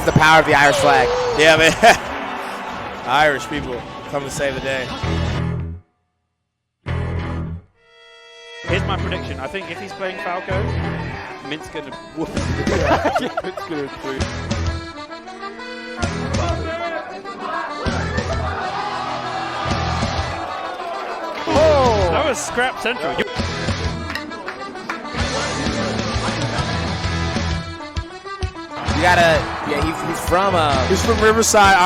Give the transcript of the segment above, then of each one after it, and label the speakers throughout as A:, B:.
A: the power of the Irish flag.
B: Yeah, man. Irish people come to save the day.
C: Here's my prediction. I think if he's playing Falco, Mint's going to whoop. Mint's going to do. Oh! That was scrap central.
A: You gotta, yeah, he's from
B: Riverside,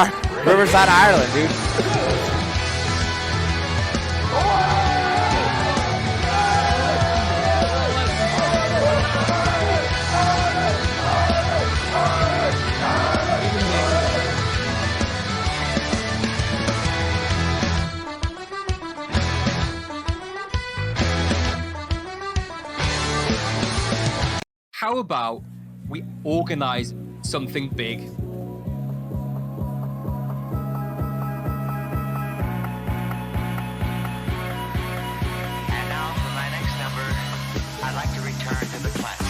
A: Ireland, dude.
D: How about we organize something big?
E: And now for my next number, I'd like to return to the classics.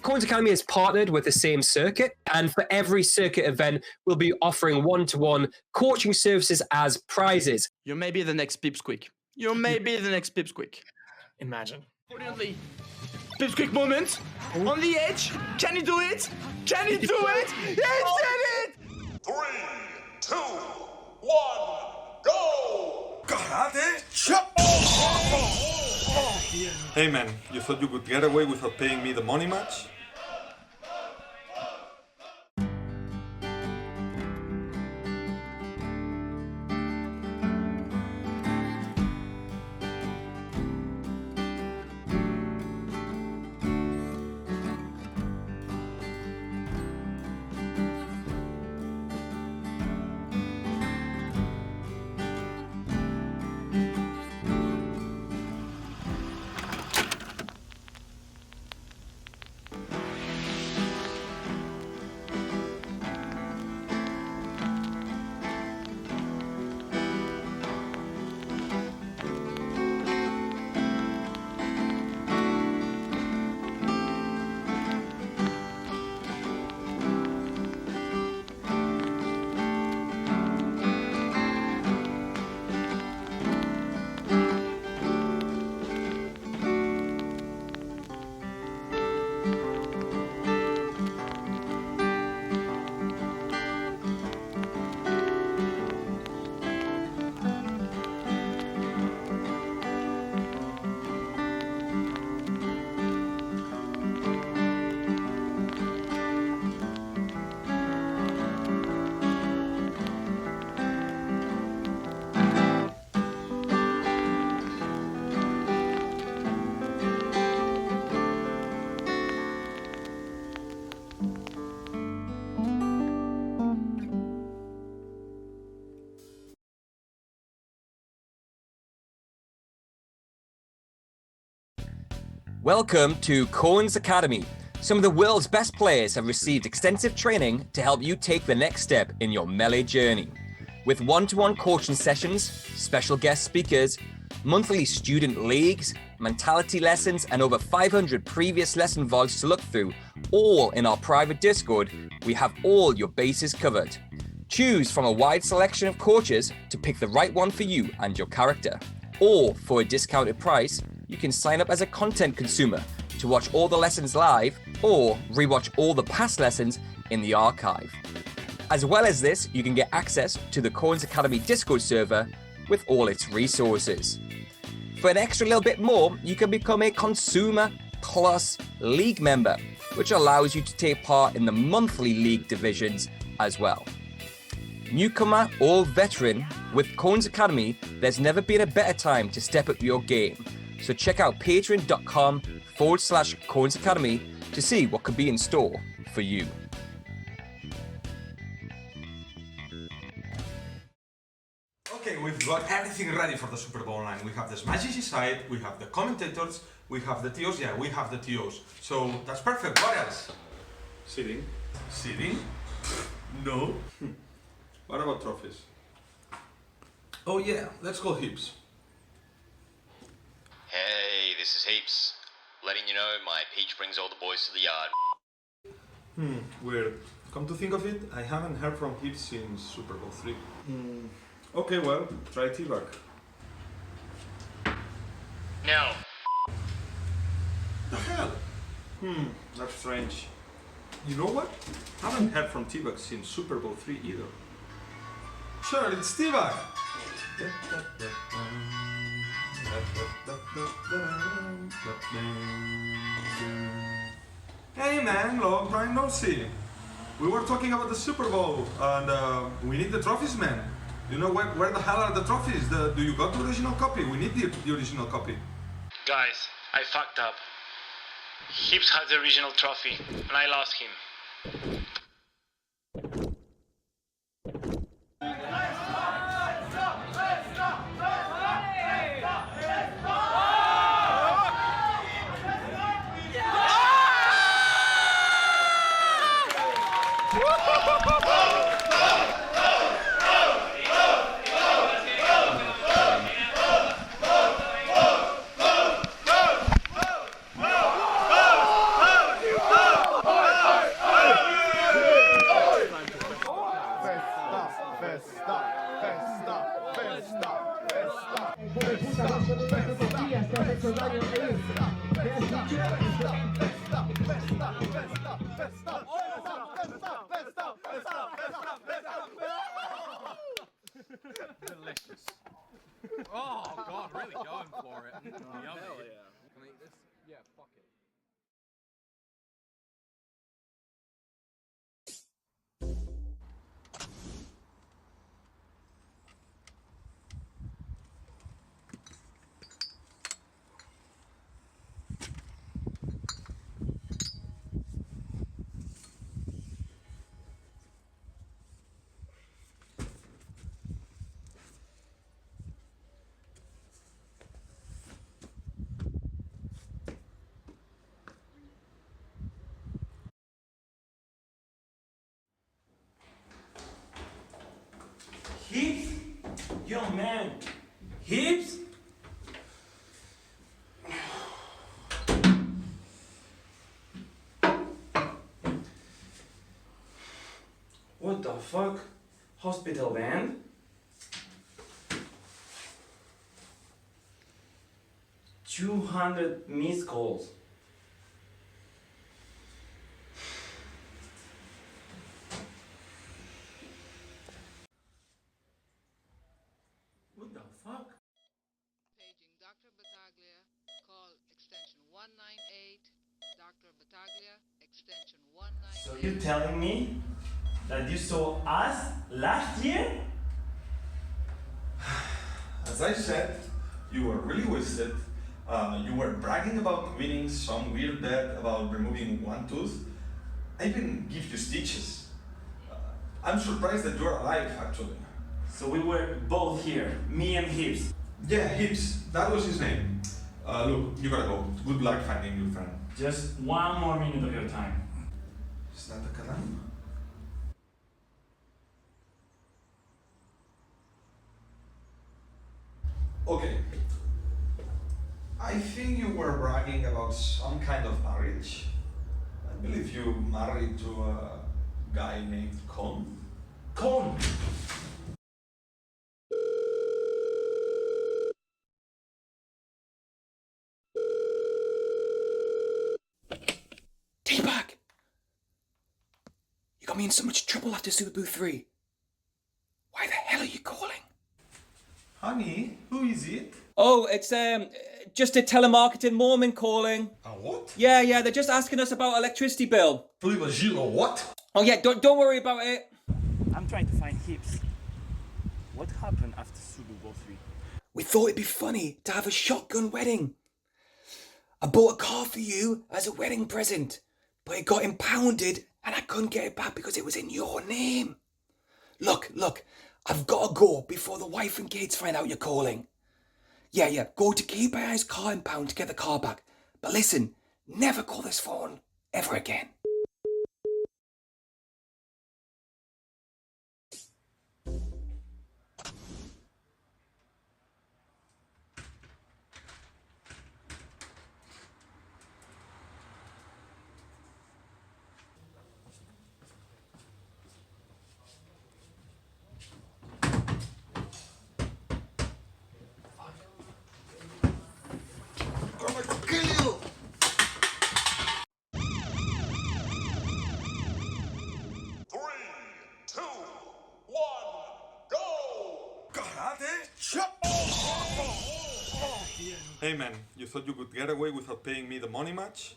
D: Coins Academy is partnered with the same circuit, and for every circuit event, we'll be offering one-to-one coaching services as prizes.
F: You may be the next Pipsqueak. You may be the next Pipsqueak.
G: Imagine.
F: Brilliantly. Pipsqueak moment. On the edge. Can he do it? Can he do it? He did it!
H: 3, 2, 1, go! Karate chop!
I: Hey man, you thought you could get away without paying me the money much?
D: Welcome to Coins Academy. Some of the world's best players have received extensive training to help you take the next step in your Melee journey. With one-to-one coaching sessions, special guest speakers, monthly student leagues, mentality lessons, and over 500 previous lesson vlogs to look through, all in our private Discord, we have all your bases covered. Choose from a wide selection of coaches to pick the right one for you and your character. Or for a discounted price, you can sign up as a content consumer to watch all the lessons live or rewatch all the past lessons in the archive. As well as this, you can get access to the Coins Academy Discord server with all its resources. For an extra little bit more, you can become a Consumer Plus League member, which allows you to take part in the monthly league divisions as well. Newcomer or veteran, with Coins Academy, there's never been a better time to step up your game. So check out patreon.com/Coins Academy to see what could be in store for you.
I: Okay, we've got everything ready for the Super Bowl line. We have the Smash GG side, we have the commentators, we have the TOs. Yeah, we have the TOs. So that's perfect. What else? Seating. Seating? No. What about trophies? Oh yeah, let's call Heaps.
G: Hey, this is Heaps. Letting you know my peach brings all the boys to the yard.
I: Weird. Come to think of it, I haven't heard from Heaps since Super Bowl 3. Okay, well, try T-Bag.
G: No.
I: The hell? That's strange. You know what? Haven't heard from T-Bag since Super Bowl 3 either. Sure, it's T-Bag! Hey man, long time no see. We were talking about the Super Bowl and we need the trophies, man. You know where the hell are the trophies? Do you got the original copy? We need the original copy.
J: Guys, I fucked up. Heaps had the original trophy, and I lost him.
A: Delicious. Oh God, really going for it. Yummy. Hell yeah. Can I eat this? Yeah, fuck it.
F: Heaps? Yo, man. Heaps? What the fuck? Hospital van? $200 missed calls. What the fuck?
K: Paging Dr. Battaglia, call extension 198, Dr. Battaglia, extension 198.
F: So you're telling me that you saw us last year?
I: As I said, you were really wasted. You were bragging about winning some weird bet about removing one tooth. I even give you stitches. I'm surprised that you're alive, actually.
F: So we were both here, me and Heaps.
I: Yeah, Hips. That was his name. Look, you gotta go. Good luck finding your friend.
F: Just one more minute of your time.
I: Is that the Kalam? Okay. I think you were bragging about some kind of marriage. I believe you married to a guy named Con.
F: Con.
B: T-Bag! You got me in so much trouble after Super Boo 3. Why the hell are you calling?
I: Honey, who is it?
D: Oh, it's just a telemarketing Mormon calling.
I: A what?
D: Yeah, they're just asking us about electricity bill.
I: What?
D: Oh yeah, don't worry about it.
C: I'm trying to find Hips. What happened after Super Bowl 3?
B: We thought it'd be funny to have a shotgun wedding. I bought a car for you as a wedding present, but it got impounded and I couldn't get it back because it was in your name. Look, I've got to go before the wife and kids find out you're calling. Yeah, go to Keep My Eyes Car Impound to get the car back. But listen, never call this phone ever again.
I: Hey man, you thought you could get away without paying me the money match?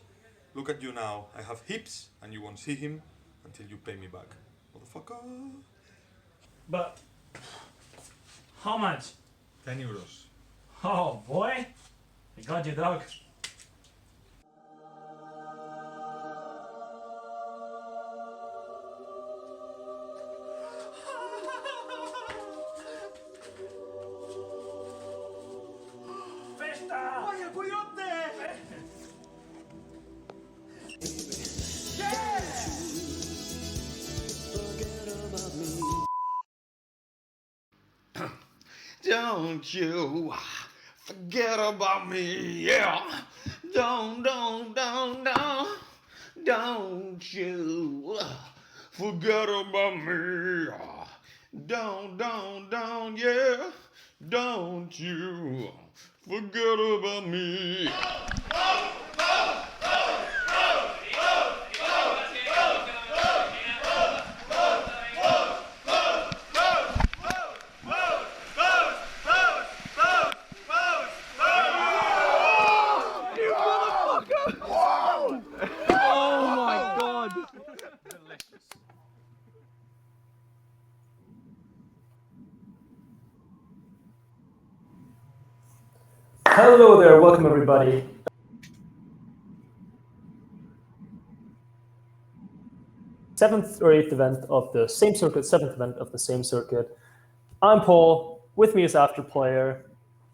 I: Look at you now. I have Hips and you won't see him until you pay me back. Motherfucker.
C: But how much?
I: 10 euros.
C: Oh boy, I got you, dog.
F: ¡Vaya coyote!
H: Don't you forget about me, yeah. Don't you forget about me. Don't, yeah. Don't you forget about me.
L: Hello there, welcome everybody. Seventh event of the same circuit. I'm Paul, with me is Afterplayer.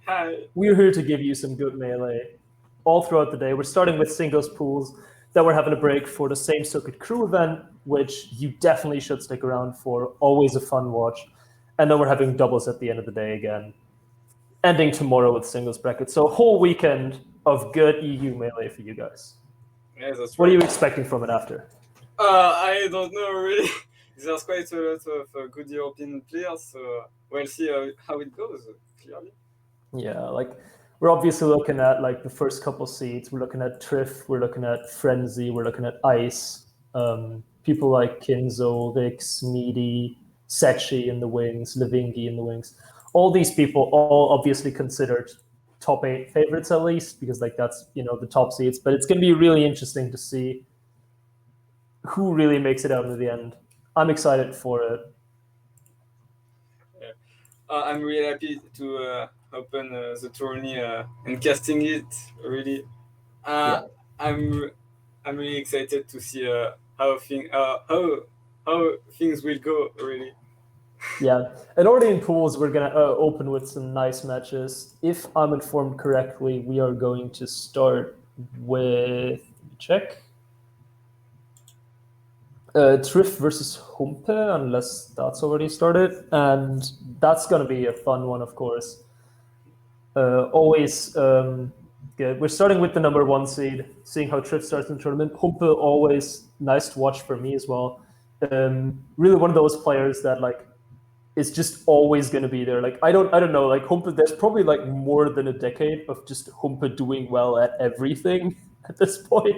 C: Hi.
L: We're here to give you some good melee all throughout the day. We're starting with singles pools, then we're having a break for the same circuit crew event, which you definitely should stick around for, always a fun watch. And then we're having doubles at the end of the day again, ending tomorrow with singles brackets. So a whole weekend of good EU melee for you guys.
M: Yeah, that's
L: What are you expecting from it after?
M: I don't know really. There's quite a lot of good European players, so we'll see how it goes, clearly.
L: Yeah, like we're obviously looking at like the first couple seeds. We're looking at Triff, we're looking at Frenzy, we're looking at Ice. People like Kinzo, Vix, Meaty, Sechi in the wings, Levingi in the wings. All these people, all obviously considered top 8 favorites at least, because like that's, you know, the top seeds. But it's going to be really interesting to see who really makes it out in the end. I'm excited for it.
M: Yeah. I'm really happy to open the tourney and casting it. Really,
L: Yeah.
M: I'm really excited to see how things will go. Really.
L: Yeah, and already in pools, we're going to open with some nice matches. If I'm informed correctly, we are going to start with, check, Triff versus Humpe, unless that's already started. And that's going to be a fun one, of course. Always good. We're starting with the number 1 seed, seeing how Triff starts in the tournament. Humpe, always nice to watch for me as well. really one of those players that like is just always going to be there. Like I don't know. Like Humpe, there's probably like more than a decade of just Humpe doing well at everything at this point.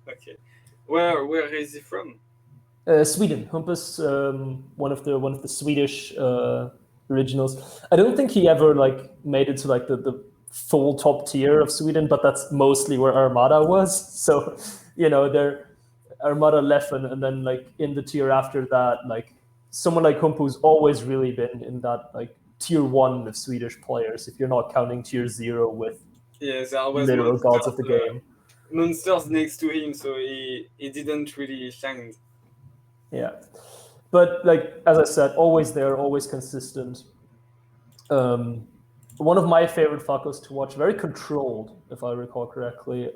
M: Okay, where is he from?
L: Sweden. Humpe's one of the Swedish originals. I don't think he ever like made it to like the full top tier of Sweden, but that's mostly where Armada was. So, you know, Armada left, and then like in the tier after that, like someone like Humpe who's always really been in that like tier 1 of Swedish players, if you're not counting tier 0 with literal gods of the game.
M: Monsters next to him, so he didn't really shine.
L: Yeah, but like as I said, always there, always consistent. One of my favorite Falcos to watch, very controlled, if I recall correctly.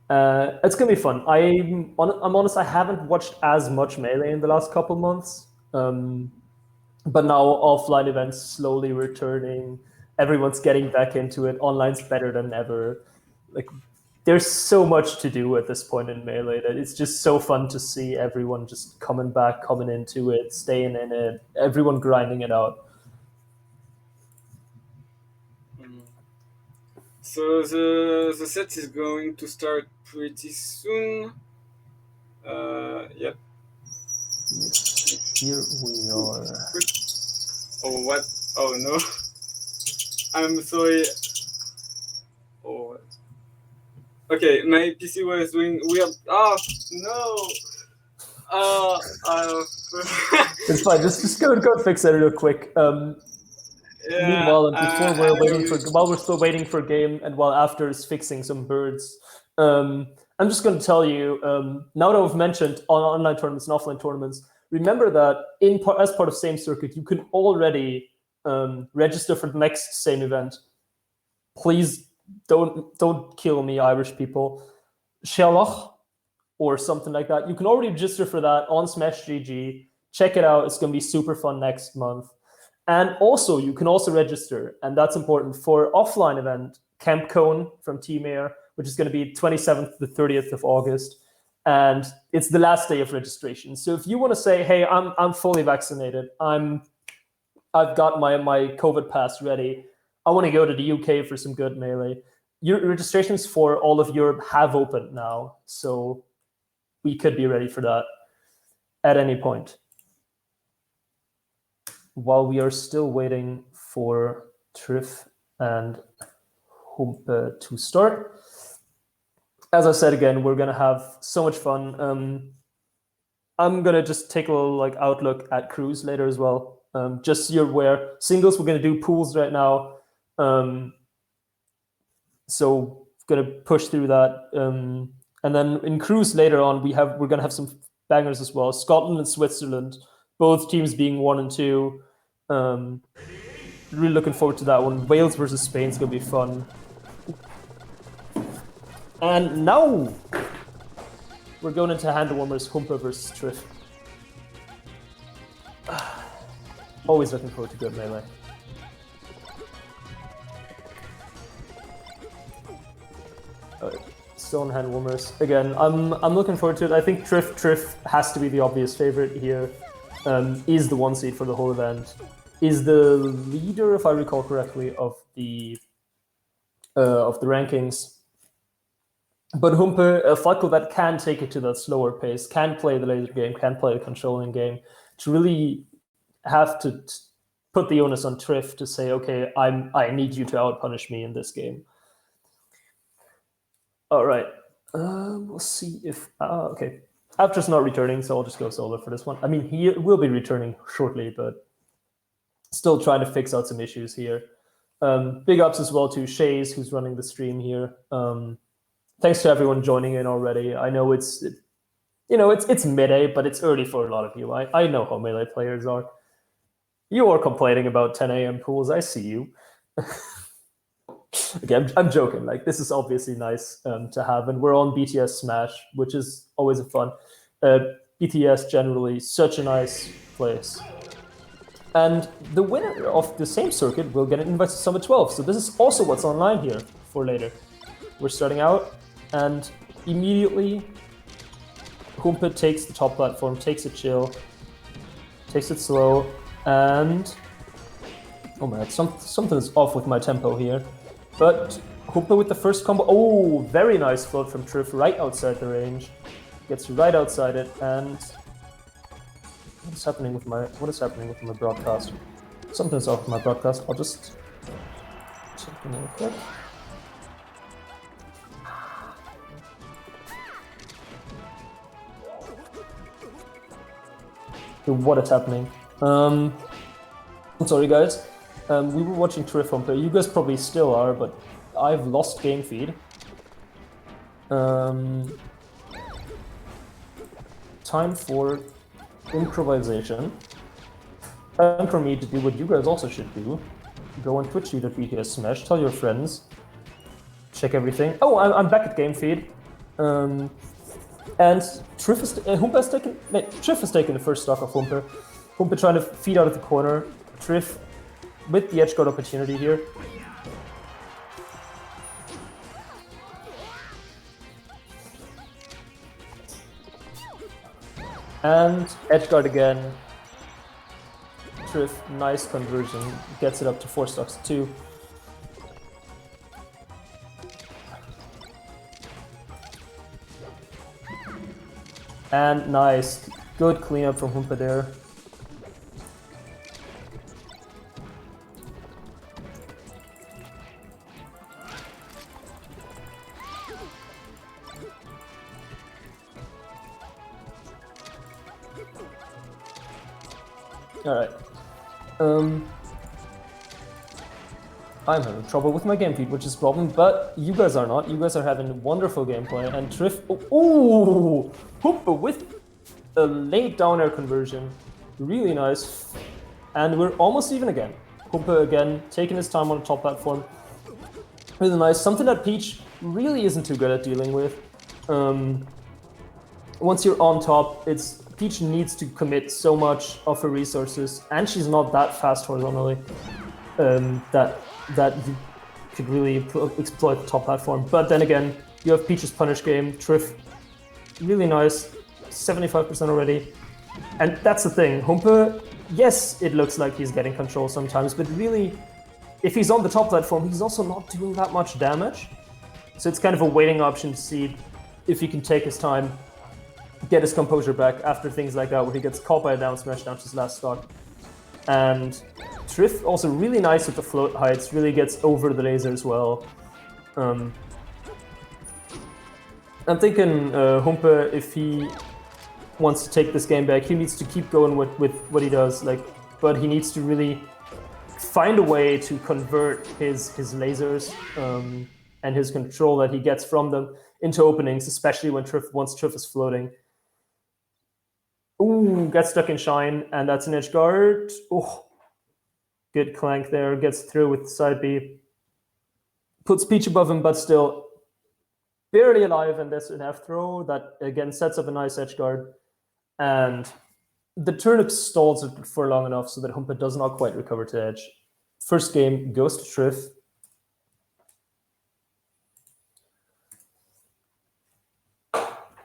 L: It's gonna be fun. I'm honest, I haven't watched as much Melee in the last couple months, but now offline events slowly returning. Everyone's getting back into it. Online's better than ever. Like, there's so much to do at this point in Melee that it's just so fun to see everyone just coming into it, staying in it, everyone grinding it out.
M: So the set is going to start pretty soon. Yep.
L: Here we are.
M: Oh, what? Oh, no. I'm sorry. Oh. Okay, my PC was doing weird. Oh, no.
L: It's fine. Just go and fix it real quick. Meanwhile, and while we're still waiting for game, and while After is fixing some birds, I'm just going to tell you, now that I've mentioned online tournaments and offline tournaments, remember that as part of Same Circuit, you can already register for the next same event. Please don't kill me, Irish people. Sherlock or something like that. You can already register for that on Smash GG. Check it out. It's going to be super fun next month. And also, you can also register, and that's important, for offline event, Camp Cone from Team Air, which is going to be 27th to the 30th of August. And it's the last day of registration. So if you want to say, hey, I'm fully vaccinated, I've got my COVID pass ready, I want to go to the UK for some good Melee, your registrations for all of Europe have opened now. So we could be ready for that at any point. While we are still waiting for Triff and Humpe to start, as I said again, we're gonna have so much fun. I'm gonna just take a little outlook at crews later as well. Just so you're aware, singles we're gonna do pools right now. So gonna push through that, and then in crews later on we're gonna have some bangers as well. Scotland and Switzerland, both teams being 1 and 2. Really looking forward to that one. Wales versus Spain is gonna be fun. And now we're going into hand warmers. Humpe versus Triff. Always looking forward to good Melee. Still on hand warmers again. I'm looking forward to it. I think Triff has to be the obvious favorite here. Is the 1 seed for the whole event. Is the leader, if I recall correctly, of the rankings. But Humpe, a Falco that can take it to that slower pace, can play the laser game, can play the controlling game, to really have to put the onus on Triff to say, okay, I need you to outpunish me in this game. All right, we'll see if okay. After's not returning, so I'll just go solo for this one. I mean, he will be returning shortly, but still trying to fix out some issues here. Big ups as well to Shays, who's running the stream here. Thanks to everyone joining in already. I know it's midday, but it's early for a lot of you. I know how Melee players are. You are complaining about 10 a.m. pools. I see you. Again, I'm joking. Like, this is obviously nice to have, and we're on BTS Smash, which is always a fun. BTS generally such a nice place. And the winner of the same circuit will get an invite to Summit 12. So this is also what's online here for later. We're starting out and immediately Humpa takes the top platform, takes it chill, takes it slow, and oh man, something is off with my tempo here. But Humpa with the first combo. Oh, very nice float from Triff right outside the range. Gets right outside it, and what is happening with my broadcast? Something's off with my broadcast. I'll just check in real quick. What is happening? I'm sorry guys. We were watching Triff Humpa. You guys probably still are, but I've lost game feed. Time for improvisation. Time for me to do what you guys also should do. Go on twitch.tv Smash, tell your friends. Check everything. Oh, I'm back at game feed. And Triff has taken the first stock of Humpa. Humpa trying to feed out of the corner. Triff with the edge guard opportunity here. And edge guard again. Triff, nice conversion. Gets it up to 4 stocks to 2. And nice. Good cleanup from Humpa there. Alright. I'm having trouble with my game feed, which is a problem, but you guys are not. You guys are having wonderful gameplay, and Triff... Oh! Humpa with a late down air conversion. Really nice. And we're almost even again. Humpa again, taking his time on the top platform. Really nice. Something that Peach really isn't too good at dealing with. Once you're on top, Peach needs to commit so much of her resources, and she's not that fast horizontally, that you could really exploit the top platform. But then again, you have Peach's punish game, Triff, really nice, 75% already. And that's the thing, Humpa, yes, it looks like he's getting control sometimes, but really, if he's on the top platform, he's also not doing that much damage. So it's kind of a waiting option to see if he can take his time, get his composure back after things like that, where he gets caught by a down smash down to his last stock. And Triff also really nice with the float heights, really gets over the laser as well. I'm thinking Humpa, if he wants to take this game back, he needs to keep going with what he does, but he needs to really find a way to convert his lasers and his control that he gets from them into openings, especially once Triff is floating. Ooh, gets stuck in Shine, and that's an edge guard. Oh, good clank there, gets through with the side B. Puts Peach above him, but still barely alive, and there's an F throw that again sets up a nice edge guard. And the turnip stalls it for long enough so that Humpa does not quite recover to edge. First game goes to Triff.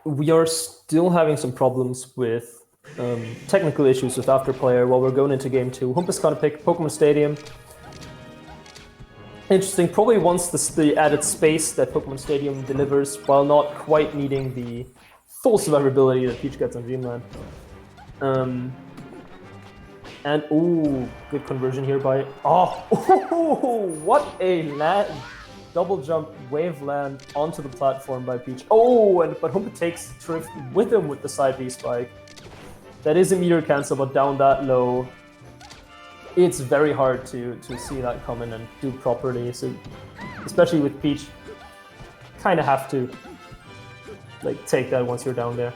L: We are still having some problems with technical issues with Afterplayer while we're going into game 2. Humpa's gonna pick Pokemon Stadium. Interesting, probably wants the added space that Pokemon Stadium delivers while not quite needing the full survivability that Peach gets on Dreamland. And ooh, good conversion here by... Oh, what a land! Double jump, wave land onto the platform by Peach. Oh, but Humpa takes Triff with him with the side B spike. That is a meter cancel, but down that low, it's very hard to see that coming and do properly. So, especially with Peach, kind of have to take that once you're down there.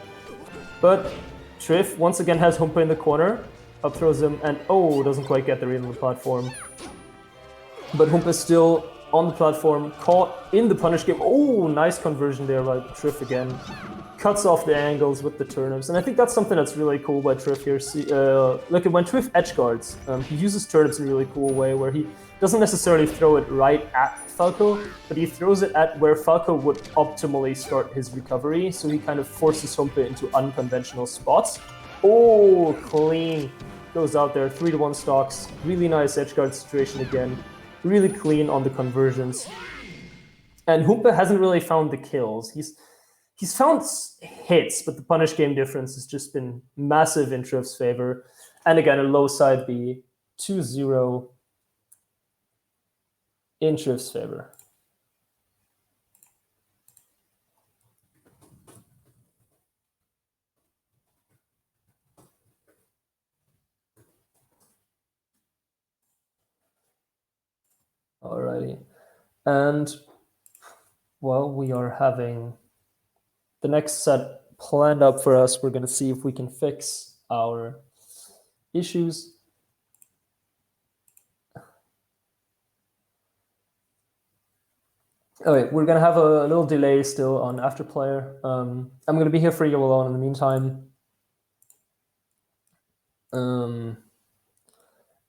L: But Triff once again has Humpa in the corner, up throws him, and oh, doesn't quite get the read on the platform. But Humpa still on the platform, caught in the punish game. Oh, nice conversion there by Triff again. Cuts off the angles with the turnips. And I think that's something that's really cool by Triff here. See, look at when Triff edge guards, he uses turnips in a really cool way where he doesn't necessarily throw it right at Falco, but he throws it at where Falco would optimally start his recovery. So he kind of forces Humpe into unconventional spots. Oh, clean. Goes out there, 3-1 stocks. Really nice edge guard situation again. Really clean on the conversions. And Humpe hasn't really found the kills. He's found hits, but the punish game difference has just been massive in Triff's favor. And again, a low side B, 2-0 in Triff's favor. Alrighty. And, well, we are having the next set planned up for us. We're going to see if we can fix our issues. Okay, we're going to have a little delay still on Afterplayer. I'm going to be here for you alone in the meantime.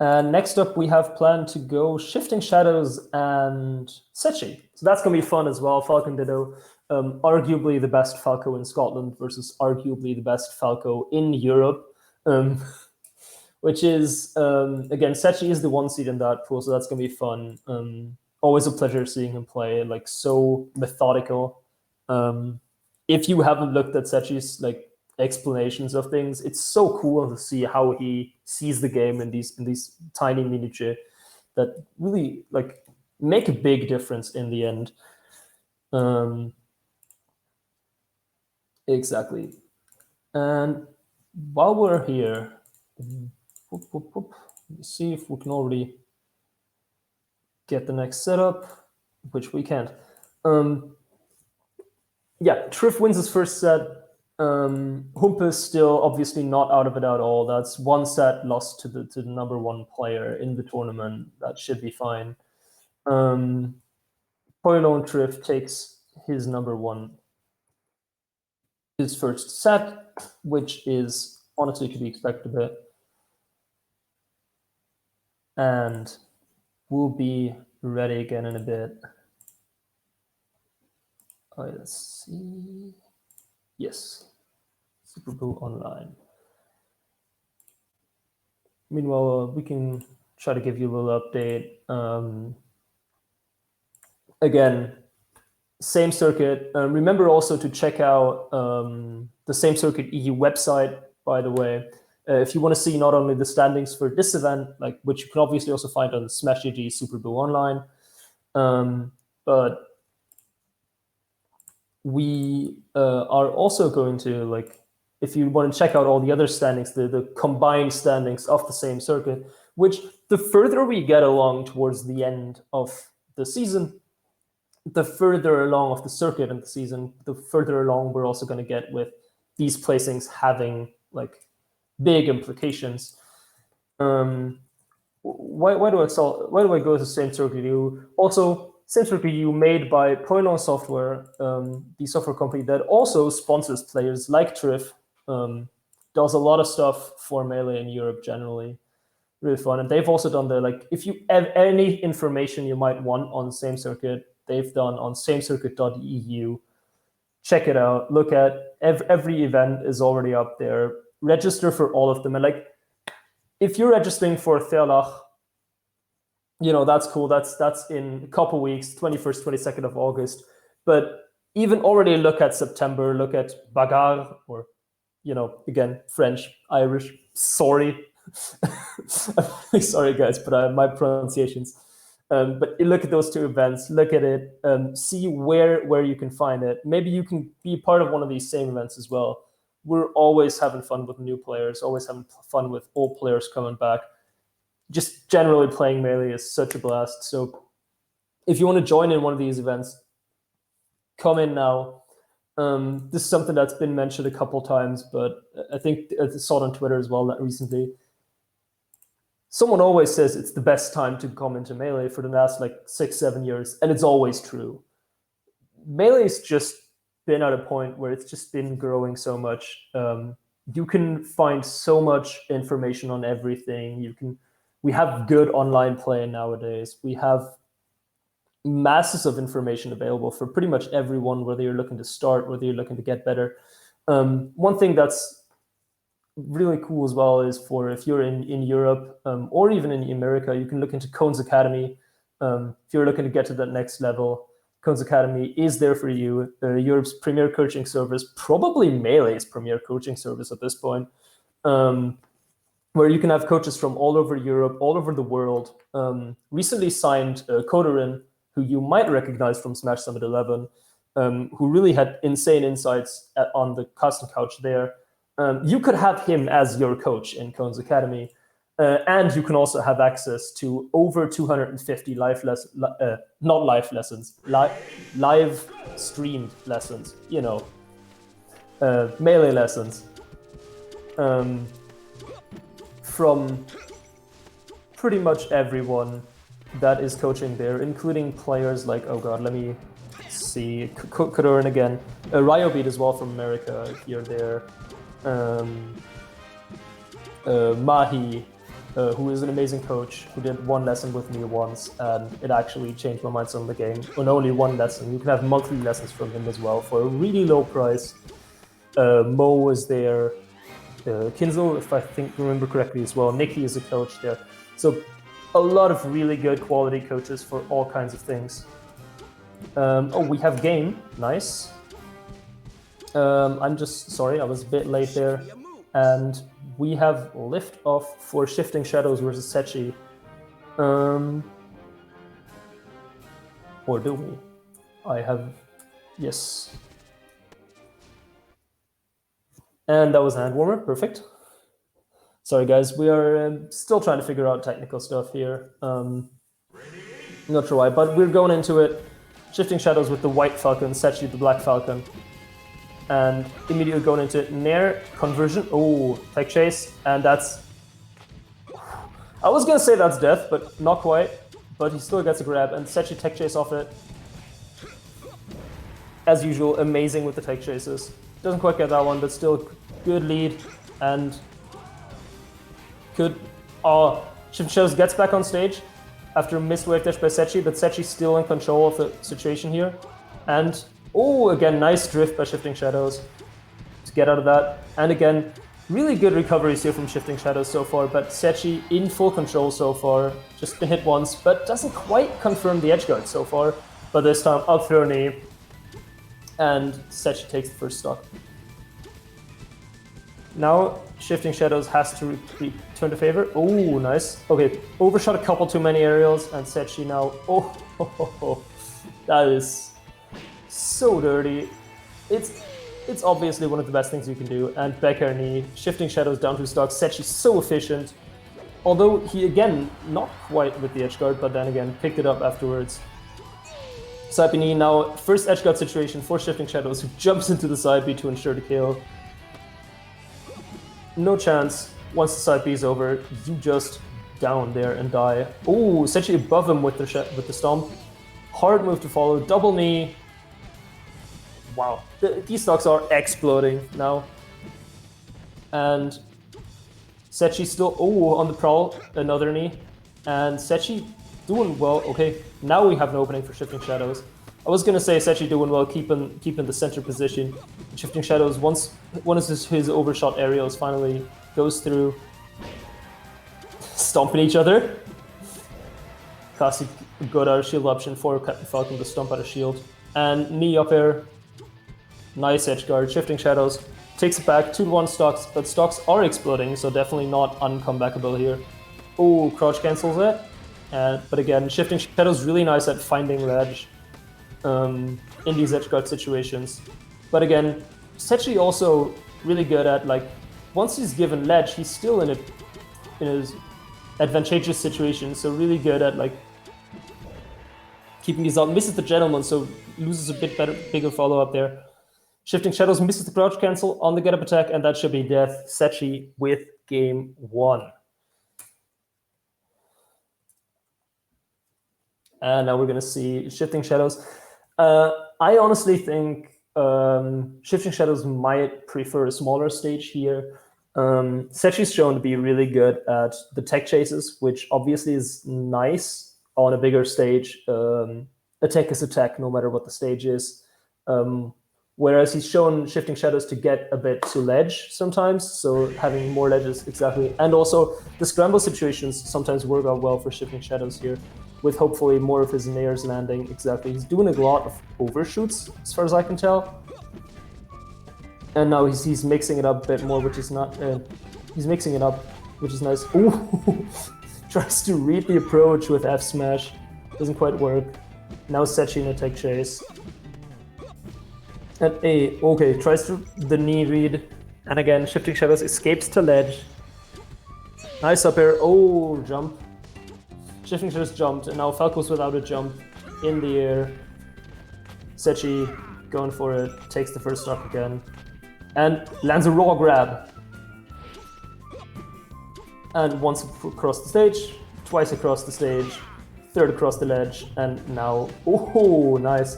L: And next up, we have planned to go Shifting Shadows and Sechi. So that's going to be fun as well. Falcon Ditto, arguably the best Falco in Scotland versus arguably the best Falco in Europe, which is, again, Sechi is the 1 seed in that pool, so that's going to be fun. Always a pleasure seeing him play, like so methodical. If you haven't looked at Sechi's like explanations of things, it's so cool to see how he sees the game in these tiny miniature that really like make a big difference in the end. Exactly. And while we're here, let's see if we can already get the next setup, which we can't. Yeah, Triff wins his first set. Humpe is still obviously not out of it at all. That's 1 set lost to the number 1 player in the tournament. That should be fine. Poilon Triff takes his number 1, his first set, which is honestly to be expected a bit. And we'll be ready again in a bit. All right, let's see. Yes, Super Bowl Online. Meanwhile, we can try to give you a little update. Again, same circuit. Remember also to check out the Same Circuit EU website, by the way. If you want to see not only the standings for this event, like which you can obviously also find on Smash GG Super Bowl Online, but we are also going to, like, if you want to check out all the other standings, the combined standings of the same circuit, which the further we get along towards the end of the season, the further along of the circuit and the season, the further along we're also going to get with these placings having like big implications. Why do I go to Same Circuit EU? Also, Same Circuit EU made by Poilon Software, the software company that also sponsors players like Triff, does a lot of stuff for Melee in Europe generally. Really fun. And they've also done like, if you have any information you might want on Same Circuit, they've done on samecircuit.eu. Check it out. Look at every event is already up there. Register for all of them. And like, if you're registering for Thealach, you know, that's cool. That's in a couple weeks, 21st, 22nd of August. But even already look at September, look at Bagarre, or, you know, again, French, Irish, sorry. Sorry, guys, but my pronunciations. But look at those 2 events, look at it, see where you can find it. Maybe you can be part of one of these same events as well. We're always having fun with new players, always having fun with old players coming back. Just generally playing Melee is such a blast. So if you want to join in one of these events, come in now. This is something that's been mentioned a couple times, but I think I saw it on Twitter as well recently. someone always says it's the best time to come into Melee for the last like 6-7 years, and it's always true. Melee's just been at a point where it's just been growing so much. You can find so much information on everything. We have good online play nowadays. We have masses of information available for pretty much everyone, whether you're looking to start, whether you're looking to get better. One thing that's really cool as well is for if you're in Europe or even in America, you can look into Cones Academy. If you're looking to get to that next level, Cones Academy is there for you. Europe's premier coaching service, probably Melee's premier coaching service at this point, where you can have coaches from all over Europe, all over the world. Recently signed Kodorin, who you might recognize from Smash Summit 11, who really had insane insights on the custom couch there. You could have him as your coach in Cones Academy, and you can also have access to over 250 live streamed lessons, Melee lessons, from pretty much everyone that is coaching there, including players like, oh god, let me see, Kodorin again, Ryobeat as well from America, if you're there, Mahi, who is an amazing coach, who did one lesson with me once, and it actually changed my mind on the game. And only one lesson. You can have monthly lessons from him as well for a really low price. Mo was there. Kinzo, if I remember correctly as well. Nikki is a coach there. So a lot of really good quality coaches for all kinds of things. We have game. Nice. I'm just sorry, I was a bit late there. And we have lift off for Shifting Shadows versus Sechi. Or do we? I have... Yes. And that was a hand warmer. Perfect. Sorry, guys. We are still trying to figure out technical stuff here. Not sure why, but we're going into it. Shifting Shadows with the White Falcon, Sechi the Black Falcon. And immediately going into Nair conversion. Oh, tech chase. And that's... I was going to say that's death, but not quite. But he still gets a grab. And Sechi tech chase off it. As usual, amazing with the tech chases. Doesn't quite get that one, but still good lead. And good... Oh, Shifting Shadows gets back on stage after a missed wave dash by Sechi, but Sechi's still in control of the situation here. And... Oh, again, nice drift by Shifting Shadows to get out of that. And again, really good recoveries here from Shifting Shadows so far, but Sechi in full control so far. Just been hit once, but doesn't quite confirm the edge guard so far. But this time, up throw knee, and Sechi takes the first stock. Now, Shifting Shadows has to return to favor. Oh, nice. Okay, overshot a couple too many aerials, and Sechi now... Oh, that is... so dirty. It's obviously one of the best things you can do. And back air knee, Shifting Shadows down to stock. Sechi's so efficient. Although he, again, not quite with the edge guard, but then again, picked it up afterwards. Side B knee now, first edge guard situation for Shifting Shadows, who jumps into the side B to ensure the kill. No chance. Once the side B is over, you just down there and die. Oh, Sechi above him with the stomp. Hard move to follow, double knee. Wow, these stocks are exploding now. And Sechi still, on the prowl, another knee. And Sechi doing well. Okay, now we have an opening for Shifting Shadows. I was gonna say Sechi doing well, keeping the center position. Shifting Shadows, once his overshot aerials finally goes through, stomping each other. Classic good out of shield option for Captain Falcon to stomp out of shield. And knee up air. Nice edge guard. Shifting Shadows takes it back. 2-1 stocks, but stocks are exploding, so definitely not uncomebackable here. Oh, crouch cancels it. But again, Shifting Shadows really nice at finding ledge in these edge guard situations. But again, Sechi also really good at, like, once he's given ledge, he's still in his advantageous situation, so really good at, like, keeping these out. Misses the gentleman, so loses a bigger follow-up there. Shifting Shadows misses the crouch cancel on the get-up attack, and that should be death. Sechi with game 1. And now we're going to see Shifting Shadows. I honestly think Shifting Shadows might prefer a smaller stage here. Sechi's shown to be really good at the tech chases, which obviously is nice on a bigger stage. Attack is attack, no matter what the stage is. Whereas he's shown Shifting Shadows to get a bit to ledge sometimes, so having more ledges, exactly. And also, the scramble situations sometimes work out well for Shifting Shadows here, with hopefully more of his nairs landing, exactly. He's doing a lot of overshoots, as far as I can tell. And now he's mixing it up a bit more, which is not... he's mixing it up, which is nice. Ooh! Tries to read the approach with F smash. Doesn't quite work. Now Sechi in a tech chase. And okay, tries to the knee read. And again, Shifting Shadows escapes to ledge. Nice up air. Oh, jump. Shifting Shadows jumped, and now Falco's without a jump in the air. Sechi going for it, takes the first stock again. And lands a raw grab. And once across the stage, twice across the stage, third across the ledge, and now, oh, nice.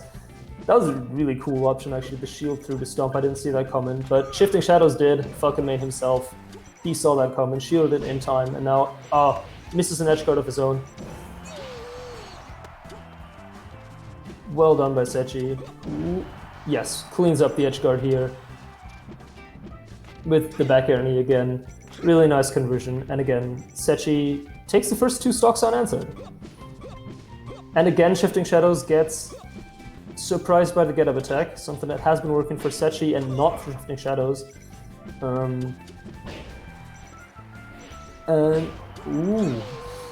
L: That was a really cool option, actually, the shield through the stomp. I didn't see that coming, but Shifting Shadows did. Falcon made himself. He saw that coming, shielded in time, and now, misses an edge guard of his own. Well done by Sechi. Yes, cleans up the edge guard here. With the back air knee again. Really nice conversion. And again, Sechi takes the first two stocks unanswered. And again, Shifting Shadows gets surprised by the get-up attack, something that has been working for Sechi and not for Shifting Shadows. And ooh,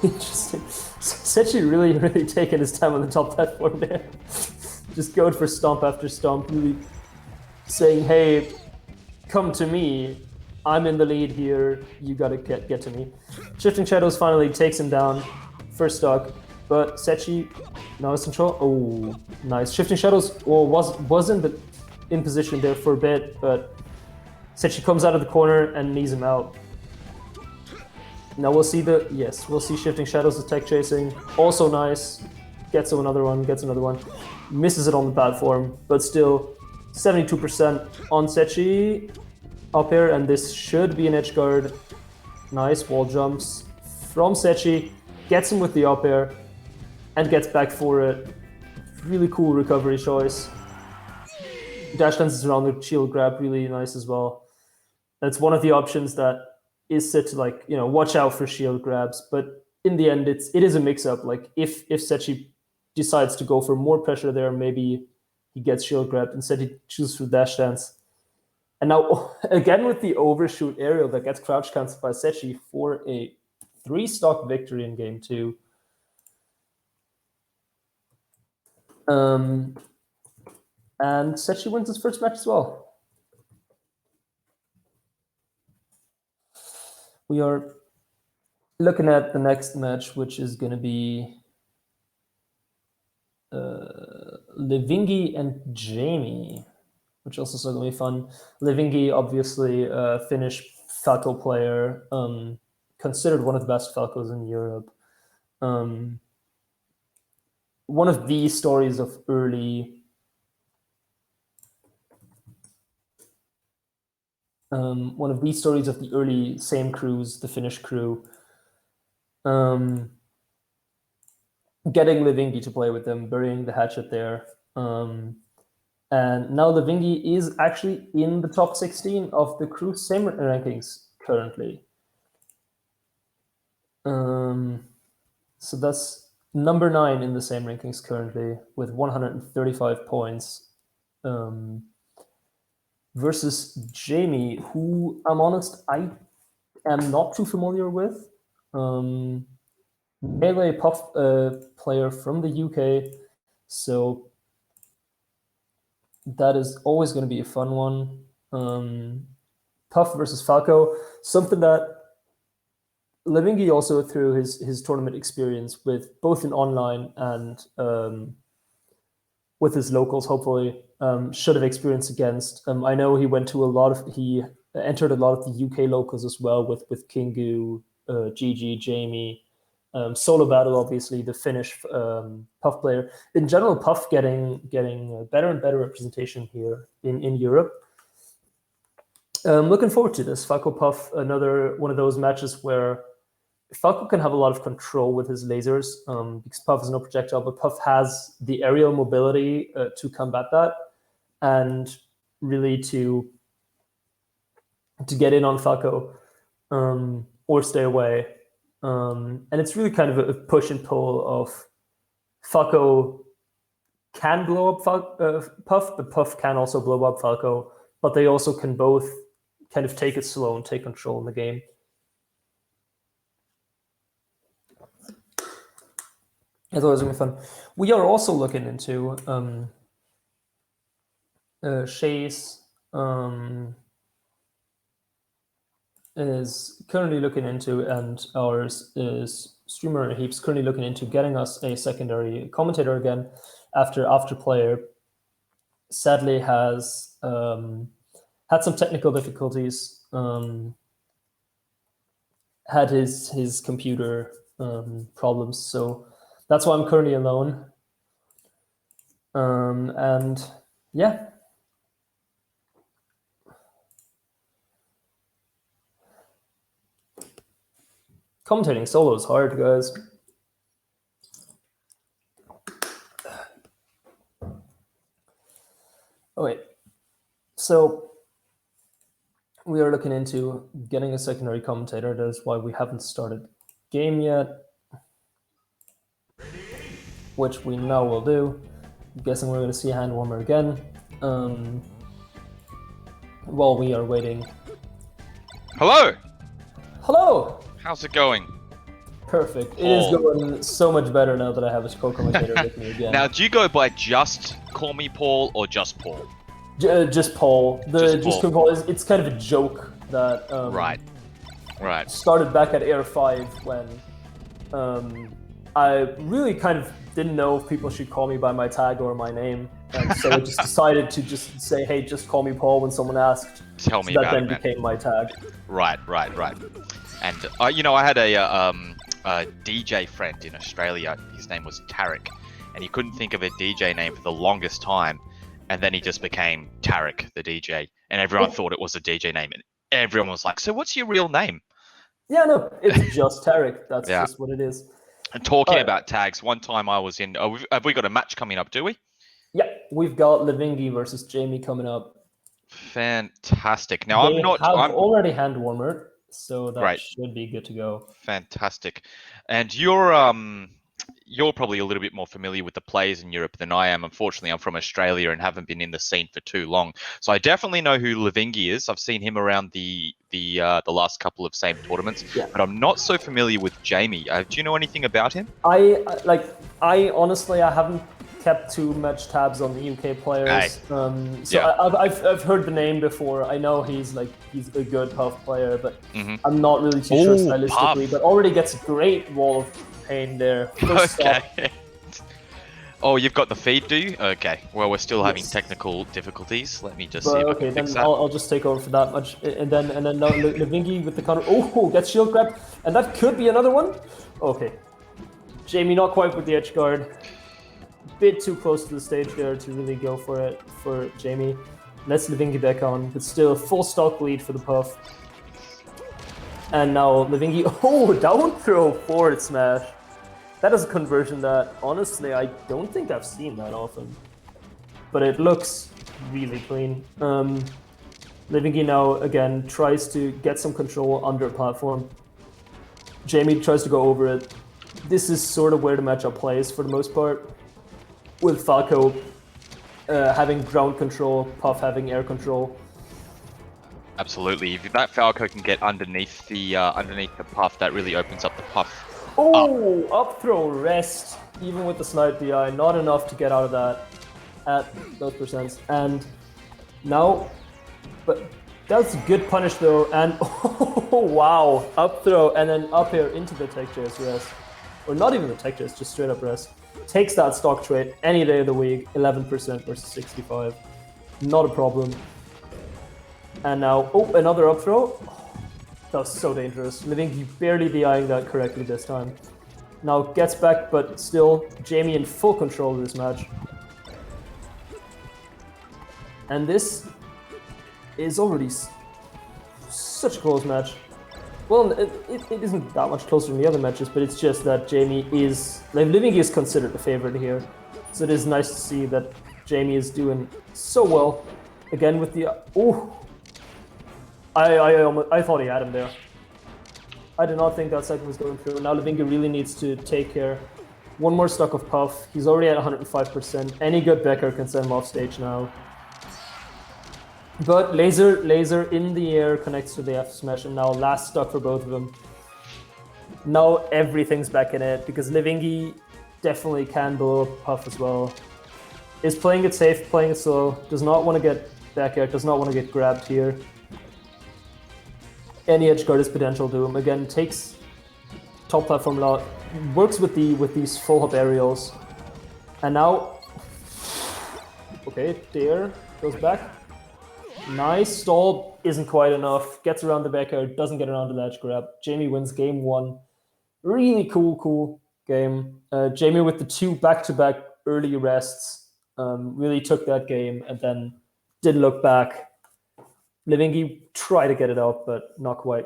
L: interesting. Sechi really taking his time on the top platform there. Just going for stomp after stomp, really saying, hey, come to me. I'm in the lead here. You gotta get to me. Shifting Shadows finally takes him down. First stock. But Sechi now is control. Oh, nice. Shifting Shadows wasn't in position there for a bit, but Sechi comes out of the corner and knees him out. Now we'll see we'll see Shifting Shadows attack chasing. Also nice. Gets another one, misses it on the platform, but still 72% on Sechi up here, and this should be an edge guard. Nice wall jumps from Sechi, gets him with the up air, and gets back for it. Really cool recovery choice. Dash dances around the shield grab, really nice as well. That's one of the options that is set to, like, you know, watch out for shield grabs, but in the end it is a mix-up. Like if Sechi decides to go for more pressure there, maybe he gets shield grabbed, instead he chooses for dash dance. And now again with the overshoot aerial that gets crouch cancelled by Sechi for a 3-stock victory in game 2. And Sechi wins his first match as well. We are looking at the next match, which is going to be Levingi and Jamie, which also is going to be fun. Levingi, obviously a Finnish Falco player, considered one of the best Falcos in Europe. One of the stories of early the early same crews, the Finnish crew, getting Levingi to play with them, burying the hatchet there. And now Levingi is actually in the top 16 of the crew same rankings currently. So that's number 9 in the same rankings currently with 135 points. Versus Jamie, who I'm honest, I am not too familiar with. Melee Puff player from the UK, so that is always going to be a fun one. Puff versus Falco, something that Levingi also, through his tournament experience with both in online and with his locals, hopefully, should have experienced against. I know he entered a lot of the UK locals as well with Kingu, Gigi, Jamie, Solo Battle, obviously, the Finnish Puff player. In general, Puff getting better and better representation here in Europe. Looking forward to this. Falco Puff, another one of those matches where Falco can have a lot of control with his lasers, because Puff is no projectile, but Puff has the aerial mobility to combat that and really to get in on Falco or stay away. And it's really kind of a push and pull of Falco can blow up Puff, but Puff can also blow up Falco, but they also can both kind of take it slow and take control in the game. It's always going to be fun. We are also looking into Shays is currently looking into, and ours is Streamer Heaps currently looking into getting us a secondary commentator again after Afterplayer sadly has had some technical difficulties, had his computer problems, so that's why I'm currently alone. And yeah. Commentating solo is hard, guys. Oh, wait. So we are looking into getting a secondary commentator. That is why we haven't started game yet, which we now will do. I'm guessing we're going to see a hand warmer again while we are waiting.
N: Hello!
L: Hello!
N: How's it going?
L: Perfect. It is going so much better now that I have a co-commentator with me again.
N: Now, do you go by just Call Me Paul or just Paul?
L: Just Paul.
N: Just
L: Paul is, it's kind of a joke that
N: right.
L: started back at Air 5 when I really kind of didn't know if people should call me by my tag or my name. And so I just decided to just say, hey, just call me Paul when someone asked.
N: Tell me
L: so
N: about
L: that
N: it,
L: then became my tag.
N: Right. And, I had a DJ friend in Australia. His name was Tarek. And he couldn't think of a DJ name for the longest time. And then he just became Tarek, the DJ. And everyone thought it was a DJ name. And everyone was like, so what's your real name?
L: Yeah, no, it's just Tarek. That's just what it is.
N: And talking about tags, one time I was in... have we got a match coming up, do we?
L: Yeah, we've got Levingi versus Jamie coming up.
N: Fantastic. Now, I'm
L: already hand warmered, so that should be good to go.
N: Fantastic. And you're probably a little bit more familiar with the players in Europe than I am. Unfortunately, I'm from Australia and haven't been in the scene for too long. So I definitely know who Levingi is. I've seen him around the last couple of same tournaments, but I'm not so familiar with Jamie. Do you know anything about him?
L: I honestly haven't kept too much tabs on the UK players. I've heard the name before. I know he's a good Puff player, but I'm not really too sure stylistically. Puff. But already gets a great wall of pain there.
N: Okay. Oh, you've got the feed, do you? Okay. Well, we're still having technical difficulties. Let me just see if I can fix that.
L: I'll just take over for that much, and then now Levingi with the counter. Oh, gets shield grab, and that could be another one. Okay. Jamie not quite with the edge guard. Bit too close to the stage there to really go for it for Jamie. Let's Levingi back on, but still full stock lead for the Puff. And now Levingi, down throw forward smash. That is a conversion that, honestly, I don't think I've seen that often. But it looks really clean. Levingi now, again, tries to get some control under a platform. Jamie tries to go over it. This is sort of where the matchup plays for the most part. With Falco having ground control, Puff having air control.
N: Absolutely. If that Falco can get underneath the Puff, that really opens up the Puff.
L: Oh, up throw rest, even with the snipe DI, not enough to get out of that at those percents. And now, but that's a good punish though, and wow, up throw and then up air into the tech chase rest. Or not even the tech chase, just straight up rest. Takes that stock trade any day of the week, 11% versus 65. Not a problem. And now, another up throw. That was so dangerous. I think he barely DIing that correctly this time. Now gets back, but still Jamie in full control of this match. And this is already such a close match. Well, it isn't that much closer than the other matches, but it's just that Jamie is... Like, Livingy is considered the favorite here. So it is nice to see that Jamie is doing so well. Again with the... Ooh! I thought he had him there. I did not think that second was going through. Now Livingy really needs to take care. One more stock of Puff. He's already at 105%. Any good Becker can send him off stage now. But laser in the air connects to the F smash, and now last stock for both of them. Now everything's back in it, because Livingy definitely can blow up Puff as well. Is playing it safe, playing it slow, does not want to get back air, does not want to get grabbed here. Any edge guard is potential to him. Again, takes top platform a lot, works with these full hop aerials. And now, okay, there, goes back. Nice, stall isn't quite enough, gets around the back air, doesn't get around the ledge grab. Jamie wins game 1. Really cool game. Jamie with the 2 back-to-back early rests really took that game and then didn't look back. Livingy tried to get it out, but not quite.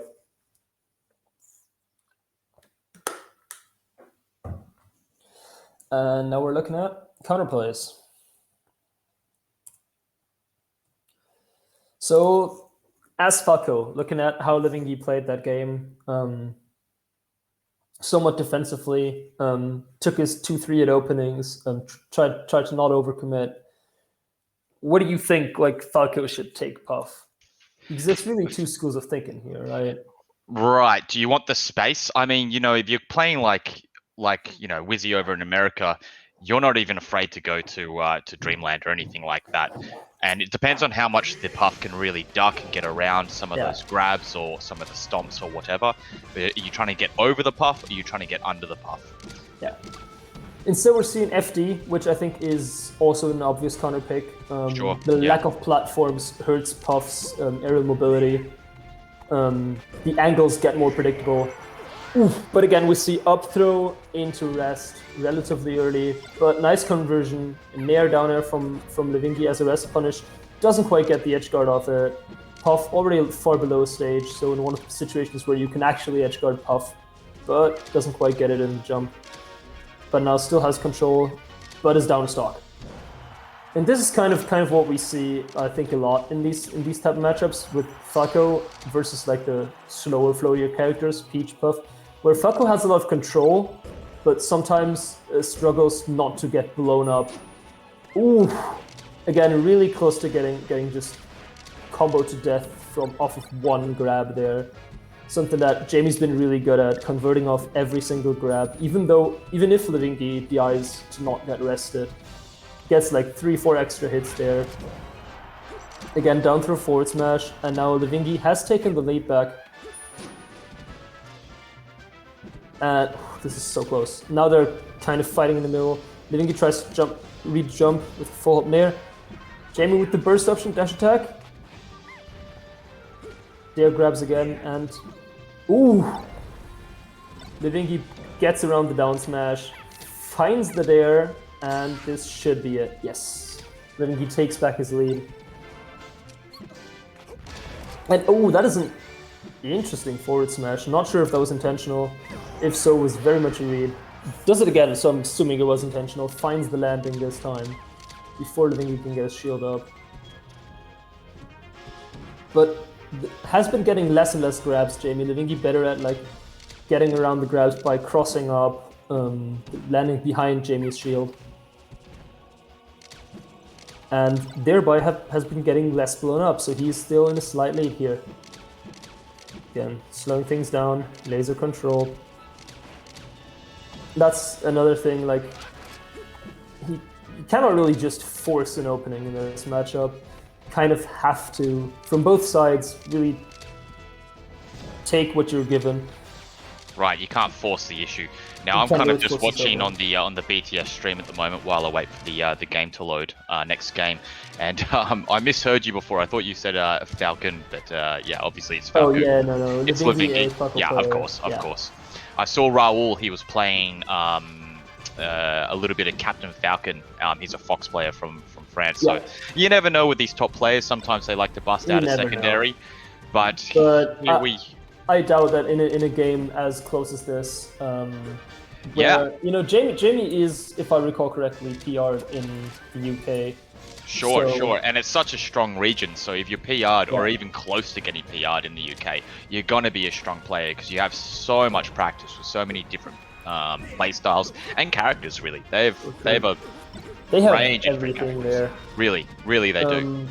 L: And now we're looking at counterplays. So, as Falco, looking at how Livingy played that game, somewhat defensively, took his 2-3 at openings, tried to not overcommit. What do you think, like, Falco should take Puff? Because there's really 2 schools of thinking here, right?
N: Right. Do you want the space? I mean, you know, if you're playing like you know, Wizzy over in America, you're not even afraid to go to Dreamland or anything like that. And it depends on how much the Puff can really duck and get around some of those grabs or some of the stomps or whatever. But are you trying to get over the Puff or are you trying to get under the Puff?
L: Yeah. Instead, we're seeing FD, which I think is also an obvious counter pick.
N: Sure.
L: The lack of platforms hurts Puff's aerial mobility. The angles get more predictable. Oof. But again, we see up throw into rest relatively early, but nice conversion. Nair down air from Livingy as a rest punish. Doesn't quite get the edge guard off it. Puff already far below stage, so in one of the situations where you can actually edge guard Puff, but doesn't quite get it in the jump. But now still has control, but is down stock. And this is kind of what we see, I think, a lot in these type of matchups with Falco versus like the slower, flowier characters, Peach, Puff, where Falco has a lot of control, but sometimes struggles not to get blown up. Ooh, again, really close to getting just combo to death from off of one grab there. Something that Jamie's been really good at, converting off every single grab, even if Livingy DIs to not get rested. Gets like 3-4 extra hits there. Again, down through forward smash, and now Livingy has taken the lead back. And this is so close. Now they're kind of fighting in the middle. Livingy tries to read jump with a full up nair. Jamie with the burst option dash attack. Dair grabs again, and ooh! Livingy gets around the down smash, finds the dair, and this should be it. Yes. Livingy takes back his lead. And oh, that is an interesting forward smash. Not sure if that was intentional. If so, it was very much a read. Does it again, so I'm assuming it was intentional. Finds the landing this time before Livingy can get his shield up. But has been getting less and less grabs, Jamie. Livingy better at like getting around the grabs by crossing up, landing behind Jamie's shield. And thereby has been getting less blown up, so he's still in a slight lead here. Again, slowing things down, laser control. That's another thing, like, he cannot really just force an opening in this matchup. Kind of have to, from both sides, really take what you're given.
N: Right, you can't force the issue. Now I'm kind of just watching on the BTS stream at the moment while I wait for the game to load, next game. And I misheard you before. I thought you said Falcon, but yeah, obviously it's Falcon.
L: Oh yeah, no,
N: it's Livingy. Yeah, of course. I saw Raul. He was playing a little bit of Captain Falcon. He's a Fox player from France. So you never know with these top players. Sometimes they like to bust out a secondary. But
L: I doubt that in a game as close as this. Jamie is, if I recall correctly, PR'd in the UK.
N: Sure. And it's such a strong region, so if you're PR'd or even close to getting PR'd in the UK, you're going to be a strong player because you have so much practice with so many different play styles and characters, really. They have range
L: everything there.
N: Really, they do.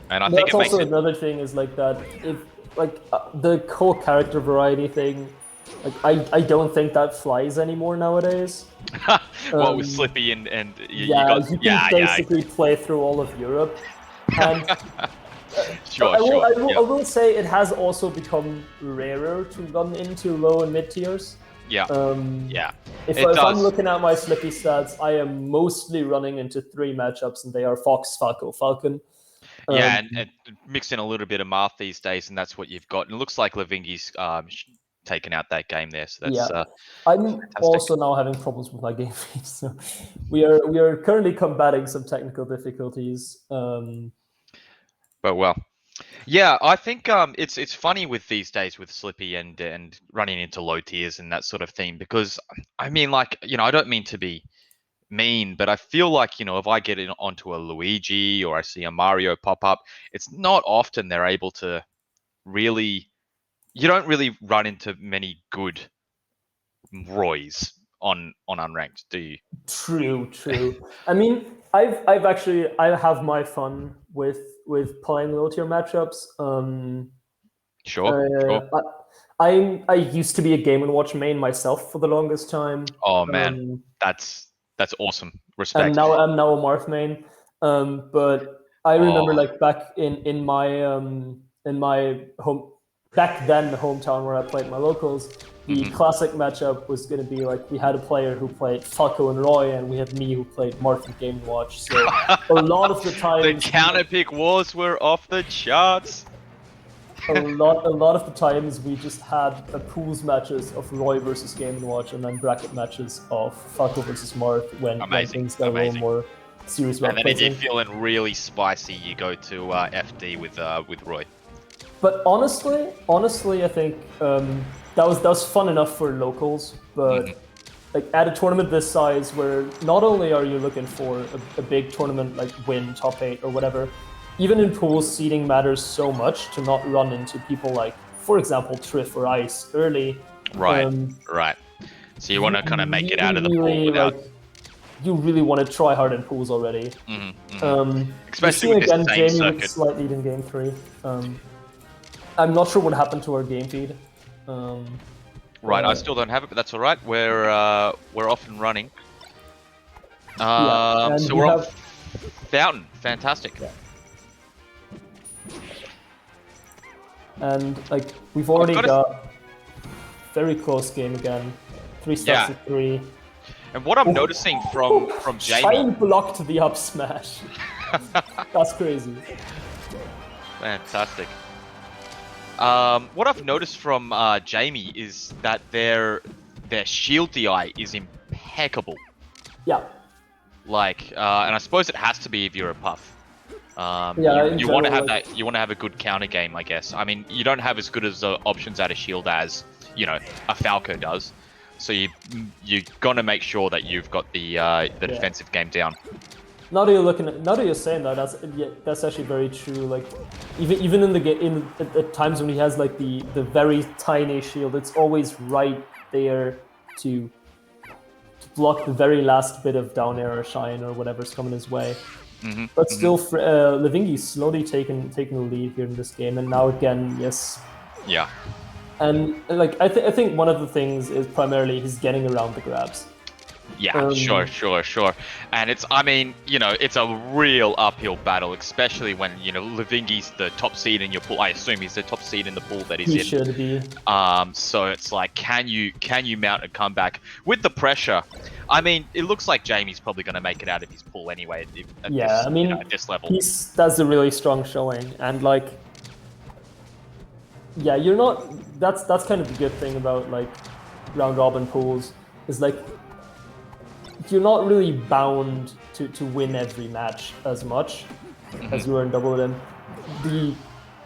N: And I
L: think
N: it makes
L: also another thing is like that, if the whole character variety thing, I don't think that flies anymore nowadays.
N: What with Slippy and you
L: can basically play through all of Europe. And
N: I
L: will say it has also become rarer to run into low and mid tiers.
N: If
L: I'm looking at my Slippy stats, I am mostly running into 3 matchups, and they are Fox, Falco, Falcon.
N: And mix in a little bit of Marth these days, and that's what you've got. And it looks like Levingi's taken out that game there, so that's
L: I'm
N: fantastic.
L: also now having problems with my game feed, so we are currently combating some technical difficulties.
N: But well, yeah, I think it's funny with these days with Slippy and running into low tiers and that sort of thing, because I mean, like, I don't mean to be mean, but I feel like, if I get onto a Luigi or I see a Mario pop up, it's not often they're able to really. You don't really run into many good Roys on Unranked, do you?
L: True. I mean, I have my fun with playing low tier matchups.
N: Sure.
L: I used to be a Game & Watch main myself for the longest time.
N: Oh man, that's awesome. Respect.
L: And now I'm a Marth main. But I remember like back in my home. Back then, the hometown where I played my locals, the classic matchup was going to be like, we had a player who played Falco and Roy, and we had me who played Marth and Game & Watch. So a lot of the time,
N: the counter pick wars were off the charts.
L: A lot of the times we just had a pools matches of Roy versus Game & Watch, and then bracket matches of Falco versus Marth when things got a little more serious.
N: And then if you're feeling really spicy, you go to FD with Roy.
L: But honestly, I think that was fun enough for locals. But like at a tournament this size, where not only are you looking for a big tournament like win top 8 or whatever, even in pools, seeding matters so much to not run into people like, for example, Triff or Ice early.
N: Right. So you want to kind of make it out of the pool without.
L: You really want to try hard in pools already.
N: Especially with
L: again,
N: this same
L: Jamie
N: circuit.
L: with slight lead in game 3. I'm not sure what happened to our game feed.
N: Right, I still don't have it, but that's all right. We're off and running. So we're on Fountain. Fantastic.
L: Yeah. And like we've already got very close game again. 3 stars to 3.
N: And what I'm noticing from Jamie,
L: Shine blocked the up smash. That's crazy.
N: Fantastic. What I've noticed from Jamie is that their shield DI is impeccable.
L: Yeah.
N: Like, and I suppose it has to be if you're a puff. You want to have that. You want to have a good counter game, I guess. I mean, you don't have as good as options out of shield as a Falco does. So you're gonna make sure that you've got the defensive game down.
L: Now that you're saying that, that's actually very true. Like, even in the game, at times when he has like the very tiny shield, it's always right there to block the very last bit of down air or shine or whatever's coming his way. But still, Levingi's slowly taking the lead here in this game, and now again, yes.
N: Yeah.
L: And like I think one of the things is primarily he's getting around the grabs.
N: Yeah, sure. And it's a real uphill battle, especially when, Levingi's the top seed in your pool. I assume he's the top seed in the pool that he's in.
L: He should be.
N: So it's like, can you mount a comeback with the pressure? I mean, it looks like Jamie's probably going to make it out of his pool anyway at this level.
L: That's a really strong showing, and like yeah, you're not. That's kind of the good thing about like round robin pools is like you're not really bound to win every match as much as you are in double M. The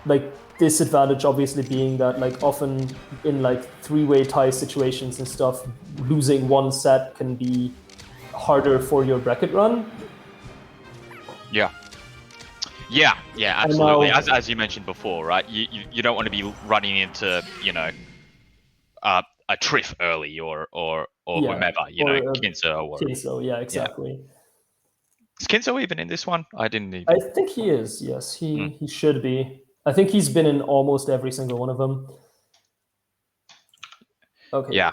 L: like disadvantage obviously being that like often in like three-way tie situations and stuff, losing one set can be harder for your bracket run.
N: Yeah. Yeah, absolutely. As you mentioned before, right? You don't want to be running into, you know, a Triff early or whomever, you know, Kinzo or
L: Kinzo, yeah, exactly.
N: Yeah. Is Kinzo even in this one? I didn't even...
L: I think he is, yes. He should be. I think he's been in almost every single one of them. Okay.
N: Yeah.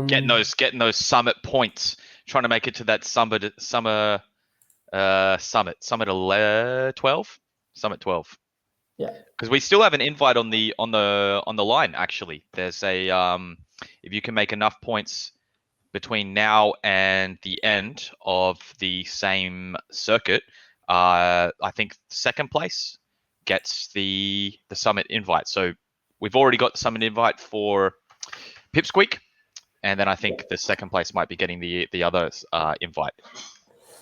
N: Getting those summit points, trying to make it to that summit 12. Summit 12.
L: Yeah.
N: Because we still have an invite on the line. Actually, there's a if you can make enough points between now and the end of the same circuit, I think second place gets the summit invite. So we've already got the summit invite for Pipsqueak, and then I think the second place might be getting the other invite.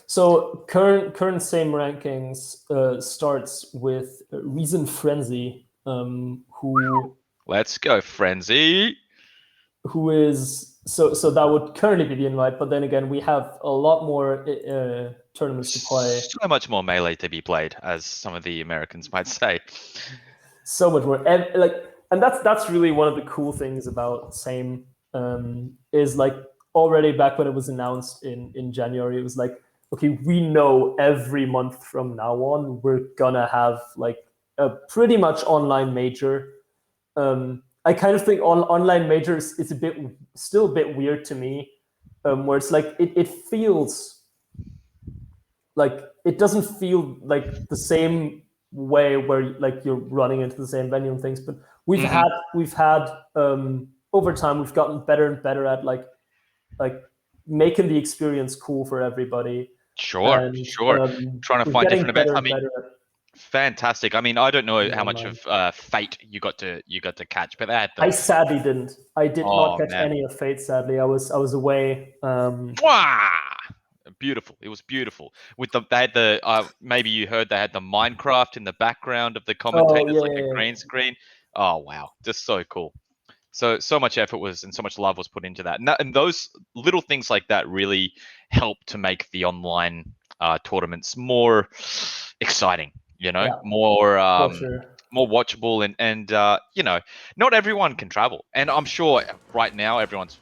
L: So current same rankings starts with Reason Frenzy, who...
N: Let's go, Frenzy!
L: Who is... So that would currently be the invite, but then again, we have a lot more tournaments to play.
N: So much more Melee to be played, as some of the Americans might say.
L: So much more. And that's really one of the cool things about Same, is like already back when it was announced in January, it was like, okay, we know every month from now on, we're gonna have like a pretty much online major. I kind of think online majors is still a bit weird to me, where it's like, it feels like, it doesn't feel like the same way where like you're running into the same venue and things, but we've had over time, we've gotten better and better at like making the experience cool for everybody.
N: Sure. Trying to find different events. I mean, fantastic. I mean, I don't know how much of Fate you got to catch, but
L: I sadly didn't. I did not catch any of Fate. Sadly, I was away.
N: Beautiful. It was beautiful. They had the maybe you heard they had the Minecraft in the background of the commentators, a green screen. Oh wow, just so cool. So much effort and so much love was put into that, and those little things like that really help to make the online tournaments more exciting. You know, more watchable, and you know, not everyone can travel, and I'm sure right now everyone's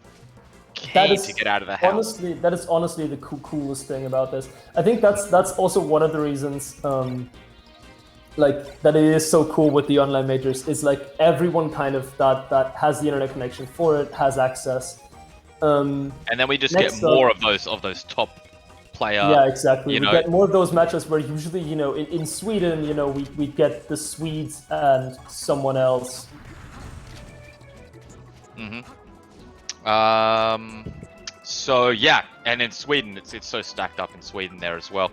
N: keen to get out of the house.
L: That is honestly the coolest thing about this. I think that's also one of the reasons. Like that it is so cool with the online majors is like everyone kind of that has the internet connection for it has access,
N: and then we just get more of those top player.
L: Yeah, exactly. We get more of those matches where usually, you know, in Sweden, you know, we get the Swedes and someone else.
N: So yeah, and in Sweden, it's so stacked up in Sweden there as well.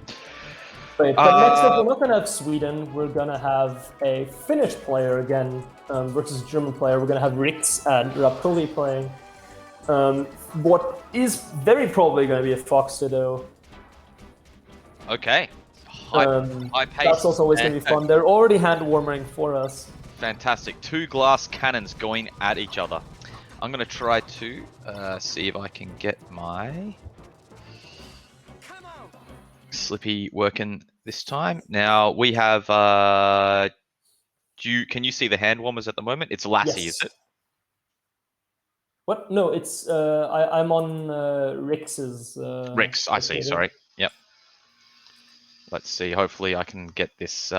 L: Right, but next up, we're not going to have Sweden. We're going to have a Finnish player again versus a German player. We're going to have Rix and Raptoli playing. What is very probably going to be a Fox Ditto.
N: Okay. High pace.
L: That's also always going to be fun. They're already hand-warming for us.
N: Fantastic. 2 glass cannons going at each other. I'm going to try to see if I can get my Slippy working this time. Now we have can you see the hand warmers at the moment? It's Lassie,
L: yes.
N: Is it?
L: What? No, it's I'm on Rix's
N: Rix, I see, sorry. Yep. Let's see, hopefully I can get this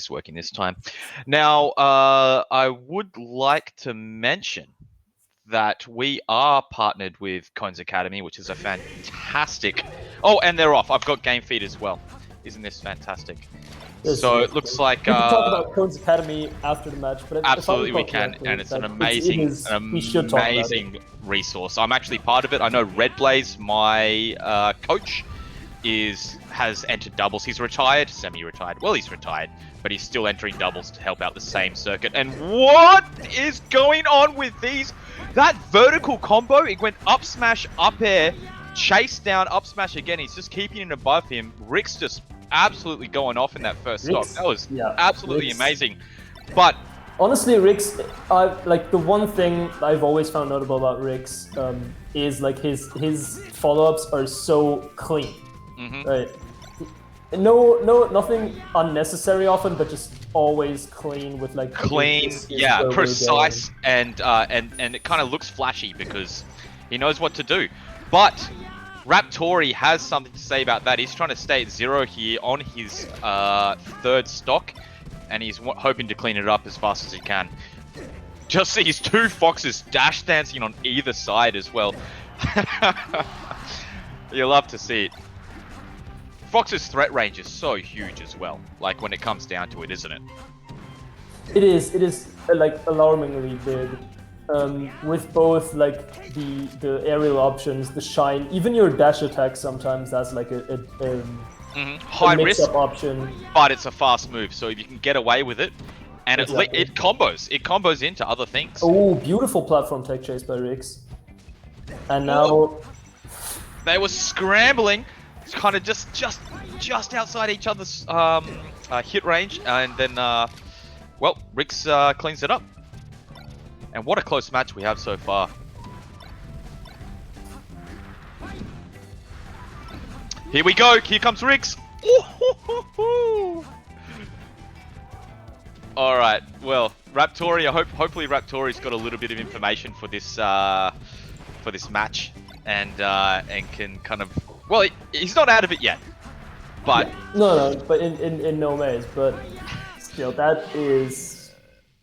N: working this time. Now I would like to mention that we are partnered with Cones Academy, which is a fantastic... Oh, and they're off. I've got game feed as well. Isn't this fantastic? So it looks like...
L: We can talk about Cones Academy after the match. But
N: absolutely we can, and it's an amazing resource. I'm actually part of it. I know Red Blaze, my coach, has entered doubles. He's retired, semi-retired. Well, he's retired, but he's still entering doubles to help out the same circuit. And what is going on with these? That vertical combo, it went up smash, up air, chase down, up smash again. He's just keeping it above him. Rick's just absolutely going off in that first stock. That was absolutely amazing. But
L: honestly, Rick's, like the one thing I've always found notable about Rick's is like his follow-ups are so clean, right? Nothing unnecessary often, but just always clean with like
N: clean, yeah, precise, and it kind of looks flashy because he knows what to do. But Raptori has something to say about that. He's trying to stay at 0 here on his third stock, and he's hoping to clean it up as fast as he can. Just these two Foxes dash dancing on either side as well. You love to see it. Fox's threat range is so huge as well, like when it comes down to it, isn't it?
L: It is like alarmingly big. With both like the aerial options, the shine, even your dash attack sometimes has like a
N: high risk
L: option,
N: but it's a fast move, so if you can get away with it, and it combos into other things.
L: Oh, beautiful platform tech chase by Rix, and now
N: they were scrambling, kind of just outside each other's hit range, and then well, Rix cleans it up. And what a close match we have so far. Here we go. Here comes Rix. All right. Well, Raptori. Hopefully Raptori's got a little bit of information for this match, and can kind of. Well, he's not out of it yet, but
L: no, but in no ways. But still,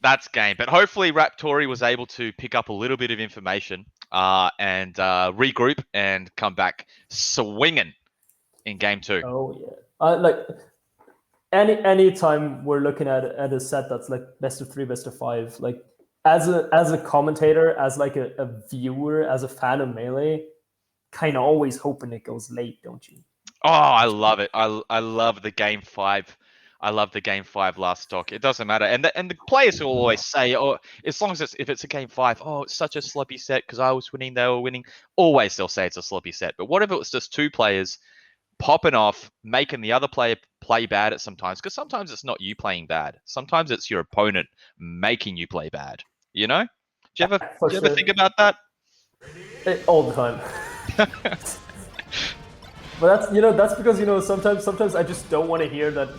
L: that's
N: game. But hopefully Raptori was able to pick up a little bit of information and regroup and come back swinging in game 2.
L: Oh yeah. Like any time we're looking at a set that's like best of 3, best of 5, like as a commentator, as like a viewer, as a fan of Melee, kind of always hoping it goes late, don't you?
N: Oh, I love it. I love the game 5. I love the game 5 last stock. It doesn't matter, and the players will always say, "Oh, as long as if it's a game 5, oh, it's such a sloppy set because I was winning, they were winning." Always they'll say it's a sloppy set. But what if it was just 2 players popping off, making the other player play bad at sometimes? Because sometimes it's not you playing bad. Sometimes it's your opponent making you play bad. You know? Do you ever think about that?
L: All the time. But that's because sometimes I just don't want to hear that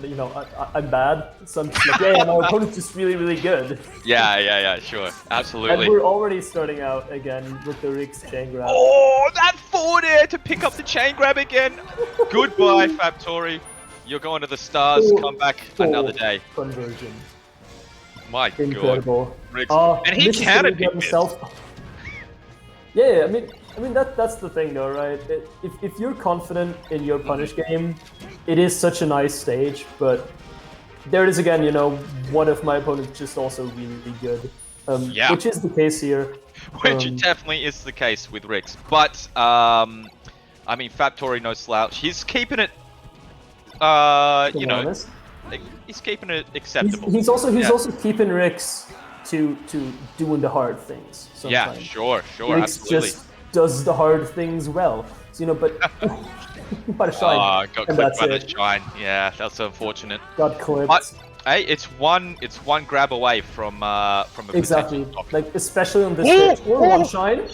L: I'm bad. So I'm just like, yeah, my opponent's just really, really good.
N: Yeah, sure, absolutely.
L: And we're already starting out again with the Rix chain grab.
N: Oh, that forward air to pick up the chain grab again. Goodbye, Raptori. You're going to the stars. Come back another day.
L: Conversion.
N: My
L: Incredible.
N: God. Rix. And he countered himself.
L: Yeah, I mean that's the thing though, right? If you're confident in your punish game, it is such a nice stage, but there it is again, one of my opponents just also really good. Which is the case here.
N: Which definitely is the case with Rix. But I mean, Raptori no slouch. He's keeping it he's keeping it acceptable.
L: He's also keeping Rix to doing the hard things sometimes.
N: Yeah, sure,
L: Rix
N: absolutely.
L: Just does the hard things well. So, but by the shine.
N: Oh, got clipped by the shine. Yeah, that's unfortunate.
L: Got clipped.
N: But hey, it's one grab away from a
L: exactly. Like especially on this stage. Or one shine.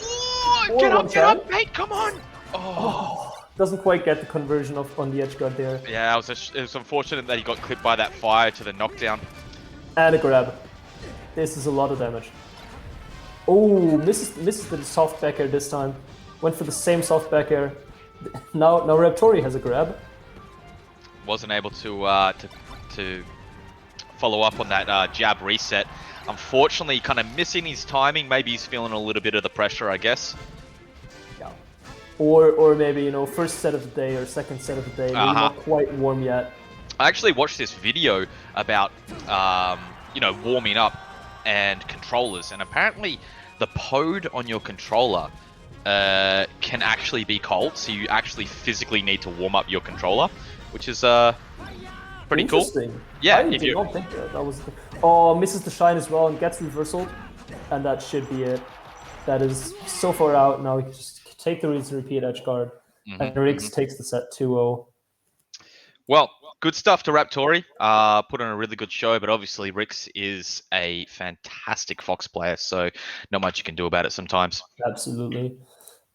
N: Get up, mate! Come on!
L: Doesn't quite get the conversion on the edge guard there.
N: Yeah, it was unfortunate that he got clipped by that fire to the knockdown.
L: And a grab. This is a lot of damage. Oh, misses the soft back air this time. Went for the same soft back air. Now Raptori has a grab.
N: Wasn't able to follow up on that jab reset. Unfortunately, kind of missing his timing. Maybe he's feeling a little bit of the pressure, I guess.
L: Yeah. Or maybe first set of the day or second set of the day. Maybe not quite warm yet.
N: I actually watched this video about warming up and controllers, and apparently the pod on your controller can actually be cold, so you actually physically need to warm up your controller, which is pretty cool.
L: Interesting.
N: Yeah,
L: I
N: if
L: did
N: you
L: not think that was. Oh, misses the shine as well and gets reversal, and that should be it. That is so far out now. We can just take the rinse and repeat edge guard, and Rix takes the set 2-0.
N: Well, good stuff to Raptori. Put on a really good show, but obviously Rix is a fantastic Fox player, so not much you can do about it sometimes.
L: Absolutely.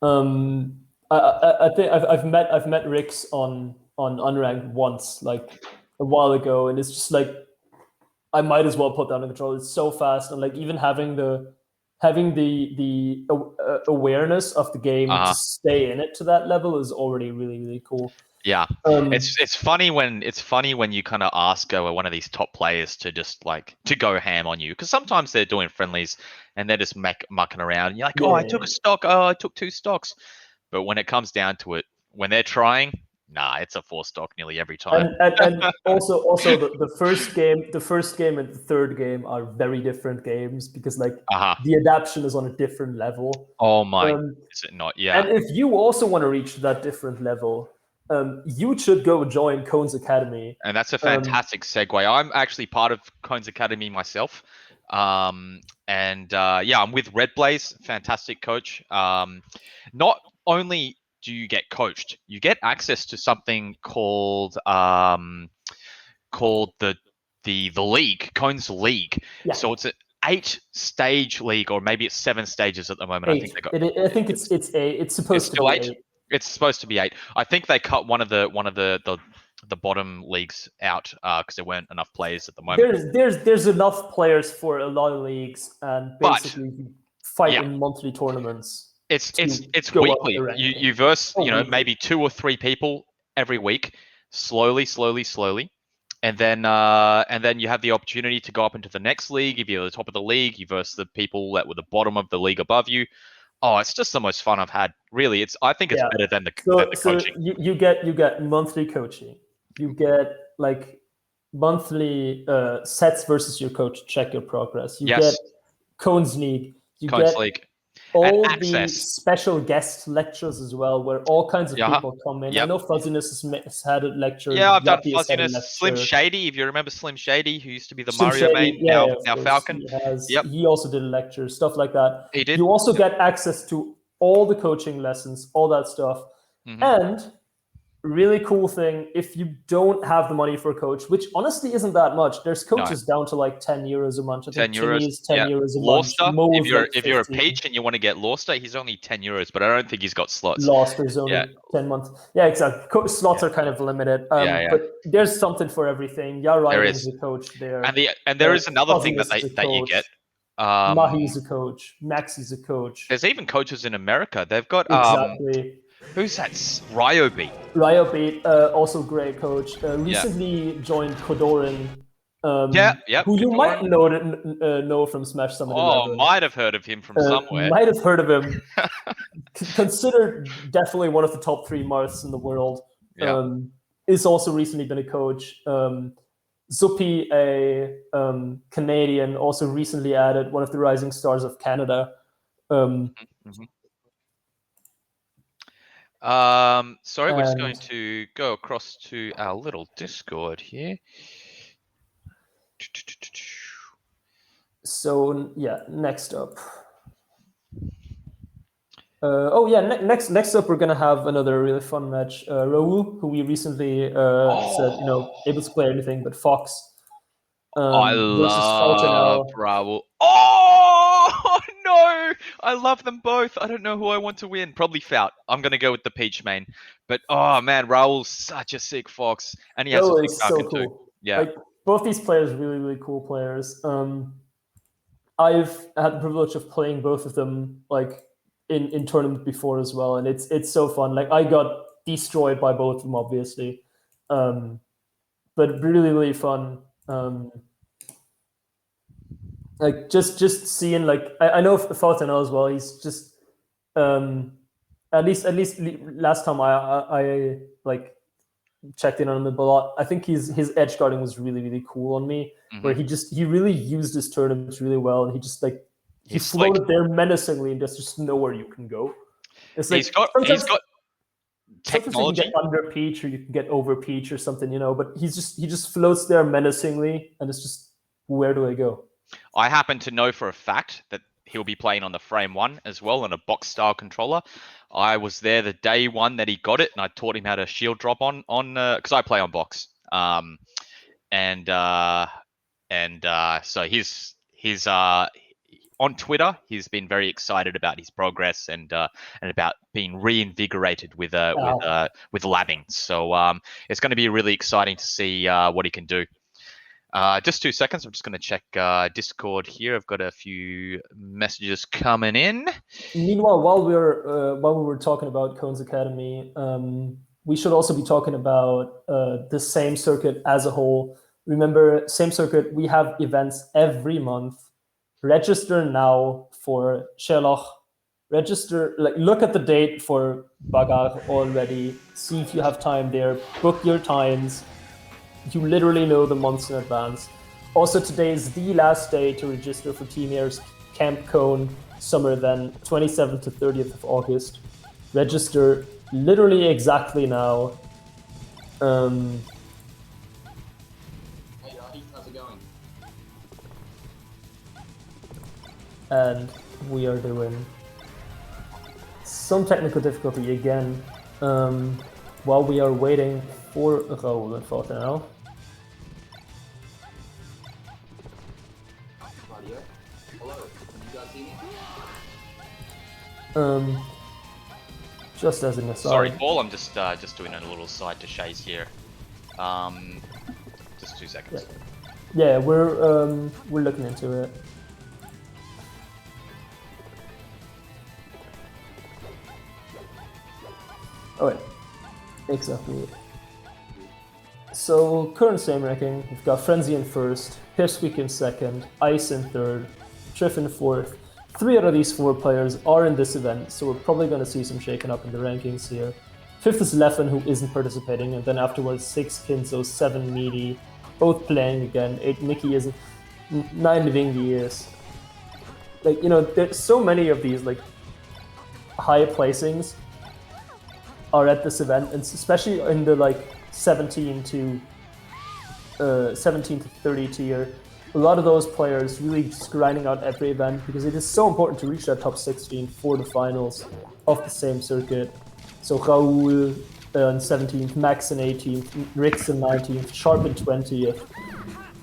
L: I think I've met Rix on unranked once, like a while ago, and it's just like I might as well put down the controller. It's so fast, and like even having the awareness of the game to stay in it to that level is already really, really cool.
N: Yeah, it's funny when you kind of ask one of these top players to just like to go ham on you, because sometimes they're doing friendlies and they're just mucking around and you're like, I took a stock, I took 2 stocks, but when it comes down to it, when they're trying, nah, it's a 4 stock nearly every time.
L: And also the first game and the third game are very different games, because like the adaptation is on a different level.
N: Oh my, is it not? Yeah.
L: And if you also want to reach that different level, you should go join Cones Academy.
N: And that's a fantastic segue. I'm actually part of Cones Academy myself. I'm with Red Blaze, fantastic coach. Not only do you get coached, you get access to something called the league, Cones League. Yeah. So it's an 8-stage league, or maybe it's 7 stages at the moment.
L: 8.
N: I think they got.
L: I think it's supposed to be 8.
N: It's supposed to be 8. I think they cut one of the bottom leagues out because there weren't enough players at the moment.
L: There's enough players for a lot of leagues, and basically fight in monthly tournaments.
N: It's weekly. You verse maybe 2 or 3 people every week, slowly, and then you have the opportunity to go up into the next league. If you're at the top of the league, you verse the people that were the bottom of the league above you. Oh, it's just the most fun I've had. Really, I think it's better than the coaching.
L: You get monthly coaching. You get like monthly sets versus your coach. Check your progress. You get Cones League.
N: Cones League.
L: All the special guest lectures as well, where all kinds of people come in. I know Fuzziness has had a lecture.
N: Yeah, I've done Fuzziness. Slim Shady, if you remember Slim Shady, who used to be the Mario main, now Falcon.
L: He also did a lecture, stuff like that.
N: He did.
L: You also get access to all the coaching lessons, all that stuff. And really cool thing, if you don't have the money for a coach, which honestly isn't that much, there's coaches down to like 10 euros a month.
N: 10 euros.
L: 10 euros a
N: Lawster,
L: month.
N: if you're a Peach and you want to get Lawster, he's only 10 euros, but I don't think he's got slots.
L: Lawster's only 10 months. Yeah, exactly. Slots are kind of limited. But there's something for everything. Ryan is a coach there.
N: And there is another thing that you get.
L: Mahi's a coach. Maxi's a coach.
N: There's even coaches in America. They've got
L: exactly.
N: Who's that? Ryobeat.
L: Ryobeat, also great coach. Recently joined Kodorin. Who you might know from Smash Summit 11.
N: Might have heard of him from somewhere.
L: Might have heard of him. Considered definitely one of the top 3 Marths in the world. Is also recently been a coach. Zupi, a Canadian, also recently added, one of the rising stars of Canada.
N: Sorry, we're just going to go across to our little Discord here.
L: So next up. Next up we're gonna have another really fun match. Raul, who we recently said able to play anything but Fox.
N: I love Raul. Oh no! I love them both. I don't know who I want to win. Probably Fout. I'm gonna go with the Peach main. But oh man, Raul's such a sick Fox, and he has a sick Falcon too. Yeah.
L: Like, both these players, really, really cool players. I've had the privilege of playing both of them like in tournament before as well, and it's so fun. Like I got destroyed by both of them, obviously, but really, really fun. Like just seeing, like I know Fautano as well. He's just at least last time I like checked in on him a lot. I think his edge guarding was really, really cool on me, where he really used his tournaments really well, and he just like he floated there menacingly, and there's just nowhere you can go. It's like
N: he's got
L: sometimes
N: technology.
L: you can get under peach or you can get over peach or something, but he just floats there menacingly, and it's just, where do I go?
N: I happen to know for a fact that he'll be playing on the Frame 1 as well on a box style controller. I was there the day one that he got it, and I taught him how to shield drop on because I play on box. So he's on Twitter. He's been very excited about his progress and about being reinvigorated with labbing. So it's going to be really exciting to see what he can do. Just 2 seconds. I'm just going to check Discord here. I've got a few messages coming in.
L: Meanwhile, while we were talking about Cohen's Academy, we should also be talking about the same circuit as a whole. Remember, same circuit, we have events every month. Register now for Sherlock. Register, look at the date for Bagar already. See if you have time there. Book your times. You literally know the months in advance. Also, today is the last day to register for Team Air's Camp Cone summer event, 27th to 30th of August. Register literally exactly now.
O: Hey, how's it going?
L: And we are doing some technical difficulty again while we are waiting for Raoul and Forte now.
O: Hello, you guys see me?
L: Just as an aside.
N: Sorry, Paul. I'm just doing a little side to Shays here. Just 2 seconds.
L: Yeah, we're looking into it. Oh wait, exactly. So current same ranking, we've got Frenzy in first, Pipsqueak in second, Ice in third, Triff in fourth. 3 out of these 4 players are in this event, so we're probably going to see some shaking up in the rankings here. 5th is Leffen, who isn't participating, and then afterwards 6 Kinzo, 7 Meaty, both playing again. 8 Mickey isn't, 9 Livingi is. There's so many of these high placings are at this event, and especially in the 17 to 30 tier. A lot of those players really just grinding out every event because it is so important to reach that top 16 for the finals of the same circuit. So Raoul on 17th, Max in 18th, Rix in 19th, Sharp in 20th.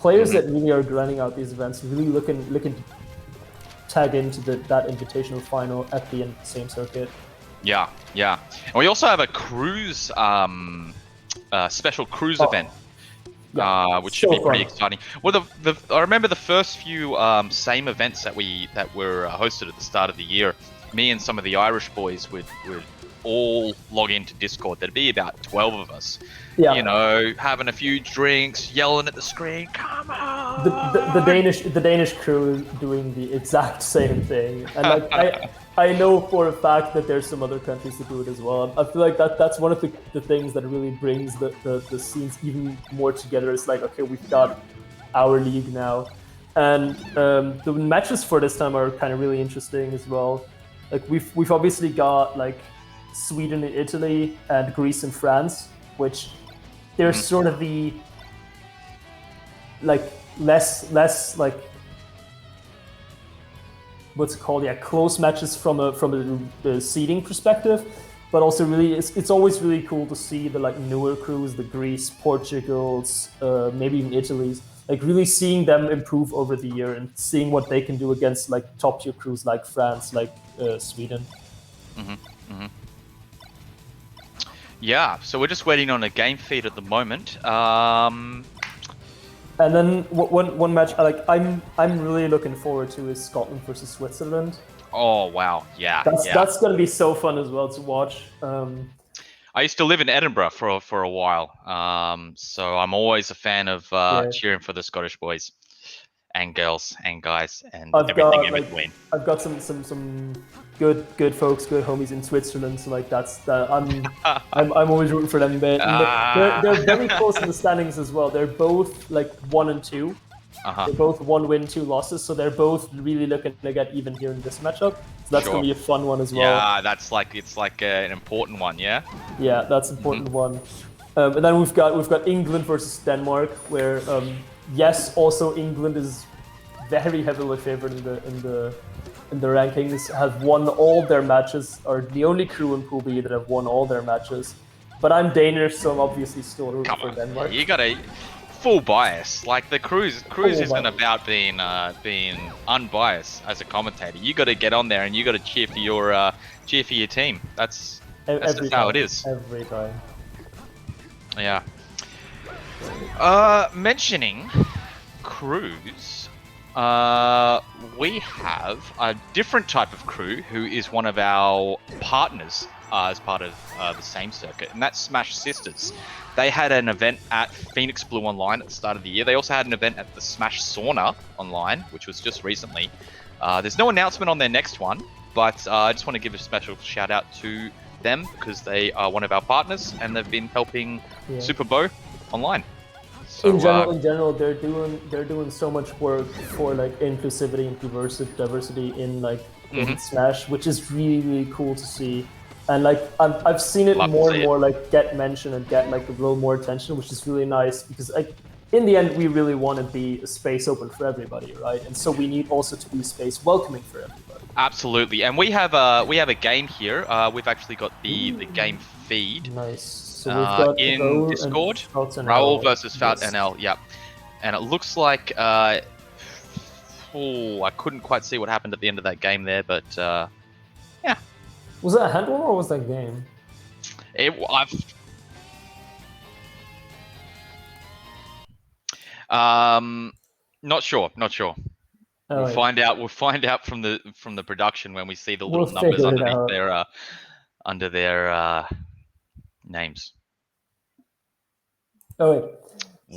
L: Players that really are grinding out these events, really looking to tag into that invitational final at the end of the same circuit.
N: Yeah. And we also have a cruise, special cruise event. Which should be pretty exciting. Well, I remember the first few same events that were hosted at the start of the year. Me and some of the Irish boys would all log into Discord. There'd be about 12 of us. Yeah. Having a few drinks, yelling at the screen. Come on!
L: The Danish crew doing the exact same thing, and I know for a fact that there's some other countries that do it as well. I feel like that's one of the things that really brings the scenes even more together. It's okay, we've got our league now, and the matches for this time are kind of really interesting as well. We've obviously got Sweden and Italy and Greece and France, which they're sort of the less what's it called? Yeah, close matches from a seeding perspective, but also really it's always really cool to see the newer crews, the Greece, Portugals, maybe even Italy's, really seeing them improve over the year and seeing what they can do against top tier crews like France, Sweden.
N: Yeah, so we're just waiting on a game feed at the moment.
L: And then one match I'm really looking forward to is Scotland versus Switzerland.
N: Oh wow, yeah.
L: That's gonna be so fun as well to watch.
N: I used to live in Edinburgh for a while, so I'm always a fan of cheering for the Scottish boys and girls and guys and everything in between.
L: I've got some good folks, good homies in Switzerland, so I'm always rooting for them. But they're very close in the standings as well. They're both 1 and 2. They're both 1 win, 2 losses, so they're both really looking to get even here in this matchup. So that's
N: Sure.
L: gonna be a fun one as well.
N: Yeah, that's like an important one. Yeah.
L: Yeah, that's an important one. And then we've got England versus Denmark, where yes, also England is very heavily favored in the rankings. Have won all their matches, are the only crew in Pool B that have won all their matches. But I'm Danish, so I'm obviously still rooting for Denmark.
N: You got a full bias. Like the cruise isn't
L: bias.
N: about being unbiased as a commentator. You got to get on there and you got to cheer for your team. That's just how it is.
L: Every time.
N: Yeah. Mentioning crews, we have a different type of crew who is one of our partners as part of the same circuit, and that's Smash Sisters. They had an event at Phoenix Blue Online at the start of the year. They also had an event at the Smash Sauna Online, which was just recently. There's no announcement on their next one, but I just want to give a special shout out to them because they are one of our partners and they've been helping Super Bowl Online. So,
L: in general, they're doing so much work for like inclusivity and diversity in like in Smash, which is really, really cool to see. And like I've seen it more and more like get mentioned and get like a little more attention, which is really nice because like in the end we really want to be a space open for everybody, right? And so we need also to be a space welcoming for everybody.
N: Absolutely, and we have a game here. We've actually got the game feed.
L: Nice. So we've got
N: in
L: Raul
N: Discord.
L: Raul
N: versus Fout NL. Yep. And it looks like I couldn't quite see what happened at the end of that game there, but yeah.
L: Was that a hand one or was that game?
N: Not sure.
L: Oh,
N: We'll find out. We'll find out from the production when we see the little numbers
L: figure it
N: underneath
L: out.
N: their under their names.
L: Oh wait.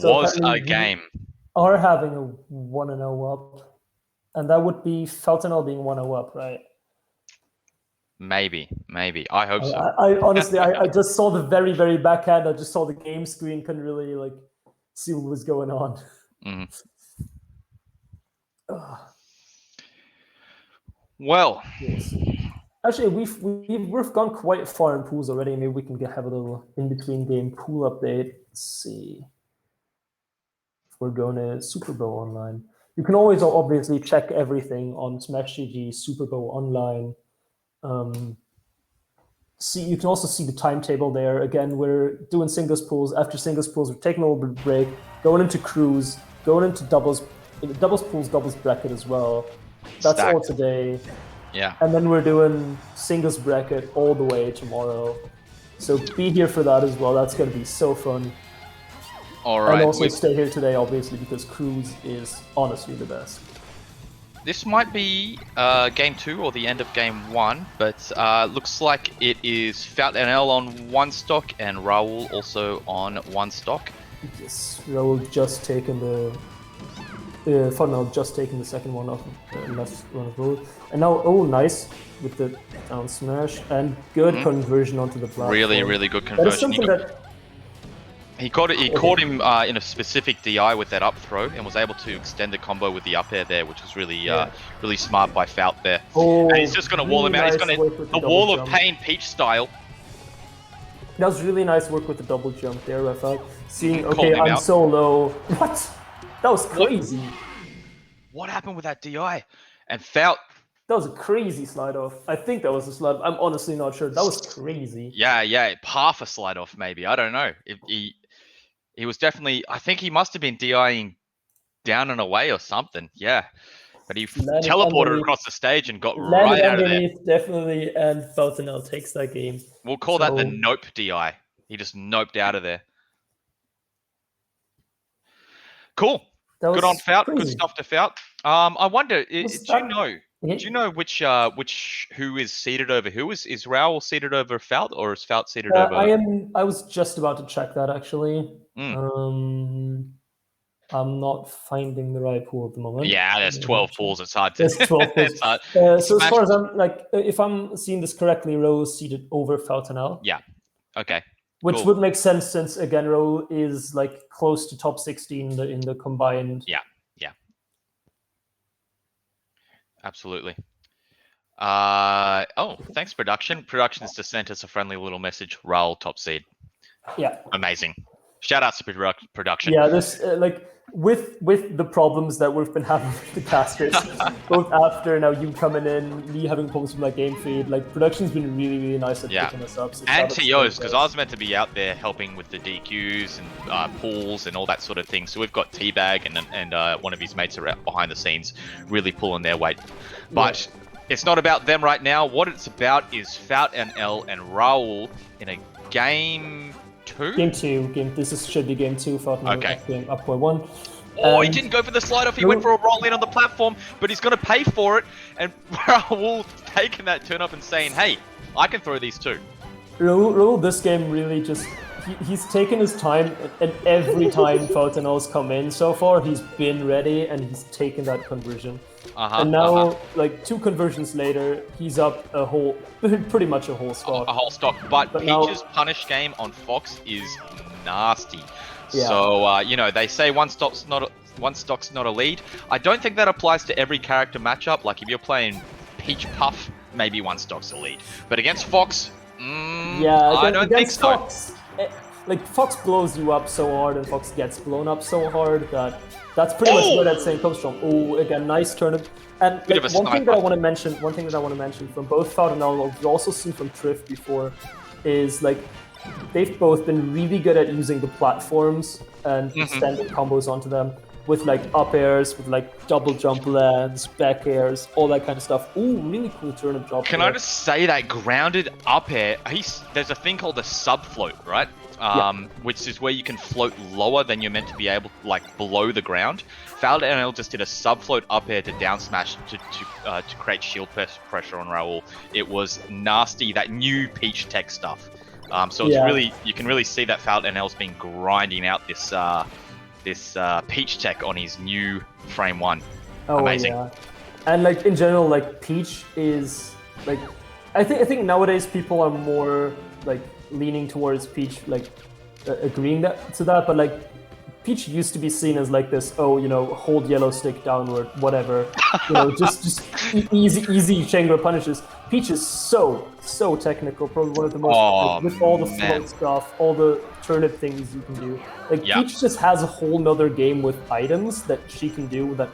L: So
N: Was a
L: apparently
N: game.
L: we are having a 1-0 up, and that would be Feltonel being 1-0 up, right?
N: Maybe. I hope so.
L: I honestly, I just saw the very, very backhand. I just saw the game screen. Couldn't really like see what was going on.
N: Well,
L: yes. Actually, we've gone quite far in pools already. Maybe we can have a little in between game pool update. Let's see. If we're going to Super Bowl Online, you can always obviously check everything on Smash GG Super Bowl Online. You can also see the timetable there. Again, we're doing singles pools. After singles pools, we're taking a little bit of break, going into crews, going into doubles pools, doubles bracket as well. That's
N: Stacked.
L: all today.
N: Yeah.
L: And then we're doing singles bracket all the way tomorrow. So be here for that as well. That's going to be so fun.
N: All right.
L: And also stay here today, obviously, because crews is honestly the best.
N: This might be game 2 or the end of game 1, but looks like it is Fout NL on 1 stock and Raul also on 1 stock.
L: Yes, Raul just taken the Fodnell just taking the second one off left one of Raul. And now, oh, nice with the down smash and good conversion onto the platform.
N: Really, really good
L: That
N: conversion.
L: is something that
N: He caught him in a specific DI with that up throw and was able to extend the combo with the up air there, which was really really smart by Fout there.
L: Oh,
N: and he's just going to wall him out. He's
L: really
N: going
L: nice work
N: to
L: with
N: the
L: the
N: wall
L: double
N: of
L: jump.
N: pain, Peach style.
L: that was really nice work with the double jump there, I felt. Seeing,
N: Called
L: okay,
N: him
L: I'm
N: out.
L: so low. What? That was crazy.
N: What happened with that DI? And Fout.
L: That was a crazy slide off. I think that was a slide. I'm honestly not sure. That was crazy.
N: Yeah, half a slide off maybe. I don't know. He was definitely. I think he must have been DIing down and away or something. Yeah, but he
L: Landed
N: teleported
L: underneath.
N: across the stage and got
L: Landed
N: right out of there.
L: underneath, definitely, and Feltonel takes that game.
N: We'll call that the
L: So-
N: nope DI. He just noped out of there. Cool.
L: That
N: Good
L: was
N: on Fout. Good
L: crazy.
N: stuff to Fout. I wonder. Do
L: that-
N: you know which who is seated over who? Is Raul seated over Fout or is Fout seated over?
L: I was just about to check that actually. I'm not finding the right pool at the moment.
N: Yeah, there's 12 pools. It's hard to.
L: There's 12 pools.
N: It's hard.
L: So as
N: Smash-
L: far as I'm like, if I'm seeing this correctly, Raul is seated over Feltonel.
N: Yeah. Okay.
L: Which
N: Cool.
L: would make sense since again Raul is like close to top 16 in the combined.
N: Yeah. Absolutely. Oh, thanks, production. Production's just sent us a friendly little message. Raul top seed.
L: Yeah.
N: Amazing. Shout out to production.
L: Yeah, this with the problems that we've been having with the casters, both after now you coming in, me having problems with my game feed, like production's been really nice at picking us up. So
N: and TOs, because I was meant to be out there helping with the DQs and pools and all that sort of thing. So we've got Teabag and one of his mates are out behind the scenes, really pulling their weight. But it's not about them right now. What it's about is Faut and L and Raul in a game 2?
L: Game 2. This should be game 2. Faut and up by 1.
N: Oh, he didn't go for the slide off. He went for a roll in on the platform, but he's going to pay for it. And Raul taking that turn up and saying, hey, I can throw these too.
L: Raul, this game really just... He's taken his time, and every time Faut and L's come in so far, he's been ready, and he's taken that conversion. And now, like 2 conversions later, he's up pretty much a whole stock.
N: A whole stock. But Peach's punish game on Fox is nasty.
L: Yeah.
N: So, you know, they say one stock's not a lead. I don't think that applies to every character matchup. Like if you're playing Peach Puff, maybe one stock's a lead. But against Fox, I don't think so.
L: Fox, like Fox blows you up so hard and Fox gets blown up so hard that's pretty much where that saying comes from. Oh, again, nice turnip. And like, one thing that I want to mention from both Faut and L, we've also seen from Triff before, is like they've both been really good at using the platforms and extended combos onto them with like up airs, with like double jump lands, back airs, all that kind of stuff. Ooh, really cool turnip drop.
N: Can I just say that grounded up air, there's a thing called a sub float, right? Which is where you can float lower than you're meant to be able, like below the ground. Faut and L just did a sub float up air to down smash to create shield pressure on Raul. It was nasty, that new Peach tech stuff. So it's really, you can really see that Faut and L's been grinding out this Peach tech on his new frame 1. Amazing.
L: Yeah. And like in general, like Peach is like, I think nowadays people are more like leaning towards Peach, like agreeing to that, but like Peach used to be seen as like this, hold yellow stick downward, whatever, just easy Shangri punishes. Peach is so technical, probably one of the most, with all the float stuff, all the turnip things you can do. Like Peach just has a whole nother game with items that she can do that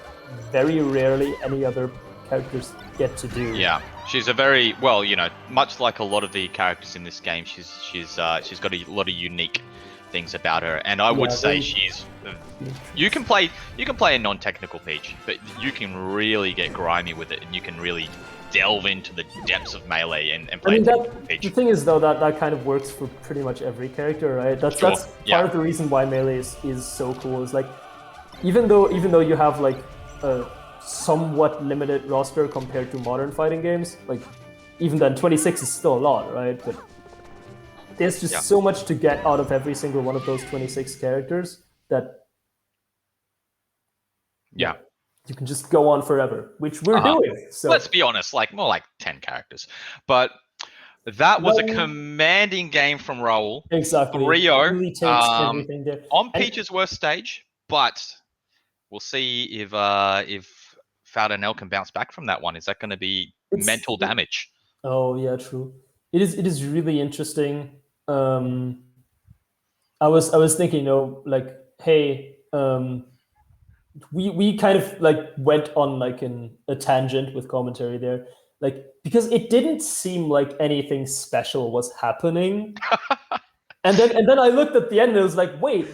L: very rarely any other characters get to do.
N: Yeah, she's a very much like a lot of the characters in this game. She's got a lot of unique things about her, and I would say she's. You can play a non-technical Peach, but you can really get grimy with it, and you can really delve into the depths of melee and play Peach.
L: The thing is though that kind of works for pretty much every character, right? That's part of the reason why melee is so cool. Is like even though you have like a somewhat limited roster compared to modern fighting games, like even then 26 is still a lot, right? But there's just so much to get out of every single one of those 26 characters that you can just go on forever, which we're doing. So
N: let's be honest, like more like 10 characters. But that was a commanding game from Raul.
L: Exactly.
N: Rio
L: really takes everything there.
N: On Peach's worst stage, but we'll see if Faut and L can bounce back from that one. Is that going to be mental damage?
L: Oh yeah, true. It is really interesting. I was thinking, like, hey, we kind of like went on like a tangent with commentary there, like because it didn't seem like anything special was happening, and then I looked at the end and I was like, wait,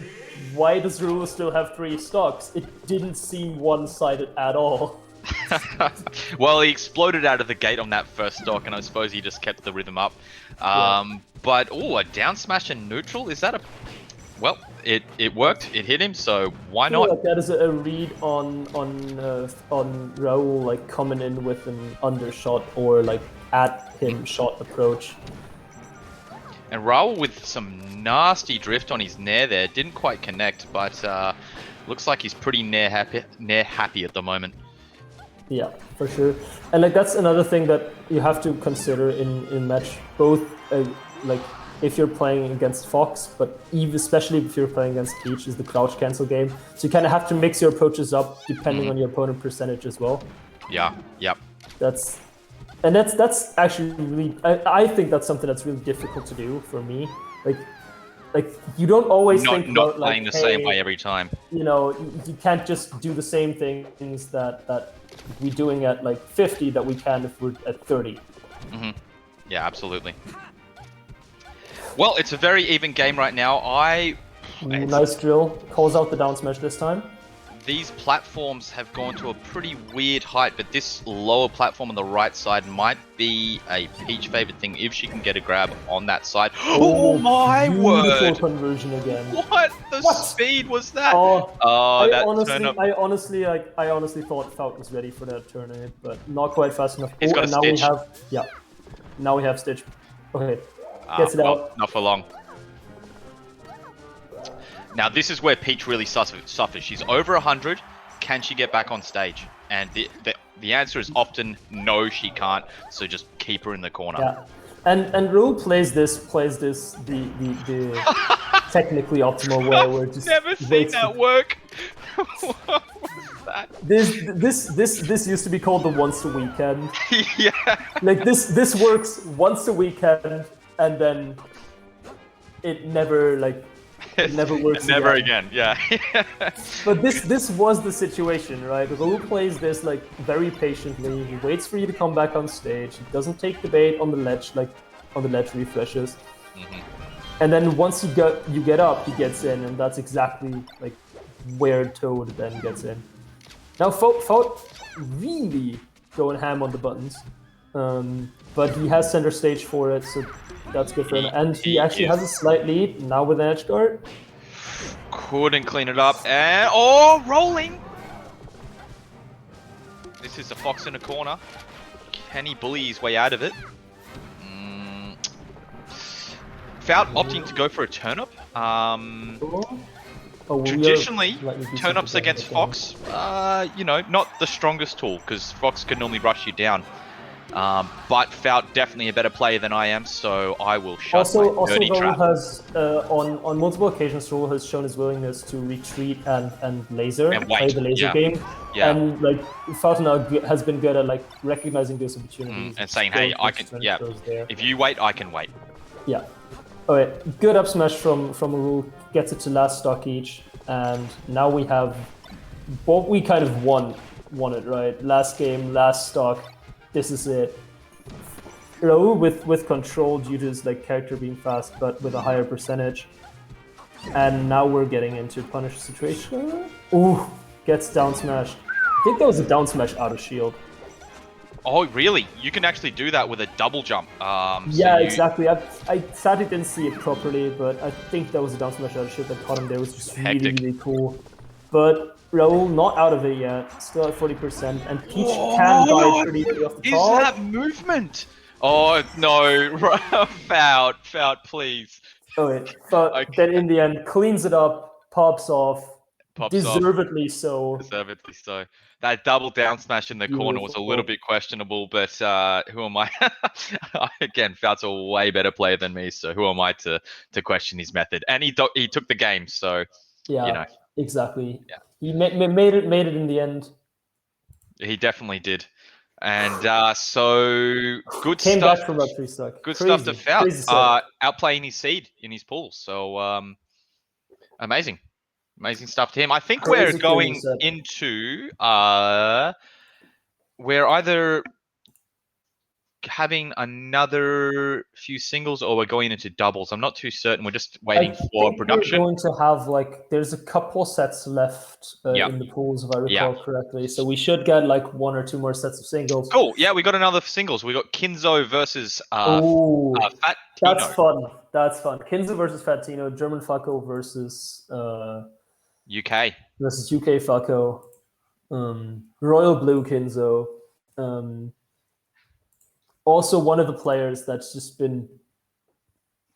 L: why does Raul still have 3 stocks? It didn't seem one-sided at all.
N: Well, he exploded out of the gate on that first stock, and I suppose he just kept the rhythm up. But a down smash in neutral, is that well, it worked. It hit him, so why not?
L: Like that is a read on Raul, like coming in with an undershot or like at him shot approach.
N: And Raul with some nasty drift on his nair there, didn't quite connect, but looks like he's pretty nair happy at the moment.
L: Yeah, for sure. And like that's another thing that you have to consider in match, both like if you're playing against Fox, but especially if you're playing against Peach, is the crouch cancel game. So you kind of have to mix your approaches up depending on your opponent percentage as well.
N: Yeah, yep.
L: That's And that's actually really, I think that's something that's really difficult to do for me. Like you don't always think
N: not
L: about, like,
N: playing the same way every time.
L: You know, you can't just do the same things that we're doing at like 50 that we can if we're at 30.
N: Mm-hmm. Yeah, absolutely. Well, it's a very even game right now.
L: Nice drill. Calls out the down smash this time.
N: These platforms have gone to a pretty weird height, but this lower platform on the right side might be a Peach favorite thing if she can get a grab on that side. Oh my word!
L: Beautiful conversion again.
N: What? The speed was that?
L: I honestly thought Falcon was ready for that turn, but not quite fast enough.
N: He's got a
L: now
N: Stitch.
L: Now we have Stitch. Okay, gets it out.
N: Not for long. Now this is where Peach really suffers. She's over 100. Can she get back on stage? And the answer is often no, she can't. So just keep her in the corner.
L: Yeah, and Rule plays this the technically optimal way where just
N: never seen that work. What was that?
L: This used to be called the once a weekend.
N: Yeah.
L: Like this works once a weekend, and then it never works.
N: Never again. Yeah.
L: But this was the situation, right? Rule plays this like very patiently. He waits for you to come back on stage. He doesn't take the bait on the ledge, like on the ledge refreshes.
N: Mm-hmm.
L: And then once you get up, he gets in, and that's exactly like where Toad then gets in. Now Faut really going ham on the buttons, but he has center stage for it, so that's good for him. And he actually has a slight lead now with an edge guard.
N: Couldn't clean it up, and rolling. This is a Fox in a corner. Can he bully his way out of it? Faut opting to go for a turnip. Traditionally, turnips against Fox, not the strongest tool because Fox can normally rush you down. But Faut definitely a better player than I am, so I will shut my dirty trap.
L: Raul has, on multiple occasions, Raul has shown his willingness to retreat and laser,
N: and
L: play the laser game.
N: Yeah.
L: And like Faut now has been good at like recognizing those opportunities
N: and saying, "Hey, I can." Yeah, if you wait, I can wait.
L: Yeah. Alright, good up smash from Raul, gets it to last stock each, and now we have what we kind of won it, right? Last game, last stock. This is it. Raul with control due to his like character being fast, but with a higher percentage. And now we're getting into punish situation. Ooh, gets down smashed. I think that was a down smash out of shield.
N: Oh, really? You can actually do that with a double jump.
L: Exactly. I sadly didn't see it properly, but I think that was a down smash out of shield that caught him there, which was really cool. But Raul not out of it yet, still at 40%, and Peach can die pretty early off the top.
N: Is that movement? Oh, no. Faut, please.
L: But then in the end, cleans it up, pops off. Deservedly so.
N: Deservedly so. That double down smash in the corner was a little bit questionable, but who am I? Again, Fout's a way better player than me, so who am I to question his method? And he took the game, so
L: exactly.
N: Yeah.
L: He made it in the end.
N: He definitely did. And so good
L: Came
N: stuff.
L: back from up 3 stock.
N: Good stuff to Faut. Outplaying his seed in his pool. So amazing. Amazing stuff to him. I think we're going into we're either having another few singles or we're going into doubles. I'm not too certain. We're just waiting for production.
L: We're going to have there's a couple sets left in the pools, if I recall correctly. So we should get like 1 or 2 more sets of singles.
N: Cool. Yeah, we got another singles. We got Kinzo versus
L: Fatino.
N: That's
L: fun. That's fun. Kinzo versus Fatino. German Falco versus
N: UK.
L: Versus UK Falco. Royal Blue Kinzo. Also one of the players that's just been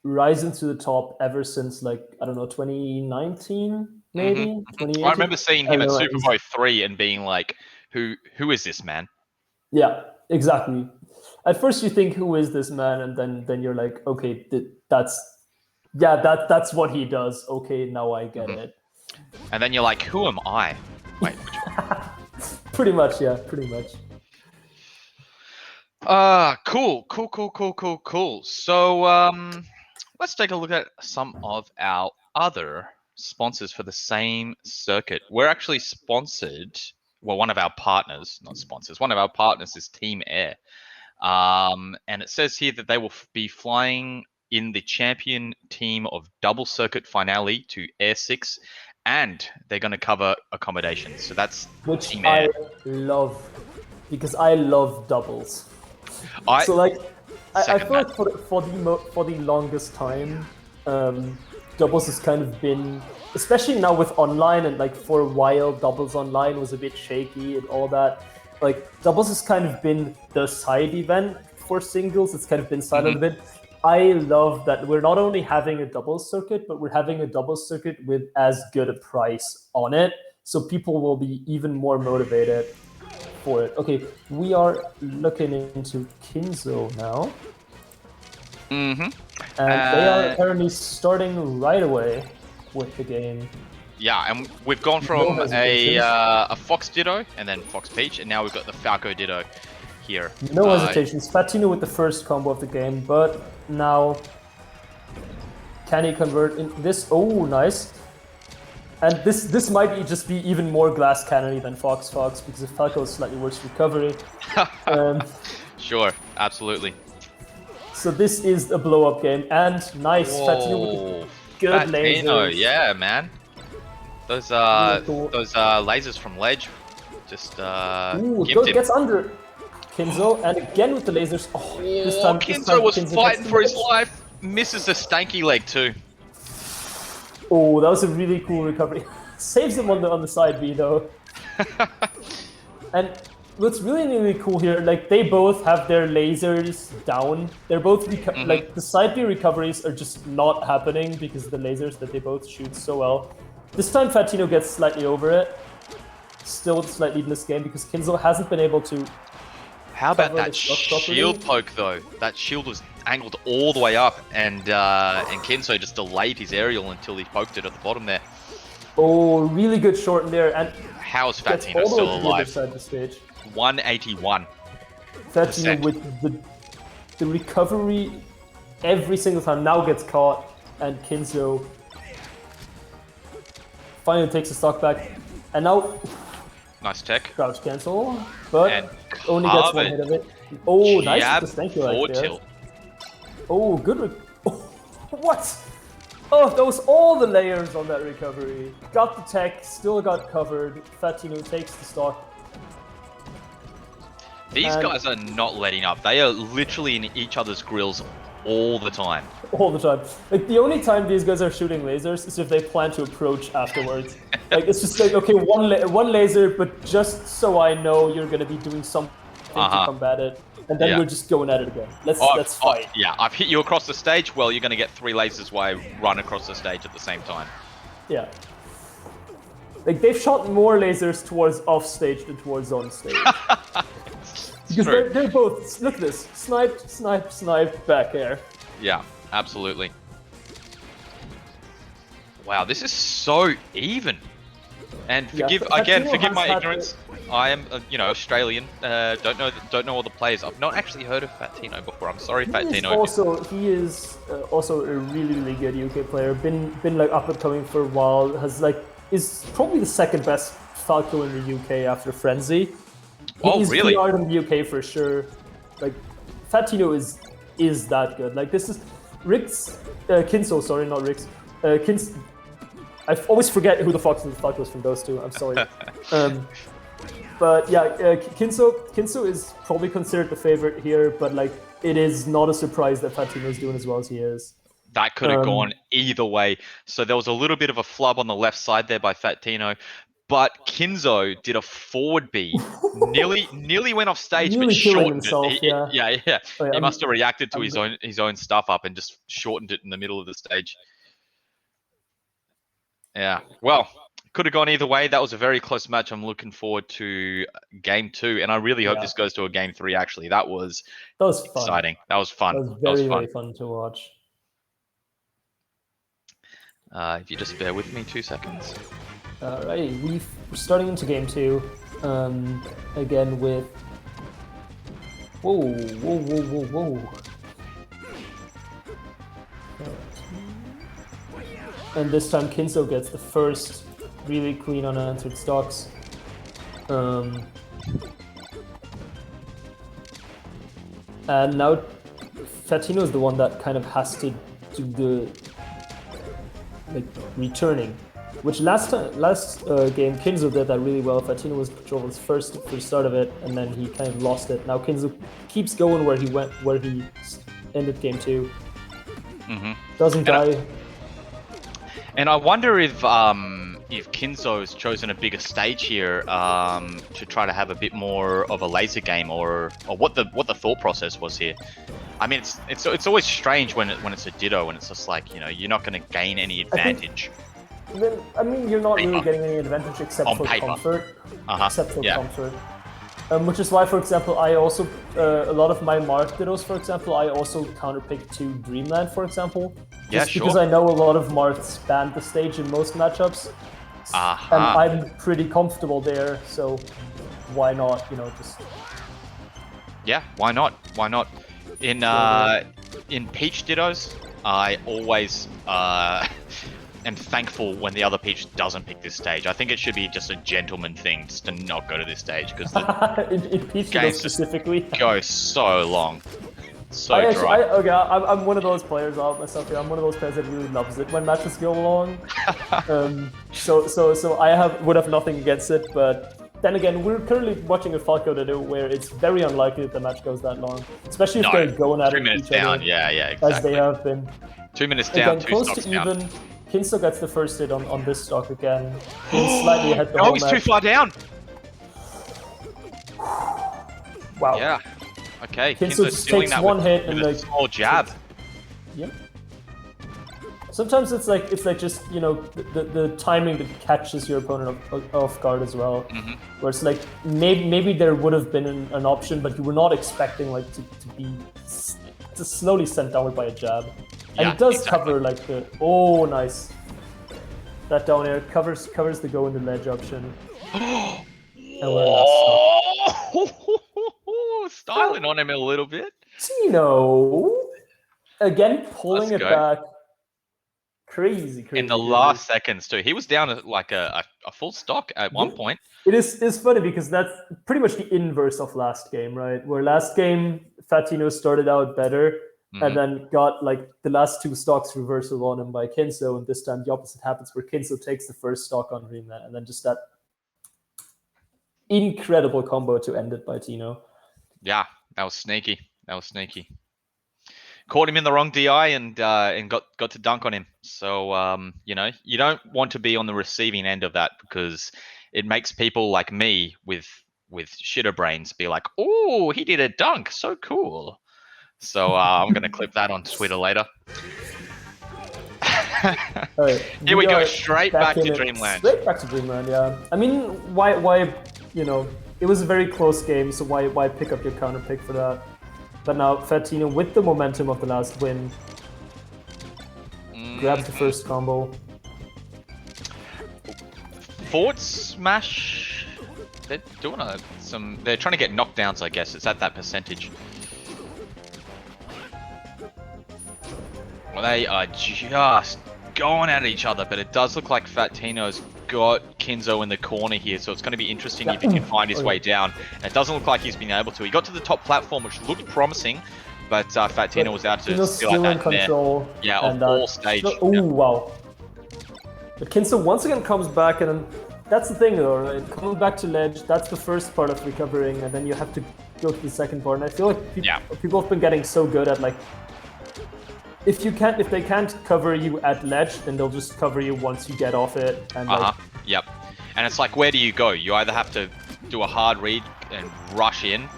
L: rising to the top ever since 2019 maybe. 2018.
N: I remember seeing him at Super Bowl 3 and being like, who is this man?
L: Yeah, exactly. At first you think, who is this man? And then you're like, okay, that's what he does. Okay, now I get it.
N: And then you're like, who am I? Wait.
L: Pretty much, yeah, pretty much.
N: Cool. So, let's take a look at some of our other sponsors for the same circuit. We're actually sponsored. Well, one of our partners, not sponsors, one of our partners is Team Air. And it says here that they will be flying in the champion team of double circuit finale to Air 6, and they're going to cover accommodations. So that's
L: which
N: Team Air.
L: I love, because I love doubles. I feel like for the longest time, doubles has kind of been, especially now with online, and like for a while doubles online was a bit shaky and all that. Like doubles has kind of been the side event for singles. It's kind of been silent a bit. I love that we're not only having a doubles circuit, but we're having a doubles circuit with as good a price on it. So people will be even more motivated for it. Okay, we are looking into Kinzo now. And they are apparently starting right away with the game.
N: Yeah, and we've gone from a Fox Ditto and then Fox Peach, and now we've got the Falco Ditto here.
L: No hesitations. Fatino with the first combo of the game, but now can he convert in this? Oh, nice. And this might just be even more glass cannony than Fox because if Falco is slightly worse recovery.
N: Sure, absolutely.
L: So this is a blow-up game, and nice. Fatino with the good lasers.
N: Yeah, man. Those lasers from Ledge just
L: gets under Kinzo, and again with the lasers. Oh, this time
N: Kinzo was fighting for his life. Misses the stanky leg too.
L: Oh, that was a really cool recovery. Saves him on the side B though. And what's really cool here, like they both have their lasers down. They're both like the side B recoveries are just not happening because of the lasers that they both shoot so well. This time Fatino gets slightly over it. Still with a slight lead in this game because Kinzo hasn't been able to.
N: How about that shield poke though? That shield was angled all the way up, and Kinzo just delayed his aerial until he poked it at the bottom there.
L: Oh, really good short in there. And
N: how is Fatino still alive?
L: Side of the stage.
N: 181.
L: Fatino with the recovery every single time now gets caught, and Kinzo finally takes the stock back, and now
N: nice tech.
L: Crouch cancel, but only gets one hit of it. Oh, nice with the stanky right there.
N: Tilt.
L: Oh, good. What? Oh, that was all the layers on that recovery. Got the tech, still got covered. Fatino takes the stock.
N: These guys are not letting up. They are literally in each other's grills all the time.
L: All the time. Like, the only time these guys are shooting lasers is if they plan to approach afterwards. Like, it's just like, okay, one laser, but just so I know you're going to be doing something to combat it. And then we're just going at it again. Let's fight.
N: Yeah, I've hit you across the stage. Well, you're going to get 3 lasers while I run across the stage at the same time.
L: Yeah. Like, they've shot more lasers towards off stage than towards on stage. Because they're both, look at this, snipe, back air.
N: Yeah, absolutely. Wow, this is so even. And forgive my ignorance. I am, Australian. Don't know all the players. I've not actually heard of Fatino before. I'm sorry, Fatino.
L: He is also a really good UK player. Been like up and coming for a while. Is probably the second best Falco in the UK after Frenzy. He's
N: really?
L: PR'd in the UK for sure. Like, Fatino is that good. Like, this is Kinzo. Sorry, not Rix. I always forget who the Fox and the Falco is from those two. I'm sorry. But yeah, Kinzo is probably considered the favorite here. But like, it is not a surprise that Fatino is doing as well as he is.
N: That could have gone either way. So there was a little bit of a flub on the left side there by Fatino. But Kinzo did a forward B, nearly went off stage, but shortened it. Yeah. He must have reacted to his own stuff up and just shortened it in the middle of the stage. Yeah, well, could have gone either way. That was a very close match. I'm looking forward to game 2, and I really hope this goes to a game 3. Actually, that was exciting. That was fun.
L: That was very fun to watch.
N: If you just bear with me 2 seconds.
L: Alright, we're starting into game 2, again with Whoa, whoa, whoa, whoa, whoa. And this time Kinzo gets the first really clean unanswered stocks. And now Fatino is the one that kind of has to do the returning, which last game Kinzo did that really well. Fatino was controlling first for the start of it, and then he kind of lost it. Now Kinzo keeps going where he ended game 2. Doesn't die.
N: And I wonder if Kinzo's chosen a bigger stage here to try to have a bit more of a laser game, or what the thought process was here. I mean, it's always strange when it's a Ditto and it's just like, you know, you're not going to gain any advantage.
L: I mean, you're not really getting any advantage except for comfort. Except for comfort. Which is why, for example, I also, a lot of my Marth Dittos, for example, I also counterpick to Dreamland, for example. Just because I know a lot of Marths span the stage in most matchups. And I'm pretty comfortable there, so why not, you know, just...
N: Yeah, why not? Why not? In Peach Dittos, I always am thankful when the other Peach doesn't pick this stage. I think it should be just a gentleman thing just to not go to this stage, because the
L: in Peach Dittos specifically
N: go so long. So
L: I'm one of those players myself here. I'm one of those players that really loves it when matches go long. So I would have nothing against it, but then again, we're currently watching a Falco Ditto where it's very unlikely that the match goes that long, especially if they're going at
N: 2 minutes
L: each other,
N: down. Yeah, exactly.
L: as they have been.
N: 2 minutes down,
L: again,
N: 2
L: close
N: stocks
L: to
N: down.
L: even. Kinzo gets the first hit on this stock again. He's slightly ahead the whole
N: he's
L: match.
N: too far down.
L: Wow.
N: Yeah. Okay.
L: Kinzo
N: Kinzo's stealing
L: takes
N: that
L: one
N: with,
L: hit
N: with
L: and
N: a small jab.
L: Yep. Sometimes it's like just, you know, the timing that catches your opponent off guard as well. Where it's like maybe there would have been an option, but you were not expecting like to be slowly sent downward by a jab. And
N: Yeah,
L: it does
N: exactly.
L: cover like the nice. That down air covers the go in the ledge option. And we're
N: Styling on him a little bit.
L: Tino again pulling
N: Let's
L: it
N: go.
L: back. Crazy.
N: In the last seconds too. He was down at like a full stock at one point.
L: It's funny because that's pretty much the inverse of last game, right? Where last game Fatino started out better and then got like the last 2 stocks reversal on him by Kinzo, and this time the opposite happens where Kinzo takes the first stock on Dreamland and then just that incredible combo to end it by Tino.
N: Yeah, that was sneaky. Caught him in the wrong DI and got to dunk on him. So you know, you don't want to be on the receiving end of that, because it makes people like me with shitter brains be like, "Oh, he did a dunk, so cool." So I'm gonna clip that on Twitter later.
L: Right,
N: Here we go,
L: are
N: straight back to
L: in it.
N: Dreamland.
L: Straight back to Dreamland, yeah. I mean, why? You know, it was a very close game, so why pick up your counter pick for that? But now Fatino, with the momentum of the last win, grabs the first combo.
N: Forward smash. They're doing They're trying to get knockdowns, I guess. It's at that percentage. Well, they are just going at each other, but it does look like Fatino's got Kinzo in the corner here, so it's going to be interesting if he can find his way down. And it doesn't look like he's been able to. He got to the top platform, which looked promising, but Fatino was out to
L: Kinzo's
N: steal
L: still
N: that
L: in control.
N: Yeah, of
L: and,
N: all stage.
L: Oh, wow. But Kinzo once again comes back, and then that's the thing though, right? Coming back to ledge, that's the first part of recovering, and then you have to go to the second part. And I feel like people have been getting so good at like, if they can't cover you at ledge, then they'll just cover you once you get off it. And like,
N: Yep. And it's like, where do you go? You either have to do a hard read and rush in,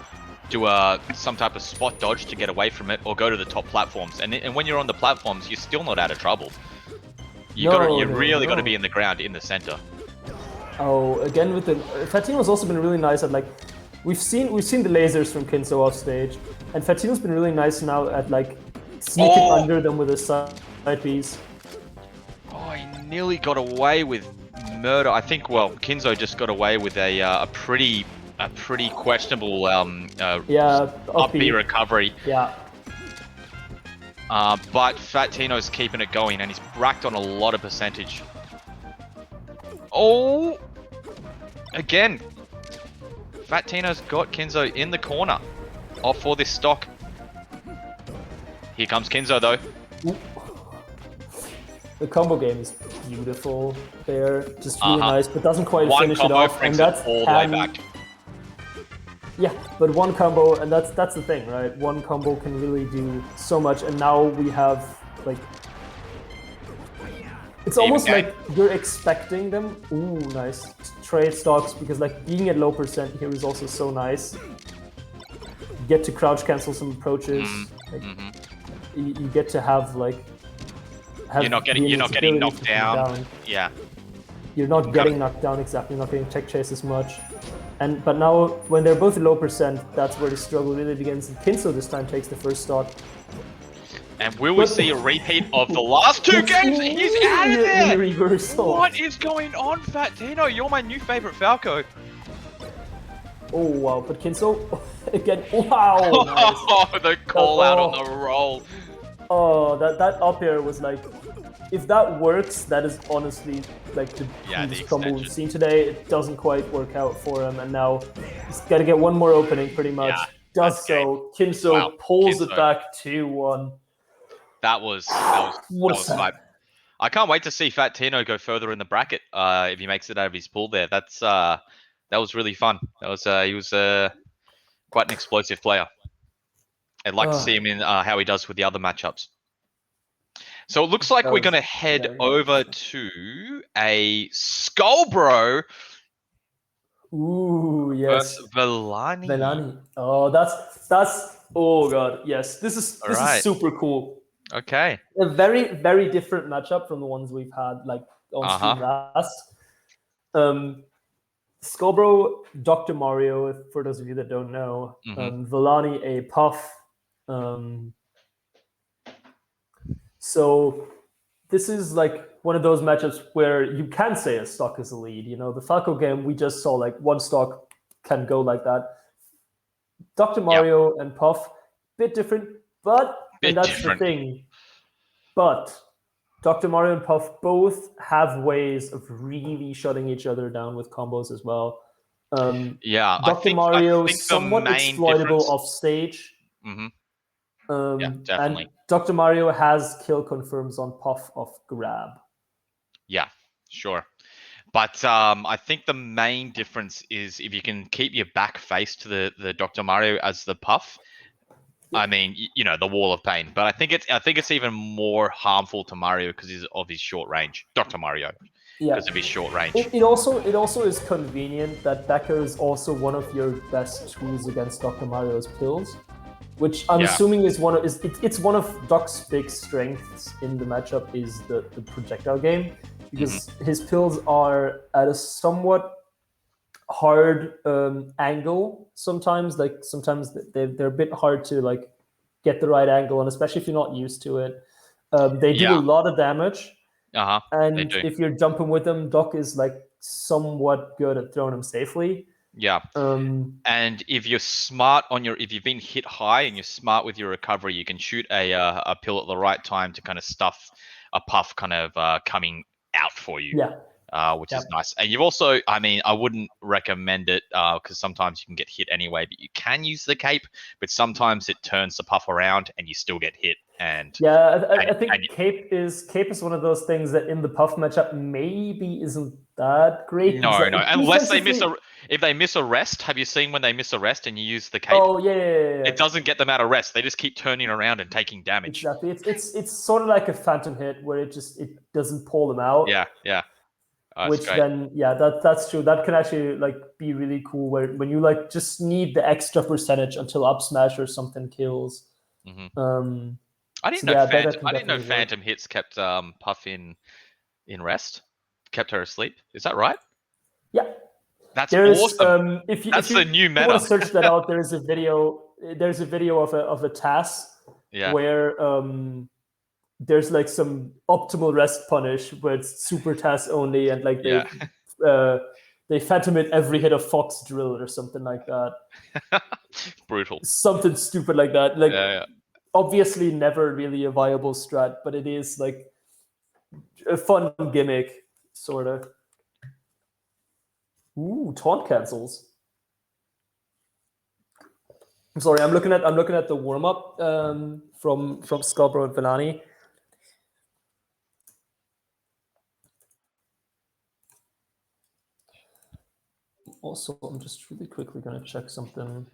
N: do some type of spot dodge to get away from it, or go to the top platforms. And when you're on the platforms, you're still not out of trouble. You really got to be in the ground in the center.
L: Oh, again with the Fatino's also been really nice at like, we've seen the lasers from Kinzo off stage, and Fatino's been really nice now at like sneaking under them with his side piece.
N: Oh, he nearly got away with murder. I think, well, Kinzo just got away with a pretty a pretty questionable
L: Yeah,
N: up B recovery.
L: Yeah.
N: But Fat Tino's keeping it going, and he's racked on a lot of percentage. Oh! Again, Fat Tino's got Kinzo in the corner for this stock. Here comes Kinzo, though.
L: The combo game is beautiful there, just really nice, but doesn't quite finish it off.
N: And that's all the way back.
L: Yeah, but one combo, and that's the thing, right? One combo can really do so much, and now we have like it's almost like you're expecting them. Ooh, nice trade stocks, because like being at low percent here is also so nice. You get to crouch cancel some approaches. Like, you get to have like.
N: You're not getting knocked down. Yeah.
L: You're not getting knocked down exactly. Not getting tech chase as much. But now when they're both low percent, that's where the struggle really begins. And Kinzo this time takes the first stock.
N: And will we see a repeat of the last two games? He's out of there!
L: Reversal.
N: What is going on, Fat Tino? You're my new favorite Falco.
L: Oh wow, but Kinzo again. Wow. Nice.
N: Oh, the call out on the roll.
L: Oh, that up air was like, if that works, that is honestly like the best combo we've seen today. It doesn't quite work out for him, and now he's got to get one more opening pretty much. Does so. Kinzo pulls it back 2-1.
N: That was hype. I can't wait to see Fat Tino go further in the bracket if he makes it out of his pool there. That was really fun. That was he was quite an explosive player. I'd like to see him in how he does with the other matchups. So it looks like we're going to head over to a Skullbro.
L: Ooh, yes.
N: Versus Villani.
L: Villani. Oh, that's. Oh god, yes. This is super cool.
N: Okay.
L: A very, very different matchup from the ones we've had like on stream last. Skullbro, Dr. Mario, for those of you that don't know. Villani, a Puff. So this is like one of those matchups where you can say a stock is a lead. You know, the Falco game, we just saw like one stock can go like that. Dr. Mario and Puff, bit different, but that's the thing. But Dr. Mario and Puff both have ways of really shutting each other down with combos as well. Dr. Mario is somewhat exploitable off stage.
N: Definitely.
L: And Dr. Mario has kill confirms on Puff off grab.
N: Yeah, sure. But I think the main difference is if you can keep your back face to the Dr. Mario as the Puff. I mean, you know, the wall of pain. But I think it's even more harmful to Mario because of his short range. Dr. Mario. Because of his short range.
L: It also is convenient that Becker is also one of your best tools against Dr. Mario's pills, which I'm assuming is one of Doc's big strengths in the matchup is the projectile game, because his pills are at a somewhat hard angle sometimes. Like sometimes they're a bit hard to like get the right angle, and especially if you're not used to it, they do a lot of damage. And if you're jumping with them, Doc is like somewhat good at throwing them safely.
N: Yeah. And if you're smart if you've been hit high and you're smart with your recovery, you can shoot a pill at the right time to kind of stuff a Puff kind of coming out for you. Which is nice. And you've also, I mean, I wouldn't recommend it because sometimes you can get hit anyway, but you can use the cape, but sometimes it turns the Puff around and you still get hit. And
L: I think cape is one of those things that in the Puff matchup maybe isn't that great.
N: No, unless they if they miss a rest. Have you seen when they miss a rest and you use the cape?
L: Oh yeah.
N: It doesn't get them out of rest. They just keep turning around and taking damage.
L: Exactly. It's sort of like a phantom hit where it doesn't pull them out.
N: Yeah.
L: Which
N: great.
L: Then that's true. That can actually like be really cool when you like just need the extra percentage until up smash or something kills.
N: I didn't know Phantom hits kept Puff in rest, kept her asleep. Is that right?
L: Yeah,
N: that's awesome.
L: That's
N: the new meta.
L: If you want to search that out, there's a video. There's a video of a TAS where there's like they they fed him in every hit of Fox Drill or something like that.
N: Brutal.
L: Something stupid like that. Like,
N: Yeah.
L: obviously never really a viable strat, but it is like a fun gimmick, sort of. Ooh, taunt cancels. I'm sorry, I'm looking at the warm up from Scarborough and Villani. Also, I'm just really quickly going to check something.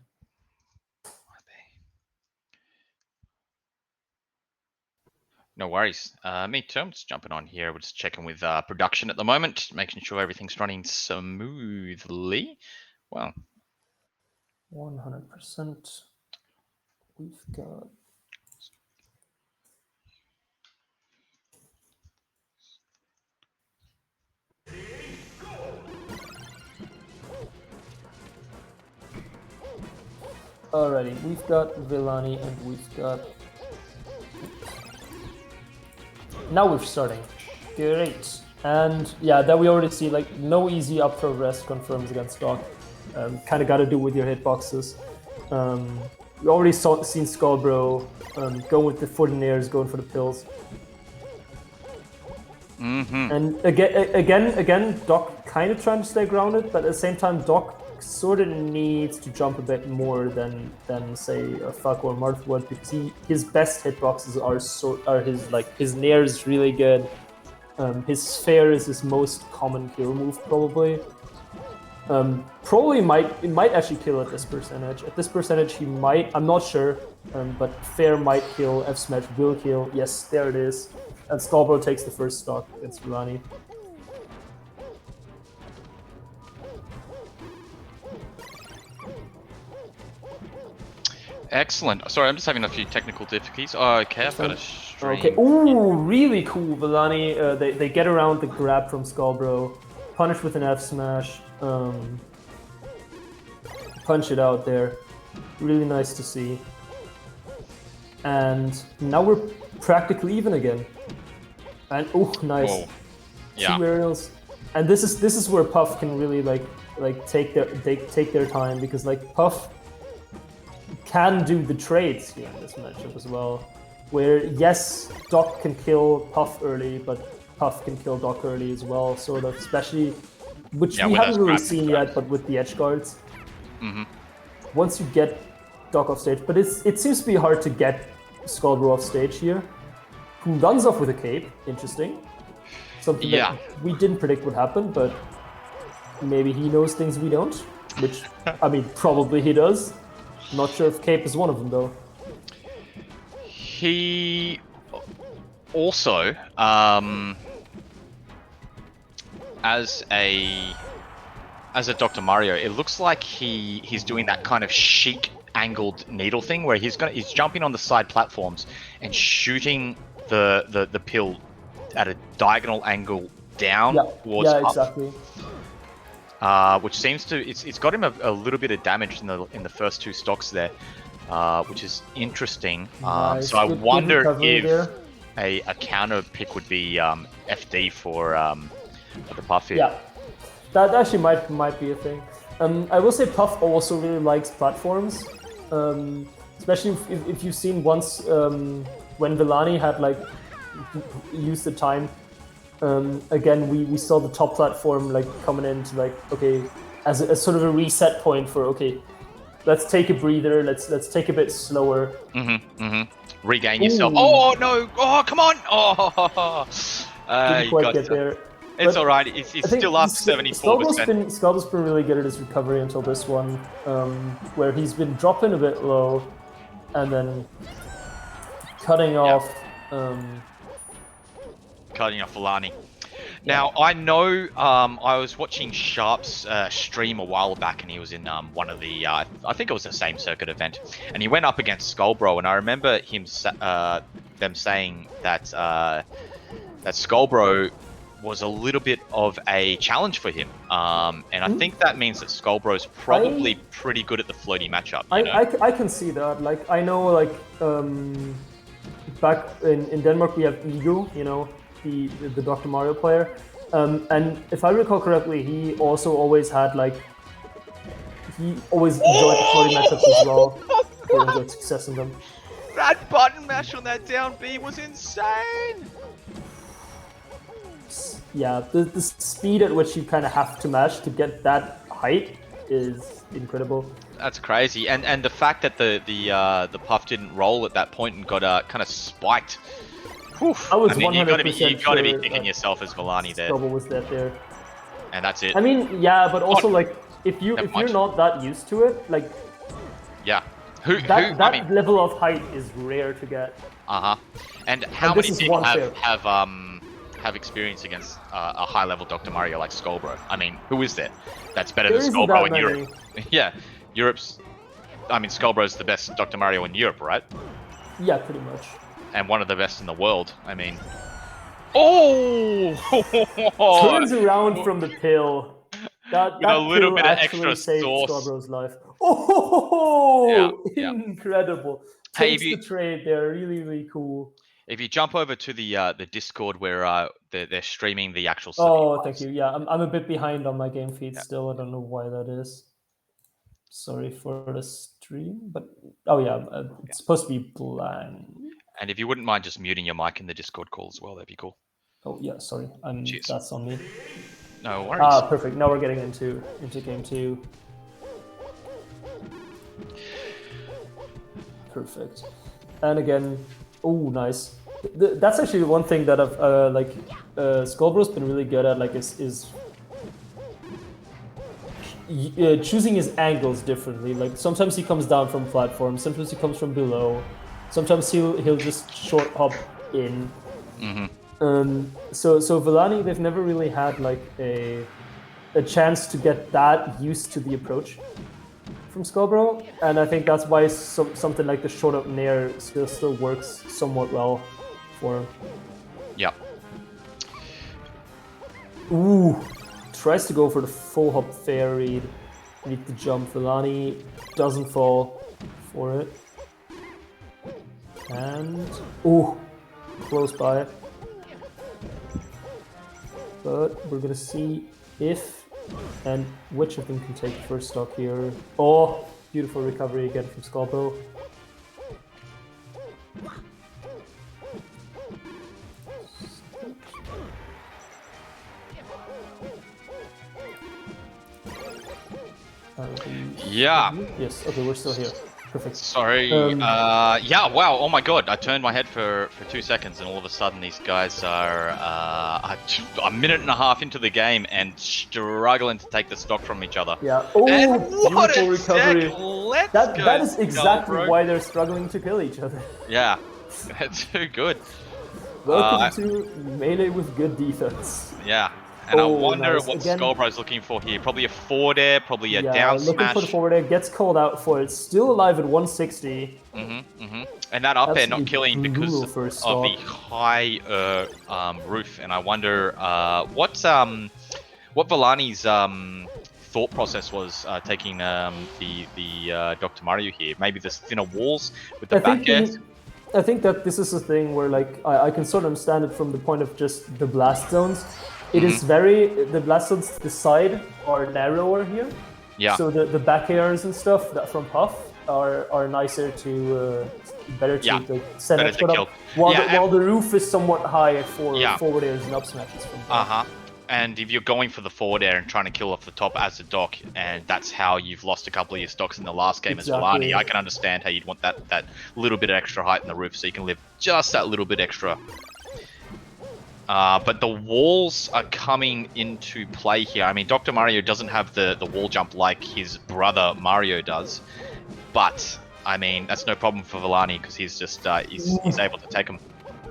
N: No worries. Me too. I'm just jumping on here. We're just checking with production at the moment, making sure everything's running smoothly. Well,
L: 100%. We've got. Alrighty, we've got Villani and we've got. Now we're starting. Great. And yeah, that we already see, like, no easy up throw rest confirms against Doc. Kind of got to do with your hitboxes. We already seen Scarborough going with the foot in airs, going for the pills. And again, Doc kind of trying to stay grounded, but at the same time, Doc sort of needs to jump a bit more than say Falco or Marth would, because his best hitboxes are his nair is really good. His sphere is his most common kill move probably. Probably might actually kill at this percentage. At this percentage he might, I'm not sure, but fair might kill, F smash will kill. Yes, there it is. And Scarborough takes the first stock against Villani.
N: excellent. Sorry, I'm just having a few technical difficulties. Oh, okay, I've got a stream.
L: Okay, ooh, really cool. Villani, they get around the grab from Scarborough, punish with an F smash, punch it out there. Really nice to see. And now we're practically even again. And oh, nice.
N: Whoa. Yeah.
L: Two aerials. And this is where Puff can really take their time, because like Puff can do the trades here in this matchup as well. Where yes, Doc can kill Puff early, but Puff can kill Doc early as well, sort of, especially, which we haven't really seen yet, but with the edge guards. Once you get Doc off stage, but it seems to be hard to get Scarborough off stage here, who runs off with a cape. Interesting. Something that we didn't predict would happen, but maybe he knows things we don't, which, I mean, probably he does. Not sure if cape is one of them, though.
N: He also, as a Dr. Mario, it looks like he's doing that kind of chic angled needle thing where he's jumping on the side platforms and shooting the pill at a diagonal angle down towards up.
L: Exactly.
N: Which seems to it's got him a little bit of damage in the first two stocks there, which is interesting.
L: Nice.
N: So I
L: Good
N: wonder if
L: there.
N: a counter pick would be FD for the Puff here.
L: Yeah, that actually might be a thing. I will say Puff also really likes platforms, especially if you've seen once when Villani had used the time. Again, we saw the top platform coming into okay, as sort of a reset point for okay, let's take a breather, let's take a bit slower.
N: Regain yourself. Oh no! Oh come on! Oh,
L: didn't quite get there.
N: It's all right. It's still up 74%.
L: Scalbo's been really good at his recovery until this one, where he's been dropping a bit low, and then cutting off.
N: Cutting off Villani. Now, I know I was watching Sharp's stream a while back, and he was in one of the, I think it was the same circuit event, and he went up against Skullbro, and I remember them saying that that Skullbro was a little bit of a challenge for him, and I think that means that Skullbro's probably pretty good at the floaty matchup.
L: I can see that. I know, back in Denmark we have Ego, the Dr. Mario player, And if I recall correctly, he also always had like he always enjoyed the party matchups as well. He enjoyed success in them.
N: That button mash on that down B was insane!
L: Yeah, the speed at which you kind of have to mash to get that height is incredible.
N: That's crazy, and the fact that the puff didn't roll at that point and got kind of spiked. Whew.
L: I was
N: mean,
L: 100%
N: you gotta be
L: sure
N: kicking yourself as Villani there,
L: Trouble was that there.
N: and that's it.
L: I mean, yeah, but also like if you're not that used to it, like
N: yeah,
L: that level of height is rare to get.
N: And how
L: this
N: many
L: is
N: people
L: one
N: have experience against a high level Dr. Mario like Skullbro? I mean, who is there that's better
L: There
N: than
L: isn't
N: Skullbro
L: that
N: in
L: many.
N: Europe? Yeah, I mean, Skullbro's the best Dr. Mario in Europe, right?
L: Yeah, pretty much.
N: And one of the best in the world. I mean, oh!
L: Turns around from the pill. That
N: With a little
L: pill
N: bit of
L: actually
N: extra
L: saved
N: sauce.
L: Scarboro's life. Oh,
N: Yeah.
L: incredible!
N: Hey,
L: Takes the trade there. Really, really cool.
N: If you jump over to the Discord where they're streaming the actual.
L: Oh, thank you. Yeah, I'm a bit behind on my game feed still. I don't know why that is. Sorry for the stream, but oh yeah, it's supposed to be blank.
N: And if you wouldn't mind just muting your mic in the Discord call as well, that'd be cool.
L: Oh yeah, sorry. That's on me.
N: No worries.
L: Ah, perfect. Now we're getting into game 2. Perfect. And again, oh nice. That's actually the one thing that I've Skullbro's been really good at, like is choosing his angles differently. Like sometimes he comes down from platform, sometimes he comes from below, sometimes he'll just short hop in. So Villani, they've never really had like a chance to get that used to the approach from Skullbro, and I think that's why something like the short up nair still works somewhat well for him.
N: Yep.
L: Ooh, tries to go for the full hop fair read. Need to jump. Villani doesn't fall for it. And ooh, close by. But we're gonna see if and which of them can take the first stock here. Oh, beautiful recovery again from Skullbro.
N: Yeah.
L: Yes. Okay, we're still here. Perfect.
N: Sorry. Yeah. Wow. Oh my God. I turned my head for 2 seconds, and all of a sudden, these guys are a minute and a half into the game and struggling to take the stock from each other.
L: Yeah. Oh,
N: and what
L: beautiful
N: a
L: recovery.
N: Let's go,
L: that is exactly
N: Skullbro.
L: why they're struggling to kill each other.
N: Yeah. That's too good.
L: Welcome to Melee with good defense.
N: Yeah. And I wonder
L: nice.
N: what
L: Again,
N: Skullbro's looking for here. Probably a forward air, probably a
L: yeah,
N: down
L: looking
N: smash.
L: for the forward air, gets called out for it. Still alive at 160.
N: And that up air not
L: Absolutely
N: killing because
L: brutal for a
N: of the high roof. And I wonder what Villani's thought process was taking the Dr. Mario here. Maybe the thinner walls with the back air.
L: I think that this is a thing where like I can sort of understand it from the point of just the blast zones. It is the blast zones to the side are narrower here.
N: Yeah.
L: So the back airs and stuff that from Puff are nicer to better to like, set
N: better
L: up,
N: to
L: put
N: kill.
L: up. While,
N: Yeah,
L: while the roof is somewhat high for
N: Yeah.
L: forward airs and up smashes from Puff.
N: And if you're going for the forward air and trying to kill off the top as a dock, and that's how you've lost a couple of your stocks in the last game as
L: Exactly.
N: Villani, I can understand how you'd want that little bit of extra height in the roof so you can live just that little bit extra. But the walls are coming into play here. I mean, Dr. Mario doesn't have the wall jump like his brother Mario does, but I mean that's no problem for Villani because he's just he's able to take him.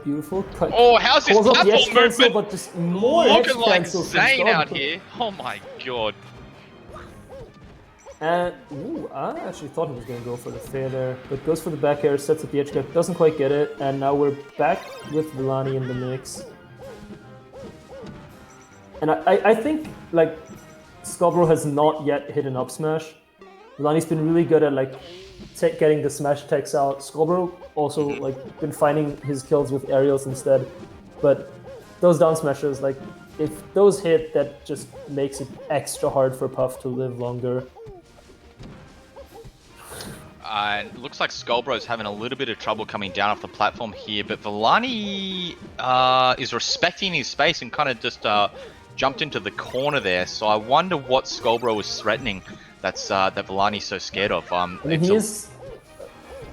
L: Beautiful. Cut.
N: Oh, how's this
L: Calls up the
N: platform
L: edge cancel,
N: movement?
L: but just more
N: Looking
L: edge
N: like
L: cancels from
N: Zane out
L: Skullbro.
N: here. Oh my God.
L: And ooh, I actually thought he was going to go for the fair there, but goes for the back air, sets up the edge guard, doesn't quite get it, and now we're back with Villani in the mix. And I think like Skullbro has not yet hit an up smash. Villani's been really good at like getting the smash attacks out. Skullbro also like been finding his kills with aerials instead, but those down smashes, like if those hit, that just makes it extra hard for Puff to live longer.
N: It looks like Skullbro's having a little bit of trouble coming down off the platform here, but Villani is respecting his space and kind of just jumped into the corner there. So I wonder what Skullbro was threatening that Villani's so scared of.
L: I mean, he is.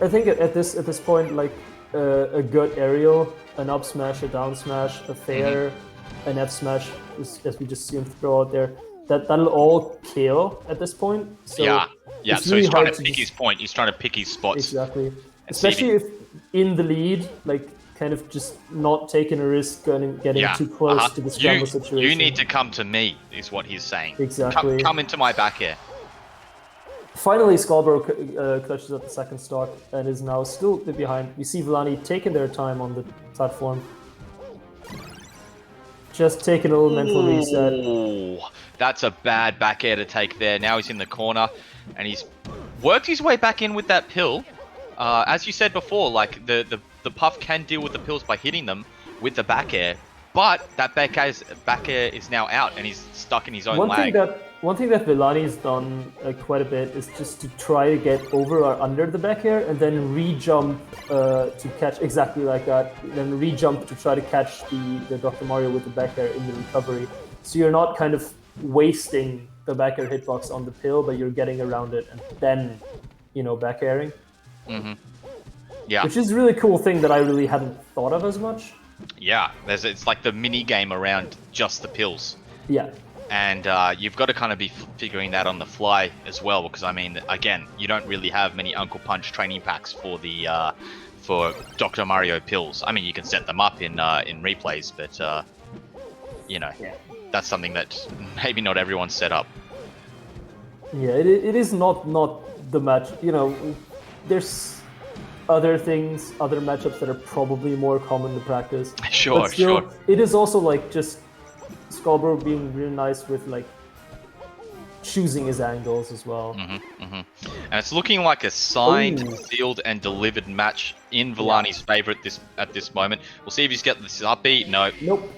L: I think at this point, like a good aerial, an up smash, a down smash, a fair, an F smash, as we just see him throw out there. That'll all kill at this point. So
N: yeah.
L: it's
N: So
L: really
N: he's trying
L: hard
N: to pick his point. He's trying to pick his spots.
L: Exactly.
N: and
L: Especially if in the lead, like kind of just not taking a risk and getting too close to the scramble situation.
N: You need to come to me, is what he's saying.
L: Exactly.
N: Come into my back air.
L: Finally, Skullbro clutches up the second stock and is now still a bit behind. We see Villani taking their time on the platform. Just taking a little mental reset.
N: Ooh, that's a bad back air to take there. Now he's in the corner, and he's worked his way back in with that pill. As you said before, like the Puff can deal with the pills by hitting them with the back air, but that back air is now out, and he's stuck in his own lag.
L: One thing that Villani's done quite a bit is just to try to get over or under the back air and then re-jump to catch exactly like that. Then re-jump to try to catch the Dr. Mario with the back air in the recovery. So you're not kind of wasting the back air hitbox on the pill, but you're getting around it and then, back airing.
N: Yeah.
L: Which is a really cool thing that I really hadn't thought of as much.
N: Yeah, it's like the mini game around just the pills.
L: Yeah.
N: And you've got to kind of be figuring that on the fly as well, because I mean, again, you don't really have many Uncle Punch training packs for the for Dr. Mario pills. I mean, you can set them up in replays, but that's something that maybe not everyone's set up.
L: Yeah, it is not the match. There's other things, other matchups that are probably more common to practice.
N: Sure.
L: It is also like just Skullbro being really nice with like choosing his angles as well.
N: And it's looking like a signed, sealed, and delivered match in Villani's favor at this moment. We'll see if he's got this up B. No.
L: Nope.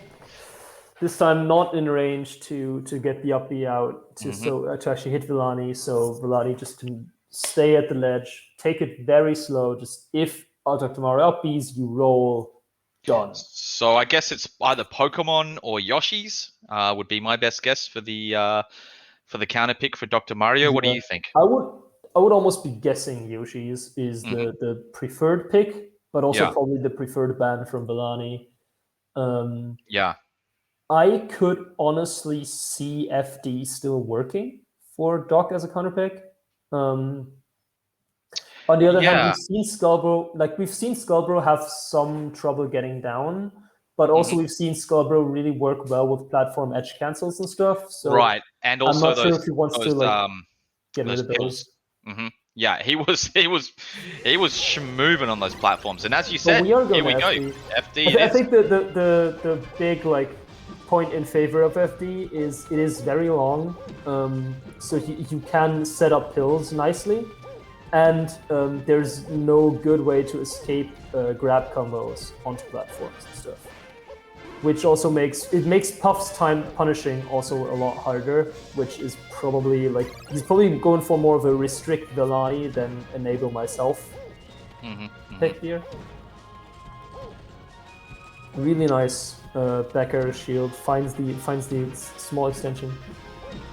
L: This time not in range to get the up B out to actually hit Villani. So Villani just can stay at the ledge, take it very slow. Just if Dr. Mario up Bs, you roll. Done.
N: So I guess it's either Pokemon or Yoshi's would be my best guess for the counter pick for Dr. Mario. What do you think?
L: I would almost be guessing Yoshi's is the preferred pick, but also probably the preferred ban from Villani. I could honestly see FD still working for Doc as a counter pick. On the other hand, we've seen Skullbro have some trouble getting down, but also we've seen Skullbro really work well with platform edge cancels and stuff. So
N: right, and also
L: I'm not sure if he wants to get rid of those.
N: Yeah, he was schmoving on those platforms, and as you said,
L: here
N: we go. FD.
L: I think the big point in favor of FD is it is very long, so you can set up pills nicely. And there's no good way to escape grab combos onto platforms and stuff, which also makes Puff's time punishing also a lot harder. Which is probably he's probably going for more of a restrict Villani than enable myself pick here. Really nice back air shield finds the small extension.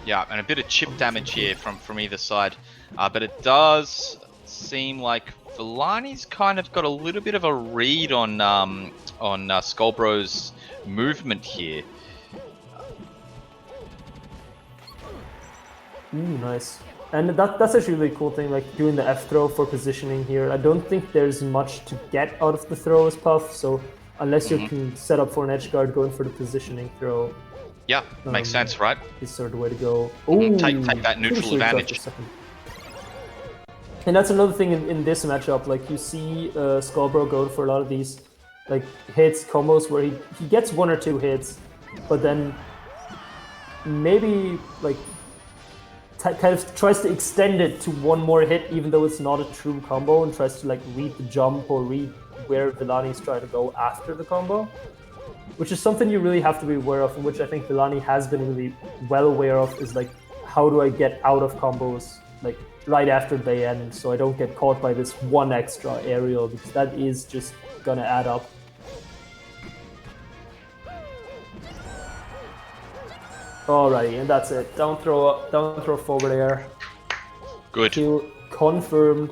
N: Yeah, and a bit of chip damage here from either side. But it does seem like Villani's kind of got a little bit of a read on Skullbro's movement here.
L: Nice. And that's actually a really cool thing, like doing the F throw for positioning here. I don't think there's much to get out of the throw as Puff, so unless you can set up for an edge guard, going for the positioning throw.
N: Yeah, makes sense, right?
L: Is sort of the way to go.
N: Take that neutral advantage.
L: And that's another thing in this matchup. Like you see Skullbro going for a lot of these hits, combos where he gets one or two hits, but then maybe kind of tries to extend it to one more hit, even though it's not a true combo, and tries to read the jump or read where Villani's trying to go after the combo. which is something you really have to be aware of, and which I think Villani has been really well aware of, is like, how do I get out of combos like right after they end, so I don't get caught by this one extra aerial, because that is just gonna add up. Alrighty, and that's it. Down throw forward air.
N: Good.
L: Kill confirmed.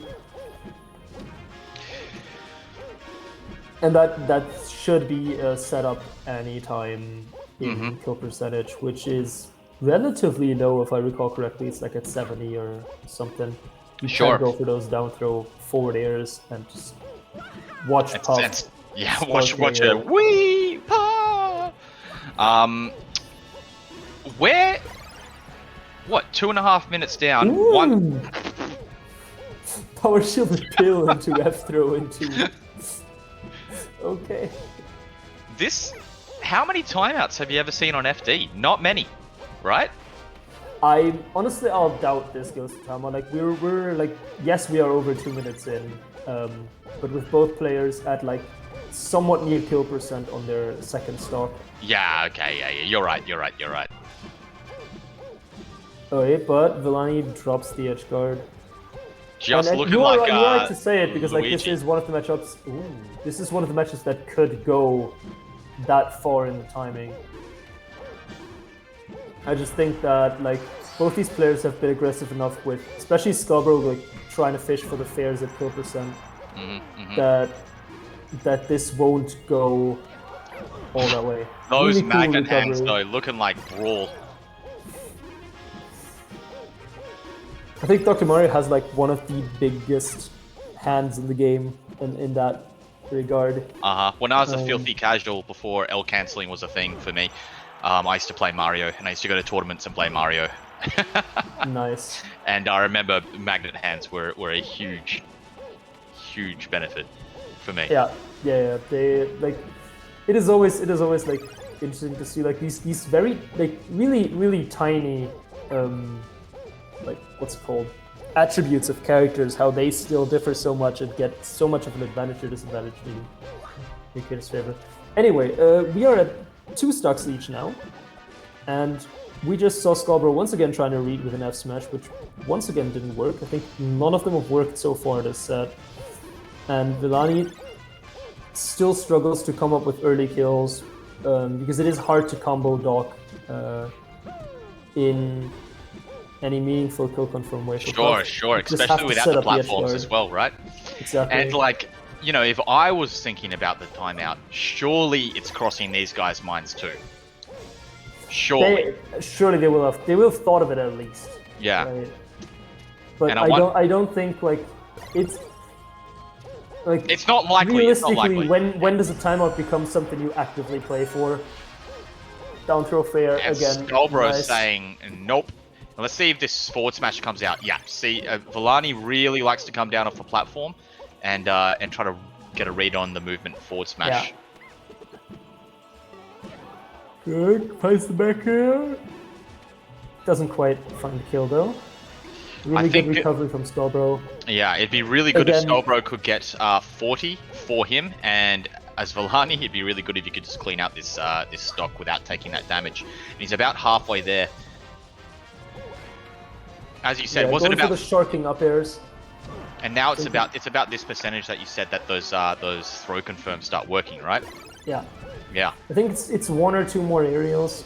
L: And that should be set up anytime in kill percentage, which is relatively low if I recall correctly. It's like at 70 or something. You
N: Sure.
L: can go for those down throw forward airs and just watch
N: That's
L: Puff.
N: sense. Yeah,
L: Spark
N: watch
L: air.
N: a wee pa. Where? What? 2.5 minutes down.
L: Ooh.
N: One.
L: Power shield pill into F throw into. Okay.
N: This. How many timeouts have you ever seen on FD? Not many, right?
L: I'll doubt this goes to timeout. Like we're like, yes, we are over 2 minutes in, but with both players at like somewhat near kill percent on their second stock.
N: Yeah. Okay. Yeah. You're right.
L: Okay, but Villani drops the edge guard.
N: Just
L: and
N: looking
L: you are
N: like
L: right to say it, because like this
N: Luigi.
L: is one of the matchups. Ooh, this is one of the matches that could go that far in the timing. I just think that like both these players have been aggressive enough with, especially Scarborough, like trying to fish for the fares at kill percent, that this won't go all that way.
N: Those
L: Really cool
N: magnet hands
L: recovery.
N: though, looking like brawl.
L: I think Dr. Mario has like one of the biggest hands in the game in that regard.
N: When I was a filthy casual before L cancelling was a thing for me, I used to play Mario, and I used to go to tournaments and play Mario.
L: Nice.
N: And I remember magnet hands were a huge benefit for me.
L: Yeah. They like it is always like interesting to see like these very like really tiny like what's it called, attributes of characters, how they still differ so much and get so much of an advantage or disadvantage in Kira's favor. Anyway, we are at 2 stocks each now, and we just saw Scarborough once again trying to read with an F smash, which once again didn't work. I think none of them have worked so far this set, and Villani still struggles to come up with early kills because it is hard to combo Doc in any meaningful kill confirm way.
N: Sure, especially without the platforms as well, right?
L: Exactly.
N: And like, you know, if I was thinking about the timeout, surely it's crossing these guys' minds too. Surely
L: they will have thought of it at least.
N: Yeah.
L: Right? But
N: And
L: I don't think like it's like
N: it's not likely. It's not
L: realistically,
N: likely.
L: when does a timeout become something you actively play for? Down throw fair
N: And
L: again.
N: Scarborough
L: Nice.
N: saying nope. Let's see if this forward smash comes out. Yeah, see, Villani really likes to come down off the platform and try to get a read on the movement forward smash.
L: Yeah. Good, place the back air. Doesn't quite find the kill though. Really good recovery from Scarborough.
N: Yeah, it'd be really good if
L: Again-
N: Scarborough could get 40 for him, and as Villani, it'd be really good if you could just clean out this this stock without taking that damage. And he's about halfway there. As you said, was it
L: going
N: about?
L: for the sharking up airs?
N: And now it's about this percentage that you said that those throw confirms start working, right?
L: Yeah.
N: Yeah.
L: I think it's 1 or 2 more aerials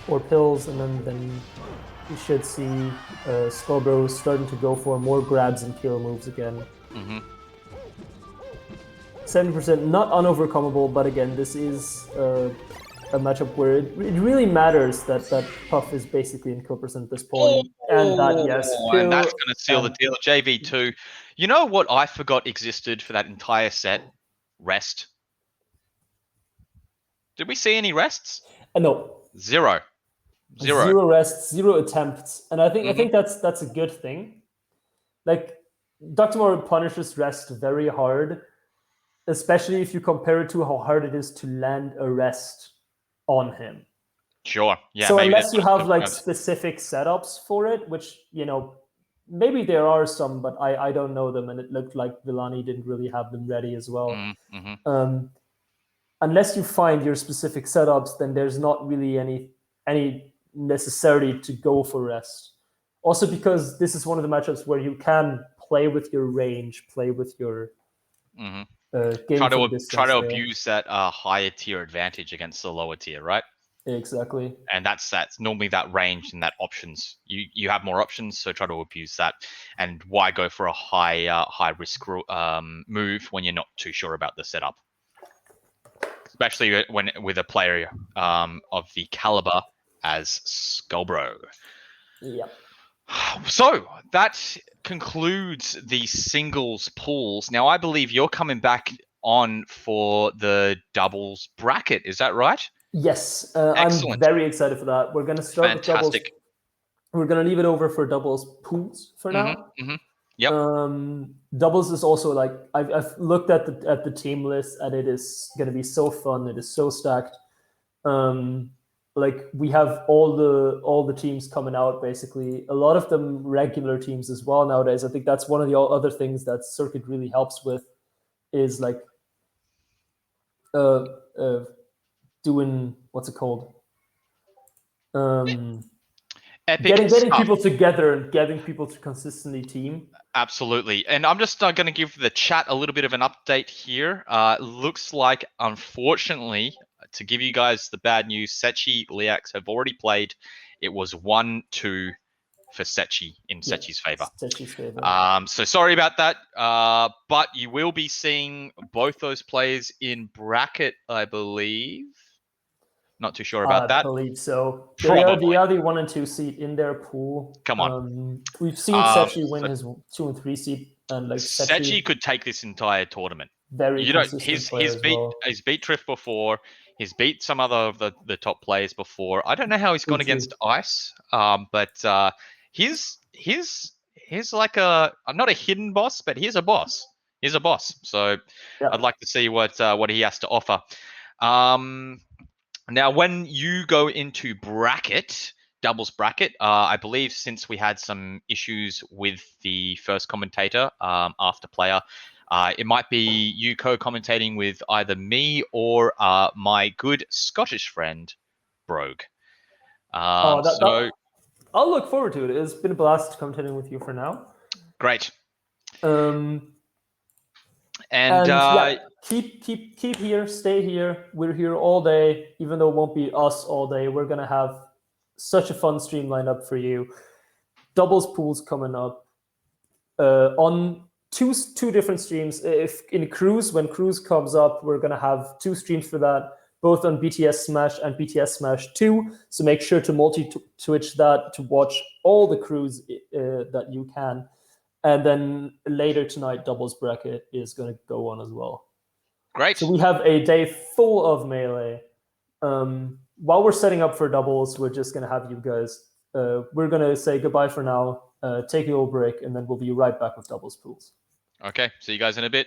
L: or pills, and then you should see Scarborough starting to go for more grabs and kill moves again. 70%, not unovercomable, but again, this is a matchup where it really matters that Puff is basically in kill percent at this point, and that
N: and that's going to seal the deal. JV2. You know what I forgot existed for that entire set? Rest. Did we see any rests?
L: No.
N: Zero.
L: Zero rests, 0 attempts, and I think that's a good thing. Like Dr. Mario punishes rest very hard, especially if you compare it to how hard it is to land a rest on him.
N: Sure. Yeah.
L: So
N: maybe
L: unless
N: that's
L: you
N: what
L: have
N: the-
L: like specific setups for it, which maybe there are some, but I don't know them, and it looked like Villani didn't really have them ready as well. unless you find your specific setups, then there's not really any necessity to go for rest. Also because this is one of the matchups where you can play with your range, play with your
N: Mhm.
L: game
N: Try to
L: distance
N: try to
L: there.
N: abuse that higher tier advantage against the lower tier, right?
L: Exactly.
N: And that's normally that range and that options. You have more options, so try to abuse that. And why go for a high risk move when you're not too sure about the setup, especially when with a player of the caliber as Skullbro.
L: Yeah.
N: So that concludes the singles pools. Now I believe you're coming back on for the doubles bracket. Is that right?
L: Yes,
N: Excellent.
L: I'm very excited for that. We're going to start with doubles.
N: Fantastic.
L: We're going to leave it over for doubles pools for now.
N: Yep.
L: Doubles is also like I've looked at the team list, and it is going to be so fun. It is so stacked. Like we have all the teams coming out, basically. A lot of them regular teams as well nowadays. I think that's one of the other things that Circuit really helps with, is like doing, what's it called?
N: Epic
L: getting
N: stuff.
L: people together and getting people to consistently team.
N: Absolutely. And I'm just going to give the chat a little bit of an update here. Looks like, unfortunately, to give you guys the bad news, Sechi, Liax have already played. It was 1-2 for Sechi in Sechi's favor.
L: Sechi's favor.
N: So sorry about that. But you will be seeing both those players in bracket, I believe. Not too sure about that.
L: I believe so. They
N: Probably.
L: are the 1 and 2 seed in their pool.
N: Come on.
L: We've seen Sechi win his 2 and 3 seed, and like
N: Sechi could take this entire tournament.
L: Very
N: He's beat Triff before. He's beat some other of the top players before. I don't know how he's gone against Ice, but he's like not a hidden boss, but he's a boss. He's a boss. So I'd like to see what he has to offer. Now, when you go into bracket, doubles bracket, I believe since we had some issues with the first commentator after player, it might be you co-commentating with either me or my good Scottish friend, Brogue.
L: I'll look forward to it. It's been a blast commentating with you for now.
N: Great.
L: Keep here, stay here. We're here all day, even though it won't be us all day. We're gonna have such a fun stream lined up for you. Doubles pools coming up on two different streams. If in Cruise, when Cruise comes up, we're gonna have 2 streams for that, both on BTS Smash and BTS Smash 2. So make sure to multi-twitch that to watch all the Cruise that you can. And then later tonight, doubles bracket is going to go on as well.
N: Great.
L: So we have a day full of Melee. While we're setting up for doubles, we're just going to have you guys. We're going to say goodbye for now, take a little break, and then we'll be right back with doubles pools.
N: Okay. See you guys in a bit.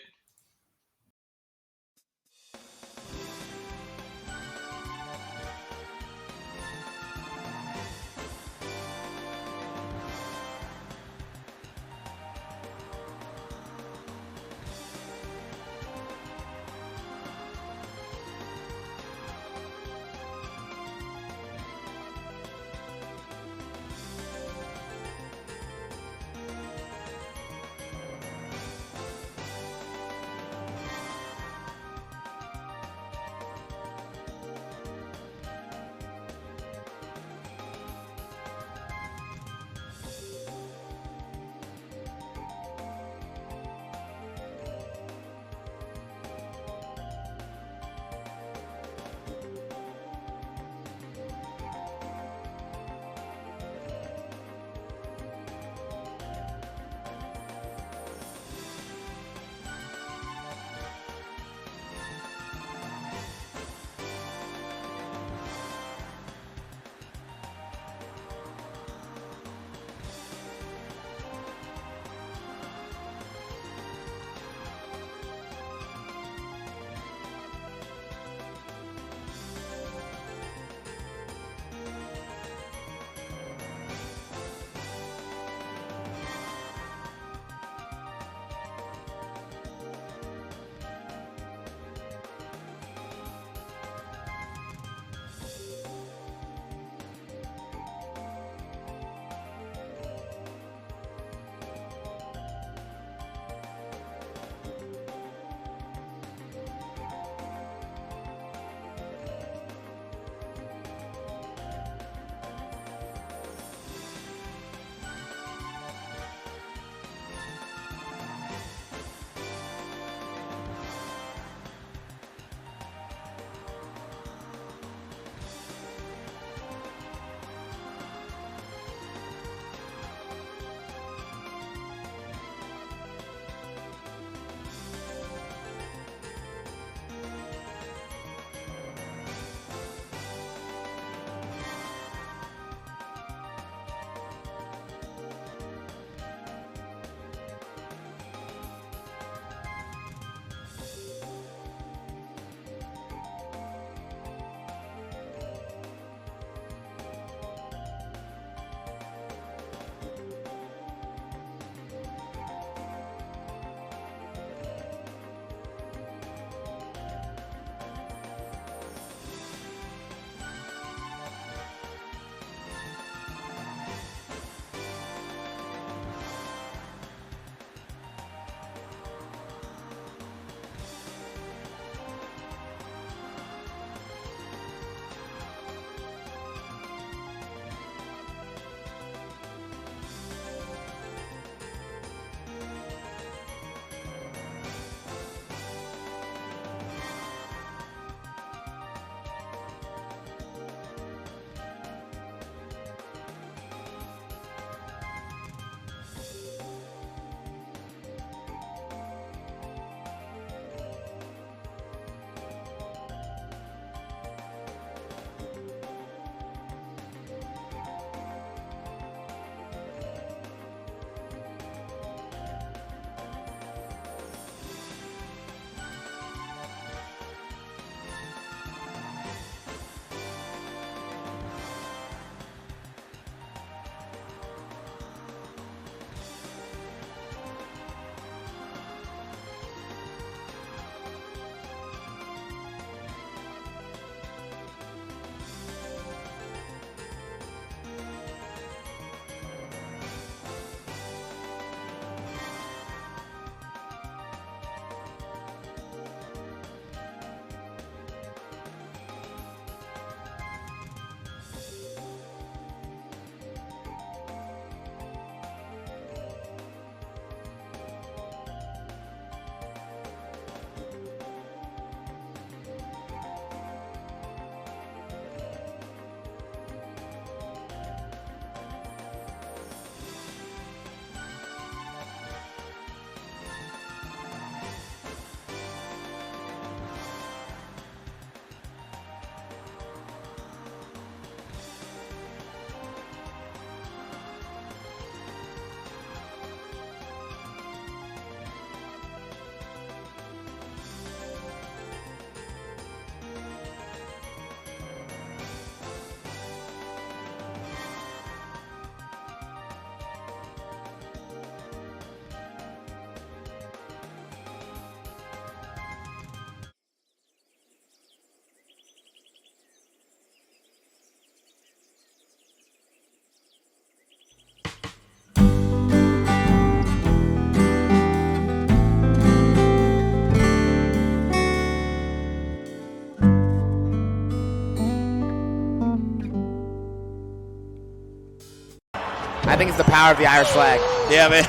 P: I think it's the power of the Irish flag.
Q: Yeah, man.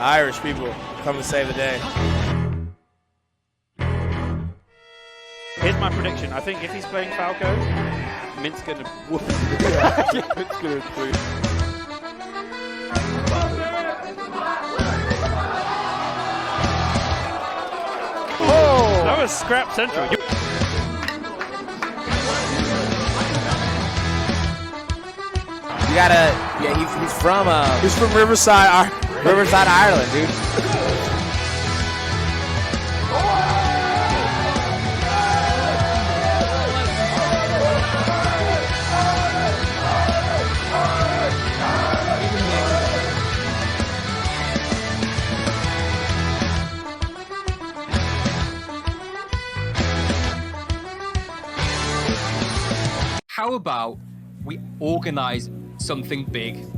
Q: Irish people come to save the day.
C: Here's my prediction. I think if he's playing Falco, Mint's gonna whoop him. Mint's gonna improve. Oh! That was scrap central.
P: You gotta, yeah, he's from Riverside, Ireland, dude.
D: How about we organize something big?
E: And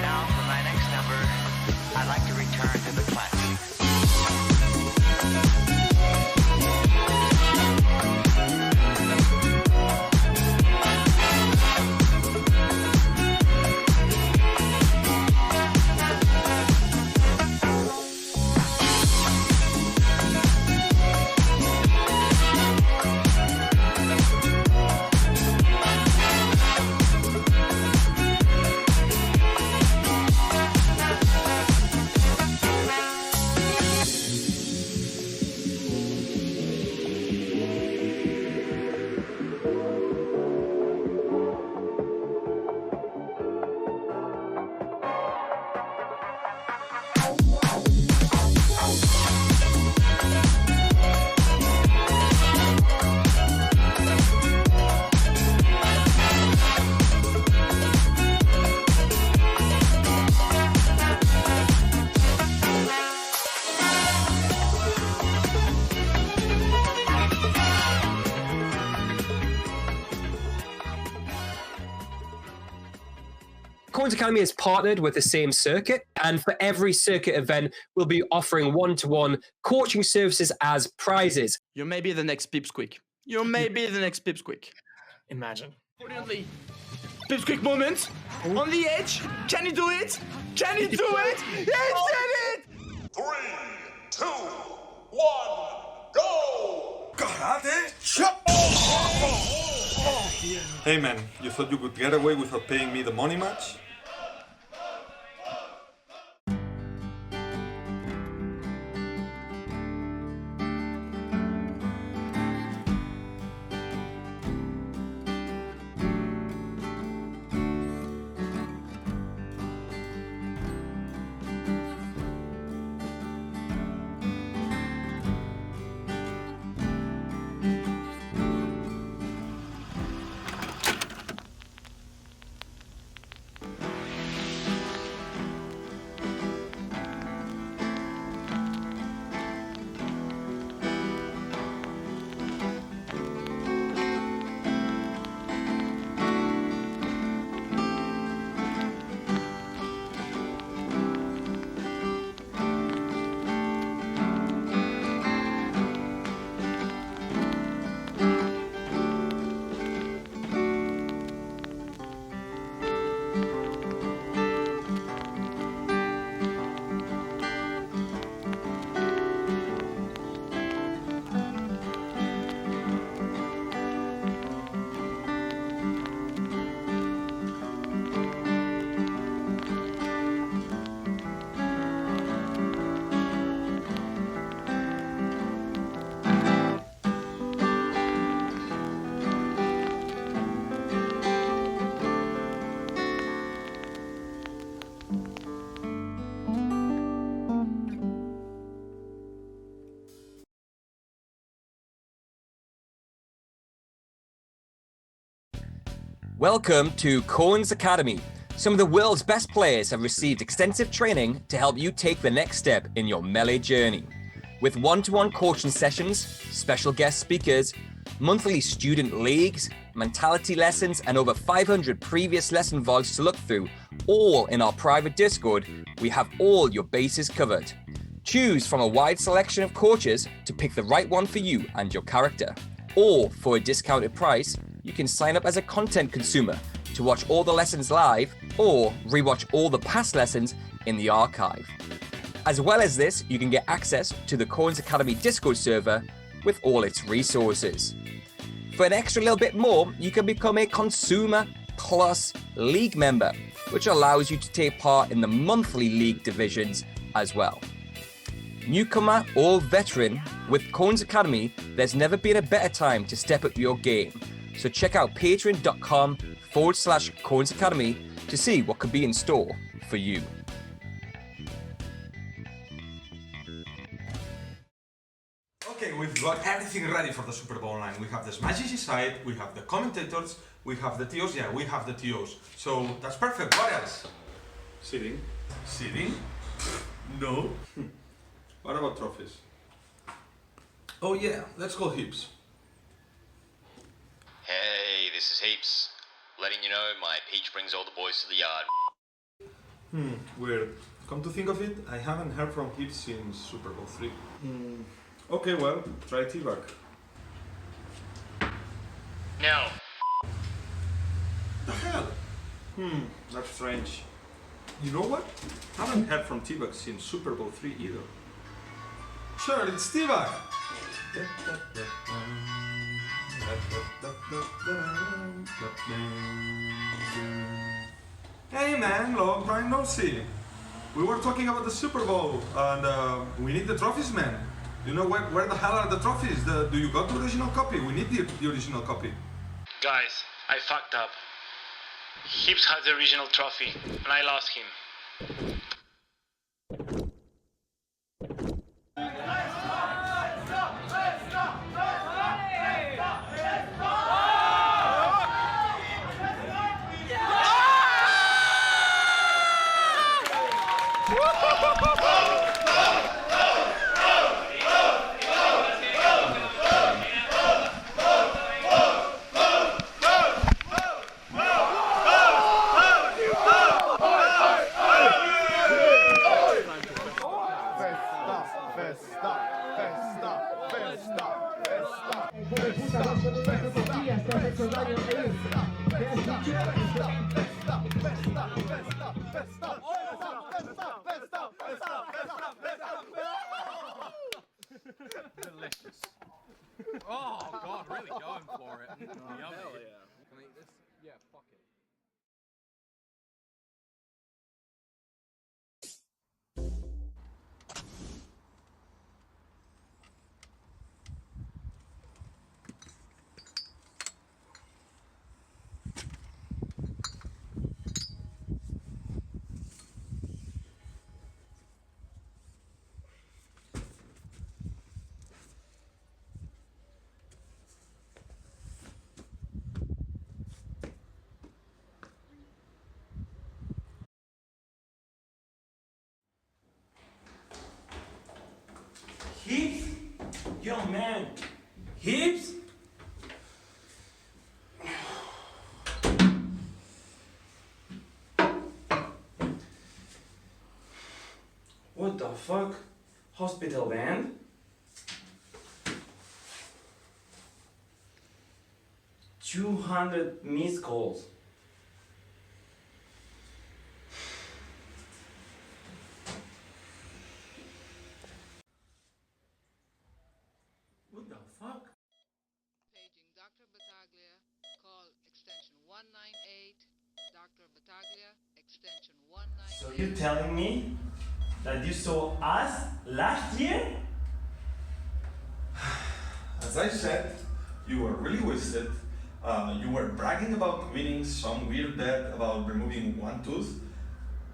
E: now for my next number, I'd like to return to the classics.
D: Coins Academy is partnered with the same circuit, and for every circuit event, we'll be offering one-to-one coaching services as prizes.
F: You may be the next Pipsqueak. You may be the next Pipsqueak.
R: Imagine.
F: Brilliantly. Pipsqueak moment. On the edge. Can you do it? Can you do it? He did it!
H: 3, 2, 1, go! Karate chop! Hey man, you thought you could get away without paying me the money much?
D: Welcome to Cohen's Academy. Some of the world's best players have received extensive training to help you take the next step in your melee journey. With one-to-one coaching sessions, special guest speakers, monthly student leagues, mentality lessons, and over 500 previous lesson vlogs to look through, all in our private Discord, we have all your bases covered. Choose from a wide selection of coaches to pick the right one for you and your character. Or for a discounted price, you can sign up as a content consumer to watch all the lessons live or rewatch all the past lessons in the archive. As well as this, you can get access to the Coins Academy Discord server with all its resources. For an extra little bit more, you can become a Consumer Plus League member, which allows you to take part in the monthly league divisions as well. Newcomer or veteran, with Coins Academy, there's never been a better time to step up your game. So check out patreon.com/Coins Academy to see what could be in store for you.
I: Okay, we've got everything ready for the Super Bowl Online. We have the Smash GG side, we have the commentators, we have the TOs. Yeah, we have the TOs. So that's perfect. What else? Sitting. Sitting? No. What about trophies? Oh yeah, let's go Heaps.
G: Hey, this is Heaps. Letting you know my Peach brings all the boys to the yard.
I: Weird. Come to think of it, I haven't heard from Heaps since Super Bowl 3. Okay, well, try T-Bag.
J: No.
I: The hell? That's strange. You know what? Haven't heard from T-Bag since Super Bowl 3 either. Sure, it's T-Bag! Hey man, long time no see. We were talking about the Super Bowl and we need the trophies, man. You know where the hell are the trophies? Do you got the original copy? We need the original copy.
J: Guys, I fucked up. Heaps had the original trophy, and I lost him.
A: Delicious. Oh god, really going for it. Yummy. Can I eat this? Yeah, fuck it.
F: Heaps? Yo, man. Heaps? What the fuck? Hospital band? $200 missed calls. What the fuck?
K: Paging Dr. Battaglia, call extension 198. Dr. Battaglia, extension 198.
F: So you're telling me that you saw us last year?
I: As I said, you were really wasted. You were bragging about winning some weird bet about removing one tooth.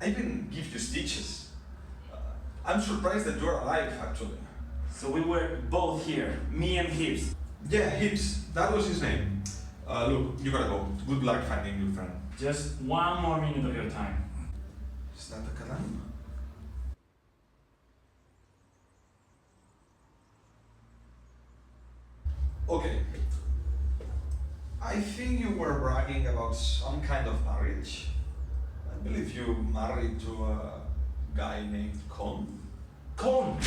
I: I even give you stitches. I'm surprised that you're alive, actually.
F: So we were both here, me and Heaps.
I: Yeah, Heaps. That was his name. Look, you gotta go. Good luck finding your friend.
F: Just one more minute of your time.
I: Is that the Kalam? Okay. I think you were bragging about some kind of marriage. I believe you married to a guy named Con.
F: Con.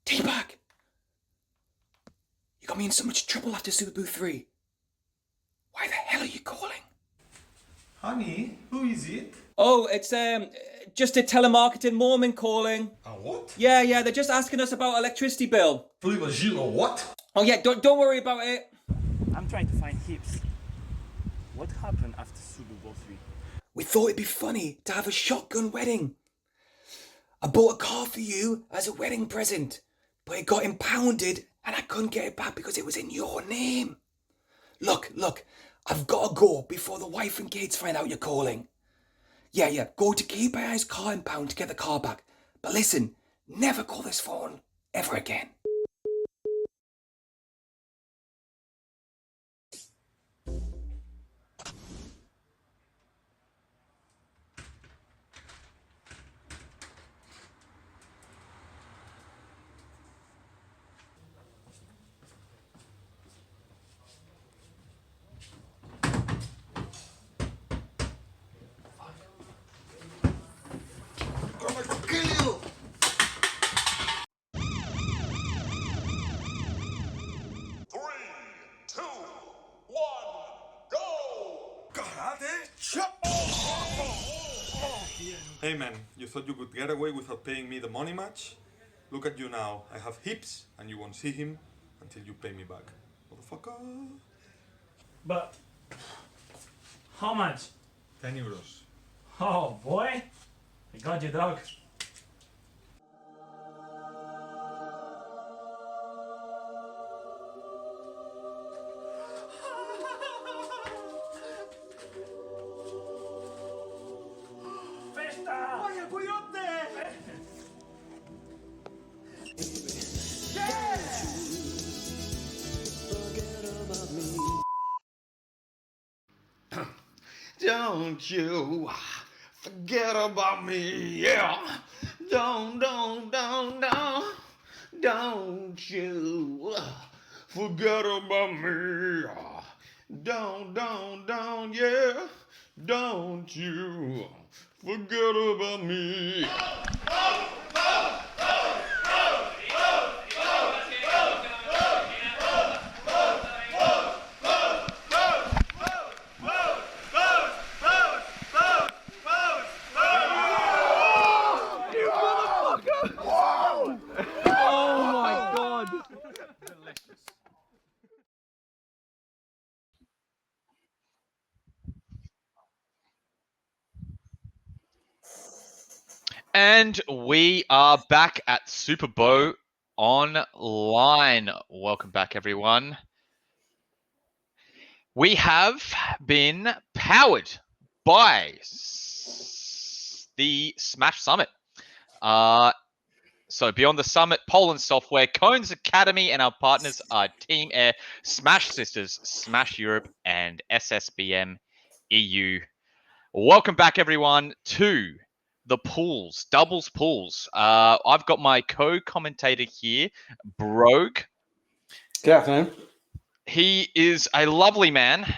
B: T-Bag! You got me in so much trouble after Super Boo 3. Why the hell are you calling?
I: Honey, who is it?
B: Oh, it's just a telemarketing Mormon calling.
I: What?
B: Yeah, they're just asking us about electricity bill.
I: Philippe Gilles or what?
B: Oh yeah, don't worry about it.
C: I'm trying to find Hips. What happened after Super Bowl 3?
B: We thought it'd be funny to have a shotgun wedding. I bought a car for you as a wedding present, but it got impounded and I couldn't get it back because it was in your name. Look, I've got to go before the wife and kids find out you're calling. Yeah, go to Keep Eyes Car Impound to get the car back. But listen, never call this phone ever again.
H: Hey man, you thought you could get away without paying me the money match? Look at you now. I have Hips, and you won't see him until you pay me back. Motherfucker.
C: But how much?
H: 10 euros.
C: Oh boy, I got you, dog. Festa!
F: ¡Vaya coyote!
R: Don't you forget about me, yeah. Don't you forget about me. Don't, yeah. Don't you forget about me.
A: Oh my god! Delicious.
N: And we are back at Super Bowl Online. Welcome back, everyone. We have been powered by the Smash Summit. So beyond the Summit, Poland Software, Cones Academy, and our partners are Team Air, Smash Sisters, Smash Europe, and SSBM EU. Welcome back, everyone, to the pools, doubles pools. I've got my co-commentator here, Brogue.
S: Good afternoon.
N: He is a lovely man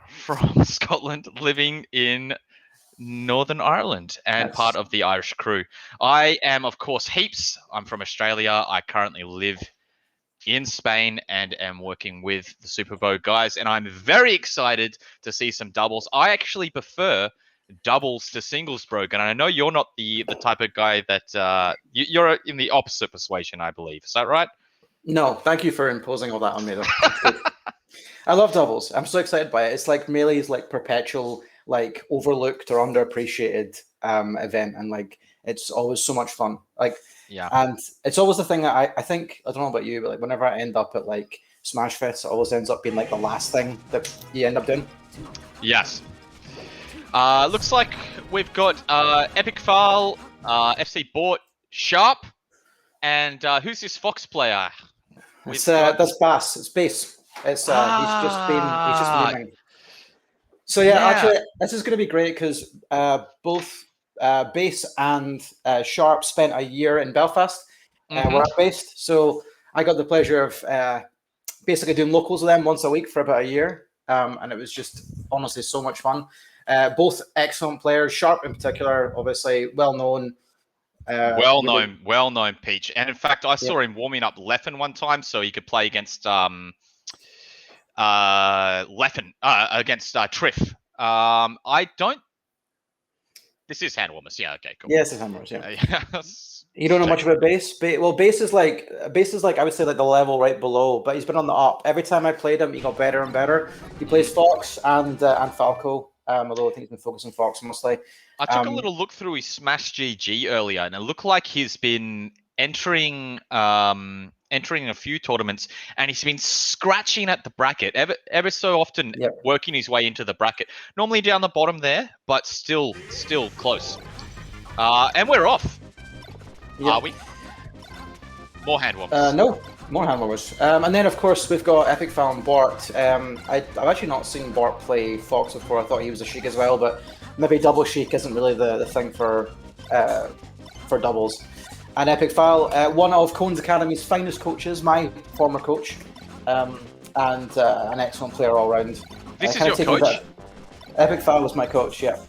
N: from Scotland living in Northern Ireland and part of the Irish crew. I am, of course, Heaps. I'm from Australia. I currently live in Spain and am working with the Super Bowl guys, and I'm very excited to see some doubles. I actually prefer doubles to singles, Brogue, and I know you're not the type of guy that you're in the opposite persuasion, I believe. Is that right?
S: No, thank you for imposing all that on me, though. I love doubles. I'm so excited by it. It's like Melee's like perpetual, like overlooked or underappreciated event, and like it's always so much fun. Like,
N: yeah,
S: and it's always the thing that I think, I don't know about you, but like whenever I end up at like Smash Fest, it always ends up being like the last thing that you end up doing.
N: Yes. Looks like we've got Epic File, FC Bort, Sharp, and who's this Fox player?
S: It's that's Bass. It's Bass. It's he's just been leaving. So yeah, actually, this is going to be great because both Bass and Sharp spent a year in Belfast, where I'm based. So I got the pleasure of basically doing locals with them once a week for about a year, and it was just honestly so much fun. Both excellent players, Sharp in particular, obviously well known.
N: Well known Peach. And in fact, I saw him warming up Leffen one time so he could play against Leffen, against Triff. I don't. This is hand warmers. Yeah. Okay. Cool.
S: Yes, it's hand warmers. Yeah. You don't know much about Base? Well, Base is like I would say like the level right below, but he's been on the up. Every time I played him, he got better and better. He plays Fox and Falco. Although I think he's been focusing Fox mostly.
N: I took a little look through his Smash GG earlier, and it looked like he's been entering a few tournaments, and he's been scratching at the bracket ever so often, working his way into the bracket. Normally down the bottom there, but still close. And we're off. Are we? More hand warmers.
S: No, more hand warmers. And then of course we've got Epic Foul and Bort. I've actually not seen Bort play Fox before. I thought he was a Sheik as well, but maybe double Sheik isn't really the thing for doubles. And Epic Foul, one of Cohen's Academy's finest coaches, my former coach, and an excellent player all round.
N: This is your coach?
S: Epic Foul was my coach, yeah.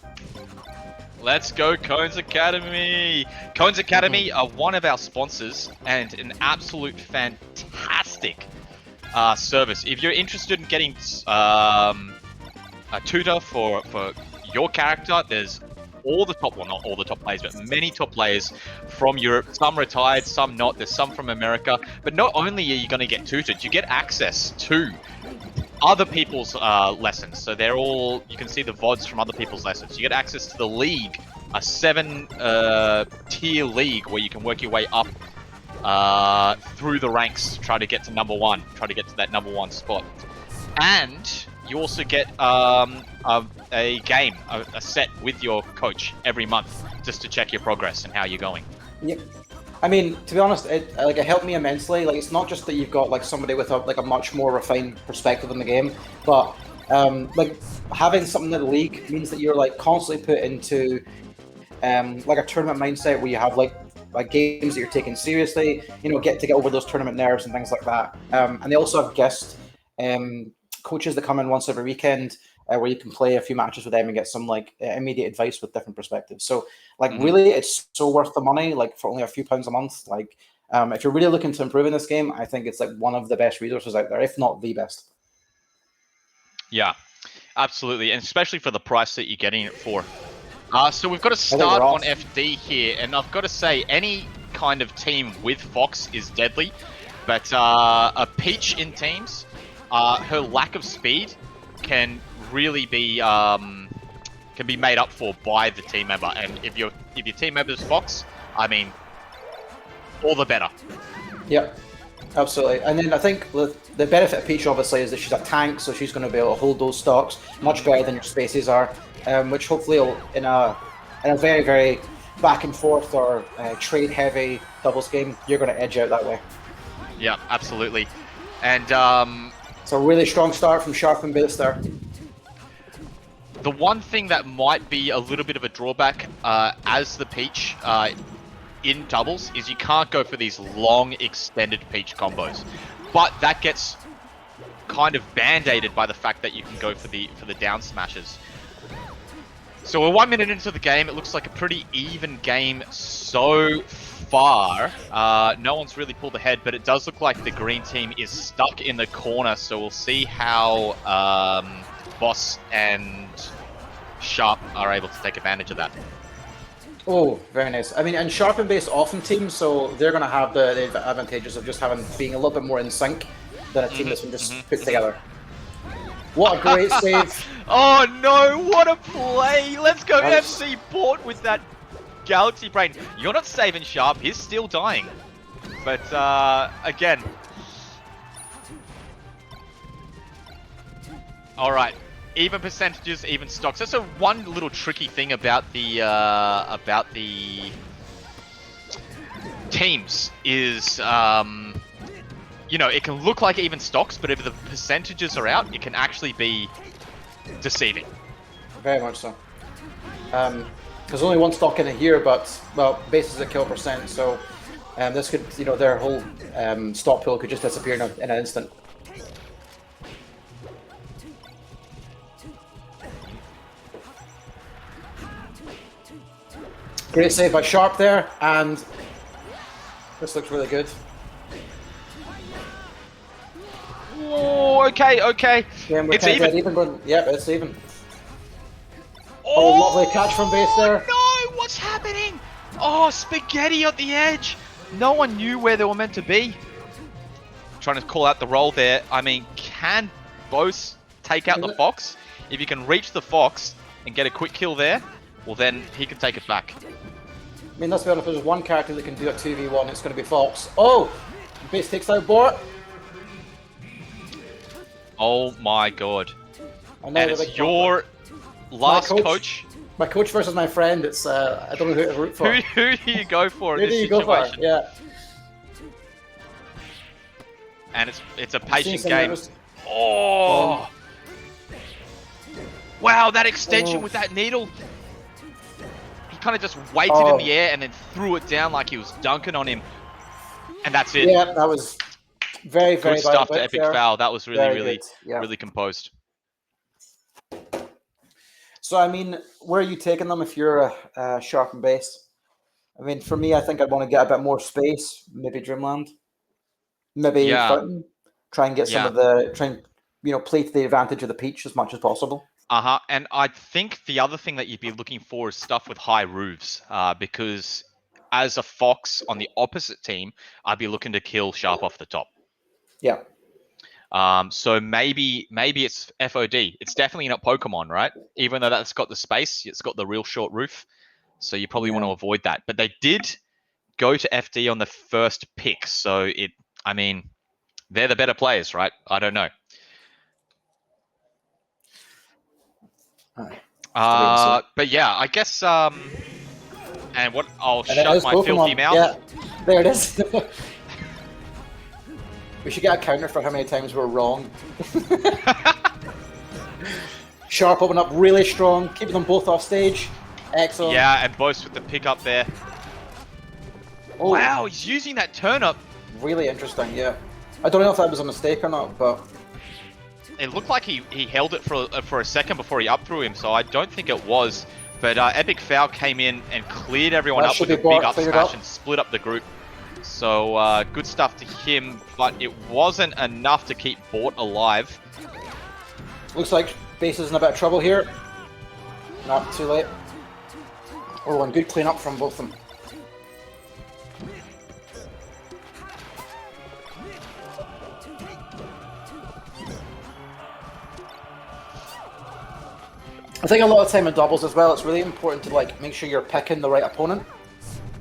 N: Let's go, Cohen's Academy! Cohen's Academy are one of our sponsors and an absolute fantastic service. If you're interested in getting a tutor for your character, there's all the top, well, not all the top players, but many top players from Europe. Some retired, some not. There's some from America. But not only are you going to get tutored, you get access to other people's lessons. So they're all, you can see the VODs from other people's lessons. You get access to the league, a 7-tier league where you can work your way up through the ranks to try to get to number one, try to get to that number one spot. And you also get a game, a set with your coach every month, just to check your progress and how you're going.
S: Yeah, I mean, to be honest, it helped me immensely. Like, it's not just that you've got like somebody with a much more refined perspective on the game, but like having something in the league means that you're like constantly put into like a tournament mindset where you have like games that you're taking seriously. You know, get over those tournament nerves and things like that. And they also have guest coaches that come in once every weekend, where you can play a few matches with them and get some like immediate advice with different perspectives. So like really, it's so worth the money. Like for only a few pounds a month. Like if you're really looking to improve in this game, I think it's like one of the best resources out there, if not the best.
N: Yeah, absolutely, and especially for the price that you're getting it for. So we've got to start on FD here, and I've got to say any kind of team with Fox is deadly, but a Peach in teams, her lack of speed can really be made up for by the team member, and if your team member is Fox, I mean, all the better.
S: Yeah, absolutely. And then I think the benefit of Peach obviously is that she's a tank, so she's going to be able to hold those stocks much better than your spaces are, which hopefully will, in a very, very back and forth or trade heavy doubles game, you're going to edge out that way.
N: Yeah, absolutely. And
S: it's a really strong start from Sharp and Base there.
N: The one thing that might be a little bit of a drawback as the Peach in doubles is you can't go for these long extended Peach combos, but that gets kind of band-aided by the fact that you can go for the down smashes. So we're 1 minute into the game. It looks like a pretty even game so far. No one's really pulled ahead, but it does look like the green team is stuck in the corner, so we'll see how Boss and Sharp are able to take advantage of that.
S: Oh, very nice. I mean, and Sharp and Base often team, so they're going to have the advantages of just being a little bit more in sync than a team that's been just put together. What a great save.
N: Oh no, what a play! Let's go FC Port with that Galaxy Brain. You're not saving Sharp, he's still dying. But again. Alright, even percentages, even stocks. That's one little tricky thing about the teams is you know, it can look like even stocks, but if the percentages are out, it can actually be deceiving.
S: Very much so. There's only one stock in it here, but well, Base is a kill percent, so this could, you know, their whole stock pool could just disappear in an instant. Great save by Sharp there, and this looks really good.
N: Oh, okay.
S: Yeah, we're
N: It's
S: kinda
N: even.
S: dead even, but yep, it's even. Oh, lovely catch from base there.
N: No, what's happening? Oh, spaghetti at the edge. No one knew where they were meant to be. Trying to call out the roll there. I mean, can both take out the Fox? If you can reach the Fox and get a quick kill there, well then he can take it back.
S: I mean, let's be honest, if there's one character that can do a 2v1, it's going to be Fox. Oh! Base takes out Bort.
N: Oh my god.
S: I know,
N: And
S: the
N: it's
S: big
N: your last
S: My
N: coach.
S: My coach versus my friend, it's, I don't know who to root for.
N: Who do you go for in
S: Who do
N: this
S: you go for?
N: situation?
S: Yeah.
N: And it's a
S: I've seen
N: patient
S: some
N: game.
S: others.
N: Oh! Wow, that extension with that needle. He kind of just waited in the air and then threw it down like he was dunking on him. And that's it.
S: Yeah, that was very, very
N: Good stuff
S: bad
N: to Epic
S: there.
N: Foul. That was really,
S: Very
N: really,
S: good, yeah.
N: really composed.
S: So, I mean, where are you taking them if you're Sharp and base? I mean, for me, I think I'd want to get a bit more space. Maybe Dreamland. Maybe
N: Yeah.
S: Fountain. Try and get some of the... Try and, play to the advantage of the Peach as much as possible.
N: Uh-huh. And I think the other thing that you'd be looking for is stuff with high roofs. Because as a Fox on the opposite team, I'd be looking to kill Sharp off the top.
S: Yeah.
N: So maybe it's FOD. It's definitely not Pokemon, right? Even though that's got the space, it's got the real short roof. So you probably want to avoid that. But they did go to FD on the first pick. So I mean, they're the better players, right? I don't know. But yeah, I guess and what I'll
S: And then
N: shut
S: those
N: my
S: Pokemon,
N: filthy mouth.
S: Yeah, there it is. We should get a counter for how many times we're wrong. Sharp open up really strong, keeping them both off stage. Excellent.
N: Yeah, and both with the pickup there.
S: Oh.
N: Wow, he's using that turnip.
S: Really interesting, yeah. I don't know if that was a mistake or not, but
N: It looked like he held it for a second before he up threw him, so I don't think it was. But Epic Foul came in and cleared everyone
S: That
N: up
S: should
N: with a
S: be
N: big
S: Bart
N: up
S: figured
N: smash
S: out.
N: and split up the group. So good stuff to him, but it wasn't enough to keep Bort alive.
S: looks like base is in a bit of trouble here. Not too late. Oh, and good cleanup from both of them. I think a lot of time in doubles as well, it's really important to make sure you're picking the right opponent.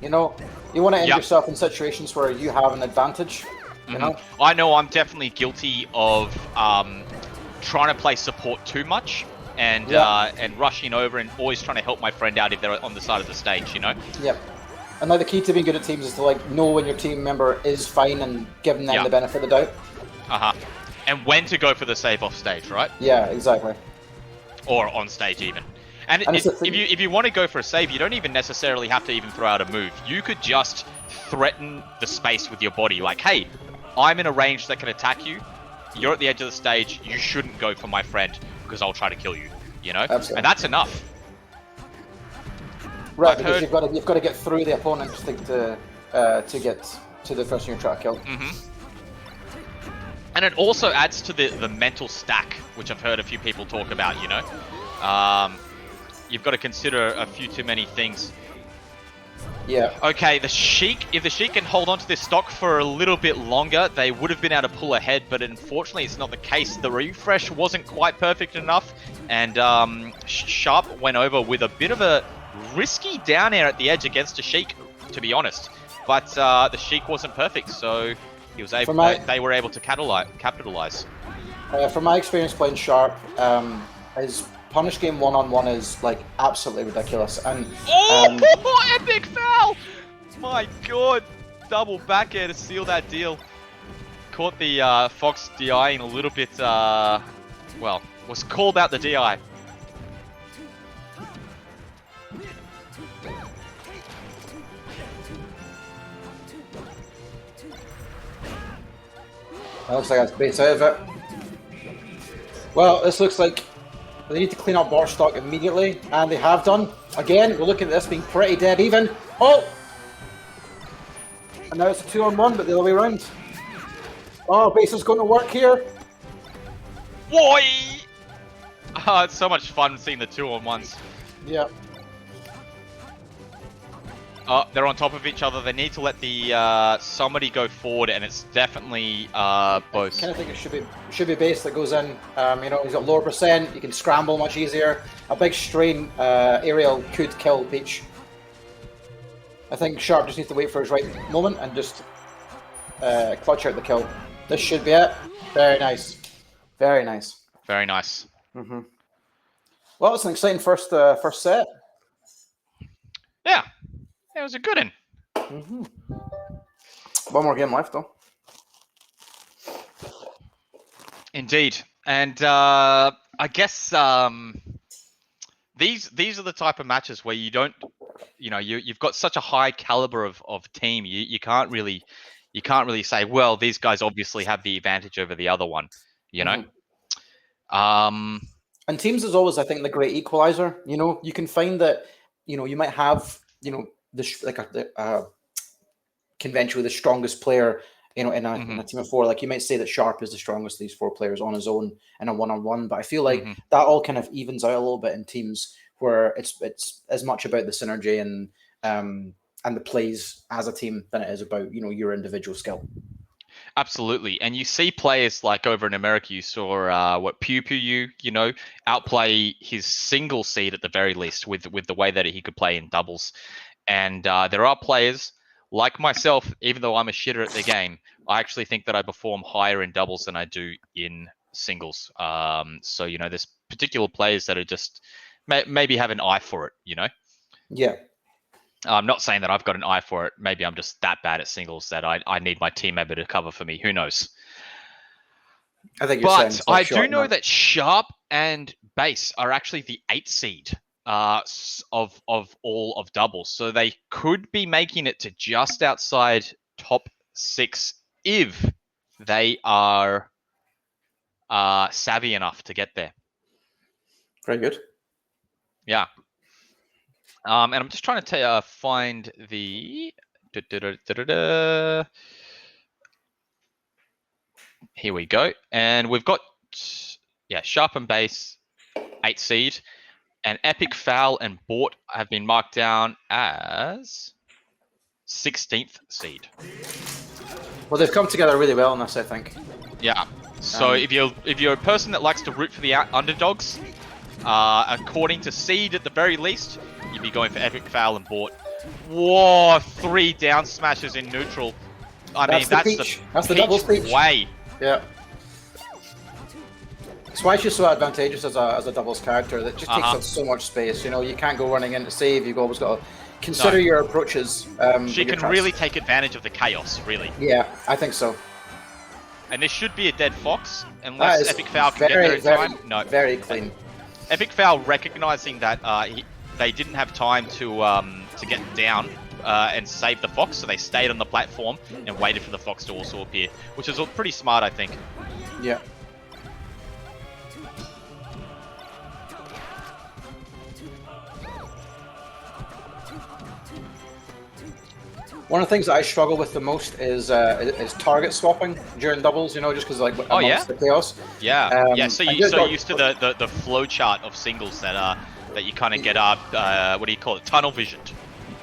S: You know, you want to end yourself in situations where you have an advantage. You know,
N: I know I'm definitely guilty of trying to play support too much and rushing over and always trying to help my friend out if they're on the side of the stage, you know?
S: Yep. And now the key to being good at teams is to know when your team member is fine and giving them the benefit of the doubt.
N: Uh-huh. And when to go for the save off stage, right?
S: Yeah, exactly.
N: Or on stage even. And
S: it's
N: if you want to go for a save, you don't even necessarily have to even throw out a move. You could just threaten the space with your body. Like, hey, I'm in a range that can attack you. You're at the edge of the stage. You shouldn't go for my friend because I'll try to kill you. You know?
S: Absolutely.
N: And that's enough.
S: Right,
N: I've
S: because
N: heard-
S: you've got to get through the opponent to get to the person you're trying to kill.
N: And it also adds to the mental stack, which I've heard a few people talk about, you know? You've got to consider a few too many things.
S: Yeah.
N: Okay, if the Sheik can hold on to this stock for a little bit longer, they would have been able to pull ahead, but unfortunately it's not the case. The refresh wasn't quite perfect enough, and Sharp went over with a bit of a risky down air at the edge against a Sheik, to be honest. But the Sheik wasn't perfect, so he was able. They were able to capitalize.
S: From my experience playing Sharp, his punish game one-on-one is absolutely ridiculous. And
N: Epic Foul! My god, double back air to seal that deal. Caught the Fox DIing a little bit. Well, was called out the DI.
S: That looks like that's base out of it. Well, this looks like But they need to clean up Bostock immediately, and they have done. Again, we're looking at this being pretty dead even. Oh! And now it's a 2-on-1, but the other way around. Oh, base is going to work here.
N: Boy! Oh, it's so much fun seeing the 2-on-1s.
S: Yeah.
N: Oh, they're on top of each other. They need to let the somebody go forward, and it's definitely both.
S: I kind of think it should be base that goes in. You know, he's got lower percent. You can scramble much easier. A big strain aerial could kill Peach. I think Sharp just needs to wait for his right moment and just clutch out the kill. This should be it. Very nice. Very nice.
N: Very nice.
S: Mm-hmm. Well, it's an exciting first set.
N: Yeah. It was a good one.
S: Mm-hmm. One more game left, though.
N: Indeed. And I guess these are the type of matches where you don't, you know, you've got such a high caliber of team. You can't really say, well, these guys obviously have the advantage over the other one, you know.
S: And teams is always, I think, the great equalizer. You know, you can find that, you know, you might have, you know, conventionally the strongest player, you know, in a team of four. Like you might say that Sharp is the strongest of these four players on his own in a one-on-one, but I feel like that all kind of evens out a little bit in teams where it's as much about the synergy and the plays as a team than it is about, you know, your individual skill.
N: Absolutely. And you see players like over in America, you saw Pew Pew, you know, outplay his single seed at the very least with the way that he could play in doubles. And there are players like myself, even though I'm a shitter at the game, I actually think that I perform higher in doubles than I do in singles. So, you know, there's particular players that are just maybe have an eye for it, you know?
S: Yeah.
N: I'm not saying that I've got an eye for it. Maybe I'm just that bad at singles that I need my team member to cover for me. Who knows?
S: I think you're
N: but
S: saying
N: I do know that Sharp and Base are actually the 8th seed of all of doubles. So they could be making it to just outside top 6 if they are savvy enough to get there.
S: Very good.
N: Yeah. And I'm just trying to find the... Here we go. And we've got, Sharp and Base, 8th seed. And Epic, Foul, and Bort have been marked down as 16th seed.
S: Well, they've come together really well on this, I think.
N: Yeah. So if you're a person that likes to root for the underdogs, according to seed at the very least, you'd be going for Epic, Foul, and Bort. Whoa, 3 down smashes in neutral. That's the double speech way.
S: Yeah. That's why she's so advantageous as a doubles character. That just takes up so much space. You know, you can't go running into save. You've always got to consider your approaches.
N: She can really take advantage of the chaos, really.
S: Yeah, I think so.
N: And this should be a dead fox, unless Epic Foul can get there in time. No,
S: very clean.
N: Epic Foul recognizing that they didn't have time to get down and save the fox, so they stayed on the platform and waited for the fox to also appear, which is pretty smart, I think.
S: Yeah. One of the things that I struggle with the most is target swapping during doubles. You know, just because amongst the chaos.
N: Yeah, So you're so used to the flow chart of singles that you kind of get what do you call it? Tunnel visioned.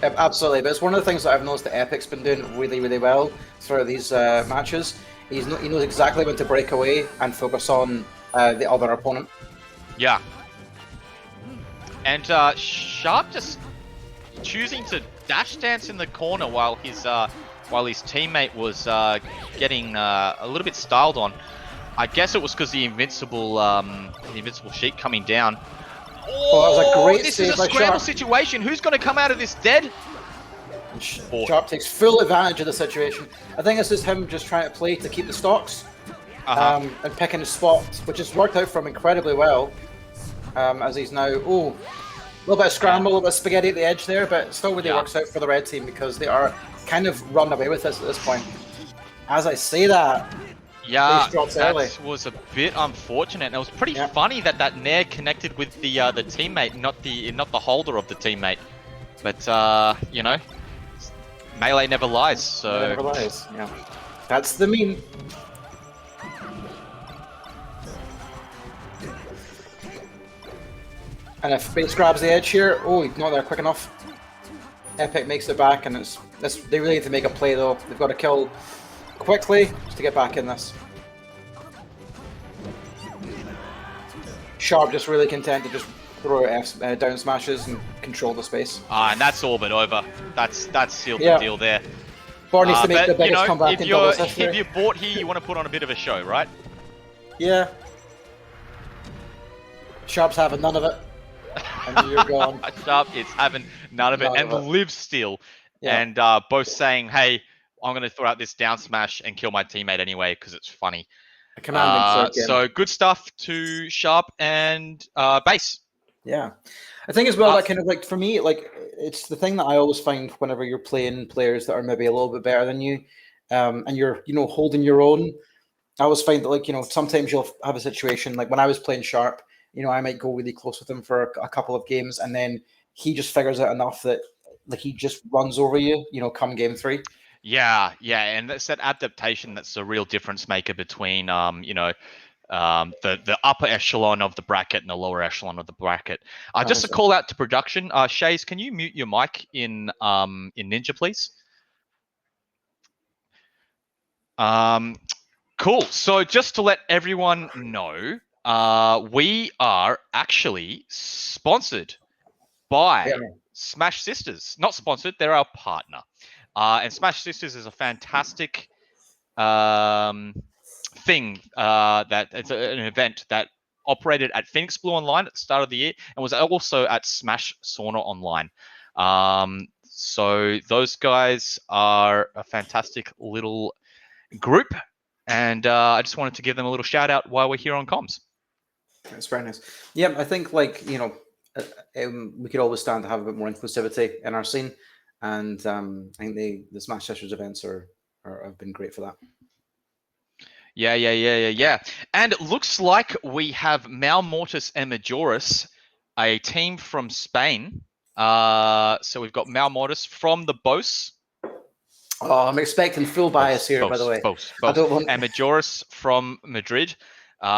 S: Absolutely, but it's one of the things that I've noticed that Epic's been doing really, really well throughout these matches. He knows exactly when to break away and focus on the other opponent.
N: Yeah. And Sharp just choosing to dash dance in the corner while his teammate was getting a little bit styled on. I guess it was because the invincible sheet coming down.
S: Oh, that was a great
N: this
S: save
N: is a
S: by
N: scramble
S: Sharp.
N: situation. Who's going to come out of this dead?
S: Sharp takes full advantage of the situation. I think this is him just trying to play to keep the stocks and picking his spot, which has worked out for him incredibly well. As he's now, a little bit of scramble, a little bit of spaghetti at the edge there, but it still really works out for the red team because they are kind of run away with this at this point. As I say that,
N: Yeah,
S: Base drops
N: that
S: early.
N: was a bit unfortunate. And it was pretty funny that that Nair connected with the teammate, not the holder of the teammate. But you know, melee never lies. So
S: Never lies. Yeah, that's the meme. And if base grabs the edge here, oh, he's not there quick enough. Epic makes it back, and they really need to make a play though. They've got to kill quickly just to get back in this. Sharp just really content to just throw down smashes and control the space.
N: and that's all but over. That's sealed
S: Yeah.
N: the deal there.
S: Bard needs to make the
N: but, you
S: biggest
N: know,
S: comeback in doubles history.
N: if you're bought here, you want to put on a bit of a show, right?
S: Yeah. Sharp's having none of it. And you're gone.
N: Sharp is having none of it,
S: None
N: and
S: of it.
N: Live still,
S: Yeah.
N: and both saying, "Hey, I'm going to throw out this down smash and kill my teammate anyway because it's funny."
S: A commanding flick, yeah.
N: So good stuff to Sharp and Base.
S: Yeah. I think as well that kind of like for me, like it's the thing that I always find whenever you're playing players that are maybe a little bit better than you, and you're holding your own. I always find that like sometimes you'll have a situation like when I was playing Sharp, I might go really close with him for a couple of games, and then he just figures out enough that like he just runs over you, come game 3.
N: Yeah, and that's that adaptation that's the real difference maker between the upper echelon of the bracket and the lower echelon of the bracket. Just a call out to production. Shays, can you mute your mic in Ninja, please? Cool. So just to let everyone know, we are actually sponsored by Smash Sisters. Not sponsored, they're our partner. And Smash Sisters is a fantastic thing that it's an event that operated at Phoenix Blue Online at the start of the year and was also at Smash Sauna Online. So those guys are a fantastic little group, and I just wanted to give them a little shout out while we're here on comms.
S: That's very nice. Yeah, I think like we could always stand to have a bit more inclusivity in our scene, and I think the Smash Sisters events have been great for that.
N: Yeah. And it looks like we have Mal Mortis and Majoris, a team from Spain. So we've got Mal Mortis from the BOS.
S: Oh, I'm expecting full bias here, by the way.
N: BOS.
S: I don't want...
N: And Majoris from Madrid,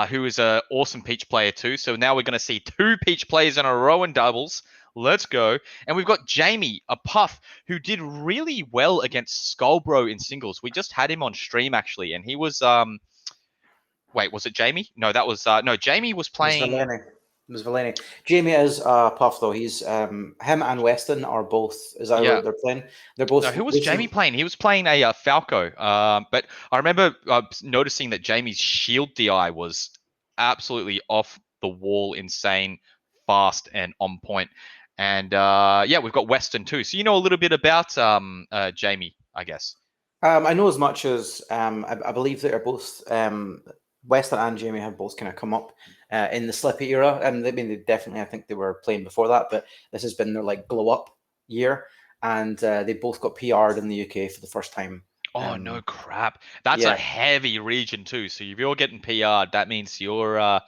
N: who is an awesome Peach player too. So now we're going to see 2 Peach players in a row in doubles. Let's go. And we've got Jamie, a Puff, who did really well against Skullbro in singles. We just had him on stream, actually, and he was... Wait, was it Jamie? No, that was... no, Jamie was playing...
S: It was Valeni. Jamie is Puff, though. He's... him and Weston are both... Is that what they're playing? They're both...
N: No, who was Jamie playing? He was playing a Falco. But I remember noticing that Jamie's shield DI was absolutely off the wall, insane, fast, and on point. And we've got Weston too. So you know a little bit about Jamie, I guess.
S: I know as much as I believe that they're both Weston and Jamie have both kind of come up in the Slippy era, and they definitely I think they were playing before that, but this has been their like glow up year, and they both got PR'd in the UK for the first time.
N: Oh no crap! That's a heavy region too. So if you're getting PR'd, that means you're.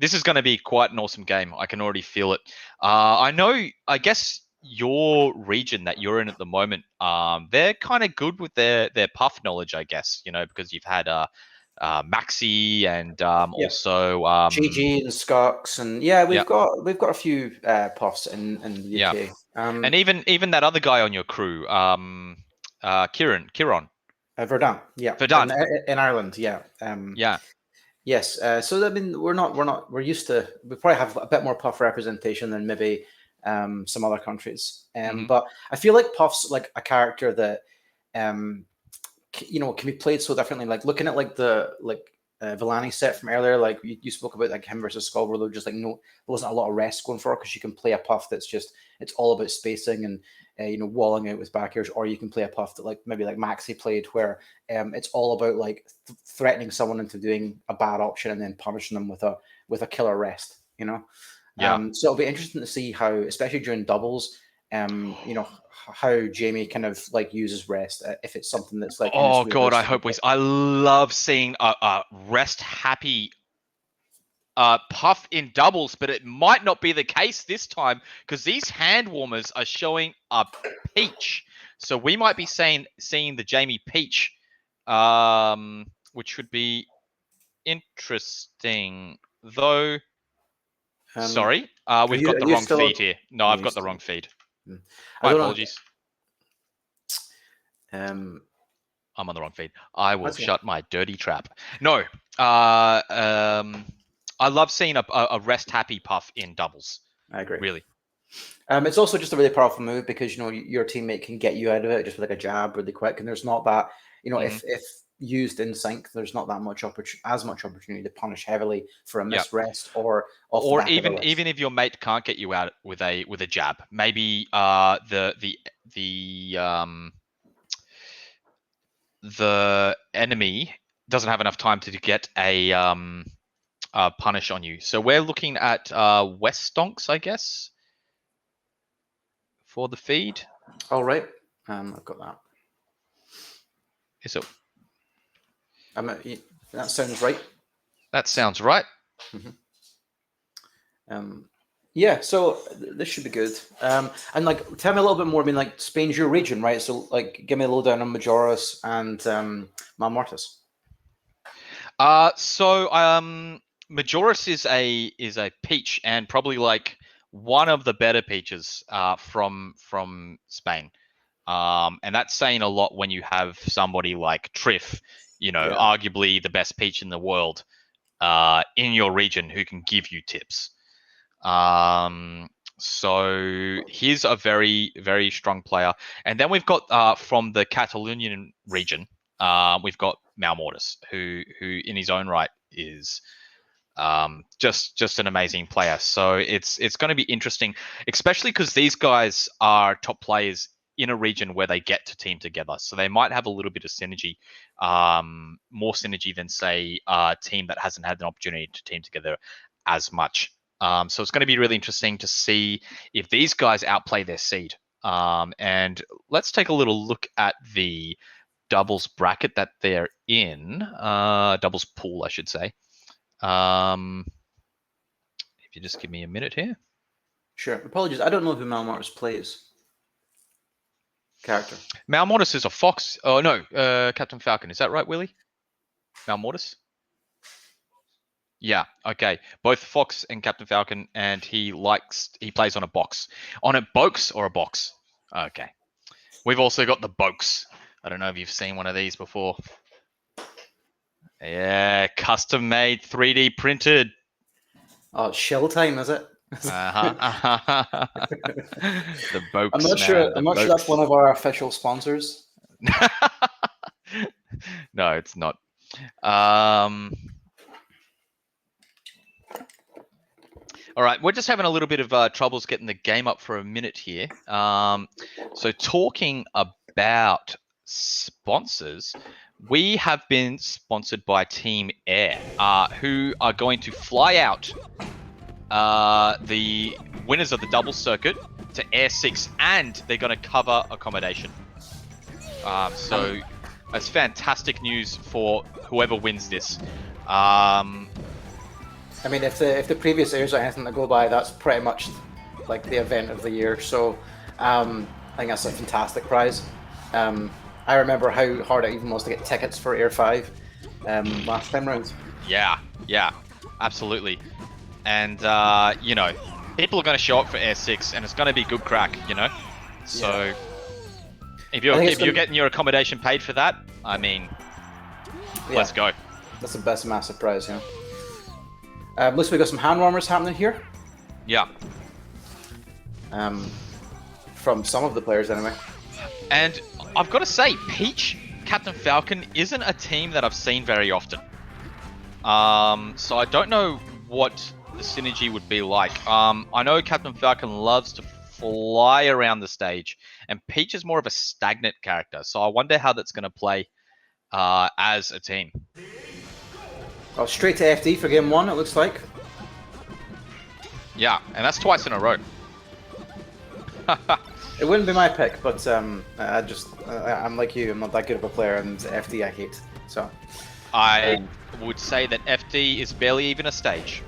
N: This is going to be quite an awesome game. I can already feel it. I guess your region that you're in at the moment, they're kind of good with their Puff knowledge, I guess, because you've had Maxi and also
S: GG and Skux, and we've got a few Puffs in the UK.
N: And even that other guy on your crew, Kieran.
S: Verdant,
N: Verdant
S: in Ireland, Yes, so I mean we're used to, we probably have a bit more Puff representation than maybe some other countries, but I feel like Puff's like a character that can be played so differently. Like looking at like the Villani set from earlier, like you spoke about like him versus Skull, where just like there wasn't a lot of rest going for, because you can play a Puff that's just it's all about spacing and walling out with back airs, or you can play a Puff that like maybe like Maxi played, where it's all about like threatening someone into doing a bad option and then punishing them with a killer rest. So it'll be interesting to see how, especially during doubles, you know, how Jamie kind of like uses rest, if it's something that's like.
N: Oh god, I hope I love seeing a rest happy Puff in doubles, but it might not be the case this time because these hand warmers are showing a Peach. So we might be seeing the Jamie Peach, which would be interesting. Though, sorry, we've got the wrong feed here. No, I've got the wrong feed. My apologies. I'm on the wrong feed. I will shut my dirty trap. No, I love seeing a rest happy Puff in doubles.
S: I agree.
N: Really.
S: It's also just a really powerful move because, you know, your teammate can get you out of it just with like a jab really quick, and there's not that, you know, if used in sync, there's not that much opportunity to punish heavily for a missed rest or
N: even if your mate can't get you out with a jab, maybe the enemy doesn't have enough time to get a punish on you. So we're looking at West Stonks, I guess, for the feed.
S: All right, I've got that.
N: Is it?
S: That sounds right.
N: That sounds right.
S: Yeah, so this should be good. And like, tell me a little bit more. I mean, like, Spain's your region, right? So, like, give me a lowdown on Majora's and Malmortis.
N: Majora's is a peach, and probably like one of the better peaches from Spain. And that's saying a lot when you have somebody like Triff, you know, arguably the best peach in the world, in your region, who can give you tips. So he's a very, very strong player. And then we've got from the Catalonian region, we've got Malmortis, who in his own right is just an amazing player. So it's going to be interesting, especially because these guys are top players in a region where they get to team together. So they might have a little bit of synergy, more synergy than, say, a team that hasn't had an opportunity to team together as much. So it's going to be really interesting to see if these guys outplay their seed. And let's take a little look at the doubles bracket that they're in, doubles pool, I should say. If you just give me a minute here.
S: Sure. Apologies. I don't know who Malmortis plays. Character.
N: Malmortis is a fox. Oh, no. Captain Falcon. Is that right, Willie? Malmortis? Yeah. Okay. Both Fox and Captain Falcon, and he plays on a box. On a box or a box? Okay. We've also got the box. I don't know if you've seen one of these before. Yeah, custom made, 3D printed.
S: Oh, shell time, is it?
N: The box.
S: I'm not sure. I'm not sure that's one of our official sponsors.
N: No, it's not. All right, we're just having a little bit of troubles getting the game up for a minute here. So talking about sponsors, we have been sponsored by Team Air, who are going to fly out the winners of the double circuit to Air 6, and they're going to cover accommodation. So that's fantastic news for whoever wins this.
S: I mean, if the previous airs are anything to go by, that's pretty much like the event of the year. So I think that's a fantastic prize. I remember how hard it even was to get tickets for Air 5 last time round.
N: Yeah, absolutely. And, you know, people are going to show up for Air 6, and it's going to be good crack, you know? So if you're getting your accommodation paid for that, I mean, let's go.
S: That's the best massive prize, yeah. Looks like we got some hand warmers happening here.
N: Yeah.
S: From some of the players, anyway.
N: And I've got to say, Peach, Captain Falcon isn't a team that I've seen very often. So I don't know what the synergy would be like. I know Captain Falcon loves to fly around the stage, and Peach is more of a stagnant character. So I wonder how that's going to play as a team.
S: Oh, straight to FD for game 1, it looks like.
N: Yeah, and that's twice in a row.
S: It wouldn't be my pick, but I'm like you. I'm not that good of a player, and FD I hate. So
N: I would say that FD is barely even a stage.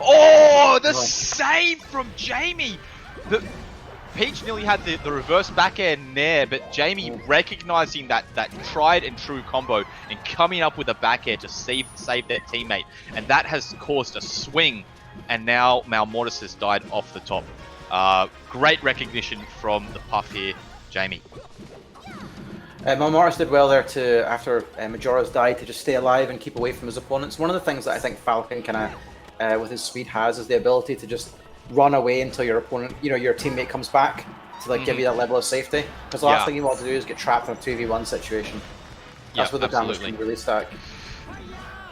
N: Oh, the save from Jamie! Peach nearly had the reverse back air there, but Jamie recognizing that tried and true combo and coming up with a back air to save their teammate, and that has caused a swing, and now Malmortis has died off the top. Great recognition from the Puff here, Jamie.
S: Malmortis did well there to, after Majora's died, to just stay alive and keep away from his opponents. One of the things that I think Falcon kind of, with his speed, has is the ability to just run away until your opponent, your teammate comes back to like give you that level of safety. Because the last thing you want to do is get trapped in a 2v1 situation. That's where the damage can really stack.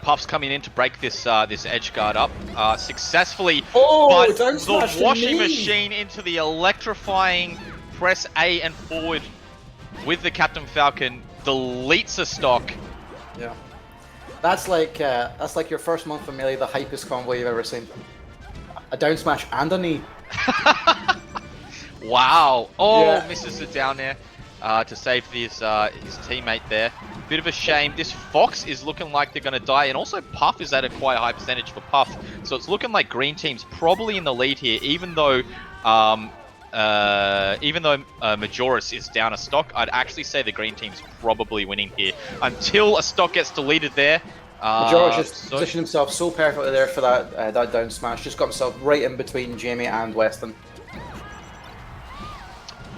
N: Puff's coming in to break this this edge guard up successfully,
S: but
N: the washing machine into the electrifying press A and forward with the Captain Falcon deletes a stock.
S: Yeah, that's like your first month of Melee, the hypest combo you've ever seen. A down smash and a knee.
N: Wow! Oh, misses it down there to save his teammate there. Bit of a shame. This Fox is looking like they're going to die, and also Puff is at a quite high percentage for Puff. So it's looking like Green Team's probably in the lead here, even though Majoris is down a stock. I'd actually say the Green Team's probably winning here until a stock gets deleted there.
S: Majoris just positioned himself so perfectly there for that down smash. Just got himself right in between Jamie and Weston.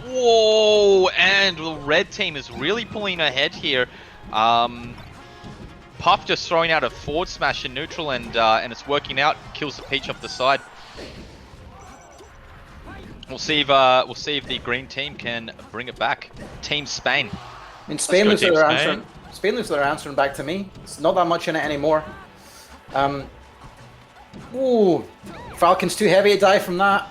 N: Whoa! And the red team is really pulling ahead here. Puff just throwing out a forward smash in neutral, and it's working out. Kills the Peach off the side. We'll see if the green team can bring it back. Team Spain.
S: I mean, Spain looks like they're answering back to me. It's not that much in it anymore. Ooh, Falcon's too heavy to die from that.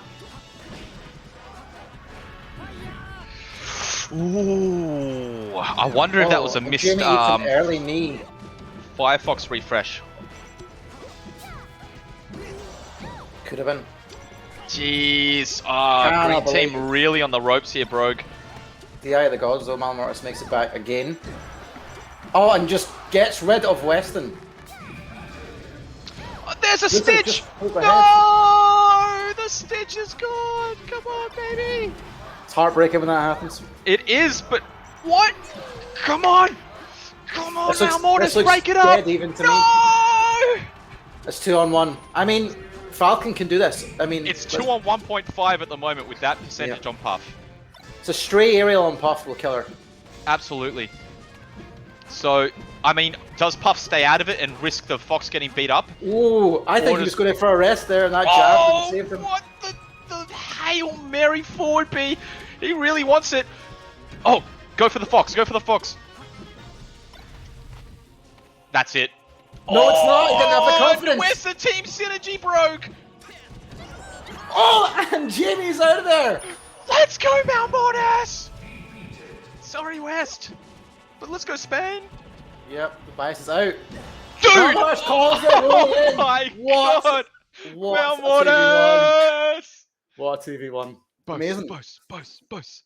N: Ooh, I wonder if that was a missed
S: early knee.
N: Firefox refresh.
S: Could have been.
N: Jeez, green team really on the ropes here, Brogue.
S: The Eye of the Gods, though, Malmortis makes it back again. Oh, and just gets rid of Weston.
N: Oh, there's a Stitch! No! The Stitch is gone! Come on, baby!
S: It's heartbreaking when that happens.
N: It is, but what? Come on! Come on, Malmortis, break it up!
S: Even to
N: no!
S: Me. It's 2-on-1. I mean, Falcon can do this. I mean,
N: it's 2 on 1.5 at the moment with that percentage on Puff.
S: It's a stray aerial on Puff will kill her.
N: Absolutely. So, I mean, does Puff stay out of it and risk the Fox getting beat up?
S: Ooh, I think he was going for a rest there and that jab saved him.
N: What the Hail Mary forward B? He really wants it. Oh, go for the Fox, go for the Fox. That's it.
S: No, it's not. He didn't have the confidence.
N: Where's the team synergy, Brogue?
S: Oh, and Jamie's out of there.
N: Let's go, Malmortis! Sorry, West. But let's go, Spain.
S: Yep, the bias is out.
N: Dude!
S: Malmortis calls it.
N: Oh my god! Malmortis!
S: What a 2v1.
N: Boss,
S: amazing.
N: Boss.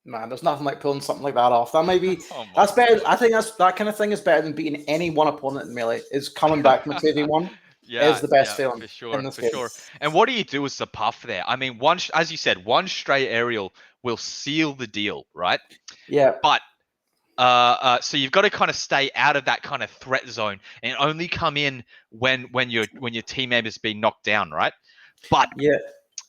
S: Man, there's nothing like pulling something like that off. That might be, that's better. I think that kind of thing is better than beating any one opponent in Melee. Is coming back from 2v1. Is the best feeling
N: for sure,
S: in this
N: for
S: game.
N: sure. And what do you do as the Puff there? I mean, as you said, one stray aerial will seal the deal, right?
S: Yeah.
N: But so you've got to kind of stay out of that kind of threat zone and only come in when your team member's been knocked down, right? But
S: yeah.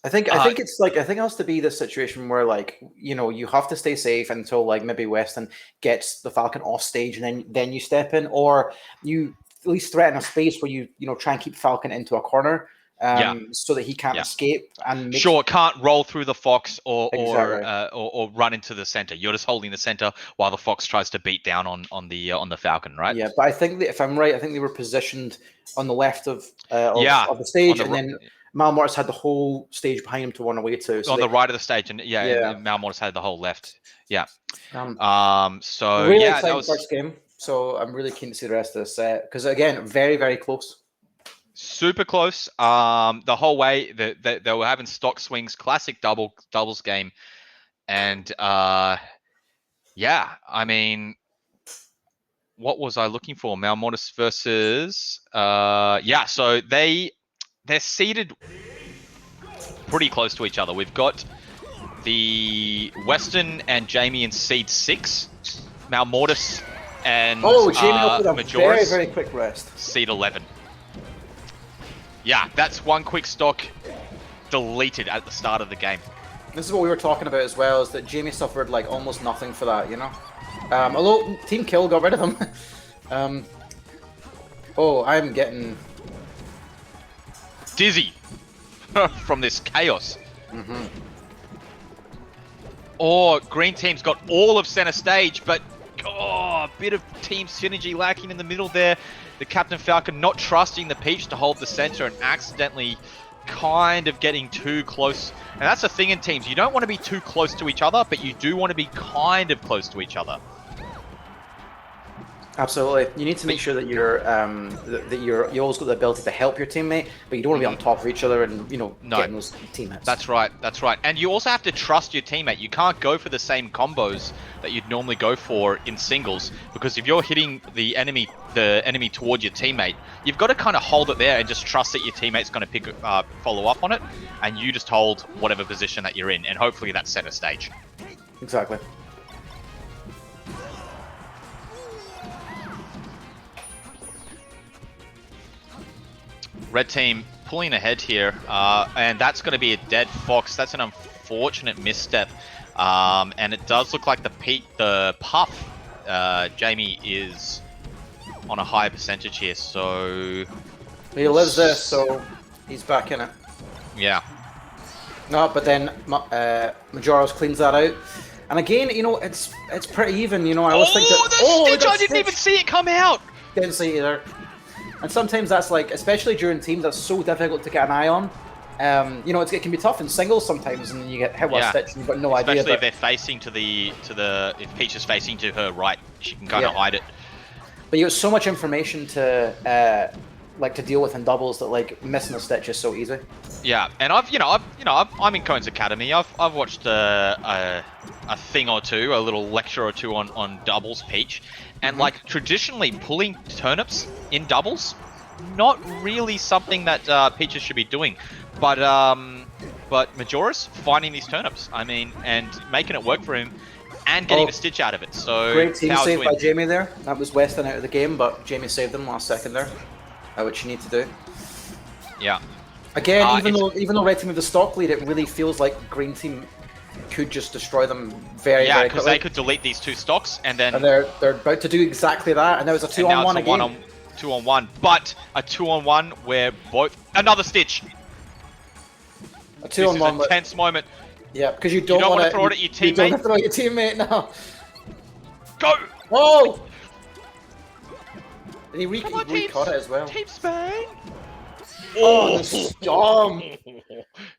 S: I think it has to be this situation where, like, you have to stay safe until, like, maybe Weston gets the Falcon off stage and then you step in, or you at least threaten a space where you try and keep Falcon into a corner so that he can't escape. And
N: can't roll through the Fox or run into the center. You're just holding the center while the Fox tries to beat down on the Falcon, right?
S: Yeah, but I think that if I'm right, I think they were positioned on the left of the stage, and then Malmortis had the whole stage behind him to run away to. So
N: on the right of the stage, and Malmortis had the whole left. Yeah. So
S: really
N: that
S: exciting
N: was
S: first game. So I'm really keen to see the rest of this set because, again, very, very close.
N: Super close. The whole way they were having stock swings, classic doubles game, and yeah, I mean, what was I looking for? Malmortis versus yeah. So they're seated pretty close to each other. We've got the Western and Jamie in seed 6, Malmortis and
S: Jamie up with a
N: Majoris,
S: very, very quick rest.
N: seed 11. Yeah, that's one quick stock deleted at the start of the game.
S: This is what we were talking about as well, is that Jamie suffered like almost nothing for that, you know? Although Team Kill got rid of him. Oh, I'm getting
N: dizzy from this chaos.
S: Mm-hmm.
N: Or Green Team's got all of center stage, but a bit of team synergy lacking in the middle there. The Captain Falcon not trusting the Peach to hold the center and accidentally kind of getting too close. And that's the thing in teams. You don't want to be too close to each other, but you do want to be kind of close to each other.
S: Absolutely. You need to make sure that you always got the ability to help your teammate, but you don't want to be on top of each other and, getting those teammates.
N: That's right. That's right. And you also have to trust your teammate. You can't go for the same combos that you'd normally go for in singles, because if you're hitting the enemy toward your teammate, you've got to kind of hold it there and just trust that your teammate's going to follow up on it, and you just hold whatever position that you're in, and hopefully that's center stage.
S: Exactly.
N: Red team pulling ahead here, and that's going to be a dead Fox. That's an unfortunate misstep, and it does look like the Puff, Jamie, is on a higher percentage here, so...
S: He lives there, so he's back in it.
N: Yeah.
S: No, but then Majoros cleans that out. And again, it's pretty even, I always think that...
N: Stitch! I didn't even see it come out!
S: Didn't see it either. And sometimes that's like, especially during teams, that's so difficult to get an eye on. It can be tough in singles sometimes, and you get hit with a stitch and you've got no idea.
N: Especially if they're facing if Peach is facing to her right, she can kind of hide it.
S: But you have so much information to deal with in doubles that missing a stitch is so easy.
N: Yeah, and I'm in Cohen's Academy. I've watched a thing or two, a little lecture or two on doubles Peach. And traditionally pulling turnips in doubles, not really something that Peaches should be doing. But Majoris finding these turnips, and making it work for him and getting a stitch out of it. So
S: great team save by Jamie there. That was Weston out of the game, but Jamie saved them last second there, which you need to do.
N: Yeah.
S: Again, even though Red team have the stock lead, it really feels like Green team could just destroy them very quickly.
N: Yeah, because they could delete these 2 stocks and then...
S: And they're about to do exactly that, and there was a 2-on-1 again.
N: 2-on-1, but a 2-on-1 where both... Another stitch!
S: A 2-on-1.
N: This is a tense moment.
S: Yeah, because you don't want to
N: throw it at your teammate.
S: You don't want to throw it at your teammate now.
N: Go!
S: Whoa! And he recaught it as well.
N: Team Spain!
S: Oh, the storm!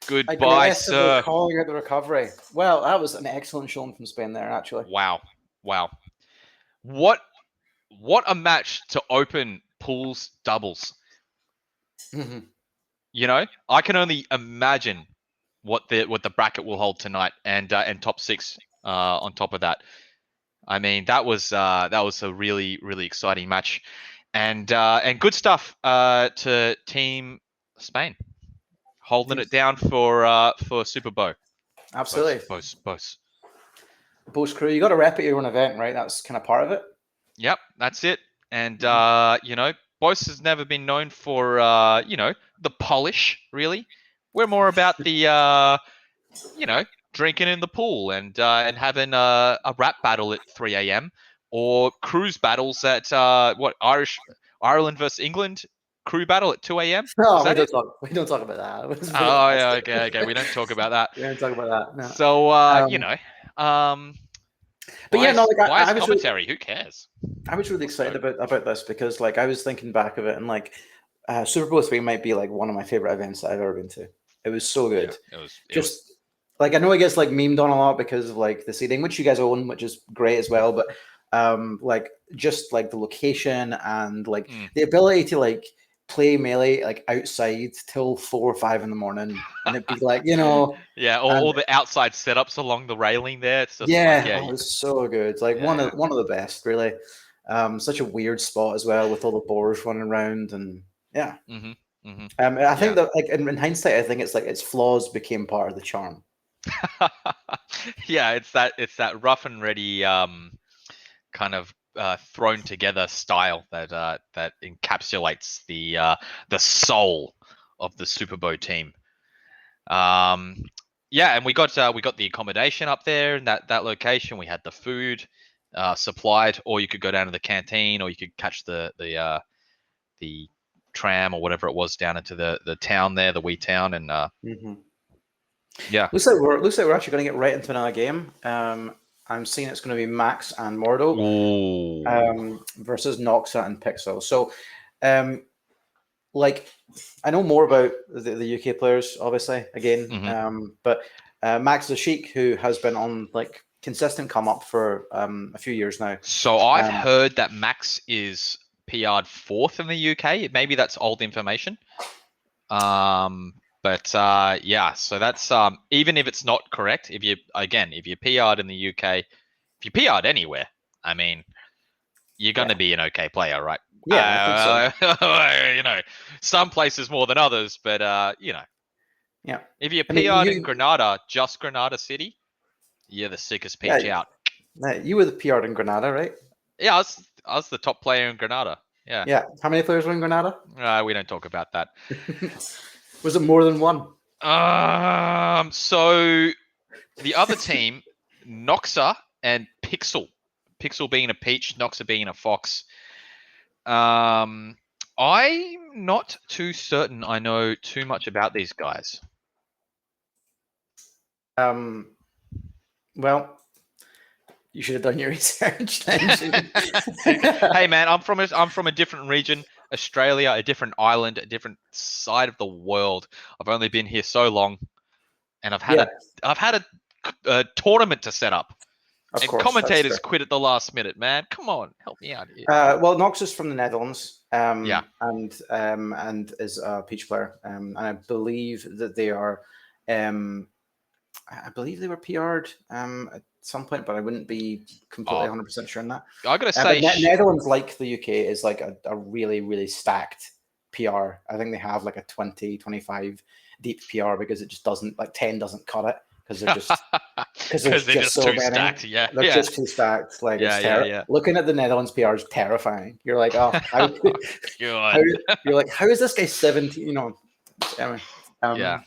N: Goodbye, sir.
S: Calling out the recovery. Well, that was an excellent showing from Spain there, actually.
N: Wow. What a match to open pools doubles.
S: Mm-hmm.
N: I can only imagine what the bracket will hold tonight, and top 6 on top of that. That was a really, really exciting match, and good stuff to Team Spain, holding it down for Super Bow.
S: Absolutely.
N: Both
S: crew, you got to rep at your own event, right? That's kind of part of it.
N: Yep, that's it. And Bose has never been known for the polish, really. We're more about the drinking in the pool and having a rap battle at 3 a.m. or cruise battles at Ireland versus England crew battle at 2 a.m.
S: No, we don't talk about that.
N: Oh, yeah, okay. We don't talk about that.
S: We don't talk about that. No.
N: So,
S: but yeah, no,
N: I was commentary. Who cares?
S: I was really excited about this because, I was thinking back of it, and Super Bowl 3 might be one of my favorite events that I've ever been to. It was so good.
N: Yeah, it
S: was I know it gets memed on a lot because of the seating, which you guys own, which is great as well. But just the location and the ability to play Melee like outside till 4 or 5 in the morning, and it'd be like, you know,
N: Yeah, all the outside setups along the railing there. It's just
S: yeah,
N: like, yeah,
S: oh, it's so good. Like one of the best, really. Such a weird spot as well with all the boars running around, and yeah. I think that like in hindsight, I think it's like its flaws became part of the charm.
N: yeah, it's that rough and ready kind of thrown together style that encapsulates the soul of the Superbo team. Yeah, and we got the accommodation up there in that location. We had the food supplied, or you could go down to the canteen, or you could catch the tram or whatever it was down into the town there, the wee town, and yeah.
S: Looks like we're actually going to get right into another game. I'm seeing it's going to be Max and Mordo versus Noxa and Pixel. So, like, I know more about the UK players, obviously, again, but Max the Sheik, who has been on like consistent come up for a few years now.
N: So I've heard that Max is PR'd 4th in the UK. Maybe that's old information. But yeah, so that's even if it's not correct, if you PR'd in the UK, if you PR'd anywhere, I mean, you're going to be an okay player, right?
S: Yeah, I think
N: so. You know, some places more than others, but you know,
S: yeah.
N: If you PR'd in Granada, just Granada City, you're the sickest peach out.
S: You were the PR'd in Granada, right?
N: Yeah, I was the top player in Granada. Yeah.
S: Yeah. How many players were in Granada?
N: We don't talk about that.
S: Was it more than one?
N: So the other team, Noxa and Pixel. Pixel being a peach, Noxa being a fox. I'm not too certain I know too much about these guys.
S: Well, you should have done your research then.
N: Hey man, I'm from a different region, Australia, a different island, a different side of the world. I've only been here so long, and I've had a tournament to set up.
S: Of course,
N: commentators quit at the last minute, man. Come on, help me out here.
S: Well, Nox is from the Netherlands,
N: yeah,
S: and is a peach player, and I believe that they are, I believe they were PR'd at some point, but I wouldn't be completely 100% sure on that.
N: I gotta say,
S: Netherlands, like the UK, is like a really, really stacked PR. I think they have like a 20, 25 deep PR because it just doesn't, like 10 doesn't cut it. Because they're just so
N: too
S: many.
N: Stacked, yeah.
S: They're just too stacked. Like,
N: yeah.
S: Looking at the Netherlands PR is terrifying. You're like, oh, you're like, how is this guy 17? You know, anyway,
N: yeah.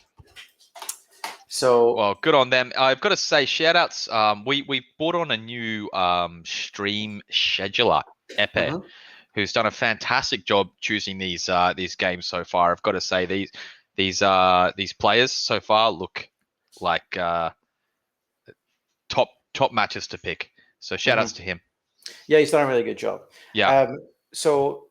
S: So
N: well, good on them. I've got to say, shout outs. We brought on a new stream scheduler, Epe, who's done a fantastic job choosing these games so far. I've got to say these players so far look like top matches to pick. So shout outs to him.
S: Yeah, he's done a really good job.
N: Yeah.
S: So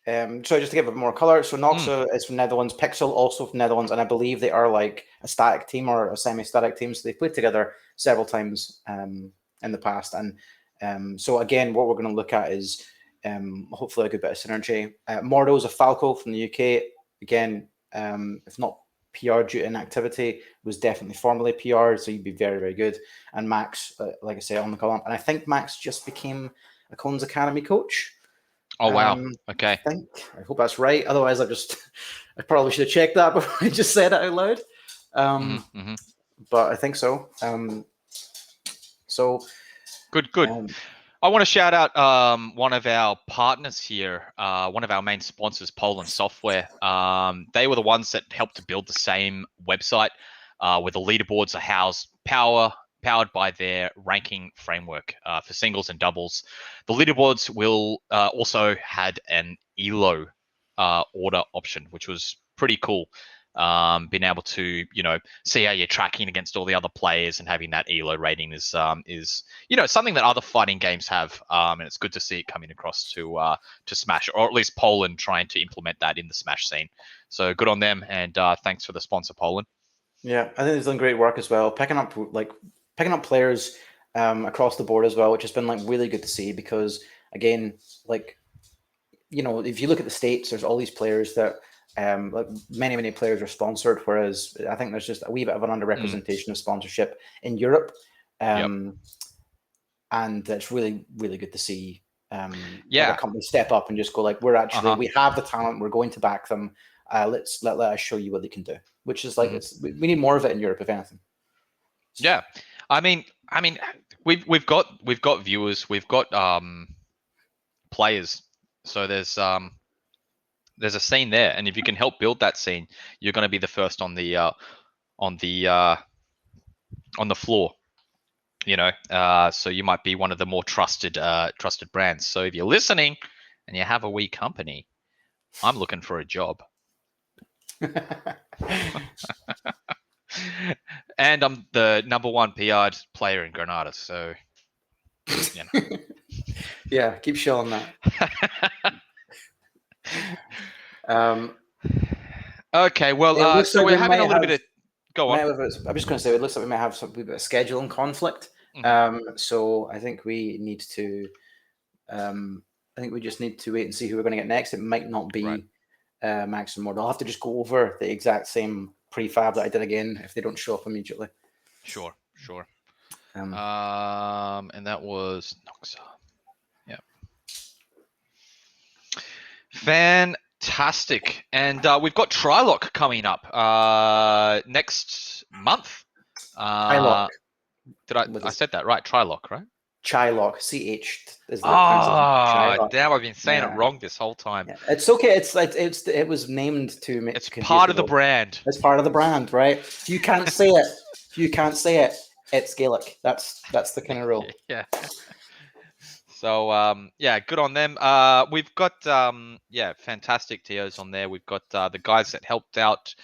S: just to give it more color, so Noxa is from Netherlands, Pixel also from Netherlands, and I believe they are like a static team or a semi-static team. So they've played together several times in the past. And so again, what we're going to look at is hopefully a good bit of synergy. Mordo is a Falco from the UK. Again, if not PR due to inactivity, was definitely formerly PR, so you'd be very, very good. And Max, like I say, on the column. And I think Max just became a Cohen's Academy coach.
N: Oh, wow. Okay.
S: I hope that's right. Otherwise, I probably should have checked that before I just said it out loud. But I think so. So
N: good. I want to shout out one of our partners here, one of our main sponsors, Poland Software. They were the ones that helped to build the same website where the leaderboards are housed, powered by their ranking framework for singles and doubles. The leaderboards will also had an ELO order option, which was pretty cool. Being able to, see how you're tracking against all the other players and having that ELO rating is something that other fighting games have, and it's good to see it coming across to Smash, or at least Poland trying to implement that in the Smash scene. So good on them, and thanks for the sponsor, Poland.
S: Yeah, I think they've done great work as well, picking up players across the board as well, which has been like really good to see because again, like you know, if you look at the States, there's all these players that like many players are sponsored, whereas I think there's just a wee bit of an underrepresentation of sponsorship in Europe. And it's really good to see other companies step up and just go like, we're actually we have the talent, we're going to back them. Let us show you what they can do, which is like we need more of it in Europe, if anything.
N: Yeah, I mean, we've got viewers, we've got players, so there's a scene there, and if you can help build that scene, you're going to be the first on the floor. You know, so you might be one of the more trusted brands. So if you're listening and you have a wee company, I'm looking for a job. And I'm the #1 PR'd player in Granada, so you know.
S: Yeah, keep showing that.
N: Okay, well, so we're having a little bit of. Go on.
S: I'm just going to say it looks like we might have some bit of scheduling conflict. So I think we need to. I think we just need to wait and see who we're going to get next. It might not be Max and Mord. I'll have to just go over the exact same prefab that I did again if they don't show up immediately.
N: Sure. And that was Noxa. Yeah. Fantastic. And we've got Trilok coming up next month.
S: Trilok.
N: I said that right? Trilok, right?
S: Chilok, CH is the
N: damn! I've been saying it wrong this whole time.
S: Yeah. It's okay. It was named to.
N: It's part of the brand.
S: It's part of the brand, right? If you can't say it, it's Gaelic. That's the kind of rule.
N: Yeah. So good on them. We've got fantastic TOs on there. We've got the guys that helped out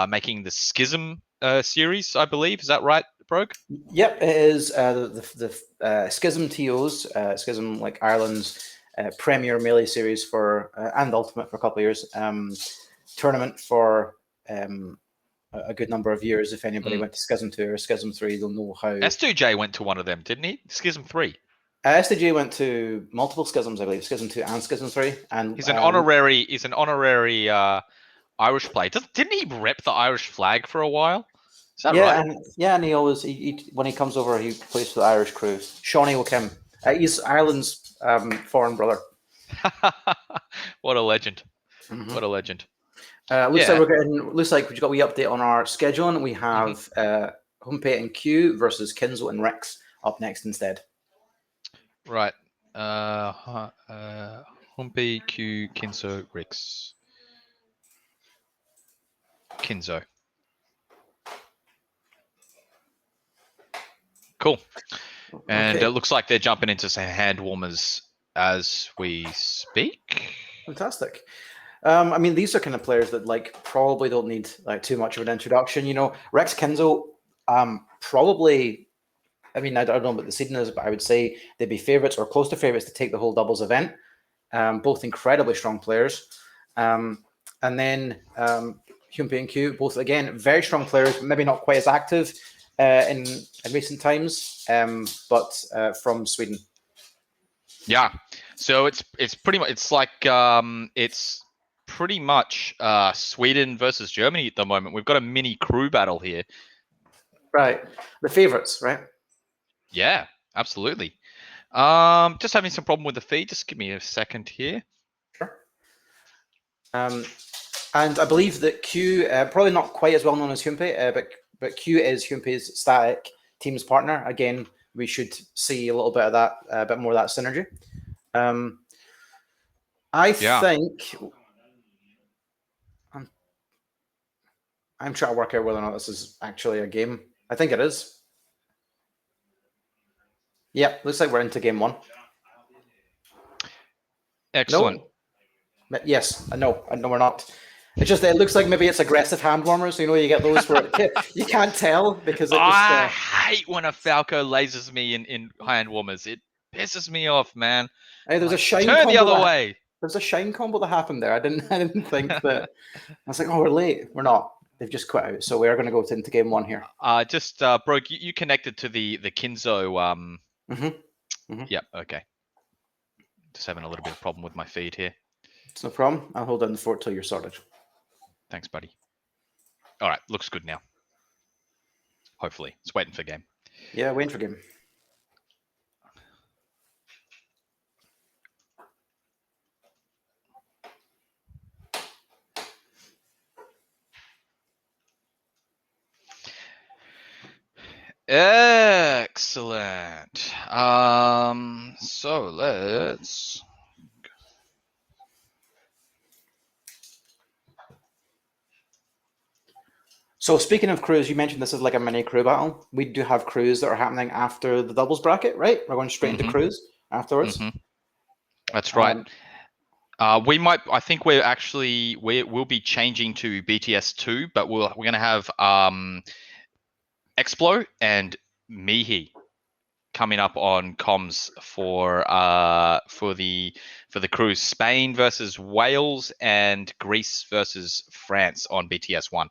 N: making the Schism series, I believe. Is that right, Brogue?
S: Yep, it is the Schism TOs. Schism, like Ireland's premier melee series for and Ultimate for a couple of years. Tournament for a good number of years. If anybody went to Schism 2 or Schism 3, they'll know how.
N: S2J went to one of them, didn't he? Schism 3.
S: SDJ went to multiple schisms, I believe, Schism 2 and Schism 3. And
N: he's an honorary. Irish player. Didn't he rep the Irish flag for a while? Is that right?
S: And he always when he comes over, he plays for the Irish crew. Shawnee O'Kim. He's Ireland's foreign brother.
N: What a legend! What a legend!
S: Looks like we've got a wee update on our scheduling. We have Humpe and Q versus Kinzo and Rex up next instead.
N: Right. Humpe, Q, Kinzo, Rex. Kinzo. Cool. And it looks like they're jumping into some hand warmers as we speak.
S: Fantastic. I mean, these are kind of players that like probably don't need like too much of an introduction. You know, Rex Kinzo, probably. I mean, I don't know what the seeding is, but I would say they'd be favourites or close to favourites to take the whole doubles event. Both incredibly strong players. And then Humpe and Q, both, again, very strong players, maybe not quite as active in recent times, but from Sweden.
N: Yeah. So it's pretty much, it's pretty much Sweden versus Germany at the moment. We've got a mini crew battle here.
S: Right. The favourites, right?
N: Yeah, absolutely. Just having some problem with the feed. Just give me a second here.
S: Sure. And I believe that Q, probably not quite as well known as Humpe, but Q is Humpe's static team's partner. Again, we should see a little bit of that, a bit more of that synergy. I think I'm trying to work out whether or not this is actually a game. I think it is. Yeah, looks like we're into game 1.
N: Excellent.
S: No. Yes, no, we're not. It's just it looks like maybe it's aggressive hand warmers. You know, you get those where you can't tell because it
N: I hate when a Falco lasers me in hand warmers. It pisses me off, man.
S: Hey, there's a shine.
N: Turn the other way.
S: There's a shine combo that happened there. I didn't think that. I was like, oh, we're late. We're not. They've just quit out, so we are going to go into game 1 here.
N: Broke. You connected to the Kinzo. Yep. Okay. Just having a little bit of problem with my feed here.
S: It's no problem. I'll hold down the fort till you're sorted.
N: Thanks, buddy. All right, looks good now. Hopefully, it's waiting for game.
S: Yeah, waiting for game.
N: Excellent. So let's.
S: So speaking of crews, you mentioned this is like a mini crew battle. We do have crews that are happening after the doubles bracket, right? We're going straight into crews afterwards.
N: That's right. We might. I think we're actually we'll be changing to BTS 2, but we're going to have Explo and Mihi coming up on comms for the crews. Spain versus Wales and Greece versus France on BTS 1.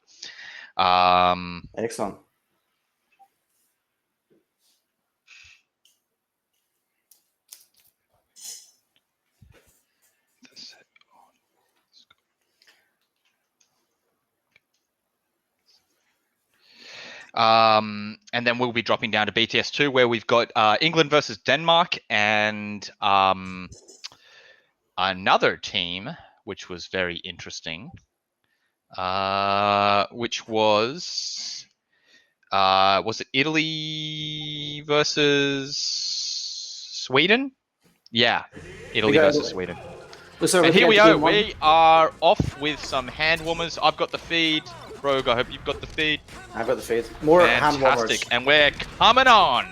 S: Excellent.
N: And then we'll be dropping down to BTS 2, where we've got England versus Denmark and another team, which was very interesting, which was it Italy versus Sweden? Yeah, Italy versus Sweden. And here we are. We are off with some hand warmers. I've got the feed. Rogue, I hope you've got the feed.
S: I've got the feed. More hand warmers.
N: Fantastic. And we're coming on.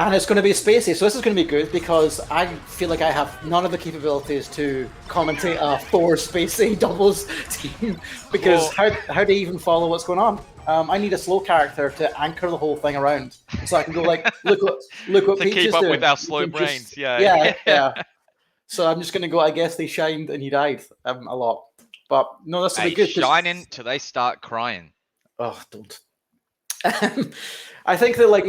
S: And it's going to be spacey, so this is going to be good because I feel like I have none of the capabilities to commentate a 4 spacey doubles team because how do you even follow what's going on? I need a slow character to anchor the whole thing around so I can go like, look what
N: to
S: Peach
N: keep
S: is
N: up
S: doing.
N: with our slow brains,
S: Just,
N: yeah.
S: So I'm just going to go, I guess they shined and he died a lot. But no, this will be good.
N: Shining till they start crying.
S: Oh, don't. I think that like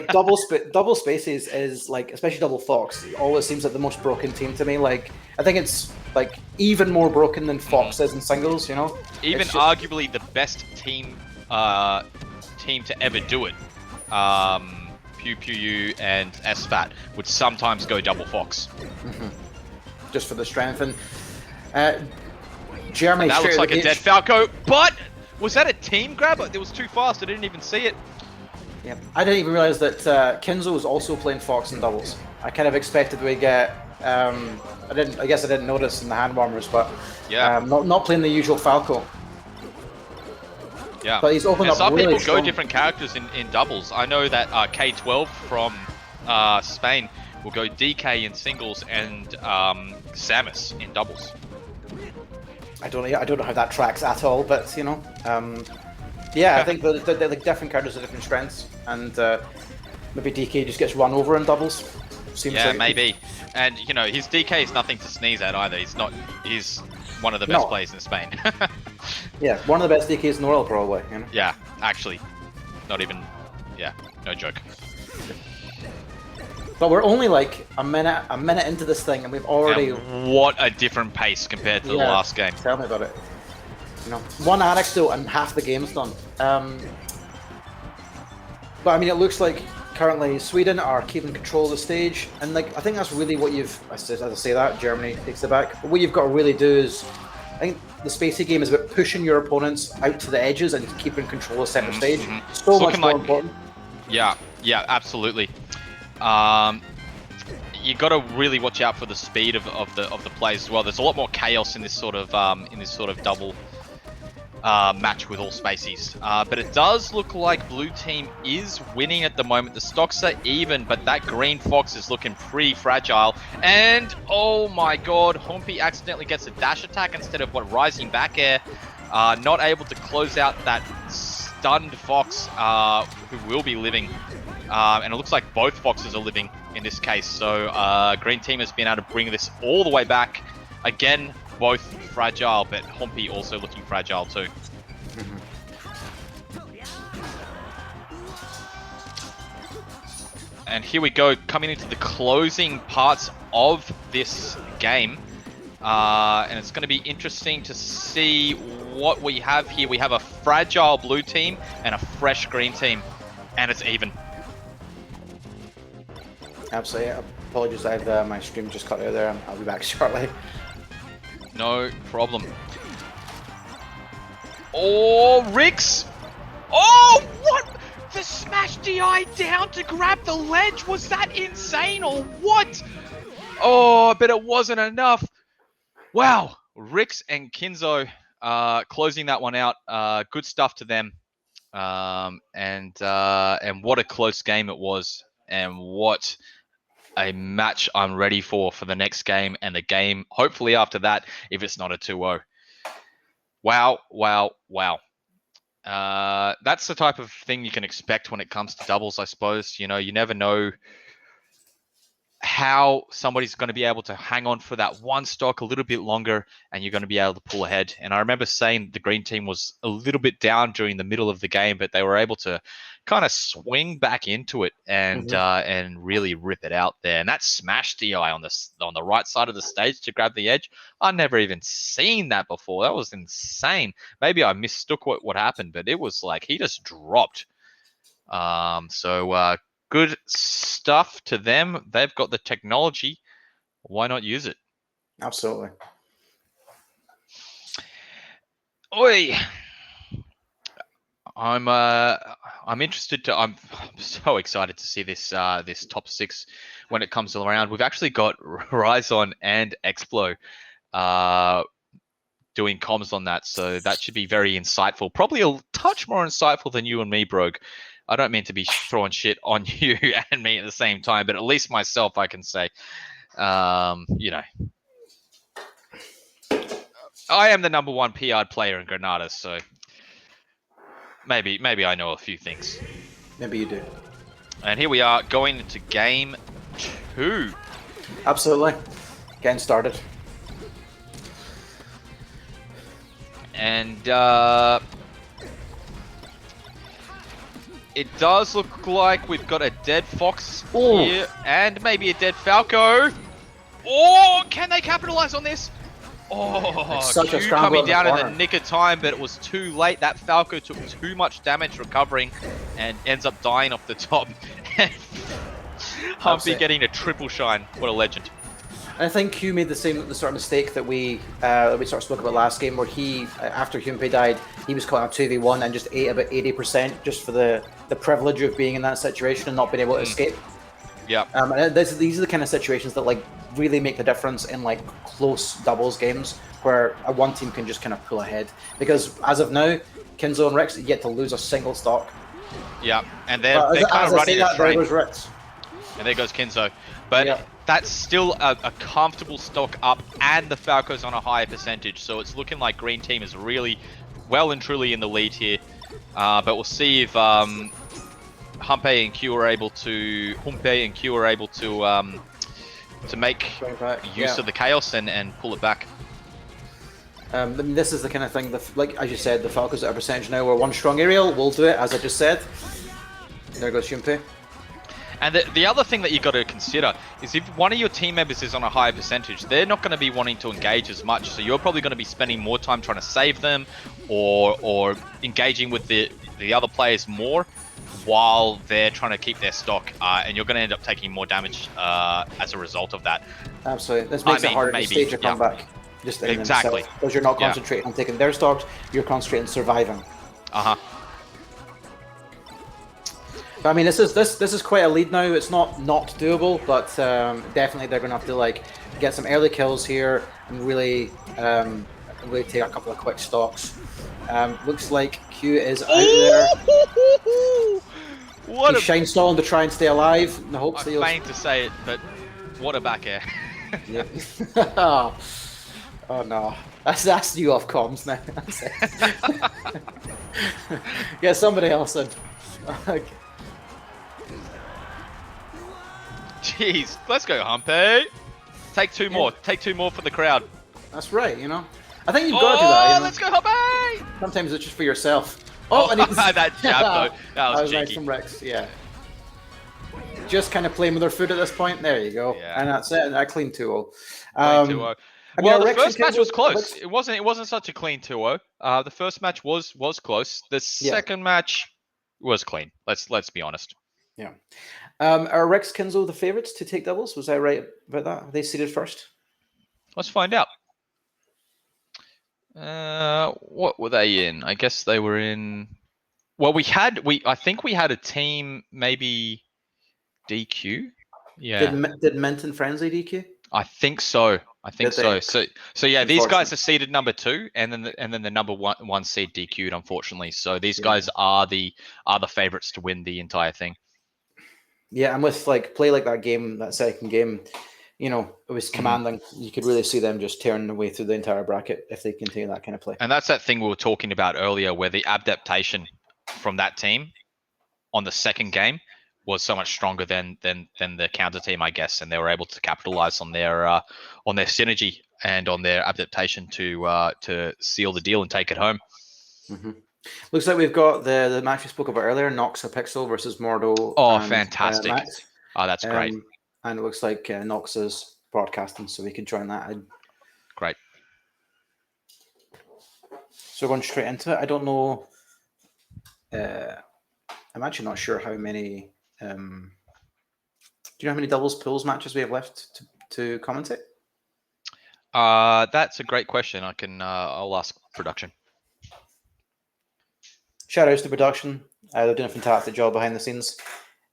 S: double spaces is like, especially double Fox, always seems like the most broken team to me. Like I think it's like even more broken than Fox is in singles. You know,
N: even arguably the best team to ever do it. Pew Pew and SFAT would sometimes go double Fox.
S: Just for the strength and. Germany.
N: That looks like a dead Falco, but was that a team grab? It was too fast. I didn't even see it.
S: Yeah, I didn't even realize that Kinzo was also playing Fox in doubles. I kind of expected we get. I guess I didn't notice in the hand warmers, but not playing the usual Falco.
N: Yeah,
S: but he's opened up
N: some
S: really
N: people
S: strong.
N: go different characters in doubles. I know that K12 from Spain will go DK in singles and Samus in doubles.
S: I don't know how that tracks at all, but you know, I think they're like different characters with different strengths, and maybe DK just gets run over in doubles. Seems like
N: maybe. And you know, his DK is nothing to sneeze at either. He's one of the best players in Spain.
S: Yeah, one of the best DKs in the world, probably. You know?
N: Yeah, actually, not even. Yeah, no joke.
S: But we're only like a minute into this thing, and we've already.
N: And what a different pace compared to the last game.
S: Tell me about it. You know, one anecdote and half the game's done. But I mean, it looks like currently Sweden are keeping control of the stage, and like I think that's really what you've. As I say that, Germany takes it back. But what you've got to really do is, I think the spacey game is about pushing your opponents out to the edges and keeping control of center stage. So much more important.
N: Yeah, absolutely. You got to really watch out for the speed of the plays as well. There's a lot more chaos in this sort of double match with all spacies. But it does look like blue team is winning at the moment. The stocks are even, but that green Fox is looking pretty fragile. And oh my god, Humpy accidentally gets a dash attack instead of rising back air. Not able to close out that stunned Fox, who will be living. And it looks like both Foxes are living in this case. So green team has been able to bring this all the way back. Again, both fragile, but Humpy also looking fragile too. And here we go, coming into the closing parts of this game. And it's going to be interesting to see what we have here. We have a fragile blue team and a fresh green team, and it's even.
S: Absolutely. Apologies, I had my stream just cut out there. I'll be back shortly.
N: No problem. Oh, Rix! Oh, what? The smash DI down to grab the ledge? Was that insane or what? Oh, but it wasn't enough. Wow, Rix and Kinzo closing that one out. Good stuff to them. And what a close game it was. And what a match I'm ready for the next game and the game hopefully after that if it's not a 2-0. Wow, wow, wow. That's the type of thing you can expect when it comes to doubles, I suppose. You know, you never know how somebody's going to be able to hang on for that one stock a little bit longer and you're going to be able to pull ahead. And I remember saying the green team was a little bit down during the middle of the game, but they were able to kind of swing back into it and really rip it out there. And that smash DI on the right side of the stage to grab the edge, I've never even seen that before. That was insane. Maybe I mistook what happened, but it was like he just dropped. Good stuff to them. They've got the technology. Why not use it?
S: Absolutely.
N: Oi. I'm interested to. I'm so excited to see this this top 6 when it comes around. We've actually got Ryzon and Explo doing comms on that, so that should be very insightful. Probably a touch more insightful than you and me, Brogue. I don't mean to be throwing shit on you and me at the same time, but at least myself, I can say, you know, I am the #1 PR player in Granada, so maybe I know a few things.
S: Maybe you do.
N: And here we are going into game 2.
S: Absolutely. Getting started.
N: And it does look like we've got a dead Fox here and maybe a dead Falco. Oh, can they capitalize on this? Oh,
S: such a
N: Q
S: scramble
N: coming down in the
S: corner.
N: nick of time, but it was too late. That Falco took too much damage recovering and ends up dying off the top. Humpy getting a triple shine. What a legend.
S: And I think Q made the sort of mistake that we sort of spoke about last game, where he, after Hyunpei died, he was caught on 2v1 and just ate about 80% just for the privilege of being in that situation and not being able to escape.
N: Yeah.
S: And these are the kind of situations that like really make the difference in like close doubles games where one team can just kind of pull ahead. Because as of now, Kinzo and Rex yet to lose a single stock.
N: Yeah, and they're kind of running a train.
S: There goes Rex.
N: And there goes Kinzo. But that's still a comfortable stock up, and the Falco's on a higher percentage. So it's looking like Green Team is really well and truly in the lead here. But we'll see if Hyunpei and Q are able to make use of the chaos and pull it back.
S: I mean, this is the kind of thing, like as you said, the Falcons at a percentage now. We're one strong aerial. We'll do it, as I just said. There goes Hyunpei.
N: And the other thing that you got to consider is if one of your team members is on a higher percentage, they're not going to be wanting to engage as much. So you're probably going to be spending more time trying to save them or engaging with the other players more while they're trying to keep their stock. And you're going to end up taking more damage as a result of that.
S: Absolutely. This makes it harder to stage a comeback. Just
N: exactly.
S: Because you're not concentrating on taking their stocks, you're concentrating on surviving. I mean, this is quite a lead now. It's not doable, but definitely they're gonna have to like get some early kills here and really take a couple of quick stocks. Looks like Q is out there.
N: What
S: He's shine stalling to try and stay alive in the hopes that
N: I'm faint to say it, but what a back air.
S: Yeah. Oh no, that's you off comms now. Yeah, somebody else in. Okay.
N: Jeez, let's go, Hyunpei. Take two more. Take two more for the crowd.
S: That's right, you know. I think you've got to do that. You know?
N: Let's go, Hyunpei!
S: Sometimes it's just for yourself. Oh, and
N: that jab though. That was cheeky.
S: Nice from Rex, yeah. just kind of playing with their foot at this point. There you go.
N: Yeah.
S: And that's it. A clean 2-0.
N: 2-0.
S: I mean,
N: Well, the
S: Rex
N: first match
S: Kinzo-
N: was close.
S: Rex-
N: It wasn't such a clean 2-0. The first match was close. The second match was clean. Let's be honest.
S: Yeah. Are Rex Kinzo the favourites to take doubles? Was I right about that? Are they seeded first?
N: Let's find out. What were they in? I guess they were in. Well, I think we had a team maybe DQ. Yeah.
S: Did Menton Frenzy DQ?
N: I think so.
S: Did they?
N: So yeah, these guys are seeded number 2, and then the number one seed DQ'd, unfortunately. So these guys are the favorites to win the entire thing.
S: Yeah, and with play like that game, that second game, it was commanding. You could really see them just tearing their way through the entire bracket if they continue that kind of play.
N: And that's that thing we were talking about earlier, where the adaptation from that team on the second game was so much stronger than the counter team, I guess, and they were able to capitalize on their synergy and on their adaptation to seal the deal and take it home.
S: Mm-hmm. Looks like we've got the match we spoke about earlier, Noxa Pixel versus Mordo.
N: Oh,
S: and,
N: fantastic!
S: Max.
N: Oh, that's great.
S: And it looks like Noxa's broadcasting, so we can join that.
N: Great.
S: So going straight into it, I don't know. I'm actually not sure how many. Do you know how many doubles pools matches we have left to commentate?
N: That's a great question. I'll ask production.
S: Shout outs to production. They're doing a fantastic job behind the scenes.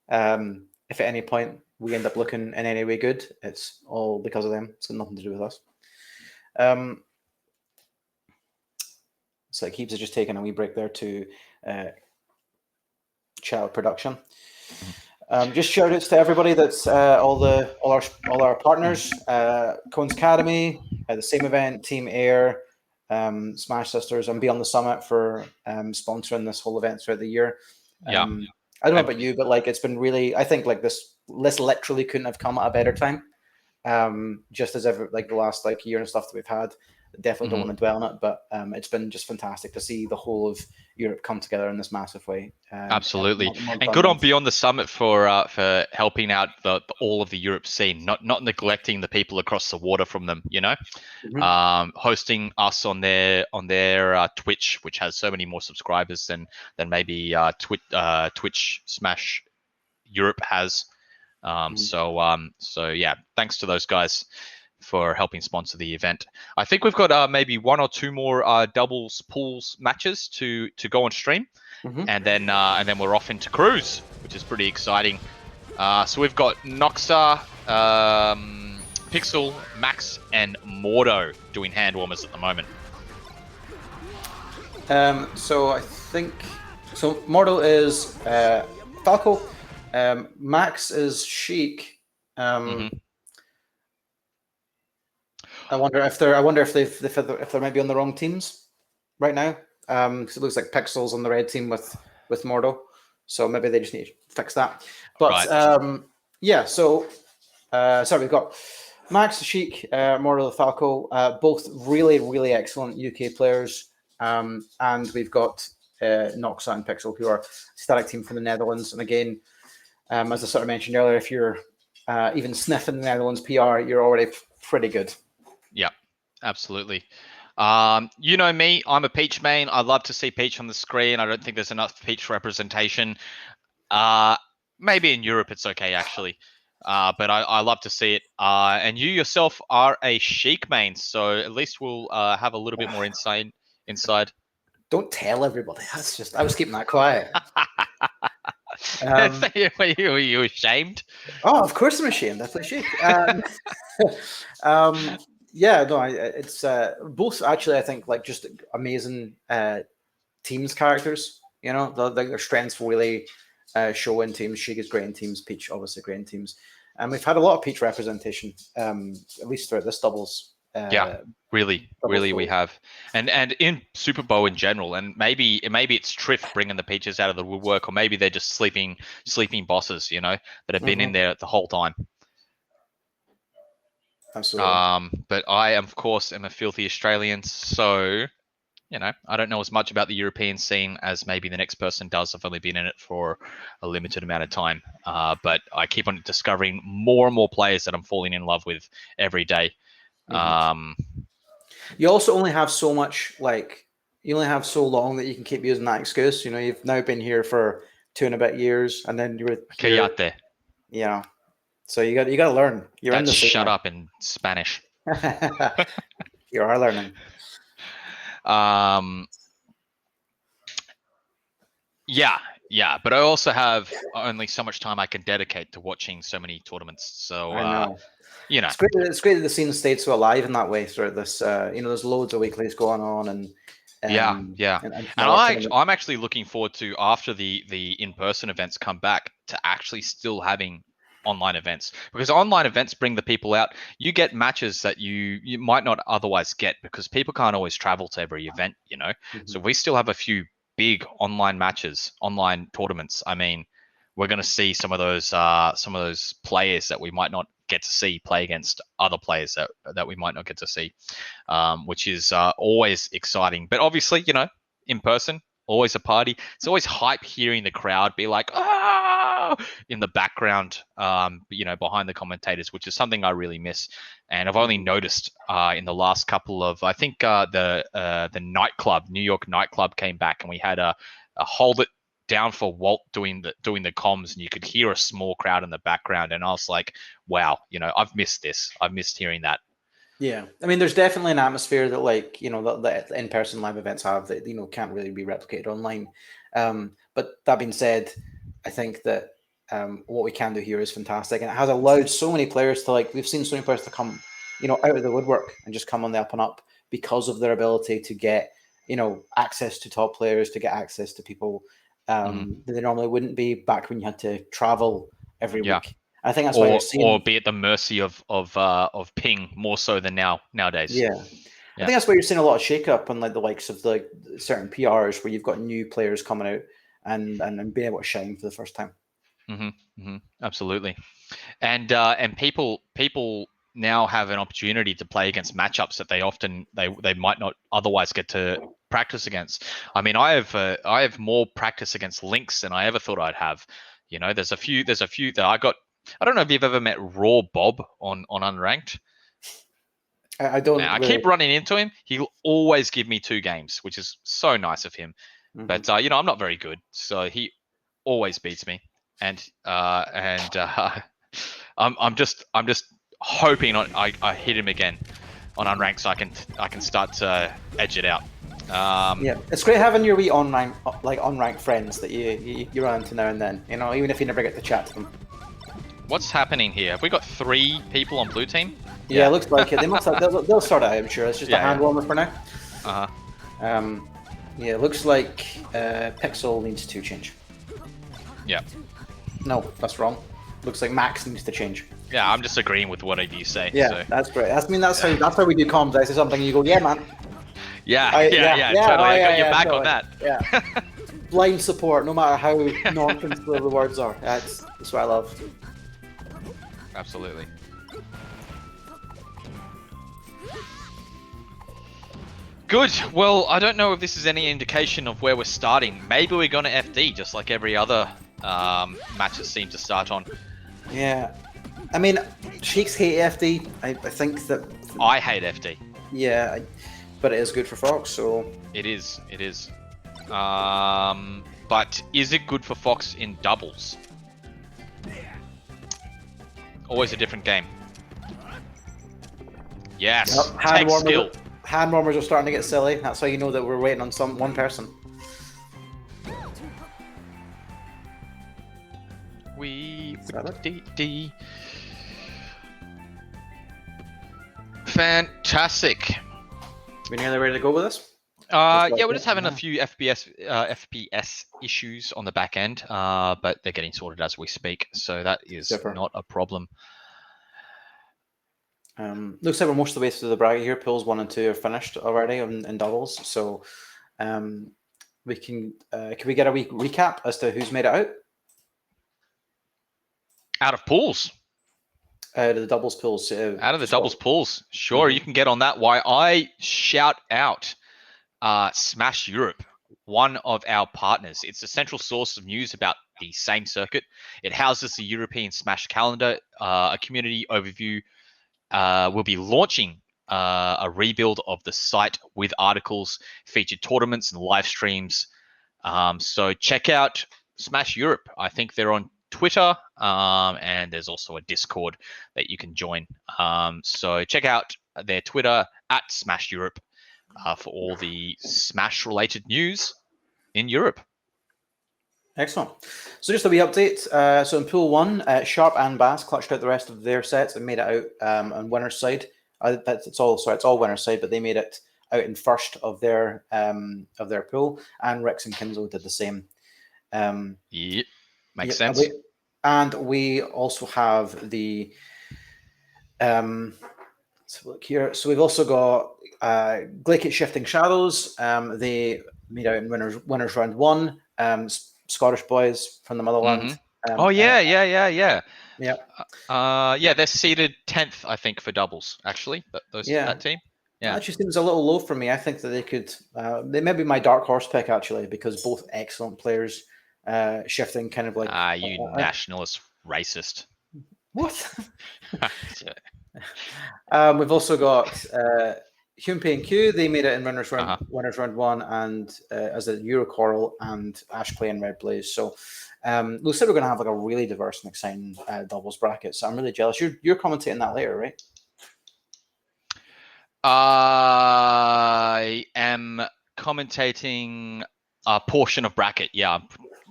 S: If at any point we end up looking in any way good, it's all because of them. It's got nothing to do with us. So it keeps us just taking a wee break there to chat with production. Just shout outs to everybody that's all our partners, Cohen's Academy, the Same Event, Team Air, Smash Sisters, and Beyond the Summit for sponsoring this whole event throughout the year.
N: Yeah.
S: I don't know about you, but it's been really. I think this literally couldn't have come at a better time. Just as ever, the last year and stuff that we've had. Definitely don't want to dwell on it, but it's been just fantastic to see the whole of Europe come together in this massive way.
N: Absolutely, and good on Beyond the Summit for helping out all of the Europe scene, not neglecting the people across the water from them. Hosting us on their Twitch, which has so many more subscribers than maybe Twitch Smash Europe has. So yeah, thanks to those guys for helping sponsor the event. I think we've got maybe 1 or 2 more doubles pools matches to go on stream, and then we're off into Cruise, which is pretty exciting. So we've got Noxa, Pixel, Max, and Mordo doing hand warmers at the moment.
S: So I think Mordo is Falco, Max is Sheik. I wonder if they might be on the wrong teams right now. Because it looks like Pixel's on the red team with Mordo, so maybe they just need to fix that. But yeah, so sorry, we've got Max, Sheik, Mordo, Falco, both really, really excellent UK players, and we've got Noxa and Pixel, who are static team from the Netherlands. And again, as I sort of mentioned earlier, if you're even sniffing the Netherlands PR, you're already pretty good.
N: Yeah, absolutely. You know me, I'm a Peach main. I love to see Peach on the screen. I don't think there's enough Peach representation. Maybe in Europe it's okay, actually. But I love to see it. And you yourself are a Sheik main, so at least we'll have a little bit more insight inside.
S: Don't tell everybody. That's just, I was keeping that quiet.
N: Were you ashamed?
S: Oh, of course I'm ashamed. I play Sheik. Yeah, no, it's both actually. I think just amazing teams characters. Their strengths really show in teams. Sheik is great in teams. Peach obviously great in teams, and we've had a lot of Peach representation, at least throughout this doubles.
N: Yeah, really we have, and in Super Bowl in general, and maybe it's Triff bringing the Peaches out of the woodwork, or maybe they're just sleeping bosses, that have been in there the whole time.
S: Absolutely.
N: But I, of course, am a filthy Australian, so you know, I don't know as much about the European scene as maybe the next person does. I've only been in it for a limited amount of time, but I keep on discovering more and more players that I'm falling in love with every day.
S: You also only have so much, like, you only have so long that you can keep using that excuse. You know, you've now been here for 2 and a bit years, and then you were here.
N: Cállate.
S: Yeah. So you got to learn. You're in
N: That's
S: the
N: shut up in Spanish.
S: You are learning.
N: Yeah, but I also have only so much time I can dedicate to watching so many tournaments. So
S: I know.
N: you know,
S: It's great that the scene stayed so alive in that way throughout this. You know, there's loads of weeklies going on, and
N: yeah.
S: and
N: I'm actually looking forward to, after the in-person events come back, to actually still having online events, because online events bring the people out. You get matches that you might not otherwise get because people can't always travel to every event, you know. So we still have a few big online matches, online tournaments. I mean, we're going to see some of those players that we might not get to see play against other players that we might not get to see, which is always exciting. But obviously, you know, in person, always a party. It's always hype hearing the crowd be like, "Ah!" in the background, you know, behind the commentators, which is something I really miss. And I've only noticed in the last couple of, I think the nightclub, New York nightclub, came back, and we had a hold it down for Walt doing the comms, and you could hear a small crowd in the background, and I was like, wow, you know, I've missed this. I've missed hearing that.
S: Yeah, I mean, there's definitely an atmosphere that, like, you know, the in-person live events have that, you know, can't really be replicated online. But that being said, I think that what we can do here is fantastic, and it has allowed so many players to, like, we've seen so many players to come, you know, out of the woodwork and just come on the up and up because of their ability to get, you know, access to top players, to get access to people that they normally wouldn't be back when you had to travel every week. I think that's why you're seeing,
N: or be at the mercy of ping more so than nowadays.
S: Yeah. I think that's why you're seeing a lot of shake-up on, like, the likes of the certain PRs where you've got new players coming out and being able to shine for the first time.
N: Absolutely, and people now have an opportunity to play against matchups that they might not otherwise get to practice against. I mean, I have more practice against Lynx than I ever thought I'd have. You know, there's a few that I got. I don't know if you've ever met Raw Bob on Unranked.
S: I don't.
N: Now, I keep running into him. He'll always give me 2 games, which is so nice of him. But you know, I'm not very good, so he always beats me. And I'm just hoping I hit him again on Unranked, so I can start to edge it out.
S: Yeah, it's great having your wee unranked friends that you run into now and then. You know, even if you never get to chat to them.
N: What's happening here? Have we got 3 people on blue team?
S: Yeah, it looks like it. They must have. They'll sort it out. I'm sure it's just a hand warmer for now. Yeah, it looks like Pixel needs to change.
N: Yeah.
S: No, that's wrong. Looks like Max needs to change.
N: Yeah, I'm just agreeing with whatever you say.
S: Yeah,
N: so.
S: that's great. That's how we do comms. I say something, and you go, "Yeah, man."
N: Yeah, totally. I got your back on that.
S: Yeah. Blind support, no matter how nonsense the words are. That's what I love.
N: Absolutely. Good. Well, I don't know if this is any indication of where we're starting. Maybe we're going to FD, just like every other matches seem to start on.
S: Yeah. I mean, Sheiks hate FD. I think that...
N: I hate FD.
S: Yeah, but it is good for Fox, so...
N: It is. But is it good for Fox in doubles? Always a different game. Yes, take skill.
S: Hand warmers are starting to get silly. That's how you know that we're waiting on one person.
N: Fantastic.
S: We nearly ready to go with this?
N: Yeah, we're just having a few FPS issues on the back end, but they're getting sorted as we speak, so that is not a problem.
S: Looks like we're most of the way through the bracket here. Pools 1 and 2 are finished already in doubles, so we can we get a wee recap as to who's made it out?
N: Out of pools?
S: Out of the doubles pools.
N: Out of the doubles pools. Sure, you can get on that. Why I shout out Smash Europe, one of our partners. It's a central source of news about the same circuit. It houses the European Smash calendar, a community overview. We'll be launching a rebuild of the site with articles, featured tournaments, and live streams. So check out Smash Europe. I think they're on Twitter, and there's also a Discord that you can join. So check out their Twitter at Smash Europe for all the Smash-related news in Europe.
S: Excellent. So just a wee update. So in Pool 1, Sharp and Bass clutched out the rest of their sets and made it out on winner's side. It's all winner's side, but they made it out in first of their pool, and Rex and Kinzo did the same.
N: Yep, makes sense.
S: And we also have the let's look here. So we've also got Glaciate Shifting Shadows. They made out in winners round 1. Scottish boys from the motherland.
N: Yeah.
S: Yeah.
N: They're seeded 10th, I think, for doubles. Actually, that team. Yeah,
S: that actually seems a little low for me. I think that they could. They may be my dark horse pick actually, because both excellent players. Shifting kind of like
N: you nationalist racist.
S: What? We've also got Hyunpei and Q. They made it in winners round 1, and as a Eurocoral and Ash Clay and Red Blaze. So looks like we're going to have like a really diverse and exciting doubles bracket. So I'm really jealous. You're commentating that later, right?
N: I am commentating a portion of bracket. Yeah,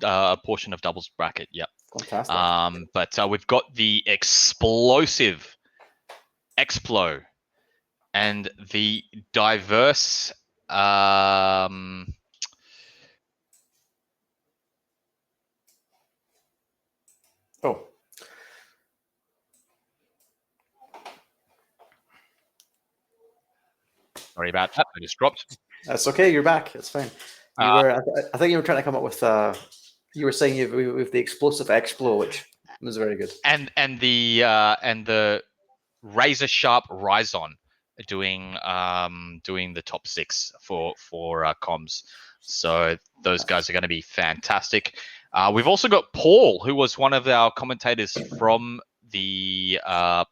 N: a portion of doubles bracket. Yeah.
S: Fantastic.
N: But we've got the explosive Explo and the diverse.
S: Oh.
N: Sorry about that. I just dropped.
S: That's okay. You're back. It's fine. I think you were trying to come up with. You were saying with the explosive Explo, which was very good.
N: And the razor sharp Ryzon doing the top 6 for comms. So those guys are going to be fantastic. We've also got Paul, who was one of our commentators from the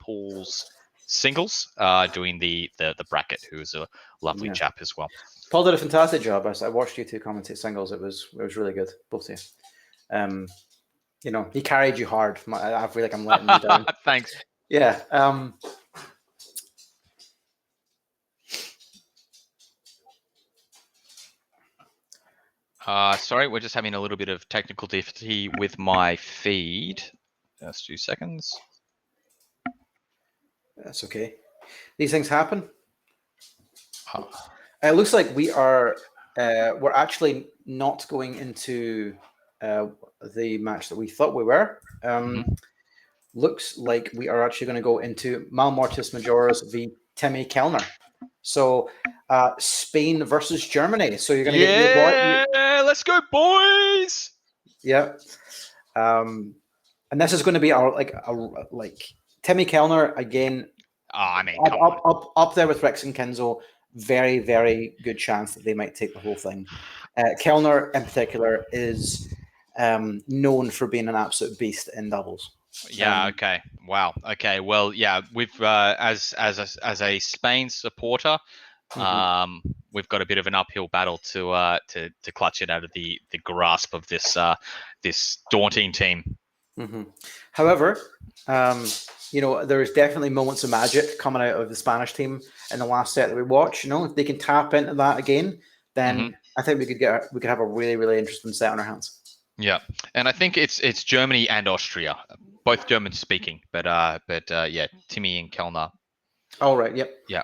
N: Paul's singles, doing the bracket, who is a lovely chap as well.
S: Paul did a fantastic job. I watched you two commentate singles. It was really good, both of you. He carried you hard. I feel like I'm letting you down.
N: Thanks.
S: Yeah.
N: Sorry, we're just having a little bit of technical difficulty with my feed. Just 2 seconds.
S: That's okay. These things happen. It looks like we're actually not going into the match that we thought we were. Looks like we are actually going to go into Malmortis Majoras v Timmy Kellner. So Spain versus Germany. So you're going to get your boy.
N: Let's go, boys!
S: Yeah. And this is going to be our like Timmy Kellner again. Up there with Rex and Kinzo. Very, very good chance that they might take the whole thing. Kellner, in particular, is known for being an absolute beast in doubles.
N: Yeah. Okay. Wow. Okay. Well, yeah. We've as a Spain supporter, we've got a bit of an uphill battle to clutch it out of the grasp of this daunting team.
S: However, there is definitely moments of magic coming out of the Spanish team in the last set that we watched. If they can tap into that again, then I think we could have a really, really interesting set on our hands.
N: Yeah, and I think it's Germany and Austria, both German speaking, but yeah, Timmy and Kellner.
S: All right. Yep.
N: Yeah.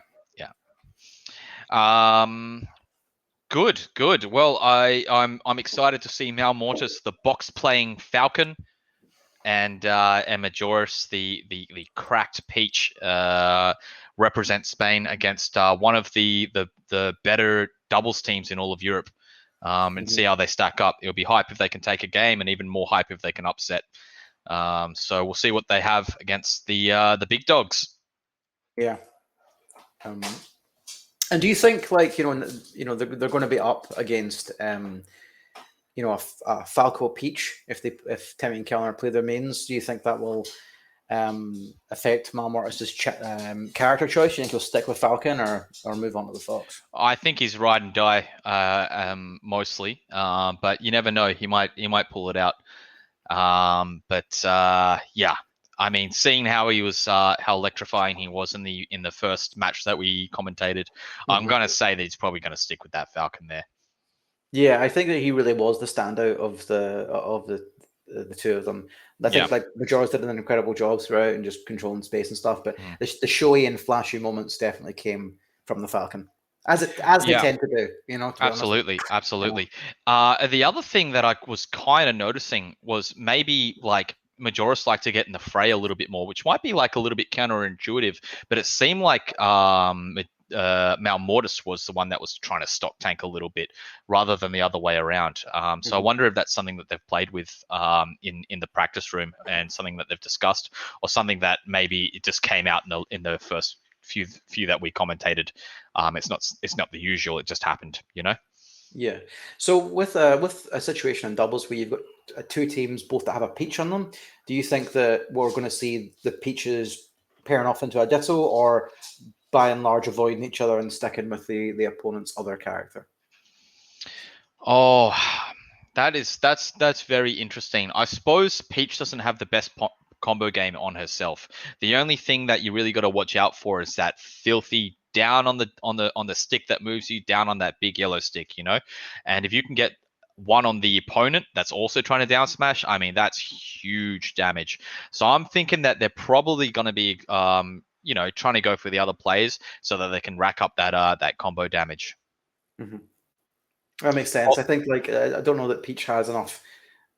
N: Good. Well, I'm excited to see Malmortis, the box playing Falcon, and Majoras, the cracked peach, represent Spain against one of the better doubles teams in all of Europe, and see how they stack up. It'll be hype if they can take a game, and even more hype if they can upset. So we'll see what they have against the big dogs.
S: Yeah. And do you think, like, they're going to be up against, a Falco Peach if Timmy and Kellner play their mains? Do you think that will affect Malmortis's character choice? Do you think he'll stick with Falcon or move on to the Fox?
N: I think he's ride and die mostly, but you never know. He might pull it out. Yeah. I mean, seeing how he was, how electrifying he was in the first match that we commentated, I'm going to say that he's probably going to stick with that Falcon there.
S: Yeah, I think that he really was the standout of the two of them. I think like Majora's did an incredible job throughout and just controlling space and stuff, but the showy and flashy moments definitely came from the Falcon, as they tend to do.
N: Absolutely. The other thing that I was kind of noticing was maybe like Majora's like to get in the fray a little bit more, which might be like a little bit counterintuitive, but it seemed like Malmortis was the one that was trying to stock tank a little bit rather than the other way around. So I wonder if that's something that they've played with in the practice room and something that they've discussed, or something that maybe it just came out in the first few that we commentated. It's not the usual. It just happened,
S: Yeah. So with a situation in doubles where you've got two teams both that have a Peach on them, do you think that we're going to see the Peaches pairing off into a Ditto, or by and large avoiding each other and sticking with the opponent's other character?
N: Oh, that's very interesting. I suppose Peach doesn't have the best combo game on herself. The only thing that you really got to watch out for is that filthy down on the stick that moves you down on that big yellow stick, and if you can get one on the opponent that's also trying to down smash, I mean, that's huge damage. So I'm thinking that they're probably going to be trying to go for the other players so that they can rack up that combo damage.
S: That makes sense. I think I don't know that Peach has enough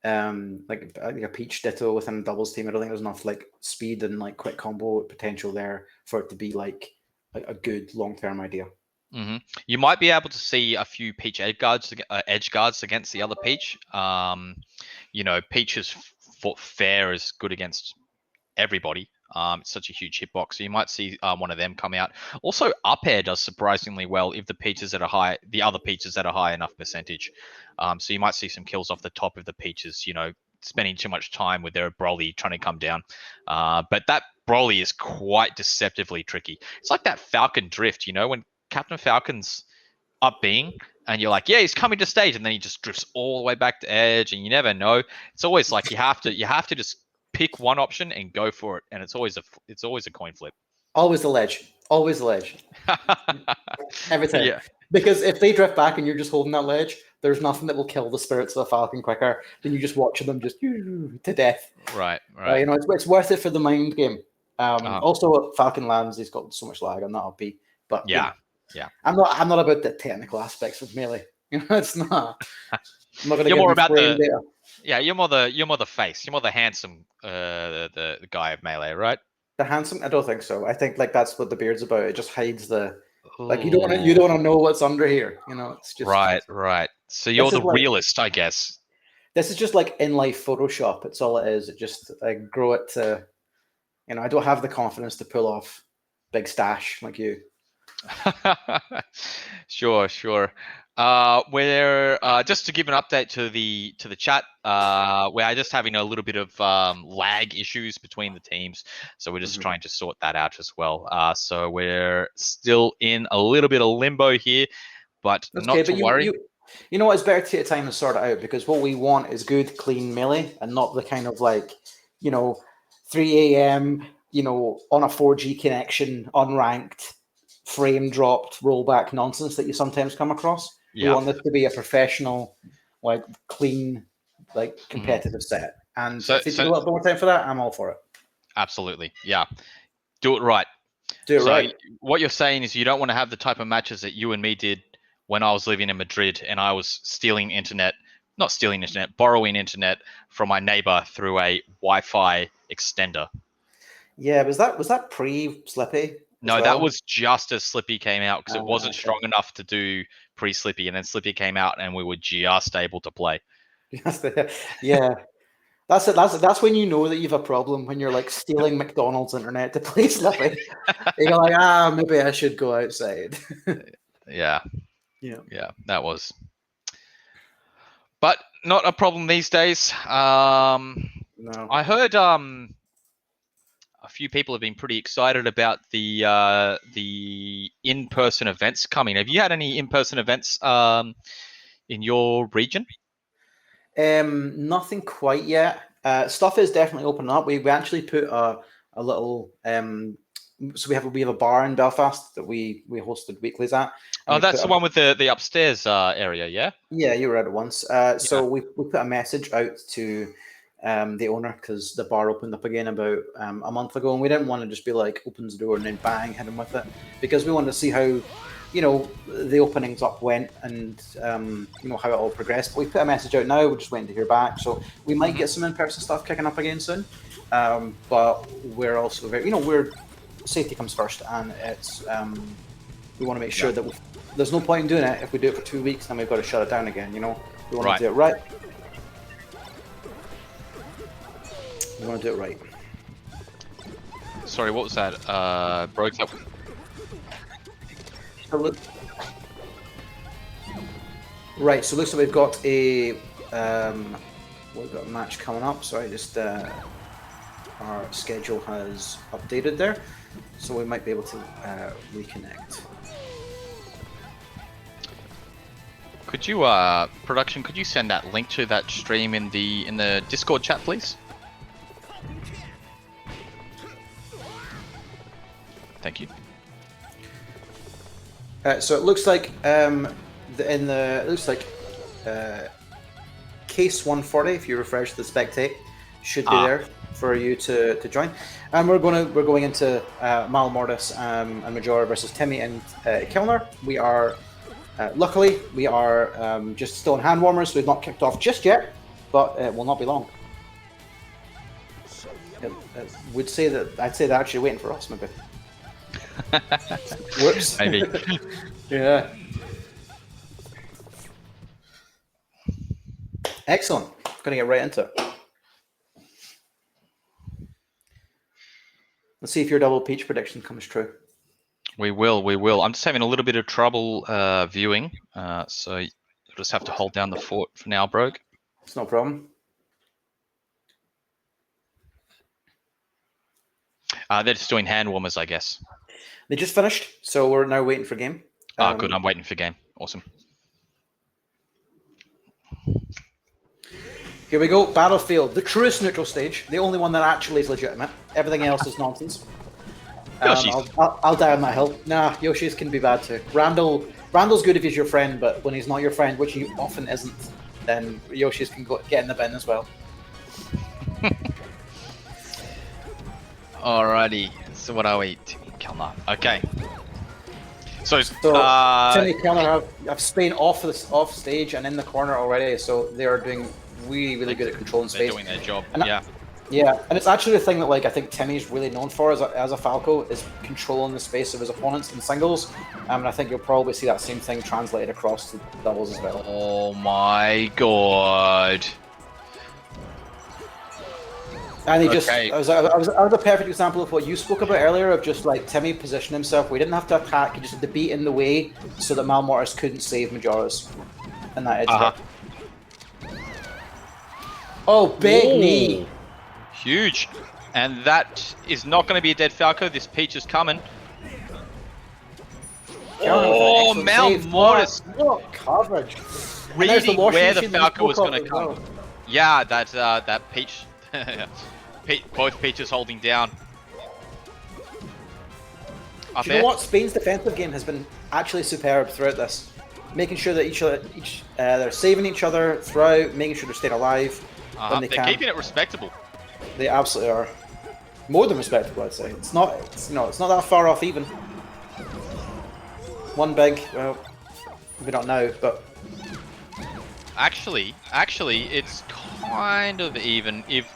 S: like a Peach Ditto within a doubles team. I don't think there's enough like speed and like quick combo potential there for it to be like a good long-term idea.
N: You might be able to see a few Peach edge guards against the other Peach. Peach's fair is good against everybody. It's such a huge hitbox, so you might see one of them come out. Also, up air does surprisingly well if the other Peaches at a high enough percentage. So you might see some kills off the top of the Peaches, spending too much time with their Broly trying to come down. But that Broly is quite deceptively tricky. It's like that Falcon drift, when Captain Falcon's up being, and you're like, yeah, he's coming to stage, and then he just drifts all the way back to edge, and you never know. It's always like you have to just pick one option and go for it, and it's always a coin flip.
S: Always the ledge. Every time. Yeah. Because if they drift back and you're just holding that ledge, there's nothing that will kill the spirits of the Falcon quicker than you just watching them just to death.
N: Right.
S: It's worth it for the mind game. Also, Falcon lands, he's got so much lag on that OP. But
N: yeah.
S: I'm not about the technical aspects of Melee. It's not. I'm not going to
N: you're more about
S: the.
N: Yeah, you're more the face. You're more the handsome the guy of Melee, right?
S: The handsome? I don't think so. I think that's what the beard's about. It just hides the you don't want to know what's under here. It's just
N: right. So you're the realist, I guess.
S: This is just like in life Photoshop. It's all it is. It just I grow it to. I don't have the confidence to pull off big stash like you.
N: Sure. We're just to give an update to the chat. We're just having a little bit of lag issues between the teams, so we're just trying to sort that out as well. So we're still in a little bit of limbo here, but not to worry.
S: You know what? It's better to take time to sort it out, because what we want is good, clean Melee, and not the kind of 3 a.m. On a 4G connection, unranked, frame dropped, rollback nonsense that you sometimes come across. We want this to be a professional, clean, competitive set. And if you take a little bit more time for that, I'm all for it.
N: Absolutely. Yeah. Do it right. What you're saying is you don't want to have the type of matches that you and me did when I was living in Madrid and I was borrowing internet from my neighbor through a Wi-Fi extender.
S: Yeah, was that pre-Slippy?
N: No, that was just as Slippy came out, because it wasn't strong enough to do pre-Slippy, and then Slippy came out and we were just able to play.
S: Yeah. That's it. That's when you know that you have a problem, when you're like stealing McDonald's internet to play Slippy. You're like, maybe I should go outside.
N: Yeah.
S: Yeah.
N: Yeah, that was. But not a problem these days.
S: No.
N: I heard a few people have been pretty excited about the in-person events coming. Have you had any in-person events in your region?
S: Nothing quite yet. Stuff is definitely opening up. We actually put a little so we have a bar in Belfast that we hosted weeklies at.
N: Oh, that's the one with the upstairs area, yeah?
S: Yeah, you were at it once. So we put a message out to the owner, because the bar opened up again about a month ago, and we didn't want to just be like, opens the door and then bang, hit him with it, because we wanted to see how, the openings up went, and how it all progressed. But we put a message out now. We're just waiting to hear back. So we might get some in-person stuff kicking up again soon. But we're also very, we're safety comes first, and it's we want to make sure that there's no point in doing it if we do it for 2 weeks, then we've got to shut it down again. We want to do it right. We want to do it right.
N: Sorry, what was that? Broke up.
S: Right, so it looks like we've got a match coming up. Sorry, just our schedule has updated there, so we might be able to reconnect.
N: Could you, production? Could you send that link to that stream in the Discord chat, please? Thank you.
S: So it looks like case 140. If you refresh the spectate, should be there for you to join. And we're going into Mal Mortis and Majora versus Timmy and Kilner. We are luckily just still in hand warmers. So we've not kicked off just yet, but it will not be long. I'd say they're actually waiting for us, maybe. Whoops.
N: Maybe.
S: Yeah. Excellent. Gonna get right into it. Let's see if your double peach prediction comes true.
N: We will. I'm just having a little bit of trouble viewing, so you'll just have to hold down the fort for now, Brogue.
S: It's no problem.
N: They're just doing hand warmers, I guess.
S: They just finished, so we're now waiting for game.
N: Good. I'm waiting for game. Awesome.
S: Here we go. Battlefield, the truest neutral stage, the only one that actually is legitimate. Everything else is nonsense. I'll die on that hill. Nah, Yoshi's can be bad too. Randall's good if he's your friend, but when he's not your friend, which he often isn't, then Yoshi's can get in the bin as well.
N: Alrighty. So what are we? Kilner. Okay. So
S: Timmy Kilner have Spain off stage and in the corner already, so they are doing really good at controlling space.
N: They're doing their job.
S: Yeah, and it's actually the thing that I think Timmy's really known for as a Falco is controlling the space of his opponents in singles, and I think you'll probably see that same thing translated across to doubles as well.
N: Oh my god.
S: And he just, I was a perfect example of what you spoke about earlier, of just Timmy positioned himself. We didn't have to attack, he just had to be in the way so that Mal Mortis couldn't save Majora's in that edge. Oh, big knee.
N: Huge. And that is not going to be a dead Falco. This Peach is coming. Oh, Mal Mortis.
S: What coverage.
N: Reading where the Falco was going to come.
S: Well.
N: Yeah, that Peach. Both Peaches holding down.
S: Do you know what? Spain's defensive game has been actually superb throughout this. Making sure that they're saving each other throughout, making sure they're staying alive when they can.
N: They're keeping it respectable.
S: They absolutely are. More than respectable, I'd say. It's not that far off even. One big, well, we don't know, but
N: actually, it's kind of even if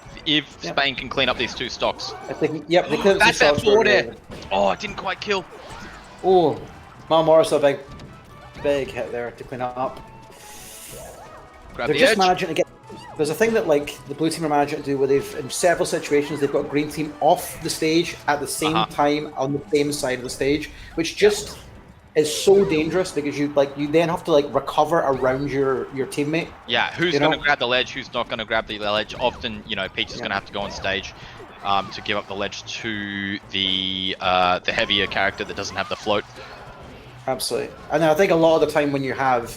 N: Spain can clean up these two stocks.
S: They clean up
N: That's that four there. Oh, it didn't quite kill.
S: Oh, Mal Morris a big hit there to clean it up.
N: Grab
S: They're
N: the
S: just
N: edge.
S: managing to get. There's a thing that like the blue team are managing to do where they've in several situations they've got green team off the stage at the same time on the same side of the stage, which just is so dangerous because you then have to like recover around your teammate.
N: Yeah, who's
S: you
N: going to
S: know?
N: grab the ledge? Who's not going to grab the ledge? Often, you know, Peach is going to have to go on stage to give up the ledge to the heavier character that doesn't have the float.
S: Absolutely, and I think a lot of the time when you have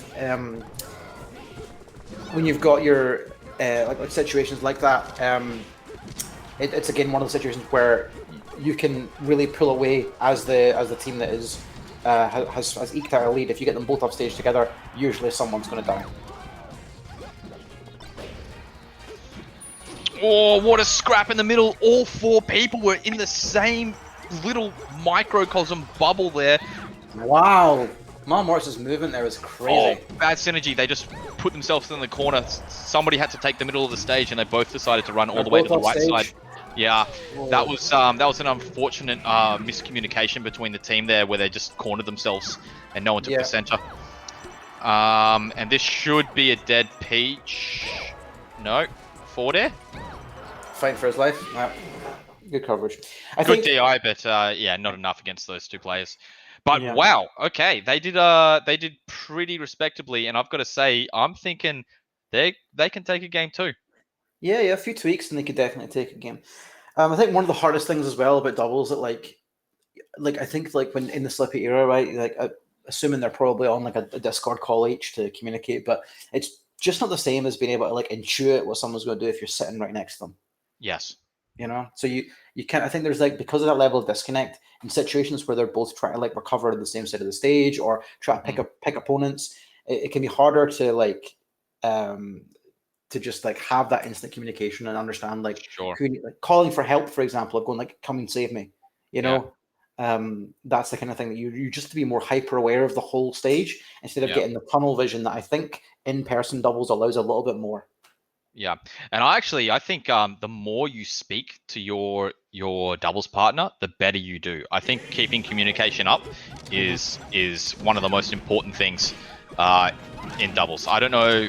S: when you've got your like situations like that, it's again one of the situations where you can really pull away as the team that is has eked out a lead. If you get them both off stage together, usually someone's going to die.
N: Oh, what a scrap in the middle. All 4 people were in the same little microcosm bubble there.
S: Wow. Morris's movement there was crazy.
N: Oh, bad synergy. They just put themselves in the corner. Somebody had to take the middle of the stage, and they both decided to run all the way to the right side. Yeah, that was an unfortunate miscommunication between the team there, where they just cornered themselves and no one took the center. And this should be a dead Peach. No, forward air.
S: Fighting for his life. No. Good coverage.
N: Good DI, but yeah, not enough against those 2 players. But wow, okay, they did pretty respectably, and I've got to say, I'm thinking they can take a game too.
S: Yeah, a few tweaks and they could definitely take a game. I think one of the hardest things as well about doubles that like I think like when in the Slippy era, right? Like assuming they're probably on like a Discord call each to communicate, but it's just not the same as being able to like intuit what someone's going to do if you're sitting right next to them.
N: Yes.
S: You know, so you can't. I think there's like because of that level of disconnect in situations where they're both trying to like recover to the same side of the stage or try to pick opponents. It can be harder to like to just like have that instant communication and understand like, like calling for help, for example, of going like come and save me. You know, that's the kind of thing that you just to be more hyper aware of the whole stage instead of getting the tunnel vision that I think in-person doubles allows a little bit more.
N: Yeah, and I think the more you speak to your doubles partner, the better you do. I think keeping communication up is one of the most important things in doubles. I don't know,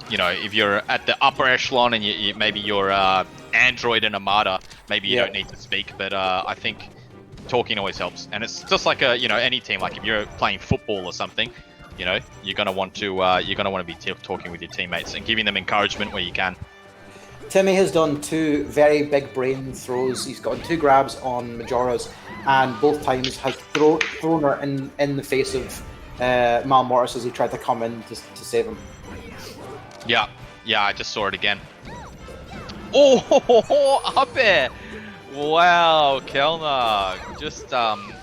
N: you know, if you're at the upper echelon and you maybe you're Android and Armada, maybe you don't need to speak, but I think talking always helps. And it's just like any team. Like if you're playing football or something, you know, you're gonna want to be talking with your teammates and giving them encouragement where you can.
S: Timmy has done 2 very big brain throws. He's gotten 2 grabs on Majora's, and both times has thrown her in the face of Mal Morris as he tried to come in to save him.
N: Yeah, I just saw it again. Oh, up air! Wow, Kellner just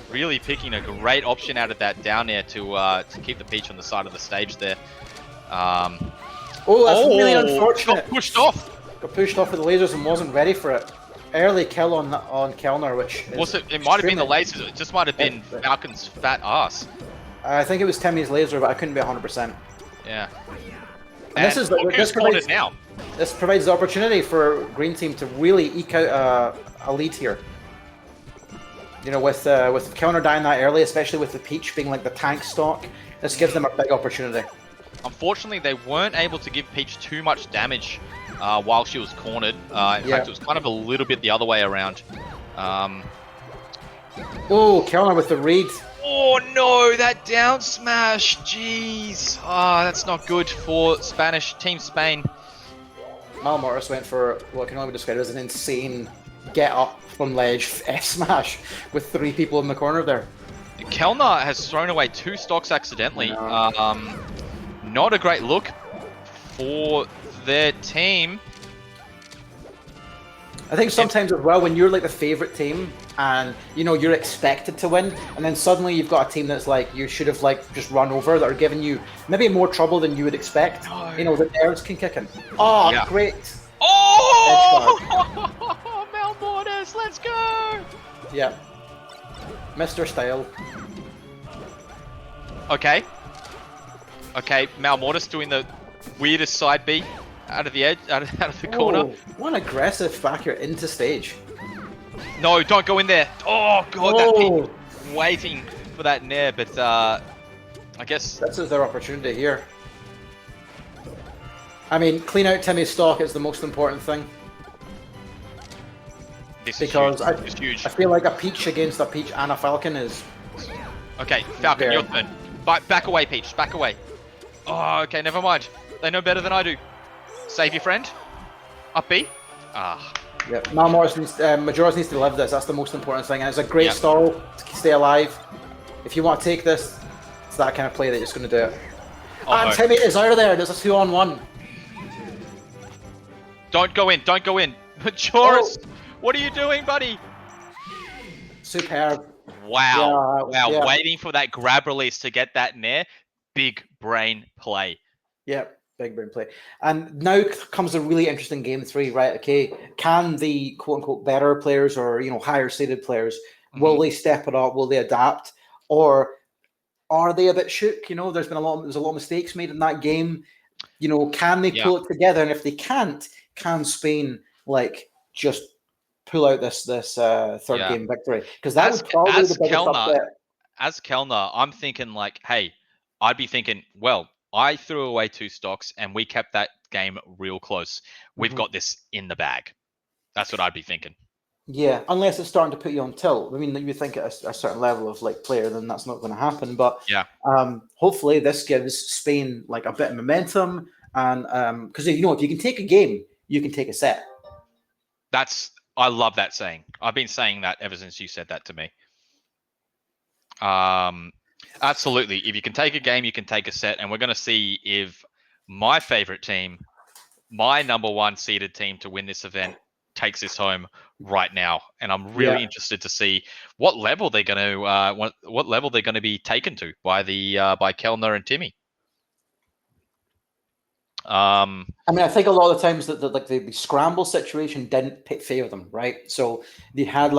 N: really picking a great option out of that down air to keep the Peach on the side of the stage there.
S: That's really unfortunate.
N: Got pushed off.
S: Got pushed off with the lasers and wasn't ready for it. Early kill on Kellner, which
N: was it? It might have been the lasers. It just might have been Falcon's fat ass.
S: I think it was Timmy's laser, but I couldn't be 100%.
N: Yeah.
S: And this provides
N: now.
S: This provides the opportunity for Green Team to really eke out a lead here. You know, with Kellner dying that early, especially with the Peach being like the tank stock, this gives them a big opportunity.
N: Unfortunately, they weren't able to give Peach too much damage while she was cornered. In fact, it was kind of a little bit the other way around.
S: Oh, Kellner with the read.
N: Oh no, that down smash! Jeez, that's not good for Team Spain.
S: Mal Morris went for what can only be described as an insane get up from ledge F smash with 3 people in the corner there.
N: Kellner has thrown away 2 stocks accidentally. Not a great look for their team.
S: I think sometimes as well, when you're like the favorite team and you know you're expected to win, and then suddenly you've got a team that's like you should have like just run over, that are giving you maybe more trouble than you would expect. No. You know, the nerves can kick in. Oh, great!
N: Oh, Mal Mortis, let's go!
S: Yeah, Mr. Style.
N: Okay, Mal Mortis doing the weirdest side B. Out of the edge, out of the corner.
S: One aggressive backer into stage.
N: No, don't go in there. Oh god, that Peach waiting for that nair, but I guess
S: this is their opportunity here. I mean, clean out Timmy's stock is the most important thing.
N: This
S: because
N: is huge. This is huge.
S: I feel like a Peach against a Peach and a Falcon is...
N: Okay, Falcon, your turn. Back away, Peach. Back away. Oh, okay, never mind. They know better than I do. Save your friend. Up B. Ah.
S: Yeah, Malmortis needs, Majora's needs to live this. That's the most important thing. And it's a great stall to stay alive. If you want to take this, it's that kind of play that you're just going to do it. And Timmy is out of there. There's a 2-on-1.
N: Don't go in. Don't go in. Majora's, what are you doing, buddy?
S: Superb.
N: Wow.
S: Yeah,
N: wow.
S: yeah.
N: Waiting for that grab release to get that in there. Big brain play.
S: Yep. Big brain play. And now comes a really interesting game 3, right? Okay, can the quote-unquote better players or, higher seeded players, will they step it up? Will they adapt? Or are they a bit shook? There's a lot of mistakes made in that game. Can they pull it together? And if they can't, can Spain just pull out this third game victory? Because that would probably be the biggest upset.
N: As Kellner, I'm thinking hey, I'd be thinking, well, I threw away 2 stocks and we kept that game real close. We've got this in the bag. That's what I'd be thinking.
S: Yeah, unless it's starting to put you on tilt. I mean, you think at a certain level of player, then that's not going to happen. But
N: yeah,
S: hopefully this gives Spain a bit of momentum, and because if you can take a game, you can take a set.
N: I love that saying. I've been saying that ever since you said that to me. Absolutely. If you can take a game, you can take a set, and we're going to see if my favorite team, my number 1 seeded team to win this event, takes this home right now. And I'm really interested to see what level they're going to what level they're going to be taken to by Kellner and Timmy.
S: I mean, I think a lot of the times that the scramble situation didn't favor them, right? So they had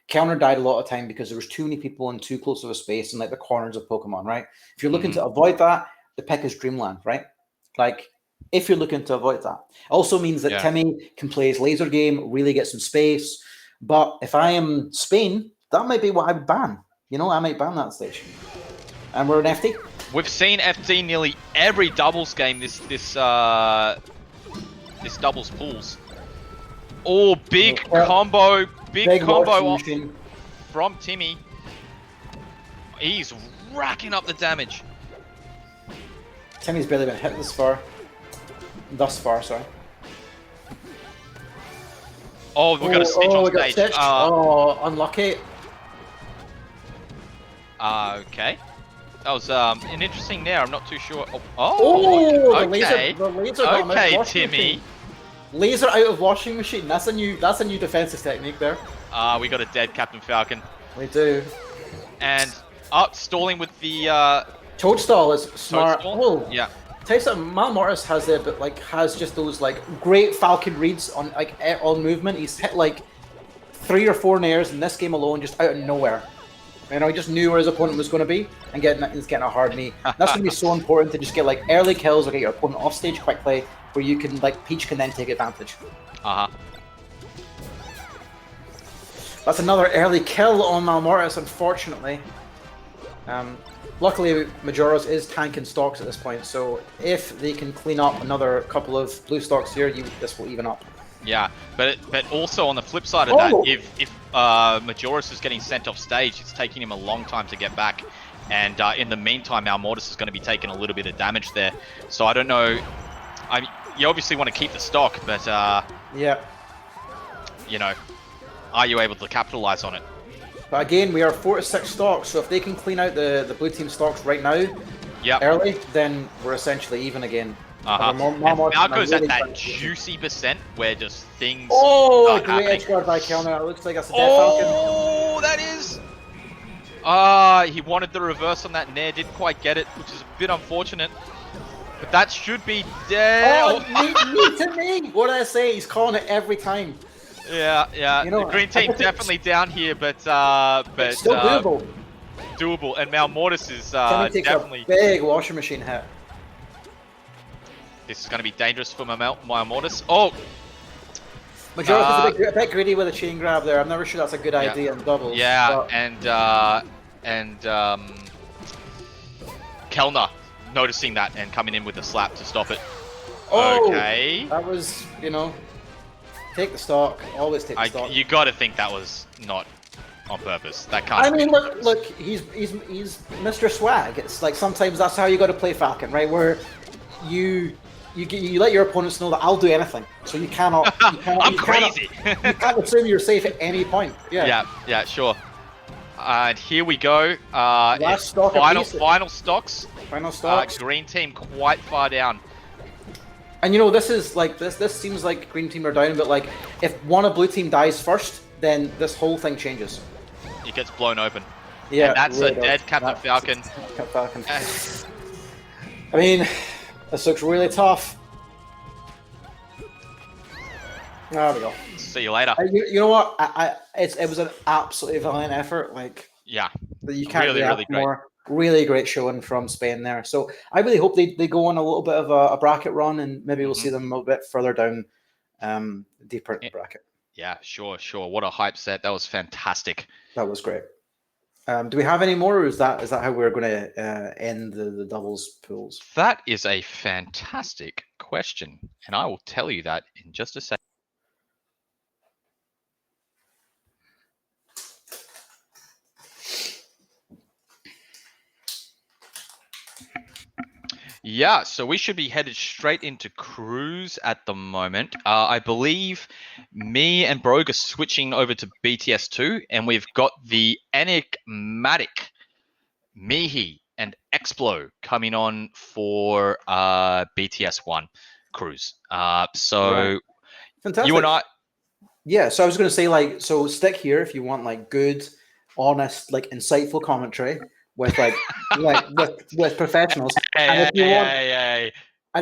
S: Kellner died a lot of time because there was too many people in too close of a space and the corners of Pokemon, right? If you're looking to avoid that, the pick is Dreamland, right? If you're looking to avoid that. Also means that Timmy can play his laser game, really get some space. But if I am Spain, that might be what I would ban. I might ban that stage. And we're an FT.
N: We've seen FT nearly every doubles game this doubles pools. Oh, big combo. Big combo from Timmy. He's racking up the damage.
S: Timmy's barely been hit thus far, sorry.
N: Oh, we got a stitch on stage.
S: Unlucky.
N: Okay. That was an interesting nair. I'm not too sure.
S: The
N: okay.
S: laser got him out of washing
N: Timmy.
S: machine. Laser out of washing machine. That's a new defensive technique there.
N: We got a dead Captain Falcon.
S: We do.
N: And stalling with the
S: Toadstool is smart.
N: Toadstool? Yeah.
S: Tell you something, Malmortis has just those great Falcon reads on on movement. He's hit 3 or 4 nairs in this game alone, just out of nowhere. He just knew where his opponent was going to be and he's getting a hard knee. That's going to be so important to just get early kills or get your opponent off stage quickly, where you can Peach can then take advantage. That's another early kill on Malmortis, unfortunately. Luckily, Majora's is tanking stocks at this point, so if they can clean up another couple of blue stocks here, this will even up.
N: Yeah, but also on the flip side of that, if Majora's is getting sent off stage, it's taking him a long time to get back, and in the meantime, Malmortis is going to be taking a little bit of damage there. So I don't know. You obviously want to keep the stock, but
S: yeah,
N: are you able to capitalize on it?
S: But again, we are 4 to 6 stocks, so if they can clean out the blue team stocks right now, early, then we're essentially even again.
N: And Falco's at that juicy percent where just things
S: great edge guard by Kellner. It looks like that's a dead Falcon.
N: Oh, that is! He wanted the reverse on that nair, didn't quite get it, which is a bit unfortunate. But that should be dead.
S: Me to me! What did I say? He's calling it every time.
N: Yeah. The green team definitely down here, but
S: it's still doable.
N: Doable, and Malmortis is definitely
S: a big washing machine hit.
N: This is going to be dangerous for Malmortis. Oh!
S: Majora's is a bit greedy with a chain grab there. I'm never sure that's a good idea in doubles.
N: Yeah, and Kellner noticing that and coming in with a slap to stop it. Okay.
S: That was, take the stock. Always take the stock.
N: You got to think that was not on purpose. That can't.
S: I mean, look, he's Mr. Swag. It's like sometimes that's how you got to play Falcon, right? Where you let your opponents know that I'll do anything, so you cannot.
N: I'm crazy.
S: You can't assume you're safe at any point. Yeah.
N: Yeah, sure. And here we go.
S: Last stock
N: final
S: stocks. Final stocks.
N: Green team quite far down.
S: And this is like this seems like green team are down, but like if one of blue team dies first, then this whole thing changes.
N: It gets blown open.
S: Yeah,
N: and that's
S: really
N: a dead Captain Falcon.
S: Captain Falcon. I mean, this looks really tough. There we go.
N: See you later.
S: You know what? It was an absolutely valiant effort. Like,
N: yeah,
S: you can't
N: really
S: ask
N: great.
S: more. Really great showing from Spain there. So I really hope they go on a little bit of a bracket run, and maybe we'll see them a bit further down, deeper in the bracket.
N: Yeah, sure. What a hype set. That was fantastic.
S: That was great. Do we have any more, or is that how we're going to end the doubles pools?
N: That is a fantastic question, and I will tell you that in just a second. Yeah, so we should be headed straight into Cruise at the moment. I believe me and Brogue are switching over to BTS2, and we've got the enigmatic Mihi and Explo coming on for BTS1 Cruise. So
S: Fantastic.
N: You and I...
S: Yeah, so I was going to say, like, so stick here if you want, like, good, honest, like, insightful commentary with, like, with professionals. And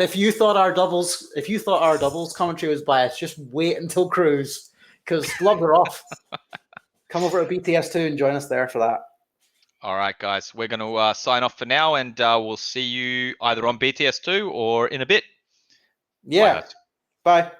S: if you thought our doubles commentary was biased, just wait until Cruise, because gloves are off. Come over to BTS2 and join us there for that.
N: All right, guys, we're going to sign off for now, and we'll see you either on BTS2 or in a bit.
S: Yeah. Bye.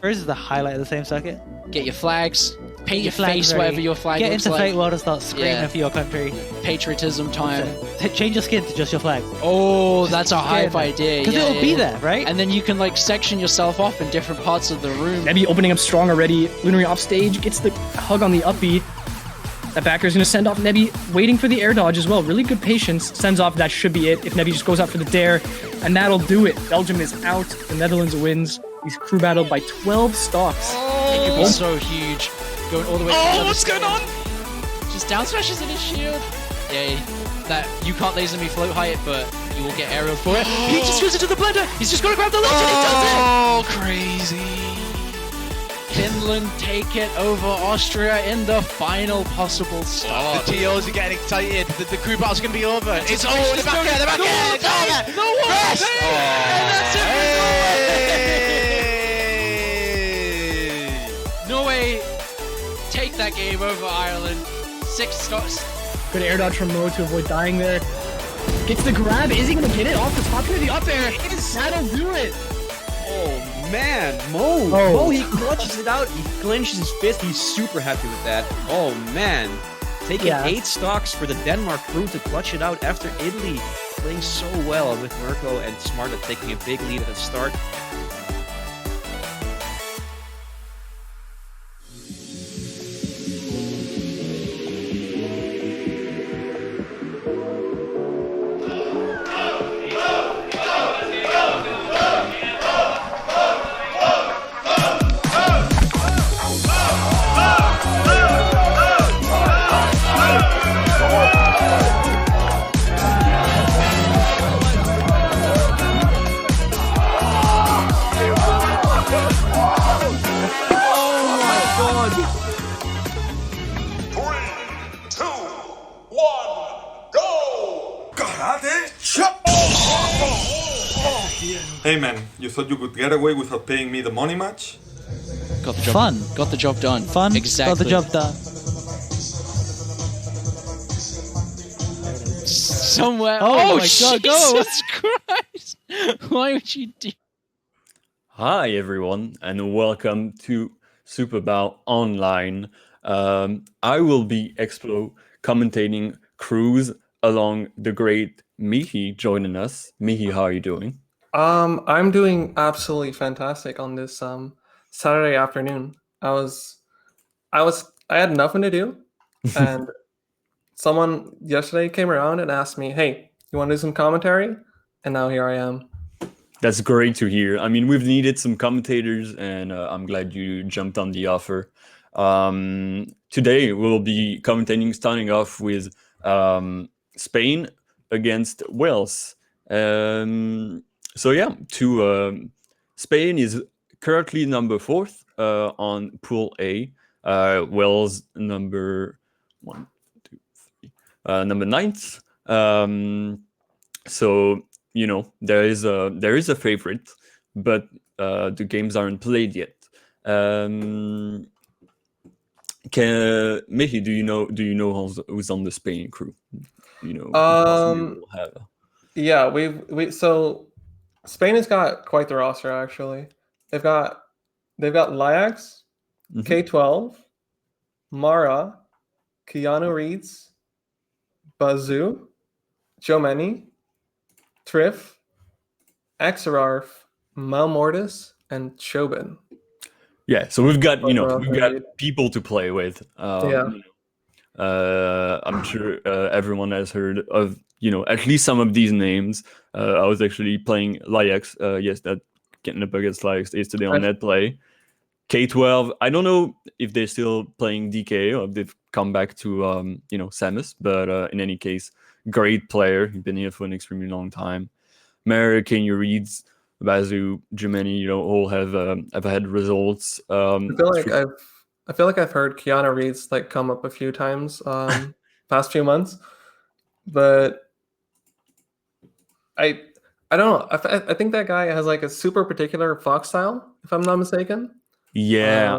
T: is the highlight of the same circuit.
U: Get your flags. Paint your
T: flag
U: face
T: ready.
U: whatever your flag
T: Get
U: looks
T: into
U: like.
T: Fate World and start screaming for your country.
U: Patriotism time.
T: Change your skin to just your flag.
U: Oh, that's a hype idea.
T: Because it'll be there, right?
U: And then you can like section yourself off in different parts of the room.
V: Nebby opening up strong already. Lunary off stage, gets the hug on the upbeat. That backer's going to send off Nebby, waiting for the air dodge as well. Really good patience. Sends off, that should be it. If Nebby just goes out for the dare, and that'll do it. Belgium is out. The Netherlands wins. He's crew battled by 12 stocks.
U: It could be so huge. Going all the way to the other
V: what's going on?
U: Just down smashes in his shield. Yeah, that you can't laser me float height, but you will get aerial for it. He just goes into the blender. He's just got to grab the ledge and he does it.
N: Oh, crazy.
U: Finland take it over Austria in the final possible start.
P: The TOs are getting excited. The crew battle's going to be over. It's
U: over.
P: the back air, the back air.
U: No one.
P: Rest.
U: And that's it. Norway take that game over Ireland. 6 stocks.
V: Good air dodge from Mo to avoid dying there. Gets the grab. Is he going to get it off the top here? The up air. That'll do it.
W: Oh man, Mo, he clutches it out, he clenches his fist, he's super happy with that. Oh man, taking 8 stocks for the Denmark crew to clutch it out after Italy playing so well with Mirko and Smart taking a big lead at the start.
H: Hey man, you thought you could get away without paying me the money match?
U: Got the job.
T: Fun.
U: Got the job done.
T: Fun.
U: Exactly.
T: Got the job done.
U: Somewhere.
T: Oh my God, go.
U: Jesus Christ! Why would you do?
X: Hi everyone, and welcome to Super Bowl Online. I will be Explo commentating Cruise along the great Mihi joining us. Mihi, how are you doing?
Y: I'm doing absolutely fantastic on this Saturday afternoon. I had nothing to do, and someone yesterday came around and asked me, "Hey, you want to do some commentary?" And now here I am.
X: That's great to hear. I mean, we've needed some commentators, and I'm glad you jumped on the offer. Today we'll be commentating, starting off with Spain against Wales. So yeah, Spain is currently number 4th on Pool A. Wales number 9th. So you know there is a favorite, but the games aren't played yet. Mihi, do you know who's on the Spain crew? You know.
Y: Yeah, so Spain has got quite the roster actually. They've got Lyax, K12, Mara, Keanu Reeds, Bazoo, Jomeni, Triff, Axararf, Malmortis, and Chobin.
X: Yeah, so we've got people to play with. I'm sure everyone has heard of at least some of these names. I was actually playing Lyax. Yes, that getting up against Lyax yesterday on NetPlay. K12. I don't know if they're still playing DK or if they've come back to Samus, but in any case, great player. He's been here for an extremely long time. Mary, Keanu Reeds, Bazoo, Jimeni, all have had results. I
Y: feel like I've heard Keanu Reeds come up a few times past few months, but I don't know. I think that guy has a super particular Fox style, if I'm not mistaken.
X: Yeah,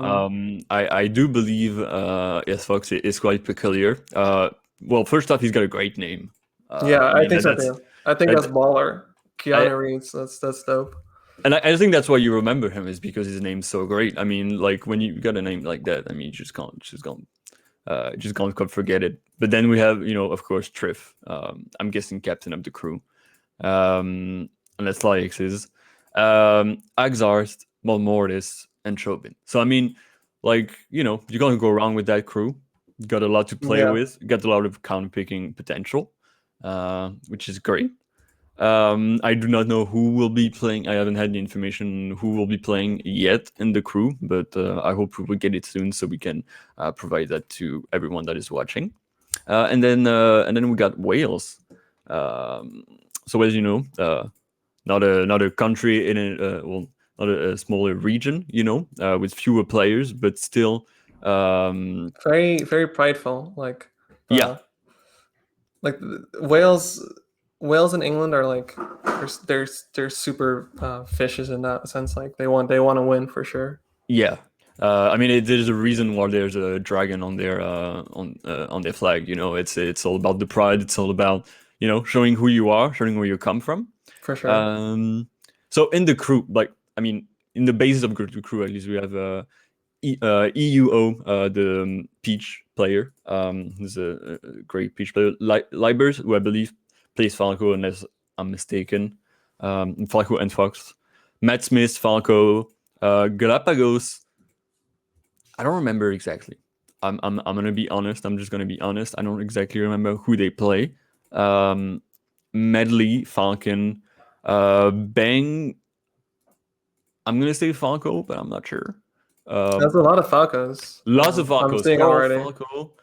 X: I do believe yes, Fox is quite peculiar. Well, first off, he's got a great name.
Y: I think so too. I think that's baller. Keanu Reeds, that's dope.
X: And I think that's why you remember him, is because his name's so great. I mean, like when you got a name like that, I mean, you just can't forget it. But then we have, of course, Triff. I'm guessing captain of the crew. And that's Lyax is. Axarst, Malmortis, and Chobin. So I mean, like, you can't go wrong with that crew. You got a lot to play with. You got a lot of counter-picking potential, which is great. I do not know who will be playing. I haven't had the information who will be playing yet in the crew, but I hope we will get it soon so we can provide that to everyone that is watching. And then we got Wales. So as you know, not a country in not a smaller region, with fewer players, but still
Y: very, very prideful. Like like Wales and England are like they're super fishes in that sense. Like they want to win for sure.
X: Yeah, I mean there's a reason why there's a dragon on their flag. It's all about the pride. It's all about showing who you are, showing where you come from.
Y: For sure.
X: So in the crew, like I mean, in the basis of the crew, at least we have EUO, the Peach player. Who's a great Peach player. Libers, who I believe plays Falco, unless I'm mistaken. Falco and Fox. Matt Smith, Falco, Galapagos. I don't remember exactly. I'm gonna be honest. I'm just gonna be honest. I don't exactly remember who they play. Medley, Falcon, Bang. I'm gonna say Falco, but I'm not sure.
Y: There's a lot of Falcos.
X: Lots of Falcos.
Y: I'm seeing already.
X: Falco,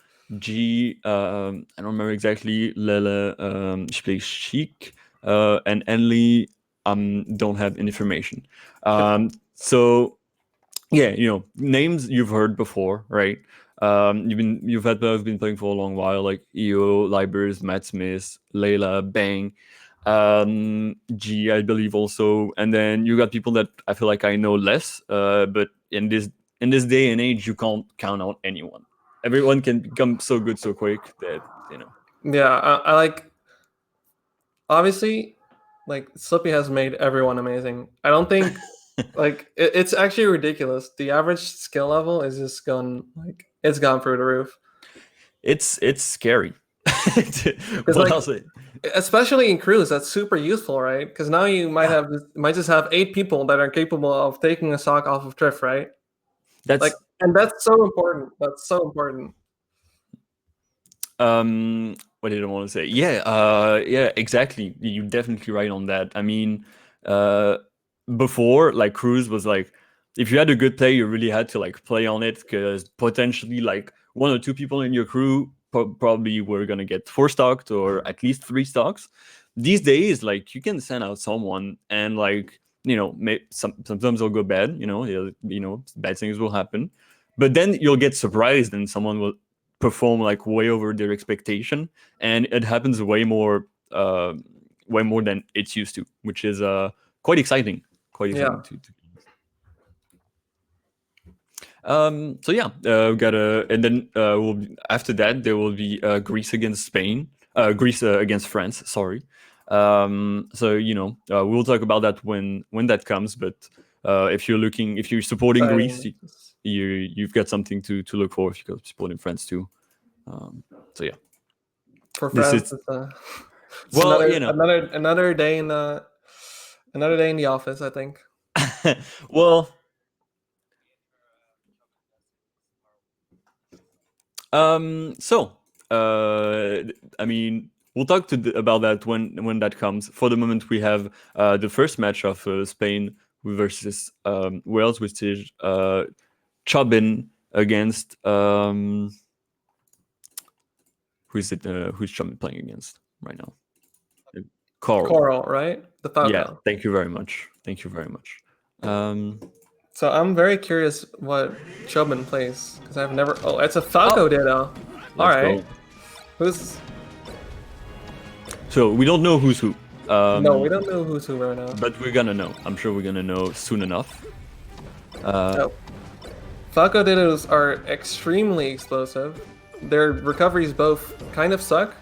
X: G. I don't remember exactly. Lele, she plays Sheik, and Enli. Don't have information. So yeah, names you've heard before, right? You've been playing for a long while, like EO, Libers, Matt Smith, Layla, Bang, G, I believe also, and then you got people that I feel like I know less. But in this day and age, you can't count on anyone. Everyone can become so good so quick that
Y: Yeah, I like. Obviously, like Slippy has made everyone amazing. I don't think like it's actually ridiculous. The average skill level is just gone it's gone through the roof.
X: It's scary.
Y: Especially in crews, that's super useful, right? Because now you might just have 8 people that are capable of taking a stock off of Triff, right? And that's so important. That's so important.
X: What did I want to say? Yeah, exactly. You're definitely right on that. I mean, before, like, crews was like, if you had a good play, you really had to like play on it, because potentially like 1 or 2 people in your crew probably were gonna get 4 stocked or at least 3 stocks. These days, like, you can send out someone and like, sometimes it'll go bad, bad things will happen, but then you'll get surprised and someone will perform like way over their expectation, and it happens way more than it's used to, which is quite exciting. So yeah, we got and then after that there will be Greece against Spain, Greece against France. Sorry. So we'll talk about that when that comes. But if you're supporting Greece, you've got something to look for if you're supporting France too. So yeah.
Y: For France, another day in the office, I think.
X: Well. I mean, we'll talk about that when that comes. For the moment, we have the first match of Spain versus Wales, which is Chobin against who's Chobin playing against right now?
Y: Coral, right? The Falco.
X: Yeah, thank you very much.
Y: So I'm very curious what Chobin plays, because I've never. Oh, it's a Falco Ditto. All right. Who's?
X: So we don't know who's who.
Y: No, we don't know who's who right now.
X: But we're gonna know. I'm sure we're gonna know soon enough.
Y: Falco Dittos are extremely explosive. Their recoveries both kind of suck.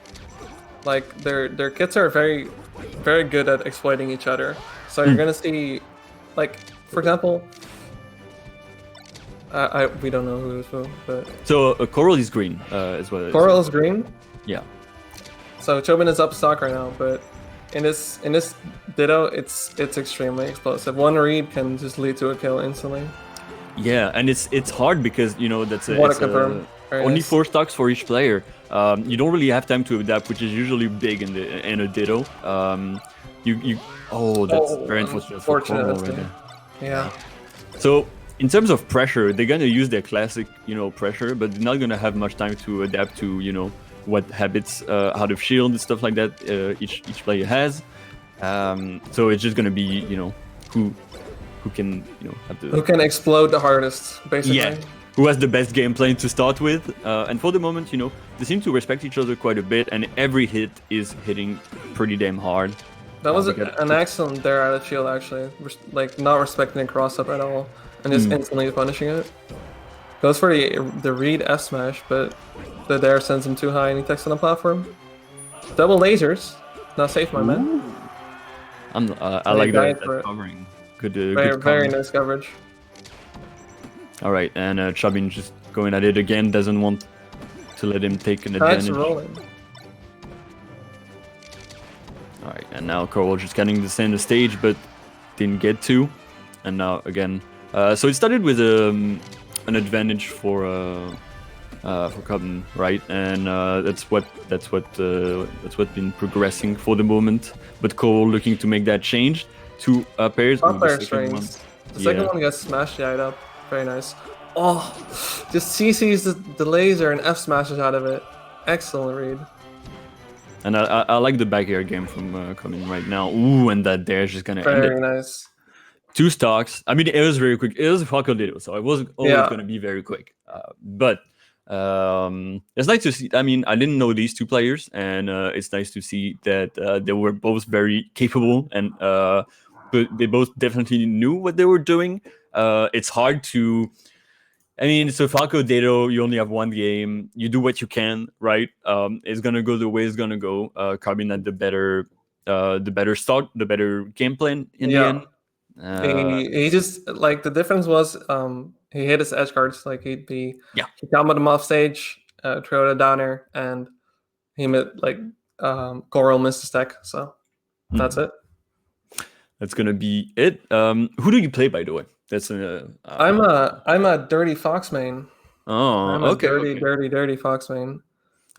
Y: Like their kits are very, very good at exploiting each other. So you're gonna see like for example, we don't know who is who, but
X: So Coral is green as well.
Y: Coral is green.
X: Yeah.
Y: So Chobin is up stock right now, but in this Ditto, it's extremely explosive. One read can just lead to a kill instantly.
X: Yeah, and it's hard because you know that's
Y: Water confirm.
X: only
Y: nice.
X: 4 stocks for each player. You don't really have time to adapt, which is usually big in a Ditto. That's very unfortunate for Coral right there.
Y: Yeah.
X: So in terms of pressure, they're gonna use their classic, pressure, but they're not gonna have much time to adapt to, what habits out of shield and stuff like that each player has. So it's just gonna be, who can, have the
Y: Who can explode the hardest, basically.
X: yeah, who has the best game plan to start with. And for the moment, they seem to respect each other quite a bit, and every hit is hitting pretty damn hard.
Y: That was an excellent dare out of shield, actually. Like, not respecting the cross-up at all, and just instantly punishing it. Goes for the read F smash, but the dare sends him too high and he takes on the platform. Double lasers. Not safe, my man.
X: I like that covering. Good
Y: very nice coverage.
X: Alright, and Chobin just going at it again, doesn't want to let him take an advantage.
Y: Rolling.
X: Alright, and now Coral just getting the center stage, but didn't get to. And now again, so it started with an advantage for Cobin, right? And that's what's been progressing for the moment. But Coral looking to make that change. 2 pairs.
Y: The second one gets smashed right up. Very nice. Oh, just CC's the laser and F smashes out of it. Excellent read.
X: And I like the back air game from coming right now. Ooh, and that dare's just gonna end it.
Y: Very nice.
X: 2 stocks. I mean, it was very quick. It was a Falco Ditto, so it wasn't always gonna be very quick. But it's nice to see. I mean, I didn't know these 2 players, and it's nice to see that they were both very capable, and but they both definitely knew what they were doing. It's hard to. I mean, so Falco Ditto, you only have 1 game. You do what you can, right? It's gonna go the way it's gonna go. Carbine had the better start, the better game plan in the end.
Y: He just like the difference was he hit his edge guards, like he comboed him off stage, threw a downer, and he Coral missed his tech. So that's it.
X: That's gonna be it. Who do you play, by the way? That's
Y: I'm a Dirty Fox main.
X: Oh,
Y: I'm
X: okay.
Y: a dirty Fox main.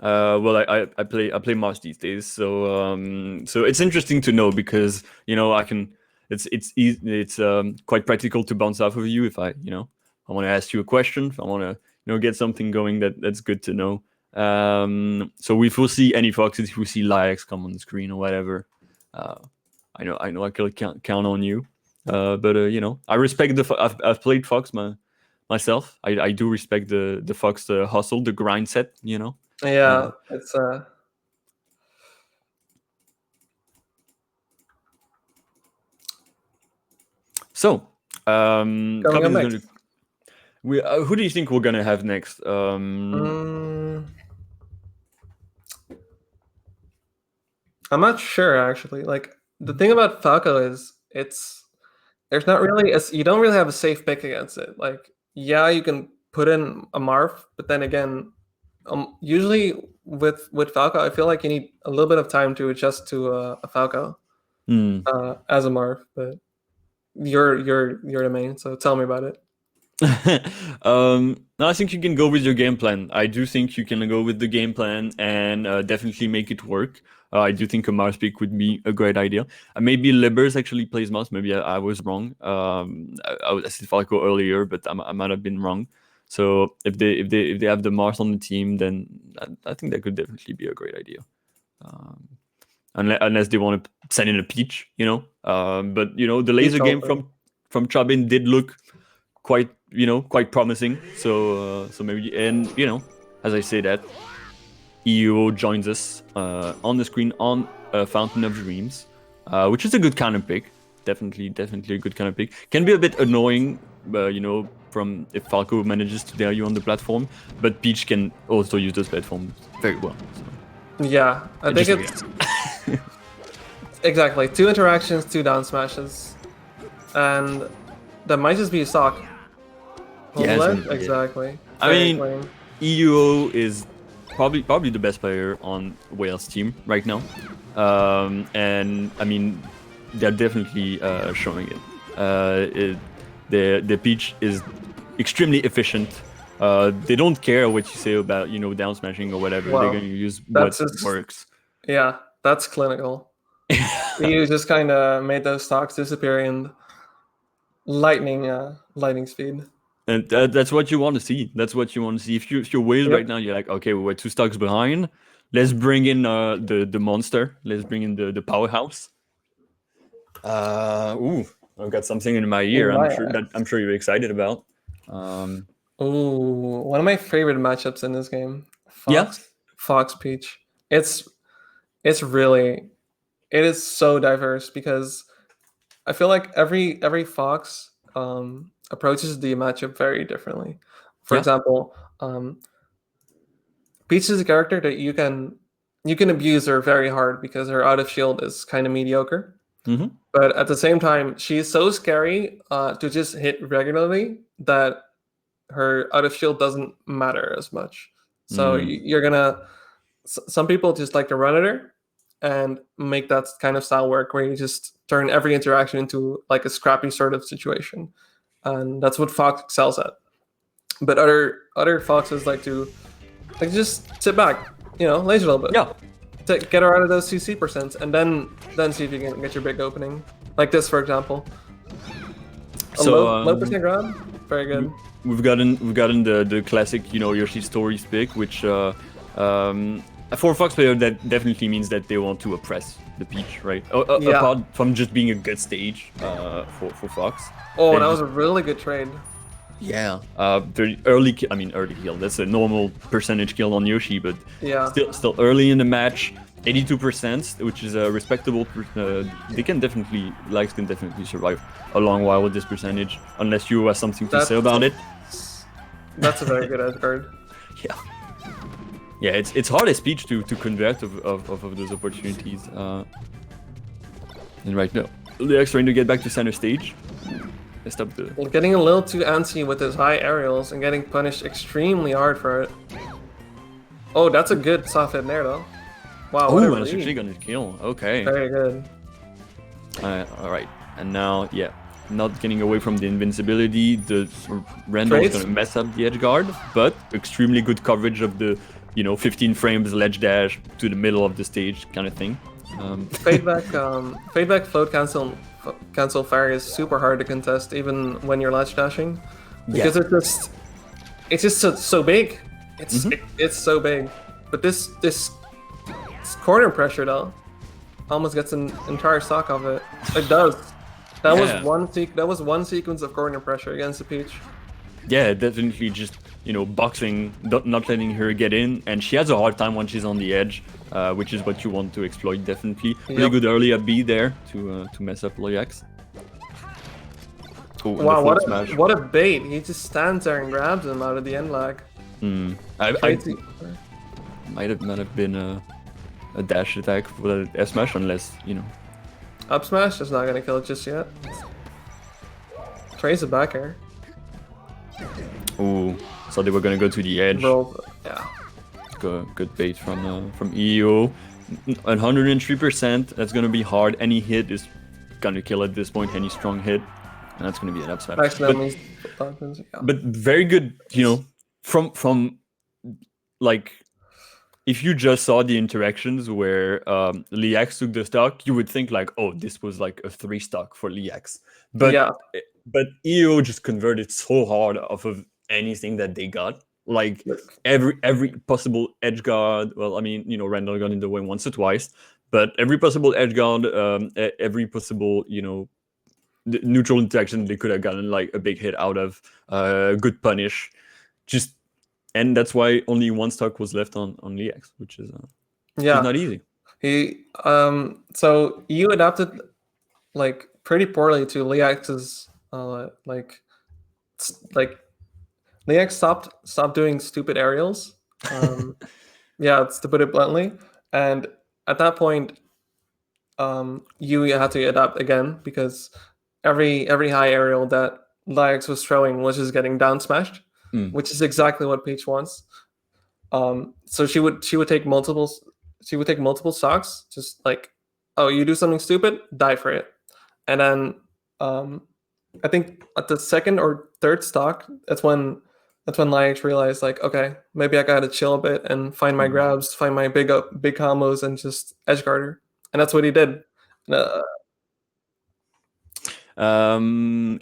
X: Well, I play Mars these days, so it's interesting to know because I can. It's easy. It's quite practical to bounce off of you if I want to ask you a question. If I want to get something going, that's good to know. So if we'll see any Foxes, if we see Lyax come on the screen or whatever, I know I can count on you. But I respect I've played Fox myself. I do respect the Fox hustle, the grind set.
Y: Yeah, it's
X: So, who do you think we're gonna have next?
Y: I'm not sure actually. Like the thing about Falco is there's not really you don't really have a safe pick against it. Like you can put in a Marth, but then again, usually with Falco, I feel like you need a little bit of time to adjust to a Falco as a Marth. But you're the main, so tell me about it.
X: No, I think you can go with your game plan. I do think you can go with the game plan and definitely make it work. I do think a Mars pick would be a great idea. Maybe Libers actually plays Mars. Maybe I was wrong. I said Falco earlier, but I might have been wrong. So if they have the Mars on the team, then I think that could definitely be a great idea. Unless they want to send in a Peach, But the laser game from Chobin did look quite promising. So maybe, and as I say that, EUO joins us on the screen on Fountain of Dreams, which is a good counter pick. Definitely a good counter pick. Can be a bit annoying, from if Falco manages to dare you on the platform, but Peach can also use this platform very well. So.
Y: Yeah, I think it's exactly 2 interactions, 2 down smashes. and that might just be a sock.
X: Yeah, it's gonna be it.
Y: Exactly.
X: I
Y: Very
X: mean,
Y: plain.
X: EUO is probably the best player on Wales team right now, and I mean they're definitely showing it. The Peach is extremely efficient. They don't care what you say about down smashing or whatever.
Y: Well,
X: they're going to use what
Y: just-
X: works.
Y: Yeah, that's clinical. You just kind of made those stocks disappear in lightning speed.
X: And that's what you want to see. That's what you want to see. If you're Wales right now, you're like, okay, we're 2 stocks behind. Let's bring in the monster. Let's bring in the powerhouse. I've got something in my ear. I'm sure you're excited about.
Y: Ooh, one of my favorite matchups in this game. Fox Peach. It is so diverse because I feel like every Fox approaches the matchup very differently. For example, Peach is a character that you can abuse her very hard because her out of shield is kind of mediocre.
X: Mm-hmm.
Y: But at the same time, she's so scary to just hit regularly that her out of shield doesn't matter as much. So you're gonna. Some people just like to run at her and make that kind of style work, where you just turn every interaction into like a scrappy sort of situation, and that's what Fox excels at. But other Foxes like to just sit back, lazy a little bit.
X: Yeah.
Y: To get her out of those CC percents, and then see if you can get your big opening, like this, for example. Low percent grab, very good.
X: We've gotten the classic, Yoshi Stories pick, which for a Fox player that definitely means that they want to oppress the Peach, right? Apart from just being a good stage for Fox.
Y: Oh, that was a really good trade.
X: Yeah, the early kill. That's a normal percentage kill on Yoshi, but still early in the match, 82%, which is a respectable. They can definitely survive a long while with this percentage, unless you have something to say about it.
Y: That's a very good edge guard.
X: Yeah, it's hard as Peach to convert of those opportunities. And right now, Leax trying to get back to center stage.
Y: Getting a little too antsy with his high aerials and getting punished extremely hard for it. Oh, that's a good soft hit there though. Wow, what a
X: that's
Y: read.
X: actually gonna kill. Okay.
Y: Very good.
X: Alright, and now, not getting away from the invincibility. The Randall is gonna mess up the edge guard, but extremely good coverage of the 15 frames ledge dash to the middle of the stage kind of thing.
Y: Fade back float cancel fire is super hard to contest even when you're ledge dashing because it's just so big. It's so big. But this corner pressure though almost gets an entire stock of it. It does. That was one sequence of corner pressure against the Peach.
X: Yeah, definitely just boxing, not letting her get in, and she has a hard time when she's on the edge, which is what you want to exploit. Definitely, really good early up B there to mess up Loyax.
Y: Wow, what a bait! He just stands there and grabs him out of the end lag.
X: Might have been a dash attack for the F smash, unless
Y: Up smash is not gonna kill it just yet. Trey's a back air.
X: Ooh, so they were gonna go to the edge. Good bait from EO. 103%. That's gonna be hard. Any hit is gonna kill at this point. Any strong hit, and that's gonna be an up smash. But very good. From like, if you just saw the interactions where Leax took the stock, you would think like, oh, this was like a 3 stock for Leax. But EO just converted so hard off of anything that they got. Like every possible edge guard. Well, I mean, Randall got in the way once or twice, but every possible edge guard, every possible, the neutral interaction they could have gotten like a big hit out of, good punish, and that's why only 1 stock was left on Leax, which is not easy.
Y: So you adapted like pretty poorly to Leax's Leax stopped doing stupid aerials. It's to put it bluntly. And at that point, you had to adapt again because every high aerial that Lyax was throwing was just getting down smashed, which is exactly what Peach wants. So she would take multiple stocks, just like, oh, you do something stupid, die for it. And then I think at the second or third stock, that's when Lyax realized, like, okay, maybe I gotta chill a bit and find my grabs, find my big combos, and just edgeguard her. And that's what he did.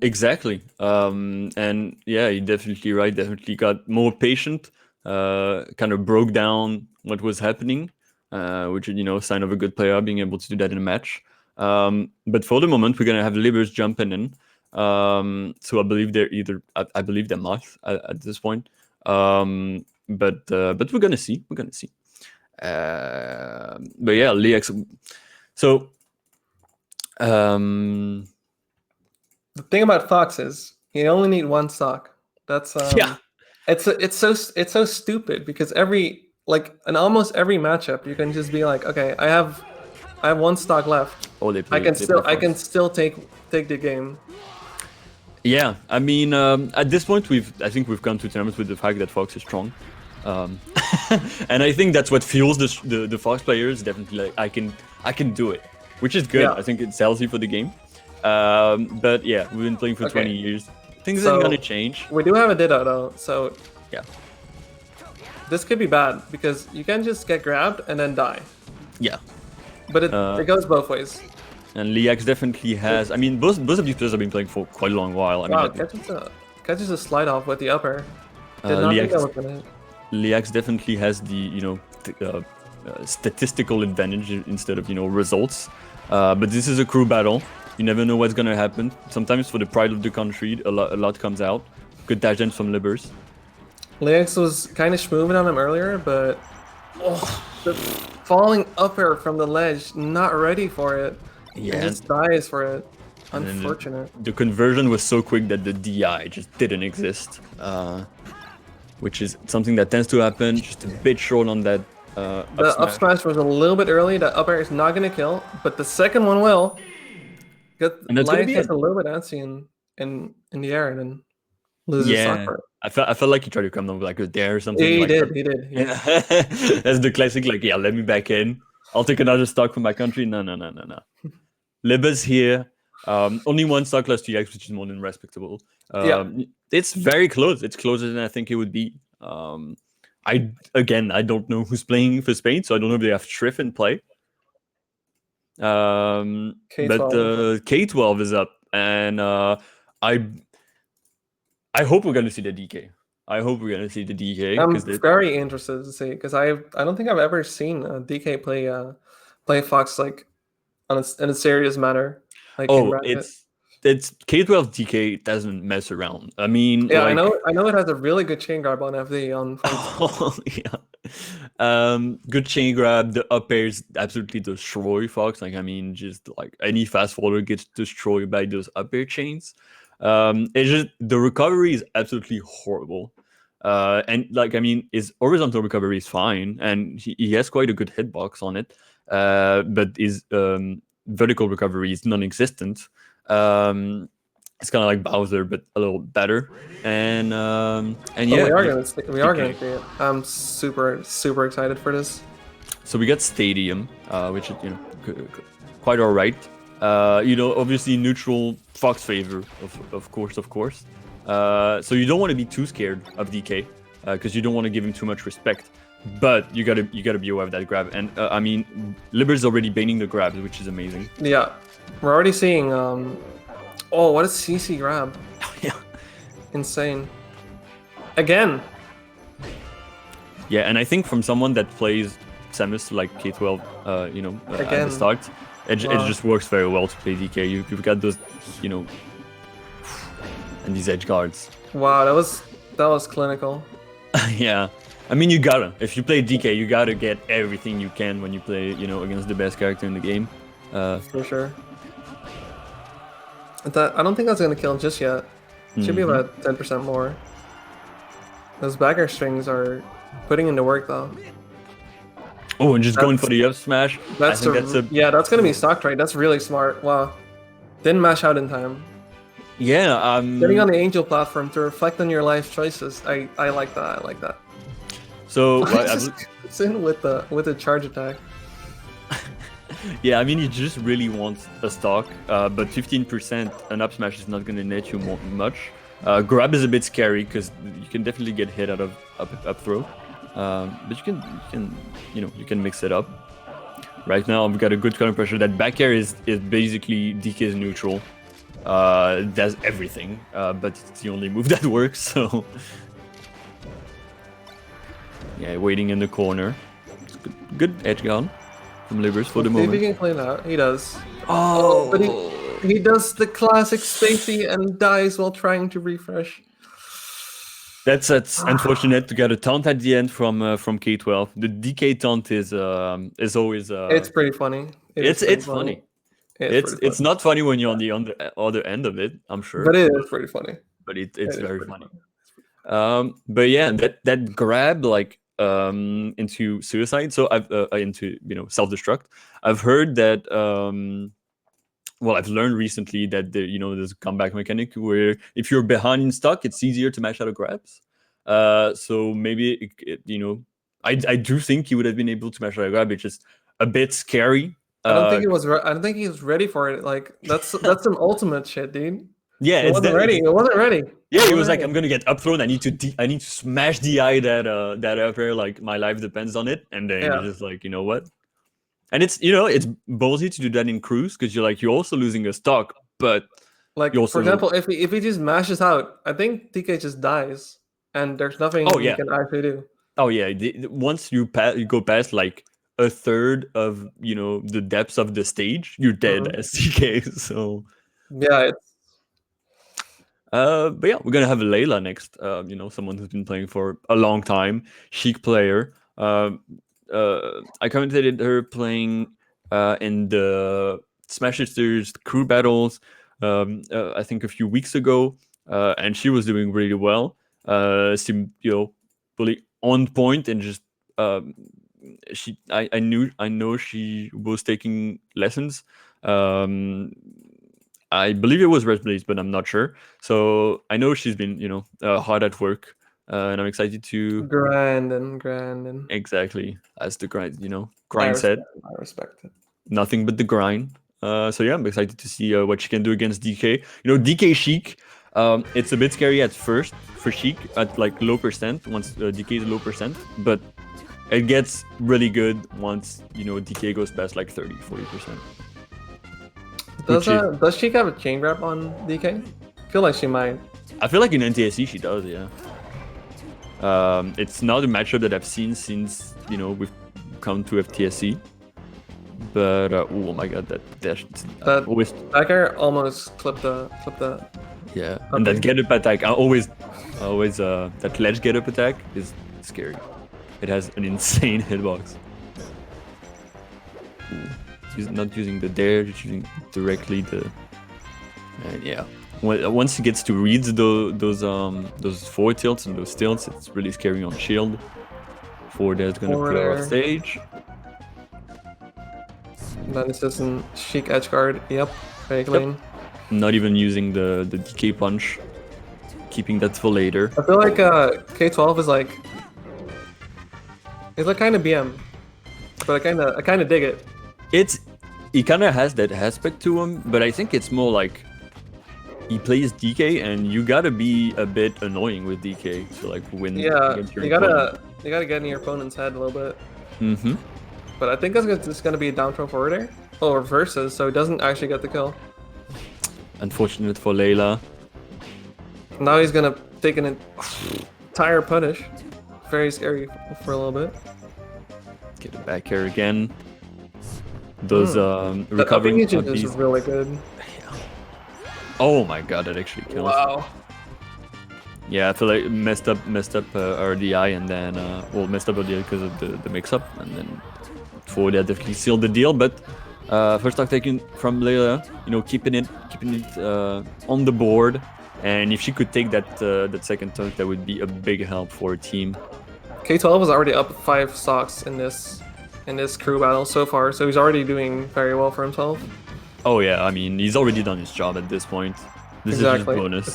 X: Exactly. And yeah, you're definitely right. Definitely got more patient. Kind of broke down what was happening, which is, sign of a good player, being able to do that in a match. But for the moment, we're gonna have Libers jumping in. So I believe they're I believe they're Moth at this point. But we're gonna see. But yeah, Lyax. So the
Y: thing about Fox is you only need one stock. That's
X: yeah.
Y: It's so stupid because in almost every matchup you can just be like, okay, I have one stock left.
X: Oh,
Y: I can still take the game.
X: Yeah, I mean, at this point, I think we've come to terms with the fact that Fox is strong, and I think that's what fuels the Fox players. Definitely, like, I can do it, which is good.
Y: Yeah.
X: I think it's healthy for the game. But yeah, we've been playing for 20 years. Things aren't gonna change.
Y: We do have a Ditto though, so
X: yeah,
Y: this could be bad because you can just get grabbed and then die.
X: Yeah,
Y: but it goes both ways.
X: And Lyax definitely has. I mean, both of these players have been playing for quite a long while. I
Y: Wow,
X: mean,
Y: catches a slide off with the upper. Did not think that was gonna hit.
X: Lyax definitely has the statistical advantage instead of results. But this is a crew battle. You never know what's gonna happen. Sometimes for the pride of the country, a lot comes out. Good dash dance from Libers.
Y: Lyax was kind of schmooving on him earlier, but the falling upper from the ledge, not ready for it.
X: Yeah,
Y: he just dies for it.
X: And
Y: Unfortunate.
X: The conversion was so quick that the DI just didn't exist, which is something that tends to happen. Just a bit short on that.
Y: The up smash was a little bit early. The up air is not going to kill, but the second one will.
X: And that's
Y: Lyax gets a little bit antsy in the air and then loses stock for it.
X: I felt like he tried to come down with like a dare or something.
Y: He
X: like
Y: did.
X: that. Yeah. That's the classic, like, yeah, let me back in. I'll take another stock from my country. No. Libers here. Only one stock less to Yax, which is more than respectable. It's very close. It's closer than I think it would be. I don't know who's playing for Spain, so I don't know if they have Triff in play.
Y: K12.
X: But K12 is up, and I hope we're gonna see the DK. I'm
Y: very interested to see because I don't think I've ever seen DK play Fox like in a serious manner. Like
X: it's K12 DK doesn't mess around. I mean,
Y: yeah, like, I know it has a really good chain grab on FD on.
X: Oh, yeah. Good chain grab. The up airs absolutely destroy Fox. Like, I mean, just like any fast forwarder gets destroyed by those up air chains. It's just the recovery is absolutely horrible. And like, I mean, his horizontal recovery is fine, and he has quite a good hitbox on it. But his vertical recovery is non-existent. It's kind of like Bowser, but a little better. And yeah,
Y: we are gonna see it. I'm super excited for this.
X: So we got Stadium, which is quite all right. Obviously neutral Fox favor, of course. So you don't want to be too scared of DK, because you don't want to give him too much respect. But you gotta be aware of that grab. And I mean, Liber's already baiting the grabs, which is amazing.
Y: Yeah, we're already seeing. Oh, what a CC grab!
X: Yeah,
Y: insane. Again.
X: Yeah, and I think from someone that plays Samus like K12, at the start, it just works very well to play DK. You've got those, and these edge guards.
Y: Wow, that was clinical.
X: Yeah, I mean, you gotta. If you play DK, you gotta get everything you can when you play, against the best character in the game.
Y: For sure. I don't think that's gonna kill just yet. Should be about 10% more. Those backer strings are putting into work though.
X: Oh, and just going for the up smash.
Y: That's gonna be stock trade. That's really smart. Wow, didn't mash out in time.
X: Yeah,
Y: Getting on the Angel platform to reflect on your life choices. I like that. I like that.
X: So
Y: Just it's in with the charge attack.
X: yeah, I mean, you just really want a stock, but 15% an up smash is not going to net you much. Grab is a bit scary because you can definitely get hit out of up throw, but you can mix it up. Right now, I've got a good counter pressure. That back air is basically DK's neutral. Does everything, but it's the only move that works. So yeah, waiting in the corner. It's good edge guard from Libers for the moment.
Y: If he can clean out, he does.
X: Oh,
Y: but he does the classic spacey and dies while trying to refresh.
X: That's unfortunate to get a taunt at the end from K12. The DK taunt is always.
Y: It's pretty funny.
X: It's funny. It's not funny when you're on the other end of it, I'm sure.
Y: But it is pretty funny.
X: But it's very funny. But yeah, that grab like into suicide. So I've into self-destruct. I've heard that. I've learned recently that there's a comeback mechanic where if you're behind in stock, it's easier to mash out of grabs. So maybe I do think he would have been able to mash out a grab. It's just a bit scary.
Y: I don't think he was. I don't think he was ready for it. Like that's some ultimate shit, dude.
X: Yeah,
Y: it wasn't ready. It wasn't ready.
X: Yeah, he was like, I'm gonna get up thrown. I need to smash DI that up air. Like my life depends on it. And then you're just like, you know what? And it's it's ballsy to do that in cruise because you're also losing a stock, but
Y: like for example, if he just mashes out, I think DK just dies, and there's nothing he can actually do.
X: Oh yeah, once you go past like a third of the depths of the stage, you're dead as DK. So
Y: yeah.
X: But yeah, we're gonna have Layla next. Someone who's been playing for a long time, Sheik player. I commentated her playing in the Smash Sisters crew battles. I think a few weeks ago, and she was doing really well. Seemed fully on point and just I know she was taking lessons. I believe it was Red Blaze, but I'm not sure. So I know she's been hard at work. And I'm excited to
Y: grind and
X: exactly as the grind said.
Y: I respect it.
X: Nothing but the grind. So yeah, I'm excited to see what she can do against DK. DK Sheik. It's a bit scary at first for Sheik at like low percent once DK is low percent, but it gets really good once DK goes past like 30-40%.
Y: Does Sheik have a chain grab on DK? I feel like she might.
X: I feel like in NTSC she does, yeah. It's not a matchup that I've seen since we've come to FTSC, but oh my god, that always
Y: backer almost clipped the
X: yeah, and that get up attack. I always that ledge get up attack is scary. It has an insane hitbox. He's not using the dare, just using directly the yeah. Once he gets to read those forward tilts and those tilts, it's really scary on shield. Forward air's gonna put out off stage.
Y: Then it's just a Sheik edge guard. Yep, very clean.
X: Yep. Not even using the DK punch, keeping that for later.
Y: I feel like K12 is like kind of BM, but I kind of dig it.
X: He kind of has that aspect to him, but I think it's more like he plays DK, and you gotta be a bit annoying with DK to like win.
Y: Yeah,
X: against your
Y: you gotta get in your opponent's head a little bit.
X: Mm-hmm.
Y: But I think it's gonna be a down throw forward air or reverses, so he doesn't actually get the kill.
X: Unfortunate for Layla.
Y: Now he's gonna take an entire punish. Very scary for a little bit.
X: Get it back here again. Those recovering
Y: is really good.
X: Oh my god, that actually kills.
Y: Wow.
X: Yeah, I feel like messed up RDI and then messed up RDI because of the mix-up, and then forward that definitely sealed the deal. But first stock taken from Layla, keeping it on the board, and if she could take that second turn, that would be a big help for her team.
Y: K12 is already up 5 stocks in this crew battle so far, so he's already doing very well for himself.
X: Oh yeah, I mean, he's already done his job at this point. This is just
Y: Exactly.
X: bonus.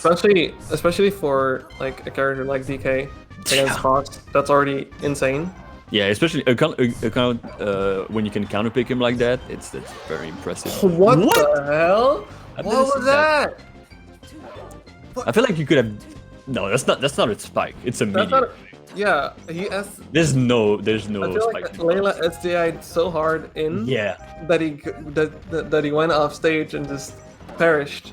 Y: Especially for like a character like DK against Fox, that's already insane.
X: Yeah, especially when you can counterpick him like that, that's very impressive.
Y: What the hell?
X: I've
Y: What
X: never
Y: was
X: seen
Y: that?
X: I feel like you could have. No, that's not a spike. It's a
Y: That's
X: medium.
Y: not. Yeah,
X: There's no
Y: I feel
X: spike.
Y: like Layla SDI'd so hard in.
X: Yeah.
Y: That he went off stage and just perished.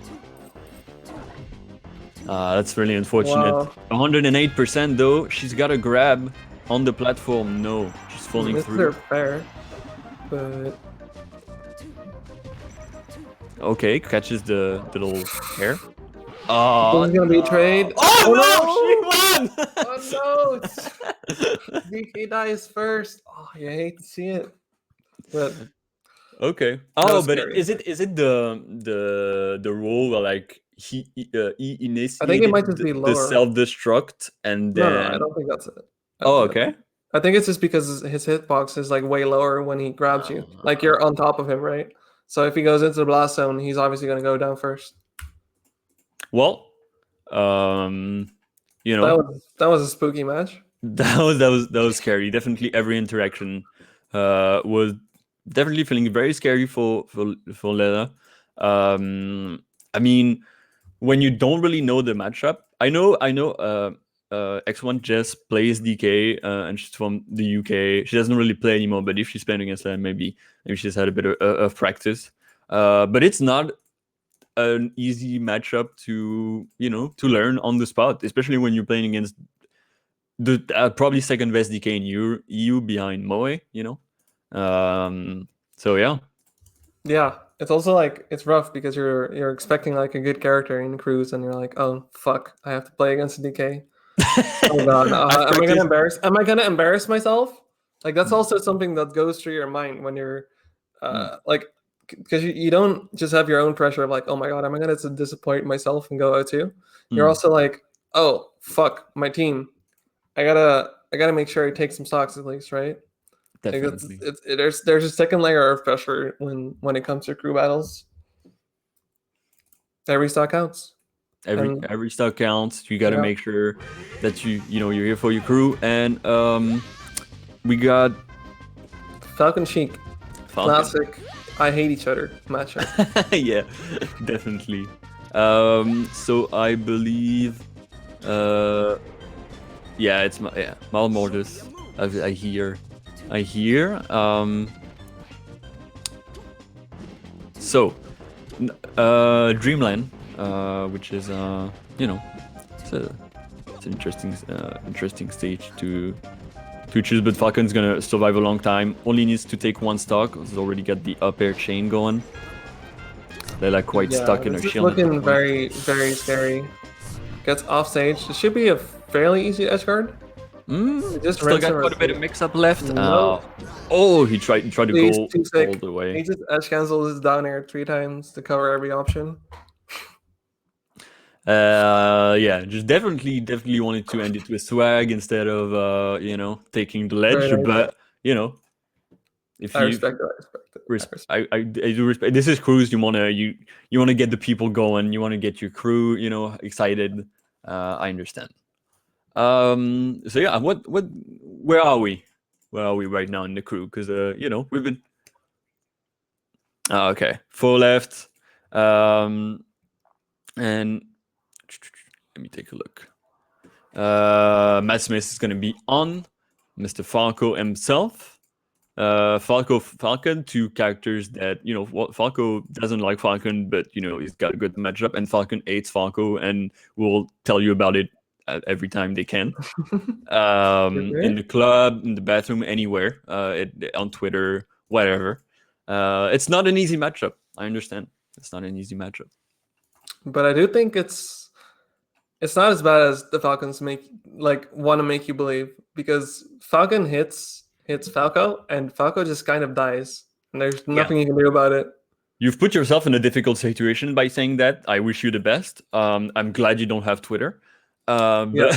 X: That's really unfortunate.
Y: Wow.
X: 108% though. She's got a grab on the platform. No, she's falling
Y: This
X: through.
Y: is fair, but
X: Okay, catches the little hair. Oh,
Y: this is gonna be a trade.
X: Oh,
Y: no!
X: she won!
Y: Oh no! DK dies first. Oh, you hate to see it, but
X: Okay.
Y: That
X: Oh,
Y: was
X: but
Y: scary.
X: is it the role where like he initiated
Y: I think it might just be
X: the
Y: lower.
X: self-destruct and then?
Y: No, I don't think that's it.
X: Oh, okay.
Y: I think it's just because his hitbox is like way lower when he grabs you. Like you're on top of him, right? So if he goes into the blast zone, he's obviously gonna go down first.
X: Well, you know,
Y: That was a spooky match.
X: that was scary. Definitely every interaction was definitely feeling very scary for Layla. I mean, when you don't really know the matchup, I know X1 just plays DK and she's from the UK. She doesn't really play anymore, but if she's playing against them, maybe she's had a bit of practice. But it's not an easy matchup to learn on the spot, especially when you're playing against the probably second best DK in EU behind Moe. So yeah.
Y: Yeah, it's also like it's rough because you're expecting like a good character in Cruise, and you're like, oh fuck, I have to play against a DK. Oh god, am I gonna embarrass myself? Like that's also something that goes through your mind when you're like, because you don't just have your own pressure of like, oh my god, am I gonna disappoint myself and go out2? You're also like, oh fuck, my team, I gotta make sure I take some stocks at least, right?
X: Definitely.
Y: Like there's a second layer of pressure when it comes to crew battles. Every stock counts.
X: Every stock counts. You got to
Y: Yeah.
X: make sure that you're here for your crew. And we got
Y: Falcon Chic,
X: Falcon.
Y: classic. I hate each other matchup.
X: Yeah, definitely. So I believe, yeah, it's Mal Mortis. I hear. So, Dreamland, which is it's an interesting stage to choose, but Falcon's gonna survive a long time. Only needs to take one stock. He's already got the up air chain going. They're like quite stuck in her
Y: this is
X: shield. at that
Y: looking
X: point.
Y: very, very scary. Gets off stage. It should be a fairly easy edge guard. Just
X: Still
Y: rinse
X: got
Y: and
X: quite a bit
Y: repeat.
X: of mix-up left.
Y: No.
X: Oh, he tried to
Y: He's
X: go
Y: too sick.
X: all the way.
Y: He just edge cancels his down air 3 times to cover every option.
X: Yeah, just definitely wanted to end it with swag instead of taking the ledge.
Y: Right.
X: But if
Y: I
X: you
Y: respect it.
X: I do respect. This is Cruise. You wanna get the people going. You wanna get your crew excited. I understand. So yeah, where are we? Where are we right now in the crew? Because we've been. Okay, 4 left. And let me take a look. Matt Smith is going to be on. Mr. Falco himself. Falcon, 2 characters that, Falco doesn't like Falcon, but, he's got a good matchup, and Falcon hates Falco and will tell you about it every time they can. In the club, in the bathroom, anywhere, on Twitter, whatever. It's not an easy matchup. I understand. It's not an easy matchup.
Y: But I do think it's not as bad as the Falcons want to make you believe, because Falcon hits Falco and Falco just kind of dies, and there's nothing you can do about it.
X: You've put yourself in a difficult situation by saying that. I wish you the best. I'm glad you don't have Twitter.
Y: Yeah,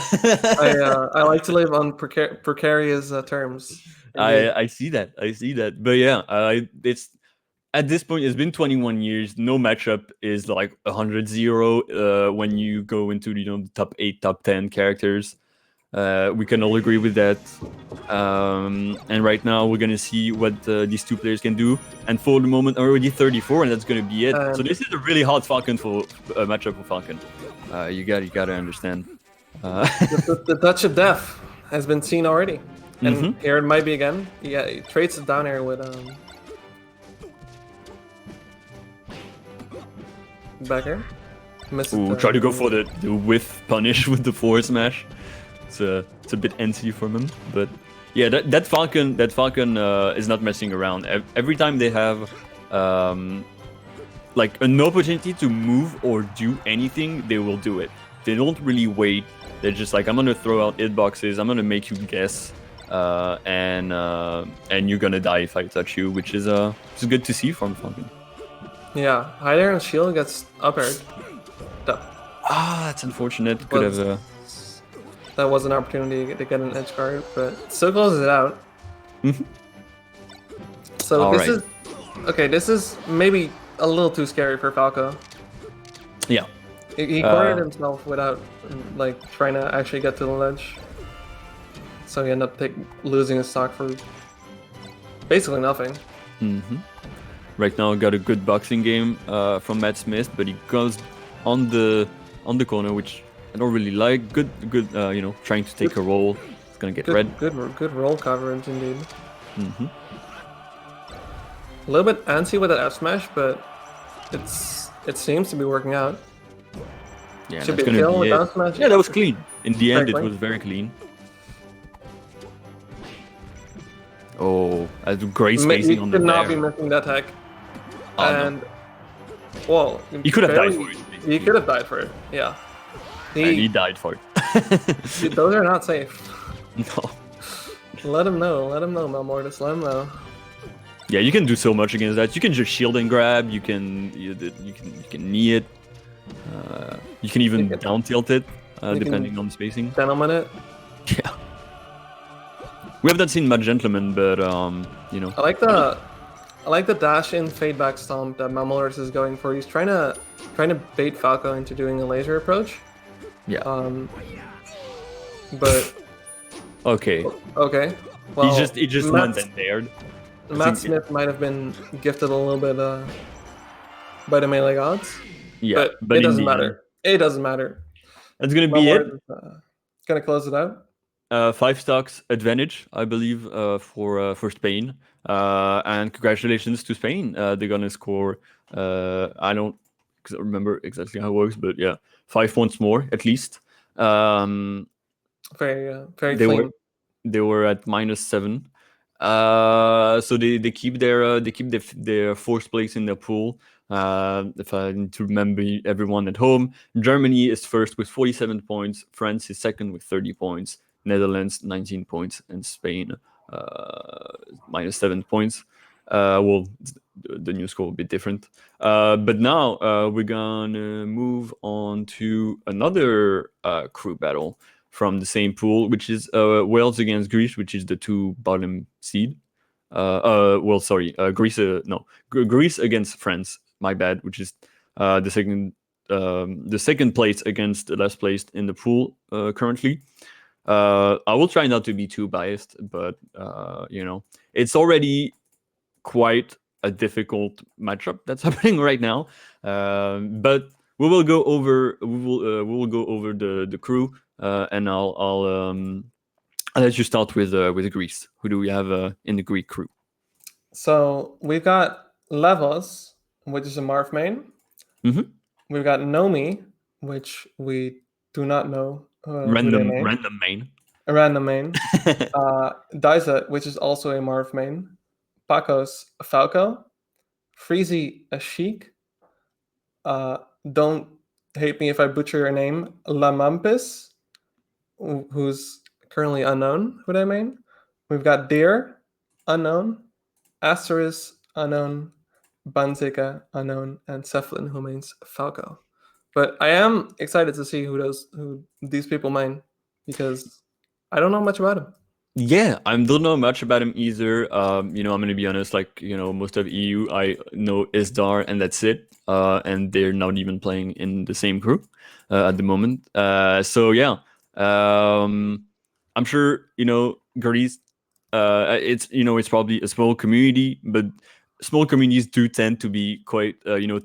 Y: I like to live on precarious terms.
X: I see that. But yeah, at this point, it's been 21 years. No matchup is like 100-0 when you go into the top 8, top 10 characters. We can all agree with that. And right now, we're gonna see what these two players can do. And for the moment, already 34, and that's gonna be it. So this is a really hard Falcon for matchup for Falcon. You gotta understand.
Y: The touch of death has been seen already, and here it might be again. Yeah, he trades it down here with Becker.
X: Ooh, try to go for the whiff punish with the forward smash. It's a bit antsy from him, but yeah, that Falcon is not messing around. Every time they have like an opportunity to move or do anything, they will do it. They don't really wait. They're just like, I'm gonna throw out hitboxes. I'm gonna make you guess, and you're gonna die if I touch you, which is good to see from Falcon.
Y: Yeah, high air and shield gets up aired.
X: That's unfortunate. Could have.
Y: That was an opportunity to get an edge guard, but still closes it out. So this is maybe a little too scary for Falco.
X: Yeah.
Y: He cornered himself without like trying to actually get to the ledge. So he ended up losing his stock for basically nothing.
X: Right now, got a good boxing game from Matt Smith, but he goes on the corner, which I don't really like. Good, trying to take a roll. It's gonna get red.
Y: Good roll coverage indeed. A little bit antsy with that F smash, but it seems to be working out.
X: Yeah,
Y: Should
X: that's
Y: be a kill
X: gonna
Y: with
X: be
Y: F
X: it.
Y: smash.
X: Yeah, that was clean. In the end,
Y: Very
X: it
Y: clean.
X: was very clean. Oh, that's great spacing on the
Y: could not be
X: bair.
Y: missing that tech.
X: Oh, no.
Y: And well,
X: He could have died for it.
Y: He could have died for it. Yeah.
X: And he died for it.
Y: Those are not safe.
X: No.
Y: Let him know. Let him know, Malmortis. Let him know.
X: Yeah, you can do so much against that. You can just shield and grab. You can knee it. You can even down tilt it, depending on spacing.
Y: Gentleman it.
X: Yeah. We have not seen much gentleman, but
Y: I like the dash in fade back stomp that Malmortis is going for. He's trying to bait Falco into doing a laser approach.
X: Yeah.
Y: But
X: okay.
Y: Okay. Well,
X: he just went and dared.
Y: Matt Smith might have been gifted a little bit by the melee gods.
X: Yeah,
Y: but it doesn't matter. It doesn't matter.
X: That's gonna be it.
Y: Gonna close it out.
X: 5 stocks advantage, I believe, for Spain. And congratulations to Spain. They're gonna score. I don't remember exactly how it works, but yeah, 5 points more at least.
Y: Very clean.
X: They were at -7. So they keep their fourth place in their pool. If I need to remember everyone at home, Germany is first with 47 points. France is second with 30 points. Netherlands 19 points, and Spain -7 points. Well, the new score will be different. But now we're gonna move on to another crew battle from the same pool, which is Wales against Greece, which is the 2 bottom seed. Greece against France. My bad, which is the second place against the last placed in the pool currently. I will try not to be too biased, but it's already quite a difficult matchup that's happening right now. But we will go over the crew, and I'll let you start with Greece. Who do we have in the Greek crew?
Y: So we've got Levos, which is a Marth main. We've got Nomi, which we do not know.
X: Random main.
Y: A random main. Dyza, which is also a Marth main. Pacos, a Falco. Freezy, a Sheik. Don't hate me if I butcher your name. Lamampis, who's currently unknown, who I main. We've got Deer, unknown. Asteris, unknown. Banzika, unknown. And Cephalin, who mains Falco. But I am excited to see who these people main, because I don't know much about them.
X: Yeah, I don't know much about him either. I'm gonna be honest. Like, most of EU, I know Isdar, and that's it. And they're not even playing in the same group at the moment. So yeah, I'm sure Greece. It's probably a small community, but small communities do tend to be quite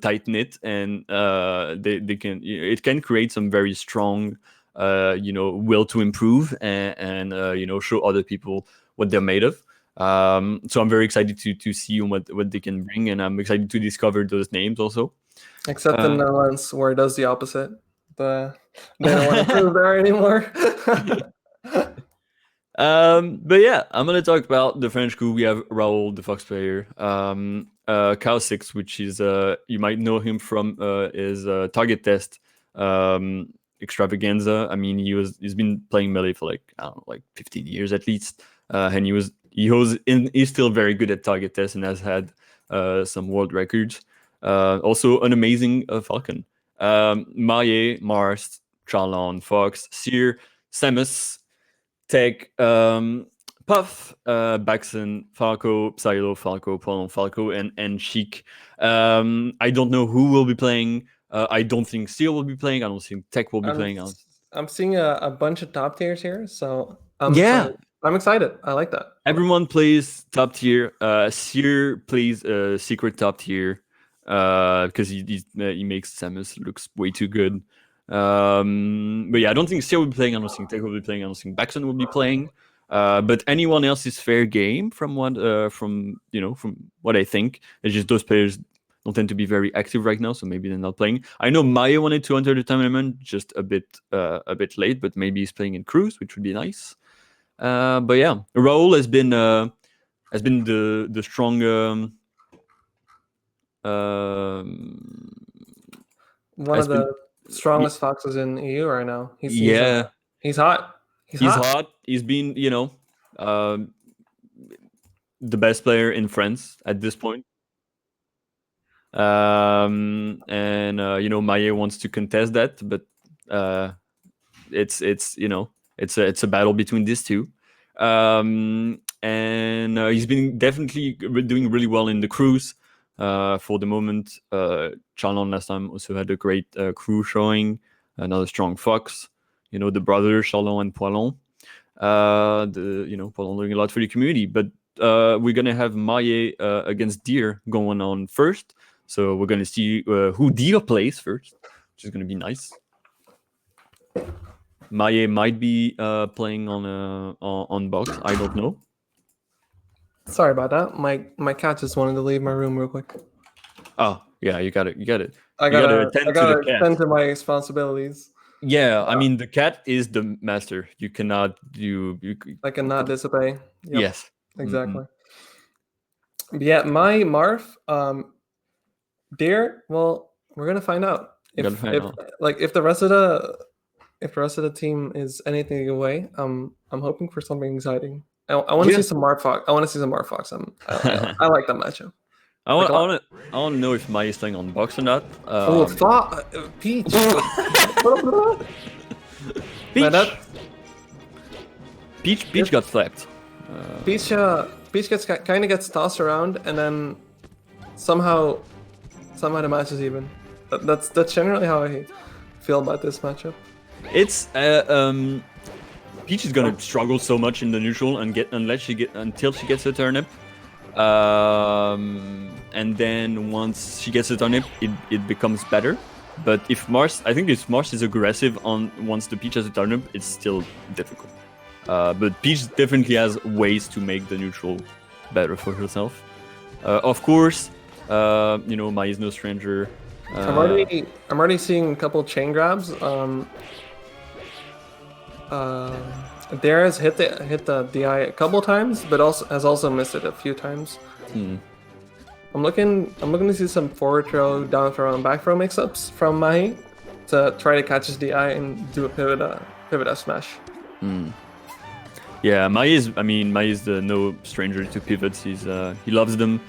X: tight knit, and they can it can create some very strong will to improve and show other people what they're made of. So I'm very excited to see what they can bring, and I'm excited to discover those names also.
Y: Except in the Netherlands, where it does the opposite. They don't want to prove there anymore.
X: But yeah, I'm gonna talk about the French crew. We have Raoul, the Fox player, Cow6, which is you might know him from his Target Test extravaganza. I mean, he's been playing Melee for like 15 years at least, and he's still very good at Target Test and has had some world records. Also an amazing Falcon. Maye, Mars, Charlon, Fox, Seer, Samus, Tech, Puff, Baxen, Falco, Psylo, Falco, Polon, Falco, and Sheik. I don't know who will be playing. I don't think Seal will be playing. I don't think Tech will be playing.
Y: I'm seeing a bunch of top tiers here, so I'm excited. I like that.
X: Everyone plays top tier. Seer plays secret top tier because he makes Samus looks way too good. But yeah, I don't think Seer will be playing. I don't think Tech will be playing. I don't think Baxen will be playing. But anyone else is fair game from what I think. It's just those players don't tend to be very active right now, so maybe they're not playing. I know Maya wanted to enter the tournament just a bit late, but maybe he's playing in Cruise, which would be nice. But yeah, Raoul has been the strong
Y: one of the strongest Foxes in EU right now. He's hot. He's
X: hot. He's been the best player in France at this point. And Maye wants to contest that, but it's a battle between these two. And he's been definitely doing really well in the Cruise for the moment. Charlon last time also had a great crew showing. Another strong Fox. The brothers Charlon and Poilon. Poilon doing a lot for the community, but we're gonna have Maye against Deer going on first. So we're gonna see who Deer plays first, which is gonna be nice. Maye might be playing on box. I don't know.
Y: Sorry about that. My cat just wanted to leave my room real quick.
X: Oh yeah, you got it.
Y: I gotta attend to my responsibilities.
X: Yeah, I mean the cat is the master. You cannot do.
Y: I cannot disobey. Yep.
X: Yes,
Y: exactly. Mm-hmm. Yeah, my Marth, Deer. Well, we're gonna find out. If the rest of the team is anything away, I'm hoping for something exciting. I want to see some Marth Fox. I I like that matchup.
X: I want to know if Maya is playing on box or not.
Y: Peach.
X: Peach got slapped.
Y: Peach kind of gets tossed around, and then somehow the match is even. That's generally how I feel about this matchup.
X: It's Peach is gonna struggle so much in the neutral until she gets a turnip. And then once she gets a turnip, it becomes better. But if Mars is aggressive once the Peach has a turnip, it's still difficult. But Peach definitely has ways to make the neutral better for herself. Of course, Maya is no stranger.
Y: I'm already seeing a couple chain grabs. Darius hit the DI a couple times, but has also missed it a few times. I'm looking to see some forward throw, down throw, and back throw mix-ups from Mahi to try to catch his DI and do a pivot F smash.
X: Yeah, Mahi is no stranger to pivots. He loves them.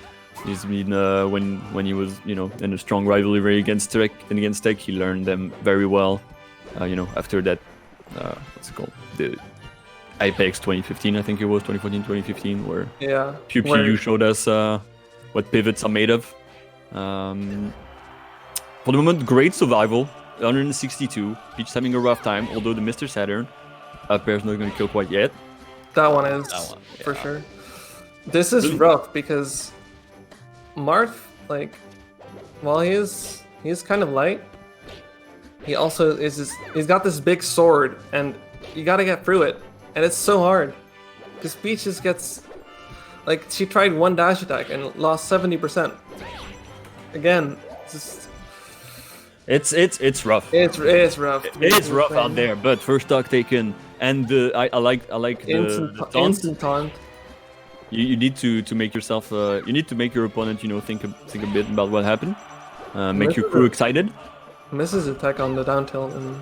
X: He's been when he was in a strong rivalry against Tech, he learned them very well. After that, what's it called? Apex 2015, I think it was 2014, 2015, where Pew
Y: where-
X: Pew showed us what pivots are made of. For the moment, great survival, 162. Peach having a rough time, although the Mr. Saturn up air is not going to kill quite yet.
Y: That one is for sure. This is rough because Marth, like, while he's kind of light, he also he's got this big sword, and you got to get through it, and it's so hard because Peach just gets, like, she tried one dash attack and lost 70%. Again,
X: it's rough.
Y: It's rough.
X: It's rough out there, but first stock taken, and I like the taunt.
Y: Instant taunt.
X: You need to make yourself you need to make your opponent, you know, think a bit about what happened, make your crew excited.
Y: Misses attack on the down tilt and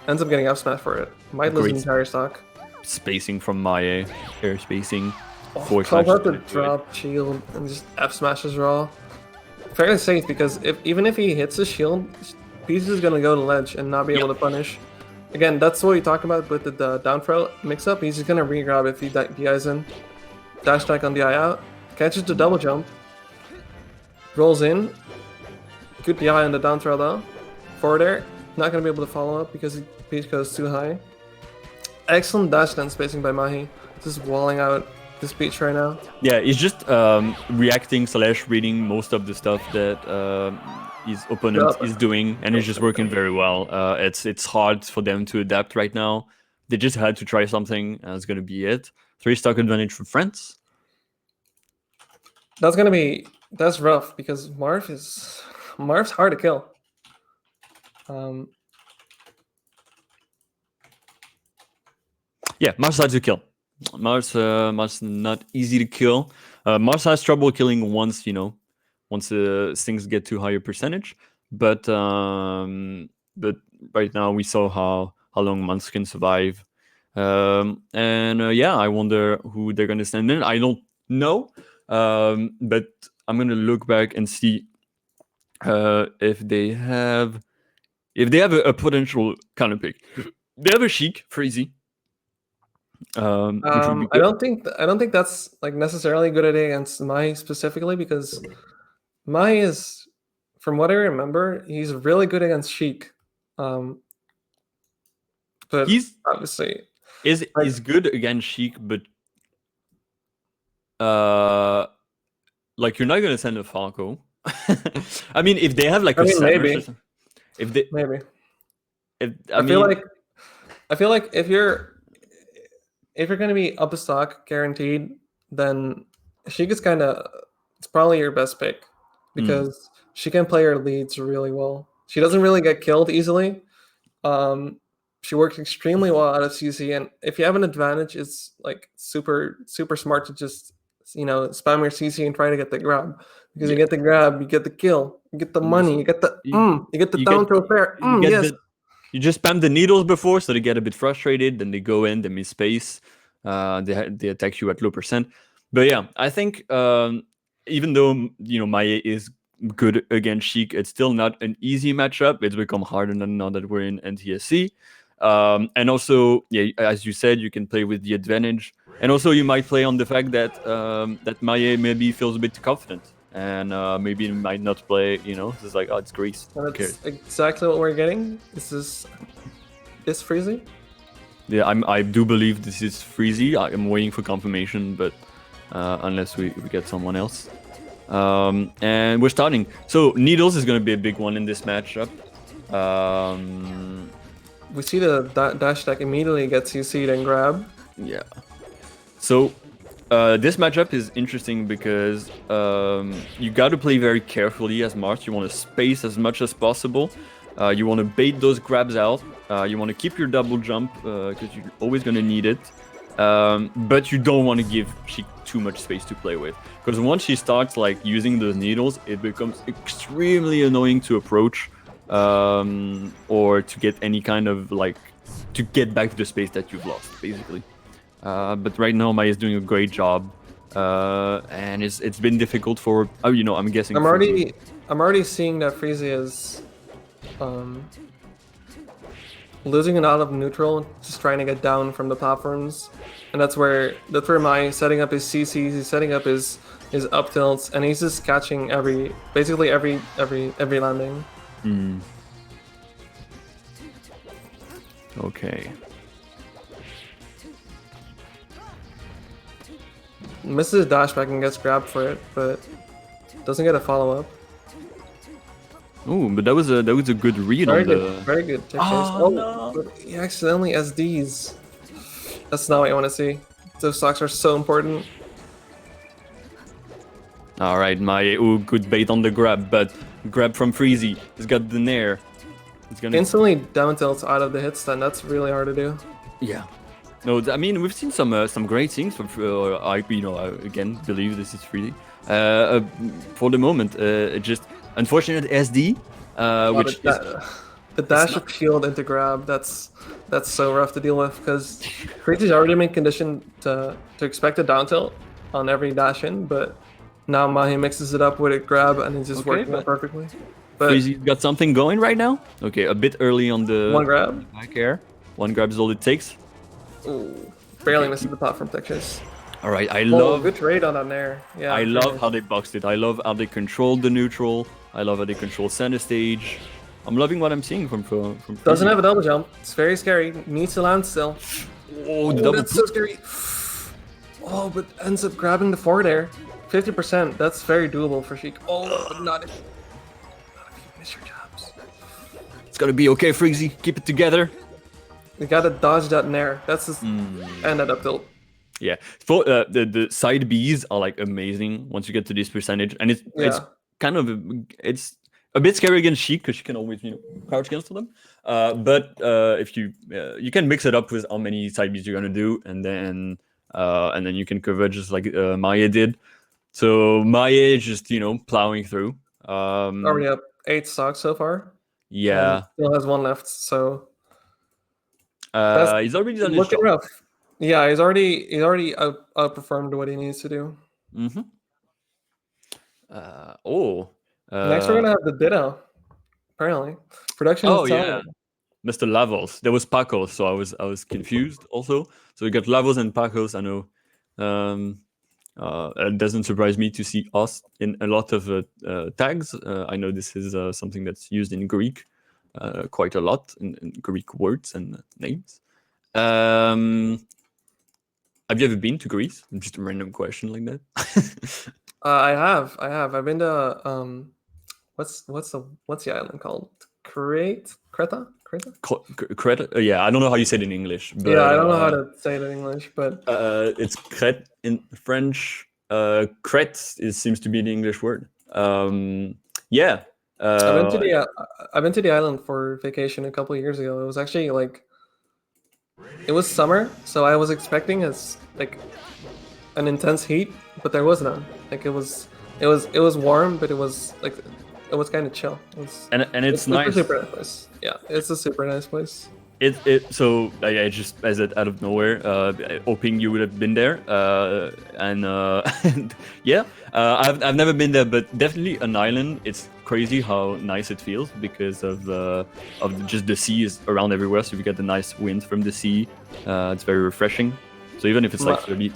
Y: ends up getting up smash for it. Might lose
X: Great
Y: the entire stock.
X: Spacing from Maie, air spacing,
Y: Calls out the drop shield and just F smashes raw. Fairly safe because even if he hits the shield, Peach is gonna go to ledge and not be able to punish. Again, that's what we talked about with the down throw mix up. He's just gonna re-grab if he DIs in. Dash attack on DI out. Catches the double jump. Rolls in. Good DI on the down throw though. Forward air. Not gonna be able to follow up because Peach goes too high. Excellent dash dance spacing by Mahi. Just walling out this Peach right now.
X: Yeah, he's just reacting / reading most of the stuff that his opponent is doing, and it's just working very well. It's hard for them to adapt right now. They just had to try something, and that's gonna be it. 3-stock advantage for France.
Y: That's rough because Marth's hard to kill.
X: Yeah, Mars hard to kill. Mars not easy to kill. Mars has trouble killing once things get to higher percentage. But right now we saw how long Mars can survive. Yeah, I wonder who they're gonna send in. I don't know, but I'm gonna look back and see if they have a potential counter pick. They have a Sheik for easy.
Y: I don't think that's like necessarily a good idea against Mai specifically because Mai is, from what I remember, he's really good against Sheik. But
X: he's
Y: obviously
X: is good against Sheik, but like you're not gonna send a Falco. I mean, if they have like
Y: maybe. I feel like if you're gonna be up a stock guaranteed, then Sheik is it's probably your best pick because she can play her leads really well. She doesn't really get killed easily. She works extremely well out of CC, and if you have an advantage, it's like super smart to just spam your CC and try to get the grab because you get the grab, you get the kill, you get the money, you get the down throw fair. Yes.
X: You just spam the needles before, so they get a bit frustrated. Then they go in, they miss space. They attack you at low percent. But yeah, I think even though Maie is good against Sheik, it's still not an easy matchup. It's become harder now that we're in NTSC. And also, yeah, as you said, you can play with the advantage, and also you might play on the fact that that Maie maybe feels a bit confident. And maybe might not play, it's like, oh, it's Greece.
Y: That's exactly what we're getting. This is Freezy.
X: Yeah, I do believe this is Freezy. I'm waiting for confirmation, but unless we get someone else. And we're starting. So Needles is going to be a big one in this matchup.
Y: We see the dash attack immediately gets CC'd and grab.
X: Yeah. So this matchup is interesting because you got to play very carefully as Mars. You want to space as much as possible. You want to bait those grabs out. You want to keep your double jump because you're always going to need it. But you don't want to give Sheik too much space to play with. Because once she starts like using those needles, it becomes extremely annoying to approach or to get any kind of to get back to the space that you've lost, basically. But right now, Mai is doing a great job, and it's been difficult for I'm guessing.
Y: I'm already seeing that Freezy is losing it out of neutral, just trying to get down from the platforms, and that's where Mai setting up his CCs, he's setting up his up tilts, and he's just catching basically every landing.
X: Okay.
Y: Misses dash back and gets grabbed for it, but doesn't get a follow up.
X: Oh, but that was a good read
Y: Very
X: on
Y: good,
X: the.
Y: very good. Tech
X: Oh,
Y: chase.
X: no.
Y: But he accidentally SDs. That's not what you want to see. Those stocks are so important.
X: All right, my good bait on the grab, but grab from Freezy. He's got the nair. He's gonna
Y: Instantly down tilts out of the hit stun. That's really hard to do.
X: Yeah. No, I mean we've seen some great things from I again believe this is Freezy. For the moment, just unfortunate SD, which is
Y: the dash of shield into grab. That's so rough to deal with because Freezy's already been conditioned to expect a down tilt on every dash in, but now Mahi mixes it up with a grab and it's just working out perfectly. But
X: Freezy's got something going right now. Okay, a bit early on the
Y: one grab.
X: Back air. One grab is all it takes.
Y: Ooh, barely missing the platform tech chase.
X: All right, I love.
Y: Good trade on that nair. Yeah.
X: I love how they boxed it. I love how they controlled the neutral. I love how they control center stage. I'm loving what I'm seeing from
Y: Doesn't have a double jump. It's very scary. Needs to land still.
X: Oh, the double
Y: that's so scary. Oh, but ends up grabbing the forward air. 50%. That's very doable for Sheik. Oh, but not if you miss your jabs.
X: It's gonna be okay, Freezy. Keep it together.
Y: You gotta dodge that nair. That's just and that up tilt.
X: Yeah, for the side Bs are like amazing once you get to this percentage, and it's kind of it's a bit scary against Sheik because she can always crouch cancel them. But if you can mix it up with how many side Bs you're gonna do, and then you can cover just like Maya did. So Maya just plowing through.
Y: Already up 8 stocks so far.
X: Yeah,
Y: still has 1 left. So
X: he's already done his
Y: looking
X: job.
Y: rough. Yeah, he's already outperformed what he needs to do.
X: Mm-hmm.
Y: Next we're gonna have the Ditto. Apparently, production.
X: Oh
Y: is
X: yeah, Mr. Lavos. There was Pacos, so I was confused also. So we got Lavos and Pacos. I know. It doesn't surprise me to see us in a lot of tags. I know this is something that's used in Greek quite a lot in Greek words and names. Have you ever been to Greece? Just a random question like that.
Y: I have. I've been to what's the island called? Creta?
X: Crete? Yeah, I don't know how you say it in English. But,
Y: yeah, I don't know how to say it in English, but
X: it's Crete in French. Crete seems to be the English word. Yeah.
Y: I've been to the island for vacation a couple of years ago. It was actually it was summer, so I was expecting an intense heat, but there was none. It was warm, but it was kind of chill.
X: It's nice.
Y: A super nice place. Yeah, it's a super nice place.
X: So I just as it out of nowhere, hoping you would have been there, and yeah, I've never been there, but definitely an island. It's crazy how nice it feels because of just the sea is around everywhere, so you get the nice wind from the sea. It's very refreshing. So even if it's like 30.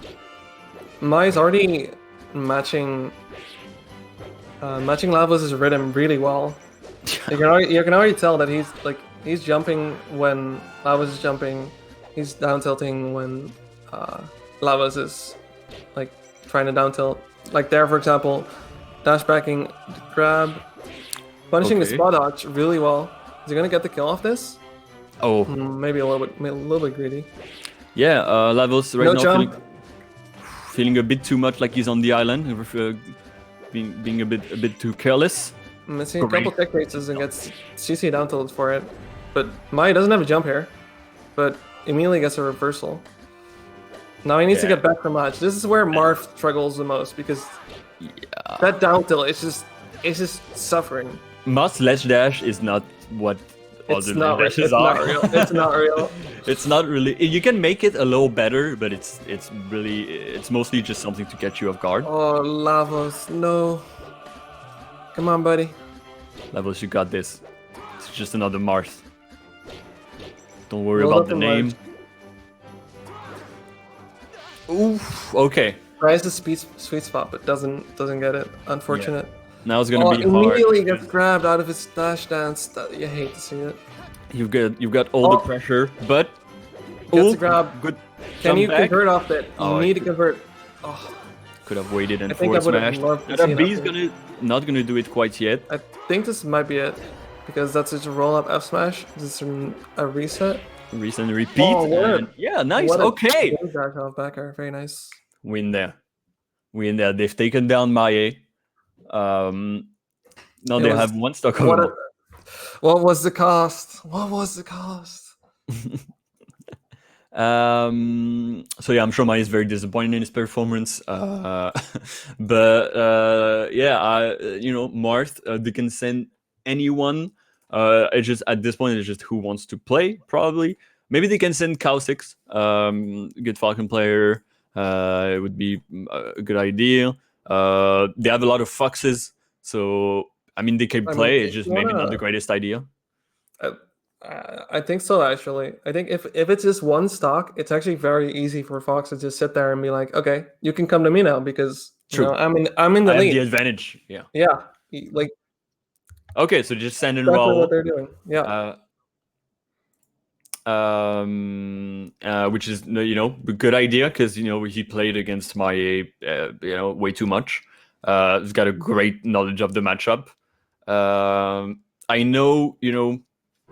Y: Mai's already matching Lavos' rhythm really well. You can already tell that he's jumping when Lavos is jumping. He's down tilting when Lavos is trying to down tilt. Like there, for example, dash backing, grab, punishing the spot dodge really well. Is he gonna get the kill off this?
X: Oh,
Y: maybe a little bit greedy.
X: Yeah, Lavos right now
Y: jump.
X: feeling a bit too much like he's on the island, being a bit too careless.
Y: Missing a couple tech races and gets CC down tilted for it. But Mai doesn't have a jump here, but immediately gets a reversal. Now he needs to get back from match. This is where Marth struggles the most because that down tilt is just suffering.
X: Marth's ledge dash is not what other dashes
Y: are.
X: Not
Y: real. It's not real.
X: It's not really. You can make it a little better, but it's mostly just something to catch you off guard.
Y: Oh, Lavos, no. Come on, buddy.
X: Lavos, you got this. It's just another Marth. Don't worry
Y: Roll
X: about
Y: up
X: the
Y: and
X: name. Oof. Okay.
Y: Tries the sweet spot, but doesn't get it. Unfortunate.
X: Now it's gonna be hard.
Y: Immediately gets grabbed out of his dash dance. You hate to see it.
X: You've got all the pressure, but
Y: Gets a grab.
X: Good.
Y: Can you
X: comeback.
Y: convert off it? You
X: Oh,
Y: need to convert. Oh,
X: Could have waited and
Y: I think I
X: forward
Y: would've
X: smashed.
Y: loved to
X: That
Y: see
X: B is
Y: that.
X: not gonna do it quite yet.
Y: I think this might be it, because that's just a roll up F smash. This is a reset.
X: Recent repeat.
Y: Oh, what a-
X: and yeah, nice.
Y: what a
X: Okay.
Y: good dash off back air. Very nice.
X: Win there. They've taken down Maie. Now
Y: It
X: they
Y: was-
X: have one stock
Y: what,
X: over.
Y: what was the cost? What was the cost?
X: So yeah, I'm sure Maie is very disappointed in his performance. But Marth, they can send anyone. It's just at this point, it's just who wants to play. Probably, maybe they can send Cow6, good Falcon player. It would be a good idea. They have a lot of foxes, so I mean they can play. It's just maybe not the greatest idea.
Y: I think so, actually. I think if it's just one stock, it's actually very easy for Fox to just sit there and be like, okay, you can come to me now because
X: True.
Y: I'm in the
X: I have
Y: lead.
X: the advantage. Yeah.
Y: Yeah, like
X: Okay, so just send and
Y: exactly
X: roll.
Y: what they're doing. Yeah.
X: Which is a good idea because he played against my way too much. He's got a great knowledge of the matchup. I know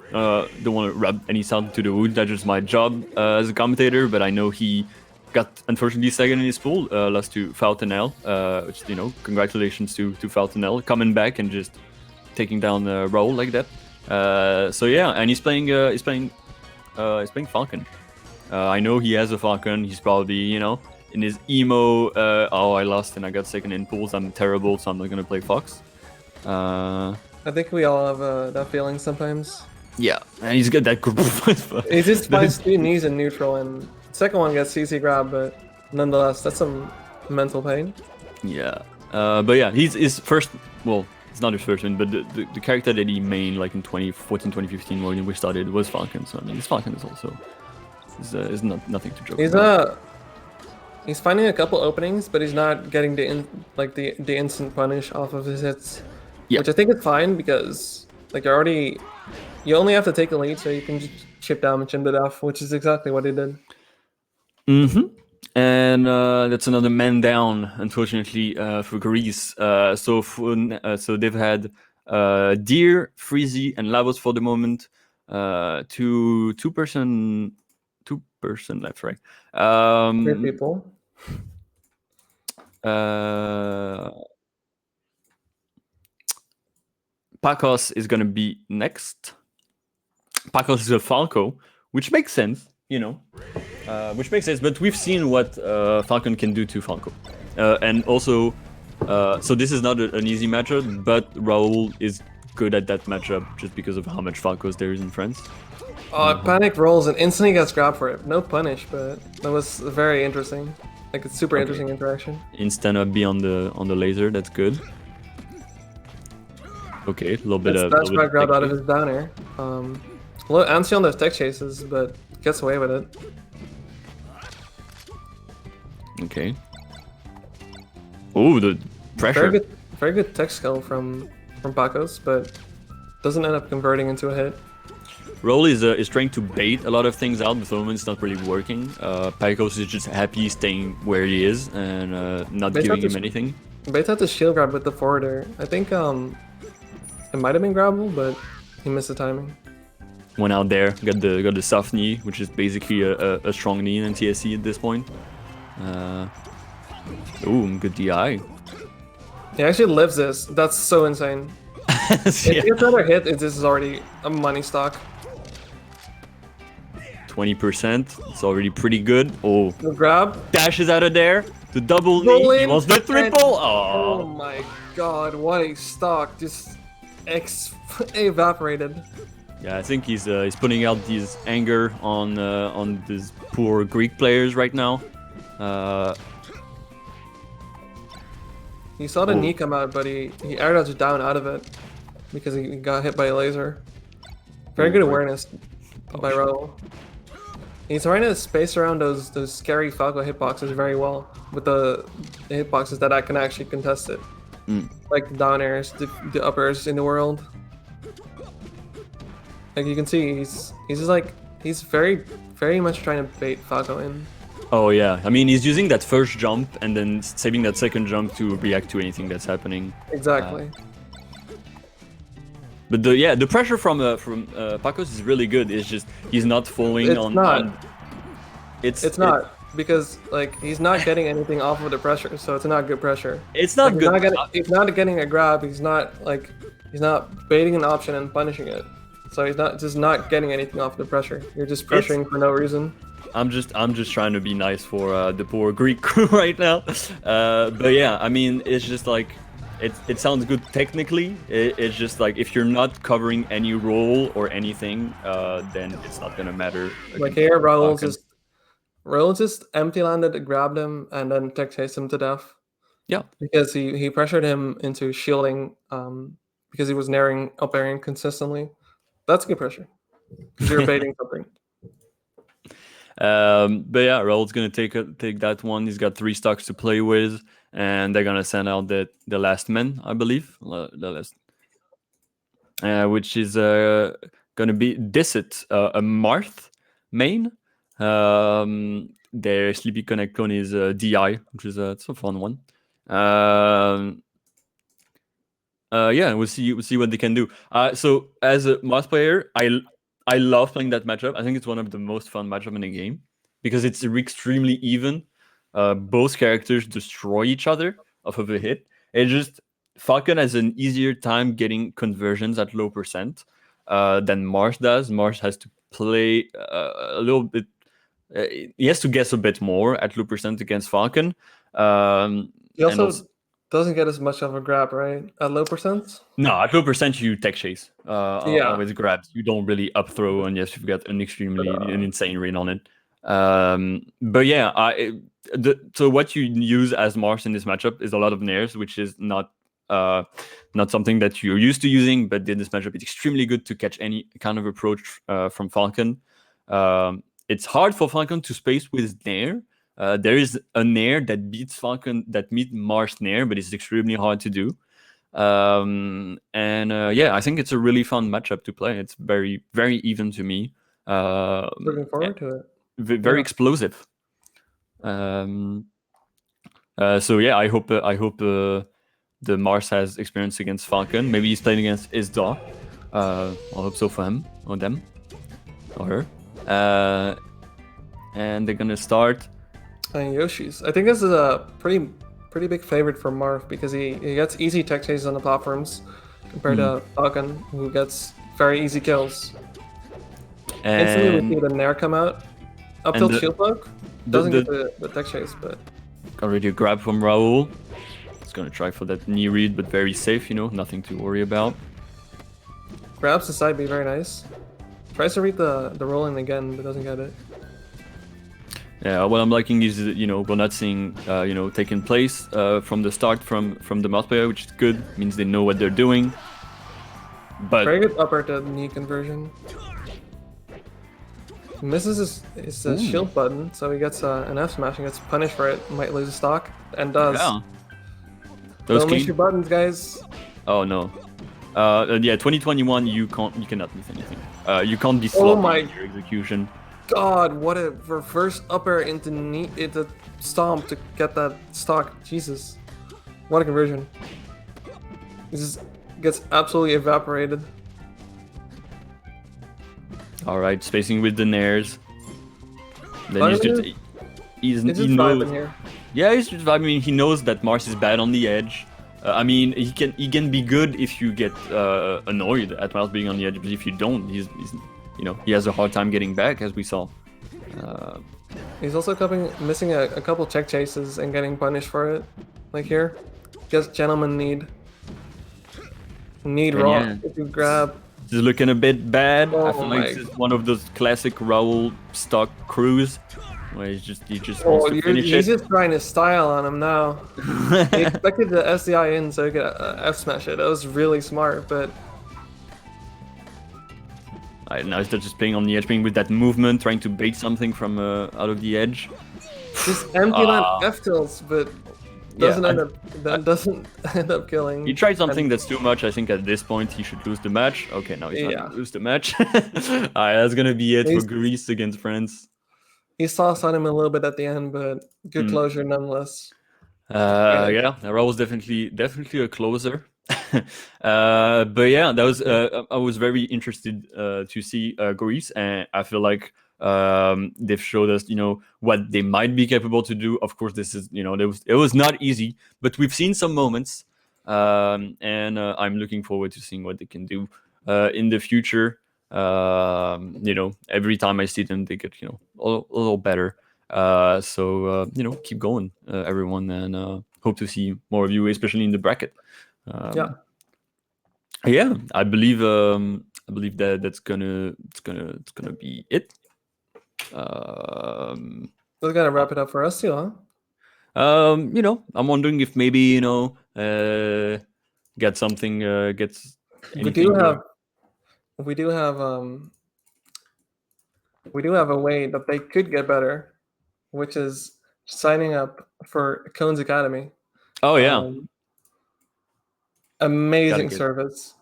X: don't want to rub any salt into the wound. That's just my job as a commentator. But I know he got unfortunately second in his pool, lost to Falconel. Which congratulations to Falconel coming back and just taking down the role like that. So yeah, and he's playing Falcon. I know he has a Falcon. He's probably in his emo. I lost and I got second in pools. I'm terrible, so I'm not gonna play Fox.
Y: I think we all have that feeling sometimes.
X: Yeah, and he's got that group.
Y: He just finds two knees in neutral, and second one gets CC grab, but nonetheless, that's some mental pain.
X: Yeah, but yeah, he's his first. Well, it's not his first one, but the character that he mained like in 2014, 2015 when we started was Falcon. So I mean, his Falcon is also is nothing to joke about.
Y: He's finding a couple openings, but he's not getting the instant punish off of his hits.
X: Yeah.
Y: Which I think is fine because you only have to take the lead, so you can just chip damage into death, which is exactly what he did.
X: Mm-hmm. And that's another man down, unfortunately, for Greece. So they've had Deer, Freezy, and Lavos for the moment. Two person left, right?
Y: 3 people.
X: Pacos is gonna be next. Pacos is a Falco, which makes sense, which makes sense. But we've seen what Falcon can do to Falco, and also, so this is not an easy matchup, but Raul is good at that matchup just because of how much Falcos there is in France.
Y: Panic rolls and instantly gets grabbed for it. No punish, but that was very interesting. Like a super interesting interaction.
X: Instant up B on the laser, that's good. Okay, a little bit of.
Y: That's grab out of his down air. Ansi on those tech chases, but gets away with it.
X: Okay. Oh, the pressure.
Y: Very good tech skill from Pacos, but doesn't end up converting into a hit.
X: Roll is trying to bait a lot of things out, but for the moment it's not really working. Pacos is just happy staying where he is and not giving him anything.
Y: Bait had to shield grab with the forwarder. I think it might have been grabbable, but he missed the timing.
X: Went out there, got the soft knee, which is basically a strong knee in TSC at this point. Ooh, good DI.
Y: He actually lives this. That's so insane. If he gets another hit, this is already a money stock.
X: 20%, it's already pretty good. Oh,
Y: the grab.
X: Dashes out of there. The double knee, he wants the triple.
Y: Oh my god, what a stock. Just evaporated.
X: Yeah, I think he's putting out his anger on these poor Greek players right now.
Y: He saw the knee come out, but he air dodged down out of it because he got hit by a laser. Very good awareness by Raul. He's trying to space around those scary Falco hitboxes very well with the hitboxes that I can actually contest it. Like the down airs, the up airs in the world. Like you can see, he's just like he's very much trying to bait Falco in.
X: Oh yeah, I mean he's using that first jump and then saving that second jump to react to anything that's happening.
Y: Exactly.
X: But the pressure from Pacos is really good. It's just he's not falling
Y: It's
X: on.
Y: not. It's not because like he's not getting anything off of the pressure, so it's not good pressure.
X: It's not
Y: like,
X: good.
Y: He's not getting a grab. He's not baiting an option and punishing it. So he's not getting anything off the pressure. You're just pressuring for no reason.
X: I'm just trying to be nice for the poor Greek crew right now. But yeah, I mean it's just like it sounds good technically. It's just like if you're not covering any roll or anything, then it's not gonna matter.
Y: Like here, Raul just empty landed, grabbed him, and then tech chased him to death.
X: Yeah.
Y: Because he pressured him into shielding because he was naring up airing consistently. That's good pressure. You're baiting something.
X: But yeah, Raul's gonna take that one. He's got 3 stocks to play with, and they're gonna send out the last man, I believe, the last, which is gonna be Disset, a Marth main. Their Sleepy Connect clone is DI, which is it's a fun one. Yeah, we'll see what they can do. So as a Marth player, I love playing that matchup. I think it's one of the most fun matchup in the game because it's extremely even. Both characters destroy each other off of a hit. It just Falcon has an easier time getting conversions at low percent than Marth does. Marth has to play a little bit. He has to guess a bit more at low percent against Falcon.
Y: He also doesn't get as much of a grab, right? At low percent?
X: No, at low percent you tech chase.
Y: Yeah.
X: With grabs, you don't really up throw unless you've got an insane rain on it. But yeah, so what you use as Marth in this matchup is a lot of nairs, which is not something that you're used to using. But in this matchup, it's extremely good to catch any kind of approach from Falcon. It's hard for Falcon to space with nair. There is a nair that beats Falcon, that meets Marth nair, but it's extremely hard to do. Yeah, I think it's a really fun matchup to play. It's very, very even to me.
Y: Looking forward to it.
X: Very explosive. So yeah, I hope the Marth has experience against Falcon. Maybe he's playing against Isda. I hope so for him or them or her. And they're gonna start.
Y: And Yoshi's. I think this is a pretty big favorite for Marth because he gets easy tech chases on the platforms compared to Falcon, who gets very easy kills. Instantly we see the nair come out. Up tilt shield block. Doesn't get the tech chase, but
X: already a grab from Raul. He's gonna try for that knee read, but very safe, nothing to worry about.
Y: grabs the side B very nice. Tries to read the rolling again, but doesn't get it.
X: Yeah, what I'm liking is we're not seeing taking place from the start from the Marth player, which is good. Means they know what they're doing. But
Y: very good upper to knee conversion. Misses his shield button, so he gets an F smash and gets punished for it. Might lose a stock, and does.
X: Yeah.
Y: Don't miss your buttons, guys.
X: Oh no. Yeah, 2021. You cannot miss anything. You can't be sloppy in your execution.
Y: God, what a reverse upper into stomp to get that stock. Jesus, what a conversion! This just gets absolutely evaporated.
X: All right, spacing with the nairs. Then he knows.
Y: Here.
X: Yeah, he's just vibing. He knows that Marth is bad on the edge. I mean, he can be good if you get annoyed at Marth being on the edge, but if you don't, he has a hard time getting back, as we saw.
Y: He's also missing a couple check chases and getting punished for it. Like here, just gentleman need raw to grab.
X: This is looking a bit bad.
Y: Oh
X: I feel like this is one of those classic Raul stock crews where he just wants to finish it.
Y: He's just trying to style on him now. He expected the SDI in so he could F smash it. That was really smart, but
X: Now he's just playing on the edge, playing with that movement, trying to bait something from out of the edge.
Y: Just empty land F tilts, but doesn't end up killing.
X: He tried something that's too much. I think at this point he should lose the match. Okay, now he's not gonna lose the match. Alright, that's gonna be it for Greece against France.
Y: He sauced on him a little bit at the end, but good closure nonetheless.
X: Yeah, that was definitely a closer. But yeah, that was I was very interested to see Greece, and I feel like they've showed us, what they might be capable to do. Of course, this is, it was not easy, but we've seen some moments, and I'm looking forward to seeing what they can do in the future. Every time I see them, they get, a little better. So keep going, everyone, and hope to see more of you, especially in the bracket. Yeah, I believe that it's gonna be it.
Y: We're gonna wrap it up for us too, huh?
X: I'm wondering if maybe get something gets.
Y: We do have a way that they could get better, which is signing up for Cones Academy.
X: Oh yeah.
Y: Amazing service.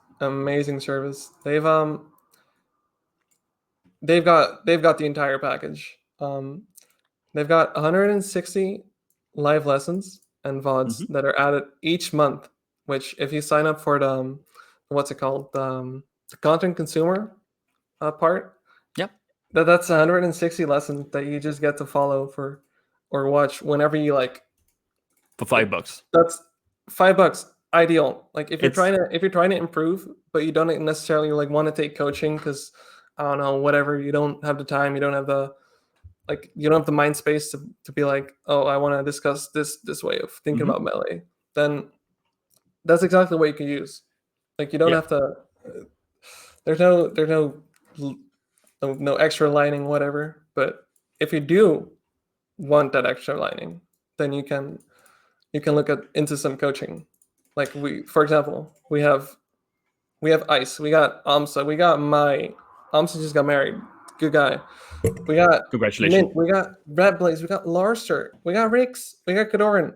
Y: They've got the entire package. They've got 160 live lessons and VODs that are added each month, which if you sign up for the the content consumer part, that's 160 lessons that you just get to follow or watch whenever you like.
X: For $5.
Y: That's $5. Ideal. Like if you're trying to improve, but you don't necessarily want to take coaching because I don't know, whatever, you don't have the time, you don't have the mind space to be like, oh, I want to discuss this way of thinking about melee, then that's exactly what you can use. Like you don't have to. There's no extra lining, whatever. But if you do want that extra lining, then you can look into some coaching. Like for example, we have Ice, we got Amsa, we got Amsa just got married, good guy. We got
X: congratulations.
Y: Mint, we got Brad Blaze, we got Larster, we got Rix, we got Kadoran.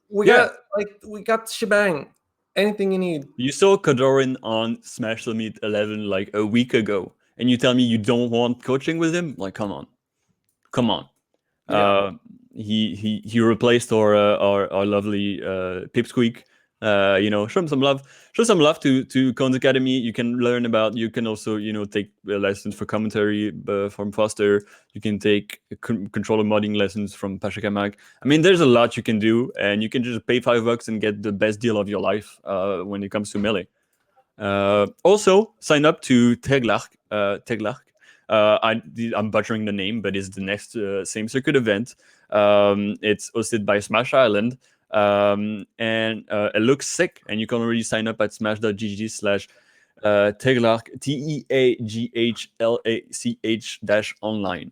Y: We got shebang. Anything you need.
X: You saw Kadoran on Smash Summit 11 like a week ago, and you tell me you don't want coaching with him? Like, come on. Yeah. He replaced our lovely Pipsqueak. Show him some love. Show some love to Cones Academy. You can also take lessons for commentary from Foster. You can take controller modding lessons from Pasha Kamak. I mean, there's a lot you can do, and you can just pay $5 and get the best deal of your life when it comes to melee. Also, sign up to Teglark. I'm butchering the name, but it's the next same circuit event. It's hosted by Smash Island. And it looks sick, and you can already sign up at smash.gg/Teglark TEAGHLACH-online.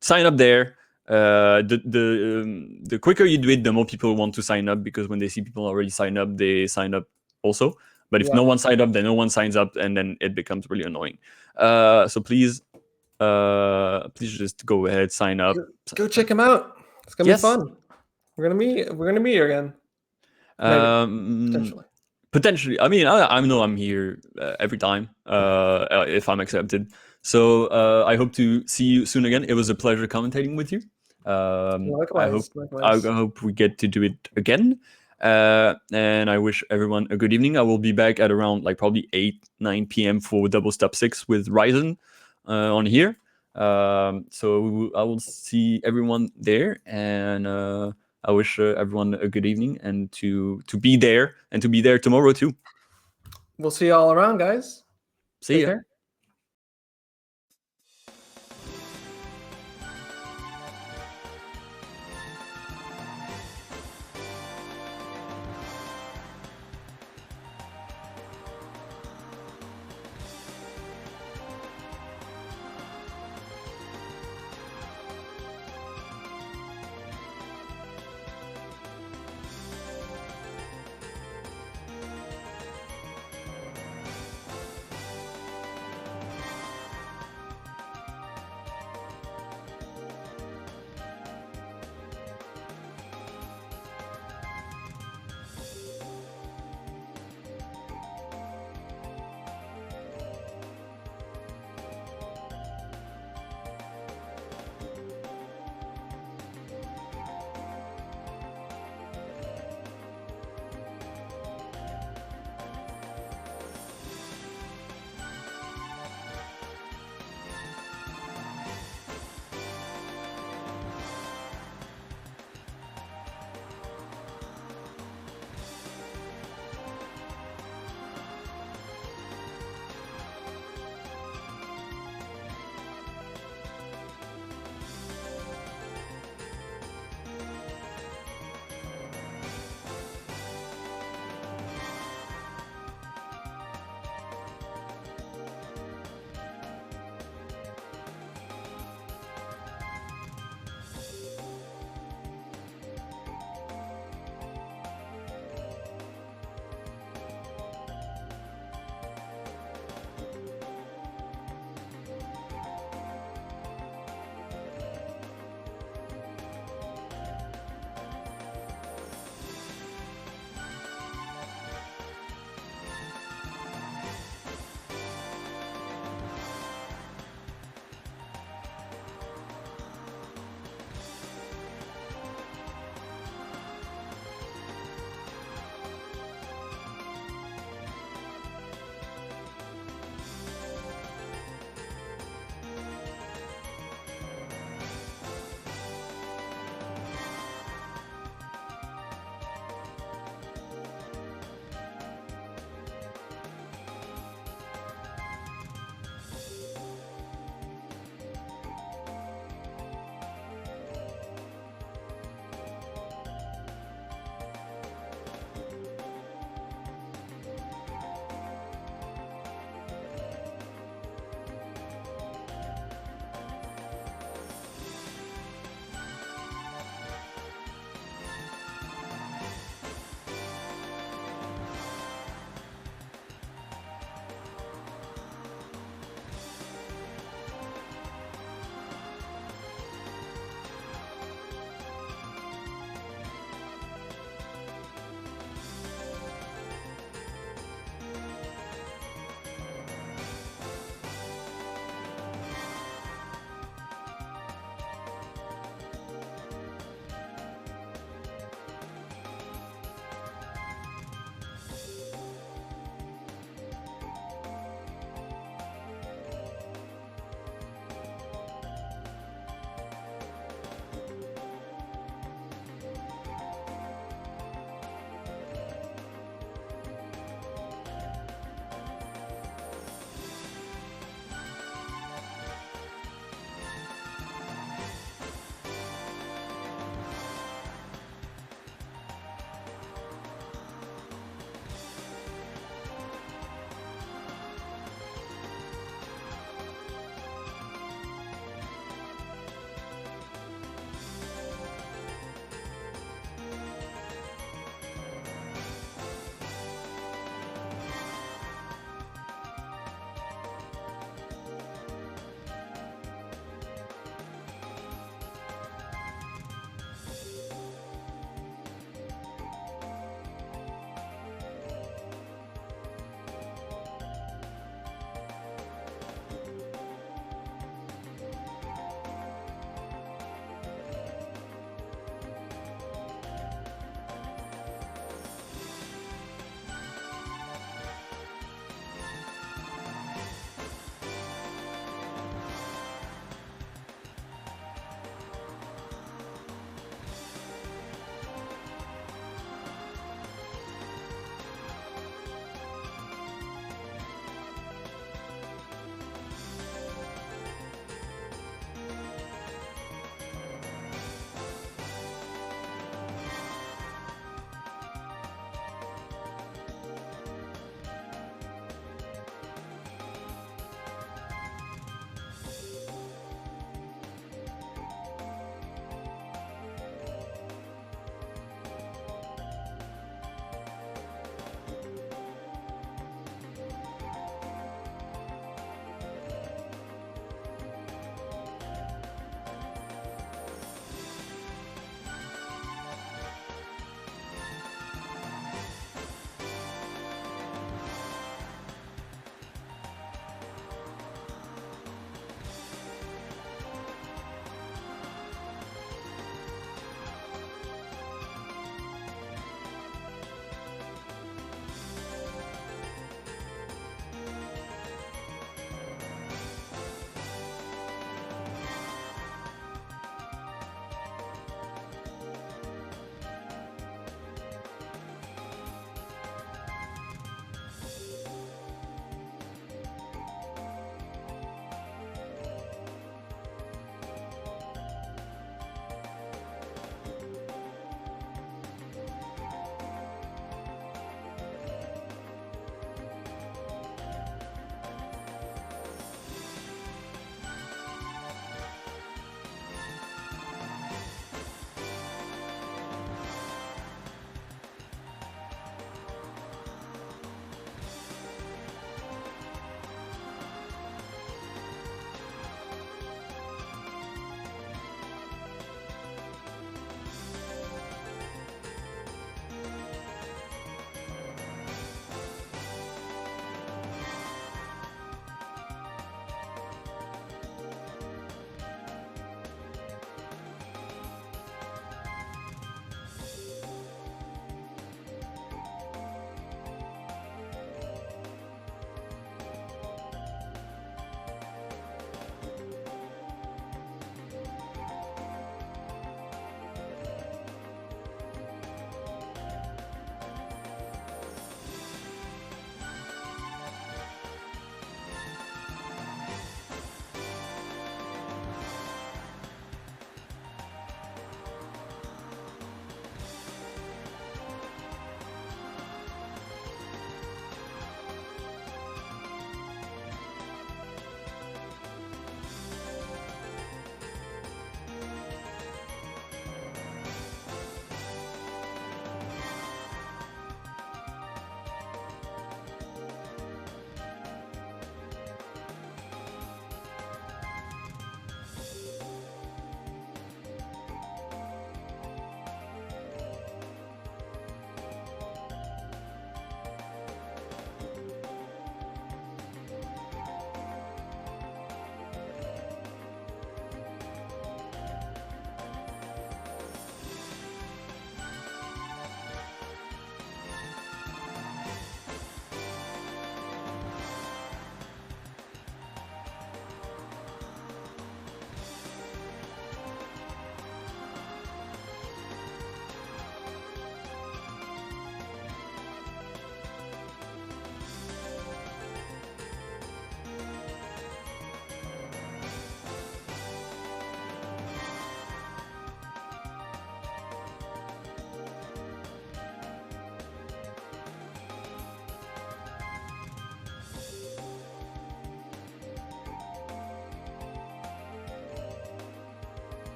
X: Sign up there. The quicker you do it, the more people want to sign up, because when they see people already sign up, they sign up also. But if no one signed up, then no one signs up, and then it becomes really annoying. So please just go ahead, sign up.
Y: Go check them out. It's gonna be fun. We're gonna meet here again.
X: Potentially. I mean, I know I'm here every time if I'm accepted. So I hope to see you soon again. It was a pleasure commentating with you.
Y: Likewise.
X: I hope we get to do it again. And I wish everyone a good evening. I will be back at around probably 8-9 p.m. for Double Stop 6 with Ryzen on here. So I will see everyone there, and I wish everyone a good evening, and to be there, and to be there tomorrow too.
Y: We'll see you all around, guys.
X: See ya.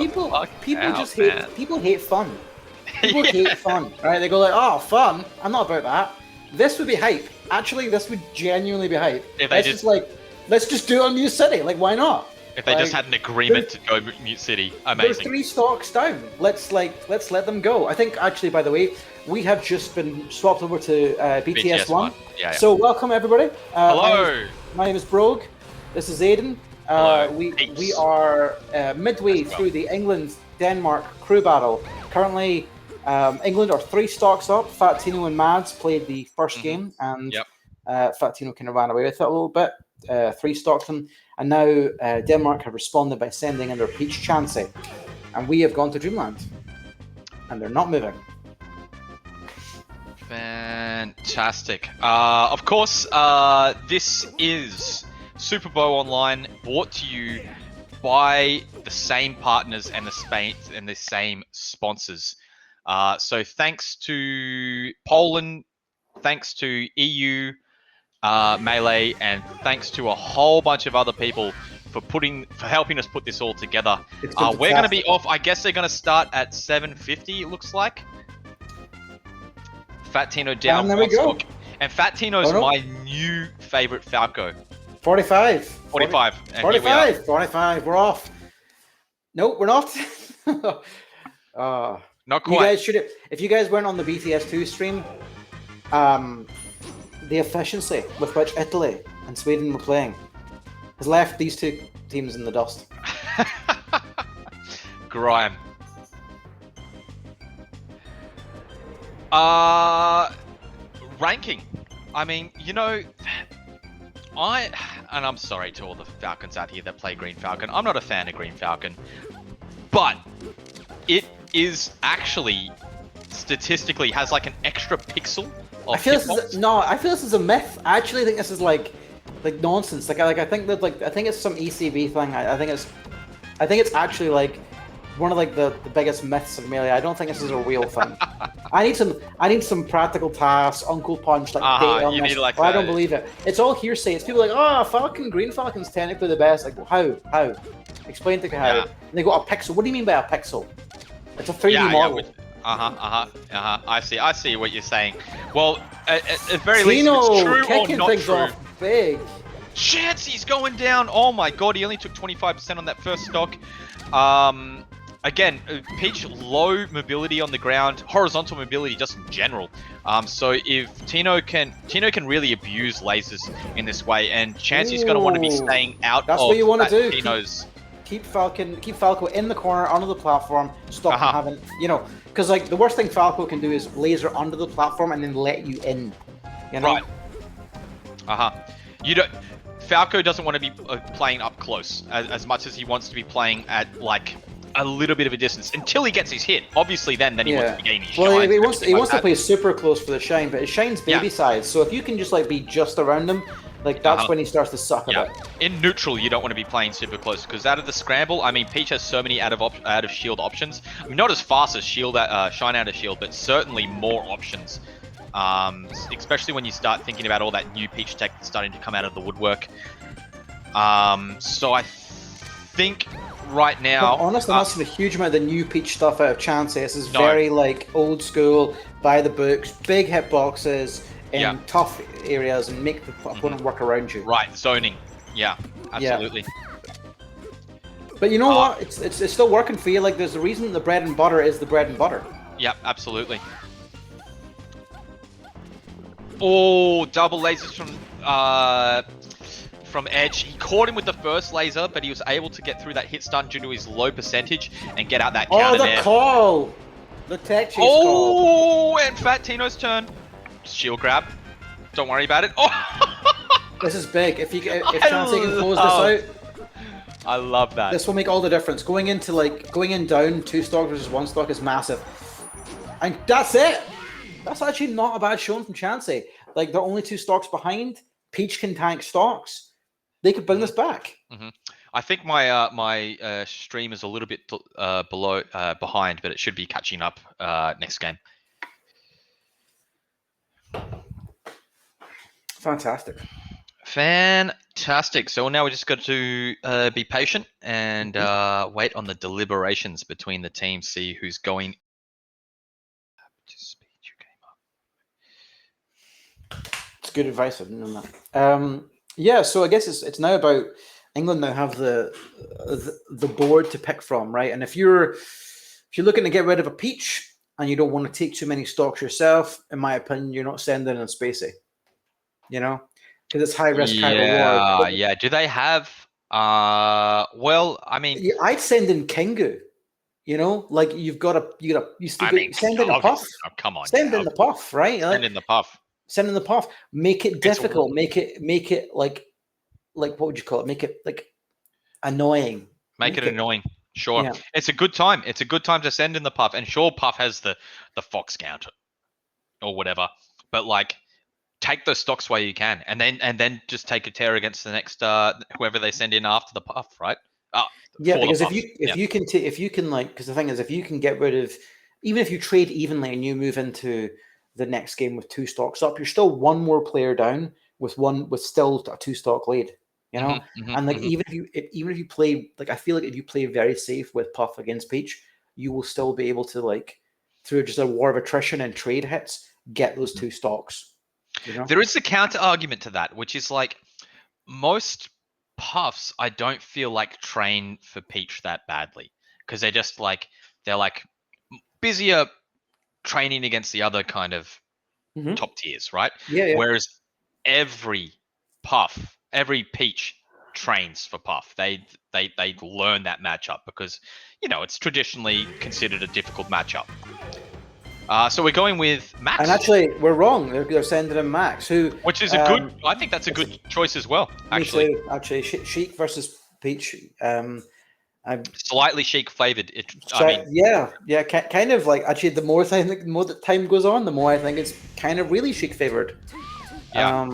S: people
N: out,
S: just hate
N: man.
S: people hate fun. People hate fun, right? They go like, "Oh, fun! I'm not about that." This would be hype. Actually, this would genuinely be hype.
N: If they
S: Let's
N: just-
S: let's just do it on Mute City. Like, why not?
N: If they just
S: Like,
N: had an agreement to go Mute City,
S: They're
N: amazing.
S: 3 stocks down. Let's let them go. I think actually, by the way, we have just been swapped over to BTS One.
N: Yeah.
S: So welcome everybody.
N: Hello.
S: My name is Brogue. This is Aiden.
N: Hello.
S: We are midway through the England-Denmark crew battle. Currently, England are 3 stocks up. Fat Tino and Mads played the first game, and Fat Tino kind of ran away with it a little bit. 3 stocks them, and now Denmark have responded by sending in their Peach Chansey, and we have gone to Dreamland, and they're not moving.
N: Fantastic. Of course, this is Super Bowl Online, brought to you by the same partners and the same sponsors. So thanks to Poland, thanks to EU, Melee, and thanks to a whole bunch of other people for helping us put this all together. We're going to be off. I guess they're going to start at 7:50. It looks like. Fat Tino down.
S: And there we go.
N: And Fat Tino's my new favorite Falco.
S: 45.
N: 45. And
S: 45. 45. We're off. No, we're not.
N: Not quite.
S: You guys should have. If you guys weren't on the BTS2 stream, the efficiency with which Italy and Sweden were playing has left these 2 teams in the dust.
N: Grime. Ranking. I mean, I'm sorry to all the Falcons out here that play Green Falcon. I'm not a fan of Green Falcon, but it is actually statistically has like an extra pixel of
S: I feel this is a myth. I actually think this is like nonsense. I think that I think it's some ECB thing. I think it's actually like one of the biggest myths of Melee. I don't think this is a real thing. I need some practical tasks, Uncle Punch, data on this. I don't believe it. It's all hearsay. It's people like, Green Falcon's technically the best. Like, how? Explain to me how. And they go, a pixel. What do you mean by a pixel? It's a 3D model.
N: I see what you're saying. Well, at very least,
S: Tino
N: it's true or
S: kicking
N: not
S: things
N: true.
S: off big.
N: Chansey's going down. Oh my god, he only took 25% on that first stock. Again, Peach low mobility on the ground, horizontal mobility just in general. So if Tino can really abuse lasers in this way, and Chansey's going to want to be staying out.
S: That's what you want to do.
N: Tino's.
S: Keep Falco in the corner under the platform. Stop him having, because the worst thing Falco can do is laser under the platform and then let you in.
N: Right. Falco doesn't want to be playing up close as much as he wants to be playing at like a little bit of a distance until he gets his hit. Obviously, then he wants to be gaining his shine.
S: Well, he wants to play super close for the shine, but his shine's baby size. So if you can just be just around him, that's when he starts to suck a bit.
N: In neutral, you don't want to be playing super close because out of the scramble, I mean, Peach has so many out of shield options. I mean, not as fast as shine out of shield, but certainly more options. Especially when you start thinking about all that new Peach tech that's starting to come out of the woodwork. So I think right now,
S: honestly, that's a huge amount of the new Peach stuff out of Chansey. This is very old school, by the books, big hitboxes in tough areas, and make the opponent work around you.
N: Right, zoning. Yeah, absolutely.
S: Yeah. But you know what? It's still working for you. There's a reason the bread and butter is the bread and butter.
N: Yep, absolutely. Oh, double lasers from Edge. He caught him with the first laser, but he was able to get through that hit stun due to his low percentage and get out that counter there.
S: Oh, the call! The tech chase
N: call. And Fat Tino's turn. Shield grab. Don't worry about it. Oh!
S: This is big. If Chansey can close this out,
N: I love that.
S: This will make all the difference. Going in down 2 stock versus 1 stock is massive. And that's it! That's actually not a bad showing from Chansey. They're only 2 stocks behind. Peach can tank stocks. They could bring this back.
N: I think my stream is a little bit behind, but it should be catching up next game.
S: Fantastic.
N: Fantastic. So now we just got to be patient and wait on the deliberations between the teams, see who's going.
S: It's good advice. I didn't know that. Yeah, so I guess it's now about England now have the board to pick from, right? And if you're looking to get rid of a Peach and you don't want to take too many stocks yourself, in my opinion, you're not sending in Spacey. You know, because it's high risk, high reward.
N: Yeah. Do they have? Well, I mean,
S: Yeah, I'd send in Kingu. You know, like you still send in a puff.
N: Oh, come on,
S: Send in the puff, right? Like,
N: send in the puff.
S: Send in the puff. Make it difficult. Make it like what would you call it? Make it like annoying.
N: Make it annoying. Sure.
S: Yeah.
N: It's a good time. It's a good time to send in the puff. And sure, puff has the fox counter or whatever. But like, take those stocks while you can, and then just take a tear against the next whoever they send in after the puff, right?
S: Yeah, because if you can like, because the thing is, if you can get rid of, even if you trade evenly and you move into the next game with 2 stocks up, you're still one more player down with still a 2 stock lead, you know. And like even if you play, like, I feel like if you play very safe with Puff against Peach, you will still be able to, like, through just a war of attrition and trade hits, get those 2 stocks. You know?
N: There is a counter argument to that, which is like most Puffs I don't feel like train for Peach that badly, because they're like busier training against the other kind of top tiers, right?
S: Yeah.
N: Whereas every Peach trains for Puff. They learn that matchup because, you know, it's traditionally considered a difficult matchup. So we're going with Max.
S: And actually, we're wrong. They're sending in Max,
N: which is a good. I think that's a good choice as well. Actually,
S: me too. Actually, Sheik versus Peach.
N: Slightly Sheik flavored.
S: Yeah, kind of like, actually, the more that time goes on, the more I think it's kind of really Sheik favored.
N: Yeah.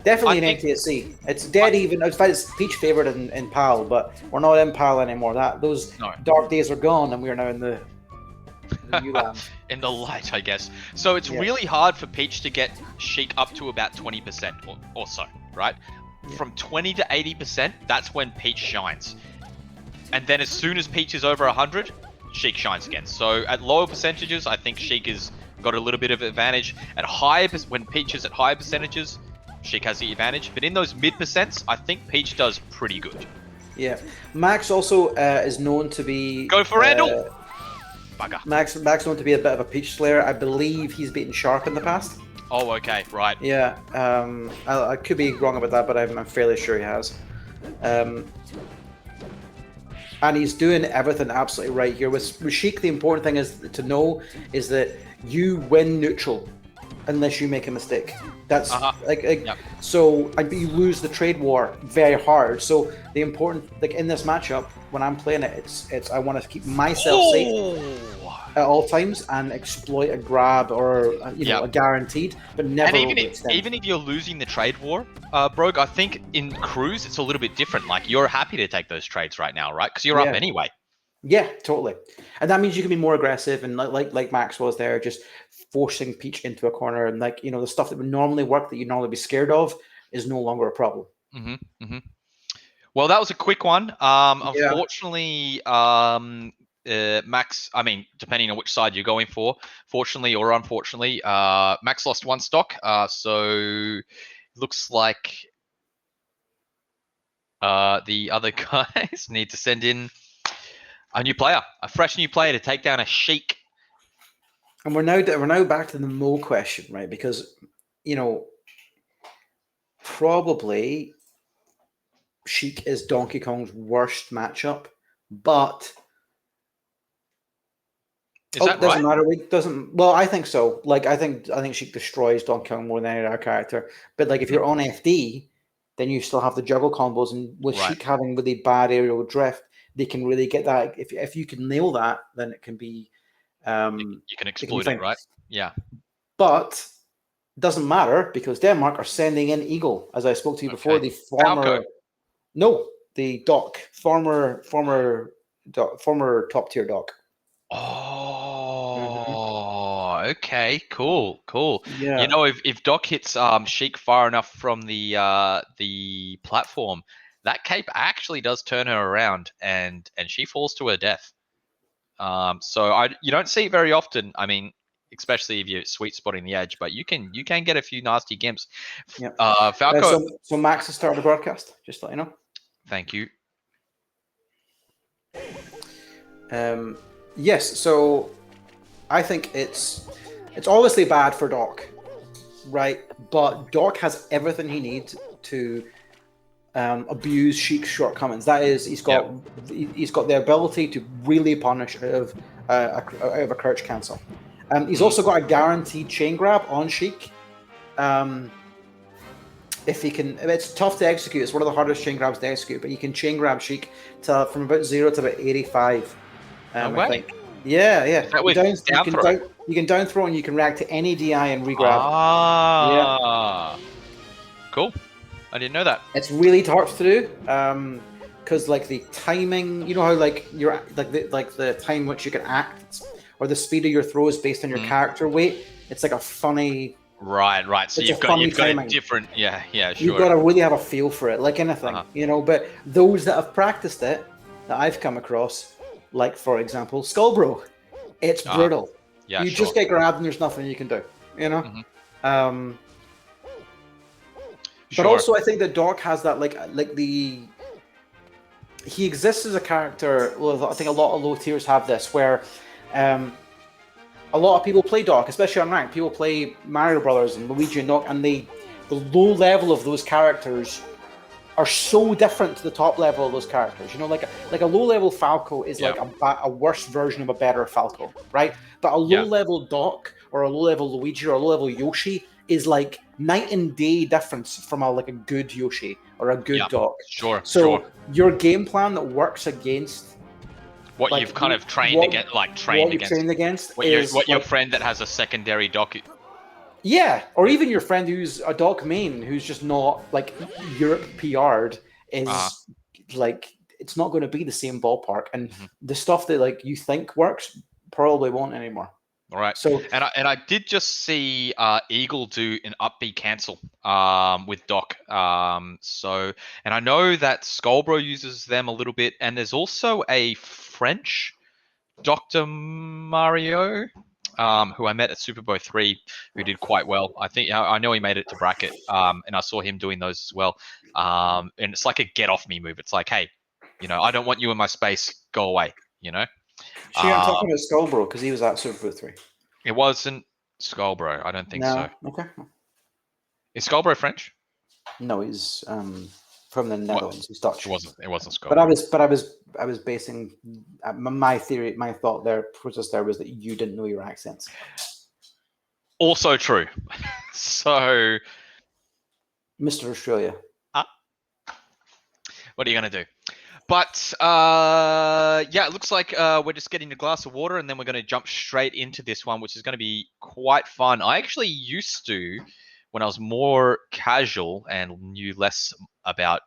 S: Definitely in NTSC. It's dead even. In fact, it's Peach favored in PAL, but we're not in PAL anymore. Those dark days are gone, and we're now in the new land.
N: In the light, I guess. So it's really hard for Peach to get Sheik up to about 20% or so, right? Yeah. From 20 to 80%, that's when Peach shines. And then as soon as Peach is over 100, Sheik shines again. So at lower percentages, I think Sheik has got a little bit of advantage. At higher, when Peach is at higher percentages, Sheik has the advantage. But in those mid percents, I think Peach does pretty good.
S: Yeah. Max also is known to be...
N: Go for Randall! Bugger.
S: Max known to be a bit of a Peach slayer. I believe he's beaten Shark in the past.
N: Oh, okay, right.
S: Yeah. I could be wrong about that, but I'm fairly sure he has. And he's doing everything absolutely right here. With Sheik, the important thing is to know is that you win neutral unless you make a mistake. That's so, and you lose the trade war very hard. So the important, like in this matchup, when I'm playing it, it's I want to keep myself safe at all times and exploit a grab or a guaranteed, but never.
N: And even if you're losing the trade war, Brogue, I think in Cruise it's a little bit different. Like you're happy to take those trades right now, right? Because you're up anyway.
S: Yeah, totally. And that means you can be more aggressive and like Max was there, just forcing Peach into a corner, and the stuff that would normally work that you'd normally be scared of is no longer a problem.
N: Well, that was a quick one. Unfortunately, Max, I mean, depending on which side you're going for, fortunately or unfortunately, Max lost 1 stock. So looks like the other guys need to send in a fresh new player to take down a Sheik.
S: And we're now back to the Mo question, right? Because, probably Sheik is Donkey Kong's worst matchup, but doesn't matter. Well, I think so. Like, I think Sheik destroys Donkey Kong more than any other character. But like, if you're on FD, then you still have the juggle combos, and with Sheik having really bad aerial drift, they can really get that. If you can nail that, then it can be.
N: You can exploit it, right? Yeah.
S: But doesn't matter because Denmark are sending in Eagle, as I spoke to you before. The former, the Doc, former top tier Doc.
N: Oh, Okay, cool.
S: Yeah.
N: You know, if Doc hits Sheik far enough from the platform, that cape actually does turn her around, and she falls to her death. So you don't see it very often. I mean, especially if you're sweet spotting the edge, but you can get a few nasty gimps.
S: Yeah.
N: Falco.
S: So Max has started the broadcast. Just to let you know.
N: Thank you.
S: Yes. So I think it's obviously bad for Doc, right? But Doc has everything he needs to abuse Sheik's shortcomings. That is, he's got the ability to really punish out of a crouch cancel. He's also got a guaranteed chain grab on Sheik. If he can, it's tough to execute. It's one of the hardest chain grabs to execute, but you can chain grab Sheik from about 0 to about 85. I think. Yeah. You can down throw and you can react to any DI and regrab.
N: Cool. I didn't know that.
S: It's really tough to do, because like the timing, you know how like you're like the time which you can act or the speed of your throws based on your character weight. It's like a funny.
N: Right. So you've got a different. Yeah, sure.
S: You've got to really have a feel for it, like anything, you know. But those that have practiced it, that I've come across, like for example, Skullbro, it's brutal.
N: Yeah,
S: you just get grabbed and there's nothing you can do, you know. But also, I think that Doc has that he exists as a character. Well, I think a lot of low tiers have this, where a lot of people play Doc, especially on ranked. People play Mario Brothers and Luigi and Doc, and the low level of those characters are so different to the top level of those characters. You know, like a low level Falco is like a worse version of a better Falco, right? But a low level Doc or a low level Luigi or a low level Yoshi is like night and day difference from a good Yoshi or a good Doc. So your game plan that works against
N: what you've kind of trained against,
S: is
N: your friend that has a secondary Doc.
S: Yeah, or even your friend who's a Doc main who's just not like Europe PR'd is like it's not going to be the same ballpark, and the stuff that like you think works probably won't anymore.
N: All right.
S: So
N: and I did just see Eagle do an up B cancel with Doc. So and I know that Skullbro uses them a little bit, and there's also a French Dr. Mario who I met at Super Bowl 3 who did quite well. I know he made it to bracket, and I saw him doing those as well. And it's like a get off me move. It's like, hey, you know, I don't want you in my space. Go away. You know.
S: I'm talking about Skullbro because he was at Super Bowl 3.
N: It wasn't Skullbro. I don't think so.
S: Okay.
N: Is Skullbro French?
S: No, he's from the Netherlands. He's Dutch.
N: It wasn't Skullbro.
S: But I was basing my theory, my thought there process there was that you didn't know your accents.
N: Also true. So,
S: Mr. Australia.
N: What are you gonna do? But it looks like we're just getting a glass of water and then we're going to jump straight into this one, which is going to be quite fun. I actually used to, when I was more casual and knew less about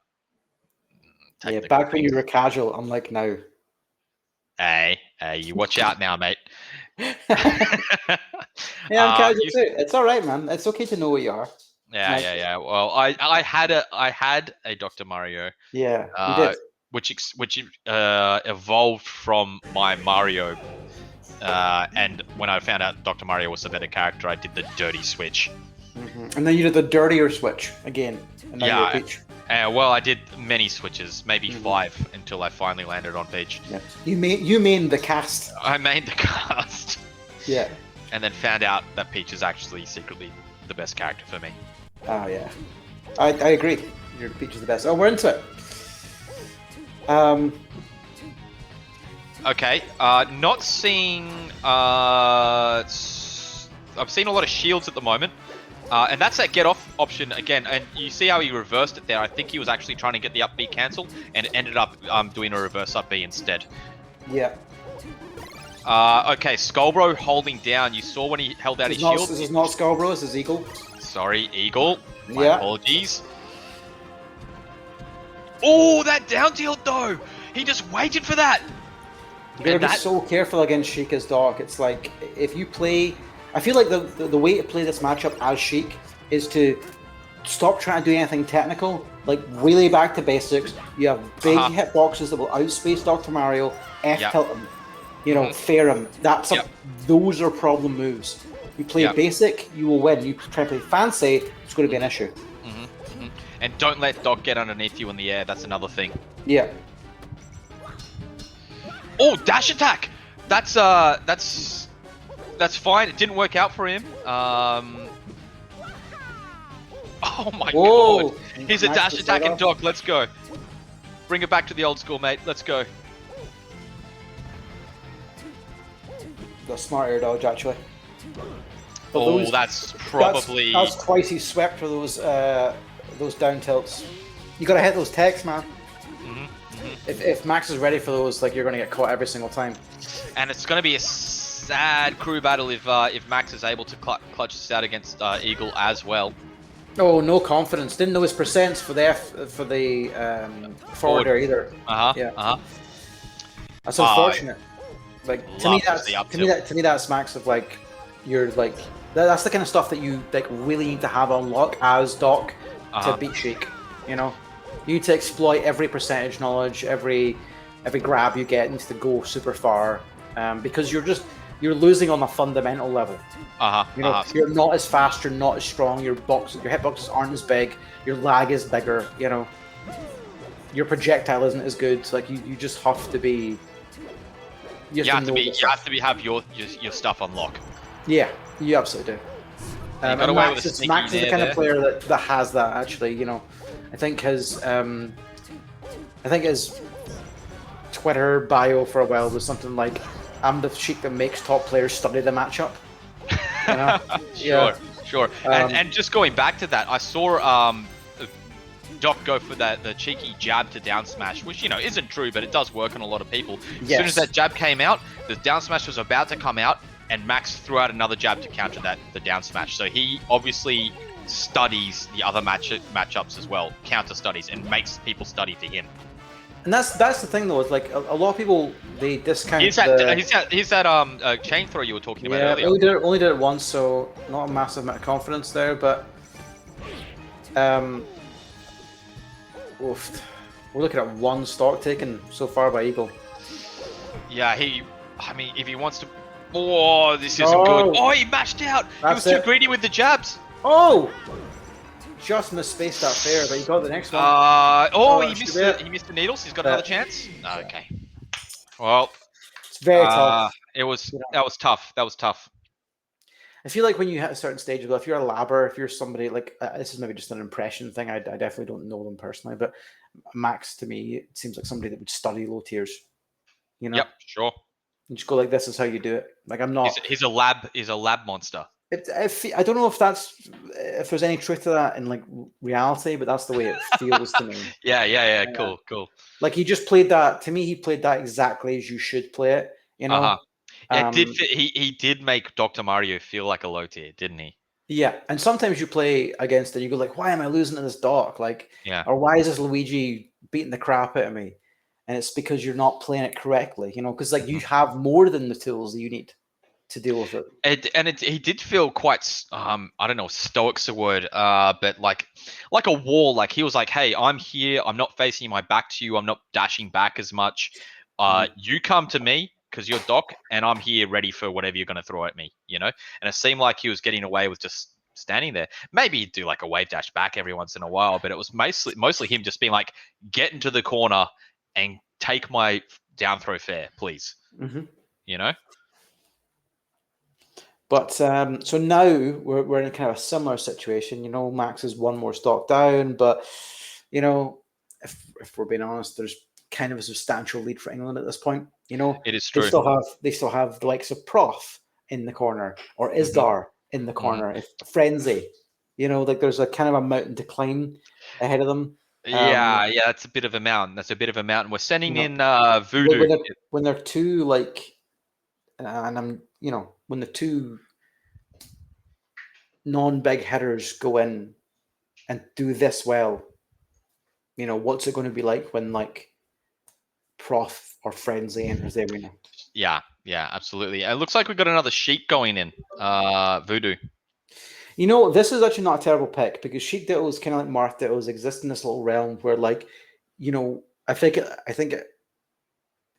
S: back when you were casual, unlike now.
N: Hey, you watch out now, mate.
S: I'm casual too. It's all right, man. It's okay to know what you are.
N: Yeah. Well, I had a Dr. Mario.
S: Yeah, you did.
N: Which evolved from my Mario, and when I found out Dr. Mario was a better character, I did the dirty switch.
S: And then you did the dirtier switch again. And now you're Peach.
N: Well, I did many switches, maybe 5, until I finally landed on Peach.
S: Yeah. You mained the cast.
N: I mained the cast.
S: Yeah.
N: And then found out that Peach is actually secretly the best character for me.
S: Oh yeah, I agree. Your Peach is the best. Oh, we're into it.
N: Okay, not seeing. I've seen a lot of shields at the moment, and that's that get off option again. And you see how he reversed it there. I think he was actually trying to get the up B cancel, and ended up doing a reverse up B instead.
S: Yeah.
N: Okay, Skullbro holding down. You saw when he held out his shield.
S: This is not Skullbro. This is Eagle.
N: Sorry, Eagle. My apologies. Oh, that down tilt though! He just waited for that!
S: You gotta be so careful against Sheikah's Doc. It's like, if you play I feel like the way to play this matchup as Sheik is to stop trying to do anything technical, like really back to basics. You have big hitboxes that will outspace Dr. Mario, F-tilt him, fair him. Those are problem moves. You play basic, you will win. You try to play fancy, it's going to be an issue.
N: And don't let Doc get underneath you in the air. That's another thing.
S: Yeah.
N: Oh, dash attack! That's fine. It didn't work out for him. Oh my god! He's a dash attacking Doc. Let's go. Bring it back to the old school, mate. Let's go.
S: The smart air dodge, actually.
N: But that's probably...
S: That's twice he swept for those down tilts. You gotta hit those techs, man. If Max is ready for those, like, you're gonna get caught every single time.
N: And it's gonna be a sad crew battle if Max is able to clutch this out against Eagle as well.
S: Oh, no confidence. Didn't know his percents for the forward air either. That's unfortunate. Like to me, that's Max of like you're like that's the kind of stuff that you like really need to have on lock as Doc to beat Sheik. You need to exploit every percentage knowledge, every grab you get needs to go super far, because you're losing on a fundamental level. You're not as fast, you're not as strong, your hitboxes aren't as big, your lag is bigger, your projectile isn't as good. So, like you just have to be. You have to have your stuff on lock. Yeah, you absolutely do. Max is the kind of player that has that actually. I think his Twitter bio for a while was something like, "I'm the Sheik that makes top players study the matchup."
N: Sure. And just going back to that, I saw Doc go for the cheeky jab to down smash, which isn't true, but it does work on a lot of people. As soon as that jab came out, the down smash was about to come out, and Max threw out another jab to counter the down smash. So he obviously studies the other matchups as well, counter studies, and makes people study for him.
S: And that's the thing though. It's like a lot of people they discount.
N: He's that chain throw you were talking about earlier.
S: Only did it once, so not a massive amount of confidence there. But we're looking at one stock taken so far by Eagle.
N: Yeah, if he wants to. Oh, this isn't good. Oh, he mashed out. He was too greedy with the jabs.
S: Oh. Just misspaced that fair, but he got the next one.
N: He missed the needles. He's got another chance. Okay. Well,
S: it's very tough.
N: That was tough. That was tough.
S: I feel like when you hit a certain stage, if you're a labber, if you're somebody like this is maybe just an impression thing. I definitely don't know them personally, but Max to me it seems like somebody that would study low tiers.
N: Yep, sure.
S: You just go like, this is how you do it. Like I'm not.
N: He's a lab monster.
S: I don't know if there's any truth to that in like reality, but that's the way it feels to me.
N: Yeah. Cool.
S: Like he just played that. To me, he played that exactly as you should play it.
N: Yeah, he did make Dr. Mario feel like a low tier, didn't he?
S: Yeah, and sometimes you play against it, you go like, why am I losing to this Doc? Like, or why is this Luigi beating the crap out of me? And it's because you're not playing it correctly, because like you have more than the tools that you need to deal with it.
N: He did feel quite, I don't know, stoic's a word, but like a wall. Like he was like, hey, I'm here. I'm not facing my back to you. I'm not dashing back as much. You come to me because you're Doc, and I'm here ready for whatever you're going to throw at me, And it seemed like he was getting away with just standing there. Maybe he'd do like a wave dash back every once in a while, but it was mostly him just being like, get into the corner and take my down throw fair, please.
S: But so now we're in kind of a similar situation. Max is one more stock down, but if we're being honest, there's kind of a substantial lead for England at this point.
N: It is true.
S: They still have the likes of Prof in the corner or Isdar in the corner. If Frenzy, like there's a kind of a mountain to climb ahead of them.
N: Yeah, that's a bit of a mountain. We're sending in Voodoo
S: when they're two like, and I'm when the two non-big hitters go in and do this well, what's it going to be like when like Prof or Frenzy enters the arena?
N: Yeah, Yeah, absolutely. It looks like we've got another Sheik going in. Voodoo.
S: You know, this is actually not a terrible pick because Sheik Dittos, kind of like Marth Dittos, exist in this little realm where, like, you know, I think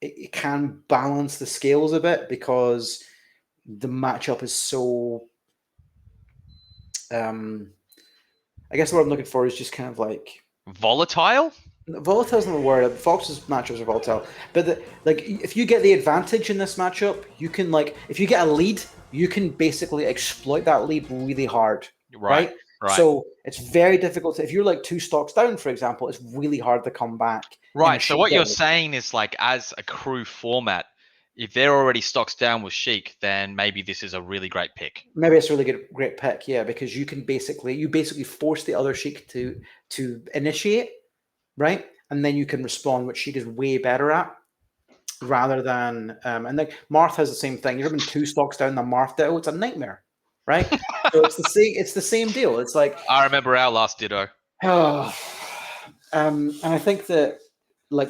S: it can balance the scales a bit because the matchup is so. I guess what I'm looking for is just kind of like
N: volatile.
S: Volatile isn't the word. Fox's matchups are volatile, but like if you get the advantage in this matchup, you can if you get a lead, you can basically exploit that lead really hard, right? So it's very difficult if you're like 2 stocks down, for example. It's really hard to come back.
N: Right. So what you're saying is as a crew format, if they're already stocks down with Sheik, then maybe this is a really great pick.
S: Maybe it's a really great pick, yeah, because you can basically force the other Sheik to initiate, right? And then you can respond, which Sheik is way better at, rather than and like Marth has the same thing. You've been 2 stocks down the Marth Ditto, it's a nightmare, right? So it's the same deal. It's like
N: I remember our last Ditto.
S: Oh, and I think that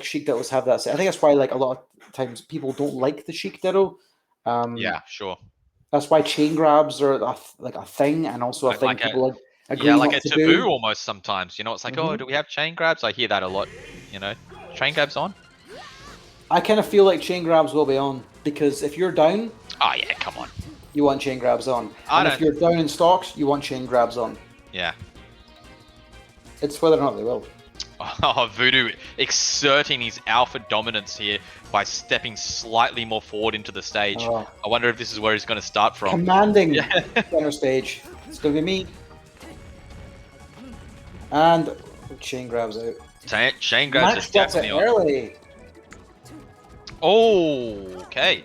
S: Sheik Dittos have that. I think that's why a lot of times people don't like the Sheik Ditto.
N: Yeah, sure.
S: That's why chain grabs are a thing, and also a thing people agree
N: like
S: not
N: a
S: to
N: taboo
S: do.
N: almost sometimes. It's like, oh, do we have chain grabs? I hear that a lot. Chain grabs on.
S: I kind of feel like chain grabs will be on because if you're down,
N: oh yeah, come on,
S: you want chain grabs on. And if you're down in stocks, you want chain grabs on.
N: Yeah.
S: It's whether or not they will.
N: Oh, Voodoo exerting his alpha dominance here by stepping slightly more forward into the stage.
S: Oh.
N: I wonder if this is where he's going to start from.
S: Commanding center stage. It's going to be me. And chain grabs out.
N: Chain grabs
S: Max
N: are
S: gets it
N: definitely on.
S: early.
N: Oh, okay.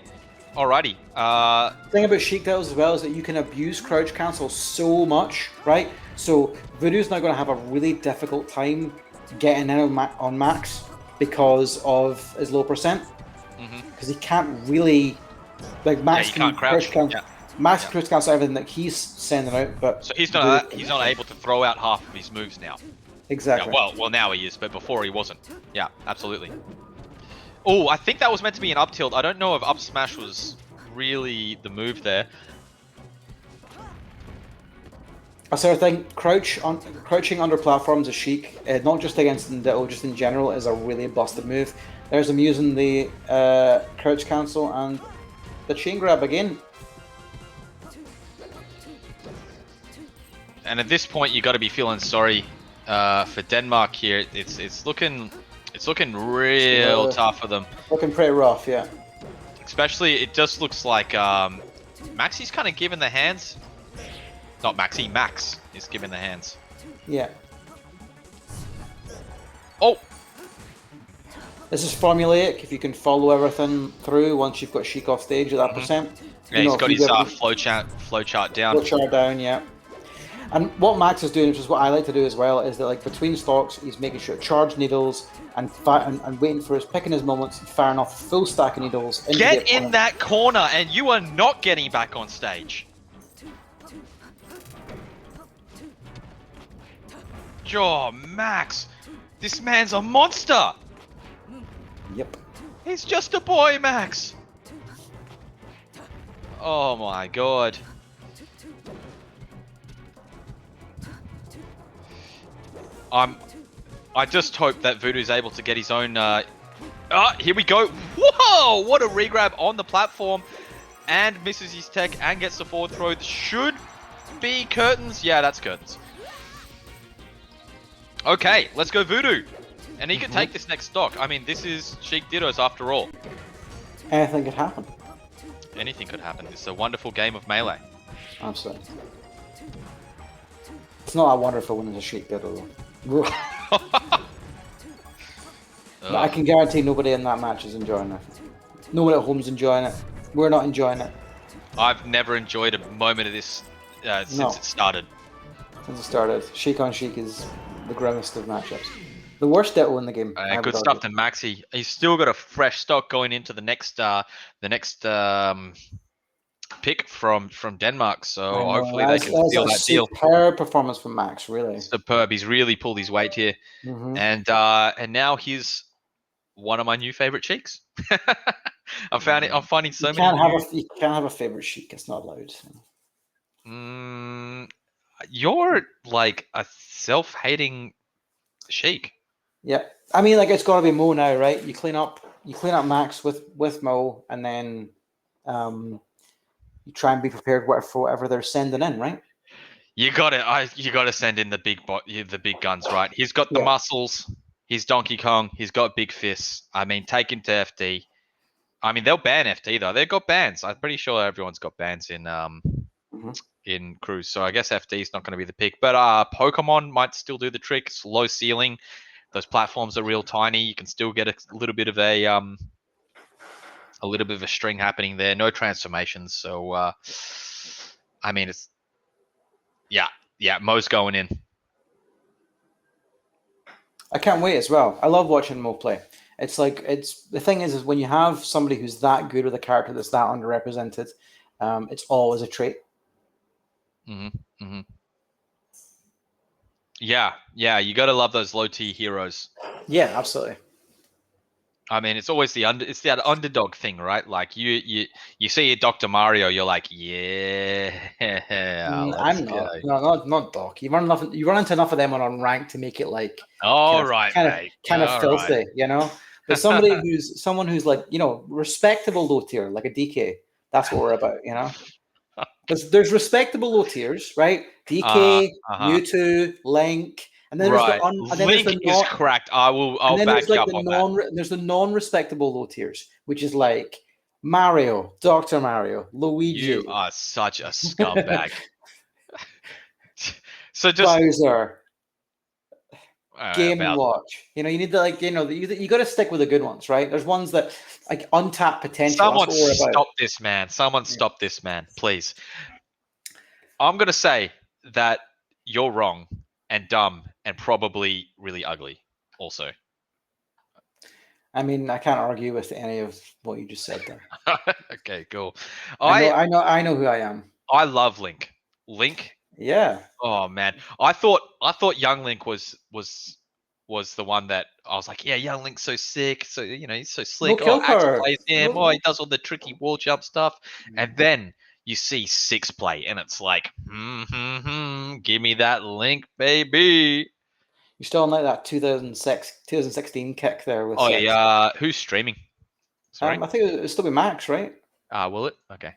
N: Alrighty.
S: The thing about Sheik Dittos as well is that you can abuse crouch cancel so much, right? So Voodoo's now going to have a really difficult time getting in on Max because of his low percent. Because he can't really Max can crouch cancel. Max crouch cancel everything that he's sending out, but
N: so he's not able to throw out half of his moves now.
S: Exactly.
N: Yeah, well now he is, but before he wasn't. Yeah, absolutely. Oh, I think that was meant to be an up tilt. I don't know if up smash was really the move there.
S: So I think crouching under platforms is Sheik, not just against Ditto, just in general, is a really busted move. There's him using the crouch cancel and the chain grab again.
N: And at this point, you got to be feeling sorry for Denmark here. It's looking real tough for them.
S: Looking pretty rough, yeah.
N: Especially, it just looks like Maxi's kind of giving the hands. Not Maxi, Max is giving the hands.
S: Yeah.
N: Oh!
S: This is formulaic. If you can follow everything through once you've got Sheik off stage at that percent.
N: Yeah, he's got his flow chart down.
S: Flow chart down, yeah. And what Max is doing, which is what I like to do as well, is that between stocks, he's making sure charge needles and waiting for picking his moments and firing off full stack of needles.
N: Get in that corner, and you are not getting back on stage. Oh, Max, this man's a monster.
S: Yep.
N: He's just a boy, Max. Oh my god. I just hope that Voodoo's able to get his own. Here we go. Whoa! What a regrab on the platform, and misses his tech and gets the forward throw. Should be curtains. Yeah, that's curtains. Okay, let's go Voodoo. And he could take this next stock. I mean, this is Sheik Dittos after all.
S: Anything could happen.
N: Anything could happen. It's a wonderful game of Melee.
S: Absolutely. It's not that wonderful when it's a Sheik Ditto, though. But I can guarantee nobody in that match is enjoying it. Nobody at home's enjoying it. We're not enjoying it.
N: I've never enjoyed a moment of this since it started.
S: Since it started. Sheik on Sheik is the grimmest of matchups. The worst Ditto in the game.
N: Good stuff to Maxi. He's still got a fresh stock going into the next pick from Denmark. So hopefully they can steal that deal.
S: Superb performance from Max, really.
N: Superb. He's really pulled his weight here, and now he's one of my new favorite Sheiks. I'm finding so
S: You
N: many.
S: you can't have a favorite Sheik. It's not allowed.
N: You're like a self-hating Sheik.
S: Yeah, I mean, like it's got to be Mo now, right? You clean up Max with Mo, and then you try and be prepared for whatever they're sending in, right?
N: You got it. You got to send in the big guns, right? He's got the muscles. He's Donkey Kong. He's got big fists. I mean, take him to FD. I mean, they'll ban FD though. They've got bans. I'm pretty sure everyone's got bans in Cruise. So I guess FD is not going to be the pick. But Pokemon might still do the trick. It's low ceiling. Those platforms are real tiny. You can still get a little bit of a string happening there. No transformations. So I mean, it's yeah. Mo's going in.
S: I can't wait as well. I love watching Mo play. It's like the thing is when you have somebody who's that good with a character that's that underrepresented, it's always a trait.
N: Yeah, you got to love those low tier heroes.
S: Yeah, absolutely.
N: I mean, it's always it's that underdog thing, right? Like you see a Dr. Mario, you're like, yeah.
S: I'm not Doc. You run into enough of them on rank to make it like kind of filthy, right. You know. But someone who's like, you know, respectable low tier, like a DK. That's what we're about, you know. There's respectable low tiers, right? DK, Mewtwo, Link. And then
N: Link is cracked. I'll back you up on that.
S: There's the non-respectable low tiers, which is like Mario, Dr. Mario, Luigi.
N: You are such a scumbag. So just
S: Bowser, Game & Watch. You know, you need to you got to stick with the good ones, right? There's ones that like untapped potential.
N: Someone stop this man. Someone stop this man, please. I'm gonna say that you're wrong and dumb and probably really ugly also.
S: I mean, I can't argue with any of what you just said there.
N: Okay, cool.
S: I know who I am.
N: I love Link. Link?
S: Yeah.
N: Oh man. I thought young Link was the one that I was like, yeah, young Link's so sick. So, you know, he's so slick. Axel plays him. He does all the tricky wall jump stuff. And then you see Six play, and it's like, give me that Link, baby.
S: You still like that 2016 kick there with.
N: Oh yeah, who's streaming? Sorry?
S: I think it'll still be Max, right?
N: Will it? Okay.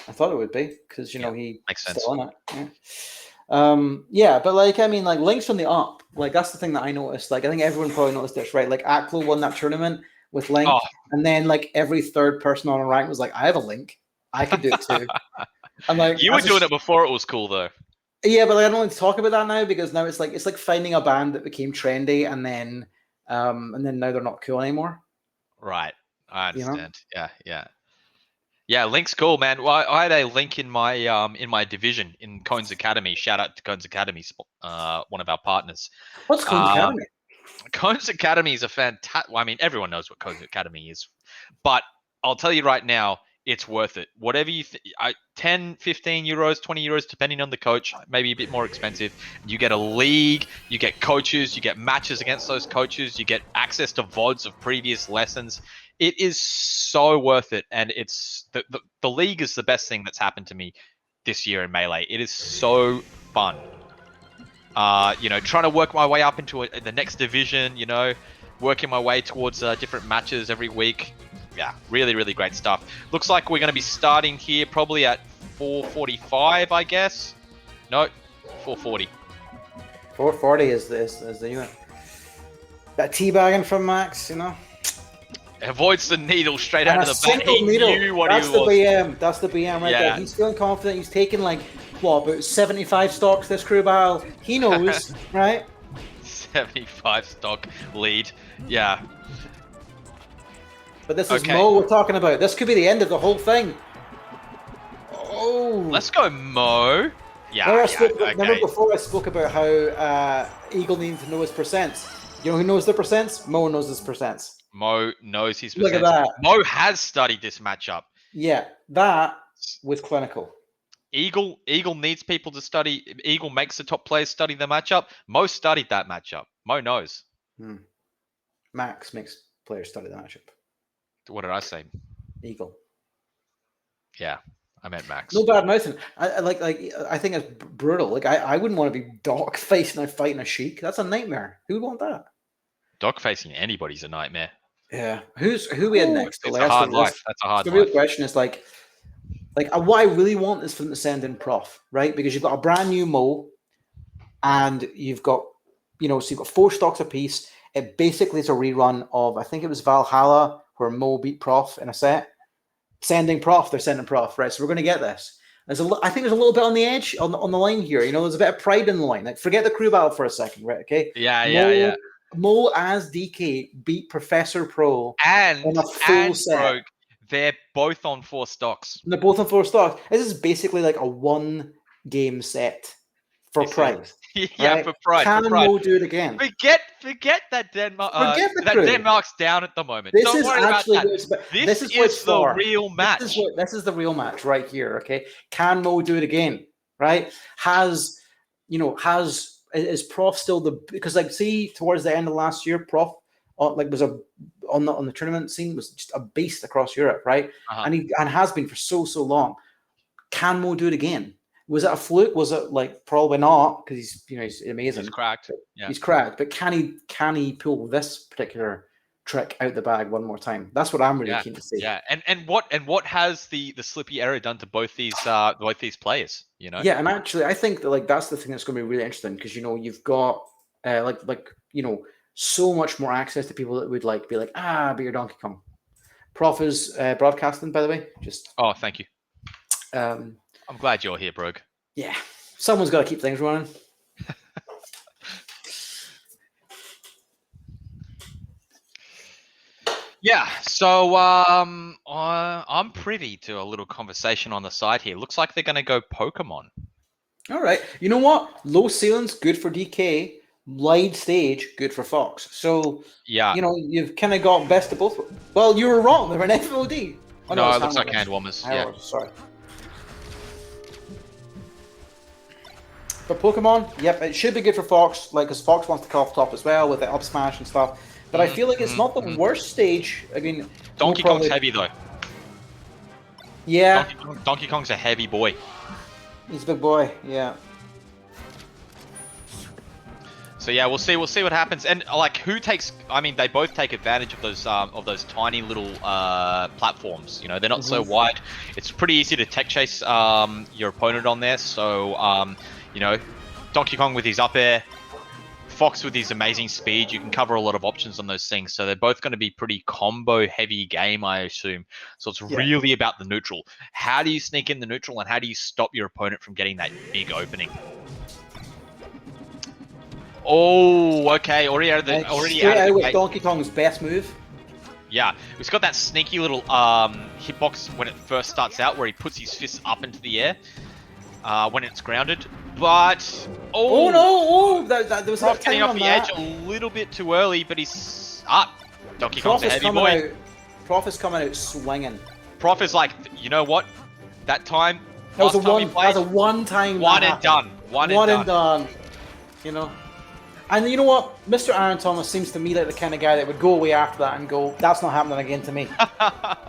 S: I thought it would be because he
N: makes sense.
S: Still on it. Yeah. But like I mean, like Link's from the up. Like that's the thing that I noticed. Like I think everyone probably noticed this, right? Like Aklo won that tournament with Link, and then like every third person on a rank was like, I have a Link. I could do it too. I'm like,
N: you were doing it before it was cool though.
S: Yeah, but like, I don't want to talk about that now because now it's like finding a band that became trendy and then now they're not cool anymore.
N: Right, I understand. You know? Yeah. Link's cool, man. Well, I had a Link in my division in Cones Academy. Shout out to Cones Academy, one of our partners.
S: What's Cones Academy?
N: Cones Academy is a fantastic. Well, I mean, everyone knows what Cones Academy is, but I'll tell you right now. It's worth it. Whatever you 10, 15 euros, 20 euros, depending on the coach, maybe a bit more expensive. You get a league, you get coaches, you get matches against those coaches, you get access to VODs of previous lessons. It is so worth it. And it's the league is the best thing that's happened to me this year in Melee. It is so fun. You know, trying to work my way up into the next division, you know, working my way towards different matches every week. Yeah, really, really great stuff. Looks like we're going to be starting here probably at 4:45, I guess. No, 4:40.
S: 4:40 is the unit. That teabagging from Max, you know.
N: Avoids the needle straight out of the bat. He knew what he was.
S: That's the BM right there. He's feeling confident. He's taking like about 75 stocks this crew battle. He knows, right?
N: 75 stock lead. Yeah.
S: But this is Mo we're talking about. This could be the end of the whole thing. Oh.
N: Let's go, Mo.
S: Remember before I spoke about how Eagle needs to know his percents. You know who knows the percents? Mo knows his percents.
N: Mo knows his percents.
S: Look at that.
N: Mo has studied this matchup.
S: Yeah, that was clinical.
N: Eagle needs people to study. Eagle makes the top players study the matchup. Mo studied that matchup. Mo knows.
S: Max makes players study the matchup.
N: What did I say?
S: Eagle.
N: Yeah, I meant Max.
S: No bad mouthing. I think it's brutal. Like I wouldn't want to be Doc facing a fighting a Sheik. That's a nightmare. Who would want that?
N: Doc facing anybody's a nightmare.
S: Yeah. Who we had next?
N: It's a hard life. That's a hard
S: the
N: life.
S: real question is like what I really want is for them to send in Prof, right? Because you've got a brand new Mo, and you've got so you've got 4 stocks apiece. It basically is a rerun of, I think it was Valhalla, where Mo beat Prof in a set. Sending Prof, they're sending Prof, right? So we're going to get this. I think there's a little bit on the edge, on the line here. There's a bit of pride in the line. Like, forget the crew battle for a second, right? Okay.
N: Yeah.
S: Mo as DK beat Professor Pro
N: and
S: in a full set.
N: Rogue, they're both on 4 stocks.
S: And they're both on 4 stocks. This is basically like a 1-game set for pride.
N: Yeah,
S: right?
N: for pride.
S: Can Mo do it again?
N: Forget that Denmark.
S: Forget the
N: that
S: crew.
N: Denmark's down at the moment.
S: This
N: Don't
S: is
N: worry about
S: actually
N: that.
S: this is
N: the real match.
S: This is the real match right here. Okay, can Mo do it again? Right? Is Prof still because see towards the end of last year, Prof was on the tournament scene was just a beast across Europe, right? And has been for so long. Can Mo do it again? Was it a fluke? Was it probably not, because he's amazing.
N: He's cracked. Yeah.
S: He's cracked. But can he pull this particular trick out the bag one more time? That's what I'm really keen to see.
N: Yeah. And what has the slippy error done to both these players?
S: Yeah, and actually I think that that's the thing that's going to be really interesting, because you've got so much more access to people that would be but you're Donkey Kong. Prof is broadcasting, by the way.
N: Oh, thank you. I'm glad you're here, Brog.
S: Yeah, someone's got to keep things running.
N: Yeah, so I'm privy to a little conversation on the side here. Looks like they're going to go Pokemon.
S: All right. You know what? Low ceilings, good for DK. Wide stage, good for Fox. So,
N: yeah,
S: you've kind of got best of both. Well, you were wrong. They were an FOD.
N: Oh, no, it looks like hand warmers. Yeah.
S: Sorry. But Pokemon, yep, it should be good for Fox, because Fox wants to come off top as well with the up smash and stuff. But I feel like it's not the worst stage. I mean,
N: Donkey Kong's heavy though.
S: Yeah.
N: Donkey Kong's a heavy boy.
S: He's a big boy. Yeah.
N: So yeah, we'll see what happens. And who takes? I mean, they both take advantage of those tiny little platforms. They're not so wide. It's pretty easy to tech chase your opponent on there. So Donkey Kong with his up air, Fox with his amazing speed. You can cover a lot of options on those things. So they're both going to be pretty combo heavy game, I assume. So it's really about the neutral. How do you sneak in the neutral, and how do you stop your opponent from getting that big opening? Oh, okay. Already out of the
S: Donkey Kong's best move.
N: Yeah, he's got that sneaky little hitbox when it first starts out, where he puts his fists up into the air when it's grounded. But
S: there was a
N: getting off the edge a little bit too early, but he's up. Donkey Kong's a heavy boy.
S: Prof is coming out swinging.
N: Prof is like, you know what? That time,
S: that was a one-time.
N: One and done. One and done.
S: And you know what? Mr. Aaron Thomas seems to me like the kind of guy that would go away after that and go, that's not happening again to me.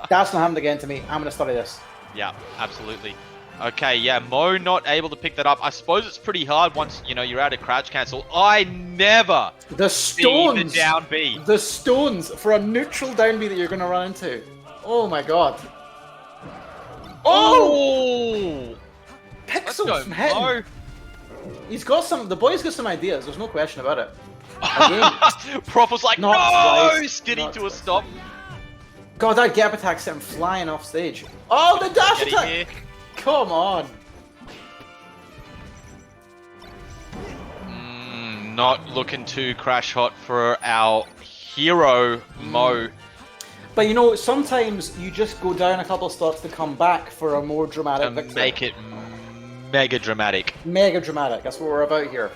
S: That's not happening again to me. I'm going to study this.
N: Yeah, absolutely. Okay, yeah, Mo not able to pick that up. I suppose it's pretty hard once, you're out of crouch cancel. I never see the down B.
S: The stones for a neutral down B that you're going to run into. Oh my god.
N: Oh!
S: Pixels from head. The boy's got some ideas, there's no question about it.
N: Prof was like, no! Skidding to a stop.
S: God, that gap attack sent him flying off stage. Oh, the dash attack! Come on.
N: Not looking too crash hot for our hero, Mo.
S: But sometimes you just go down a couple of stocks to come back for a more dramatic victory.
N: Make it mega dramatic.
S: Mega dramatic. That's what we're about here.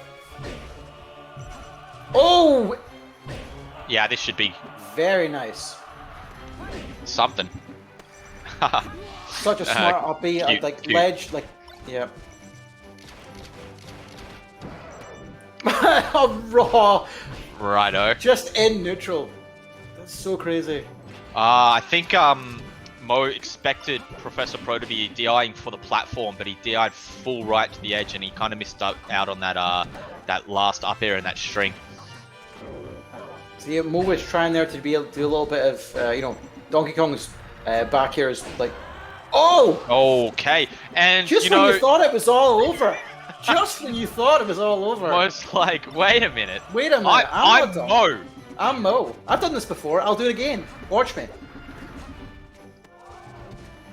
S: Oh!
N: Yeah, this should be
S: very nice.
N: Something.
S: Such a smart upbeat, ledge, yeah. Raw.
N: Righto.
S: Just in neutral. That's so crazy.
N: I think Mo expected Professor Pro to be DIing for the platform, but he DI'd full right to the edge, and he kind of missed out on that that last up air and that string.
S: See, Mo was trying there to be able to do a little bit of, you know, Donkey Kong's back air is like, oh!
N: Okay, and
S: just
N: you
S: when
N: know,
S: you thought it was all over. Just when you thought it was all over.
N: Mo's like, wait a minute.
S: Wait a minute.
N: I'm Mo.
S: I'm Mo. I've done this before. I'll do it again. Watch me.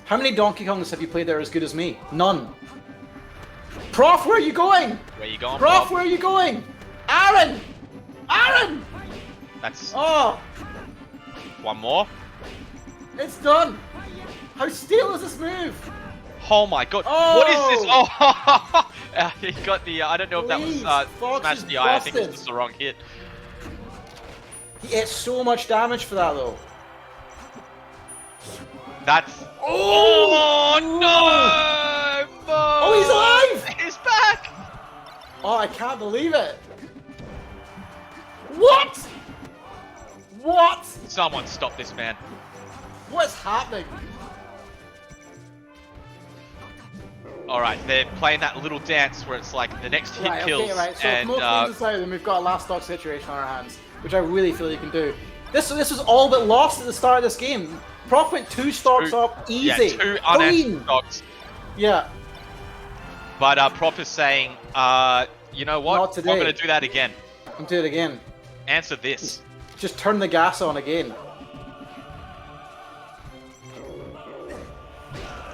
S: How many Donkey Kongs have you played that are as good as me? None. Prof, where are you going?
N: Where you going,
S: Prof, where are you going? Aaron! Aaron!
N: That's...
S: Oh!
N: One more.
S: It's done! How stale is this move?
N: Oh my god.
S: Oh!
N: What is this? Oh! He got the... I don't know if that was
S: Fox
N: Smash
S: is
N: the eye. I think it's
S: busted.
N: just the wrong hit.
S: He ate so much damage for that, though.
N: That's... Oh, no! Mo!
S: Oh, he's alive!
N: He's back!
S: Oh, I can't believe it. What? What?
N: Someone stop this man.
S: What's happening?
N: Alright, they're playing that little dance where it's like the next hit kills.
S: Okay, right. So
N: and,
S: if Mo cleans this out, then we've got a last stock situation on our hands, which I really feel you can do. This was all but lost at the start of this game. Prof went 2 stocks up, easy.
N: Yeah, 2 unanswered
S: Clean.
N: stocks.
S: Yeah.
N: But Prof is saying, you know what?
S: Not today.
N: I'm going to do that again.
S: I'm doing it again.
N: Answer this.
S: Just turn the gas on again.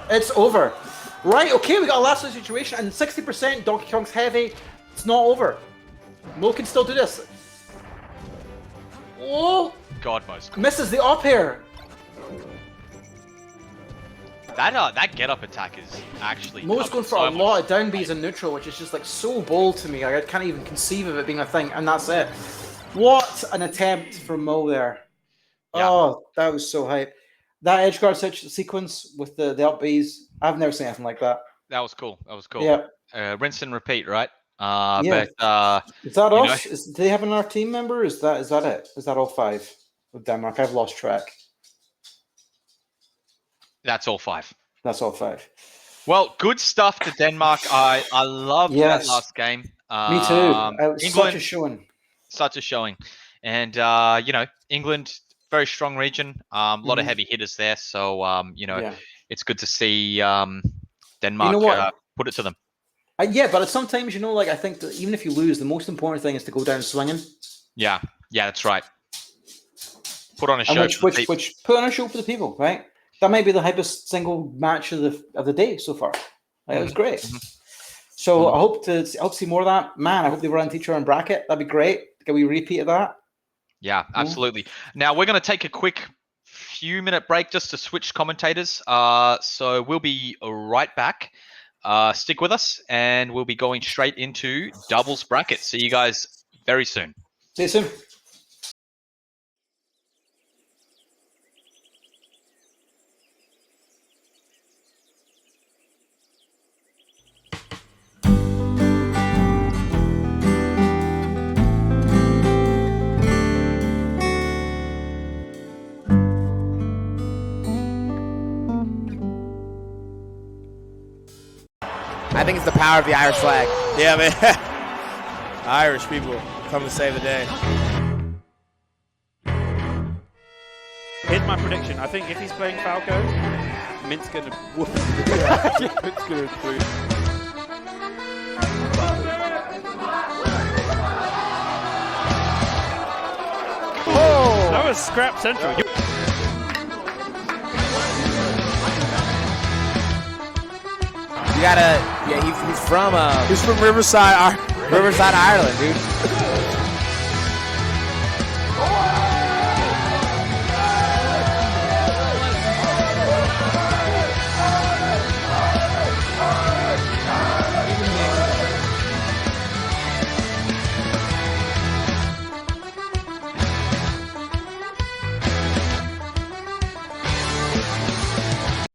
S: It's over. Right, okay, we got a last situation, and 60% Donkey Kong's heavy. It's not over. Mo can still do this. Oh!
N: God, most.
S: Misses the up air.
N: That get up attack is actually.
S: Mo's going for
N: so
S: a
N: much.
S: lot of down Bs in neutral, which is just like so bold to me. Like, I can't even conceive of it being a thing, and that's it. What an attempt from Mo there.
N: Yeah.
S: Oh, that was so hype. That edge guard sequence with the up Bs, I've never seen anything like that.
N: That was cool. That was cool.
S: Yeah.
N: Rinse and repeat, right?
S: Yeah.
N: But
S: Is that
N: you
S: us?
N: know-
S: Do they have another team member? Is that it? Is that all 5 of Denmark? I've lost track.
N: That's all 5.
S: That's all 5.
N: Well, good stuff to Denmark. I loved
S: Yes.
N: that last game.
S: Me too. It was
N: England,
S: such a showing.
N: Such a showing. And, you know, England, very strong region. A lot of
S: Mhm.
N: heavy hitters there. So, you know,
S: Yeah.
N: it's good to see Denmark
S: what?
N: put it to them.
S: Yeah, but sometimes, you know, like I think that even if you lose, the most important thing is to go down swinging.
N: Yeah. Yeah, that's right. Put on a
S: And
N: show. for the people.
S: which put on a show for the people, right? That might be the hypest single match of the day so far. Like, it was great. So I hope to see more of that. Man, I hope they run teacher and bracket. That'd be great. Can we repeat of that?
N: Yeah, absolutely. Now we're going to take a quick few-minute break just to switch commentators. So we'll be right back. Stick with us, and we'll be going straight into doubles bracket. See you guys very soon.
S: See you soon.
E: I think it's the power of the Irish flag. Yeah, man. Irish people come to save the day.
C: Here's my prediction. I think if he's playing Falco, Mint's gonna whoop. Mint's gonna do.
E: Oh!
C: That was scrap central.
E: You gotta, yeah, he's from Riverside, Ireland, dude.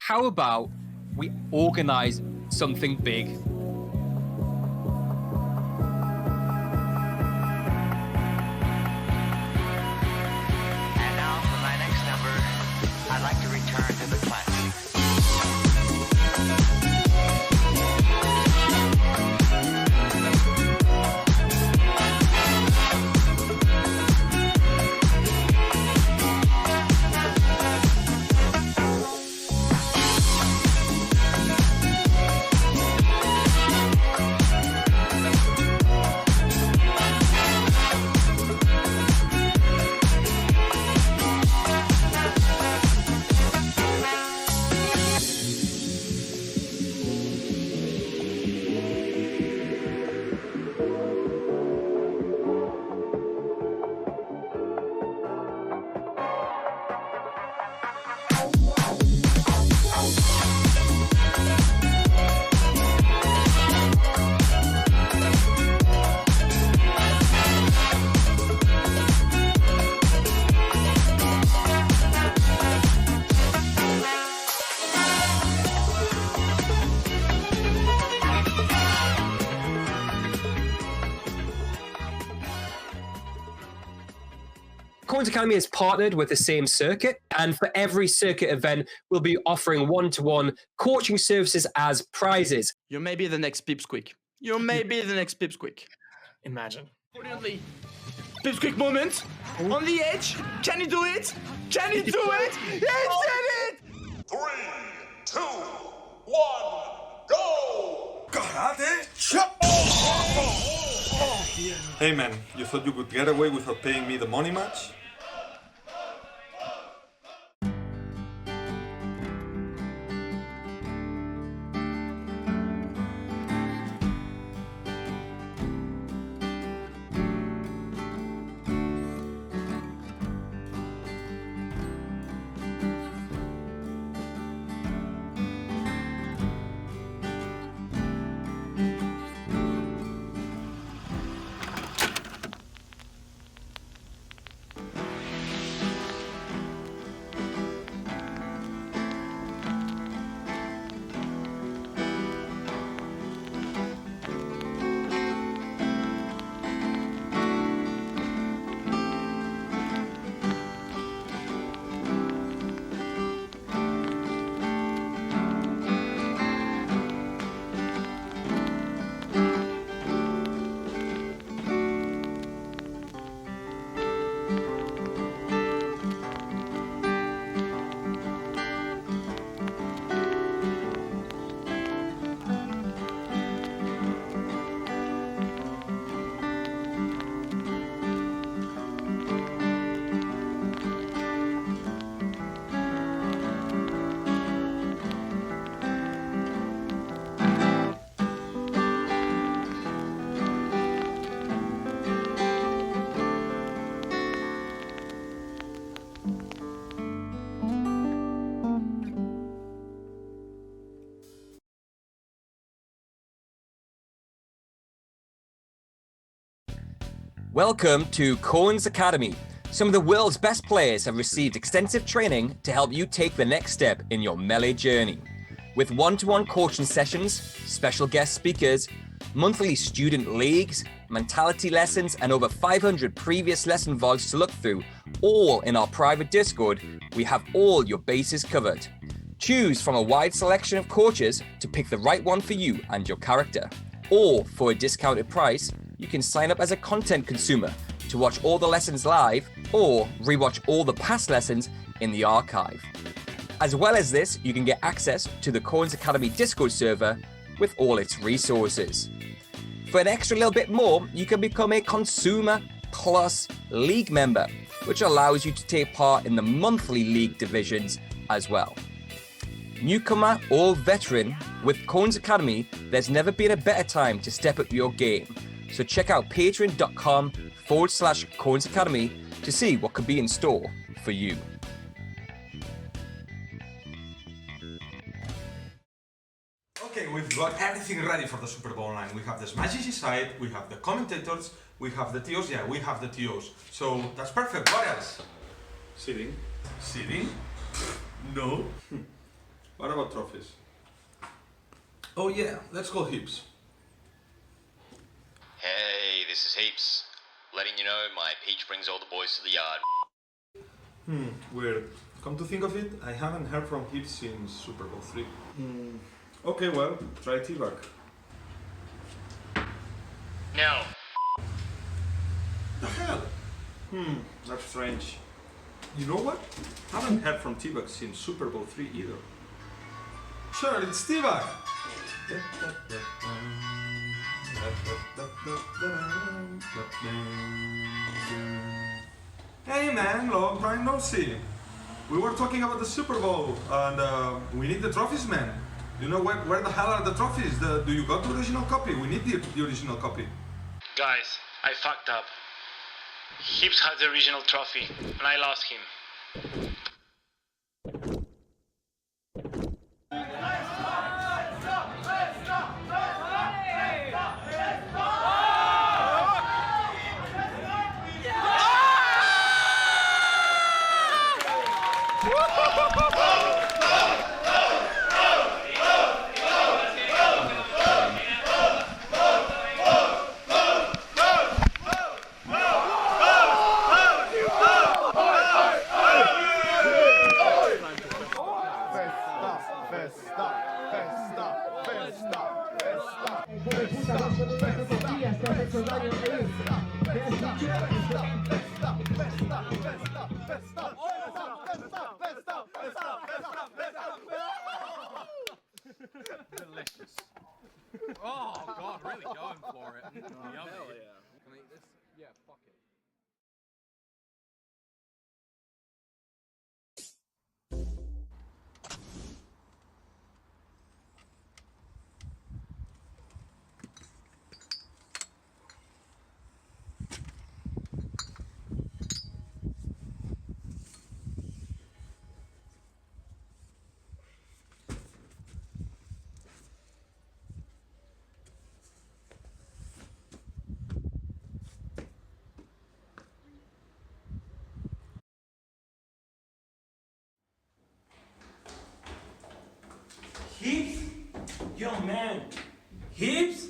D: How about we organize something big?
L: And now for my next number,
G: Coins Academy is partnered with the same circuit, and for every circuit event, we'll be offering one-to-one coaching services as prizes.
F: You may be the next Pipsqueak. You may be the next Pipsqueak.
Y: Imagine.
F: Brilliantly. Pipsqueak moment. On the edge. Can you do it? Can you do it? He did it!
H: 3, 2, 1, go! Karate chop! Hey man, you thought you could get away without paying me the money match?
D: Welcome to Coins Academy. Some of the world's best players have received extensive training to help you take the next step in your Melee journey. With one-to-one coaching sessions, special guest speakers, monthly student leagues, mentality lessons, and over 500 previous lesson vlogs to look through, all in our private Discord, we have all your bases covered. Choose from a wide selection of coaches to pick the right one for you and your character. Or, for a discounted price, you can sign up as a content consumer to watch all the lessons live or rewatch all the past lessons in the archive. As well as this, you can get access to the Coins Academy Discord server with all its resources. For an extra little bit more, you can become a Consumer Plus League member, which allows you to take part in the monthly league divisions as well. Newcomer or veteran, with Coins Academy, there's never been a better time to step up your game. So check out patreon.com/Coins Academy to see what could be in store for you.
I: Okay, we've got everything ready for the Super Bowl line. We have the Smashy side, we have the commentators, we have the TOs. Yeah, we have the TOs. So that's perfect. What else? Sitting. Sitting? No. What about trophies? Oh yeah, let's go Heaps.
L: Hey, this is Heaps. Letting you know my peach brings all the boys to the yard.
H: Weird. Come to think of it, I haven't heard from Heaps since Super Bowl 3. Okay, well, try T-Bag.
L: No.
H: The hell? That's strange. You know what? Haven't heard from T-Bag since Super Bowl 3 either. Sure, it's T-Bag! Hey man, long time no see. We were talking about the Super Bowl and we need the trophies, man. You know where the hell are the trophies? Do you got the original copy? We need the original copy.
J: Guys, I fucked up. Heaps had the original trophy, and I lost him.
A: Delicious. Oh god, really going for it. Yummy.
F: Hell yeah.
A: Can I eat this? Yeah, fuck it.
B: Hips? Yo, man. Hips?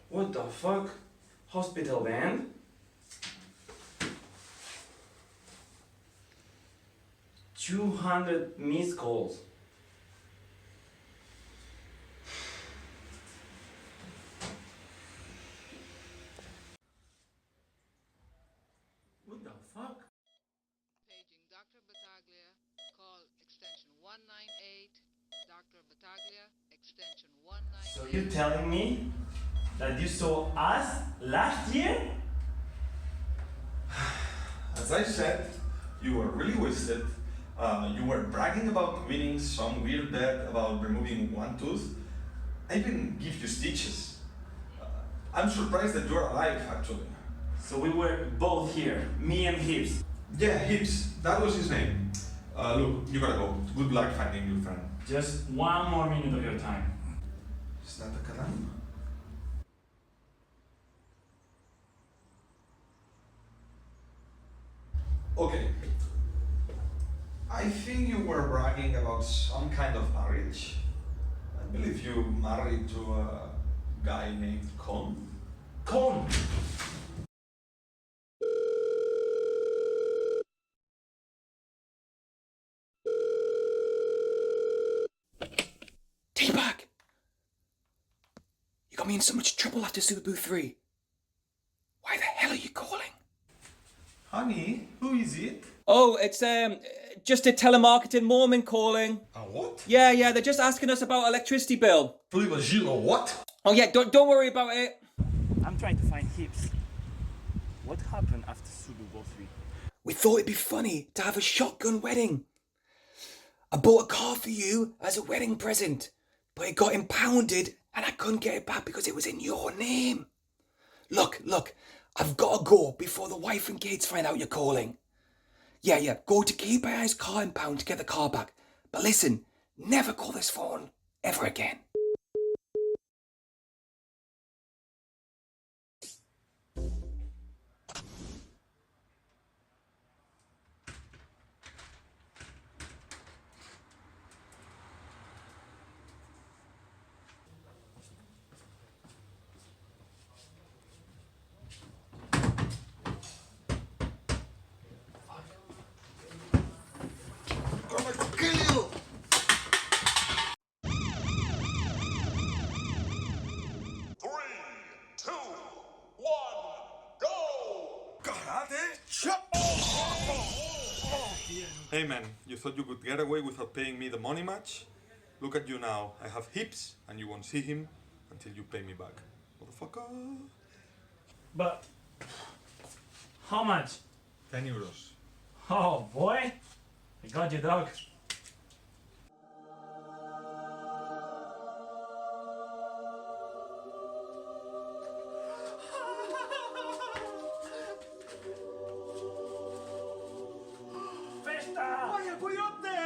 B: What the fuck? Hospital van? $200 missed calls. What the fuck?
K: Paging Dr. Battaglia, call extension 198. Dr. Battaglia, extension 198.
B: So you're telling me that you saw us last year?
I: As I said, you were really wasted. You were bragging about winning some weird bet about removing one tooth. I even give you stitches. I'm surprised that you're alive, actually.
B: So we were both here, me and Hips.
I: Yeah, Hips. That was his name. Look, you gotta go. Good luck finding your friend.
B: Just one more minute of your time.
I: Is that a kalam? Okay. I think you were bragging about some kind of marriage. I believe you married to a guy named Con.
B: Con!
M: T-Bag! You got me in so much trouble after Super Boo 3. Why the hell are you calling?
I: Honey, who is it?
M: Oh, it's just a telemarketing Mormon calling.
I: A what?
M: Yeah, they're just asking us about electricity bill.
I: What?
M: Oh yeah, don't worry about it.
B: I'm trying to find Hips. What happened after Super Bowl 3?
M: We thought it'd be funny to have a shotgun wedding. I bought a car for you as a wedding present, but it got impounded and I couldn't get it back because it was in your name. Look, I've got to go before the wife and kids find out you're calling. Yeah, go to Keep-Eye's car impound to get the car back. But listen, never call this phone ever again.
I: Hey man, you thought you could get away without paying me the money match? Look at you now. I have Hips and you won't see him until you pay me back. Motherfucker.
B: But how much?
I: 10 euros.
B: Oh boy, I got you, dog. Festa!
O: Vaya coyote!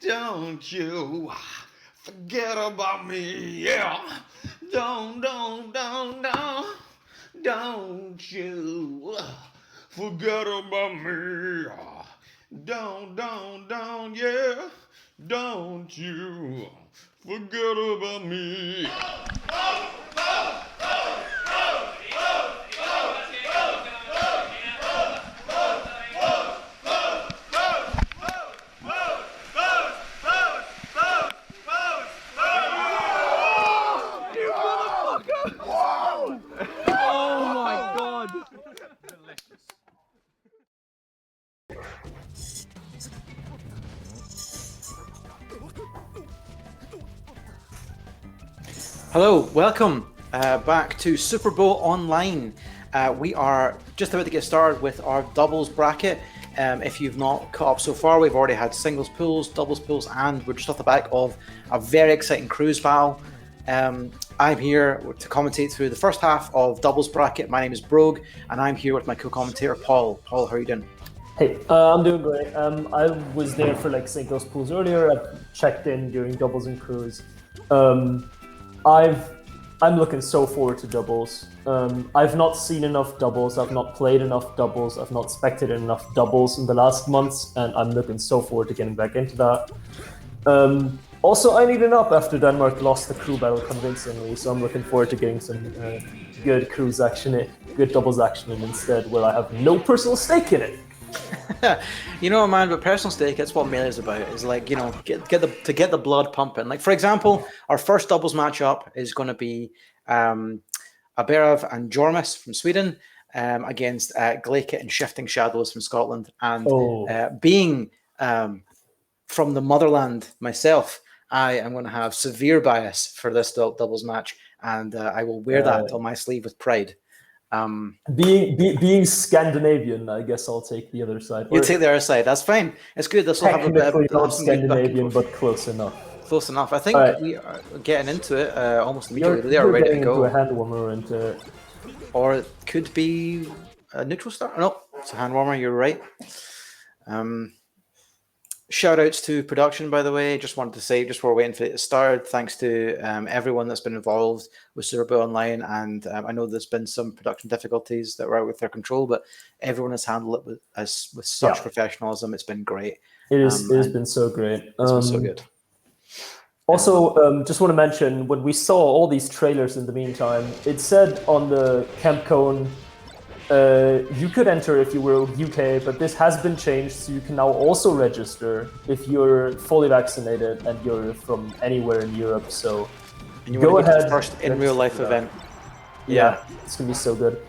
R: Don't you forget about me, yeah. Don't you forget about me. Don't, yeah. Don't you Forget about me.
A: Oh my god!
S: Hello, welcome back to Super Bowl Online. We are just about to get started with our doubles bracket. If you've not caught up so far, we've already had singles pools, doubles pools, and we're just off the back of a very exciting cruise battle. I'm here to commentate through the first half of doubles bracket. My name is Brogue, and I'm here with my co-commentator Paul. Paul, how are you doing?
O: Hey, I'm doing great. I was there for like singles pools earlier. I've checked in during doubles and cruise. I'm looking so forward to doubles. I've not seen enough doubles. I've not played enough doubles. I've not spectated enough doubles in the last months, and I'm looking so forward to getting back into that. Also, I need an up after Denmark lost the crew battle convincingly, so I'm looking forward to getting some good cruise action, good doubles action, and instead, where I have no personal stake in it.
S: You know, man, but personal stake, that's what Melee is about. Is like, you know, get the blood pumping. Like, for example, our first doubles matchup is going to be Aberov and Jormus from Sweden against Glaikit and Shifting Shadows from Scotland. And being from the motherland myself, I am going to have severe bias for this doubles match, and I will wear that on my sleeve with pride.
O: Being Scandinavian, I guess I'll take the other side.
S: You take the other side. That's fine. It's good. This will have a bit of
O: not Scandinavian, but close enough.
S: Close enough. I think we are getting into it almost immediately. They are ready to go.
O: Into a hand warmer into,
S: or it could be a neutral start. No, it's a hand warmer. You're right. Shout outs to production, by the way. Just wanted to say, just while we're waiting for it to start, thanks to everyone that's been involved with Super Bowl Online. And I know there's been some production difficulties that were out with their control, but everyone has handled it with such professionalism. It's been great.
O: It has been so great.
S: It's been so good.
O: Also, just want to mention, when we saw all these trailers in the meantime, it said on the CampCone, you could enter if you were UK, but this has been changed, so you can now also register if you're fully vaccinated and you're from anywhere in Europe. So
S: and you go ahead. First in real life event.
O: Yeah, it's gonna be so good.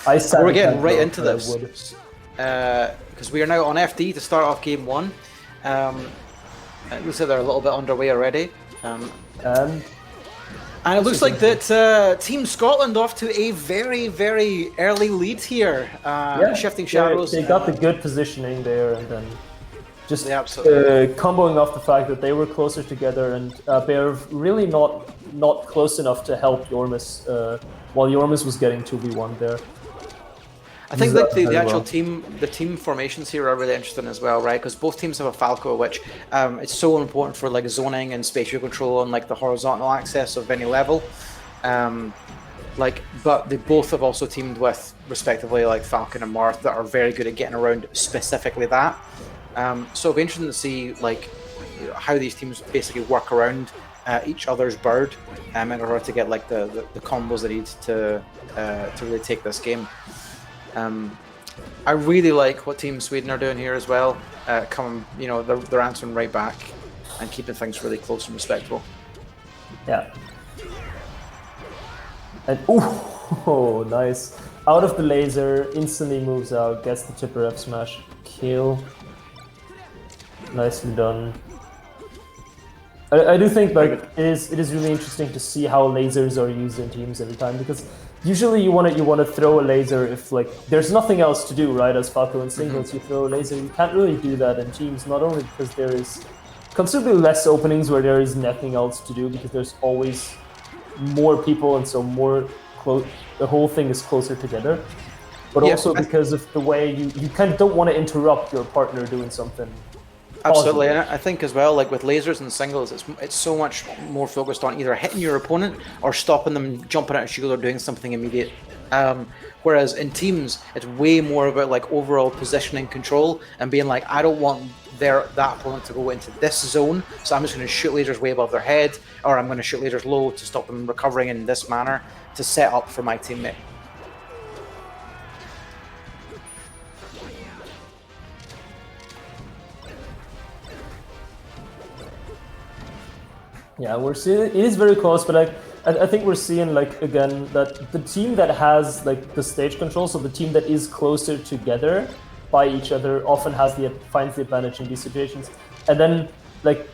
S: We're getting right into this because we are now on FD to start off game one. It looks like they're a little bit underway already. And it looks like that Team Scotland off to a very, very early lead here. Shifting Shadows.
O: They got the good positioning there, and then just comboing off the fact that they were closer together, and they're really not close enough to help Jormus while Jormus was getting 2v1 there.
S: I think like the actual team formations here are really interesting as well, right? Because both teams have a Falco, which it's so important for like zoning and spatial control and like the horizontal access of any level. But they both have also teamed with respectively like Falcon and Marth that are very good at getting around specifically that. So it'll be interesting to see like how these teams basically work around each other's bird in order to get like the combos they need to really take this game. I really like what Team Sweden are doing here as well. They're answering right back and keeping things really close and respectable.
O: Yeah. And oh, nice! Out of the laser, instantly moves out, gets the tipper F smash, kill. Nicely done. I do think like it is really interesting to see how lasers are used in teams every time, because usually you want to throw a laser if like there's nothing else to do, right? As Falco in singles, you throw a laser. You can't really do that in teams, not only because there is considerably less openings where there is nothing else to do, because there's always more people and so the whole thing is closer together, but also because of the way you kind of don't want to interrupt your partner doing something.
S: Absolutely, and I think as well, like with lasers and singles, it's so much more focused on either hitting your opponent or stopping them jumping out of shield or doing something immediate. Whereas in teams, it's way more about like overall positioning control and being like, I don't want that opponent to go into this zone. So I'm just going to shoot lasers way above their head, or I'm going to shoot lasers low to stop them recovering in this manner to set up for my teammate.
O: Yeah, we're seeing it is very close, but I think we're seeing like again that the team that has like the stage control, so the team that is closer together by each other, often finds the advantage in these situations. And then like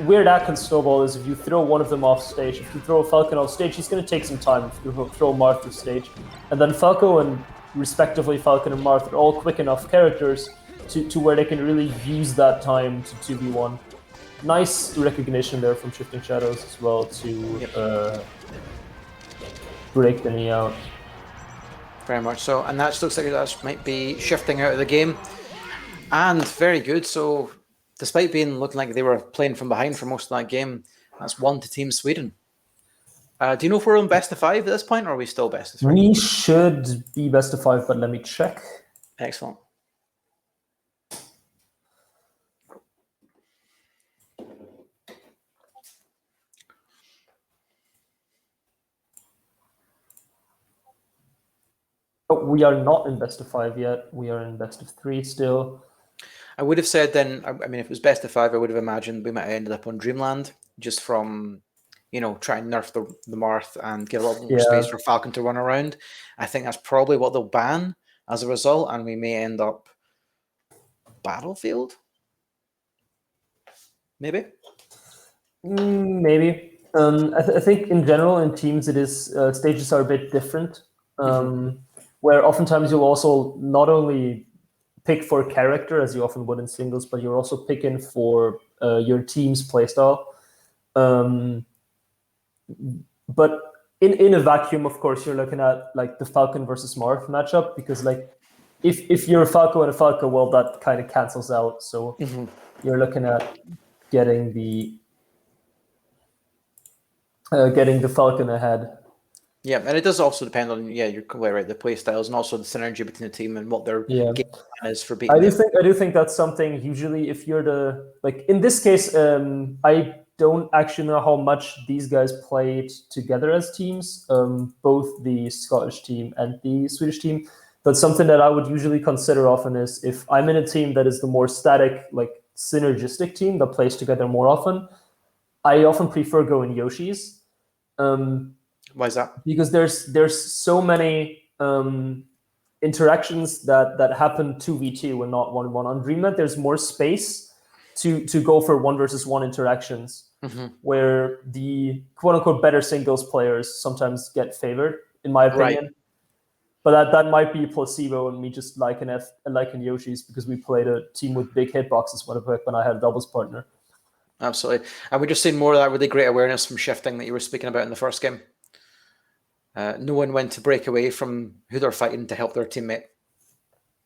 O: where that can snowball is if you throw one of them off stage. If you throw Falcon off stage, he's going to take some time. If you throw Marth off stage, and then Falco and respectively Falcon and Marth are all quick enough characters to where they can really use that time to 2v1. Nice recognition there from Shifting Shadows as well to break the knee out.
S: Very much so, and that looks like that might be shifting out of the game. And very good, so despite looking like they were playing from behind for most of that game, that's 1 to Team Sweden. Do you know if we're on best of 5 at this point, or are we still best of 3?
O: We should be best of 5, but let me check.
S: Excellent.
O: But we are not in best of 5 yet. We are in best of 3 still.
S: I would have said then, I mean, if it was best of 5, I would have imagined we might have ended up on Dreamland, just from, try and nerf the Marth and give a lot more space for Falcon to run around. I think that's probably what they'll ban as a result, and we may end up Battlefield? Maybe?
O: Maybe. I think in general in teams it is, stages are a bit different. Where oftentimes you'll also not only pick for character as you often would in singles, but you're also picking for your team's playstyle. But in a vacuum, of course, you're looking at like the Falcon versus Marth matchup, because like if you're a Falco and a Falco, well, that kind of cancels out. So you're looking at getting the Falcon ahead.
S: Yeah, and it does also depend on you're quite right, the play styles and also the synergy between the team and what their game plan is for beating.
O: I do think that's something usually if you're in this case, I don't actually know how much these guys played together as teams, both the Scottish team and the Swedish team. But something that I would usually consider often is if I'm in a team that is the more static, like synergistic team that plays together more often, I often prefer going Yoshis.
S: Why is that?
O: Because there's so many interactions that happen 2v2 and not 1v1. On Dreamland, there's more space to go for 1 versus 1 interactions, where the quote-unquote better singles players sometimes get favored, in my opinion.
S: Right.
O: But that might be a placebo and me just liking Yoshi's because we played a team with big hitboxes when I had a doubles partner.
S: Absolutely. And we're just seeing more of that really great awareness from shifting that you were speaking about in the first game. Knowing when to break away from who they're fighting to help their teammate.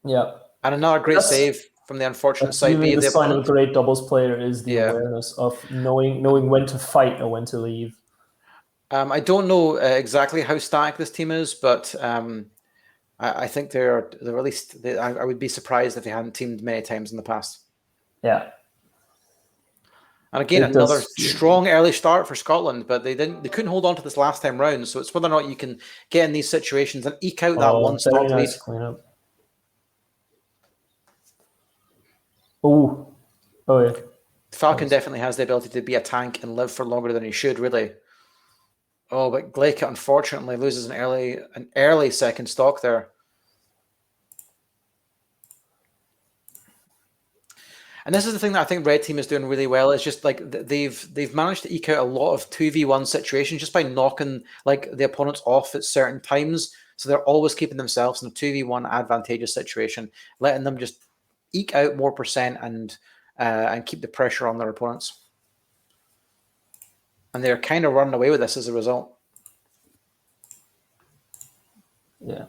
O: Yeah.
S: And another great save from the unfortunate side B.
O: The sign of a great doubles player is the awareness of knowing when to fight or when to leave.
S: I don't know exactly how static this team is, but I think they're at least. I would be surprised if they hadn't teamed many times in the past.
O: Yeah.
S: And again, another strong early start for Scotland, but they couldn't hold on to this last time round. So it's whether or not you can get in these situations and eke out that one stop lead.
O: Nice cleanup. Oh yeah.
S: Falcon definitely has the ability to be a tank and live for longer than he should, really. Oh, but Glaika unfortunately loses an early second stock there. And this is the thing that I think Red Team is doing really well. It's just like they've managed to eke out a lot of 2v1 situations just by knocking like the opponents off at certain times. So they're always keeping themselves in a 2v1 advantageous situation, letting them just eke out more percent and keep the pressure on their opponents. And they're kind of running away with this as a result.
O: Yeah,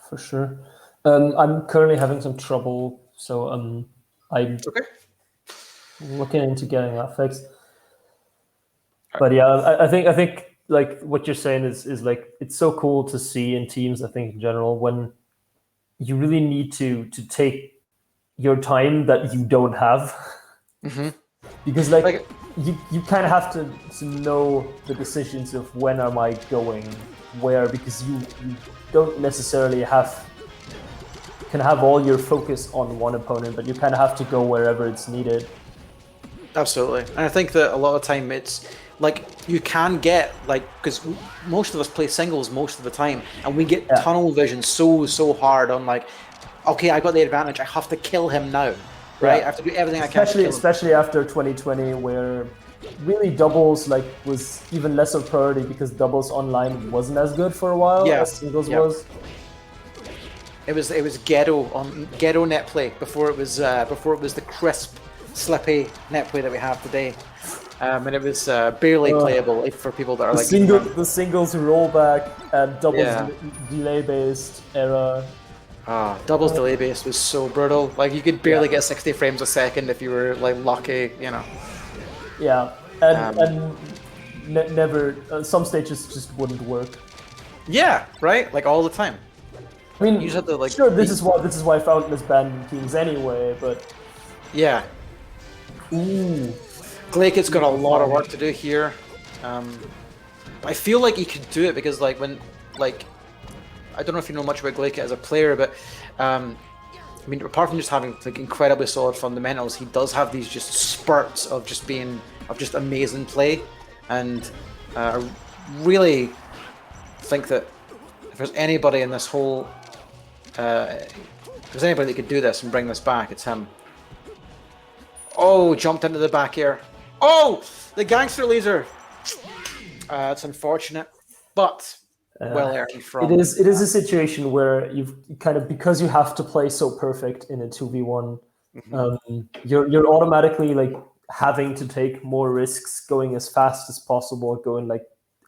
O: for sure. I'm currently having some trouble, so I'm looking into getting that fixed. But yeah, I think like what you're saying is like it's so cool to see in teams. I think in general when you really need to take your time that you don't have Because like you kind of have to know the decisions of when am I going where, because you don't necessarily can have all your focus on one opponent, but you kind of have to go wherever it's needed.
S: Absolutely. And I think that a lot of time it's like you can get like, because most of us play singles most of the time, and we get tunnel vision so hard on like, okay, I got the advantage, I have to kill him now, right?
O: Yeah.
S: I have to do everything I can to kill him.
O: Especially after 2020, where really doubles like was even less of priority because doubles online wasn't as good for a while as singles was.
S: It was ghetto net play before it was the crisp, slippy net play that we have today, and it was barely playable for people that are like
O: the singles rollback and doubles delay based era.
S: Doubles delay based was so brutal. Like you could barely get 60 frames a second if you were like lucky, you know.
O: Yeah, and never some stages just wouldn't work.
S: Yeah, right. Like all the time.
O: I mean,
S: you just have to like.
O: Sure, this is why Fountain is banned in Kings anyway, but.
S: Yeah.
O: Ooh.
S: Glake's got a lot of work to do here. I feel like he could do it because like when like. I don't know if you know much about Glake as a player, but I mean, apart from just having like incredibly solid fundamentals, he does have these just spurts of just amazing play, and I really think that if there's anybody in this whole, if there's anybody that could do this and bring this back, it's him. Oh, jumped into the back air. Oh, the gangster laser. It's unfortunate, but. Well earned from.
O: It is a situation where you've kind of, because you have to play so perfect in a 2v1, you're automatically like having to take more risks, going as fast as possible, going like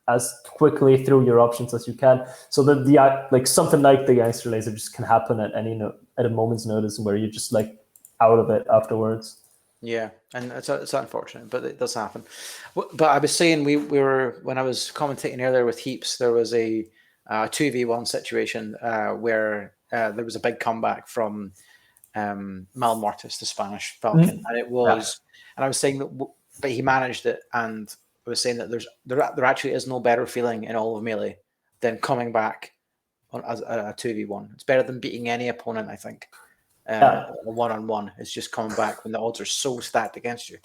O: as quickly through your options as you can, so that the like something like the gangster laser just can happen at at a moment's notice, where you're just like out of it afterwards.
S: Yeah, and it's unfortunate, but it does happen. But I was saying we were, when I was commentating earlier with Heaps, there was a 2v1 situation where there was a big comeback from Mal Mortis, the Spanish Falcon, and it was, and I was saying that, but he managed it, and I was saying that there actually is no better feeling in all of Melee than coming back as a 2v1. It's better than beating any opponent, I think. One-on-one, it's just coming back when the odds are so stacked against you.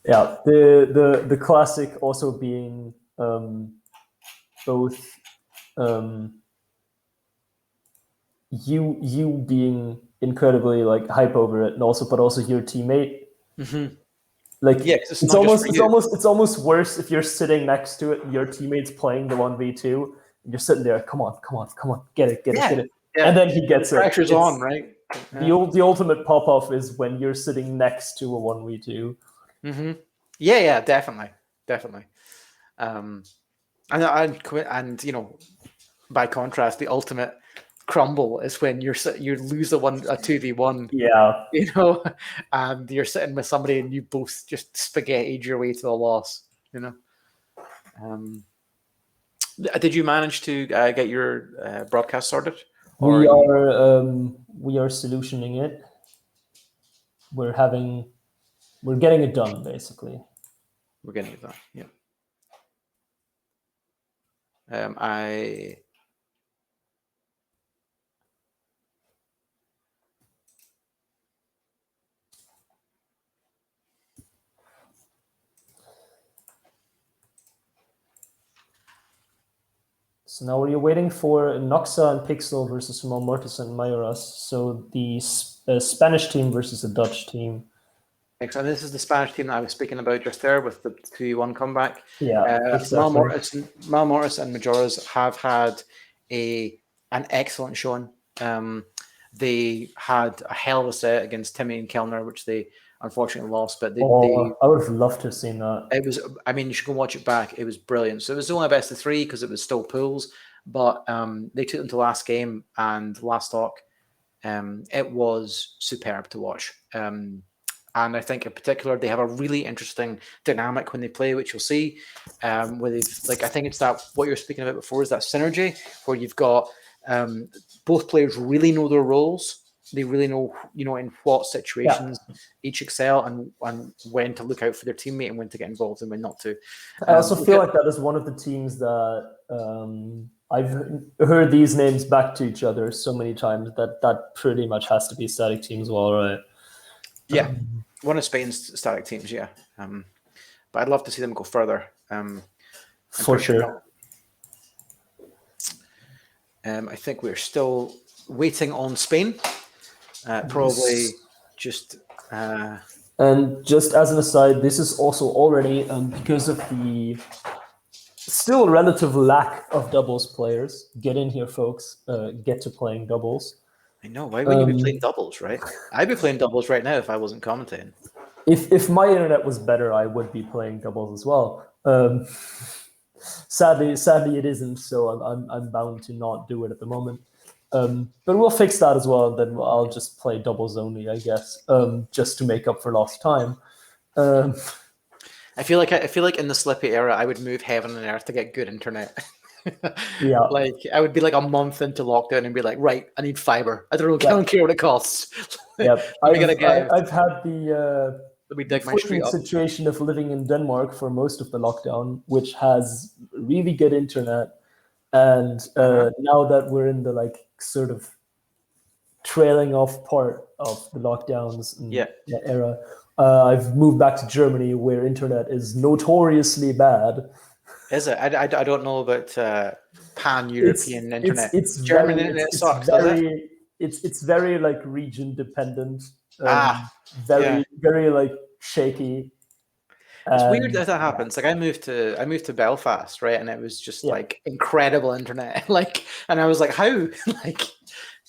O: Yeah, the classic also being both you being incredibly like hype over it, and also your teammate. Like it's almost worse if you're sitting next to it and your teammate's playing the 1v2 and you're sitting there, come on, get it.
S: Yeah.
O: And then he gets it.
S: Pressure's on, right?
O: The ultimate pop-off is when you're sitting next to a 1v2.
S: Yeah, definitely. And you know, by contrast, the ultimate crumble is when you lose a 2v1.
O: Yeah.
S: You know, and you're sitting with somebody and you both just spaghettied your way to a loss. You know. Did you manage to get your broadcast sorted?
O: We are solutioning it. We're getting it done, basically.
S: We're getting it done. Yeah.
O: So now we're waiting for Noxa and Pixel versus Mal Mortis and Majoras. So the Spanish team versus the Dutch team.
S: Excellent. This is the Spanish team that I was speaking about just there with the 2v1 comeback.
O: Yeah, exactly.
S: Mal Mortis and Majoras have had an excellent showing. They had a hell of a set against Timmy and Kellner, which they unfortunately lost. But
O: I would have loved to have seen that.
S: It was, I mean, you should go watch it back. It was brilliant. So it was only a best of 3 because it was still pools, but they took them to last game and last talk. It was superb to watch. And I think in particular, they have a really interesting dynamic when they play, which you'll see. Where they've, like, I think it's that what you're speaking about before is that synergy where you've got both players really know their roles. they really know, in what situations each excel and when to look out for their teammate and when to get involved and when not to.
O: I also feel like that is one of the teams that I've heard these names back to each other so many times that pretty much has to be a static team as well, right?
S: Yeah, one of Spain's static teams, yeah. But I'd love to see them go further.
O: For sure.
S: I think we're still waiting on Spain. Probably just.
O: And just as an aside, this is also already because of the still relative lack of doubles players. Get in here, folks. Get to playing doubles.
S: I know. Why wouldn't you be playing doubles, right? I'd be playing doubles right now if I wasn't commentating.
O: If my internet was better, I would be playing doubles as well. Sadly, it isn't. So I'm bound to not do it at the moment. But we'll fix that as well, and then I'll just play doubles only, I guess, just to make up for lost time.
S: I feel like in the Slippy era, I would move heaven and earth to get good internet.
O: Yeah,
S: like I would be like a month into lockdown and be like, right, I need fiber. I don't care what it costs.
O: Yeah, I've had
S: Let me dig my street up.
O: situation of living in Denmark for most of the lockdown, which has really good internet. And now that we're in the sort of trailing off part of the lockdowns era, I've moved back to Germany where internet is notoriously bad.
S: Is it? I don't know about pan-European internet.
O: It's
S: German
O: very,
S: internet
O: it's
S: sucks,
O: very, it's very region dependent. Very shaky.
S: It's weird that happens. Like I moved to Belfast, right, and it was just incredible internet. And I was like, how?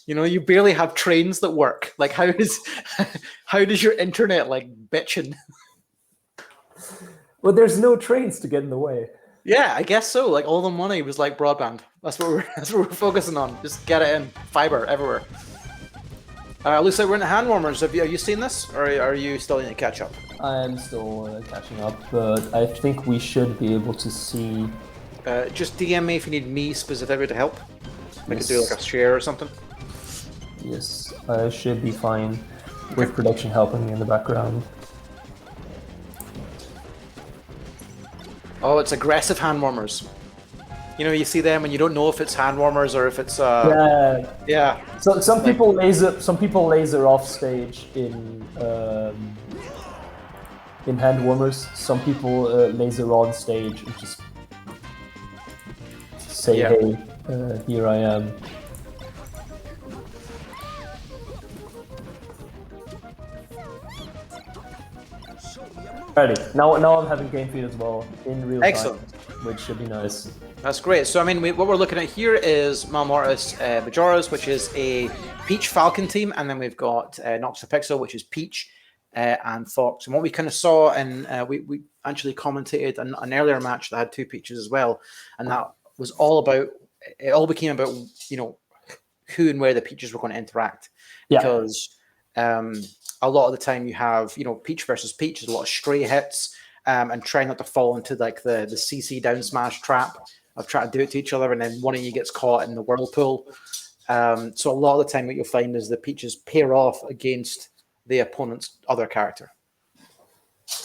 S: You barely have trains that work. Like, how does your internet bitching?
O: Well, there's no trains to get in the way.
S: Yeah, I guess so. All the money was broadband. That's what we're focusing on. Just get it in, fiber everywhere. Looks like we're in the hand warmers. Have you seen this, or are you still in the catch up?
O: I'm still catching up, but I think we should be able to see.
S: Just DM me if you need me specifically to help. I could do a share or something.
O: Yes, I should be fine with production helping me in the background.
S: Oh, it's aggressive hand warmers. You see them and you don't know if it's hand warmers or if it's
O: yeah. So some people laser off stage in hand warmers. Some people laser on stage and just say, "Hey, here I am." Alrighty, now I'm having game feed as well in real time, which should be nice.
S: That's great. So, what we're looking at here is Malmortis Majora's, which is a Peach Falcon team, and then we've got Noxapixel, which is Peach and Fox. And what we kind of saw, and we actually commentated an earlier match that had two Peaches as well, and that was all about, it all became about, who and where the Peaches were going to interact.
O: Yeah.
S: Because a lot of the time you have, Peach versus Peach, there's a lot of stray hits, and trying not to fall into the CC down smash trap of trying to do it to each other, and then one of you gets caught in the whirlpool. So a lot of the time what you'll find is the Peaches pair off against the opponent's other character.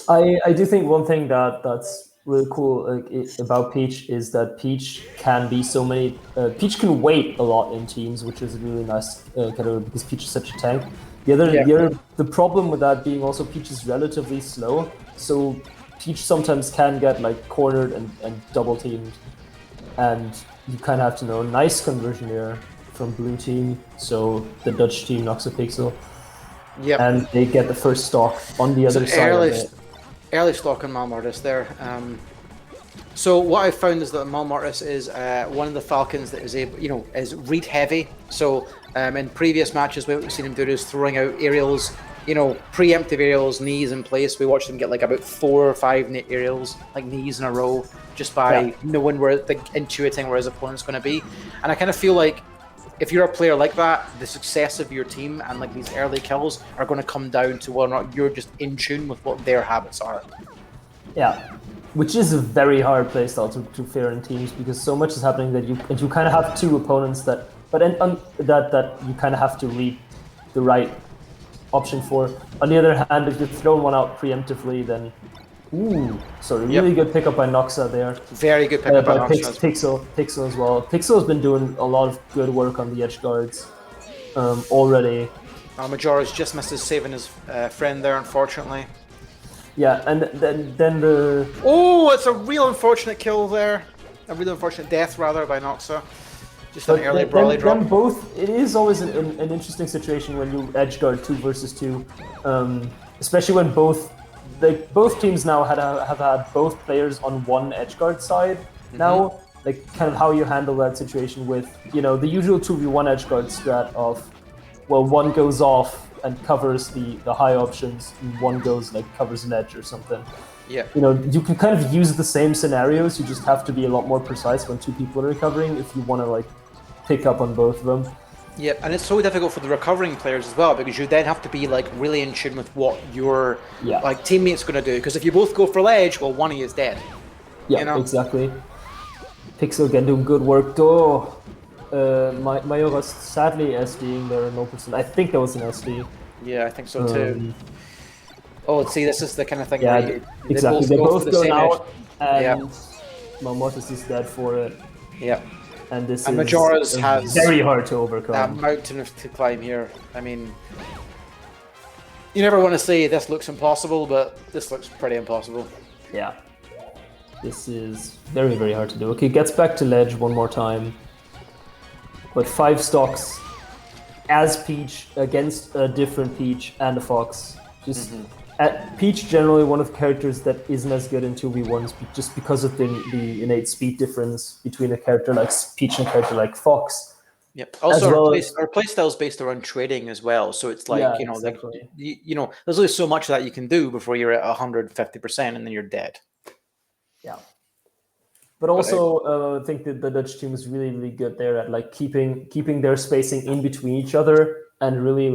O: I do think one thing that's really cool about Peach is that Peach can be so many... Peach can wait a lot in teams, which is really nice because Peach is such a tank. The problem with that being also Peach is relatively slow, so Peach sometimes can get cornered and double teamed, and you kind of have to know nice conversion here from blue team, so the Dutch team knocks a pixel, and they get the first stock on the other side of it.
S: Early stock on Malmortis there. So what I found is that Malmortis is one of the Falcons that is able, is read heavy. So in previous matches, what we've seen him do is throwing out aerials, preemptive aerials, knees in place. We watched him get about 4 or 5 aerials, knees in a row, just by knowing intuiting where his opponent's going to be. And I kind of feel like if you're a player like that, the success of your team and these early kills are going to come down to whether or not you're just in tune with what their habits are.
O: Yeah. Which is a very hard playstyle to fare in teams, because so much is happening that you kind of have two opponents that you kind of have to read the right option for. On the other hand, if you're throwing one out preemptively, then really good pickup by Noxa there.
S: Very good pickup by Noxa.
O: Pixel as well. Pixel has been doing a lot of good work on the edge guards already.
S: Majora's just misses saving his friend there, unfortunately.
O: Yeah, and then the...
S: Oh, it's a real unfortunate kill there. A really unfortunate death, rather, by Noxa. Just an early brawly drop.
O: Then both, it is always an interesting situation when you edge guard 2 versus 2, especially when both teams now have had both players on one edge guard side now. Like kind of how you handle that situation with the usual 2v1 edge guard strat of, well, one goes off and covers the high options, and one goes covers an edge or something.
S: Yeah.
O: You can kind of use the same scenarios. You just have to be a lot more precise when two people are recovering if you want to pick up on both of them.
S: Yeah, and it's so difficult for the recovering players as well, because you then have to be really in tune with what your teammate's going to do. Because if you both go for ledge, well, one of you is dead.
O: Yeah, exactly. Pixel again doing good work though. Majora's sadly SDing there, 0%. I think that was an SD.
S: Yeah, I think so too. Oh, see, this is the kind of thing
O: yeah,
S: where
O: exactly. They're both going out,
S: edge.
O: and Malmotus is dead for it.
S: Yeah.
O: And this
S: and
O: is
S: Majora's has
O: very hard to overcome.
S: That mountain to climb here. I mean, you never want to say this looks impossible, but this looks pretty impossible.
O: Yeah. This is very, very hard to do. Okay, gets back to ledge one more time. But 5 stocks as Peach against a different Peach and a Fox. Just Peach generally one of the characters that isn't as good in 2v1s just because of the innate speed difference between a character like Peach and a character like Fox.
S: Yep. Also, our playstyle is based around trading as well, so it's
O: exactly.
S: There's only so much that you can do before you're at 150% and then you're dead.
O: Yeah. But also, I think that the Dutch team is really, really good there at keeping their spacing in between each other, and really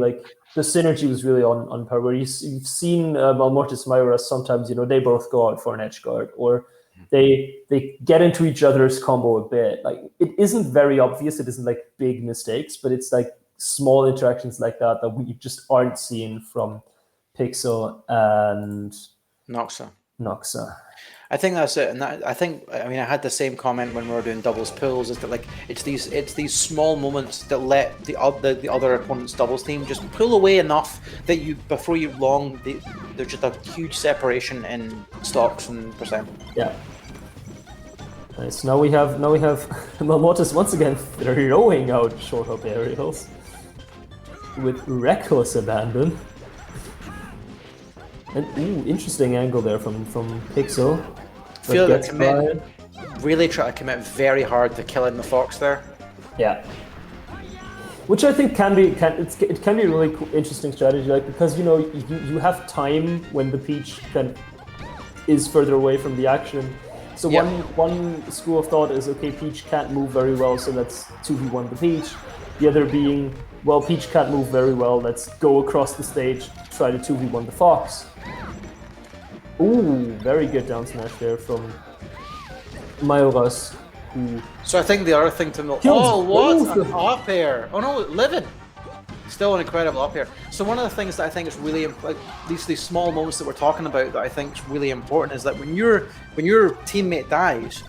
O: the synergy was really on par. Where you've seen Malmortis Myra sometimes, they both go out for an edge guard, or they get into each other's combo a bit. It isn't very obvious. It isn't big mistakes, but it's small interactions like that we just aren't seeing from Pixel and
S: Noxa.
O: I
S: think that's it, and I had the same comment when we were doing doubles pulls. Is that it's these small moments that let the other opponent's doubles team just pull away enough that before you long there's just a huge separation in stocks and percent.
O: Yeah. Nice. Now we have Malmotus once again throwing out short hop aerials with reckless abandon. And interesting angle there from Pixel.
S: Really try to commit very hard to killing the Fox there.
O: Yeah. Which I think can be a really interesting strategy, because you have time when the Peach is further away from the action. So one school of thought is, okay, Peach can't move very well, so let's 2v1 the Peach. The other being, well, Peach can't move very well, let's go across the stage, try to 2v1 the Fox. Ooh, very good down smash there from Majora's.
S: So I think the other thing to note... Oh, what? An up air! Oh no, Livin! Still an incredible up air. So one of the things that I think is really... these small moments that we're talking about that I think is really important is that when your teammate dies,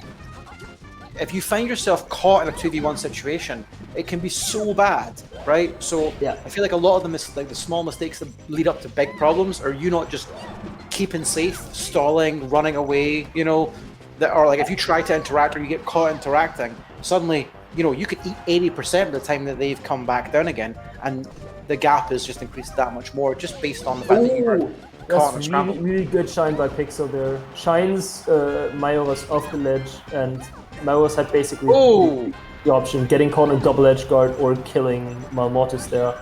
S: if you find yourself caught in a 2v1 situation, it can be so bad, right? So I feel like a lot of the small mistakes that lead up to big problems are you not just keeping safe, stalling, running away, that are if you try to interact or you get caught interacting, suddenly, you could eat 80% of the time that they've come back down again, and the gap is just increased that much more just based on the fact that you were caught in a scramble.
O: Really good shine by Pixel there. Shines Majora's off the ledge, and Majora's had basically the option, getting caught in a double edge guard or killing Malmortis there.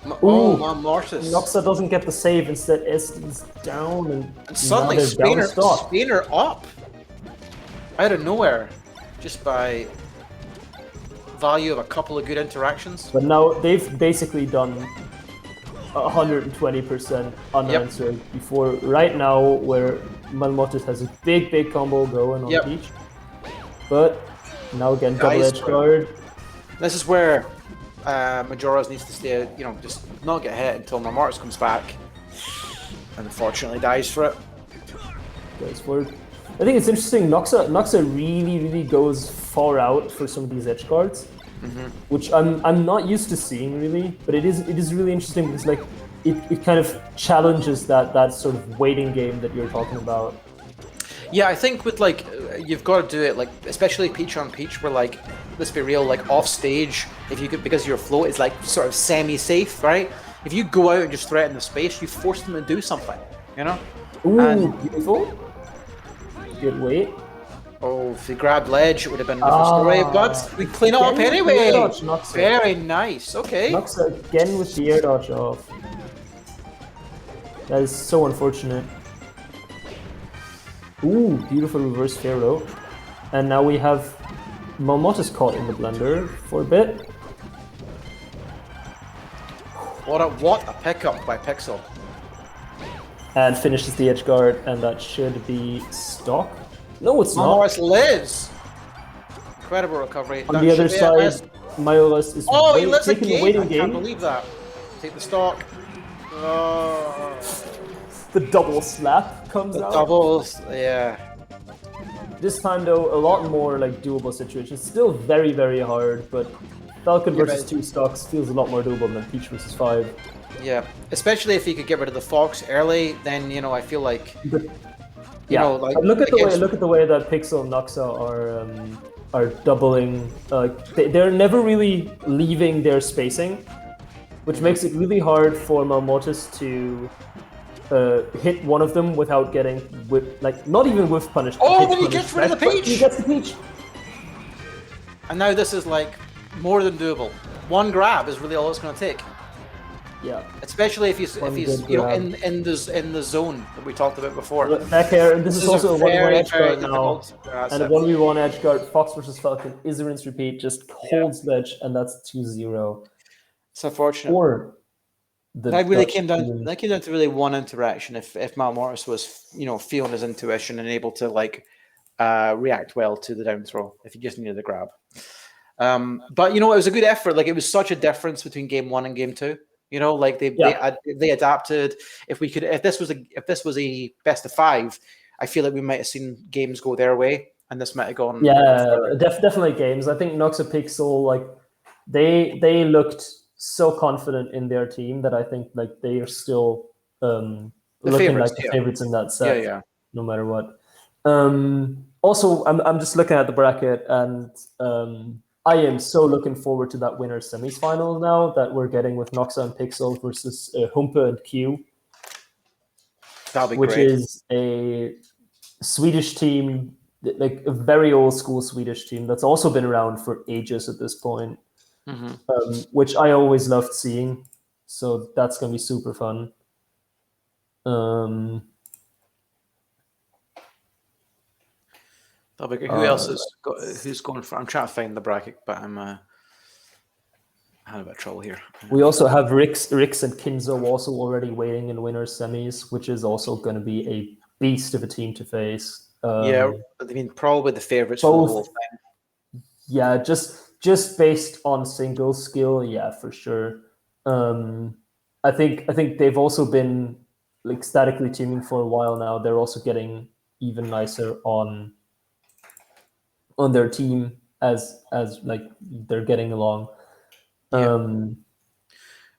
S: Malmortis.
O: Noxa doesn't get the save, instead SD's down, and
S: suddenly Spainer up out of nowhere just by value of a couple of good interactions.
O: But now they've basically done 120% unanswered before right now, where Malmortis has a big combo going on Peach. But now again, double edge guard.
S: This is where Majora's needs to stay, just not get hit until Marmortis comes back. And unfortunately dies for it.
O: Goes for it. I think it's interesting. Noxa really goes far out for some of these edge guards, which I'm not used to seeing really. But it is really interesting because like it kind of challenges that sort of waiting game that you're talking about.
S: Yeah, I think with like you've got to do it like especially Peach on Peach, where like let's be real, like off stage, if you could because your float is like sort of semi-safe, right? If you go out and just threaten the space, you force them to do something,
O: Ooh, beautiful. Good weight.
S: Oh, if they grabbed ledge, it would have been a different story, but we clean it up anyway. Very nice. Okay.
O: Noxa again with the air dodge off. That is so unfortunate. Ooh, beautiful reverse Pharaoh. And now we have Marmottis caught in the blender for a bit.
S: What a pickup by Pixel.
O: And finishes the edge guard, and that should be stock. No, it's not.
S: Marmortis lives. Incredible recovery.
O: On the other side, Myolas is
S: he lives
O: taking a waiting
S: I
O: game.
S: can't believe that. Take the stock.
O: The double slap comes out.
S: Doubles, yeah.
O: This time though, a lot more like doable situations. Still very, very hard, but Falcon versus 2 stocks feels a lot more doable than Peach versus 5.
S: Yeah, especially if you could get rid of the Fox early, then I feel like like
O: look at the way that Pixel and Noxa are doubling. They're never really leaving their spacing, which makes it really hard for Marmottis to hit one of them without getting not even whiff punished.
S: Oh, then he gets rid of the Peach.
O: He gets the Peach.
S: And now this is like more than doable. One grab is really all it's going to take.
O: Yeah.
S: Especially if he's in the zone that we talked about before.
O: Back air, and this is also a 1v1 edge guard now.
S: That's
O: and a 1v1 edge guard, Fox versus Falcon is a rinse repeat, just holds ledge, and that's 2-0.
S: It's unfortunate.
O: Or
S: that really came down to really one interaction. If Marmortis was feeling his intuition and able to react well to the down throw, if he just needed a grab. But it was a good effort. Like it was such a difference between game 1 and game 2. They adapted. If this was a best of 5, I feel like we might have seen games go their way, and this might have gone.
O: Yeah, definitely games. I think Noxa Pixel they looked so confident in their team that I think they are still looking like the favorites in that set.
S: Yeah.
O: No matter what. Also, I'm just looking at the bracket, and I am so looking forward to that winner semis final now that we're getting with Noxa and Pixel versus Humpe and Q.
S: That'll be
O: which
S: great.
O: is a Swedish team, like a very old school Swedish team that's also been around for ages at this point. Which I always loved seeing. So that's going to be super fun.
S: That'll be great. Who else who's going for? I'm trying to find the bracket, but I'm having a bit of trouble here.
O: We also have Rix and Kinzo also already waiting in winners semis, which is also going to be a beast of a team to face.
S: Probably the favorites for the whole thing.
O: Yeah, just based on single skill, yeah, for sure. I think they've also been statically teaming for a while now. They're also getting even nicer on their team as they're getting along.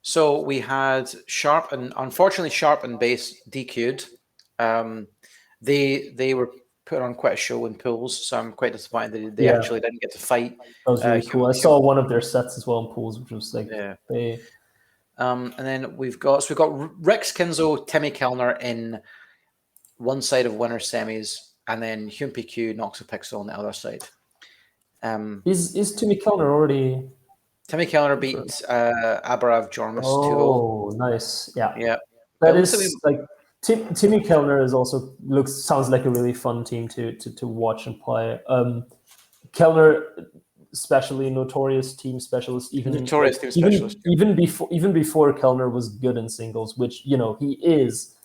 S: So we had Sharp and Base DQ'd. They were put on quite a show in pools, so I'm quite disappointed that they actually didn't get to fight.
O: That was really cool. I saw one of their sets as well in pools, which was
S: and then we've got Rix, Kinzo, Timmy Kellner in one side of winner semis, and then Humpe Q, Noxa Pixel on the other side.
O: Is Timmy Kellner already?
S: Timmy Kellner beat Abarav Jormus 2-0.
O: Oh, nice. Yeah.
S: That
O: is Timmy Kellner is also sounds like a really fun team to watch and play. Kellner, especially notorious team specialist, even before Kellner was good in singles, which he is.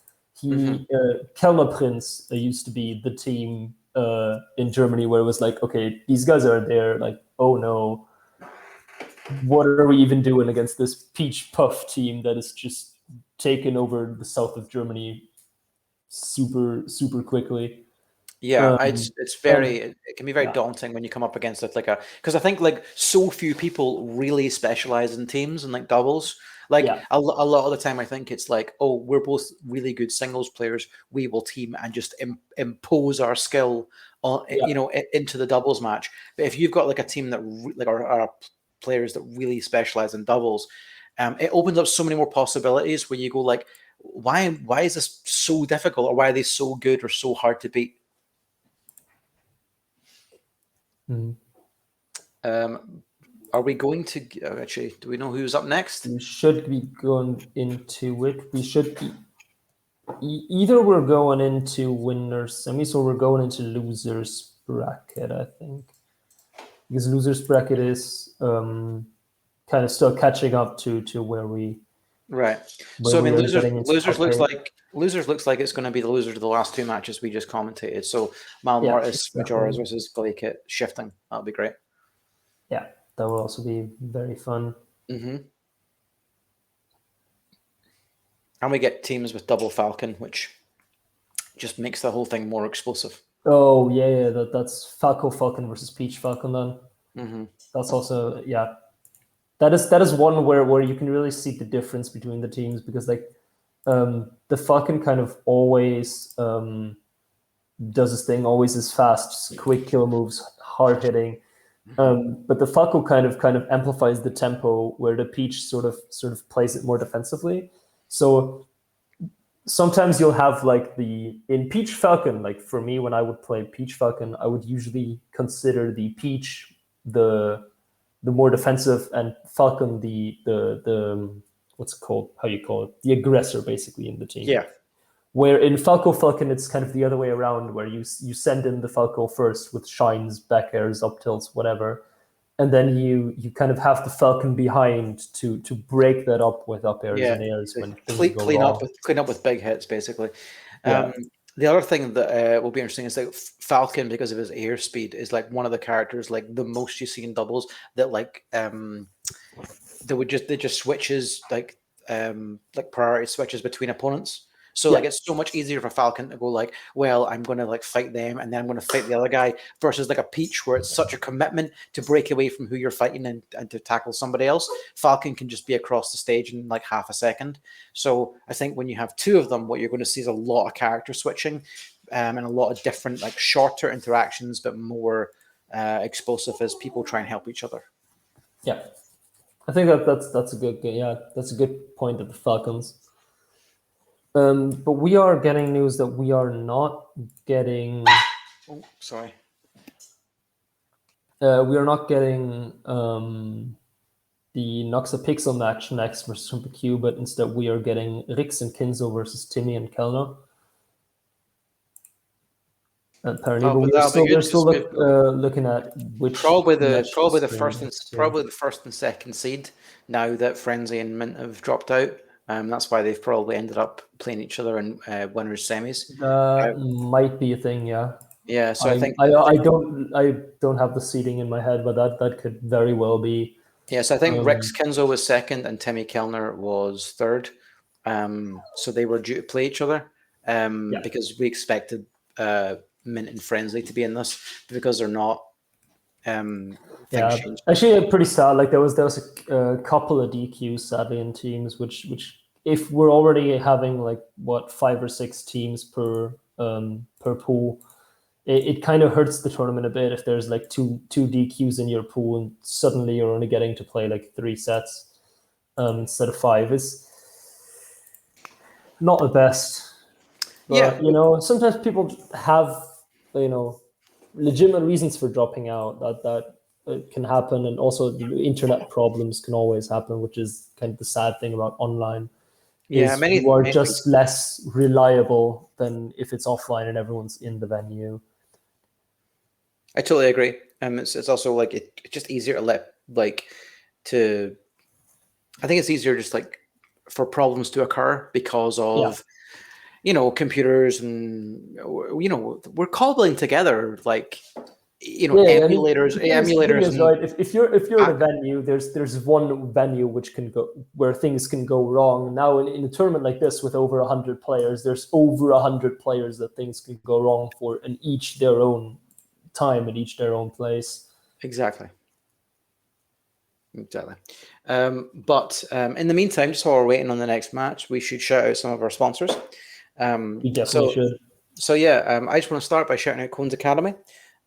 O: Kellner Prince used to be the team in Germany where it was okay, these guys are there, oh no. what are we even doing against this Peach Puff team that is just taken over the south of Germany super quickly?
S: Yeah, it's very it can be very daunting when you come up against it because I think like so few people really specialize in teams and like doubles. Like a lot of the time, I think it's like, oh, we're both really good singles players. We will team and just impose our skill on into the doubles match. But if you've got like a team that are players that really specialize in doubles, it opens up so many more possibilities where you go like, why is this so difficult, or why are they so good or so hard to beat? Are we going to actually? Do we know who's up next?
O: We should be going into it. We should be either we're going into winners semis or we're going into losers bracket. I think because losers bracket is kind of still catching up to where we.
S: Right. So I mean, losers looks like it's going to be the losers of the last two matches we just commentated. So Malmartis, Majora's versus Gleekit shifting. That'll be great.
O: Yeah, that will also be very fun.
S: Mm-hmm. And we get teams with double Falcon, which just makes the whole thing more explosive.
O: Oh yeah, that's Falco Falcon versus Peach Falcon then.
S: Mm-hmm.
O: That's also That is one where you can really see the difference between the teams because like the Falcon kind of always does his thing, always is fast, quick kill moves, hard hitting. But the Falco kind of amplifies the tempo where the Peach sort of plays it more defensively. So sometimes you'll have like in Peach Falcon, like for me when I would play Peach Falcon, I would usually consider the Peach the more defensive and Falcon the what's it called? How you call it? The aggressor basically in the team.
S: Yeah.
O: Where in Falco Falcon it's kind of the other way around, where you send in the Falco first with shines, back airs, up tilts, whatever, and then you kind of have the Falcon behind to break that up with up airs and airs when
S: clean up with big hits basically. The other thing that will be interesting is that Falcon, because of his air speed, is like one of the characters like the most you see in doubles that like they just switches like priority switches between opponents. So like it's so much easier for Falcon to go like, well, I'm going to like fight them and then I'm going to fight the other guy versus like a Peach where it's such a commitment to break away from who you're fighting and to tackle somebody else. Falcon can just be across the stage in like half a second. So I think when you have two of them, what you're going to see is a lot of character switching and a lot of different like shorter interactions, but more explosive as people try and help each other.
O: Yeah, I think that's a good point of the Falcons. But we are getting news that we are not getting.
S: Oh, sorry.
O: We are not getting the Noxa Pixel match next versus Q, but instead we are getting Rix and Kinzo versus Timmy and Kellner. Apparently, but we're still looking at which
S: probably the first and second seed now that Frenzy and Mint have dropped out. That's why they've probably ended up playing each other in winners semis.
O: Might be a thing, yeah.
S: Yeah, so I think
O: I don't have the seeding in my head, but that could very well be.
S: Yeah, so I think Rix Kinzo was second and Timmy Kellner was third. So they were due to play each other because we expected Mint and Frenzy to be in this because they're not.
O: Actually, pretty sad. Like there was a couple of DQs sadly in teams, which if we're already having like 5 or 6 teams per pool, it kind of hurts the tournament a bit if there's like two DQs in your pool and suddenly you're only getting to play like 3 sets instead of 5. Is not the best. But, sometimes people have legitimate reasons for dropping out that can happen, and also internet problems can always happen, which is kind of the sad thing about online. You are just less reliable than if it's offline and everyone's in the venue.
S: I totally agree. It's also like it's just easier to I think it's easier just like for problems to occur because of computers and we're cobbling together like you know,
O: Yeah, I mean,
S: emulators,
O: the thing is,
S: and
O: right? If you're at a venue, there's one venue which can go where things can go wrong. Now in a tournament like this with over 100 players, there's over 100 players that things can go wrong for, and each their own time and each their own place.
S: Exactly. But in the meantime, just while we're waiting on the next match, we should shout out some of our sponsors.
O: We definitely should.
S: So yeah, I just want to start by shouting out Cones Academy,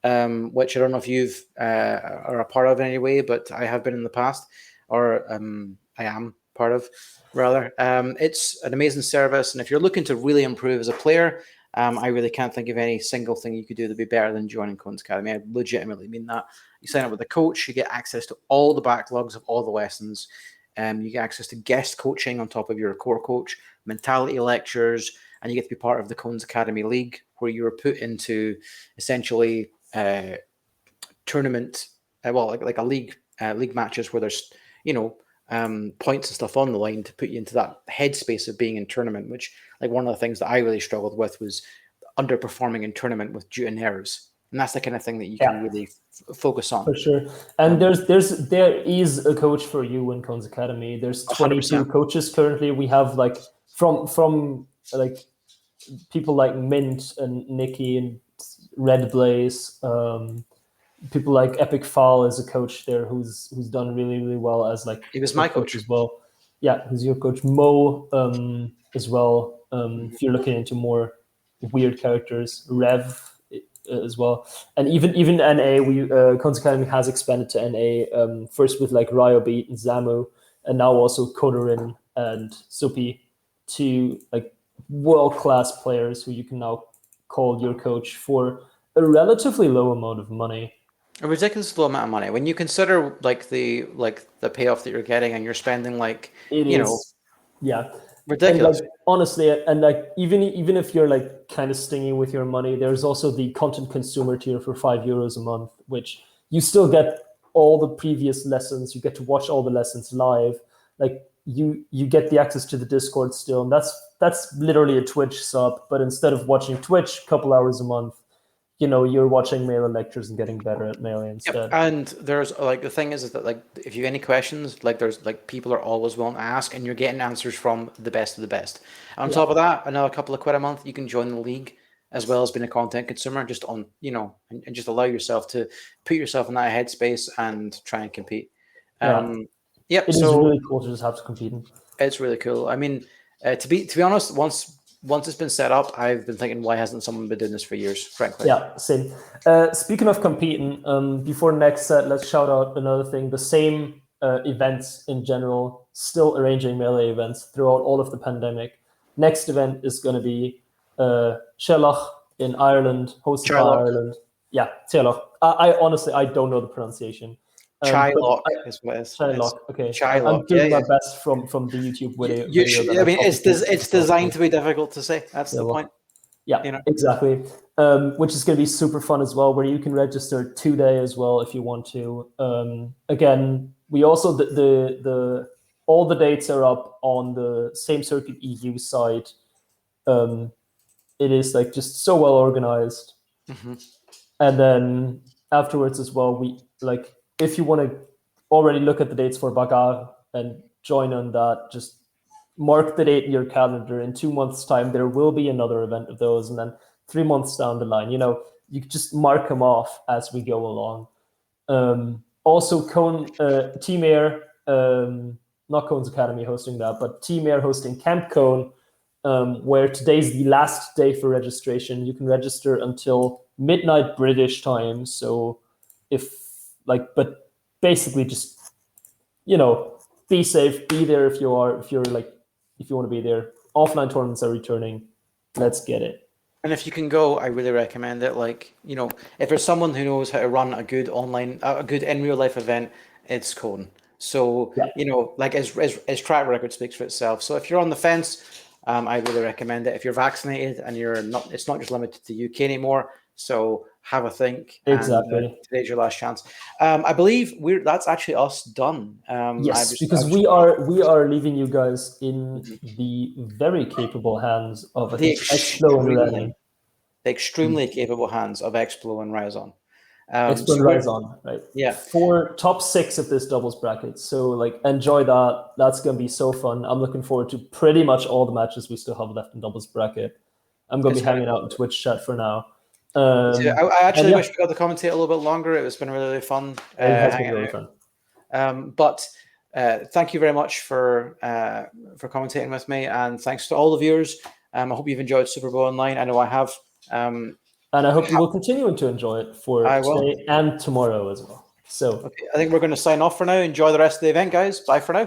S: which I don't know if you've are a part of in any way, but I have been in the past, or I am part of, rather. It's an amazing service, and if you're looking to really improve as a player, I really can't think of any single thing you could do to be better than joining Cones Academy. I legitimately mean that. You sign up with a coach, you get access to all the backlogs of all the lessons. You get access to guest coaching on top of your core coach, mentality lectures, and you get to be part of the Cones Academy League, where you are put into essentially tournament, like a league matches where there's, you know, points and stuff on the line to put you into that headspace of being in tournament, which, like, one of the things that I really struggled with was underperforming in tournament with due to nerves. And that's the kind of thing that you can really focus on.
O: For sure. And there is a coach for you in Cones Academy. There's 22 100%. Coaches currently. We have like from like people like Mint and Nikki and Red Blaze, people like Epic Foul is a coach there who's done really, really well as like
S: he was my coach
O: as well. Yeah, who's your coach. Mo as well. If you're looking into more weird characters, Rev as well, and even NA, we Cones Academy has expanded to NA first with like Ryobeat and Zamu, and now also Kodorin and Supi, two like world-class players who you can now call your coach for a relatively low amount of money.
S: A ridiculous low amount of money when you consider like the payoff that you're getting, and you're spending like ridiculous.
O: And, like, honestly, and like even if you're like kind of stingy with your money, there's also the content consumer tier for €5 a month, which you still get all the previous lessons. You get to watch all the lessons live. Like you get the access to the Discord still, and that's literally a Twitch sub. But instead of watching Twitch a couple hours a month, you know, you're watching Melee lectures and getting better at Melee instead.
S: Yep. And there's like the thing is that like if you have any questions, like there's like people are always willing to ask, and you're getting answers from the best of the best. On top of that, another couple of quid a month, you can join the league as well as being a content consumer, just on, you know, and just allow yourself to put yourself in that headspace and try and compete. Yep.
O: It is really cool to just have to compete.
S: It's really cool. I mean, to be honest, once it's been set up, I've been thinking, why hasn't someone been doing this for years, frankly?
O: Yeah, same. Speaking of competing, before next set, let's shout out another thing. The same events in general, still arranging Melee events throughout all of the pandemic. Next event is going to be Sherlock in Ireland, hosted by Ireland. Yeah, Sherlock. I honestly, I don't know the pronunciation.
S: Chailock is what it is.
O: Chailock, okay.
S: Chailock.
O: I'm doing my best from the YouTube video.
S: I mean, it's designed to be difficult to say. That's the point.
O: Yeah, you know? Exactly. Which is going to be super fun as well, where you can register 2-day as well if you want to. Again, we also the all the dates are up on the Same Circuit EU site. It is like just so well organized.
S: Mm-hmm.
O: And then afterwards as well, we like. If you want to already look at the dates for Baga and join on that, just mark the date in your calendar. In 2 months' time, there will be another event of those. And then 3 months down the line, you know, you can just mark them off as we go along. Also, Team Air, not Cones Academy hosting that, but Team Air hosting Camp Cone, where today's the last day for registration. You can register until midnight British time. So but basically just, you know, be safe, be there if you want to be there. Offline tournaments are returning. Let's get it.
S: And if you can go, I really recommend it. Like, you know, if there's someone who knows how to run a good in real life event, it's Cone. So, you know, like his track record speaks for itself. So if you're on the fence, I really recommend it. If you're vaccinated and it's not just limited to the UK anymore. So have a think.
O: Exactly.
S: And, today's your last chance. I believe that's actually us done.
O: Yes, because we are leaving you guys in the very capable hands of
S: the extremely capable hands of Explo and Ryazon.
O: X1
S: so
O: Rise on, right?
S: Yeah.
O: For top 6 of this doubles bracket. So like enjoy that. That's gonna be so fun. I'm looking forward to pretty much all the matches we still have left in doubles bracket. I'm gonna
S: It's
O: be
S: very
O: hanging out in Twitch chat for now.
S: So I actually
O: and yeah,
S: wish we got to commentate a little bit longer. It's been really fun.
O: it has been
S: hanging
O: really
S: out.
O: fun.
S: But thank you very much for commentating with me, and thanks to all the viewers. I hope you've enjoyed Super Bowl Online. I know I have.
O: And I hope you will continue to enjoy it for
S: I will.
O: today and tomorrow as well. So
S: Okay, I think we're going to sign off for now. Enjoy the rest of the event, guys. Bye for now.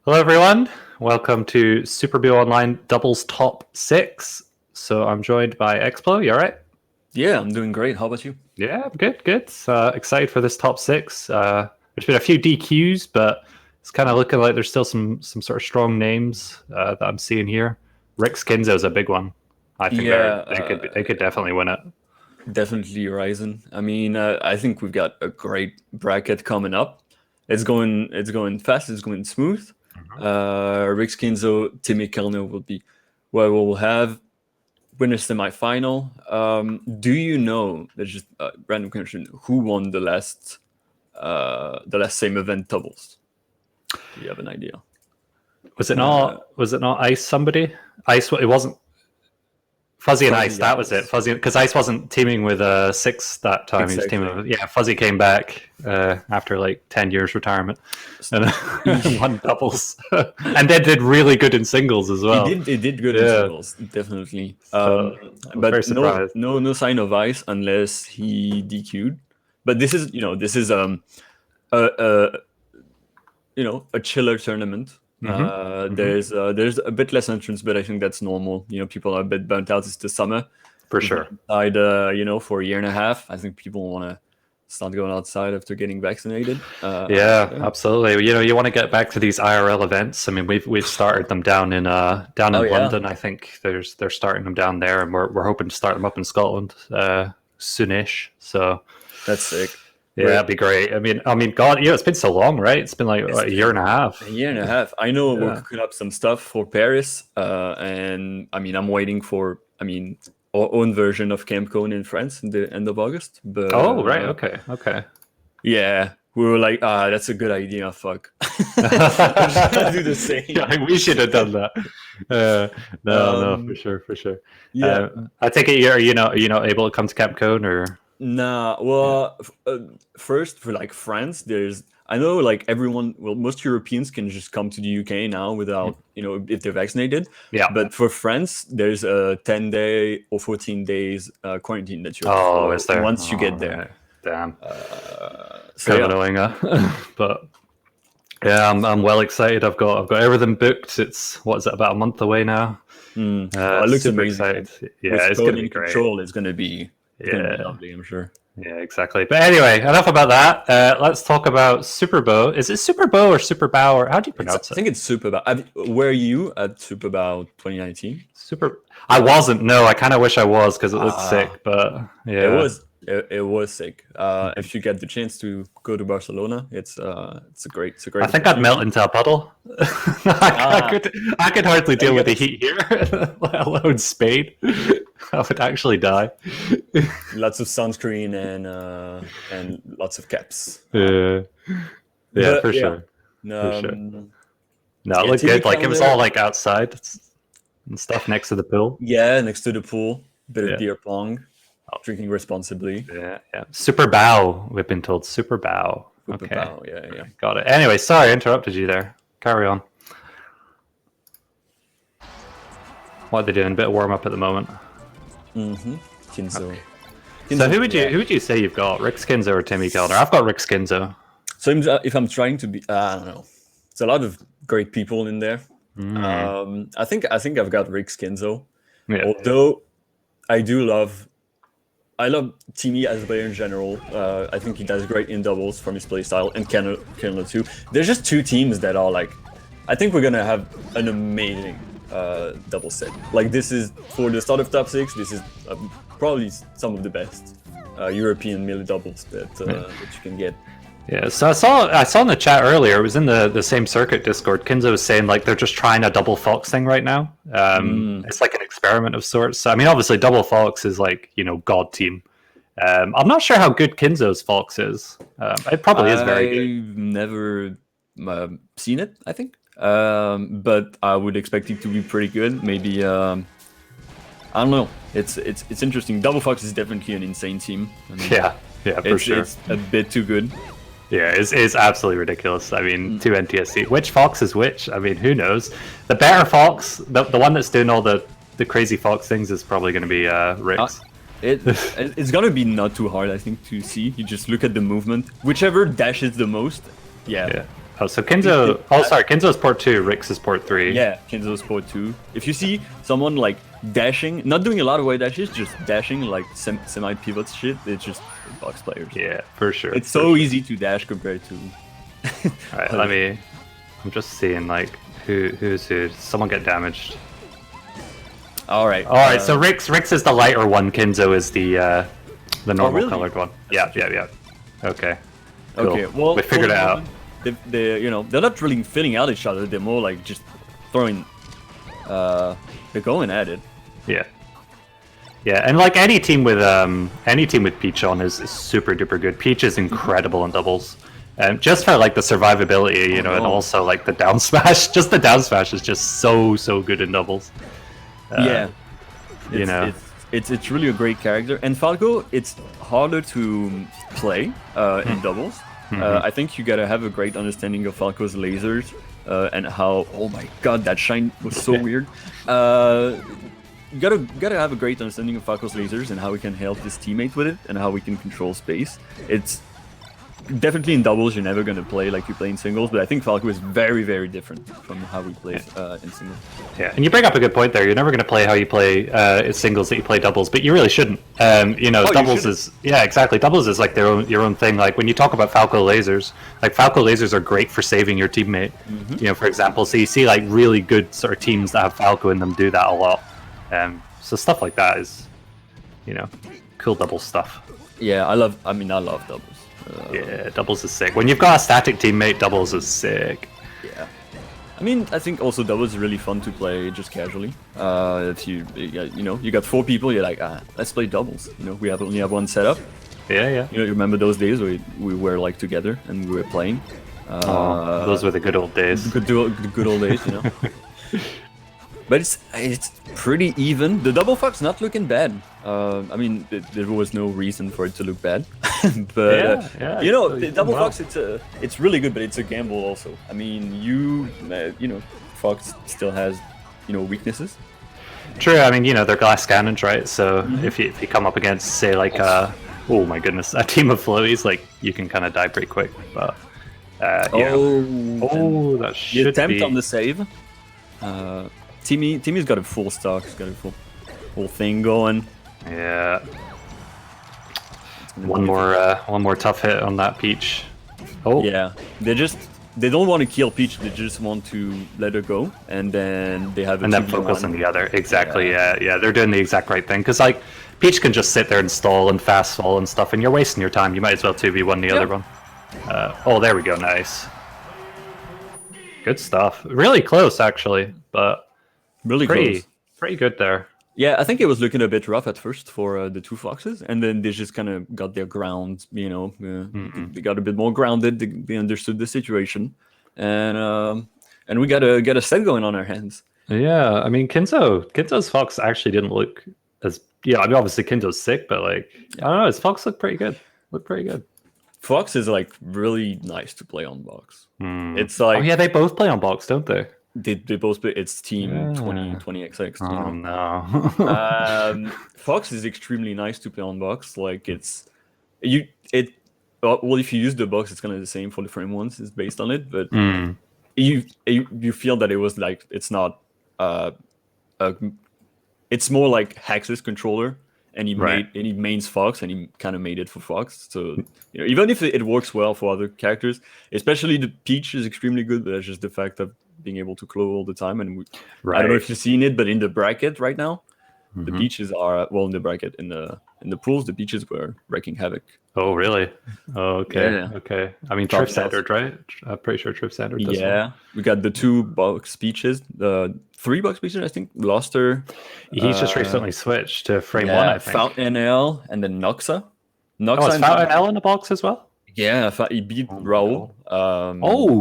P: Hello, everyone. Welcome to Super Bowl Online Doubles Top 6. So I'm joined by Explo. You all right?
X: Yeah, I'm doing great. How about you?
P: Yeah, I'm good. Excited for this top 6. There's been a few DQs, but it's kind of looking like there's still some sort of strong names that I'm seeing here. Rick Skinzo's a big one. I think they could definitely win it.
X: Definitely Ryzen. I mean, I think we've got a great bracket coming up. It's going fast. It's going smooth. Rick Skinzo, Timmy Kellner will be where we'll have winner semifinal. Do you know? There's just a random question. Who won the last the last same event doubles? Do you have an idea?
P: Was it not? Was it not Ice? Somebody? Ice? It wasn't. Fuzzy and Ice. That was it. Fuzzy, because Ice wasn't teaming with Six that time. Exactly. He was teaming with, Fuzzy came back after like 10 years retirement and won doubles, and then did really good in singles as well.
X: He did good in singles, definitely. But
P: very surprised.
X: no sign of Ice unless he DQ'd. But this is a chiller tournament. There's a bit less entrance, but I think that's normal. People are a bit burnt out. It's the summer,
P: for sure.
X: For a year and a half, I think people want to start going outside after getting vaccinated.
P: Absolutely. You want to get back to these IRL events. I mean, we've started them down in London. I think they're starting them down there, and we're hoping to start them up in Scotland soonish. So
X: that's sick.
P: Yeah, that'd be great. I mean, God, it's been so long, right? It's been like a year and a half.
X: A year and a half. I know we're cooking up some stuff for Paris, and I mean, I'm waiting for our own version of Camp Cone in France in the end of August. But
P: okay.
X: Yeah, we were like, that's a good idea. Fuck, do the same.
P: Yeah, we should have done that. No, for sure.
X: Yeah,
P: I take it you're not able to come to Camp Cone or.
X: Nah, well, first for like France, I know like most Europeans can just come to the UK now without, if they're vaccinated.
P: Yeah.
X: But for France, there's a 10-day or 14 days quarantine that you have.
P: Oh, is there?
X: Once you get there.
P: Damn. Kind of annoying, but yeah, I'm well excited. I've got everything booked. It's about a month away now.
X: It looks
P: super
X: amazing.
P: excited. Yeah, it's gonna be great.
X: Control is gonna be.
P: Yeah,
X: lovely, I'm sure.
P: Yeah, exactly. But anyway, enough about that. Let's talk about Super Bow. Is it Super Bow or Super Bow, or how do you pronounce it?
X: I think it's Super Bow. Were you at Super Bow 2019?
P: I wasn't. No, I kind of wish I was because it looked sick. But yeah,
X: it was sick. If you get the chance to go to Barcelona, it's a great.
P: I think I'd melt into a puddle. I could hardly deal with the heat here, let alone Spain. I would actually die.
X: Lots of sunscreen and lots of caps.
P: Yeah, for sure. No, it looked good. Like it was all like outside and stuff next to the pool.
X: Yeah, next to the pool. Bit of beer pong. Drinking responsibly.
P: Yeah. Super Bow. We've been told Super Bow.
X: Super Bow. Yeah.
P: Got it. Anyway, sorry, I interrupted you there. Carry on. What are they doing? A bit of warm up at the moment.
X: Kinzo.
P: Okay. So who would you say you've got? Rick Skinzo or Timmy Kellner? I've got Rick Skinzo.
X: So if I'm trying to be, I don't know. It's a lot of great people in there. I think I've got Rick Skinzo.
P: Yeah.
X: Although I love Timmy as a player in general. I think he does great in doubles from his playstyle, and Kellner too. There's just two teams that are like, I think we're gonna have an amazing double set. Like this is for the start of top 6. This is probably some of the best European melee doubles that you can get.
P: Yeah, so I saw in the chat earlier. It was in the same circuit Discord. Kinzo was saying like they're just trying a double Fox thing right now. It's like an experiment of sorts. I mean, obviously, double Fox is like god team. I'm not sure how good Kinzo's Fox is. It probably is very good.
X: I've never seen it, I think. But I would expect it to be pretty good. Maybe I don't know. It's interesting. Double Fox is definitely an insane team.
P: Yeah, for sure.
X: It's a bit too good.
P: Yeah, it's absolutely ridiculous. I mean, 2 NTSC. Which Fox is which? I mean, who knows? The better Fox, the one that's doing all the crazy Fox things, is probably going to be Rick's.
X: It's going to be not too hard, I think, to see. You just look at the movement. Whichever dashes the most, yeah.
P: Oh, so Kinzo... Oh, sorry, Kinzo's port 2, Rick's is port 3.
X: Yeah, Kinzo's port 2. If you see someone, like, dashing, not doing a lot of white dashes, just dashing, like, semi-pivot shit, it's just Fox players.
P: Yeah, for sure.
X: It's so easy to dash compared to...
P: Alright, I'm just seeing, like, who's who. Someone get damaged.
X: Alright,
P: so Rick's is the lighter one, Kinzo is the normal colored one. Yeah. Okay. Cool.
X: Okay, well...
P: We figured it out.
X: They're not really filling out each other. They're more like just throwing. They're going at it.
P: Yeah. Yeah, and like any team with Peach on is super duper good. Peach is incredible in doubles. Just for like the survivability, you know, and also like the down smash. Just the down smash is just so good in doubles.
X: Yeah,
P: you know,
X: it's really a great character. And Falco, it's harder to play in doubles. I think you gotta have a great understanding of Falco's lasers and how. Oh my god, that shine was so weird. You gotta have a great understanding of Falco's lasers and how we can help his teammate with it and how we can control space. It's definitely in doubles you're never gonna play like you play in singles, but I think Falco is very different from how we play in singles.
P: Yeah, and you bring up a good point there. You're never gonna play how you play singles that you play doubles, but you really shouldn't. You know, doubles is exactly. Doubles is like your own thing. Like when you talk about Falco lasers, like Falco lasers are great for saving your teammate. You know, for example, so you see like really good sort of teams that have Falco in them do that a lot. So stuff like that is, you know, cool double stuff.
X: Yeah, I love doubles.
P: Yeah, doubles is sick. When you've got a static teammate, doubles is sick.
X: Yeah. I mean, I think also doubles is really fun to play just casually. If you know, you got 4 people, you're like, let's play doubles. You know, we only have one setup.
P: Yeah.
X: You know, you remember those days we were like together and we were playing.
P: Those were the good old days.
X: Good old days, you know. But it's pretty even. The double Fox not looking bad. I mean, there was no reason for it to look bad. But you know, the double Fox it's really good, but it's a gamble also. I mean, you know, Fox still has weaknesses.
P: True. I mean, you know, they're glass cannons, right? So if you come up against, say, like oh my goodness, a team of floaties, like you can kind of die pretty quick. But that should
X: attempt
P: be
X: on the save. Timmy's got a full stock. He's got a full thing going.
P: Yeah. One more tough hit on that Peach. Oh.
X: Yeah. They don't want to kill Peach. They just want to let her go, and then they have.
P: And then focus on the other. Exactly. Yeah. They're doing the exact right thing because like Peach can just sit there and stall and fast fall and stuff, and you're wasting your time. You might as well 2v1 the other one. Oh, there we go. Nice. Good stuff. Really close actually, but.
X: Really close.
P: Pretty good there.
X: Yeah, I think it was looking a bit rough at first for the 2 Foxes, and then they just kind of got their ground, you know. They got a bit more grounded, they understood the situation, and we got to get a set going on our hands.
P: Yeah, I mean, Kinzo's Fox actually didn't look as... Yeah, I mean, obviously Kinzo's sick, but like, I don't know, his Fox looked pretty good.
X: Fox is like really nice to play on box. It's like...
P: Oh yeah, they both play on box, don't they?
X: They both play. It's team 20XX.
P: Oh no.
X: Fox is extremely nice to play on box. Like well, if you use the box, it's kind of the same for the frame ones. It's based on it, but you feel that it was like it's not. It's more like Hax's controller, and he mains Fox, and he kind of made it for Fox. So you know, even if it works well for other characters, especially the Peach is extremely good. But that's just the fact of being able to claw all the time, and I don't know if you've seen it, but in the bracket right now, the Peaches are in the bracket in the pools. The Peaches were wreaking havoc.
P: Oh really? Oh, okay.
X: Yeah.
P: Okay. I mean, Trip Standard, right? I'm pretty sure Trip Standard does.
X: Yeah, we got the 2 box Peaches, the 3 box Peaches. I think lost her.
P: He's just recently switched to frame 1. I think.
X: Fountain NL and then Noxa.
P: Oh, is Fountain L in the box as well?
X: Yeah, he beat Raul.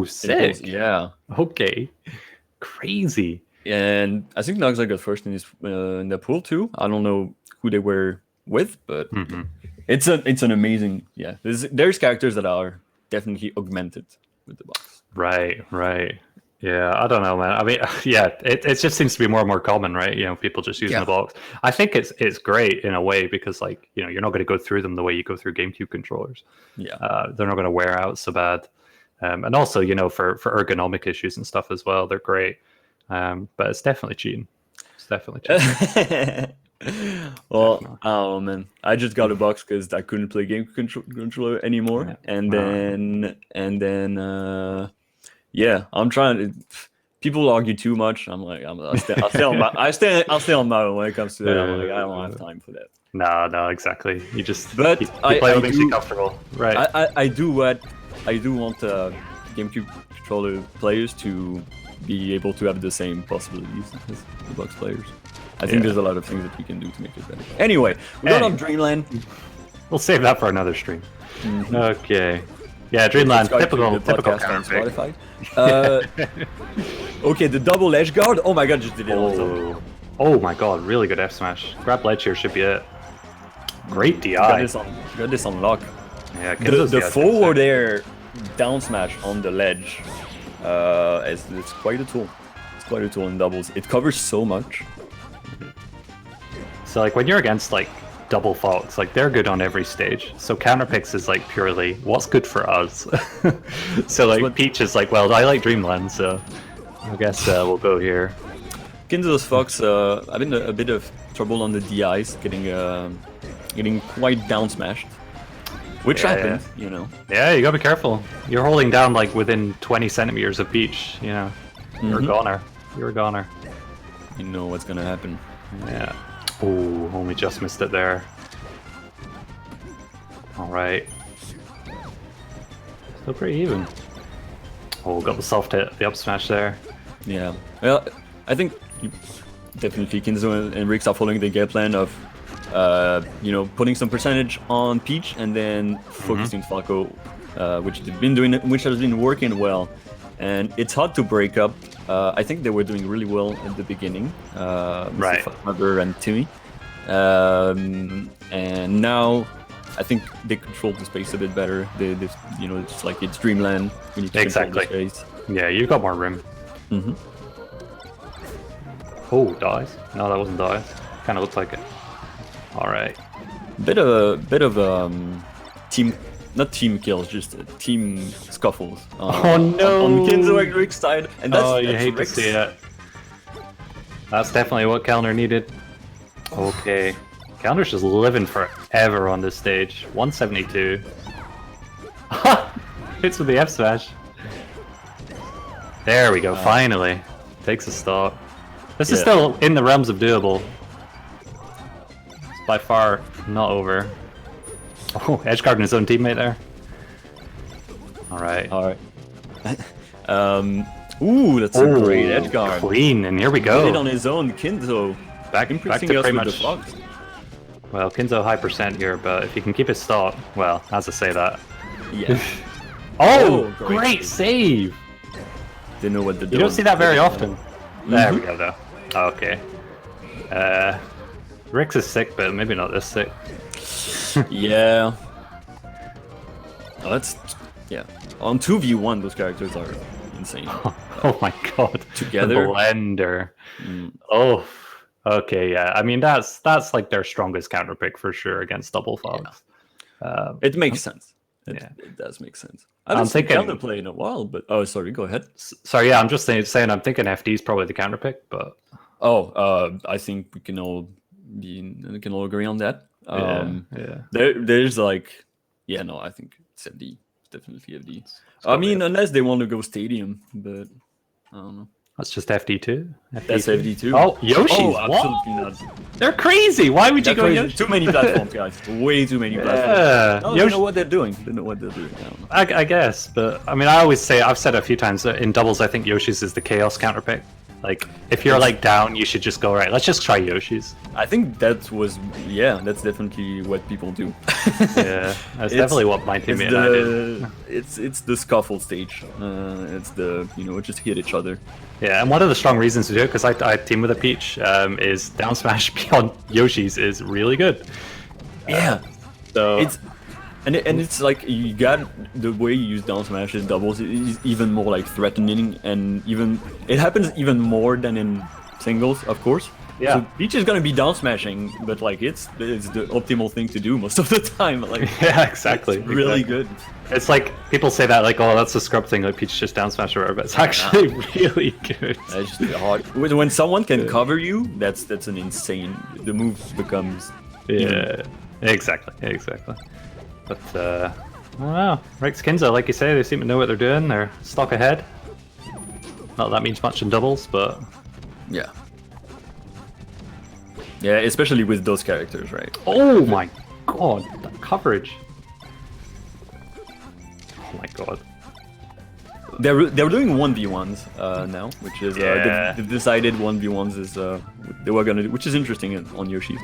P: Sick.
X: Yeah.
P: Okay. Crazy.
X: And I think Noxa got first in the pool too. I don't know who they were with, but it's an amazing. Yeah, there's characters that are definitely augmented with the box.
P: Right. Yeah, I don't know, man. I mean, yeah, it just seems to be more and more common, right? You know, people just using the box. I think it's great in a way because, like, you know, you're not going to go through them the way you go through GameCube controllers.
X: Yeah,
P: they're not going to wear out so bad, and also, you know, for ergonomic issues and stuff as well, they're great. But it's definitely cheating.
X: Well, oh man, I just got a box because I couldn't play game controller anymore, and then. Yeah, I'm trying to. People argue too much. I'm like, I'll stay on my own when it comes to that. I'm like, I don't have time for that.
P: No, exactly. You just
X: but
P: you play what makes you comfortable, right?
X: I do want GameCube controller players to be able to have the same possibilities as the box players. I think there's a lot of things that we can do to make it better. Anyway, we got on Dreamland.
P: We'll save that for another stream. Okay. Yeah, Dreamland, typical counter pick.
X: Okay, the double edge guard. Oh my god, just did it.
P: Oh my god, really good F smash. Grab ledge here should be it. Great DI.
X: Got this on lock.
P: Yeah,
X: the forward air down smash on the ledge. It's quite a tool. It's quite a tool in doubles. It covers so much.
P: So like when you're against like double Fox, like they're good on every stage. So counter picks is like purely what's good for us. So like Peach is like, well, I like Dreamland, so I guess we'll go here.
X: Kinzo's Fox having a bit of trouble on the DIs, getting quite down smashed. Which happened, you know.
P: Yeah, you gotta be careful. You're holding down like within 20 centimeters of Peach, you know. You're a goner. You're a goner.
X: You know what's gonna happen.
P: Yeah. Oh, only just missed it there. Alright. Still pretty even. Oh, got the soft hit, the up smash there.
X: Yeah. Well, I think definitely Kinzo and Rix are following the game plan of you know, putting some percentage on Peach and then focusing Falco, which they've been doing, which has been working well. And it's hard to break up. I think they were doing really well at the beginning,
P: right?
X: Mother and Timmy, and now I think they control the space a bit better. They you know, it's like it's Dreamland. We need to control the space.
P: Yeah, you've got more room. Oh, dies? No, that wasn't dies. Kind of looked like it. All right.
X: Bit of team. Not team kills, just team scuffles.
P: Oh no!
X: On Kinzo and Rick's side, and that's
P: you hate to see it. That's definitely what Kellner needed. Okay, Kellner's just living forever on this stage. 172. Hits with the F smash. There we go. Finally, takes a stop. This is still in the realms of doable. It's by far not over. Oh, edgeguarding his own teammate there. Alright.
X: Ooh, that's a great edgeguard.
P: Clean, and here we go.
X: Did it on his own, Kinzo.
P: Back to pretty much. Well, Kinzo high percent here, but if he can keep his stock, well, as I say that.
X: Yeah.
P: Oh, great save!
X: Didn't know what to do.
P: You don't see that very often. There we go, though. Okay. Rix is sick, but maybe not this sick.
X: Yeah. Oh, on 2v1, those characters are insane.
P: Oh my god.
X: Together.
P: The blender. Oh. Okay, yeah. I mean, that's like their strongest counter pick for sure against double Fox.
X: Yeah. It makes sense. It does make sense. I haven't seen counterplay in a while, but sorry, go ahead.
P: Sorry, yeah, I'm just saying I'm thinking FD is probably the counter pick, but
X: I think we can all agree on that.
P: Yeah.
X: There's like, I think it's FD. It's definitely FD. I mean, unless they want to go stadium, but I don't know.
P: That's just FD2.
X: That's FD2.
P: Oh, Yoshi's.
X: Oh, absolutely not.
P: They're crazy. Why would you go Yoshi?
X: Too many platforms, guys. Way too many platforms. No, they know what they're doing. They know what they're doing. I don't know.
P: I guess, but I mean, I've said a few times that in doubles, I think Yoshi's is the chaos counter pick. Like, if you're like down, you should just go, right, let's just try Yoshi's.
X: I think that's definitely what people do.
P: Yeah, that's definitely what my teammate and I did.
X: It's the scuffle stage. It's the, just hit each other.
P: Yeah, and one of the strong reasons to do it, because I team with a Peach, is down smash beyond Yoshi's is really good.
X: Yeah.
P: So
X: it's like you got the way you use down smash in doubles is even more like threatening, and it happens even more than in singles, of course.
P: Yeah.
X: So Peach is gonna be down smashing, but like it's the optimal thing to do most of the time. Like
P: yeah, exactly.
X: It's really good.
P: It's like people say that like, oh, that's a scrub thing, like Peach just down smash or whatever, but it's actually really good.
X: It's just hard. When someone can cover you, that's an insane. The move becomes
P: exactly. But I don't know. Rix Kinzo, like you say, they seem to know what they're doing. They're stock ahead. Not that means much in doubles, but
X: yeah, especially with those characters, right?
P: Oh my god, that coverage! Oh my god.
X: They're doing 1v1s now, which is they've decided 1v1s is they were gonna do, which is interesting on your sheet.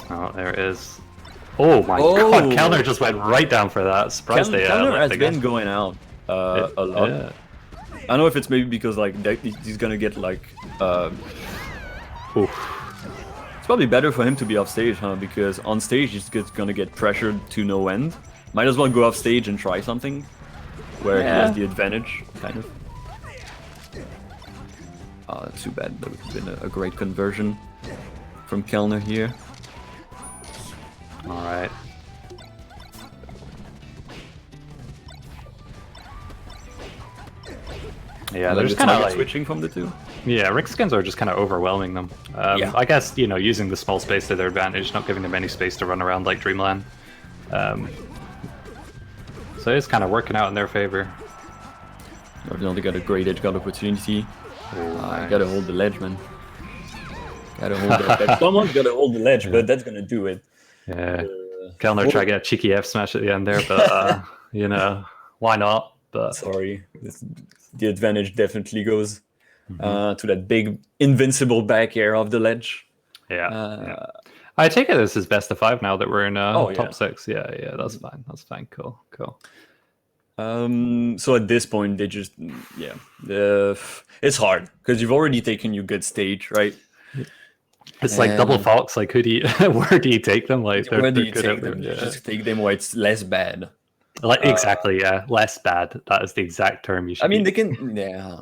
P: Oh, there it is. Oh my god, Kellner just went right down for that. Surprised
X: Kellner has been going out a lot. Yeah. I don't know if it's maybe because like he's gonna get like. It's probably better for him to be off stage, huh? Because on stage he's gonna get pressured to no end. Might as well go off stage and try something where he has the advantage, kind of. Oh, that's too bad. That would have been a great conversion from Kellner here.
P: All right. Yeah, they're just kind of like
X: switching from the two.
P: Yeah, Rick Skins are just kind of overwhelming them. I guess, you know, using the small space to their advantage, not giving them any space to run around like Dreamland. So it's kind of working out in their favor.
X: They got a great edge guard opportunity. I gotta hold the ledge, man. Gotta hold that. Someone's gotta hold the ledge, but that's gonna do it.
P: Yeah. Kellner try to get a cheeky F smash at the end there, but you know, why not? But
X: sorry, the advantage definitely goes to that big invincible back air of the ledge.
P: Yeah. I take it this is best of 5 now that we're in top 6. Yeah, that's fine. That's fine. Cool.
X: So at this point, they just it's hard because you've already taken your good stage, right?
P: It's like double Fox. Like, where do you take them? Like,
X: where do you take them? Just take them where it's less bad.
P: Like exactly, less bad. That is the exact term you should.
X: I mean, they can. Yeah.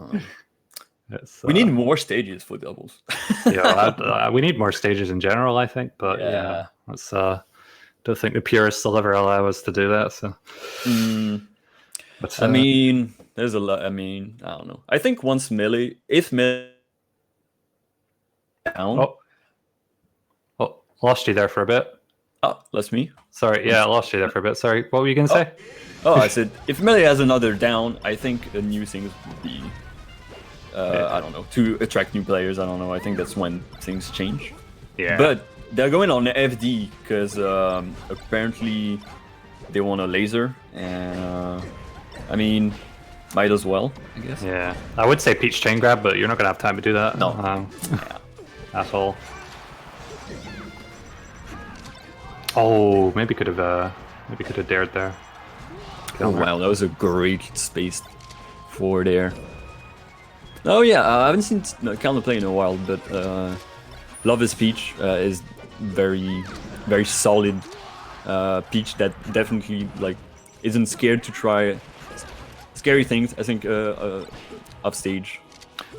X: We need more stages for doubles.
P: We need more stages in general, I think. But that's don't think the purists will ever allow us to do that. So,
X: but, I mean, there's a lot. I mean, I don't know. I think once Melee, if Melee down.
P: Oh, lost you there for a bit.
X: Oh, that's me.
P: Sorry, I lost you there for a bit. Sorry, what were you gonna say?
X: I said if Melee has another down, I think a new thing would be. I don't know, to attract new players. I don't know. I think that's when things change.
P: Yeah.
X: But they're going on FD because apparently they want a laser, and I mean, might as well, I guess.
P: Yeah. I would say Peach chain grab, but you're not gonna have time to do that.
X: No.
P: At all. Oh, maybe could have dared there.
X: Oh wow, that was a great space for there. Oh yeah, I haven't seen Kellner play in a while, but love his Peach is very, very solid Peach that definitely like isn't scared to try scary things. I think upstage.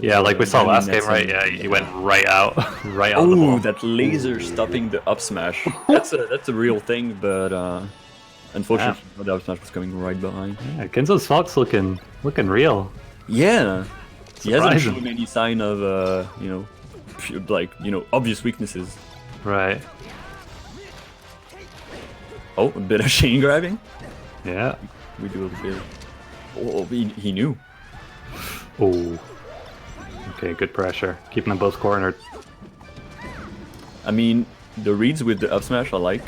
P: Yeah, like we saw last game, right? Yeah, he went right out, right out.
X: Oh, that laser stopping the up smash. That's a real thing, but unfortunately, the up smash was coming right behind.
P: Yeah, Kenzo's Fox looking real.
X: Yeah. He hasn't
P: Surprising.
X: shown any sign of, obvious weaknesses.
P: Right.
X: Oh, a bit of chain grabbing.
P: Yeah.
X: We do a bit. Oh, he knew.
P: Oh. Okay, good pressure. Keeping them both cornered.
X: I mean, the reads with the up smash I like.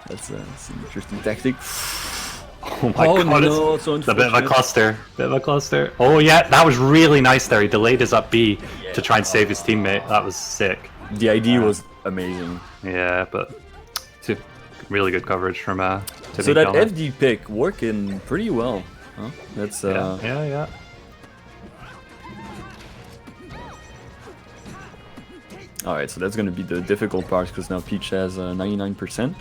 X: That's an interesting tactic.
P: Oh my god,
X: no, so
P: a bit of a cluster. Oh yeah, that was really nice there. He delayed his up B to try and save his teammate. That was sick.
X: The idea was amazing.
P: Yeah, but really good coverage from
X: so that FD pick working pretty well. Huh? That's
P: yeah.
X: Alright, so that's gonna be the difficult part because now Peach has 99%.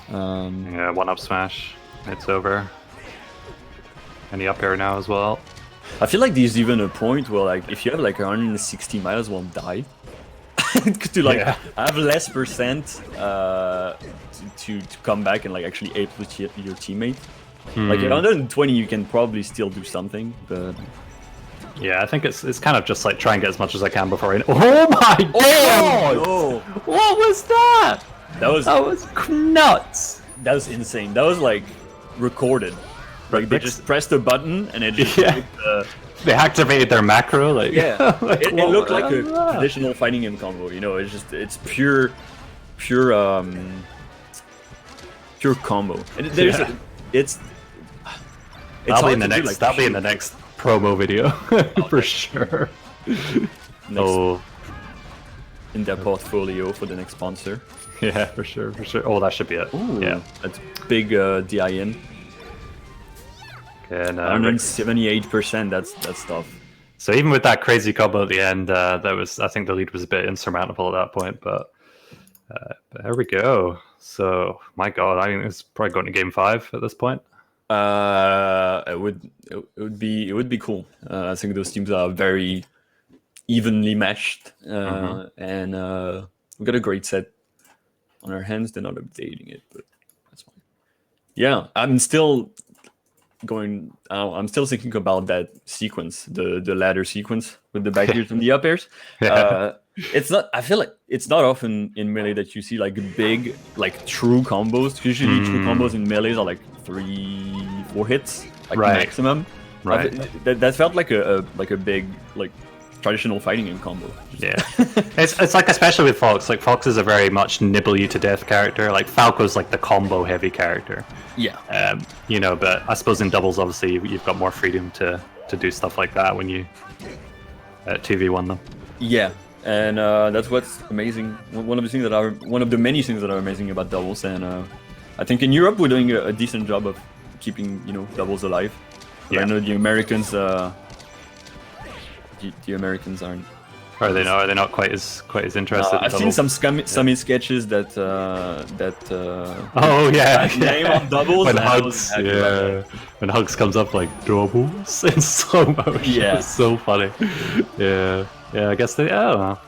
P: Yeah, one up smash. It's over. And the up air now as well.
X: I feel like there's even a point where like if you have like 160, might as well die. To like have less percent to come back and like actually ape with your teammate. Like at 120 you can probably still do something, but
P: yeah, I think it's kind of just like try and get as much as I can before I... Oh my god!
X: No.
P: What was that?
X: That was
P: nuts.
X: That was insane. That was like recorded. Like they just pressed a button and it just
P: they activated their macro. Like
X: like, it looked like a traditional fighting game combo. You know, it's pure combo. And
P: That'll be in the next. That'll be in the next promo video for sure.
X: Next in their portfolio for the next sponsor.
P: Yeah, for sure, for sure. Oh, that should be it.
X: Ooh,
P: yeah,
X: that's big DIN.
P: And
X: 178%. That's tough.
P: So even with that crazy combo at the end, I think the lead was a bit insurmountable at that point. But there we go. So my God, I think it's probably going to game 5 at this point.
X: It would be cool. I think those teams are very evenly matched, and we've got a great set on our hands. They're not updating it, but that's fine. Yeah, I'm still thinking about that sequence, the ladder sequence with the back airs and the up airs. It's not. I feel like it's not often in Melee that you see like big, like true combos. Usually, true combos in Melees are like 3-4 hits, like maximum.
P: Right.
X: That felt like a big like traditional fighting game combo.
P: Yeah, it's like, especially with Fox. Like Fox is a very much nibble you to death character. Like Falco's like the combo heavy character.
X: Yeah.
P: You know, but I suppose in doubles, obviously, you've got more freedom to do stuff like that when you 2v1 them.
X: Yeah. And that's what's amazing. One of the many things that are amazing about doubles, and I think in Europe we're doing a decent job of keeping doubles alive. But I know the Americans, the Americans aren't.
P: Are they not quite as interested? In
X: I've
P: doubles?
X: seen some sketches that
P: Oh yeah,
X: name on doubles.
P: When Hugs, when Hugs comes up like doubles in slow motion.
X: Yeah,
P: it's so funny. Yeah. I guess they. I don't know.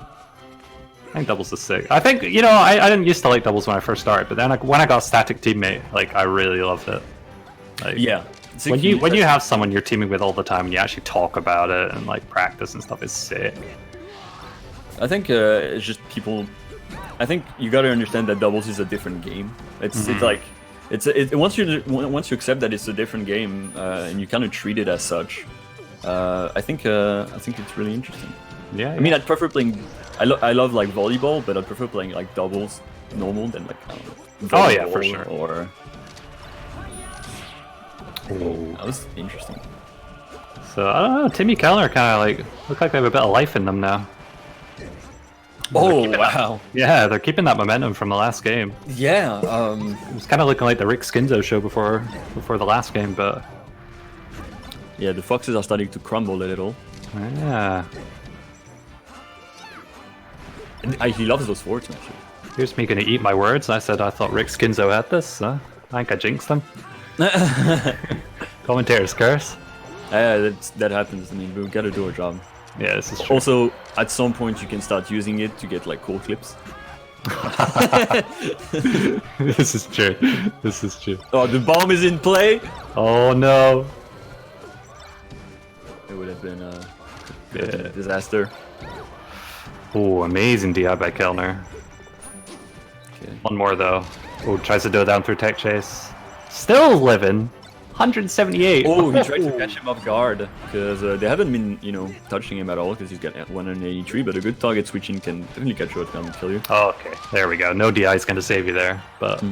P: I think doubles is sick. I think I didn't used to like doubles when I first started, but then when I got Static Teammate, like I really loved it. Like,
X: yeah.
P: When you have someone you're teaming with all the time and you actually talk about it and like practice and stuff, it's sick.
X: I think it's just people. I think you got to understand that doubles is a different game. It's like once you accept that it's a different game and you kind of treat it as such. I think it's really interesting.
P: Yeah.
X: I mean, I'd prefer playing. I love like volleyball, but I'd prefer playing like doubles normal than like
P: oh yeah, for sure.
X: Or that was interesting.
P: So I don't know. Timmy Kellner kind of like look like they have a bit of life in them now.
X: Oh wow!
P: Yeah, they're keeping that momentum from the last game.
X: Yeah.
P: It was kind of looking like the Rick Skinzo show before the last game, but
X: yeah, the Foxes are starting to crumble a little.
P: Yeah.
X: And he loves those forts actually.
P: Here's me gonna eat my words. I said I thought Rick Skinzo had this. I think I jinxed him. Commentator's curse.
X: That happens. I mean, we've got to do our job.
P: Yeah, this is true.
X: Also, at some point, you can start using it to get like cool clips.
P: This is true. This is true.
X: Oh, the bomb is in play.
P: Oh no.
X: It would have been a disaster.
P: Oh, amazing DI by Kellner.
X: Okay.
P: One more though. Oh, tries to do it down through tech chase. Still living. 178.
X: Oh, he tried to catch him off guard because they haven't been, touching him at all because he's got 183. But a good target switching can definitely catch you out and kill you.
P: Oh, okay, there we go. No DI is going to save you there, but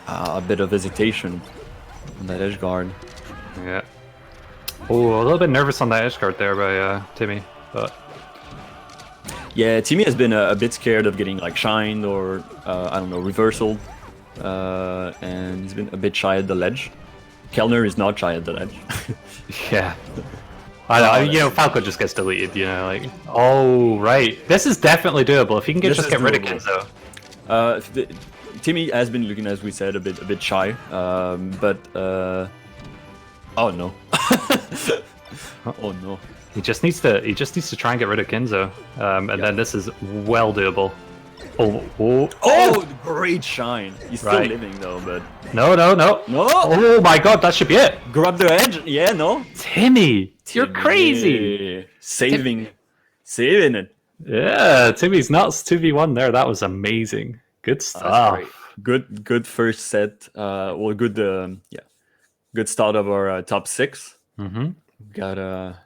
X: a bit of hesitation on that edge guard.
P: Yeah. Oh, a little bit nervous on that edge guard there by Timmy, but
X: yeah, Timmy has been a bit scared of getting like shined or I don't know, reversal. And he's been a bit shy at the ledge. Kellner is not shy at the ledge.
P: Yeah. I know, Falco just gets deleted, like, oh, right. This is definitely doable. If you can just get rid of Kinzo.
X: Timmy has been looking, as we said, a bit shy, but oh no. Oh no.
P: He just needs to try and get rid of Kinzo. And then this is well doable. Oh,
X: great shine. He's still living though, but
P: no. Oh my god, that should be it.
X: Grab the edge. Yeah, no.
P: Timmy, you're crazy.
X: Saving it.
P: Yeah, Timmy's nuts 2v1 there. That was amazing. Good stuff.
X: Good first set. Good start of our top 6.
P: Mm-hmm.
X: Got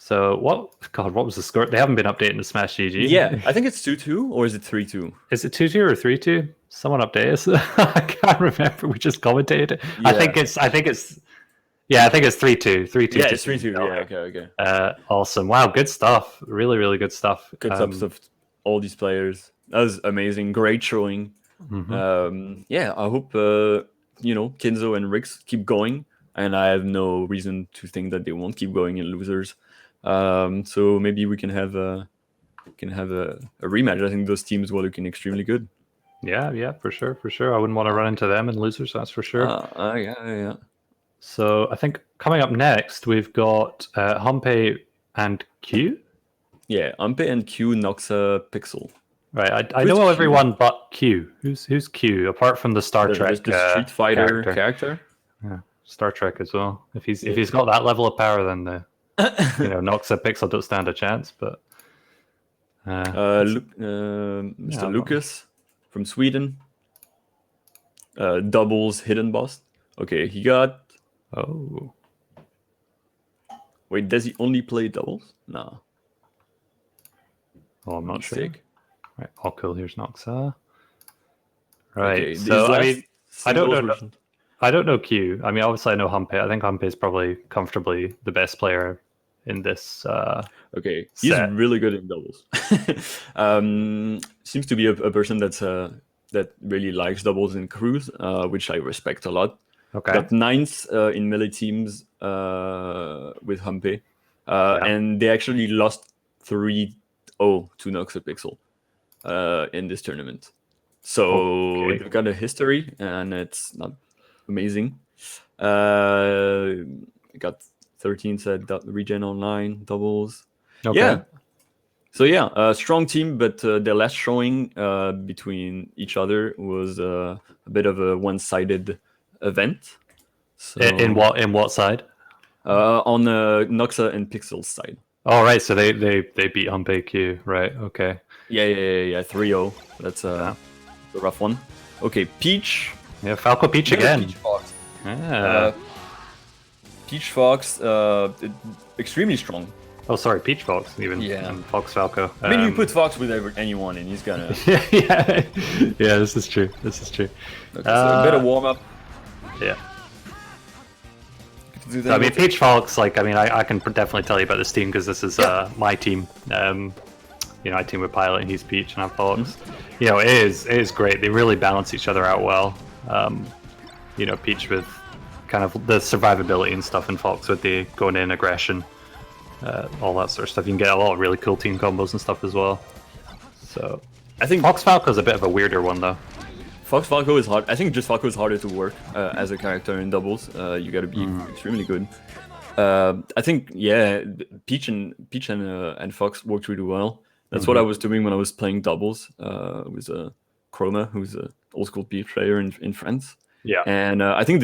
P: So what? God, what was the score? They haven't been updating the Smash GG.
X: Yeah, I think it's 2-2 or is it 3-2?
P: Is it 2-2 or 3-2? Someone update us. I can't remember. We just commentated it.
X: Yeah.
P: I think it's 3-2. 3-2.
X: Yeah, it's 3-2. Yeah, okay.
P: Awesome. Wow, good stuff. Really, really good stuff.
X: Good subs of all these players. That was amazing. Great showing. Yeah, I hope Kinzo and Rix keep going, and I have no reason to think that they won't keep going in losers. So maybe we can have a rematch. I think those teams were looking extremely good.
P: Yeah, for sure. I wouldn't want to run into them in losers, that's for sure.
X: Yeah.
P: So I think coming up next, we've got Humpe and Q.
X: Yeah, Humpe and Q, Noxa, Pixel.
P: Right, I know everyone but Q. Who's Q apart from the Star Trek?
X: The Street Fighter character.
P: Yeah, Star Trek as well. If he's got that level of power, then the Noxa, Pixel don't stand a chance. But
X: Mr. Lucas from Sweden. Doubles hidden boss. Okay, he got.
P: Oh.
X: Wait, does he only play doubles? No.
P: Oh, I'm not
X: Mistake.
P: sure. Right, all cool. Here's Noxa. Right.
X: Okay,
P: So I don't know.
X: version.
P: I don't know Q. I mean, obviously I know Humpe. I think Humpe is probably comfortably the best player in this.
X: Okay, he's
P: set.
X: really good in doubles. Seems to be a person that really likes doubles in crews, which I respect a lot.
P: Okay.
X: Got 9th in melee teams with Humpe, and they actually lost 3-0 to Noxa Pixel in this tournament. So they've got a history, and it's not amazing. Got 13th at Regen Online doubles.
P: Okay.
X: Yeah. So yeah, strong team, but their last showing between each other was a bit of a one-sided event. So,
P: In what side?
X: On Noxa and Pixel's side.
P: Oh right, so they beat Humpe Q, right? Okay.
X: Yeah, 3-0. That's a rough one. Okay, Peach.
P: Yeah, Falco Peach again.
X: Peach Fox.
P: Yeah.
X: Peach Fox, extremely strong.
P: Oh, sorry, Peach Fox even.
X: Yeah.
P: And Fox Falco.
X: I mean, you put Fox with anyone, and he's gonna.
P: yeah, this is true.
X: Okay, so a bit of warm up.
P: Yeah. So, I mean, Peach Fox, I can definitely tell you about this team because this is my team. I team with Pilot and he's Peach and I'm Fox. It is great. They really balance each other out well. Peach with kind of the survivability and stuff, and Fox with the going in aggression, all that sort of stuff. You can get a lot of really cool team combos and stuff as well. So I think Fox Falco is a bit of a weirder one though.
X: Fox Falco is hard. I think just Falco is harder to work as a character in doubles. You got to be extremely good. I think Peach and Fox worked really well. That's what I was doing when I was playing doubles with Chroma, who's an old school Peach player in France.
P: Yeah,
X: and I think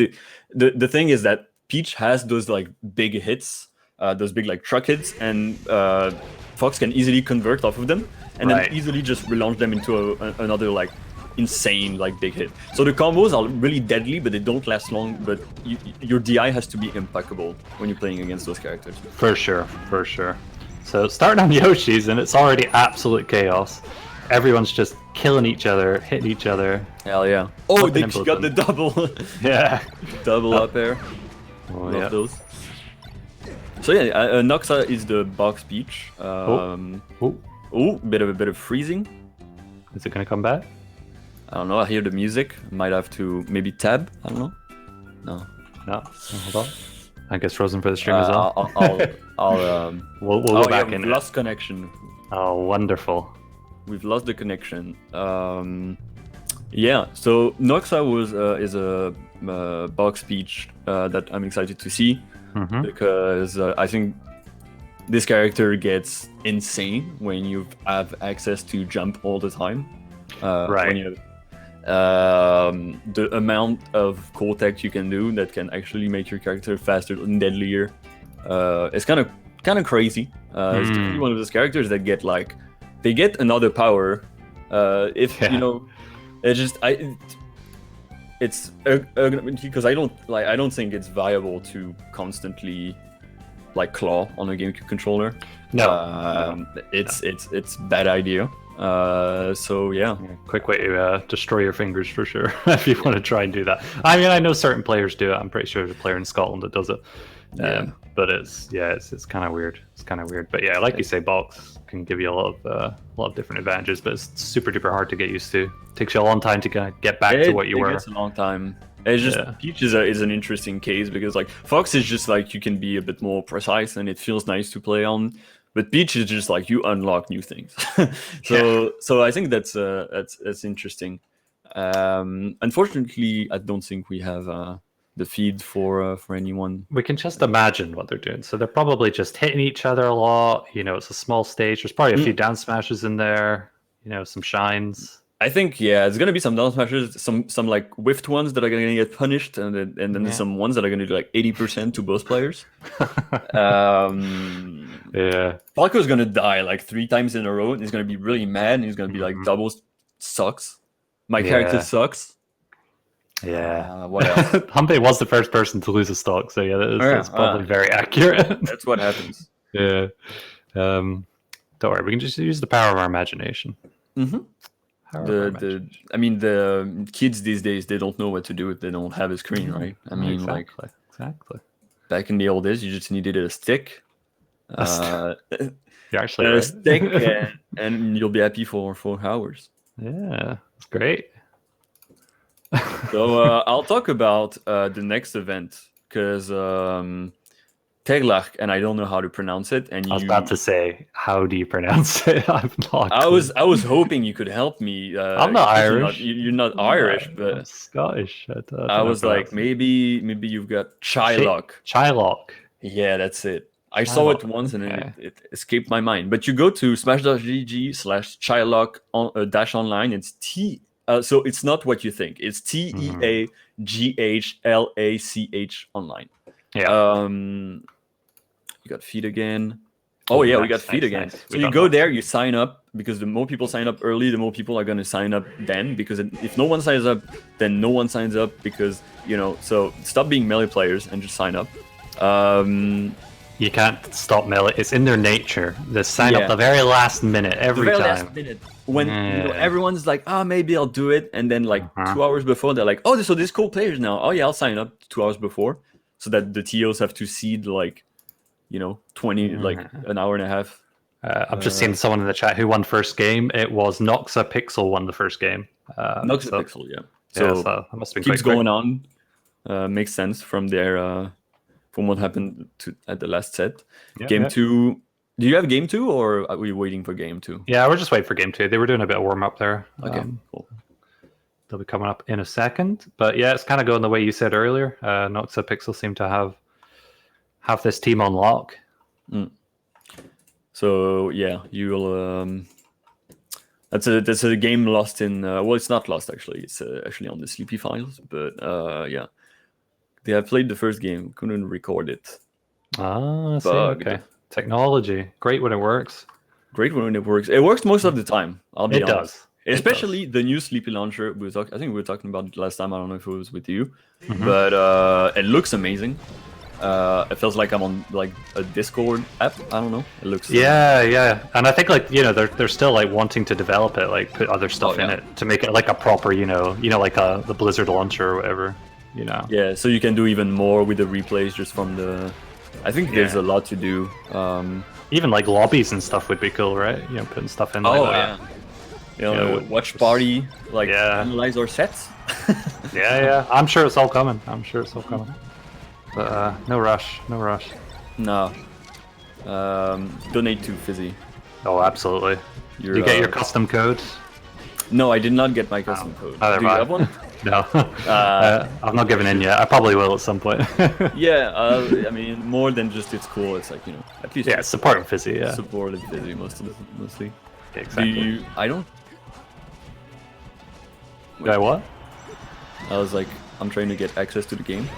X: the thing is that Peach has those big hits, those big truck hits, and Fox can easily convert off of them, and then easily just relaunch them into another insane big hit. So the combos are really deadly, but they don't last long. But your DI has to be impeccable when you're playing against those characters.
P: For sure. So starting on Yoshi's, and it's already absolute chaos. Everyone's just killing each other, hitting each other.
X: Hell yeah! Oh, they got the double.
P: Yeah,
X: double up there.
P: Oh,
X: Love those. So yeah, Noxa is the box Peach. Bit of freezing.
P: Is it gonna come back?
X: I don't know. I hear the music. Might have to maybe tab. I don't know.
P: No. Hold on. I guess frozen for the stream as well. We'll go back in.
X: We've lost connection.
P: Oh, wonderful.
X: We've lost the connection. So Noxa is a box Peach that I'm excited to see because I think this character gets insane when you have access to jump all the time. When you the amount of core tech you can do that can actually make your character faster and deadlier is kind of crazy. It's definitely one of those characters that get they get another power it's because I don't think it's viable to constantly like claw on a GameCube controller.
P: No,
X: it's bad idea. So yeah,
P: quick way to destroy your fingers for sure if you want to try and do that. I mean, I know certain players do it. I'm pretty sure there's a player in Scotland that does it. But it's kind of weird. It's kind of weird. But yeah, like you say, box can give you a lot of different advantages, but it's super duper hard to get used to. It takes you a long time to kind of get back to what you were.
X: It's a long time. It's just Peach is an interesting case because like Fox is just like you can be a bit more precise and it feels nice to play on, but Peach is just like you unlock new things. So I think that's interesting. Unfortunately, I don't think we have the feed for anyone.
P: We can just imagine what they're doing. So they're probably just hitting each other a lot. You know, it's a small stage. There's probably a few down smashes in there. You know, some shines.
X: I think it's gonna be some down smashes, some like whiffed ones that are gonna get punished, and then some ones that are gonna do like 80% to both players. Falco's gonna die like 3 times in a row, and he's gonna be really mad, and he's gonna be like double sucks. My character sucks.
P: Yeah.
X: What else?
P: Humpe was the first person to lose a stock, so that's probably very accurate.
X: That's what happens.
P: Yeah. Don't worry, we can just use the power of our imagination.
X: Mm-hmm. I mean, the kids these days, they don't know what to do if they don't have a screen, right? I mean,
P: exactly.
X: Back in the old days, you just needed a stick.
P: You're actually
X: a
P: right.
X: stick, and you'll be happy for 4 hours.
P: Yeah, it's great.
X: So I'll talk about the next event because Teglark, and I don't know how to pronounce it. And
P: I was about to say, how do you pronounce it? I'm not.
X: I was hoping you could help me.
P: I'm not Irish.
X: You're not Irish, but
P: I'm Scottish.
X: I was like, maybe you've got Chailock.
P: Chailock.
X: Yeah, that's it. I saw it once and it escaped my mind. But you go to smash.gg/Chailock dash online. It's T. So it's not what you think. It's TEAGHLACH online.
P: Yeah.
X: You got feed again. Oh yeah, we got feed again.
P: Nice.
X: So you go there, you sign up because the more people sign up early, the more people are going to sign up then. Because if no one signs up, then no one signs up because So stop being melee players and just sign up.
P: You can't stop melee. It's in their nature. They sign up the very last minute every time.
X: Last minute. When everyone's like, maybe I'll do it, and then like 2 hours before, they're like, so there's cool players now. Oh yeah, I'll sign up 2 hours before, so that the TOs have to seed like, 20 like an hour and a half.
P: I've just seen someone in the chat who won first game. It was Noxa Pixel won the first game.
X: Noxa Pixel, yeah. So
P: that must have been
X: keeps going on. Makes sense from their from what happened at the last set. Game 2. Do you have game 2 or are we waiting for game 2?
P: Yeah, we're just waiting for game 2. They were doing a bit of warm up there.
X: Okay, cool.
P: They'll be coming up in a second. But yeah, it's kind of going the way you said earlier. Noxa Pixel seem to have this team on lock.
X: So yeah, you'll that's a game lost in it's not lost actually. It's actually on the Sleepy files, but yeah. They have played the first game, couldn't record it.
P: I see. Okay. Technology. Great when it works.
X: Great when it works. It works most of the time, I'll be honest.
P: Does.
X: Especially the new Sleepy Launcher. I think we were talking about it last time. I don't know if it was with you. But it looks amazing. It feels like I'm on like a Discord app. I don't know. It looks
P: yeah. And I think like they're still like wanting to develop it, like put other stuff in it to make it like a proper like the Blizzard launcher or whatever.
X: Yeah, so you can do even more with the replays just from the. I think there's a lot to do.
P: Even like lobbies and stuff would be cool, right? Putting stuff in like that.
X: Watch party, analyze our sets.
P: Yeah. I'm sure it's all coming. But no rush.
X: No. Donate to Fizzy.
P: Oh, absolutely. You get your custom code?
X: No, I did not get my custom code. Do you have one?
P: No. I've not given in yet. I probably will at some point.
X: Yeah, I mean, more than just it's cool. It's like, at least...
P: Yeah, supporting Fizzy, yeah.
X: Supported Fizzy mostly.
P: Yeah, exactly.
X: I don't...
P: Wait, what?
X: I was like, I'm trying to get access to the game.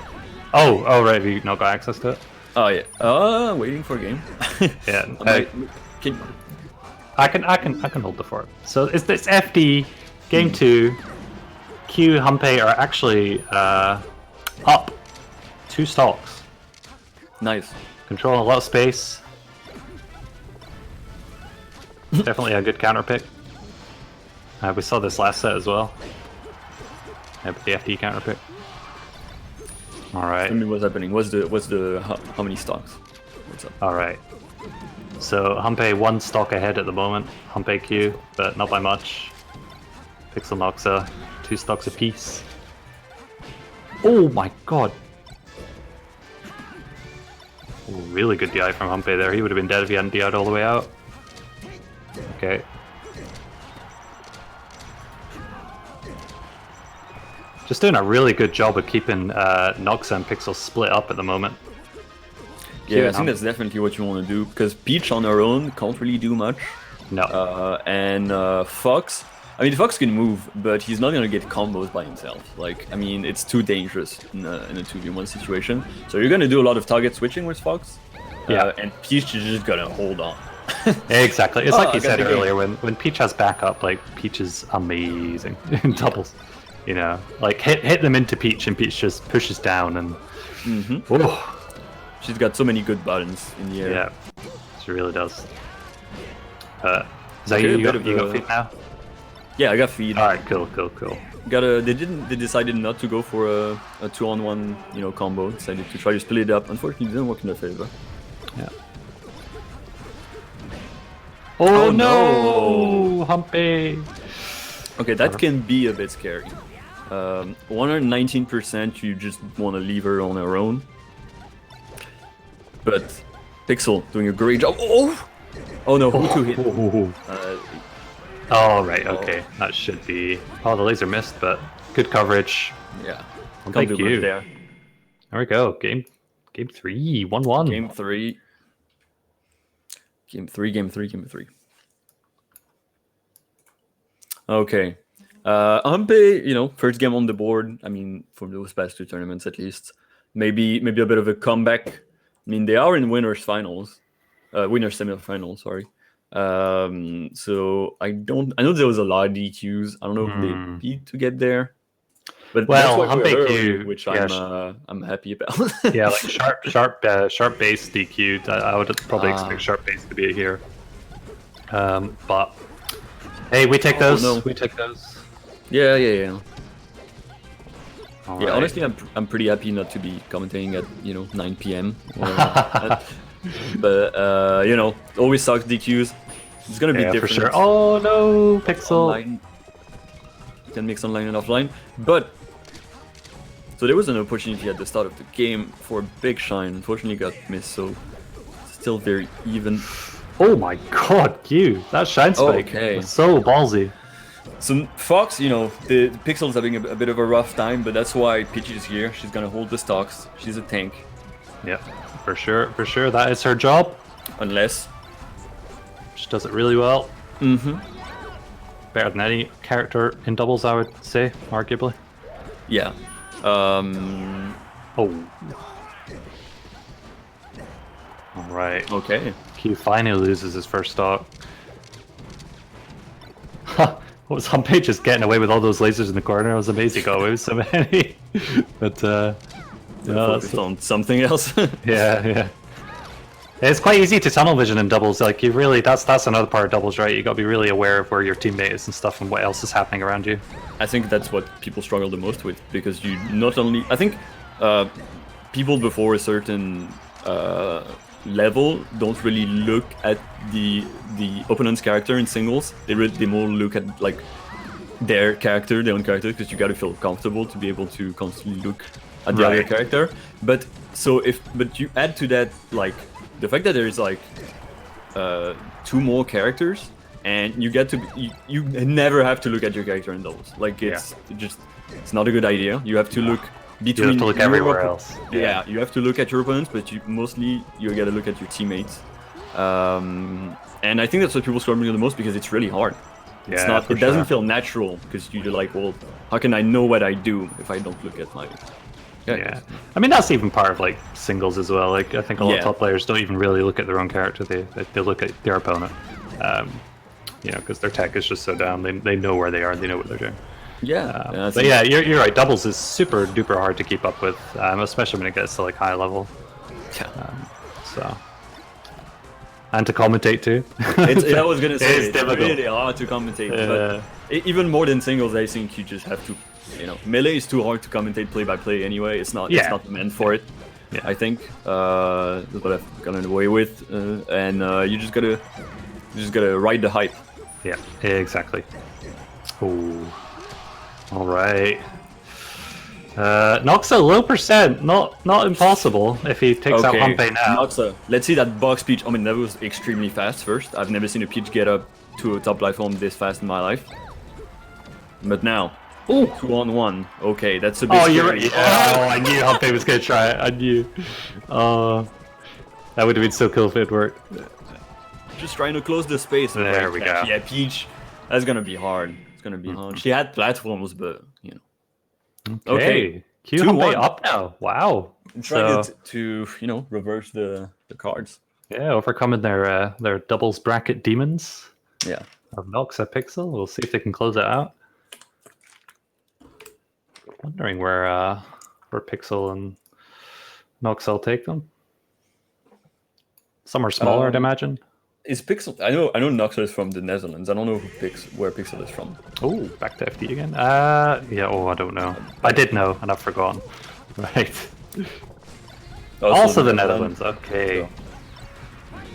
P: Oh, right. Have you not got access to it?
X: Oh, yeah. Waiting for a game.
P: Yeah. I can hold the fort. So it's FD, game 2, Q, Humpe are actually up 2 stocks.
X: Nice.
P: Controlling a lot of space. Definitely a good counter pick. We saw this last set as well. With the FD counter pick. Alright.
X: Tell me what's happening. What's the how many stocks? What's up?
P: Alright. So Humpe 1 stock ahead at the moment. Humpe Q, but not by much. Pixel Noxa, 2 stocks apiece. Oh my god! Ooh, really good DI from Humpe there. He would have been dead if he hadn't DI'd all the way out. Okay. Just doing a really good job of keeping Noxa and Pixel split up at the moment.
X: Yeah, I think that's definitely what you want to do, because Peach on her own can't really do much.
P: No.
X: And Fox, I mean, Fox can move, but he's not going to get combos by himself. Like, I mean, it's too dangerous in a 2v1 situation. So you're going to do a lot of target switching with Fox.
P: Yeah.
X: And Peach is just going to hold on.
P: Exactly. It's like you said earlier, when Peach has backup, like, Peach is amazing in doubles. You know, like, hit them into Peach, and Peach just pushes down, and...
X: Mm-hmm. She's got so many good buttons in the air.
P: Yeah, she really does. Is that you got feed now?
X: Yeah, I got feed.
P: Alright, cool.
X: They decided not to go for a 2-on-1, combo. Decided to try to split it up. Unfortunately, it didn't work in their favor.
P: Yeah. Oh no, Humpy!
X: Okay, that can be a bit scary. 119%, you just want to leave her on her own. But Pixel doing a great job. Oh no, who to hit?
P: Oh right, okay, that should be. Oh, the laser missed, but good coverage.
X: Yeah,
P: thank you. There we go. Game 3, 1-1.
X: Game 3. Okay. Humpe, first game on the board. I mean, for those past 2 tournaments at least. Maybe a bit of a comeback. I mean, they are in winners semifinals, sorry. So I know there was a lot of DQs. I don't know who they beat to get there. But
P: well,
X: that's what
P: Humpe,
X: which
P: yeah,
X: I'm happy about.
P: Yeah, like sharp base DQ'd. I would probably expect sharp base to be here. But hey, we take those.
X: No.
P: We take those.
X: Yeah.
P: All
X: yeah,
P: right.
X: honestly, I'm pretty happy not to be commentating at 9 p.m. But always sucks DQs. It's gonna be different
P: for sure. Oh no, Pixel.
X: Online. You can mix online and offline, but so there was an opportunity at the start of the game for a big shine. Unfortunately, got missed. So still very even.
P: Oh my god, that shine spike.
X: Okay.
P: So ballsy.
X: So Fox, the Pixel's having a bit of a rough time, but that's why Peach is here. She's gonna hold the stocks. She's a tank.
P: Yeah, for sure. That is her job.
X: Unless
P: she does it really well.
X: Mm-hmm.
P: Better than any character in doubles, I would say, arguably.
X: Yeah.
P: Oh. All right.
X: Okay.
P: Q finally loses his first stock. What was Humpe just getting away with all those lasers in the corner? It was amazing. Got away with so many. But
X: focused on something else.
P: yeah. It's quite easy to tunnel vision in doubles. Like you really, that's another part of doubles, right? You got to be really aware of where your teammate is and stuff, and what else is happening around you.
X: I think that's what people struggle the most with, because you not only, I think, people before a certain level don't really look at the opponent's character in singles. They more look at like their own character, because you got to feel comfortable to be able to constantly look at the other character. But you add to that like the fact that there is like 2 more characters, and you get to you never have to look at your character in doubles. Like it's not a good idea. You have to look between.
P: You have to look everywhere else.
X: Yeah, you have to look at your opponents, but you gotta look at your teammates. And I think that's what people struggle the most, because it's really hard. It's not. It doesn't feel natural, because you're like, well, how can I know what I do if I don't look at my?
P: Yeah, I mean that's even part of like singles as well. Like I think a lot of top players don't even really look at their own character. They look at their opponent. Because their tech is just so down. They know where they are. They know what they're doing.
X: Yeah.
P: But yeah, you're right. Doubles is super duper hard to keep up with, especially when it gets to like high level. So, and to commentate too.
X: I was gonna say
P: it's difficult.
X: really hard to commentate. But even more than singles, I think you just have to, melee is too hard to commentate play by play anyway. It's not meant for it.
P: Yeah.
X: I think that's what I've gotten away with, and you just gotta ride the hype.
P: Yeah, exactly. Oh, all right. Noxa low percent, not impossible if he takes out Humpe now.
X: Noxa, let's see that box Peach. I mean, that was extremely fast first. I've never seen a Peach get up to a top life form this fast in my life. But now, 2-on-1. Okay, that's a bit scary.
P: You're right. Yeah. I knew Humpe was gonna try it. I knew. That would have been so cool if it worked.
X: Just trying to close the space.
P: There we go.
X: Yeah, Peach. That's gonna be hard. It's gonna be hard. She had platforms, but
P: Okay. Q Humpe up now. Wow.
X: I'm trying to reverse the cards.
P: Yeah, overcoming their doubles bracket demons.
X: Yeah.
P: Of Noxa Pixel. We'll see if they can close it out. Wondering where Pixel and Noxa will take them. Some are smaller, I'd imagine.
X: Is Pixel? I know Noxa is from the Netherlands. I don't know where Pixel is from.
P: Oh, back to FD again. Yeah. Oh, I don't know. I did know, and I've forgotten. Right. Also the Netherlands. Okay. So.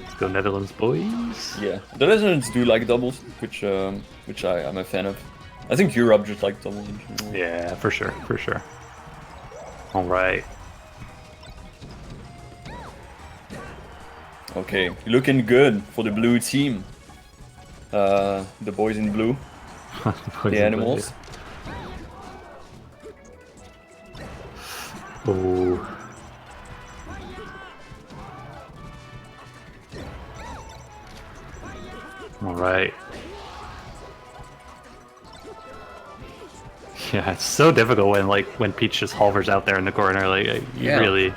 P: Let's go Netherlands, boys.
X: Yeah, the Netherlands do like doubles, which I am a fan of. I think Europe just like doubles.
P: Yeah, for sure. All right.
X: Okay, looking good for the blue team. The boys in blue. The animals.
P: Oh. All right. Yeah, it's so difficult when Peach just hovers out there in the corner. Really.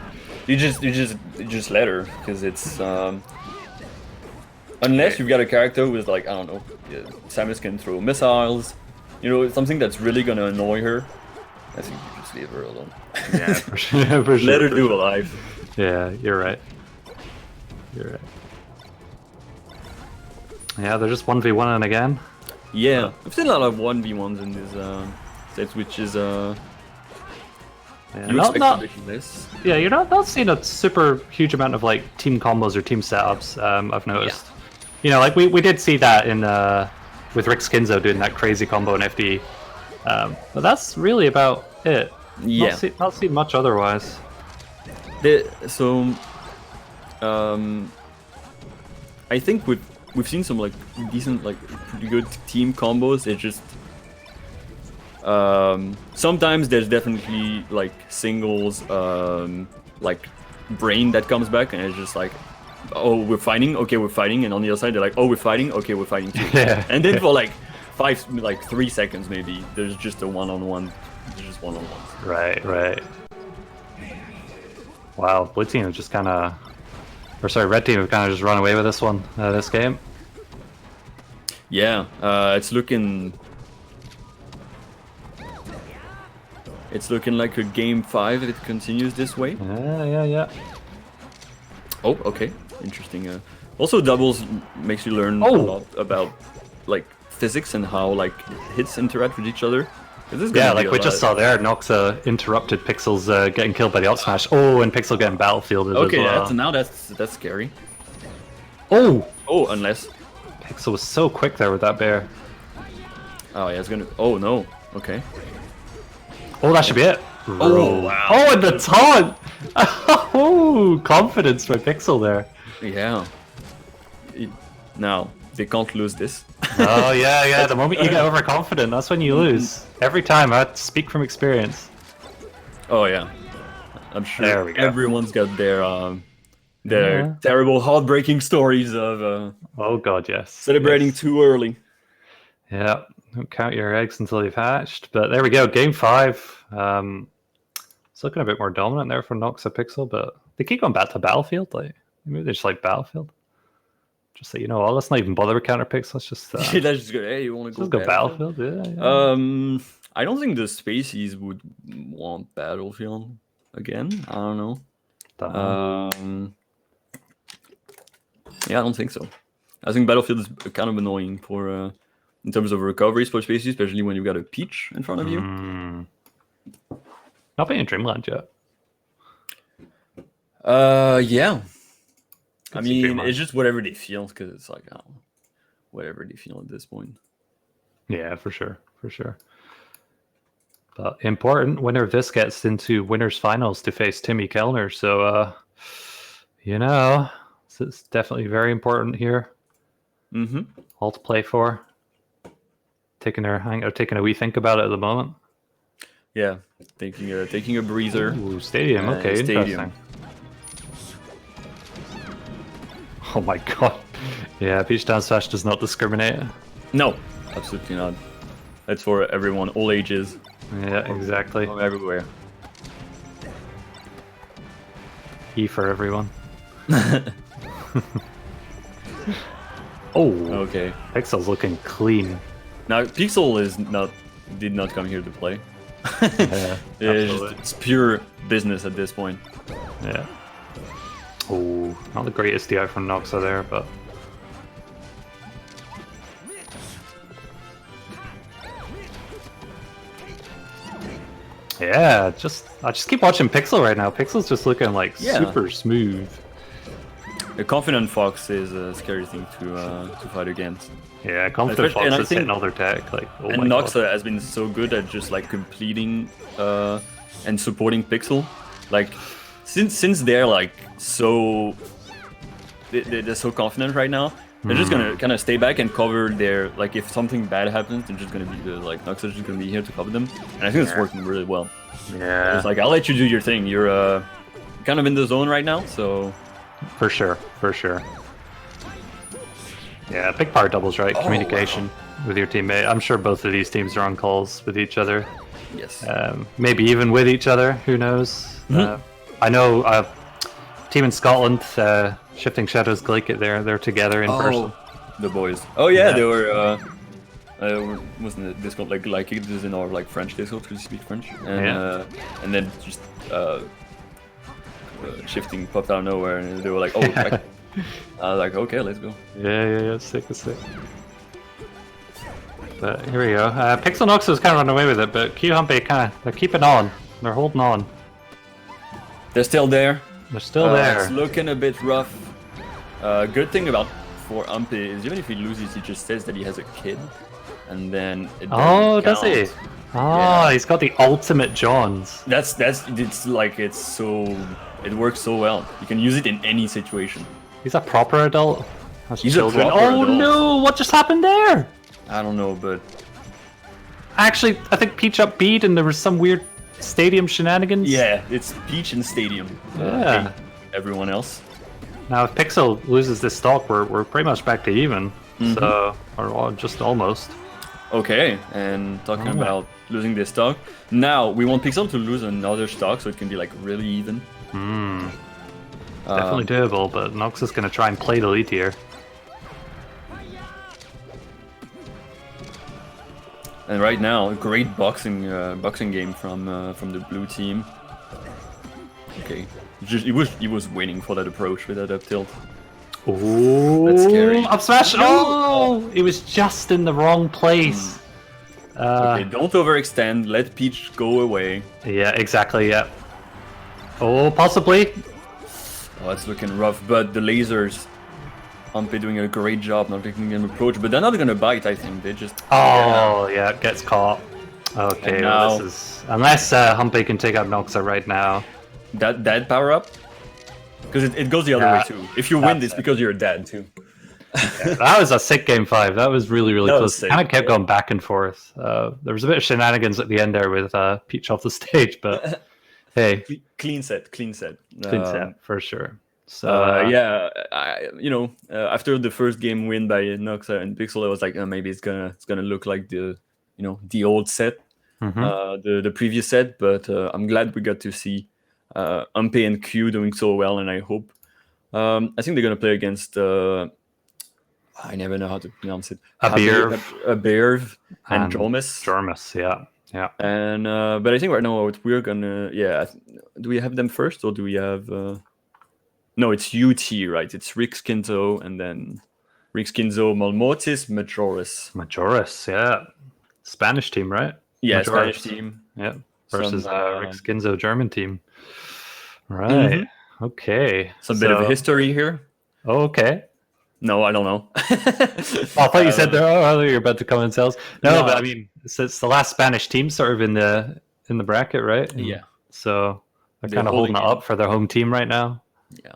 X: You just let her, because it's unless you've got a character with I don't know, Samus can throw missiles, something that's really gonna annoy her. I think you just leave her alone.
P: Yeah, for sure.
X: Let her do a life.
P: Yeah, you're right. Yeah, they're just 1v1ing again.
X: Yeah, I've seen a lot of 1v1s in this sets, which is
P: you're not seeing a super huge amount of team combos or team setups. I've noticed. Yeah. We did see that in with Rick Skinzo doing that crazy combo in FD, but that's really about it.
X: Yeah,
P: not see much otherwise.
X: I think we've seen some decent pretty good team combos. It's just sometimes there's definitely singles brain that comes back, and it's just oh, we're fighting, okay, we're fighting, and on the other side they're oh, we're fighting, okay, we're fighting too.
P: Yeah.
X: And then for 3 seconds maybe there's just a one-on-one. There's just one-on-one.
P: Right. Wow, blue team is just red team have kind of just run away with this one, this game.
X: Yeah, it's looking like a game 5 if it continues this way.
P: Yeah.
X: Oh, okay, interesting. Also, doubles makes you learn a lot about physics and how hits interact with each other.
P: Yeah, we just saw there, Noxa interrupted Pixel's getting killed by the up smash. Oh, and Pixel getting battlefielded
X: okay,
P: as well.
X: now that's scary.
P: Oh,
X: unless
P: Pixel was so quick there with that bear.
X: Oh yeah, it's gonna. Oh no. Okay.
P: Oh, that should be it.
X: Oh wow.
P: Oh, and the taunt. Oh, confidence by Pixel there.
X: Yeah. Now they can't lose this.
P: Oh yeah. The moment you get overconfident, that's when you lose. Every time. I speak from experience.
X: Oh yeah. I'm sure everyone's got their terrible, heartbreaking stories of.
P: Oh god, yes.
X: Celebrating too early.
P: Yeah. Don't count your eggs until they've hatched. But there we go, game 5. It's looking a bit more dominant there for Noxa Pixel, but they keep going back to Battlefield. Maybe they just like Battlefield. Just say, let's not even bother with counter picks. Let's just
X: let's just go. Hey, you want to
P: go Battlefield? Yeah.
X: I don't think the Spaceys would want Battlefield again. I don't know. Yeah, I don't think so. I think Battlefield is kind of annoying for in terms of recovery for spaces, especially when you've got a Peach in front of you.
P: Not been in Dreamland yet.
X: Yeah. I mean,
P: Dreamland.
X: it's just whatever they feel, because it's like, I don't know, whatever they feel at this point.
P: Yeah, for sure. But important, winner of this gets into winners finals to face Timmy Kellner. So, it's definitely very important here.
X: Mm-hmm.
P: All to play for. Taking a wee think about it at the moment.
X: Yeah, taking a breather.
P: Ooh, stadium. Okay, interesting. Oh my god. Yeah, Peach Down Smash does not discriminate.
X: No, absolutely not. It's for everyone, all ages.
P: Yeah, exactly.
X: From everywhere.
P: E for everyone. Oh,
X: okay.
P: Pixel's looking clean.
X: Now, Pixel did not come here to play.
P: Yeah,
X: it's pure business at this point.
P: Yeah. Oh, not the greatest DI from Noxa there, but yeah, I just keep watching Pixel right now. Pixel's just looking like super smooth.
X: A confident Fox is a scary thing to fight against.
P: Yeah, confident Fox is hitting all their tech.
X: And Noxa has been so good at just like completing and supporting Pixel. Like since they're like they're so confident right now. They're just gonna kind of stay back and cover their, like, if something bad happens, they're just gonna be Noxa's just gonna be here to cover them, and I think it's working really well.
P: Yeah,
X: it's like, I'll let you do your thing. You're kind of in the zone right now, so
P: for sure. Yeah, big part doubles, right? Communication with your teammate. I'm sure both of these teams are on calls with each other.
X: Yes.
P: Maybe even with each other. Who knows? I know team in Scotland. Shifting Shadows Gleek, they're together in person.
X: The boys. Oh yeah, they were. Wasn't it Discord like it is in our like French Discord because you speak French, and and then just Shifting popped out of nowhere, and they were like, oh, I was like, okay, let's go.
P: Yeah, sick. But here we go. Pixel Noxa's kind of run away with it, but Q-Humpy they're keeping on. They're holding on.
X: They're still there.
P: They're still there.
X: It's looking a bit rough. Good thing for Humpy is even if he loses, he just says that he has a kid, and then it
P: does he? Oh, he's got the ultimate Johns.
X: It works so well. You can use it in any situation.
P: He's a proper adult.
X: He's a proper adult.
P: No! What just happened there?
X: I don't know, but
P: actually, I think Peach up beat, and there was some weird stadium shenanigans.
X: Yeah, it's Peach in stadium.
P: Yeah.
X: Everyone else.
P: Now, if Pixel loses this stock, we're pretty much back to even. So, or just almost.
X: Okay, and talking about losing this stock, now we want Pixel to lose another stock so it can be like really even.
P: Definitely doable, but Nox is going to try and play the lead here.
X: And right now, a great boxing game from the blue team. Okay, he was waiting for that approach with that up tilt.
P: Oh,
X: that's scary.
P: Up smash! Oh, it was just in the wrong place.
X: Okay, don't overextend. Let Peach go away.
P: Yeah, exactly. Yeah. Oh, possibly.
X: Oh, it's looking rough, but the lasers, Humpy doing a great job not taking an approach, but they're not gonna bite. I think they just.
P: Oh yeah, gets caught. Okay, well, this is unless Humpy can take out Noxa right now.
X: That power up, because it goes the other way too. If you win, it's because you're dead too.
P: That was a sick game 5. That was really close. Kind of kept going back and forth. There was a bit of shenanigans at the end there with Peach off the stage, but hey,
X: clean set.
P: Clean set for sure. So
X: after the first game win by Noxa and Pixel, I was like, maybe it's gonna look like the old set, the previous set. But I'm glad we got to see Humpy and Q doing so well, and I hope. I think they're gonna play against. I never know how to pronounce it. Aberv and Jormus.
P: Jormus, yeah.
X: And but I think right now what we're gonna do we have them first or do we have? No, it's UT, right? It's Rick Skinzo and then Rick Skinzo, Malmotis, Majoris.
P: Majoris, yeah. Spanish team, right?
X: Yeah,
P: Majoris.
X: Spanish team.
P: Yeah. Versus
X: Some,
P: Rick Skinzo, German team. Right.
X: Mhm.
P: Okay.
X: Some bit of a history here.
P: Oh, okay.
X: No, I don't know.
P: I thought you said there. Oh, I thought you were about to come and tell us. No, but I mean, it's the last Spanish team sort of in the bracket, right?
X: Yeah.
P: So they're
X: They're
P: kind of holding it
X: holding it.
P: up for their home team right now.
X: Yeah.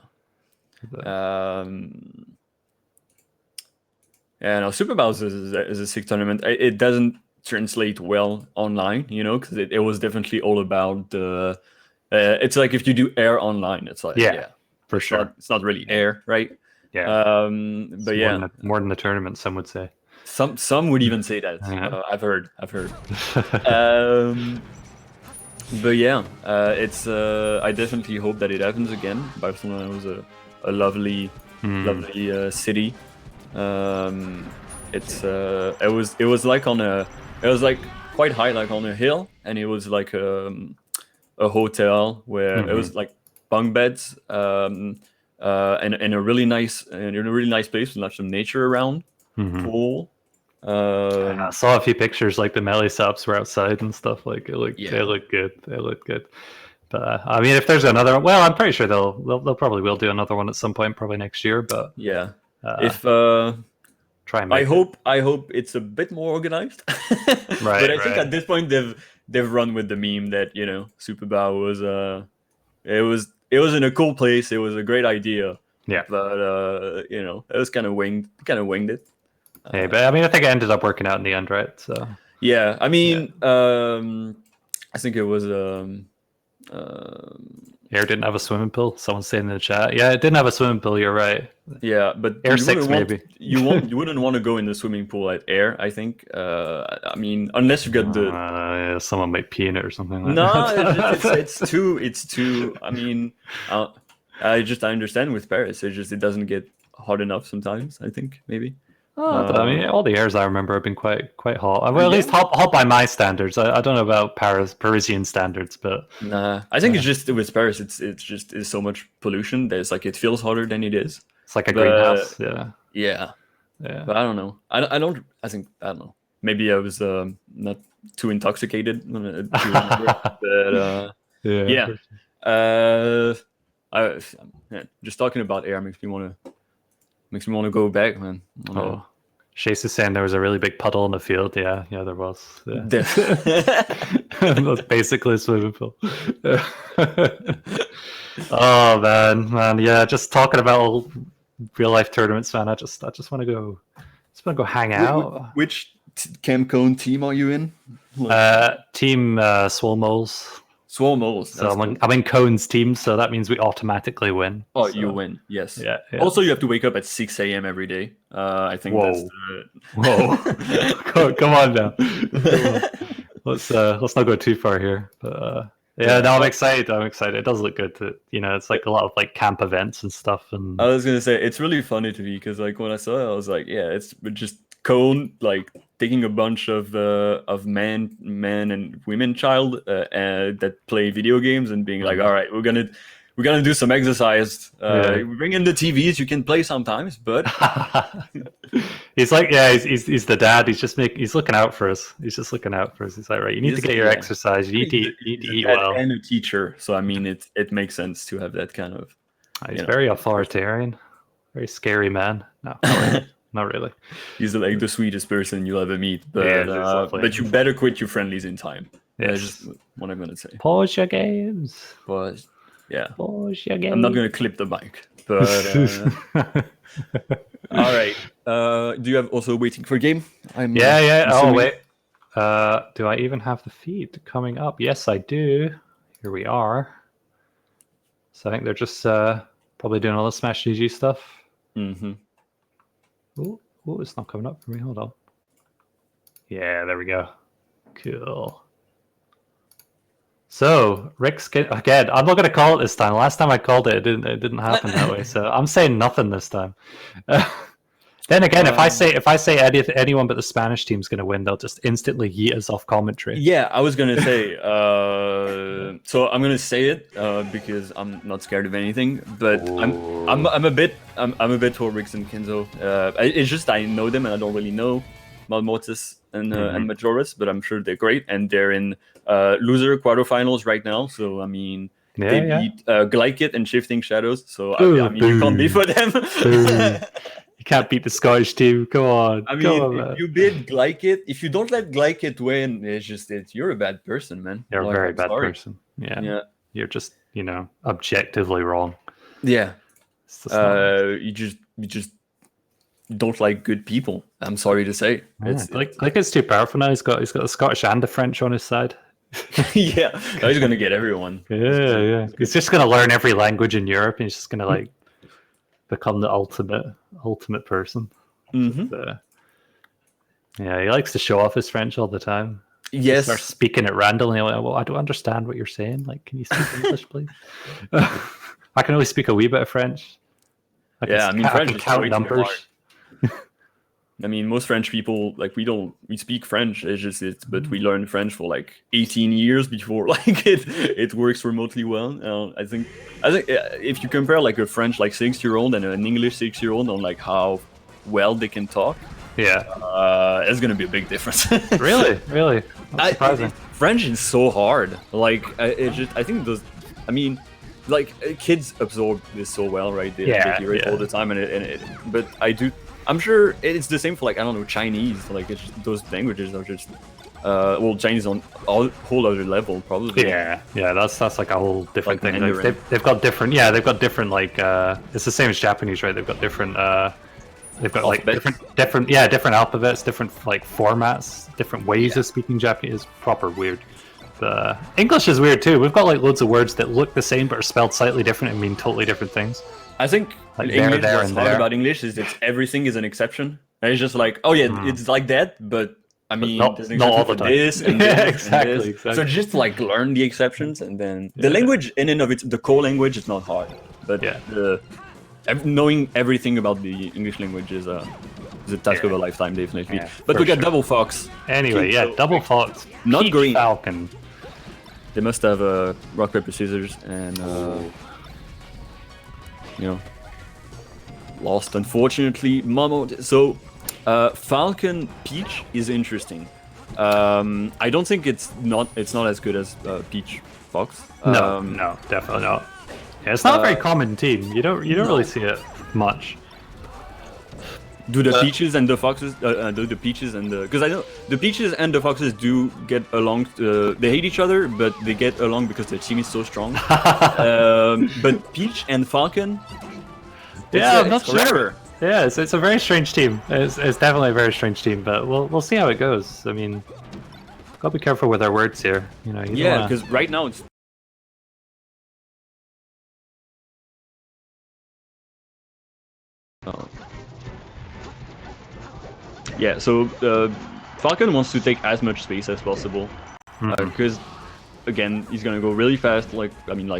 X: Yeah, no, Super Bowls is a sick tournament. It doesn't translate well online, because it was definitely all about the. It's like if you do air online, it's like
P: for sure.
X: It's not really air, right?
P: Yeah.
X: But yeah,
P: more than the tournament, some would say.
X: Some would even say that.
P: Yeah.
X: I've heard. But yeah, it's. I definitely hope that it happens again. Barcelona was a lovely city. It was like quite high, like on a hill, and it was like a hotel where it was like bunk beds, and in a really nice place with lots of nature around, pool.
P: I saw a few pictures, like the melee subs were outside and stuff. Like they look good. They look good. But I mean, if there's another one, well, I'm pretty sure they'll probably will do another one at some point, probably next year. But
X: yeah,
P: if try and
X: I hope it's a bit more organized.
P: Right.
X: But I think at this point they've run with the meme that Super Bowl was it was in a cool place. It was a great idea.
P: Yeah.
X: But it was kind of winged it.
P: Hey, but I mean, I think it ended up working out in the end, right? So
X: yeah, I mean, I think it was
P: Air didn't have a swimming pool. Someone's saying in the chat. Yeah, it didn't have a swimming pool. You're right.
X: Yeah, but
P: Air
X: you
P: 6
X: wouldn't
P: maybe.
X: You wouldn't want to go in the swimming pool at Air. I think. I mean, unless you got the.
P: Someone might pee in it or something. Like
X: No,
P: that.
X: it's too. I mean, I understand with Paris. It doesn't get hot enough sometimes. I think maybe.
P: But I mean, all the airs I remember have been quite hot. Well, at least hot by my standards. I don't know about Parisian standards, but
X: nah, I think it's just with Paris. It's so much pollution. There's like it feels hotter than it is.
P: It's like a greenhouse.
X: Yeah. But I don't know. I don't know. Maybe I was not too intoxicated. But yeah. Just talking about air makes me want to go back, man.
P: Oh, Chase is saying there was a really big puddle in the field. Yeah, there was. Yeah. That's basically a swimming pool. Oh man, yeah. Just talking about all real life tournaments, man. I just want to go. Hang out.
X: Which CamCone team are you in?
P: Team Swolmoles.
X: Swolmoles.
P: So I'm in Cone's team, so that means we automatically win.
X: Oh,
P: so.
X: you win. Yes.
P: Yeah.
X: Also, you have to wake up at 6 a.m. every day. I think that's
P: Whoa. Come on now. Let's not go too far here. But no, I'm excited. It does look good. It's like a lot of like camp events and stuff. And
X: I was gonna say it's really funny to me because like when I saw it, I was like, yeah, it's just Cone like taking a bunch of men and women child that play video games and being like, all right, we're gonna do some exercise. We bring in the TVs, you can play sometimes, but
P: he's like, yeah, he's the dad. He's looking out for us. He's just looking out for us. He's like, right, you need to get your exercise. You need to eat well.
X: And a teacher, so I mean, it makes sense to have that kind of.
P: He's very authoritarian, very scary man. No, not really.
X: He's like the sweetest person you'll ever meet, but
P: exactly.
X: But you better quit your friendlies in time.
P: Yes.
X: That's just what I'm gonna say.
P: Pause your games.
X: But yeah,
P: pause your games.
X: I'm not gonna clip the mic, but all right. Do you have also waiting for game?
P: Yeah. Oh wait. Do I even have the feed coming up? Yes, I do. Here we are. So I think they're just probably doing all the Smash GG stuff.
X: Mm-hmm.
P: Oh, it's not coming up for me. Hold on. Yeah, there we go. Cool. So, Rick Skin again. I'm not going to call it this time. Last time I called it, it didn't happen that way. So I'm saying nothing this time. Then again, if I say anyone but the Spanish team's going to win, they'll just instantly yeet us off commentary.
X: Yeah, I was gonna say. So I'm gonna say it because I'm not scared of anything. But I'm a bit toward Rix and Kenzo. It's just I know them and I don't really know Malmotis and Majoris, but I'm sure they're great and they're in loser quarterfinals right now. So I mean. They beat Glykit and Shifting Shadows, so I mean you can't beat for them.
P: You can't beat the Scottish team. Come on.
X: I mean, if you beat Glykit, if you don't let Glykit win, you're a bad person, man.
P: You're a very bad person. Yeah. You're just, objectively wrong.
X: Yeah. You just don't like good people. I'm sorry to say.
P: It's too powerful now. He's got the Scottish and the French on his side.
X: Yeah, he's gonna get everyone.
P: Yeah. He's just gonna learn every language in Europe, and he's just gonna become the ultimate person.
X: Mm-hmm.
P: Yeah, he likes to show off his French all the time.
X: Yes,
P: starts speaking it randomly. Well, I don't understand what you're saying. Like, can you speak English, please? I can only speak a wee bit of French.
X: French is
P: count numbers.
X: I mean, most French people, we speak French, but we learn French for 18 years before it works remotely well. I think if you compare a French 6-year-old and an English 6-year-old on how well they can talk, it's gonna be a big difference.
P: Really? That's surprising.
X: French is so hard. I think those. I mean, kids absorb this so well, right? They hear it all the time, but I'm sure it's the same for Chinese. It's just, those languages are just Chinese on a whole other level probably.
P: Yeah, that's a whole different thing. They've got different. Yeah, they've got different it's the same as Japanese, right? They've got different. They've got different alphabets, different formats, different ways of speaking Japanese. Proper weird. English is weird too. We've got loads of words that look the same but are spelled slightly different and mean totally different things.
X: I think English, what's hard about English is that everything is an exception. And it's just it's like that, but I mean, there's an exception for this and this and this. So just learn the exceptions, and then the language in and of it, the core language is not hard, but knowing everything about the English language is a task of a lifetime, definitely.
P: Yeah,
X: but we got Double Fox.
P: Anyway, Double Fox,
X: not
P: Peach
X: green.
P: Falcon.
X: They must have rock paper scissors and. Lost unfortunately. So Falcon Peach is interesting. I don't think it's not as good as Peach Fox.
P: No, definitely not. Yeah, it's not a very common team. You don't really see it much.
X: Do the Peaches and the Foxes? Because I know the Peaches and the Foxes do get along. They hate each other, but they get along because their team is so strong. But Peach and Falcon.
P: I'm not sure. Yeah, it's a very strange team. It's definitely a very strange team, but we'll see how it goes. I mean, gotta be careful with our words here.
X: Because right now it's. Yeah, so Falcon wants to take as much space as possible because, again, he's gonna go really fast, like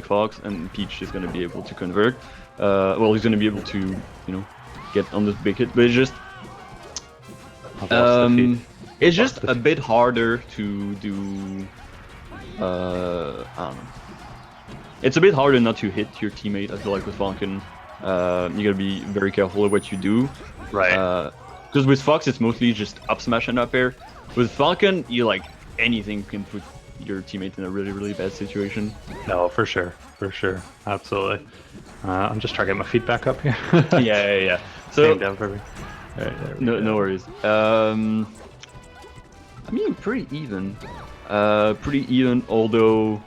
X: Fox, and Peach is gonna be able to convert. He's gonna be able to, get on this big hit, but it's just a bit harder to do. I don't know. It's a bit harder not to hit your teammate. I feel like with Falcon, you gotta be very careful of what you do.
P: Right.
X: Because with Fox, it's mostly just up smash and up air. With Falcon, anything can put your teammate in a really, really bad situation.
P: No, for sure, absolutely. I'm just trying to get my feet back up here.
X: Yeah. So
P: down for me. Right,
X: no worries. I mean, pretty even. Although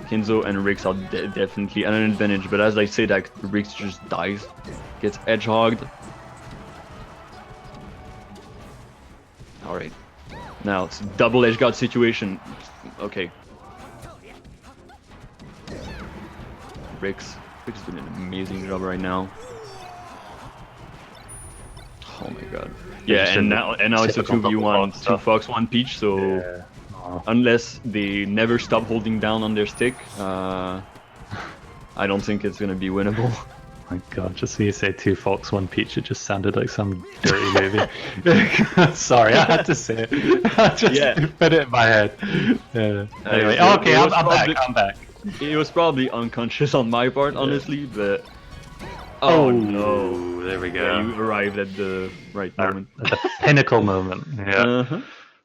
X: Kenzo and Rix are definitely at an advantage. But as I say that, Rix just dies, gets edge hogged. Alright. Now it's a double edge guard situation. Okay. Rix is doing an amazing job right now. Oh my god. Yeah, and now it's a 2v1, 2 Fox, 1 Peach, so unless they never stop holding down on their stick, I don't think it's gonna be winnable.
P: my god, just when you say 2 Fox, 1 Peach, it just sounded like some dirty movie. Sorry, I had to say it. I just put it in my head. Anyway, okay, I'm back.
X: It was probably unconscious on my part, honestly, but...
P: Oh no, there we go.
X: Yeah, you arrived at the right moment.
P: At the pinnacle moment, yeah.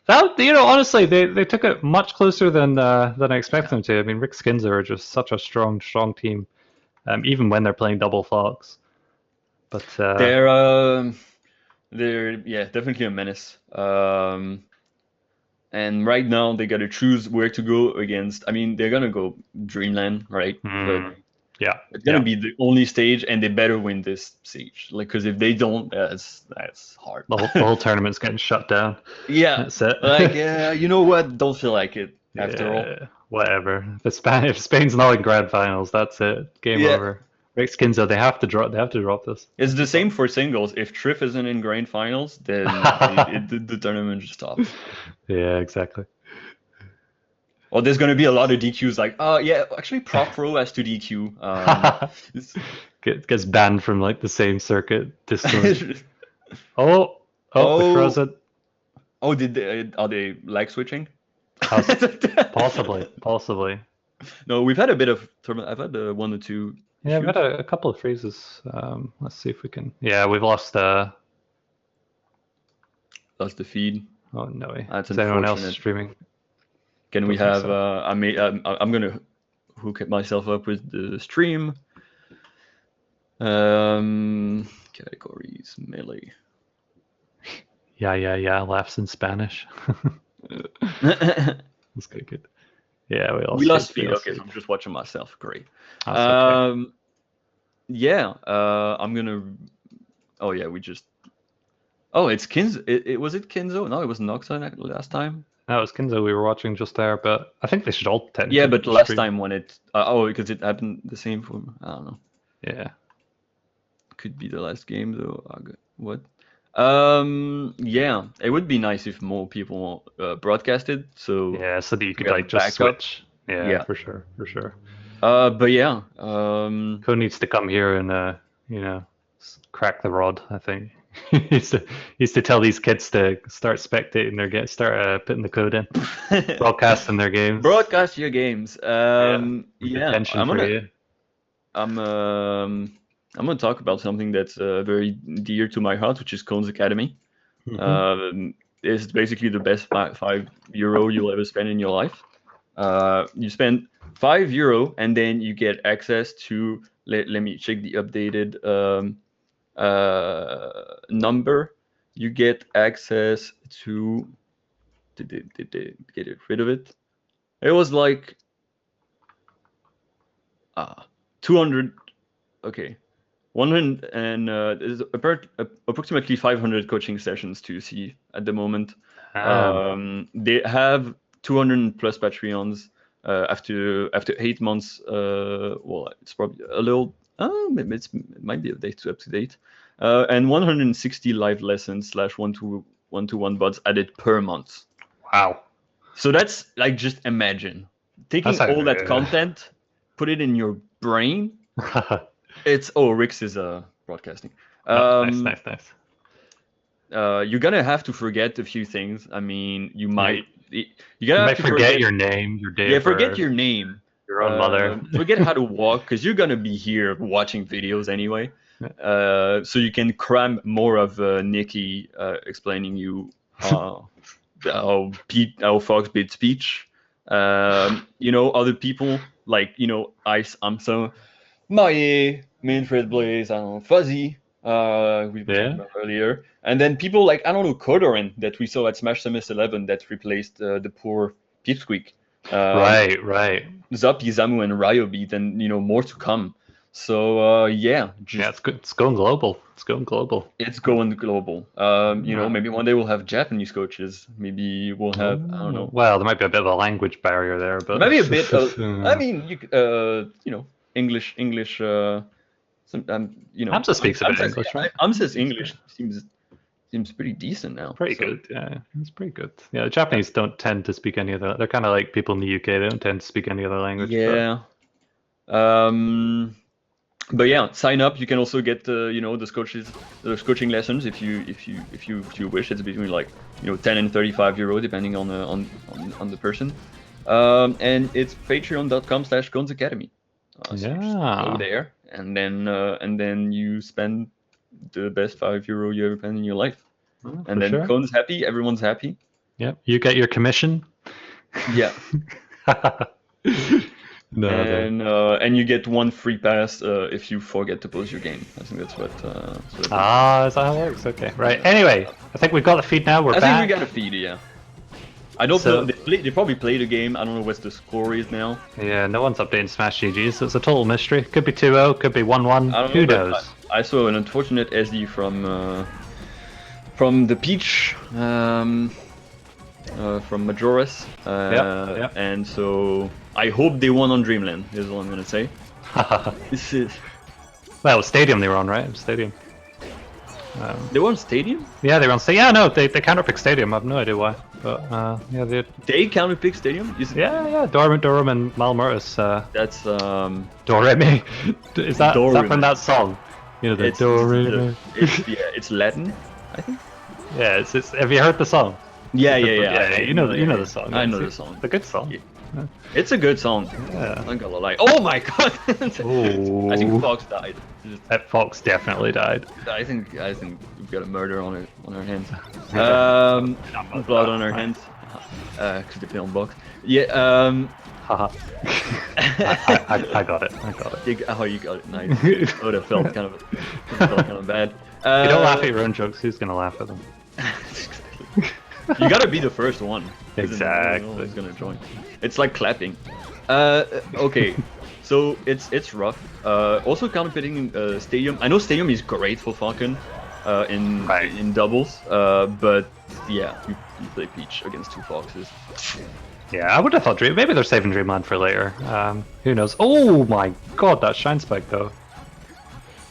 P: That, honestly, they took it much closer than I expected them to. I mean, Rick Skinzer are just such a strong team, even when they're playing double Fox. But
X: they're definitely a menace. And right now they got to choose where to go against. I mean, they're gonna go Dreamland, right? But
P: yeah,
X: it's gonna be the only stage, and they better win this stage. Like, because if they don't, that's hard.
P: The whole tournament's getting shut down.
X: Yeah,
P: that's it.
X: Like, you know what? Don't feel like it after all.
P: Whatever. If Spain's not in grand finals, that's it. Game over. Rick Skinzo, they have to drop this.
X: It's the same for singles. If Triff isn't in grand finals, then the tournament just stops.
P: Yeah, exactly.
X: Or there's going to be a lot of DQs, like, actually Prop Pro has to DQ.
P: Gets banned from like the same circuit distance. Oh, frozen.
X: Oh, are they lag switching?
P: Possibly.
X: No, we've had a bit of tournament. I've had 1 or 2.
P: Yeah, I've had a couple of freezes. Let's see if we can. Yeah, we've lost the feed.
X: Oh no way!
P: Is anyone else streaming?
X: Can we have? I'm gonna hook myself up with the stream. Categories melee.
P: Yeah. Laughs in Spanish. That's good. Yeah, we
X: lost feed. Okay, so I'm just watching myself. Great.
P: Okay.
X: I'm gonna. Oh yeah, we just. Oh, it's Kinzo. Was it Kinzo? No, it was Noxa last time.
P: No, it was Kinzo we were watching just there, but I think they should all technically.
X: Yeah, but last time when it. Because it happened the same for. I don't know.
P: Yeah.
X: Could be the last game though. What? Yeah, it would be nice if more people broadcasted. So
P: so that you could like just switch. Yeah, for sure.
X: But yeah,
P: Code needs to come here and crack the rod. I think he used to tell these kids to start spectating their games, start putting the code in, broadcasting their games.
X: Broadcast your games.
P: Attention for you.
X: I'm gonna talk about something that's very dear to my heart, which is Cones Academy. It's basically the best €5 you'll ever spend in your life. You spend €5 and then you get access to. Let me check the updated number. You get access to. Did they get rid of it? It was like 200. Okay. 100 and there's approximately 500 coaching sessions to see at the moment. They have 200 plus Patreons after 8 months. Well, it's probably a little. Maybe it might be up to date. And 160 live lessons / one-to-one bots added per month.
P: Wow.
X: So that's like, just imagine taking all that content, put it in your brain. It's Rix is broadcasting.
P: Nice.
X: You're gonna have to forget a few things. I mean, you might
P: forget your name, your date.
X: Yeah, forget your name,
P: your own mother.
X: Forget how to walk, because you're gonna be here watching videos anyway. So you can cram more of Nikki explaining you how Fox beat speech. Other people like Ice Amsa, Maye, Manfred Blaze, I don't know, Fuzzy, we talked about earlier. And then people like, I don't know, Kodorin that we saw at Smash Summit 11 that replaced the poor Pipsqueak.
P: Right.
X: Zappy, Zamu, and Ryobeat, and more to come. So
P: it's good. It's going global.
X: Maybe one day we'll have Japanese coaches. Maybe we'll have I don't know.
P: Well, there might be a bit of a language barrier there, but
X: maybe a bit. I mean, English.
P: Amsa speaks a bit English, right?
X: Amsa's English seems pretty decent now.
P: Pretty good, yeah. It's pretty good. Yeah, the Japanese don't tend to speak any other. They're kind of like people in the UK. They don't tend to speak any other language.
X: Yeah. But yeah, sign up. You can also get the coaching lessons if you wish. It's between like 10 and 35 euro depending on the person. And it's patreon.com/ConesAcademy. So you just go there and then you spend the best 5 euro you ever spent in your life. And then
P: sure.
X: Cone's happy, everyone's happy.
P: Yep, you get your commission.
X: Yeah.
P: No,
X: and you get 1 free pass if you forget to pause your game. I think that's what.
P: Is that how it works? Okay, right. Anyway, I think we've got the feed now. We're back.
X: I think we got a feed, yeah. I don't know. They probably played a game. I don't know what the score is now.
P: Yeah, no one's updating Smash GG, so it's a total mystery. Could be 2-0, could be 1-1. Who knows?
X: I saw an unfortunate SD from the Peach. From Majora's, and so I hope they won on Dreamland. Is all I'm gonna say. This is.
P: Well, Stadium they were on, right? Stadium.
X: They were on Stadium.
P: Yeah, they were on Stadium. Yeah, no, they counterpicked Stadium. I have no idea why, but yeah,
X: they counterpicked Stadium.
P: Yeah, Dorum and Malmortis.
X: That's
P: Doremi. Is that from that song? You know the Doremi.
X: It's Latin, I think.
P: Yeah, it's. Have you heard the song?
X: Yeah.
P: You know the song.
X: I know the song.
P: It's a good song.
X: Yeah. It's a good song.
P: Yeah.
X: I'm gonna lie. Oh my god! I think Fox died.
P: That Fox definitely died.
X: I think we've got a murder on our hands. Blood on our hands. Cause they play on box. Yeah.
P: Haha. I got it.
X: Oh, you got it. Nice. Oh, that felt kind of bad.
P: You don't laugh at your own jokes. Who's gonna laugh at them?
X: You gotta be the first one.
P: Exactly.
X: Who's gonna join? It's like clapping. Okay, so it's rough. Also counterfeiting Stadium. I know Stadium is great for Falcon in doubles, but yeah, you play Peach against 2 Foxes.
P: Yeah, I would have thought maybe they're saving Dreamland for later. Who knows? Oh my god, that Shine Spike though.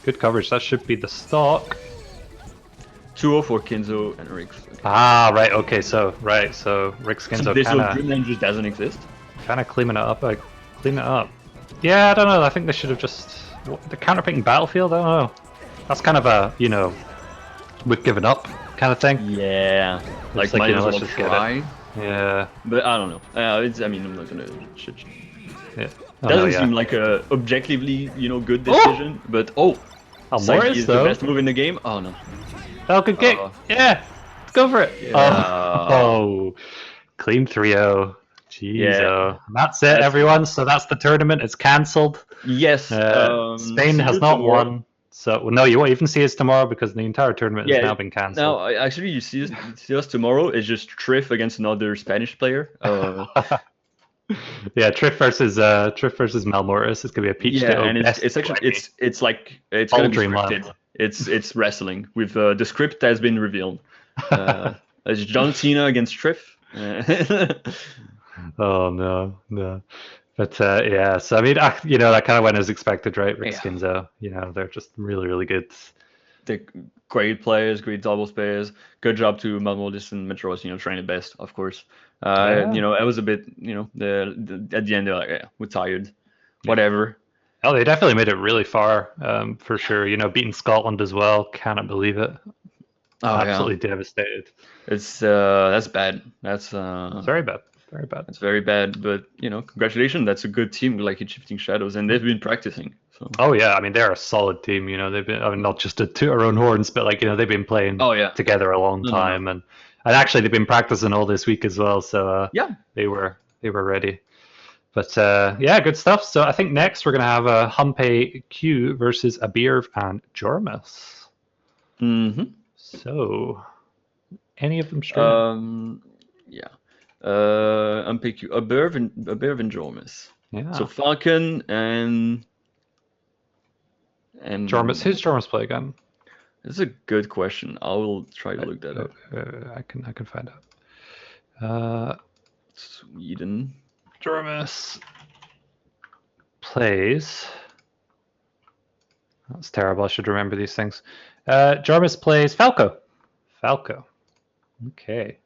P: Good coverage. That should be the stock.
X: 2-0 for Kinzo and Rix. Okay.
P: Ah, right. Okay, so Rix Kinzo
X: so Dreamland just doesn't exist.
P: Kind of cleaning it up. Yeah, I don't know. I think they should have just the counterpicking Battlefield. I don't know. That's kind of a we've given up kind of thing.
X: Yeah, like might as well try.
P: Yeah,
X: but I don't know. I mean, I'm not gonna shit.
P: Yeah.
X: Doesn't seem like a objectively good decision, but
P: Morris
X: is
P: though.
X: the best move in the game. Oh no.
P: Oh, good kick. Yeah, let's go for it.
X: Yeah.
P: Clean 3-0. Jeez.
X: Yeah.
P: That's it, everyone. So that's the tournament. It's cancelled.
X: Yes.
P: Spain has not won. So no, you won't even see us tomorrow because the entire tournament has now been cancelled.
X: No, actually, you see us tomorrow. It's just Triff against another Spanish player.
P: Yeah, Triff versus Malmortis. It's gonna be a peach.
X: Yeah, and it's actually it's gonna be scripted. It's wrestling with the script has been revealed. It's John Cena against Triff.
P: Oh no. But yeah, so I mean, that kind of went as expected, right? Rick Skinzo, they're just really, really good.
X: They're great players, great doubles players. Good job to Malmortis and Metros, trying the best, of course. I was a bit, at the end they're like, yeah, we're tired, whatever.
P: Oh, they definitely made it really far, for sure. Beating Scotland as well. Cannot believe it. Absolutely devastated.
X: It's that's bad. That's
P: very bad. Very bad.
X: It's very bad. But congratulations. That's a good team, like in Shifting Shadows, and they've been practicing. So.
P: Oh yeah, I mean they're a solid team. They've been not just to toot our own horns, but they've been playing together a long time, and actually they've been practicing all this week as well. So they were ready. But yeah, good stuff. So I think next we're gonna have a Humpe Q versus Abirv and Jormus.
X: Mm-hmm.
P: So, any of them streaming?
X: Yeah. Humpe Q, Abirv and Jormus.
P: Yeah.
X: So Falcon and
P: Jormus. Who's Jormus play again?
X: This is a good question. I will try to look that up.
P: I can find out.
X: Sweden.
P: Jormus plays. That's terrible. I should remember these things. Jormus plays Falco. Okay.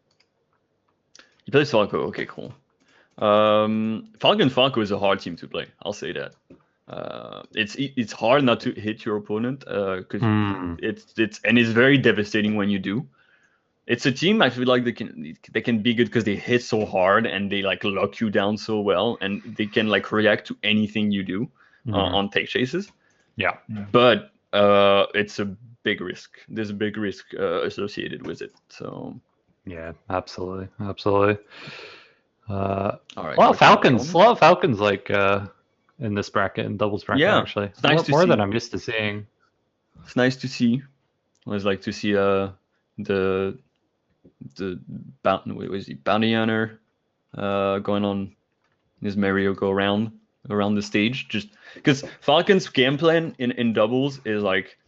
X: He plays Falco. Okay, cool. Falco is a hard team to play. I'll say that. It's hard not to hit your opponent because it's very devastating when you do. It's a team I feel like they can be good because they hit so hard and they like lock you down so well, and they can like react to anything you do on tech chases.
P: Yeah,
X: but it's a big risk. There's a big risk associated with it. So
P: yeah, absolutely.
X: All right,
P: a lot of Falcons like in this bracket, in doubles bracket.
X: Yeah,
P: actually,
X: it's nice to
P: more
X: see.
P: than I'm used to seeing.
X: It's nice to see. I always like to see the bounty hunter going on his merry-go around the stage, just because Falcon's game plan in doubles is like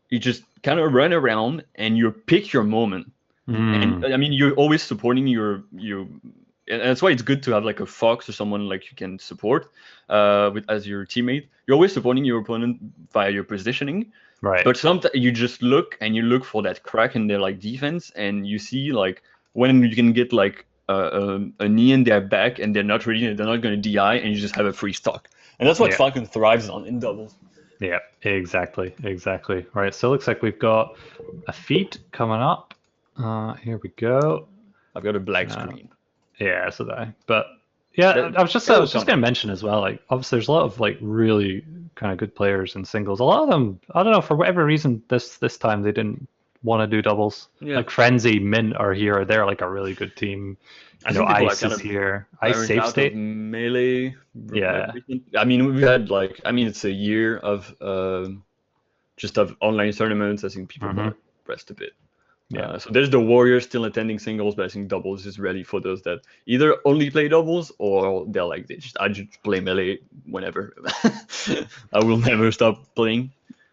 X: you just kind of run around and you pick your moment. And I mean, you're always supporting your and that's why it's good to have like a Fox or someone like you can support as your teammate. You're always supporting your opponent via your positioning.
P: Right.
X: But sometimes you just look for that crack in their like defense, and you see like when you can get like a knee in their back and they're not ready, they're not going to DI, and you just have a free stock. And that's what Falcon thrives on in doubles.
P: Yeah, exactly. Right, so it looks like we've got a feat coming up. Here we go.
X: I've got a black screen.
P: Yeah, so that. But yeah, I was just going to mention as well. Like, obviously, there's a lot of like really kind of good players in singles. A lot of them, I don't know, for whatever reason, this time they didn't want to do doubles.
X: Yeah.
P: Like Frenzy, Mint are here. They're like a really good team. You know, Ice is here. Ice Safe State.
X: Melee.
P: Yeah.
X: I mean, we've had like, it's a year of just of online tournaments. I think people got rest a bit. Yeah. So there's the Warriors still attending singles, but I think doubles is ready for those that either only play doubles or they're like I just play melee whenever. I will never stop playing.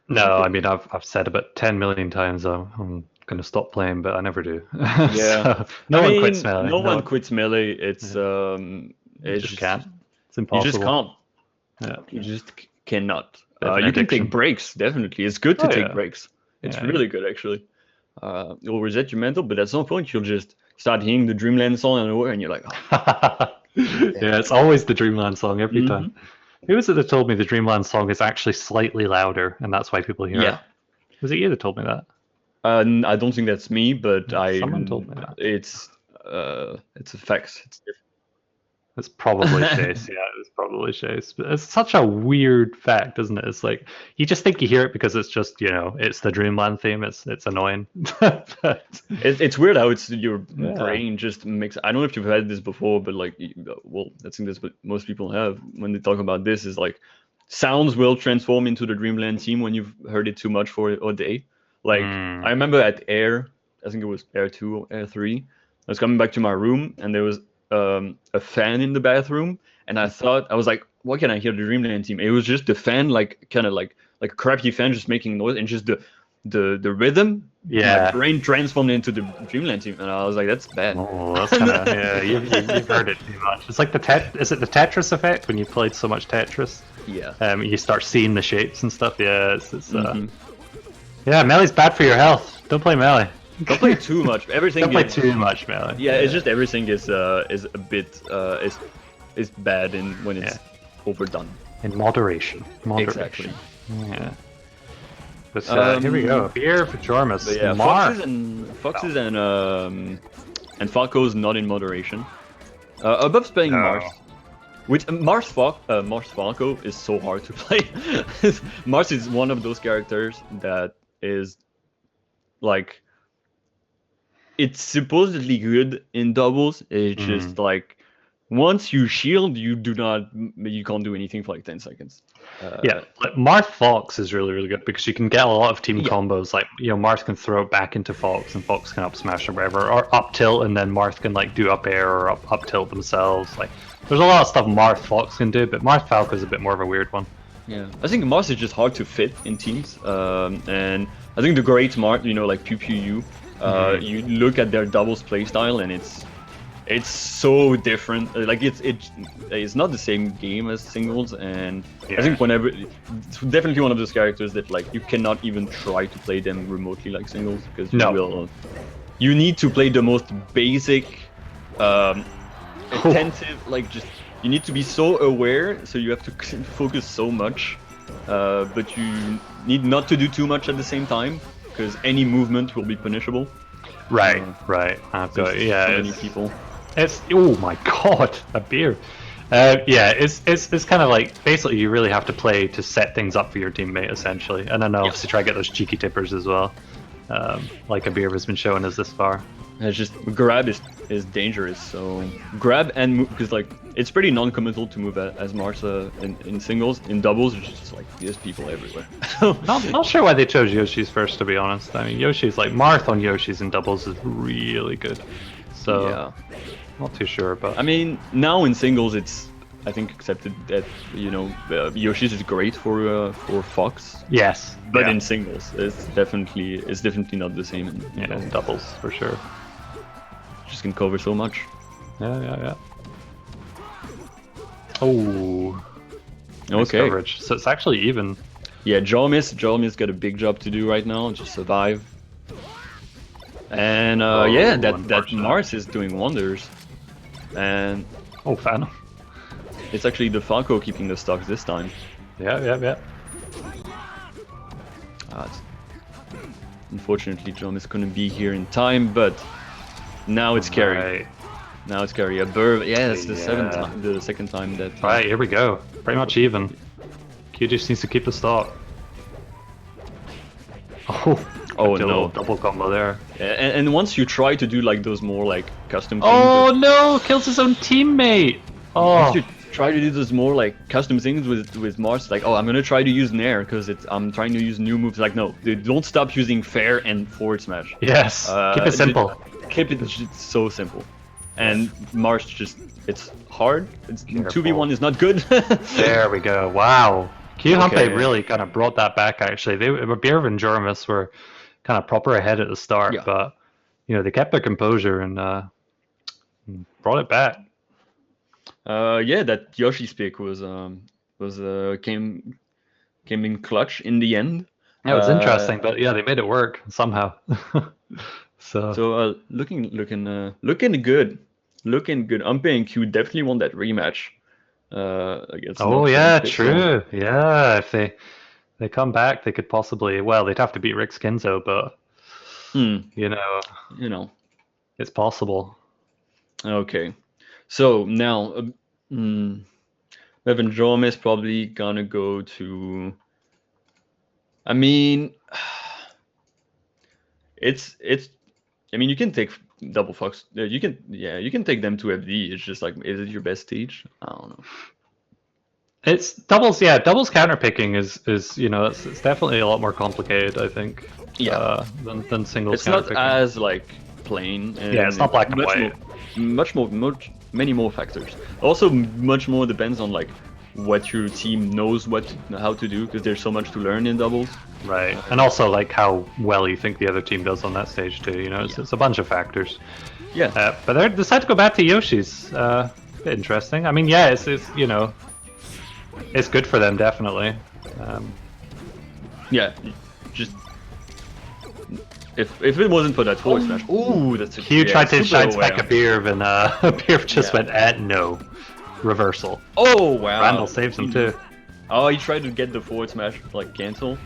P: No, I mean I've said about 10 million times I'm gonna stop playing, but I never do.
X: Yeah.
P: So, no one quits melee.
X: No one quits melee. It's
P: you just can't. It's impossible.
X: You just can't.
P: Yeah.
X: You just cannot. You can take breaks. Definitely, it's good to take breaks. It's really good actually. It will reset your mental, but at some point you'll just start hearing the Dreamland song and you're like,
P: yeah, it's always the Dreamland song every time. Who was it that told me the Dreamland song is actually slightly louder and that's why people hear it? Was it you that told me that?
X: I don't think that's me, but
P: someone told me that.
X: It's effects. It's different.
P: It's probably Chase. Yeah, it's probably Chase. But it's such a weird fact, isn't it? It's like you just think you hear it because it's just it's the Dreamland theme. It's annoying.
X: It's weird how it's your brain just makes. I don't know if you've had this before, but like, well, I think that's what most people have when they talk about this. Is like sounds will transform into the Dreamland theme when you've heard it too much for a day. Like I remember at Air, I think it was Air 2 or Air 3. I was coming back to my room and there was a fan in the bathroom, and I was like, why can I hear the Dreamland team? It was just the fan, like kind of like a crappy fan just making noise, and just the rhythm.
P: Yeah,
X: my brain transformed into the Dreamland team, and I was like, that's bad.
P: Oh, that's kind of you've heard it too much. It's like is it the Tetris effect when you played so much Tetris?
X: Yeah.
P: You start seeing the shapes and stuff. Yeah, yeah, melee's bad for your health. Don't play melee.
X: Don't play too much. Everything.
P: Don't play too much melee.
X: Yeah, it's just everything is a bit is bad when it's overdone.
P: In moderation.
X: Exactly.
P: Yeah. But here we go. Beer for Jormus.
X: Yeah, Foxes and Falco's not in moderation. Above playing Mars. Which Mars Falco is so hard to play. Mars is one of those characters that is like, it's supposedly good in doubles. It's just like once you shield, you can't do anything for like 10 seconds.
P: Yeah, like Marth Fox is really, really good because you can get a lot of team combos. Like, Marth can throw it back into Fox, and Fox can up smash or whatever, or up tilt, and then Marth can like do up air or up tilt themselves. Like, there's a lot of stuff Marth Fox can do, but Marth Falco is a bit more of a weird one.
X: Yeah, I think Marth is just hard to fit in teams, and I think the great Marth, like Pew Pew You, you look at their doubles playstyle and it's so different. Like it's not the same game as singles, and I think it's definitely one of those characters that like you cannot even try to play them remotely like singles, because you need to play the most basic, attentive, like just you need to be so aware, so you have to focus so much, but you need not to do too much at the same time, because any movement will be punishable.
P: Right, right. I've got
X: so many people.
P: It's oh my god, a beer. Yeah, it's kind of like basically you really have to play to set things up for your teammate essentially, and then obviously try to get those cheeky tippers as well, like a beer has been showing us this far.
X: It's just grab is dangerous. So grab and move, because like it's pretty non-committal to move as Marsa in singles. In doubles, it's just like there's people everywhere.
P: Not sure why they chose Yoshi's first, to be honest. I mean, Yoshi's like Marth on Yoshi's in doubles is really good. So
X: yeah,
P: not too sure, but
X: I mean now in singles it's I think accepted that Yoshi's is great for Fox.
P: Yes,
X: but in singles it's definitely not the same.
P: In doubles for sure.
X: Just can cover so much.
P: Yeah. Oh. Nice
X: Okay.
P: coverage. So it's actually even.
X: Yeah, Jarmis got a big job to do right now, just survive. And yeah, that Mars is doing wonders. And
P: Phantom.
X: It's actually the Falco keeping the stocks this time.
P: Yeah.
X: Unfortunately, Jarmis couldn't be here in time, but now it's carry.
P: Right.
X: Now it's carry. A Burr. Yeah, that's the second time that.
P: Right, here we go. Pretty much even. Q just needs to keep the stock. Oh no! Double combo there.
X: And once you try to do like those more like custom things.
P: Oh no! Kills his own teammate.
X: Once you try to do those more like custom things with Mars, like I'm gonna try to use Nair because I'm trying to use new moves. Like no, don't stop using fair and forward smash.
P: Yes. Keep it simple.
X: Keep it just so simple. And Mars it's hard. It's 2v1 is not good.
P: There we go. Wow. Q Humpe really kind of brought that back. Actually, Beerv and Jarmis were kind of proper ahead at the start, but they kept their composure and brought it back.
X: Yeah, that Yoshi's pick came in clutch in the end.
P: Yeah, it was interesting, but yeah, they made it work somehow.
X: So looking good. Umpe and Q definitely want that rematch. Against
P: oh yeah, true. Yeah, if they come back, they could possibly. Well, they'd have to beat Rick Skinzo, but it's possible.
X: Okay, so now Evan Jom is probably gonna go to. I mean, it's. I mean, you can take Double Fox. You can take them to FD. It's just like, is it your best stage? I don't know.
P: It's doubles. Yeah, doubles counterpicking is it's definitely a lot more complicated, I think.
X: Yeah.
P: Than singles.
X: It's not as like plain. And
P: yeah, it's not black and white.
X: Many more factors. Also, much more depends on like what your team knows how to do, because there's so much to learn in doubles.
P: Right, and also like how well you think the other team does on that stage too. It's a bunch of factors.
X: Yeah.
P: But they decided to go back to Yoshi's. Bit interesting. I mean, yeah, it's good for them definitely.
X: Yeah, just if it wasn't for that forward smash, ooh, that's a
P: Q tried to shine spec a Beerv, and Beerv just went no reversal.
X: Oh wow!
P: Randall saves him too.
X: Oh, he tried to get the forward smash like cancel.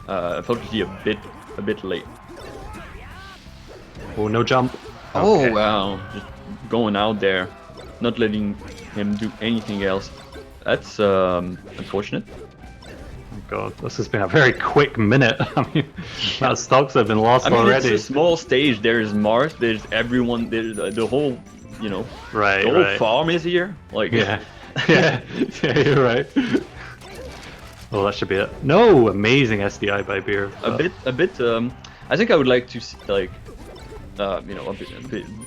X: Unfortunately, a bit late.
P: Oh, no jump.
X: Oh wow! Just going out there, not letting him do anything else. That's unfortunate.
P: Oh God, this has been a very quick minute. I mean, that stocks have been lost already.
X: It's a small stage. There's Mars. There's everyone. There's the whole,
P: right,
X: the whole farm is here. Like
P: yeah, you're right. Oh, that should be it. No, amazing SDI by Beer.
X: A bit. I think I would like to see, like, a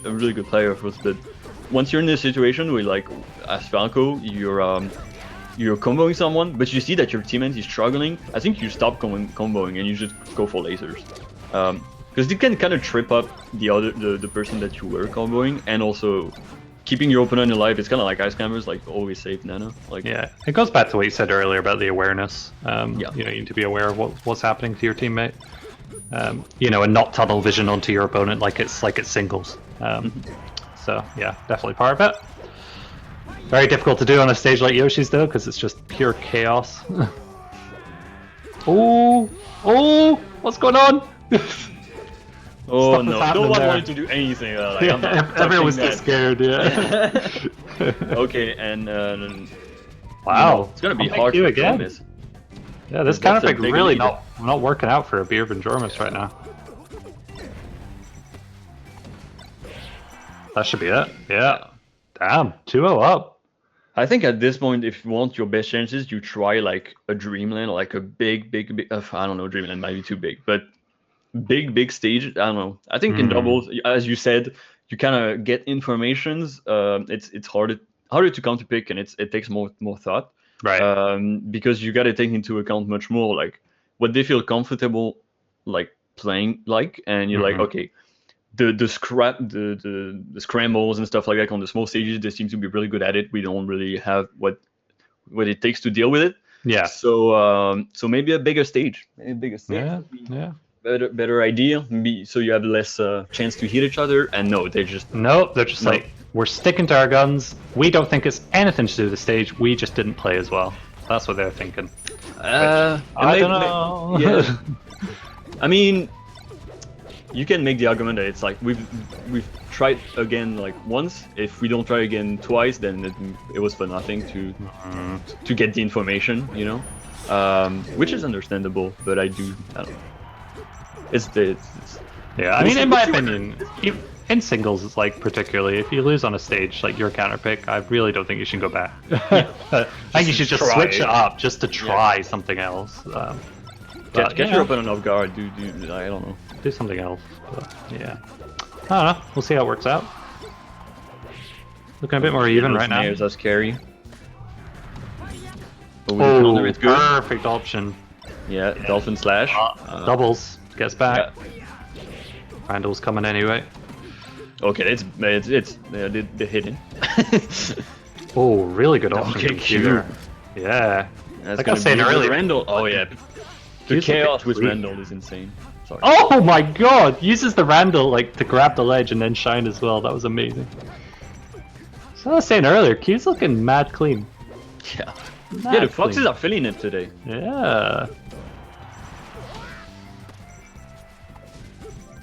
X: really good player of course, but once you're in this situation where, like, as Falco, you're comboing someone, but you see that your teammate is struggling, I think you stop comboing and you just go for lasers. Because it can kind of trip up the person that you were comboing, and also keeping your opponent alive. It's kind of like Ice Climbers, like always save Nana. Like
P: yeah, it goes back to what you said earlier about the awareness. You need to be aware of what's happening to your teammate. And not tunnel vision onto your opponent like it's singles. So yeah, definitely part of it. Very difficult to do on a stage like Yoshi's though, because it's just pure chaos. Oh, what's going on?
X: Oh
P: Stuff is
X: no,
P: happening
X: no one
P: there.
X: wanted to do anything. Like,
P: Yeah,
X: I'm not
P: everyone was
X: touching
P: too scared, yeah.
X: Okay, and
P: Wow,
X: it's gonna be
P: I'll
X: hard
P: make you
X: to
P: again.
X: this.
P: Yeah, this
X: That's a
P: counterpick
X: big
P: really
X: lead.
P: not working out for a Beer Jormus right now. That should be it. Yeah. Damn, 2-0 up.
X: I think at this point, if you want your best chances, you try like a Dreamland, like a big. I don't know, Dreamland might be too big, but big stage. I don't know. I think in doubles, as you said, you kind of get informations. It's harder to counterpick, and it takes more thought.
P: Right.
X: Because you got to take into account much more like what they feel comfortable like playing like, and you're like, okay, the scrambles and stuff like that on the small stages, they seem to be really good at it. We don't really have what it takes to deal with it.
P: Yeah.
X: So maybe a bigger stage.
P: Yeah.
X: Better idea. Maybe so you have less chance to hit each other. And no, they're just
P: like, we're sticking to our guns. We don't think it's anything to do with the stage. We just didn't play as well. That's what they're thinking. I don't know.
X: Yeah. I mean, you can make the argument that it's like we've tried again like once. If we don't try again twice, then it was for nothing to get the information, you know, which is understandable. But I don't know.
P: Yeah, I mean, in my opinion, in singles, it's like particularly if you lose on a stage like your counterpick, I really don't think you should go back. I think you should just switch it up just to try something else.
X: Get your opponent off guard. Do I don't know.
P: Do something else. But, yeah. I don't know. We'll see how it works out. Looking a bit more even right now.
X: That's scary.
P: Oh,
X: it's good.
P: Perfect option.
X: Yeah, Dolphin Slash.
P: Doubles. Gets back. Randall's coming anyway.
X: Okay, they're hidden.
P: Oh, really good option.
X: Okay,
P: from Q. Yeah.
X: That's
P: like I was saying earlier.
X: Randall. Oh yeah. The chaos with Randall is insane. Sorry.
P: Oh my god! Uses the Randall like to grab the ledge and then shine as well. That was amazing. So I was saying earlier, Q's looking mad clean.
X: Yeah.
P: Mad
X: The Foxes
P: clean.
X: are feeling it today.
P: Yeah.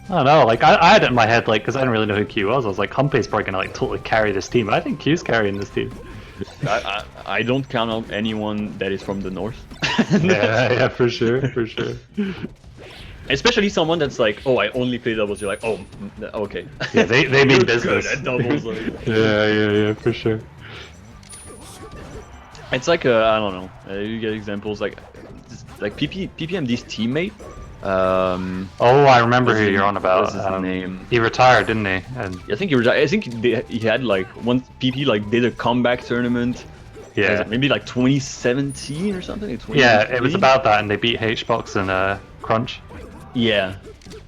P: I don't know, like I had it in my head, like, because I didn't really know who Q was. I was like, Humpei's probably gonna like totally carry this team. I think Q's carrying this team.
X: I don't count out anyone that is from the north.
P: yeah, for sure.
X: Especially someone that's like, oh, I only play doubles. You're like, oh, okay.
P: Yeah, they mean business.
X: Good at doubles. Like.
P: yeah, for sure.
X: It's like I don't know. You get examples like PPMD's teammate.
P: Oh, I remember who you're on about.
X: What's his name?
P: He retired, didn't he? And
X: I think he retired. I think he had like one PP like did a comeback tournament.
P: Yeah.
X: Maybe like 2017 or something.
P: Yeah, it was about that, and they beat HBox and Crunch.
X: Yeah.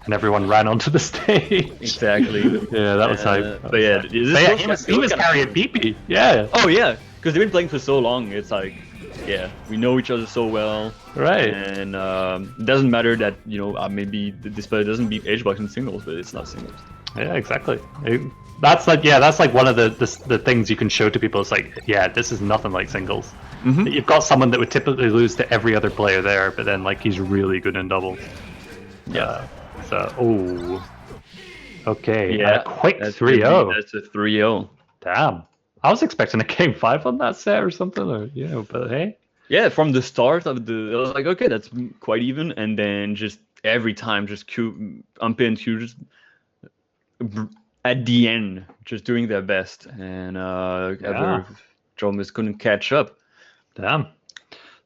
P: And everyone ran onto the stage.
X: Exactly.
P: Yeah, that was hype.
X: But yeah,
P: he was carrying BP. Yeah.
X: Oh yeah, because they've been playing for so long. It's like, yeah, we know each other so well.
P: Right.
X: And it doesn't matter that, you know, maybe this player doesn't beat HBox in singles, but it's not singles.
P: Yeah, exactly. That's like one of the things you can show to people. It's like, yeah, this is nothing like singles.
X: Mm-hmm.
P: You've got someone that would typically lose to every other player there, but then like he's really good in doubles.
X: Yeah.
P: Okay.
X: Yeah.
P: A quick
X: That's
P: 3-0.
X: That's a 3-0.
P: Damn. I was expecting a game 5 on that set or something, but hey.
X: Yeah, from the start of I was like, okay, that's quite even, and then just every time, just Umpe and Q just at the end, just doing their best, and Jormus couldn't catch up.
P: Damn.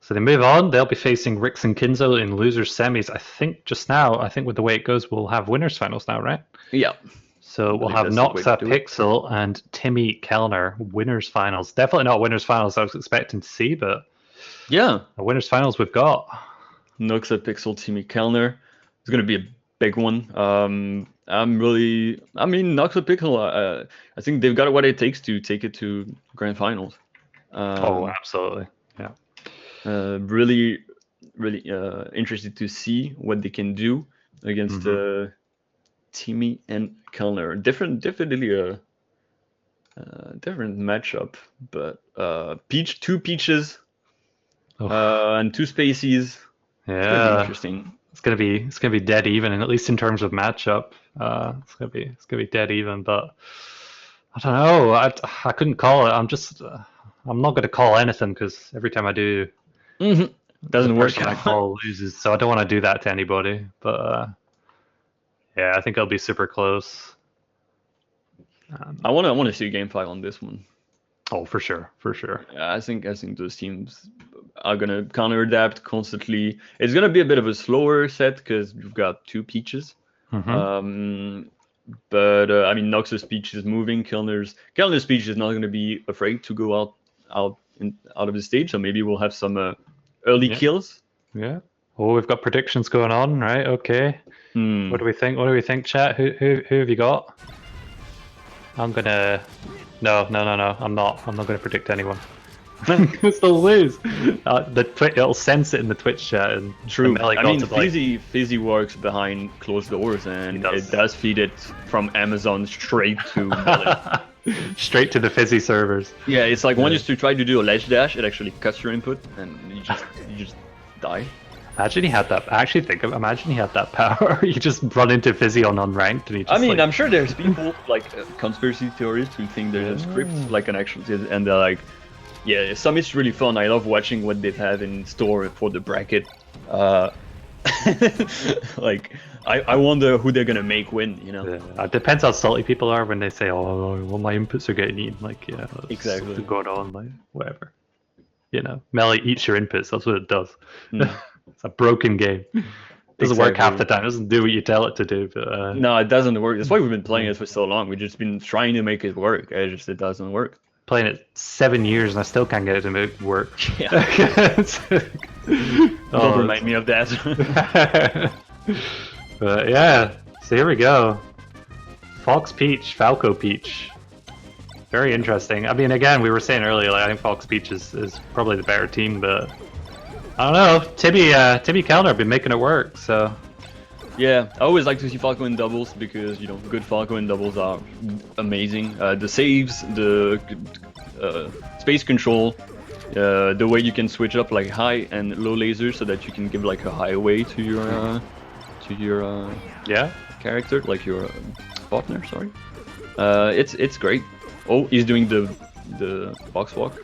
P: So they move on. They'll be facing Rix and Kinzo in losers semis. I think with the way it goes, we'll have winners finals now, right?
X: Yeah.
P: So we'll have Noxa Pixel and Timmy Kellner winners finals. Definitely not winners finals I was expecting to see, but
X: yeah,
P: the winners finals we've got.
X: Noxa Pixel, Timmy Kellner. It's gonna be a big one. Noxa Pixel. I think they've got what it takes to take it to grand finals.
P: Absolutely. Yeah.
X: Really interested to see what they can do against Timmy and Kellner. Definitely Different matchup, but two peaches, and two spacies.
P: Yeah,
X: interesting.
P: It's gonna be dead even, and at least in terms of matchup, it's gonna be dead even. But I don't know. I couldn't call it. I'm not gonna call anything because every time I do,
X: doesn't work.
P: I call loses, so I don't want to do that to anybody. But yeah, I think it'll be super close.
X: I want to see game 5 on this one.
P: Oh, for sure.
X: Yeah, I think those teams are gonna counter adapt constantly. It's gonna be a bit of a slower set because you've got two peaches. But I mean, Nox's peach is moving. Kellner's peach is not gonna be afraid to go out of the stage. So maybe we'll have some early kills.
P: Yeah. Oh, we've got predictions going on, right? Okay. What do we think? Chat? Who have you got? I'm gonna. No. I'm not gonna predict anyone. Still lose. It'll sense it in the Twitch chat. And
X: True. I mean, Fizzy works behind closed doors, and it does feed it from Amazon straight to Melee.
P: Straight to the Fizzy servers.
X: Yeah, it's like when you try to do a ledge dash, it actually cuts your input, and you just die.
P: Imagine he had that. Imagine he had that power. You just run into Fizzy on unranked, and he just.
X: I mean, I'm sure there's people like conspiracy theorists who think there's a script, like an actual, and they're like, yeah, Summit's really fun. I love watching what they have in store for the bracket. Like, I wonder who they're gonna make win. You know.
P: Yeah. It depends how salty people are when they say, "Oh, well, my inputs are getting eaten." Like, yeah,
X: exactly.
P: What's going on? Like, whatever. You know, Melee eats your inputs. That's what it does. It's a broken game. Doesn't work half the time. It doesn't do what you tell it to do. But
X: no, it doesn't work. That's why we've been playing it for so long. We've just been trying to make it work. It doesn't work.
P: Playing it 7 years and I still can't get it to work.
X: Yeah. Don't remind me of that.
P: But yeah, so here we go. Fox Peach, Falco Peach. Very interesting. I mean, again, we were saying earlier, like, I think Fox Peach is probably the better team, but I don't know. Timmy Kellner have been making it work, so.
X: Yeah, I always like to see Falco in doubles because, you know, good Falco in doubles are amazing. The saves, the space control, the way you can switch up like high and low lasers so that you can give like a highway to your character, like your partner. Sorry, it's great. Oh, he's doing the box walk.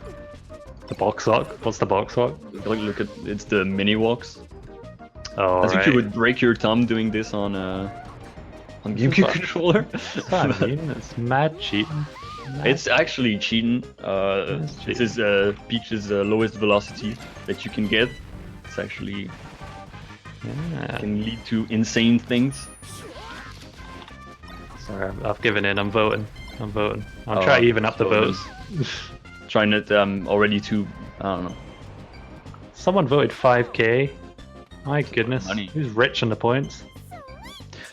P: The box walk? What's the box walk?
X: Look at it's the mini walks.
P: Oh,
X: I think you would break your thumb doing this on GameCube controller.
P: It's mad cheating.
X: It's actually cheating. This is Peach's lowest velocity that you can get. It's actually can lead to insane things.
P: Sorry, I've given in. I'm voting. I'm trying to even up the votes.
X: Trying it already to, I don't know.
P: Someone voted 5k. My goodness.
X: Money.
P: Who's rich on the points?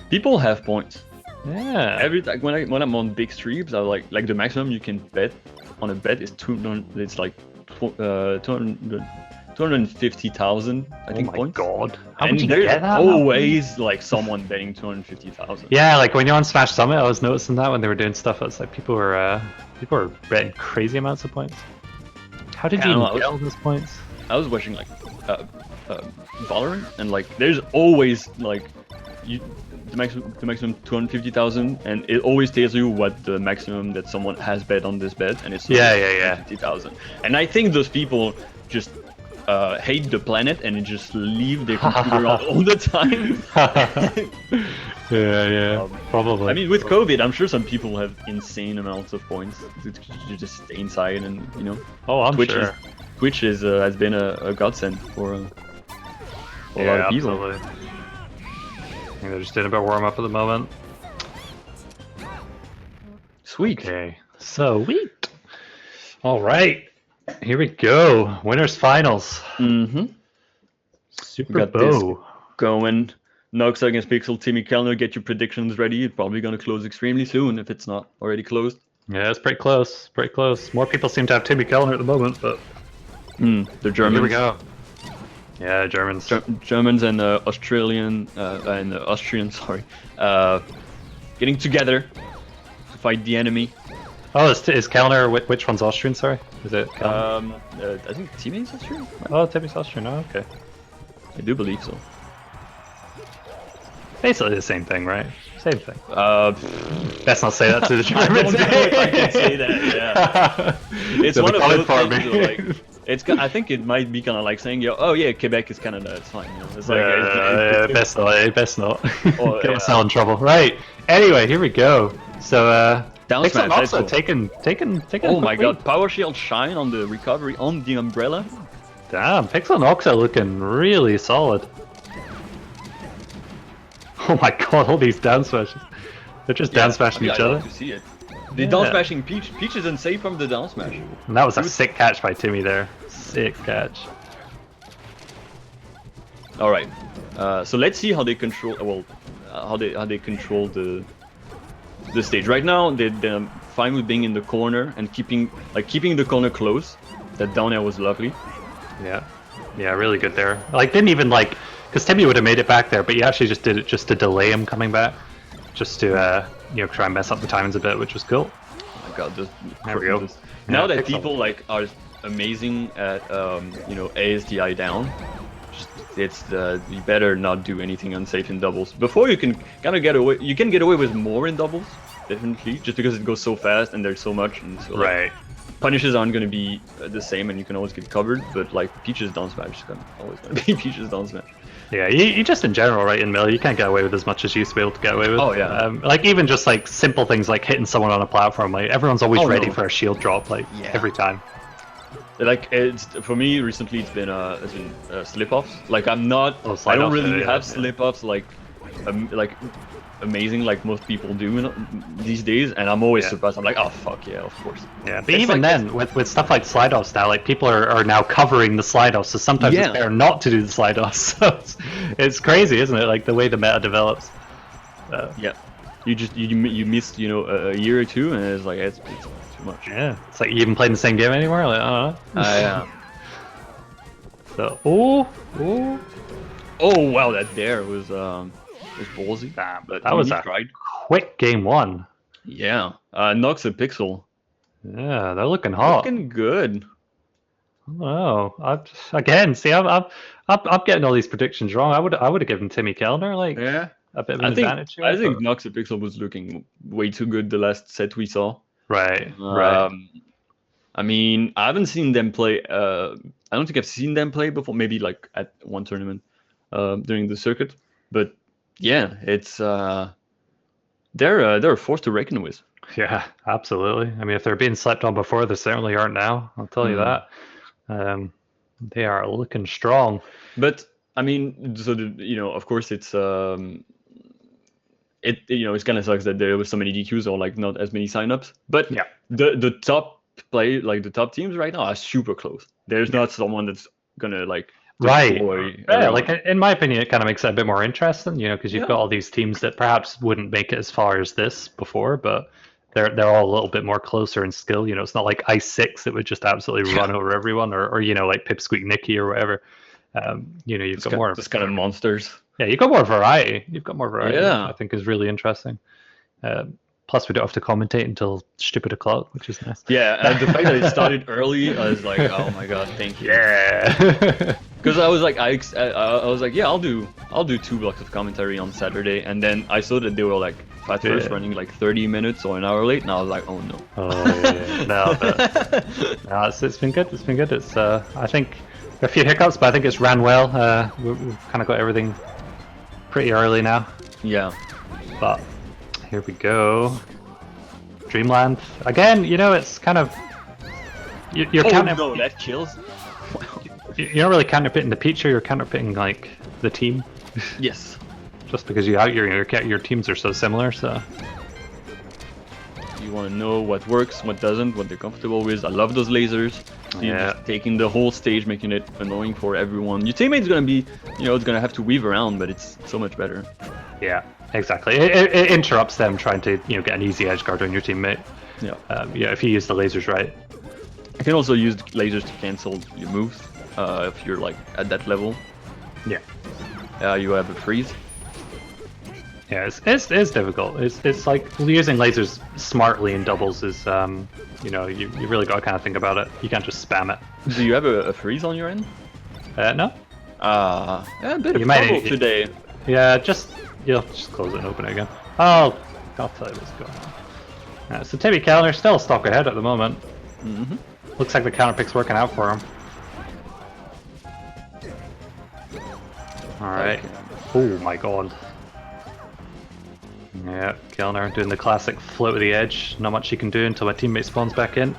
X: People have points.
P: Yeah.
X: Every like when I'm on big streams, I like the maximum you can bet on a bet is 200. It's like 250,000. I think points.
P: Oh my god!
X: How
P: would you
X: there's
P: get that?
X: always like someone betting 250,000.
P: Yeah, like when you're on Smash Summit, I was noticing that when they were doing stuff. It's like people were betting crazy amounts of points. How did you even get all those points?
X: I was watching like Valorant, and like there's always like the maximum 250,000, and it always tells you what the maximum that someone has bet on this bet, and it's 250,000. And I think those people just hate the planet and just leave their computer on all the time.
P: Yeah, probably.
X: I mean, with COVID, I'm sure some people have insane amounts of points. You just stay inside, and you know.
P: Oh, I'm sure.
X: Twitch has been a godsend for a lot of people.
P: Absolutely. I think they're just doing a bit of warm up at the moment.
X: Sweet.
P: Okay, sweet. All right, here we go. Winners finals. Super Bowl
X: going. Nox against Pixel. Timmy Kellner, get your predictions ready. It's probably going to close extremely soon if it's not already closed.
P: Yeah, it's pretty close. Pretty close. More people seem to have Timmy Kellner at the moment, but
X: they're Germans.
P: Here we go. Yeah, Germans.
X: Germans and Austrians, sorry, getting together to fight the enemy.
P: Oh, is Kellner, which one's Austrian, sorry? Is it Kellner?
X: I think Timmy's Austrian?
P: Oh, Timmy's Austrian, oh, okay.
X: I do believe so.
P: Basically the same thing, right? Same thing. Let's not say that to the Germans.
X: I don't know if I can say that, yeah. It's one of those things, like, I think it might be kind of like saying, oh yeah, Quebec is Canada, it's fine. You know? It's like,
P: best not. Get myself in trouble. Right, anyway, here we go. So,
X: down smash,
P: also
X: cool.
P: taken.
X: Oh my god, Power Shield Shine on the recovery on the umbrella.
P: Damn, Pixel and Oxa looking really solid. Oh my god, all these down smashes. They're just down smashing each other.
X: I love to see it. The down smashing Peach. Peach is unsafe from the down smash.
P: And that was a sick catch by Timmy there. Sick catch.
X: All right. So let's see how they control. Well, how they control the stage. Right now, they're fine with being in the corner and keeping the corner close. That down air was lovely.
P: Yeah, really good there. Like, didn't even like, because Timmy would have made it back there, but he actually just did it just to delay him coming back, just to try and mess up the timings a bit, which was cool.
X: Oh my god,
P: there we go.
X: Now that people like are amazing at ASDI down, you better not do anything unsafe in doubles. Before you can kind of get away, you can get away with more in doubles, definitely, just because it goes so fast and there's so much. And so,
P: right.
X: Punishes aren't going to be the same, and you can always get covered. But like Peach's down smash is always going to be Peach's down smash.
P: Yeah, you just in general, right, in Melee, you can't get away with as much as you used to be able to get away with.
X: Oh yeah.
P: Like even just like simple things like hitting someone on a platform, like everyone's always ready for a shield drop, like every time.
X: Like for me recently, it's been slip offs. Like I'm not, I don't really have slip offs like amazing like most people do these days, and I'm always surprised. I'm like, oh fuck yeah, of course.
P: Yeah, but even then, with stuff like slide offs now, like people are now covering the slide offs, so sometimes it's better not to do the slide offs. So it's crazy, isn't it? Like the way the meta develops.
X: Yeah, you missed a year or two, and it's like it's too much.
P: Yeah, it's like you even playing the same game anymore. Like, I don't know.
X: Yeah.
P: So
X: oh wow, that there was ballsy.
P: Damn, but that was a quick game one.
X: Yeah, Nox a Pixel.
P: Yeah, they're looking hot.
X: Looking good.
P: Oh, again, see, I'm getting all these predictions wrong. I would have given Timmy Kellner a bit of an advantage.
X: I think Nox a Pixel was looking way too good the last set we saw.
P: Right.
X: I mean, I haven't seen them play. I don't think I've seen them play before. Maybe like at one tournament during the circuit, but. Yeah, it's they're a force to reckon with.
P: Yeah, absolutely. I mean, if they're being slept on before, they certainly aren't now. I'll tell you that. They are looking strong.
X: But I mean, so of course, it's it kind of sucks that there was so many DQs or like not as many signups. But
P: yeah,
X: the top the top teams right now are super close. There's not someone that's gonna like.
P: Right. Yeah, like in my opinion, it kind of makes it a bit more interesting, because you've got all these teams that perhaps wouldn't make it as far as this before, but they're all a little bit more closer in skill. It's not like Ice 6 that would just absolutely run over everyone, or like Pipsqueak Nicky or whatever. You've got more
X: this kind of monsters.
P: Yeah, you've got more variety.
X: Yeah,
P: I think is really interesting. Plus, we don't have to commentate until stupid o'clock, which is nice.
X: Yeah, and the fact that it started early, I was like, oh my god, thank you.
P: Yeah.
X: Because I was like, I was like, yeah, I'll do 2 blocks of commentary on Saturday, and then I saw that they were like at first running like 30 minutes or an hour late, and I was like, oh no.
P: Oh yeah. No, it's been good. It's been good. It's I think a few hiccups, but I think it's ran well. We've kind of got everything pretty early now.
X: Yeah.
P: But. Here we go. Dreamland. Again, it's kind of... You're counter...
X: no, that kills.
P: You're not really counterpitting the Peach, you're counterpitting, like, the team.
X: Yes.
P: Just because your teams are so similar, so...
X: You want to know what works, what doesn't, what they're comfortable with. I love those lasers. So you're just taking the whole stage, making it annoying for everyone. Your teammate's going to be, it's going to have to weave around, but it's so much better.
P: Yeah. Exactly. It interrupts them trying to get an easy edge guard on your teammate.
X: Yeah.
P: If you use the lasers right.
X: You can also use lasers to cancel your moves if you're like at that level.
P: Yeah.
X: You have a freeze.
P: Yeah, it's difficult. It's like using lasers smartly in doubles is you know, you really got to kind of think about it. You can't just spam it.
X: Do you have a freeze on your end?
P: No.
X: Yeah, a bit
P: You
X: of
P: might-
X: trouble today.
P: Yeah, just close it and open it again. Oh, I'll tell you what's going on. So Timmy Kellner still a stock ahead at the moment.
X: Mm-hmm.
P: Looks like the counter pick's working out for him. All right. Oh my god. Yeah, Kellner doing the classic float to the edge. Not much he can do until my teammate spawns back in.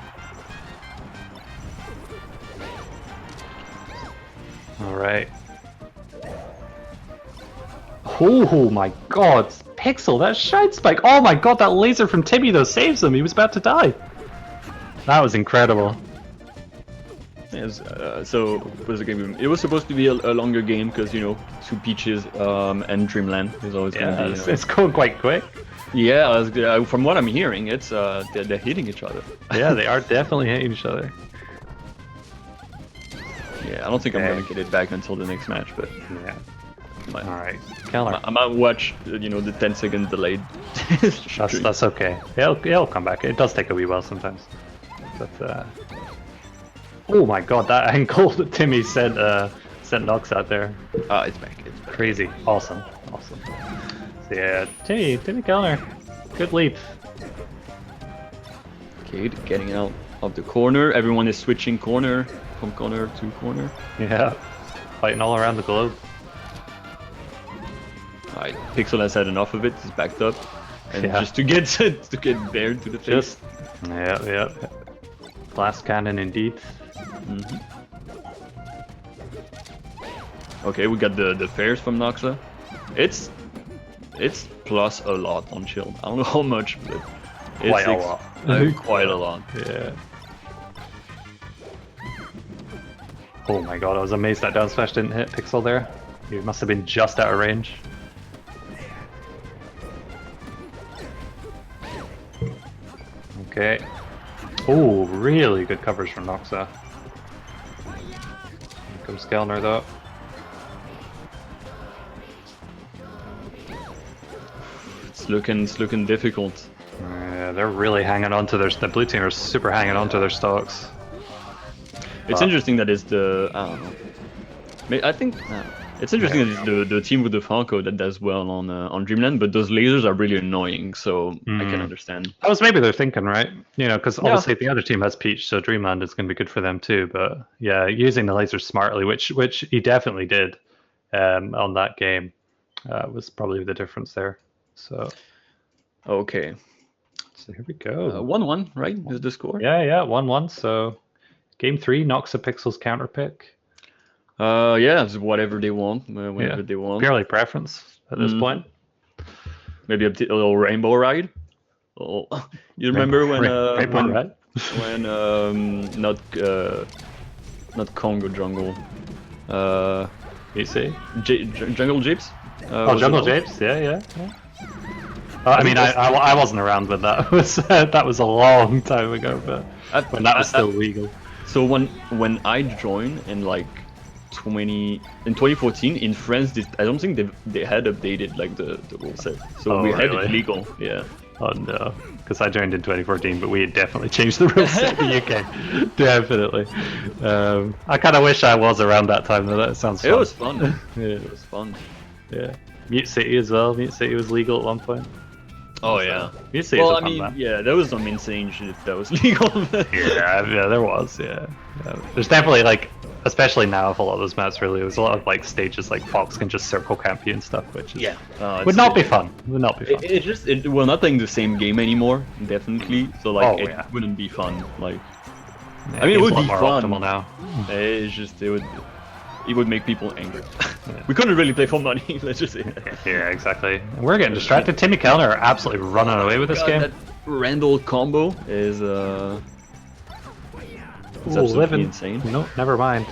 P: Alright. Oh my god! Pixel, that shine spike! Oh my god, that laser from Timmy though saves him! He was about to die! That was incredible.
X: Yes, so was the game? It was supposed to be a longer game because, you know, 2 Peaches and Dreamland is always going to be.
P: It's going quite quick.
X: Yeah, from what I'm hearing, it's they're hitting each other.
P: Yeah, they are definitely hitting each other.
X: Yeah, I don't think I'm gonna get it back until the next match, but
P: yeah. All right, Kellner.
X: I might watch, you know, the 10-second delayed.
P: That's okay. It'll come back. It does take a wee while sometimes. But oh my god, that angle that Timmy sent Nox out there.
X: It's back. It's back.
P: Crazy. Awesome. So yeah, Timmy Kellner. Good leap.
X: Cade getting out of the corner. Everyone is switching corner from corner to corner.
P: Yeah, fighting all around the globe.
X: Alright, Pixel has had enough of it. He's backed up, and
P: Yeah.
X: just to get bared to the face.
P: Yeah. Glass cannon indeed.
X: Mm-hmm. Okay, we got the fares from Noxa. It's plus a lot on Shield. I don't know how much, but it's
P: Quite a lot.
X: Quite a lot.
P: Yeah. Oh my god, I was amazed that down smash didn't hit Pixel there. He must have been just out of range. Okay. Oh, really good coverage from Noxa. Here comes Kellner though.
X: It's looking difficult.
P: Yeah, they're really hanging on to the blue team are super hanging on to their stocks.
X: It's interesting that it's the I don't know. I think it's interesting that it's the team with the Falco that does well on Dreamland, but those lasers are really annoying. So I can understand.
P: That was maybe they're thinking, right? You know, because obviously the other team has Peach, so Dreamland is going to be good for them too. But yeah, using the lasers smartly, which he definitely did on that game, was probably the difference there. So
X: okay,
P: so here we go.
X: 1-1, right? Is the score?
P: Yeah, 1-1. So game 3, Noxa Pixel's counter pick.
X: Yeah, it's whatever they want, whenever they want.
P: Purely preference at this point.
X: Maybe a little rainbow ride. Oh, you remember
P: Rainbow ride?
X: when not Congo Jungle,
P: PC?
X: Jungle Jeeps?
P: Jungle Japes, yeah. I mean, I wasn't around when that was that was a long time ago, but when that was still legal.
X: So when I joined in like 2014 in France, I don't think they had updated like the rule set, so we had it legal. Yeah.
P: Oh no, because I joined in 2014, but we had definitely changed the rules in the UK. Definitely. I kind of wish I was around that time though. That sounds fun.
X: It was fun.
P: Yeah.
X: It was fun.
P: Yeah. Mute City as well. Mute City was legal at one point.
X: Oh yeah.
P: Mute City
X: Well,
P: is a
X: I
P: fun
X: mean,
P: map.
X: yeah, there was some insane shit that was legal.
P: yeah, there was. Yeah. There's definitely like, especially now with a lot of those maps, really, there's a lot of like stages like Fox can just circle camp you and stuff, which is, would not be fun. Would not be fun.
X: We're not playing the same game anymore, definitely. So like,
P: Oh,
X: it wouldn't be fun. Like,
P: Yeah,
X: I mean, it would
P: game's a
X: be
P: lot more
X: fun.
P: optimal now.
X: It's just it would make people angry. We couldn't really play for money. Let's just say.
P: Yeah, exactly. We're getting distracted. Timmy Kellner are absolutely running away with this game.
X: That Randall combo is it's absolutely
P: living.
X: insane.
P: No, never mind.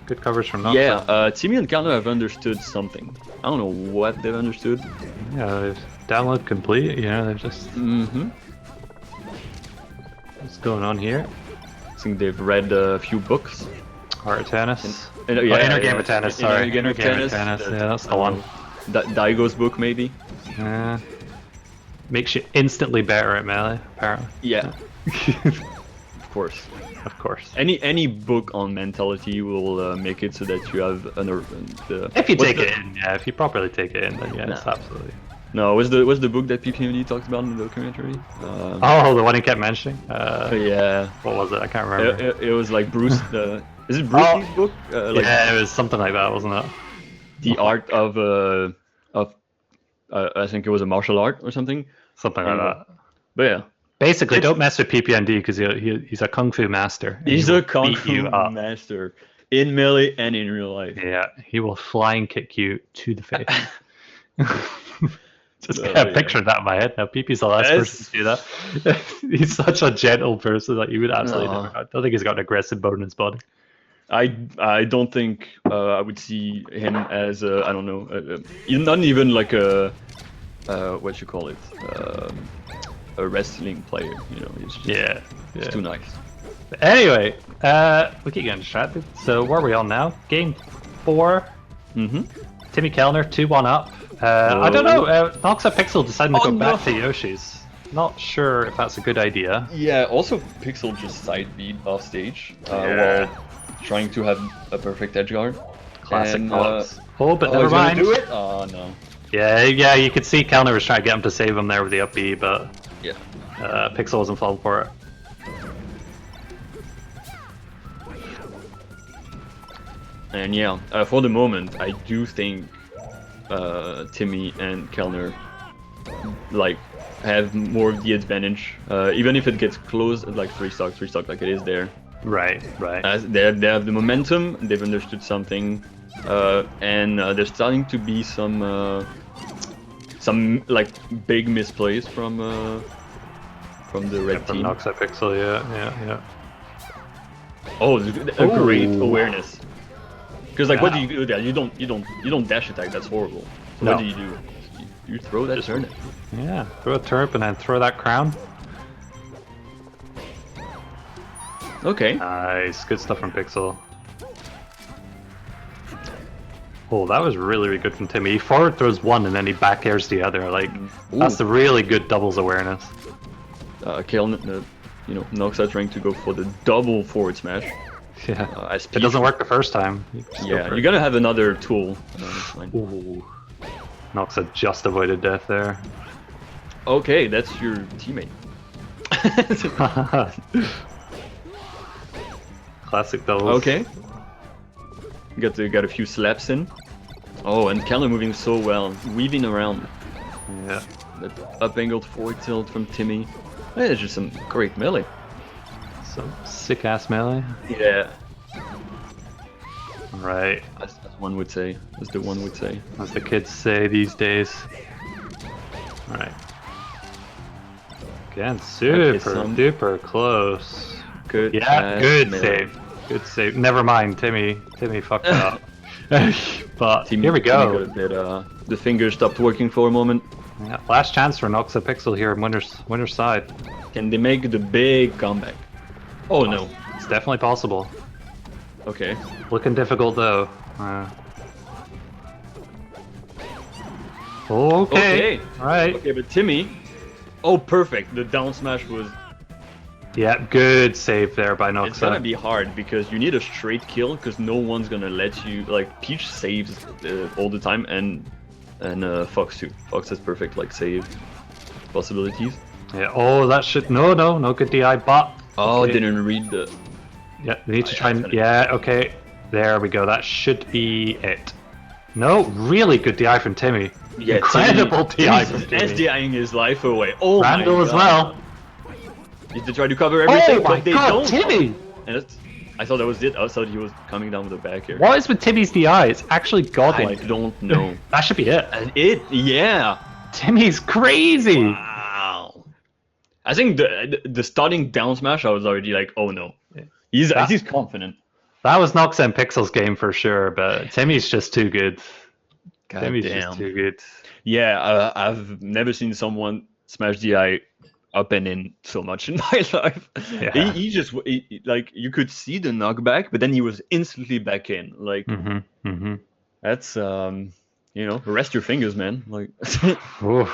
P: Good coverage from Noxa.
X: Yeah, Timmy and Kellner have understood something. I don't know what they've understood.
P: Yeah, they've download complete. You know, they've just. What's going on here?
X: I think they've read a few books.
P: Art of Tennis.
X: Inner
P: Game of Tennis. Sorry,
X: Inner Game of Tennis.
P: Yeah, that's the one.
X: Daigo's book, maybe.
P: Makes you instantly better at melee, apparently.
X: Yeah. Of course.
P: Of course.
X: Any book on mentality will make it so that you have
P: if you take it in, yeah. If you properly take it in, then yes, absolutely.
X: No, what's the book that PPMD talked about in the documentary?
P: Oh, the one he kept mentioning.
X: Yeah.
P: What was it? I can't remember.
X: It was like Bruce. Is it Bruce Lee's book?
P: Yeah, it was something like that, wasn't it?
X: The art of I think it was a martial art or something.
P: Something like that.
X: But yeah.
P: Basically, don't mess with PPMD because he's a kung fu master.
X: He's a kung fu master in melee and in real life.
P: Yeah, he will flying kick you to the face. Just get a picture of that in my head. Now, PP's the last person to do that. He's such a gentle person that you would absolutely never. I don't think he's got an aggressive bone in his body.
X: I don't think I would see him as I don't know, not even like a what you call it, a wrestling player. You know, it's just, it's too nice.
P: But anyway, we keep getting distracted. So where are we on now? Game 4. Timmy Kellner 2-1 up. I don't know. NoxaPixel decided to go back to Yoshi's. Not sure if that's a good idea.
X: Yeah. Also, Pixel just side beat off stage while trying to have a perfect edge guard.
P: Classic
X: and,
P: Nox. But never mind.
X: Do it? Oh no.
P: Yeah, you could see Kellner was trying to get him to save him there with the up B, but Pixel wasn't falling for it.
X: And yeah, for the moment, I do think Timmy and Kellner like have more of the advantage, even if it gets close at like 3-stock like it is there.
P: Right.
X: As they have the momentum, they've understood something, and there's starting to be some like big misplays from the red team.
P: From NoxaPixel, yeah.
X: Oh, a great awareness. Because like, what do you do there? You don't dash attack. That's horrible. So what do? You throw that turnip.
P: Yeah, throw a turnip and then throw that crown.
X: Okay.
P: Nice, good stuff from Pixel. Oh, that was really, really good from Timmy. He forward throws one and then he back airs the other. Like, that's the really good doubles awareness.
X: Kellner, Noxa trying to go for the double forward smash.
P: Yeah, it doesn't work the first time.
X: You're gonna have another tool.
P: Ooh. Noxa just avoided death there.
X: Okay, that's your teammate.
P: Classic doubles.
X: Okay. Got a few slaps in. Oh, and Kellner moving so well, weaving around.
P: Yeah.
X: That up angled forward tilt from Timmy. It's just some great melee.
P: Some sick ass melee.
X: Yeah.
P: Right.
X: As one would say. As the one would say.
P: As the kids say these days. Right. Again, super duper close.
X: Good.
P: Yeah, good save. Good save. Never mind, Timmy fucked up. But here we go.
X: The fingers stopped working for a moment.
P: Yeah, last chance for NoxaPixel here in winner's side.
X: Can they make the big comeback? Oh no.
P: It's definitely possible.
X: Okay.
P: Looking difficult though. Okay. Alright.
X: Okay, but Timmy. Oh, perfect. The down smash was.
P: Yeah, good save there by Noxa.
X: It's gonna be hard because you need a straight kill because no one's gonna let you. Like Peach saves all the time, and Fox too. Fox has perfect like save possibilities.
P: Yeah. Oh, that should no good DI, but.
X: Oh,
P: okay.
X: Didn't read the.
P: Yeah, we need to try and. Yeah, okay. There we go. That should be it. No, really good DI from Timmy.
X: Yeah,
P: incredible DI from Timmy.
X: SDIing his life away. Oh
P: Randall
X: my God.
P: as well.
X: They try to cover everything,
P: oh my
X: but they
P: God,
X: don't.
P: Timmy!
X: And I thought that was it. I thought he was coming down with the back here.
P: What is with Timmy's DI? It's actually godlike.
X: I don't know.
P: That should be it.
X: Yeah.
P: Timmy's crazy.
X: Wow. I think the starting down smash, I was already like, oh no. He's confident.
P: That was NoxaPixel's game for sure, but Timmy's just too good. Timmy's just too good.
X: Yeah, I've never seen someone smash DI up and in so much in my life.
P: Yeah.
X: He just like you could see the knockback, but then he was instantly back in. Like that's you know, rest your fingers, man. Like,
P: Oof.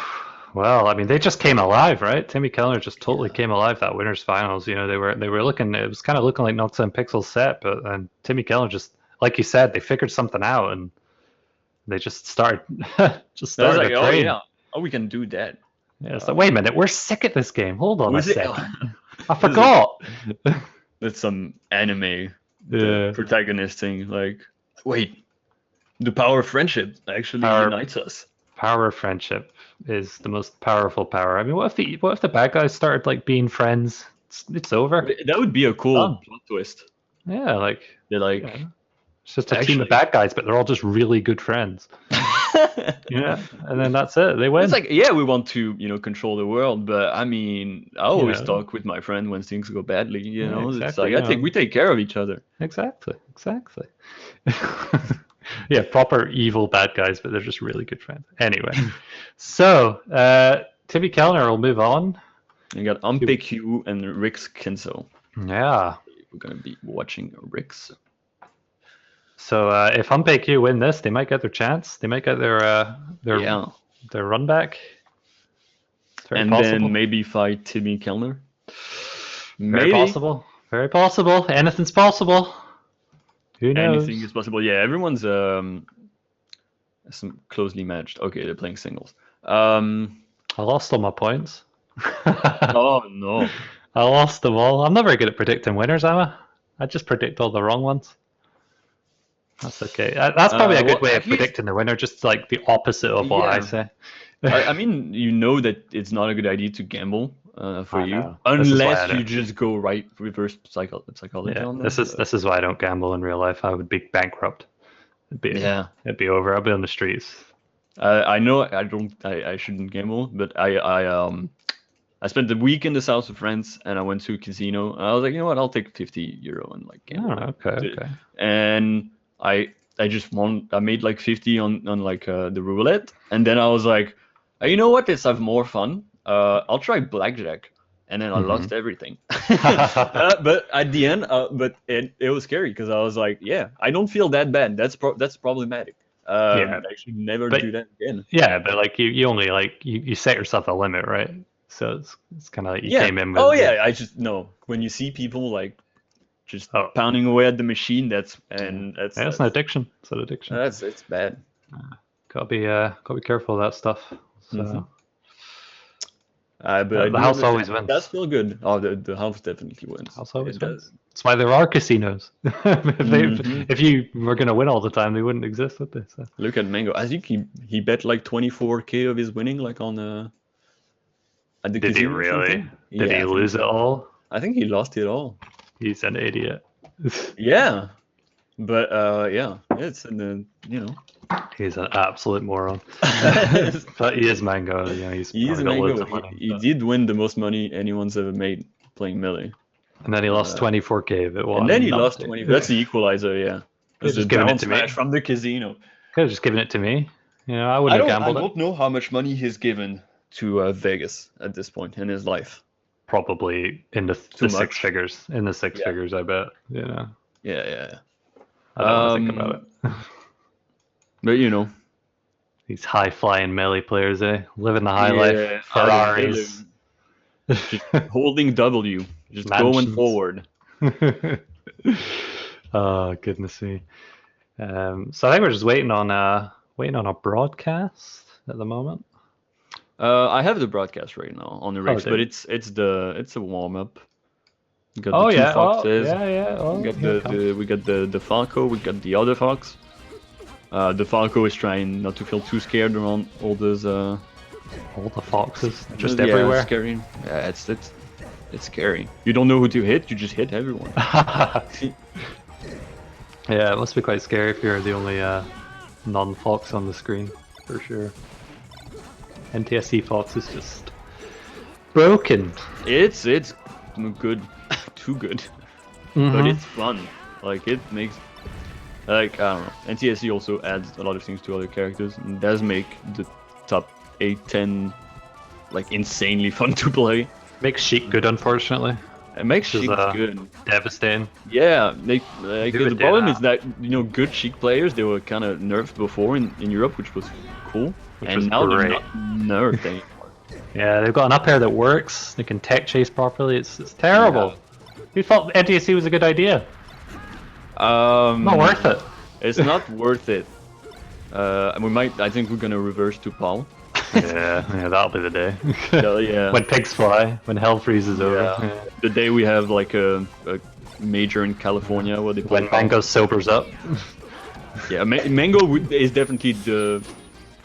P: Well, I mean, they just came alive, right? Timmy Kellner just totally came alive that winners finals. You know, they were looking. It was kind of looking like Noxa and Pixel's set, but and Timmy Kellner just, like you said, they figured something out and they just started just started
X: like,
P: a train.
X: oh, we can do that.
P: Yeah, so wait a minute, we're sick at this game. Hold on a
X: Was it-
P: second. I forgot.
X: That's some anime
P: Yeah.
X: protagonist thing. Like, wait, the power of friendship actually unites us.
P: Power of friendship is the most powerful power. I mean, what if the bad guys started like being friends? It's over.
X: That would be a cool plot twist.
P: Yeah, like
X: they're like,
P: it's just a team of bad guys, but they're all just really good friends. Yeah, and then that's it. They win.
X: It's like, yeah, we want to, you know, control the world, but I mean, I always
P: Yeah.
X: talk with my friend when things go badly. You
P: Yeah,
X: know, it's
P: exactly,
X: like
P: yeah.
X: we take care of each other.
P: Exactly. Yeah, proper evil bad guys, but they're just really good friends. Anyway, so Timmy Kellner will move on.
X: You got Umpe and Rix Kinzo.
P: Yeah,
X: we're gonna be watching Rix.
P: So if Humpe win this, they might get their chance. They might get their run back. It's very
X: And
P: possible.
X: then maybe fight Timmy Kellner.
P: Very possible. Very possible. Anything's possible. Who knows?
X: Anything is possible. Yeah, everyone's some closely matched. Okay, they're playing singles.
P: I lost all my points.
X: Oh no.
P: I lost them all. I'm not very good at predicting winners, am I? I just predict all the wrong ones. That's okay. That's probably a good way of predicting the winner, just like the opposite of what I say.
X: I mean, you know that it's not a good idea to gamble for
P: I
X: you,
P: know. This is why I
X: unless you
P: don't.
X: just go right reverse psychology
P: Yeah,
X: on them.
P: this is why I don't gamble in real life. I would be bankrupt. It'd be over. I'll be on the streets.
X: I know I shouldn't gamble, but I spent the week in the south of France and I went to a casino and I was like, you know what, I'll take €50 and like gamble.
P: Oh, okay.
X: And I just won. I made like 50 on like the roulette, and then I was like, you know what, let's have more fun. I'll try blackjack, and then I lost everything. But at the end, but it was scary because I was like, yeah, I don't feel that bad. That's problematic. I should never do that again.
P: Yeah, but like you only like you set yourself a limit, right? So it's kind of like you came in with.
X: I just know when you see people like just pounding away at the machine. That's an
P: addiction. It's an addiction.
X: It's bad.
P: Gotta be careful of that stuff. So.
X: But
P: The house always wins.
X: That's still good. Oh, the house definitely wins.
P: House always wins. That's why there are casinos. If you were gonna win all the time, they wouldn't exist, would they? So.
X: Look at Mango. I think he bet like 24K of his winning, like on at the
P: Did he
X: casino or
P: really?
X: something.
P: Did he lose it all?
X: I think he lost it all.
P: He's an idiot.
X: Yeah, but it's
P: He's an absolute moron. But he is Mango. Yeah, he's
X: he is
P: probably got loads
X: Mango.
P: of money,
X: He did win the most money anyone's ever made playing Melee.
P: And then he lost 24K of it.
X: And then he lost 20. That's the equalizer, yeah. That's
P: just
X: the
P: given it
X: down
P: to me.
X: smash from the casino.
P: Could have just given it to me. You know, I wouldn't have
X: I
P: gambled it.
X: don't know how much money he's given to Vegas at this point in his life.
P: Probably in the
X: much.
P: six figures. In the six figures, I bet. You know.
X: Yeah.
P: I don't want to think about it.
X: But you know,
P: these high flying Melee players, living the high life. Ferraris.
X: Just holding W, just going
P: Mansions.
X: forward.
P: Oh goodness me. So I think we're just waiting on a broadcast at the moment.
X: I have the broadcast right now on the rigs,
P: do
X: but
P: you?
X: it's a warm up. We got
P: Oh,
X: the two
P: yeah. Oh,
X: foxes.
P: yeah. Oh,
X: we got
P: here
X: we got the Falco. We got the other fox. The Falco is trying not to feel too scared around all those.
P: All the foxes just
X: yeah,
P: everywhere.
X: It's scary. Yeah, it's scary. You don't know who to hit. You just hit everyone.
P: Yeah, it must be quite scary if you're the only non-fox on the screen, for sure. NTSC Fox is just broken.
X: It's good, too good, but it's fun. Like it makes, like I don't know. NTSC also adds a lot of things to other characters and does make the top 8, 10 like insanely fun to play.
P: Makes Sheik good, unfortunately.
X: It makes
P: Which is,
X: Sheik good.
P: Devastating.
X: Yeah, the
P: would do
X: problem
P: that.
X: is that good Sheik players, they were kind of nerfed before in Europe, which was cool,
P: Which
X: and
P: was
X: now
P: great.
X: they're not nerfed anymore.
P: Yeah, they've got an up air that works. They can tech chase properly. It's terrible. Who thought NTSC was a good idea? Not worth it.
X: It's not worth it. And I think we're gonna reverse to Paul.
P: yeah, that'll be the day.
X: Yeah.
P: When pigs fly, when hell freezes over.
X: Yeah. The day we have like a major in California where they play
P: When Mango sobers up.
X: Yeah, Mango is definitely the...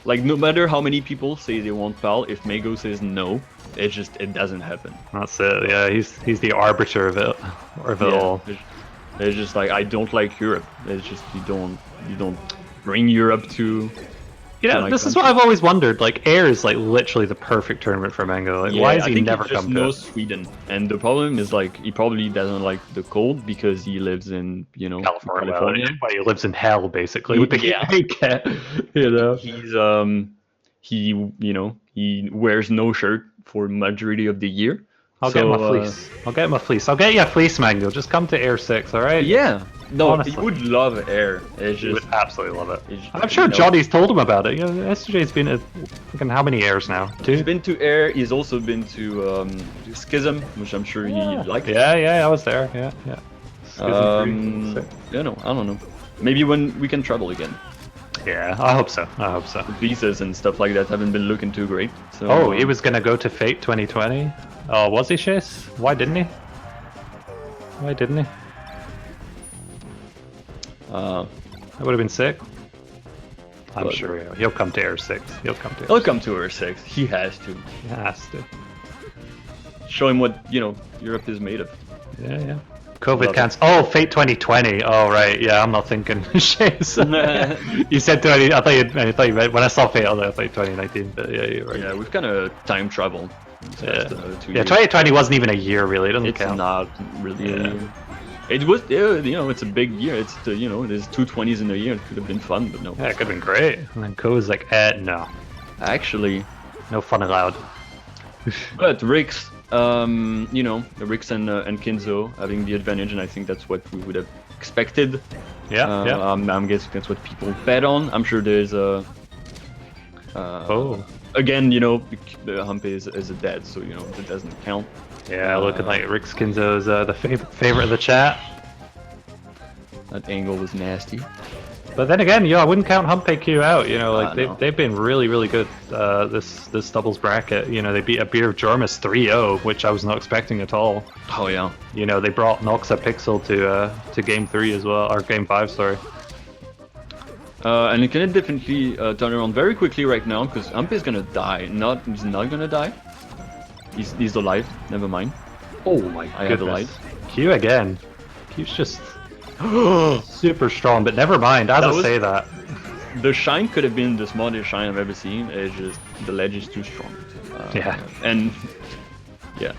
X: Like, no matter how many people say they want PAL, if Mango says no, it doesn't happen.
P: That's it, yeah, he's the arbiter of it all.
X: It's just like, I don't like Europe. It's just, you don't bring Europe to...
P: Yeah,
X: my
P: this is
X: country.
P: what I've always wondered. Like, Air is like literally the perfect tournament for Mango. Like, why has
X: I
P: he
X: think
P: never
X: he just
P: come to
X: knows
P: it?
X: Sweden, and the problem is like he probably doesn't like the cold because he lives in
P: California.
X: California.
P: Well, he lives in hell basically with the cat. You know,
X: he wears no shirt for majority of the year.
P: I'll get him a fleece. I'll get him a fleece. I'll get you a fleece, Mango. Just come to Air 6, all right?
X: Yeah. No,
P: Honestly.
X: he would love Air. It's
P: He
X: just,
P: would absolutely love it.
X: it's-
P: I'm sure
X: you know,
P: Johnny's told him about it. You know, SJ's been at fucking how many airs now?
X: He's
P: 2?
X: been to Air. He's also been to Schism, which I'm sure he liked.
P: Yeah, I was there. Yeah. Schism 3.
X: I don't know. Maybe when we can travel again.
P: Yeah, I hope so.
X: The visas and stuff like that haven't been looking too great. So,
P: Oh, he was gonna go to Fate 2020. Oh, was he, Chase? Why didn't he? That would have been sick. I'm
X: But-
P: sure he'll come to Air 6. He'll come to
X: Air 6. He has to.
P: He has to.
X: Show him what Europe is made of.
P: Yeah. COVID cancel. Oh, Fate 2020. Oh, right. Yeah, I'm not thinking. Chase. You said 20. I thought you meant when I saw Fate. I thought 2019. But yeah, you're right.
X: Yeah, we've kind of time traveled.
P: Yeah, 2020 wasn't even a year really. It doesn't
X: It's
P: count.
X: not really. A year. It was, it's a big year. It's there's 2 20s in a year. It could have been fun, but no.
P: Yeah, it could have been great. And then Co was like, no.
X: Actually,
P: no fun allowed.
X: But Rix, Rix and Kinzo having the advantage, and I think that's what we would have expected.
P: Yeah.
X: I'm guessing that's what people bet on. I'm sure there's a. Again, the hump is a dead, so it doesn't count.
P: Yeah, looking like Rick Skinzo's the favorite of the chat.
X: That angle was nasty.
P: But then again, I wouldn't count Hump AQ out. They've been really, really good this doubles bracket. They beat a Beer of Jormus 3-0, which I was not expecting at all.
X: Oh yeah.
P: They brought Noxa Pixel to game 3 as well, or game 5, sorry.
X: And it can definitely turn around very quickly right now because Hump is gonna die. He's not gonna die. He's alive. Never mind.
P: Oh my
X: I have the light.
P: Q again. Q's just super strong, but never mind. As I say that,
X: the shine could have been the smartest shine I've ever seen. It's just the ledge is too strong.
P: Yeah.
X: And yeah.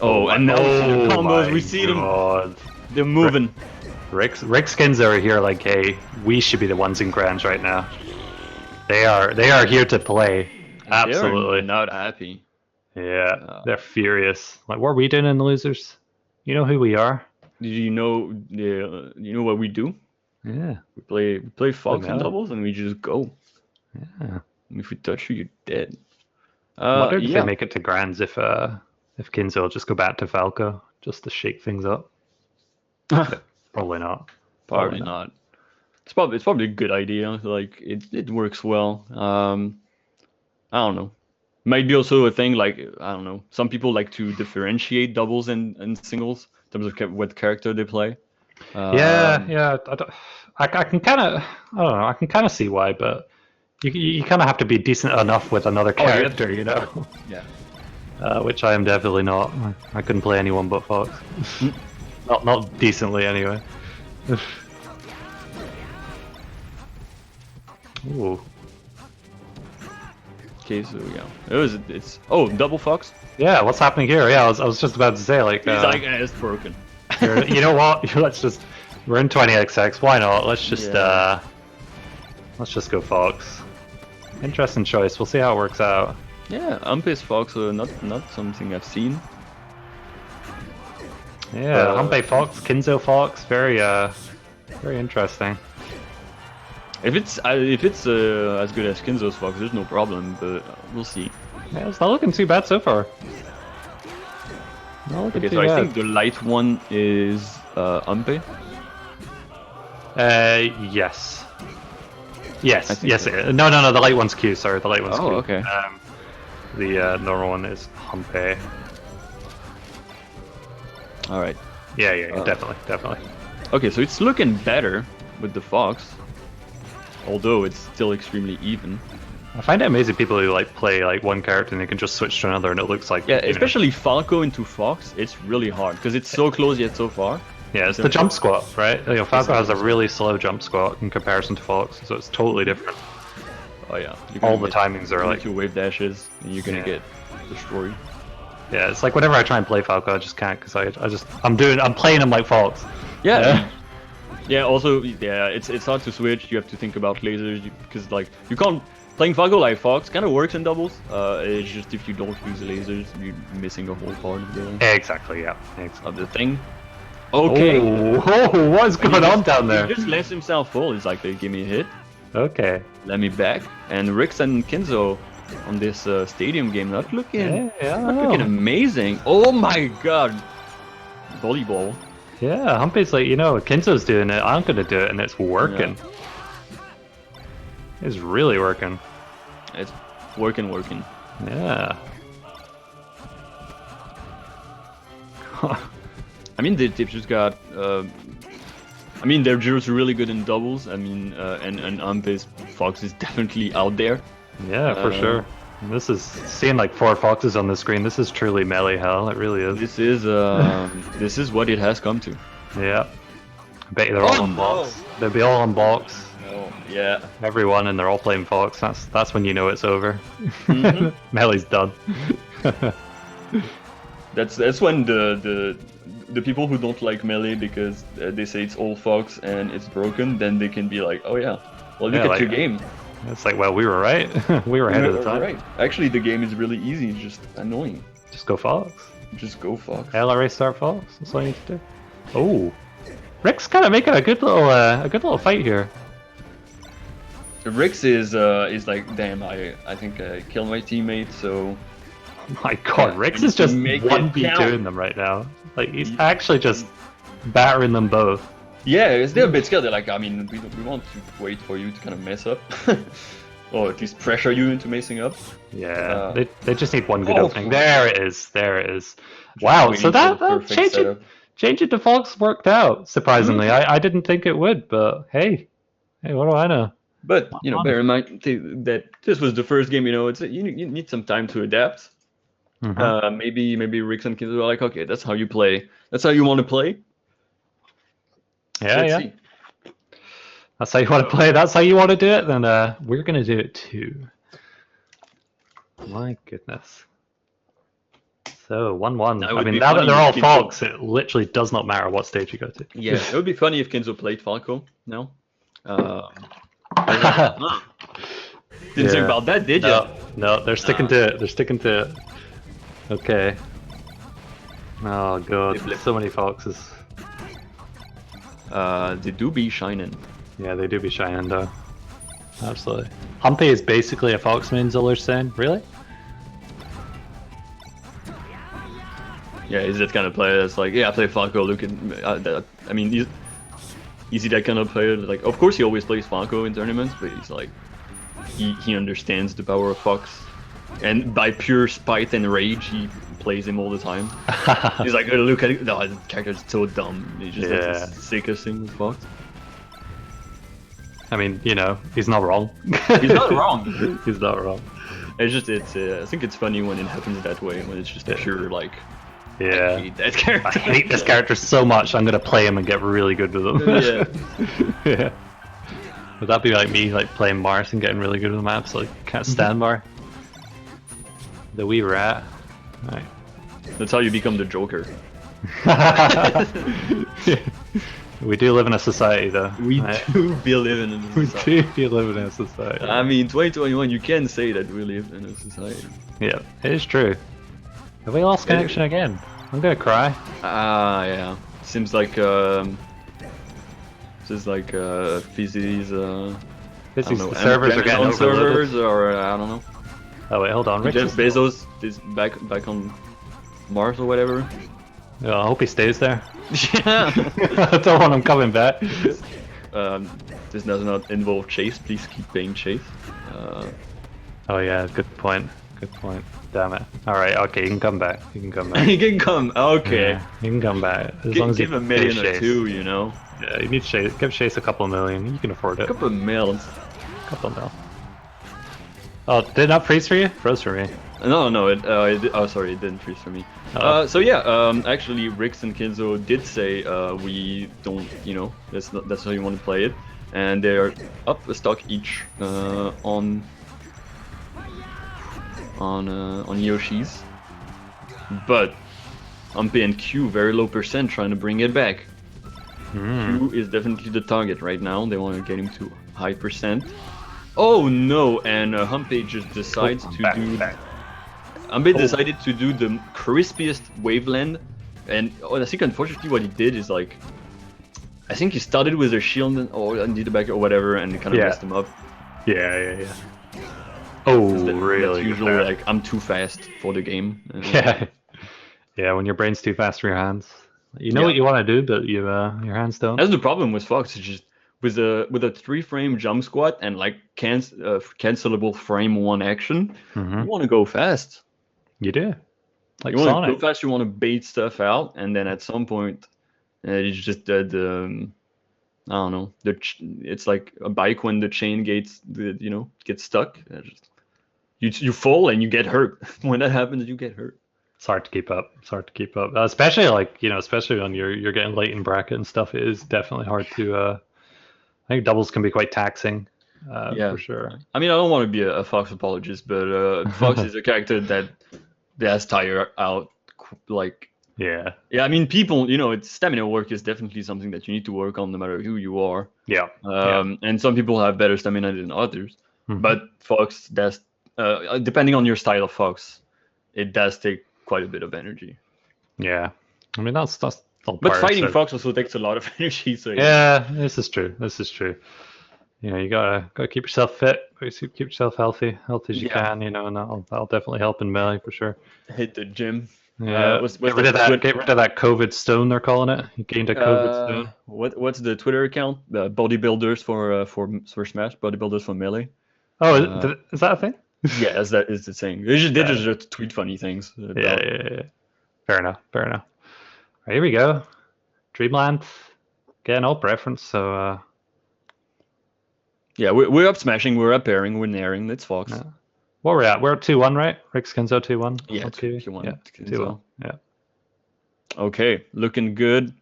X: Oh, and now the combos. We see them. They're moving.
P: Rick Skins are here like, hey, we should be the ones in Grands right now. They are here to play. Absolutely.
X: They're not happy.
P: Yeah, they're furious. Like, what are we doing in the losers? You know who we are.
X: Did you know? You know what we do?
P: Yeah.
X: We play Fox
P: know.
X: and doubles, and we just go.
P: Yeah.
X: And if we touch you, you're dead.
P: I wonder if they make it to Grands if Kinzo will just go back to Falco just to shake things up. Probably not.
X: Probably not. It's probably a good idea. Like it works well. I don't know. Might be also a thing like I don't know. Some people like to differentiate doubles and singles in terms of what character they play.
P: Yeah. I can kind of I don't know. I can kind of see why, but you kind of have to be decent enough with another character,
X: Yeah.
P: Which I am definitely not. I couldn't play anyone but Fox. Not decently anyway. Ooh.
X: Okay, so yeah, it's double Fox.
P: Yeah, what's happening here? Yeah, I was just about to say like.
X: He's like, it's broken.
P: You know what? We're in 20XX. Why not? Let's just go Fox. Interesting choice. We'll see how it works out.
X: Yeah, Ump is Fox, not something I've seen.
P: Yeah, Humpe Fox, Kinzo Fox, very interesting.
X: If it's as good as Kinzo's Fox, there's no problem, but we'll see.
P: Yeah, it's not looking too bad so far. Not looking
X: Okay,
P: too
X: so
P: bad.
X: I think the light one is Humpe.
P: Yes. Yes,
X: I think
P: yes.
X: so.
P: No, the light one's Q. Sorry, the light one's Q.
X: Oh, okay.
P: The normal one is Humpe.
X: All right.
P: Yeah, definitely.
X: Okay, so it's looking better with the Fox, although it's still extremely even.
P: I find it amazing people who like play like one character and they can just switch to another and it looks like
X: Yeah,
P: you know.
X: especially Falco into Fox, it's really hard because it's so close yet so far.
P: Yeah, it's the jump squat, right? You know, Falco has a really slow jump squat in comparison to Fox, so it's totally different.
X: Oh yeah,
P: All the timings are like
X: your wave dashes, and you're gonna get destroyed.
P: Yeah, it's like whenever I try and play Falco, I just can't because I'm playing him like Fox.
X: Yeah. Yeah. Also, yeah, it's hard to switch. You have to think about lasers because like you can't playing Falco like Fox kind of works in doubles. It's just if you don't use lasers, you're missing a whole part of the
P: Exactly. Yeah.
X: of the thing. Okay.
P: Oh, what's going on down there?
X: He just lets himself fall. It's like they give me a hit.
P: Okay.
X: Let me back. And Rix and Kinzo on this stadium game not looking looking amazing. Oh my god. Volleyball.
P: Yeah, Humpe's like, Kinzo's doing it, I'm gonna do it, and it's working. It's really working.
X: It's working.
P: Yeah.
X: I mean, they've just got. I mean, they're just really good in doubles. I mean, and Humpe's Fox is definitely out there.
P: Yeah, for sure. And this is seeing like 4 Foxes on the screen. This is truly melee hell. It really is.
X: This is what it has come to.
P: Yeah. I bet you they're all on box. They'll be all on box.
X: Oh, yeah.
P: Everyone, and they're all playing Fox. That's when you know it's over.
X: Mhm.
P: Melee's done.
X: That's when the people who don't like melee because they say it's all Fox and it's broken, then they can be like, oh yeah, well look at your game.
P: It's like, well, we were right. We were ahead of the time.
X: Right. Actually, the game is really easy. It's just annoying.
P: Just go Fox.
X: Just go Fox.
P: LRA start Fox. That's all you need to do. Oh, Rick's kind of making a good little fight here.
X: Rix is like, damn, I think I killed my teammate, so.
P: My God, Rix is just
X: make it
P: 1v doing them right now. Like he's actually just battering them both.
X: Yeah, they're a bit scared. They're like, I mean, we want to wait for you to kind of mess up, or at least pressure you into messing up.
P: Yeah, they just need one good opening. There it is. Wow, so that changing to Fox worked out surprisingly.
X: Mm-hmm.
P: I didn't think it would, but hey, what do I know?
X: But bear in mind that this was the first game. It's you need some time to adapt.
P: Mm-hmm.
X: Maybe Rix and Kinzo are like, okay, that's how you play. That's how you want to play.
P: Yeah. That's how you want to play. That's how you want to do it. Then we're gonna do it too. My goodness. So 1-1. I mean, now that they're all Fox, it literally does not matter what stage you go to.
X: Yeah, it would be funny if Kinzo played Falco now. Didn't think about that, did you?
P: No, they're sticking to it. They're sticking to it. Okay. Oh god, so many Foxes.
X: They do be shining.
P: Yeah, they do be shining though. Absolutely. Humpe is basically a Fox main, Ziller's saying. Really?
X: Yeah, he's that kind of player that's like, yeah, I play Falco, look at that. I mean, he's that kind of player. Like, of course he always plays Falco in tournaments, but he's like, he understands the power of Fox. And by pure spite and rage, he plays him all the time. He's like, oh, look at it. No, the character's so dumb. He just does the sickest thing with Fox.
P: I mean, he's not wrong.
X: He's not wrong.
P: He's not wrong.
X: It's just, I think it's funny when it happens that way, when it's just a pure, like,
P: yeah.
X: I hate that character.
P: I hate this character so much, I'm gonna play him and get really good with him. Yeah. Would that be like me, like playing Mars and getting really good with the maps? Like, can't stand Mar. The wee rat. Right.
X: That's how you become the Joker.
P: We do live in a society, though.
X: We do be living in a society.
P: We do be living in a society.
X: I mean, 2021, you can say that we live in a society.
P: Yeah, it is true. Have we lost connection again? I'm gonna cry.
X: Yeah. Seems like Fizzy's
P: Fizzy's the servers are getting
X: on
P: overloaded.
X: servers, or I don't know.
P: Oh wait, hold on.
X: Jeff Bezos is back on Mars or whatever.
P: Yeah, I hope he stays there.
X: Yeah.
P: I don't want him coming back.
X: This does not involve Chase. Please keep paying Chase.
P: Oh yeah, good point. Good point. Damn it. All right. Okay, you can come back. You can come back.
X: He can come. Okay.
P: Yeah, you can come back as long as
X: Give
P: you
X: a million
P: pay
X: or
P: Chase.
X: two, you know.
P: Yeah, you need Chase. Give Chase a couple million. You can afford it.
X: A couple of mils.
P: Couple mil. Oh, did it not freeze for you? Froze for me.
X: No, it sorry, it didn't freeze for me.
P: Oh.
X: So yeah, actually, Rix and Kinzo did say we don't, that's how you want to play it, and they are up a stock each on Yoshi's, but Umpe and Q very low percent trying to bring it back. Q is definitely the target right now. They want to get him to high percent. Oh no! And Humpe just decides to do. Humpe decided to do the crispiest waveland, and I think unfortunately what he did is like, I think he started with a shield and did the back or whatever, and it kind of messed him up.
P: Yeah. Oh, really?
X: That's usually like I'm too fast for the game.
P: Yeah. Yeah, when your brain's too fast for your hands. You know what you want to do, but your hands don't.
X: That's the problem with Fox. It's just with a 3-frame jump squat and like cancelable frame 1 action. You want to go fast.
P: You do. Like
X: you want
P: Sonic.
X: to go fast. You want to bait stuff out, and then at some point, it's just that I don't know. It's like a bike when the chain gets stuck. You fall and you get hurt. When that happens, you get hurt.
P: It's hard to keep up. Especially especially when you're getting late in bracket and stuff. It is definitely hard to. I think doubles can be quite taxing. For sure.
X: I mean, I don't want to be a Fox apologist, but Fox is a character that has tired out.
P: Yeah.
X: I mean, people, it's stamina work is definitely something that you need to work on no matter who you are.
P: Yeah.
X: And some people have better stamina than others. But Fox, that's depending on your style of Fox, it does take quite a bit of energy.
P: Yeah. I mean, that's all
X: But
P: part
X: fighting
P: of it.
X: Fox also takes a lot of energy. So
P: Yeah, this is true. You gotta keep yourself fit, keep yourself healthy as you can. And that'll definitely help in melee for sure.
X: Hit the gym.
P: Yeah, get rid of that COVID stone they're calling it. You gained a COVID stone.
X: What's the Twitter account? Bodybuilders for Smash, bodybuilders for melee.
P: Oh, is that a thing?
X: Yeah, that is the thing. They just tweet funny things.
P: Yeah. Fair enough. Right, here we go. Dreamland, getting all preference. So.
X: Yeah, we're up smashing, we're up airing, we're nairing. That's Fox.
P: Yeah. What we're at? We're at 2-1, right? Rix Kenzo 2-1.
X: Yeah,
P: okay.
X: 2-1.
P: Yeah, 2-1. Yeah.
X: Okay, looking good.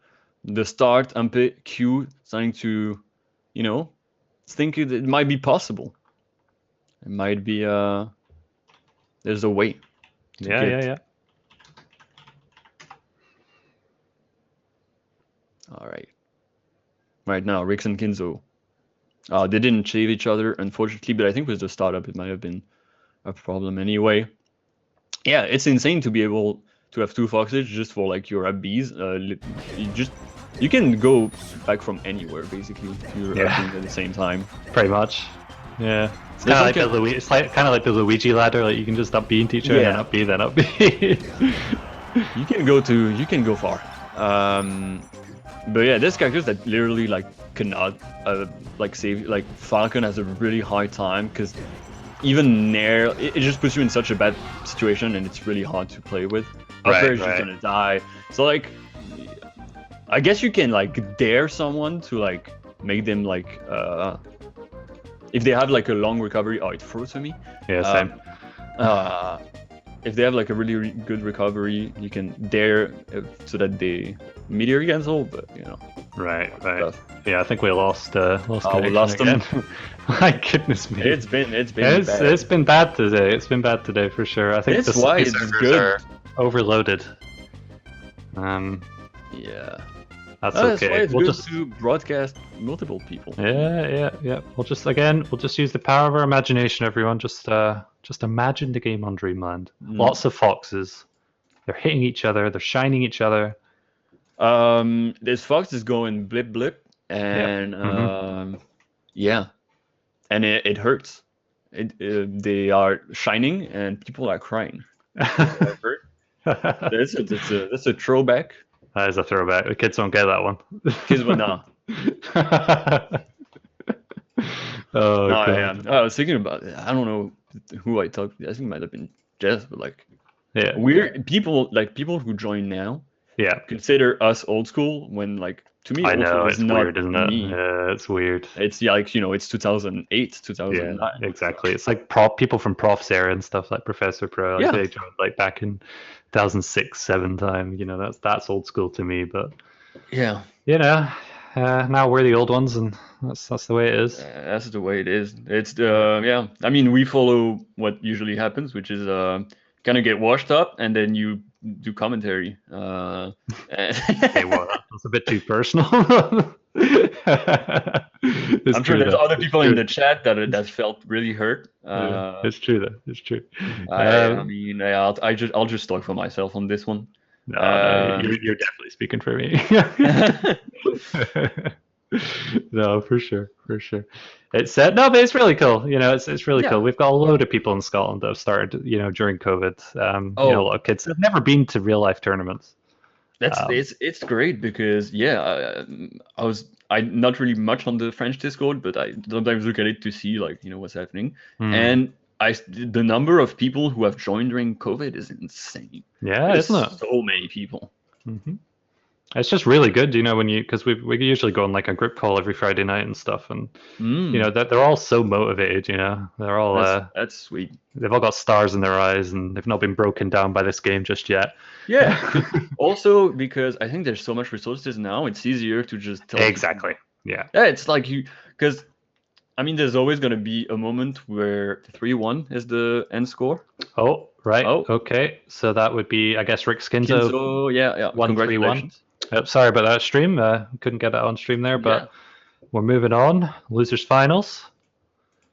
X: The start, Umpe, Q, starting to, think it might be possible. It might be, there's a way.
P: Yeah.
X: All right. Right now, Rix and Kinzo. They didn't shave each other, unfortunately, but I think with the startup, it might have been a problem anyway. Yeah, it's insane to be able to have 2 Foxes just for like your up Bs. You can go back from anywhere basically to your up Bs at the same time.
P: Pretty much. Yeah. It's kind of like the Luigi ladder. Like you can just up B into each other, and up B, then up B.
X: You can go far. But yeah, there's characters that literally cannot save. Like Falcon has a really hard time because even Nair, it just puts you in such a bad situation, and it's really hard to play with. Upper is just gonna die. So I guess you can dare someone to make them if they have a long recovery. Oh, it froze for me.
P: Yeah, same.
X: If they have a really good recovery, you can dare so that they meteor cancel, but
P: Right. Yeah, I think we lost.
X: We lost them.
P: My goodness me.
X: It's been bad.
P: It's been bad today. It's been bad today for sure. I think
X: that's why it's good.
P: Are overloaded.
X: Yeah.
P: That's okay.
X: Why it's good to broadcast multiple people.
P: Yeah. We'll just use the power of our imagination, everyone. Just imagine the game on Dreamland. Lots of foxes, They're hitting each other. They're shining each other.
X: This Fox is going blip blip, and yeah, and it hurts. They are shining, and people are crying. That's a throwback.
P: That is a throwback. The kids don't get that one.
X: Kids will not.
P: Oh,
X: no,
P: God.
X: I was thinking about it. I don't know who I talked. I think it might have been Jess, but like,
P: yeah,
X: weird people who join now.
P: Yeah,
X: consider us old school when, like, to me,
P: I
X: old
P: know
X: school
P: it's
X: is not
P: weird, isn't it?
X: me.
P: Yeah, it's weird.
X: It's like, you know, it's 2008, 2009.
P: Yeah, exactly. It's like people from Prof's era and stuff, like Professor Pro.
X: Yeah.
P: They joined like back in 2006, 2007 time. You know, that's old school to me. But
X: Yeah.
P: you know, now we're the old ones, and that's the way it is.
X: That's the way it is. It's yeah. I mean, we follow what usually happens, which is kind of get washed up, and then you do commentary.
P: Hey, well, that's a bit too personal.
X: I'm sure there's other people in the chat that felt really hurt.
P: It's true though. It's true.
X: I mean, I'll just talk for myself on this one.
P: No, you're definitely speaking for me. No, for sure. It's no, but it's really cool. You know, it's really cool. We've got a load of people in Scotland that have started, you know, during COVID. You know, a lot of kids that have never been to real life tournaments.
X: It's great because I'm not really much on the French Discord, but I sometimes look at it to see, like, you know, what's happening. And the number of people who have joined during COVID is insane.
P: Yeah, isn't it?
X: So many people.
P: Mm-hmm. It's just really good, you know, because we usually go on like a group call every Friday night and stuff, and you know that they're all so motivated. You know, they're all
X: that's sweet.
P: They've all got stars in their eyes, and they've not been broken down by this game just yet.
X: Yeah. Also, because I think there's so much resources now, it's easier to just tell.
P: Exactly. Yeah.
X: Yeah, it's like because I mean, there's always going to be a moment where 3-1 is the end score.
P: Oh, right. Oh. Okay. So that would be, I guess, Rick Skinzo.
X: Yeah.
P: 1-3-1. Yep, sorry about that stream. Couldn't get that on stream there, but we're moving on. Losers finals.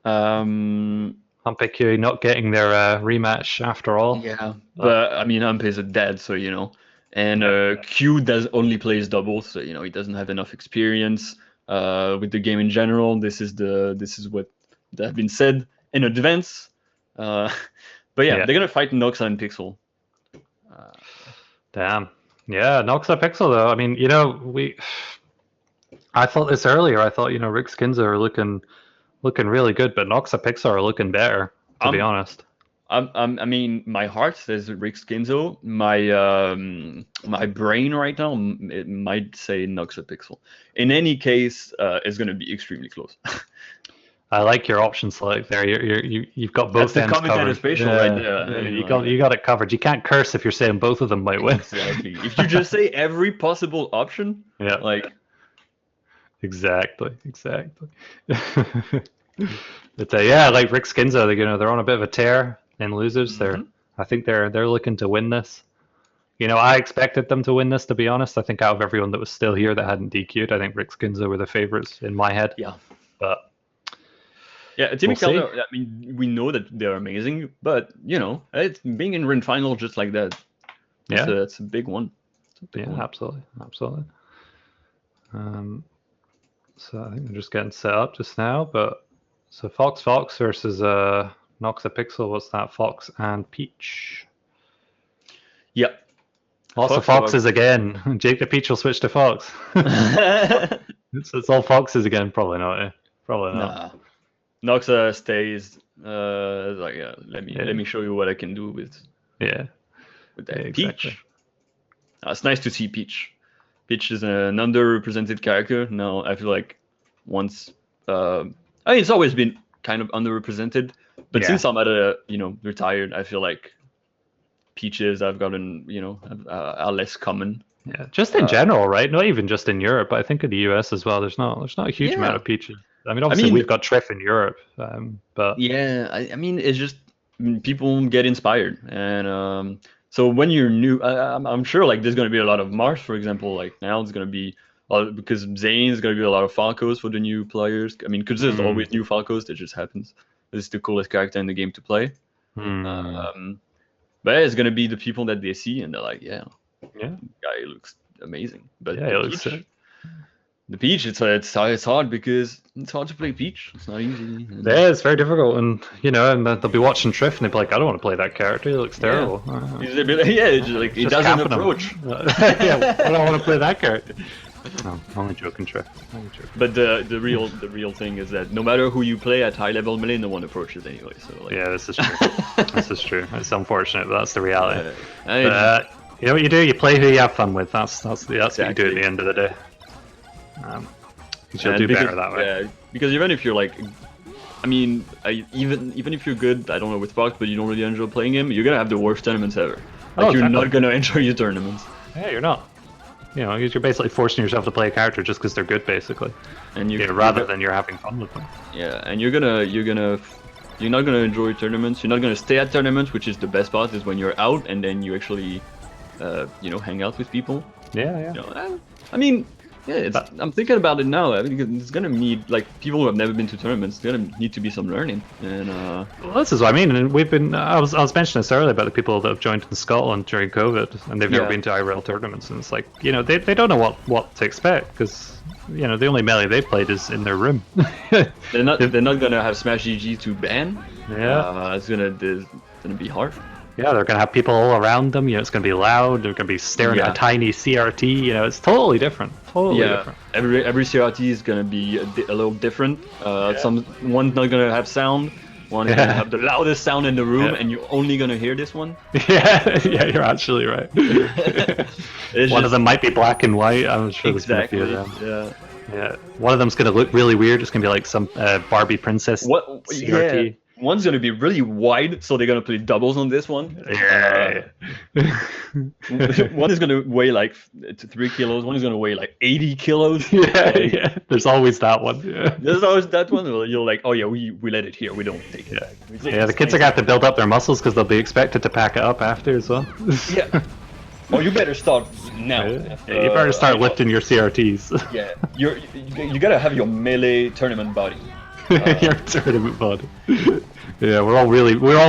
P: Humpy not getting their rematch after all.
X: Yeah, but I mean, Humpy's a dad, so you know, and Q only plays doubles, so you know he doesn't have enough experience with the game in general. This is what has been said in advance. But yeah, they're gonna fight Noxa and Pixel.
P: Damn. Yeah, Noxa Pixel though. I mean, you know, I thought this earlier. I thought, you know, Rick Skinzo are looking really good, but Noxa Pixel are looking better, to be honest.
X: I mean, my heart says Rick Skinzo. My brain right now, it might say Noxa Pixel. In any case, it's going to be extremely close.
P: I like your option select there. You've got both ends covered.
X: That's the commentator spatial right there.
P: You got it covered. You can't curse if you're saying both of them might win.
X: Exactly. If you just say every possible option, like.
P: Exactly. But yeah, like Rick Skinzo, you know, they're on a bit of a tear in losers. I think they're looking to win this. You know, I expected them to win this, to be honest. I think out of everyone that was still here that hadn't DQ'd, I think Rick Skinzo were the favorites in my head.
X: Yeah.
P: But
X: yeah, Team Calder, I mean, we know that they're amazing, but you know, it's being in Rin final just like that. It's a big one.
P: Absolutely. So I think they're just getting set up just now, but so Fox versus Noxa Pixel. What's that? Fox and Peach.
X: Yep.
P: Lots of Foxes again. Jake the Peach will switch to Fox. It's all Foxes again. Probably not. Probably not.
X: Nah. Noxa stays. Like let me show you what I can do with. With that Peach. It's nice to see Peach. Peach is an underrepresented character. Now I feel like once I mean, it's always been kind of underrepresented, but since I'm retired, I feel like Peaches I've gotten, you know, are less common.
P: Yeah, just in general, right? Not even just in Europe, but I think in the US as well. There's not a huge amount of Peaches. I mean, obviously we've got Triff in Europe, but
X: I mean, it's just people get inspired, and so when you're new, I'm sure like there's going to be a lot of Mars, for example. Like now it's going to be because Zane's going to be a lot of Falcos for the new players. I mean, because there's always new Falcos. That just happens. This is the coolest character in the game to play. But it's gonna be the people that they see and they're like, yeah,
P: yeah,
X: guy looks amazing. But
P: Yeah,
X: the
P: it looks
X: Peach,
P: sick.
X: the Peach, it's hard because it's hard to play Peach. It's not easy. And
P: Yeah, it's very difficult, and and they'll be watching Triff and they'll be like, I don't want to play that character. He looks terrible.
X: They'd be like, yeah, it's just like it
P: Just
X: doesn't
P: capping him.
X: approach.
P: Yeah, I don't want to play that character. No, only joking, Triff. Only joking.
X: But the real thing is that no matter who you play at high level melee, no one approaches anyway. So like,
P: Yeah, this is true. This is true. It's unfortunate, but that's the reality.
X: I-
P: But, you know what you do? You play who you have fun with. That's what you do at the end of the day. You'll
X: and
P: do
X: because,
P: better that way.
X: Yeah, because even if you're like, I mean, even if you're good, I don't know with Fox, but you don't really enjoy playing him, you're gonna have the worst tournaments ever. Like
P: Oh,
X: you're
P: exactly.
X: not gonna enjoy your tournaments.
P: Yeah, you're not. You know, you're basically forcing yourself to play a character just because they're good, basically.
X: And
P: rather than you're having fun with them.
X: Yeah, and you're not gonna enjoy tournaments. You're not gonna stay at tournaments, which is the best part. Is when you're out and then you actually, hang out with people.
P: Yeah, yeah.
X: You know, I mean, yeah, I'm thinking about it now. I think it's gonna need like people who have never been to tournaments. There's gonna need to be some learning. And
P: Well, this is what I mean, and we've been. I was mentioning this earlier about the people that have joined in Scotland during COVID, and they've never
X: Yeah.
P: been to IRL tournaments, and it's like they don't know what to expect because the only melee they played is in their room.
X: they're not gonna have Smash GG to ban.
P: Yeah.
X: It's gonna be hard.
P: Yeah, they're gonna have people all around them. It's gonna be loud. They're gonna be staring at
X: Yeah.
P: a tiny CRT. It's totally different. Totally different.
X: Every CRT is gonna be a little different. One's not gonna have sound. One is gonna have the loudest sound in the room,
P: Yeah.
X: and you're only gonna hear this one.
P: Yeah, you're actually right. One of them might be black and white. I'm sure there's gonna be a few of them.
X: Yeah.
P: Yeah. One of them's gonna look really weird. It's gonna be like some Barbie princess CRT.
X: Yeah. One's gonna be really wide, so they're gonna play doubles on this one. One is gonna weigh like 3 kilos. One is gonna weigh like 80 kilos.
P: Yeah. There's always that one. Yeah.
X: There's always that one. Where you're like, oh yeah, we let it here. We don't take it.
P: Yeah, the kids are gonna have to build up their muscles because they'll be expected to pack it up after as well.
X: Yeah. Oh, you better start now.
P: Yeah, you better start lifting your CRTs.
X: Yeah, you gotta have your melee tournament body.
P: Your tournament body. Yeah, we're all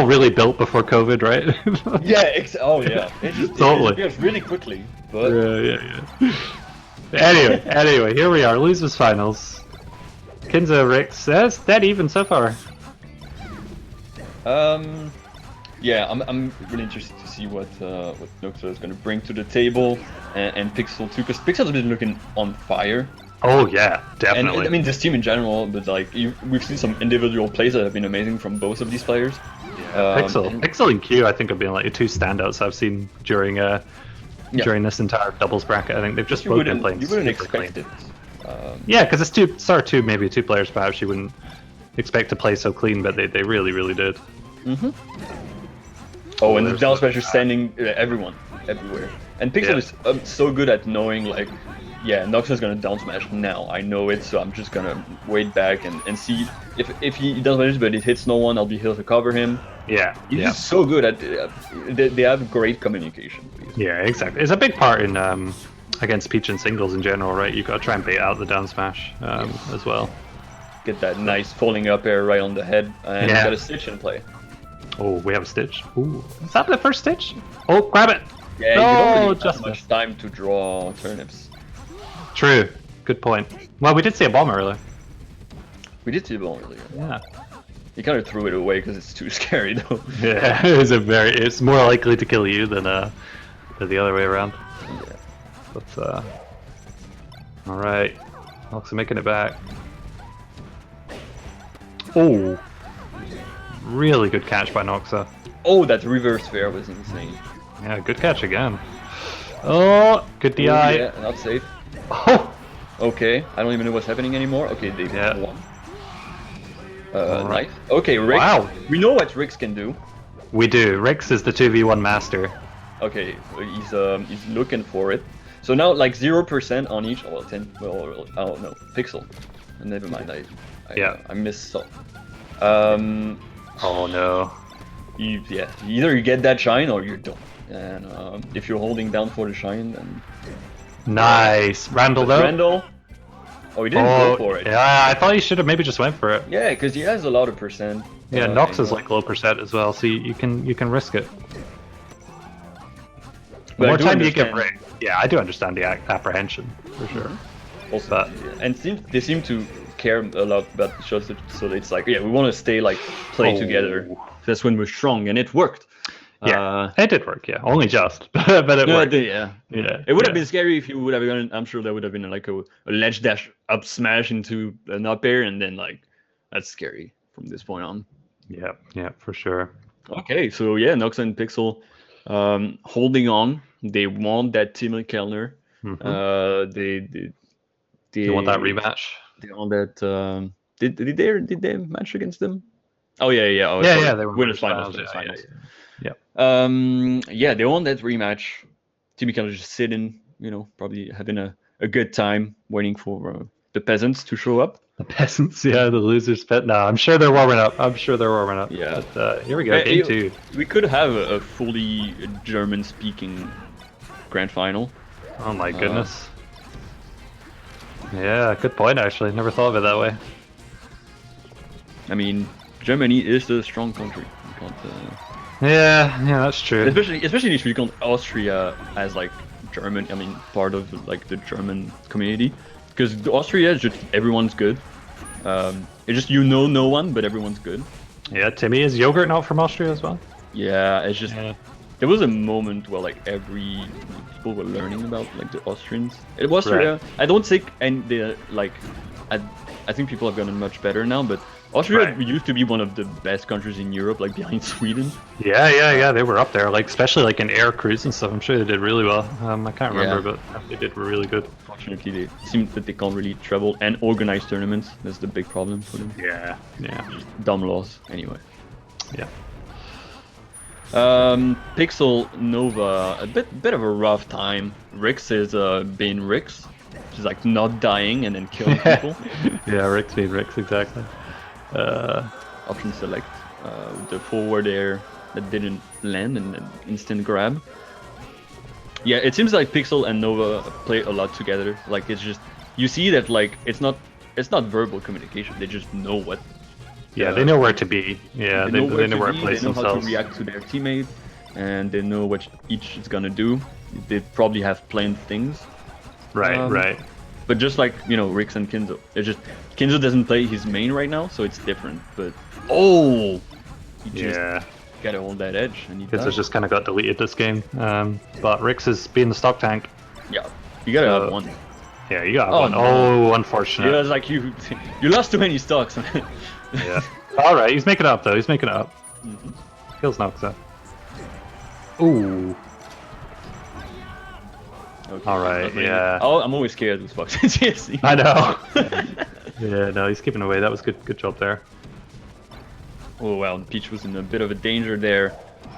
P: really built before COVID, right?
X: Yeah. Oh yeah.
P: Totally.
X: It goes really quickly. But
P: Yeah. Anyway, here we are, losers finals. Kinzo, Rix, that's dead even so far.
X: Yeah, I'm really interested to see what Noxa is going to bring to the table, and Pixel too, because Pixel's been looking on fire.
P: Oh yeah, definitely.
X: And I mean this team in general, but like we've seen some individual plays that have been amazing from both of these players.
P: Pixel and Q, I think, have been like the two standouts I've seen during this entire doubles bracket. I think they've just both been playing.
X: You wouldn't
P: super
X: expect
P: clean.
X: it.
P: Yeah, because it's maybe two players. Perhaps you wouldn't expect to play so clean, but they really did.
X: Mm-hmm. Oh, and the down smash is sending everyone everywhere. And Pixel is so good at knowing like, yeah, Noxa's gonna down smash now. I know it, so I'm just gonna wait back and see if he down smashes, but it hits no one. I'll be here to cover him.
P: Yeah,
X: He's just so good at. They have great communication.
P: Yeah, exactly. It's a big part in against Peach and singles in general, right? You've got to try and bait out the down smash as well.
X: Get that nice falling up air right on the head, and got a stitch in play.
P: Oh, we have a stitch. Ooh, is that the first stitch? Oh, grab it!
X: Yeah, you don't really have much time to draw turnips.
P: True. Good point. Well, we did see a bomb earlier.
X: We did see a bomb earlier.
P: Yeah.
X: He kind of threw it away because it's too scary, though.
P: Yeah, it's more likely to kill you than the other way around.
X: Yeah.
P: But all right, Noxa making it back. Oh, really good catch by Noxa.
X: Oh, that reverse fair was insane.
P: Yeah, good catch again. Oh, good DI.
X: Oh, yeah, not safe.
P: Oh.
X: Okay, I don't even know what's happening anymore. Okay, they won.
P: Right.
X: Nice. Okay, Rix.
P: Wow.
X: We know what Rix can do.
P: We do. Rix is the 2v1 master.
X: Okay, he's looking for it. So now like 0% on each. Well, 10. Well, oh no, Pixel. Never mind. I missed some.
P: Oh no.
X: Either you get that shine or you don't. And if you're holding down for the shine, then.
P: Nice, Randall though.
X: Randall. Oh, he didn't go for it.
P: Yeah, I thought he should have maybe just went for it.
X: Yeah, because he has a lot of percent.
P: Yeah, Nox is like low percent as well, so you can risk it. The
X: But I
P: more
X: do
P: time you give
X: understand-
P: Rick, yeah, I do understand the apprehension for sure.
X: Also, and they seem to care a lot about shots, so it's like, yeah, we want to stay like play together. That's when we're strong, and it worked.
P: Yeah, it did work. Yeah, only just, but it worked.
X: Yeah. It would have been scary if you would have gone. I'm sure there would have been like a ledge dash up smash into an up air, and then like that's scary from this point on.
P: Yeah, for sure.
X: Okay, so yeah, Nox and Pixel holding on. They want that Tim Kellner. They
P: want that rematch.
X: They want that. Did they match against them? Oh yeah. Oh,
P: Yeah,
X: sorry.
P: yeah, they were
X: winners finals.
P: Yeah.
X: Yeah, they want that rematch. Timmy Kellner just sitting, probably having a good time waiting for the peasants to show up.
P: The peasants, yeah, the losers. No, I'm sure they're warming up.
X: Yeah.
P: But, here we go, game 2.
X: We could have a fully German-speaking grand final.
P: Oh my goodness. Yeah, good point. Actually, never thought of it that way.
X: I mean, Germany is a strong country. You can't,
P: yeah, that's true.
X: Especially if you count Austria as like German. I mean, part of like the German community, because Austria is just everyone's good. It's just no one, but everyone's good.
P: Yeah, Timmy, is Yogurt not from Austria as well?
X: Yeah, it's just there was a moment where like people were learning about like the Austrians. It was
P: Right.
X: I don't think and they like I think people have gotten much better now, but Austria used to be one of the best countries in Europe, like behind Sweden.
P: Yeah, they were up there, like especially like in air crews and stuff. I'm sure they did really well. I can't remember, but they did really good.
X: Fortunately, they seem that they can't really travel and organize tournaments. That's the big problem for them.
P: Yeah.
X: Just dumb laws, anyway.
P: Yeah.
X: Pixel Nova, a bit of a rough time. Rix is being Rix, just like not dying and then killing people.
P: Yeah, Rix being Rix, exactly.
X: Option select, the forward air that didn't land and then instant grab. Yeah, it seems like Pixel and Nova play a lot together. Like it's just you see that like it's not verbal communication. They just know what.
P: Yeah, they know where to be. Yeah, they know where to place
X: They know how to
P: themselves.
X: react to their teammate, and they know what each is gonna do. They probably have planned things.
P: Right.
X: But just like Rix and Kinzo, it's just Kinzo doesn't play his main right now, so it's different. But he just gotta hold that edge, and he
P: Because
X: does.
P: it just kind of got deleted this game. But Rix is being the stock tank.
X: Yeah, you gotta have one.
P: Yeah, you gotta have one.
X: no.
P: Oh, unfortunate.
X: Yeah, it's like you lost too many stocks, man.
P: Yeah. All right, he's making it up though. He's making it up. Kills Noxa. Ooh.
X: Okay,
P: All right.
X: not really.
P: Yeah.
X: Oh, I'm always scared with Fox. Seriously.
P: I know. Yeah. No, he's keeping away. That was good. Good job there.
X: Oh wow, Peach was in a bit of a danger there.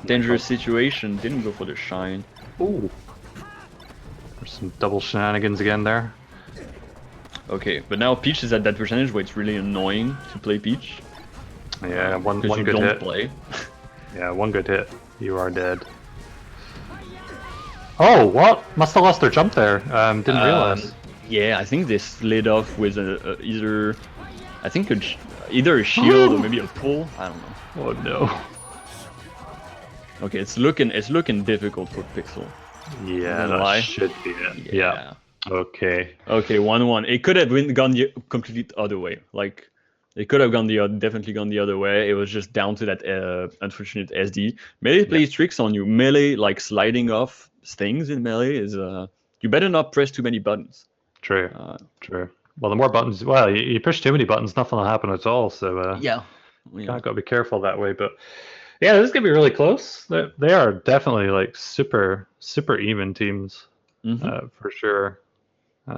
X: Dangerous situation. Didn't go for the shine.
P: Ooh. There's some double shenanigans again there.
X: Okay, but now Peach is at that percentage where it's really annoying to play Peach.
P: Yeah, one
X: you
P: good
X: don't
P: hit.
X: play.
P: Yeah, one good hit. You are dead. Oh, what? Must have lost their jump there. Didn't realize.
X: Yeah, I think they slid off with either a shield or maybe a pull. I don't know.
P: Oh no.
X: Okay, it's looking difficult for Pixel.
P: Yeah,
X: Not gonna
P: that
X: lie.
P: should be it. Yeah. Okay.
X: Okay, 1-1. It could have gone the complete other way. Like, it could have definitely gone the other way. It was just down to that unfortunate SD. Melee plays tricks on you. Melee, like sliding off things in Melee, is you better not press too many buttons.
P: True. True. Well, the more buttons, well, you push too many buttons, nothing will happen at all. So
X: Yeah.
P: got to be careful that way. But yeah, this is gonna be really close. They are definitely like super even teams for sure.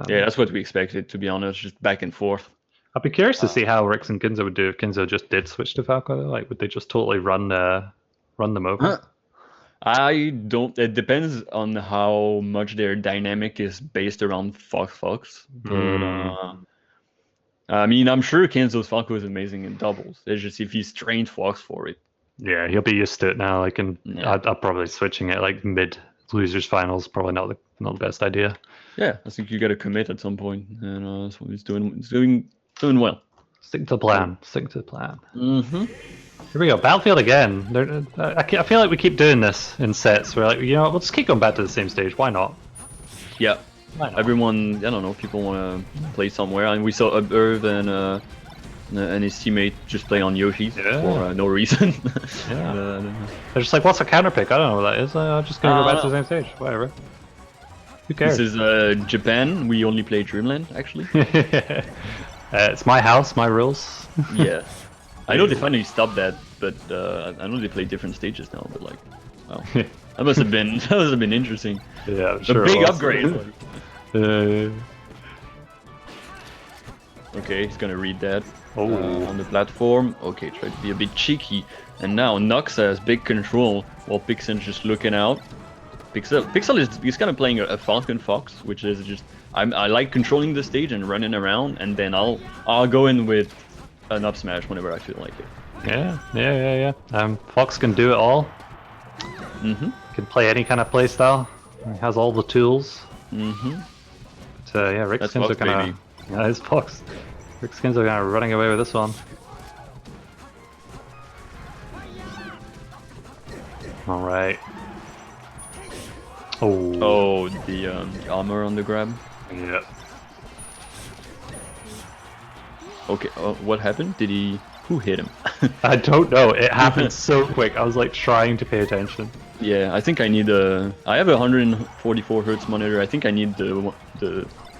X: Yeah, that's what we expected, to be honest. Just back and forth.
P: I'd be curious to see how Rix and Kinzo would do if Kinzo just did switch to Falco. Like, would they just totally run them over?
X: I don't. It depends on how much their dynamic is based around Fox. But, I mean, I'm sure Kinzo's Falco is amazing in doubles. It's just if he's trained Fox for it.
P: Yeah, he'll be used to it now. Like, and I'd probably switching it like mid losers finals. Probably not the best idea.
X: Yeah, I think you got to commit at some point, and that's what he's doing. He's doing well.
P: Stick to the plan. Stick to the plan.
X: Mm-hmm.
P: Here we go. Battlefield again. I feel like we keep doing this in sets. We're like, you know what, we'll just keep going back to the same stage. Why not?
X: Yeah. Everyone, I don't know, people want to play somewhere, and we saw Irv and his teammate just play on Yoshi for no reason.
P: Yeah. They're just like, what's a counter pick? I don't know what that is. I'm just gonna go back to the same stage. Whatever. Who cares?
X: This is Japan. We only play Dreamland, actually.
P: It's my house, my rules.
X: Yeah. I know they finally stopped that, but I know they play different stages now. But like, wow, that must have been interesting.
P: Yeah, I'm
X: a
P: sure.
X: big upgrade. Okay, he's gonna read that on the platform. Okay, try to be a bit cheeky. And now Nox has big control while Pixel's just looking out. Pixel is kind of playing a Falcon Fox, which is just I like controlling the stage and running around, and then I'll go in with an up smash whenever I feel like it.
P: Yeah. Fox can do it all. Can play any kind of play style. He has all the tools. But yeah, Rick Skins are kind of. Yeah, it's Fox. Rick Skins are kind of running away with this one. All right.
X: Oh, the armor on the grab.
P: Yeah.
X: Okay. What happened? Who hit him?
P: I don't know. It happened so quick. I was like trying to pay attention.
X: Yeah, I think I need I have a 144 hertz monitor. I think I need the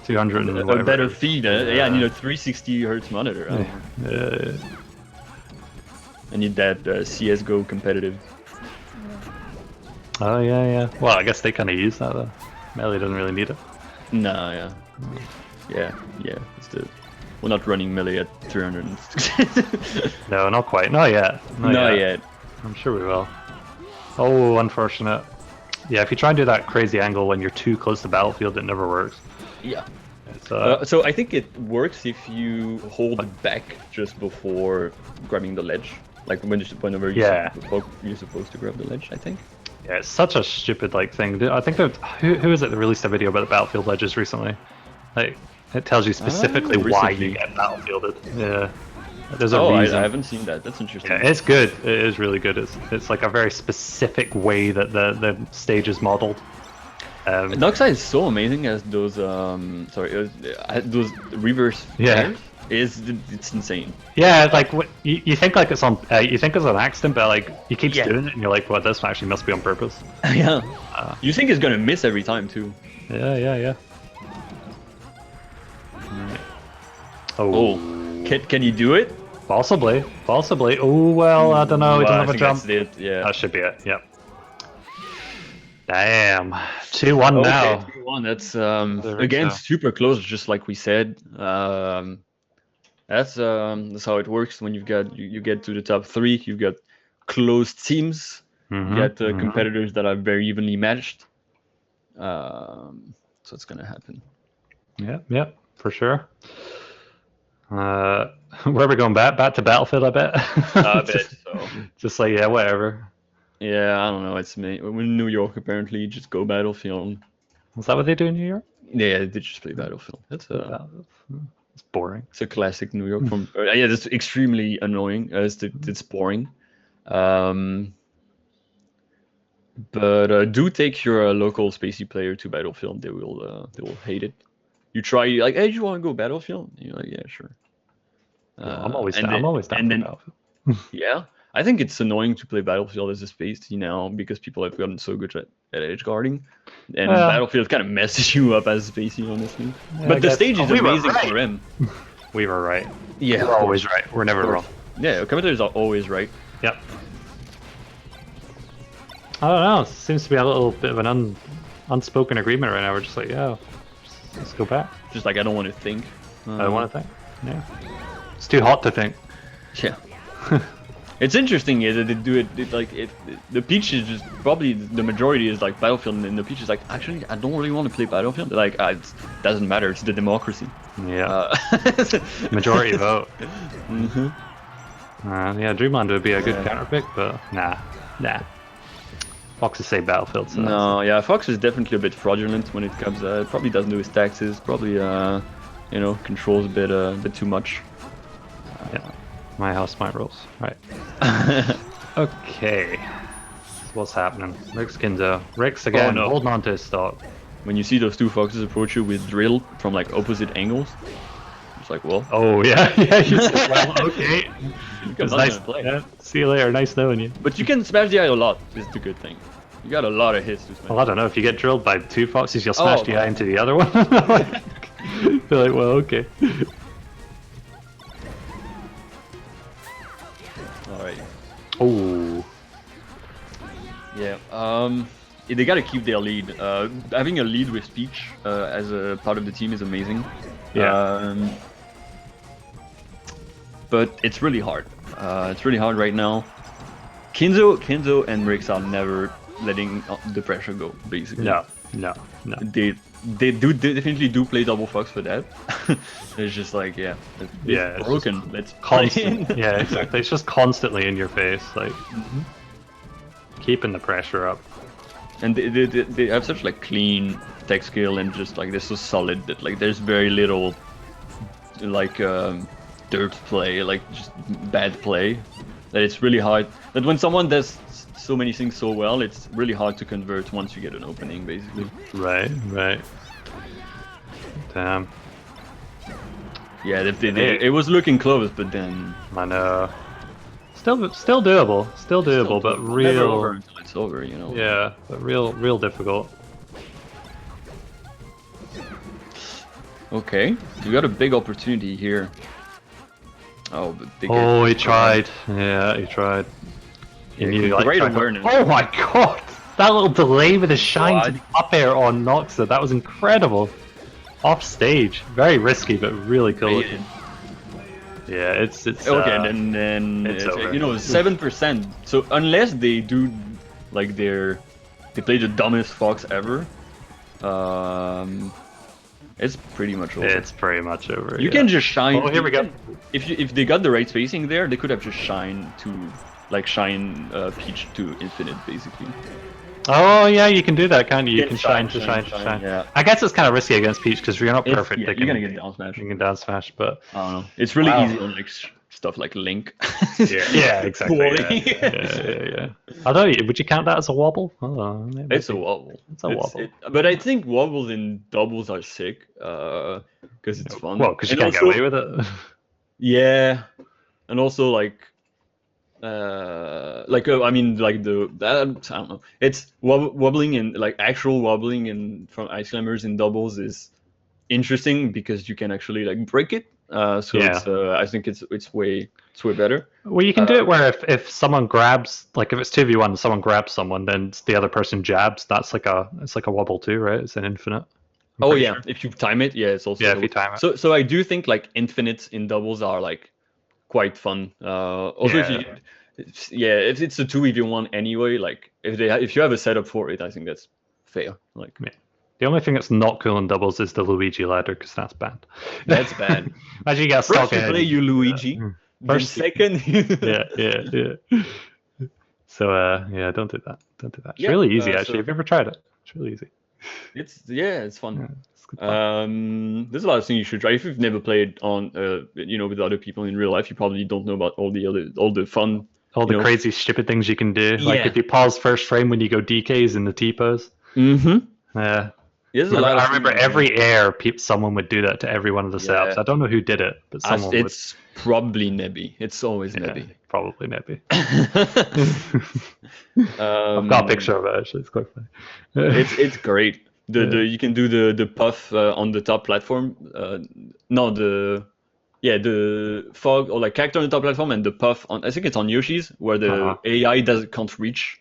P: 200
X: a better feed. Yeah, I need a 360 hertz monitor. I need that CS:GO competitive.
P: Oh yeah. Well, I guess they kind of use that though. Melee doesn't really need it.
X: Nah, yeah. We're not running Melee at 300.
P: No, not quite. Not yet.
X: Not yet.
P: I'm sure we will. Oh, unfortunate. Yeah, if you try and do that crazy angle when you're too close to Battlefield, it never works.
X: Yeah. So I think it works if you hold back just before grabbing the ledge. Like whenever you're supposed to grab the ledge, I think.
P: Yeah, it's such a stupid thing. I think that who is it that released a video about the Battlefield ledges recently? Like it tells you specifically why you get Battlefielded. Yeah. There's a reason.
X: I haven't seen that. That's interesting.
P: Yeah, it's good. It is really good. It's like a very specific way that the stage is modeled.
X: Noxai is so amazing as those those reverse flares. It's insane.
P: Yeah, like you think like it's on you think it's an accident, but like he keeps doing it, and you're like, well, this actually must be on purpose.
X: Yeah. You think it's gonna miss every time too.
P: Yeah.
X: Oh. Can you do it?
P: Possibly. Oh well, I don't know. He doesn't have a jump.
X: That's it. Yeah.
P: That should be it. Yep. Damn. 2-1 now.
X: 2-1. That's again super close, just like we said. That's how it works when you get to the top 3. You've got close teams. You get competitors that are very evenly matched. So it's gonna happen.
P: Yeah, for sure. Where are we going back? Back to Battlefield, I bet.
X: I bet so.
P: Just like whatever.
X: Yeah, I don't know. It's me. We're in New York apparently. Just go Battlefield.
P: Is that what they do in New York?
X: Yeah, they just play Battlefield. That's
P: it's boring.
X: It's a classic New York from. Yeah, that's extremely annoying. It's boring. But do take your local spacey player to Battlefield. They will hate it. You try like, hey, do you want to go Battlefield? And you're like, yeah, sure.
P: I'm always down. I'm always down for Battlefield.
X: Yeah, I think it's annoying to play Battlefield as a spacey now because people have gotten so good at edge guarding, and Battlefield kind of messes you up as a spacey, honestly.
P: Yeah,
X: but the stage is amazing for him.
P: We were right.
X: Yeah,
P: we're always right. We're never wrong.
X: Yeah, commentators are always right.
P: Yep. I don't know. It seems to be a little bit of an unspoken agreement right now. We're just like, let's go back.
X: Just like I don't want to think.
P: I don't want to think. Yeah. It's too hot to think.
X: Yeah. It's interesting that they do it like the pitch is just probably the majority is like Battlefield, and the pitch is like, actually I don't really want to play Battlefield. Like it doesn't matter. It's the democracy.
P: Yeah. Majority vote. Yeah, Dreamland would be a good counter pick, but nah. Foxes say Battlefield. So
X: no, yeah, Fox is definitely a bit fraudulent when it comes. Probably doesn't do his taxes. Probably controls a bit too much.
P: Yeah. My house, my rules. Right. Okay. What's happening? Rick's Kinzo. Rick's again,
X: no.
P: holding on to his stock.
X: When you see those two foxes approach you with drill from like opposite angles, it's like, well.
P: Oh yeah, yeah. You said, well, okay. It's nice.
X: Play.
P: Yeah. See you later. Nice knowing you.
X: But you can smash the eye a lot. Is the good thing. You got a lot of hits to smash.
P: Well, I don't know. If you get drilled by two foxes, you'll smash the eye into the other one. You're like, well, okay.
X: All right.
P: Oh.
X: Yeah. They gotta keep their lead. Having a lead with Peach as a part of the team is amazing.
P: Yeah.
X: But it's really hard. It's really hard right now. Kinzo and Rix are never letting the pressure go, basically.
P: No.
X: They definitely do play double fox for that. It's just like, yeah, it's broken. Let's
P: constant. Yeah, exactly. It's just constantly in your face, like keeping the pressure up.
X: And they have such like clean tech skill and just like they're so solid that like there's very little like dirt play, like just bad play. That it's really hard. That when someone does so many things so well, it's really hard to convert once you get an opening, basically.
P: Right. Damn.
X: Yeah, it was looking close, but then
P: I know. Still doable, but real.
X: Never over until it's over, you know.
P: Yeah, but real difficult.
X: Okay, you got a big opportunity here. Oh, but
P: Oh, he tried. Yeah, he tried.
X: Great awareness.
P: Oh my god! That little delay with his shine to the up air on Noxa, that was incredible. Off stage, very risky, but really cool. Yeah, it's
X: okay. Then
P: it's over.
X: You know, 7%. So unless they do like they play the dumbest fox ever, it's pretty much over.
P: It's pretty much over.
X: You can just shine.
P: Oh, here we go.
X: If they got the right spacing there, they could have just shine Peach to infinite, basically.
P: Oh yeah, you can do that, can't you? You can shine.
X: Yeah.
P: I guess it's kind of risky against Peach because you're not perfect.
X: Yeah, you're gonna get down smash.
P: You can down smash, but
X: I don't know. It's really easy on like stuff like Link.
P: Yeah, exactly. Yeah. Although, would you count that as a wobble? Oh,
X: it's a wobble.
P: It's a wobble.
X: But I think wobbles in doubles are sick because it's fun.
P: Well, because you can't get away with it.
X: Yeah, and also like I mean, like I don't know. It's wobbling and like actual wobbling and from Ice Climbers in doubles is interesting because you can actually like break it. So it's, I think it's way better.
P: Well, you can do it where if someone grabs, like if it's 2v1, someone grabs someone, then the other person jabs. That's like it's like a wobble too, right? It's an infinite.
X: Oh yeah, sure. If you time it, it's also
P: if you time it.
X: So I do think like infinites in doubles are like quite fun. Also if it's a 2v1 anyway, like if you have a setup for it, I think that's fair. Like
P: the only thing that's not cool in doubles is the Luigi ladder because that's bad.
X: That's bad.
P: Imagine you get stuck
X: First you play you Luigi. First second.
P: yeah. So don't do that. It's really easy actually. Have you ever tried it? It's really easy.
X: It's fun. There's a lot of things you should try. If you've never played on with other people in real life, you probably don't know about all the fun,
P: crazy stupid things you can do. Like if you pause first frame when you go DKs in the T-pose. Yeah. I remember every air, someone would do that to every one of the setups. I don't know who did it, but someone would.
X: It's probably Nebby. It's always Nebby.
P: Probably Nebby. I've got a picture of it actually. It's quite funny.
X: It's great. You can do the puff on the top platform. The fog or like character on the top platform and the puff on. I think it's on Yoshi's where the AI can't reach.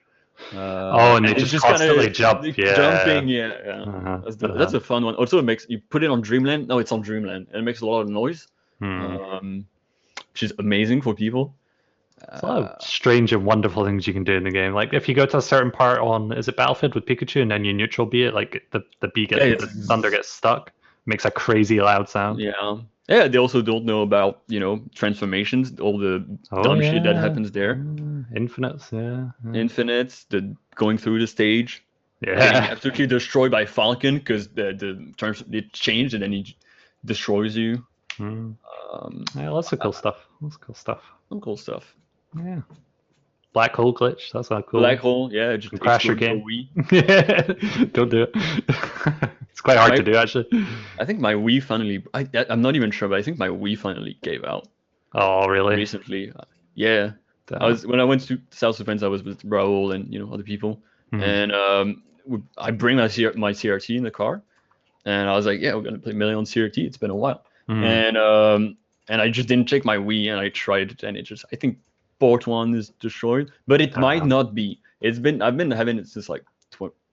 P: And they just constantly jump.
X: Jumping. That's a fun one. Also, it makes you put it on Dreamland. No, it's on Dreamland, and it makes a lot of noise, which is amazing for people.
P: There's a lot of strange and wonderful things you can do in the game. Like if you go to a certain part on, is it Battlefield with Pikachu, and then you neutral B it, like the B gets the thunder gets stuck, it makes a crazy loud sound.
X: Yeah, they also don't know about transformations, all the dumb shit that happens there.
P: Infinites,
X: Infinites, the going through the stage.
P: Getting
X: absolutely destroyed by Falcon because the terms it changed and then he destroys you.
P: Yeah, lots of cool stuff. Lots of cool stuff.
X: Some cool stuff.
P: Yeah. Black hole glitch. That's not cool.
X: Black hole, yeah, just
P: crash your
X: explode
P: game.
X: Wii.
P: Don't do it. It's quite hard to do, actually.
X: I think my Wii finally. I'm not even sure, but I think my Wii finally gave out.
P: Oh, really?
X: Recently, yeah. When I went to South of France, I was with Raul and other people, and I bring my CRT in the car, and I was like, yeah, we're gonna play Melee on CRT. It's been a while, and I just didn't check my Wii, and I tried it, and I think port 1 is destroyed, but it might not be. I've been having it since like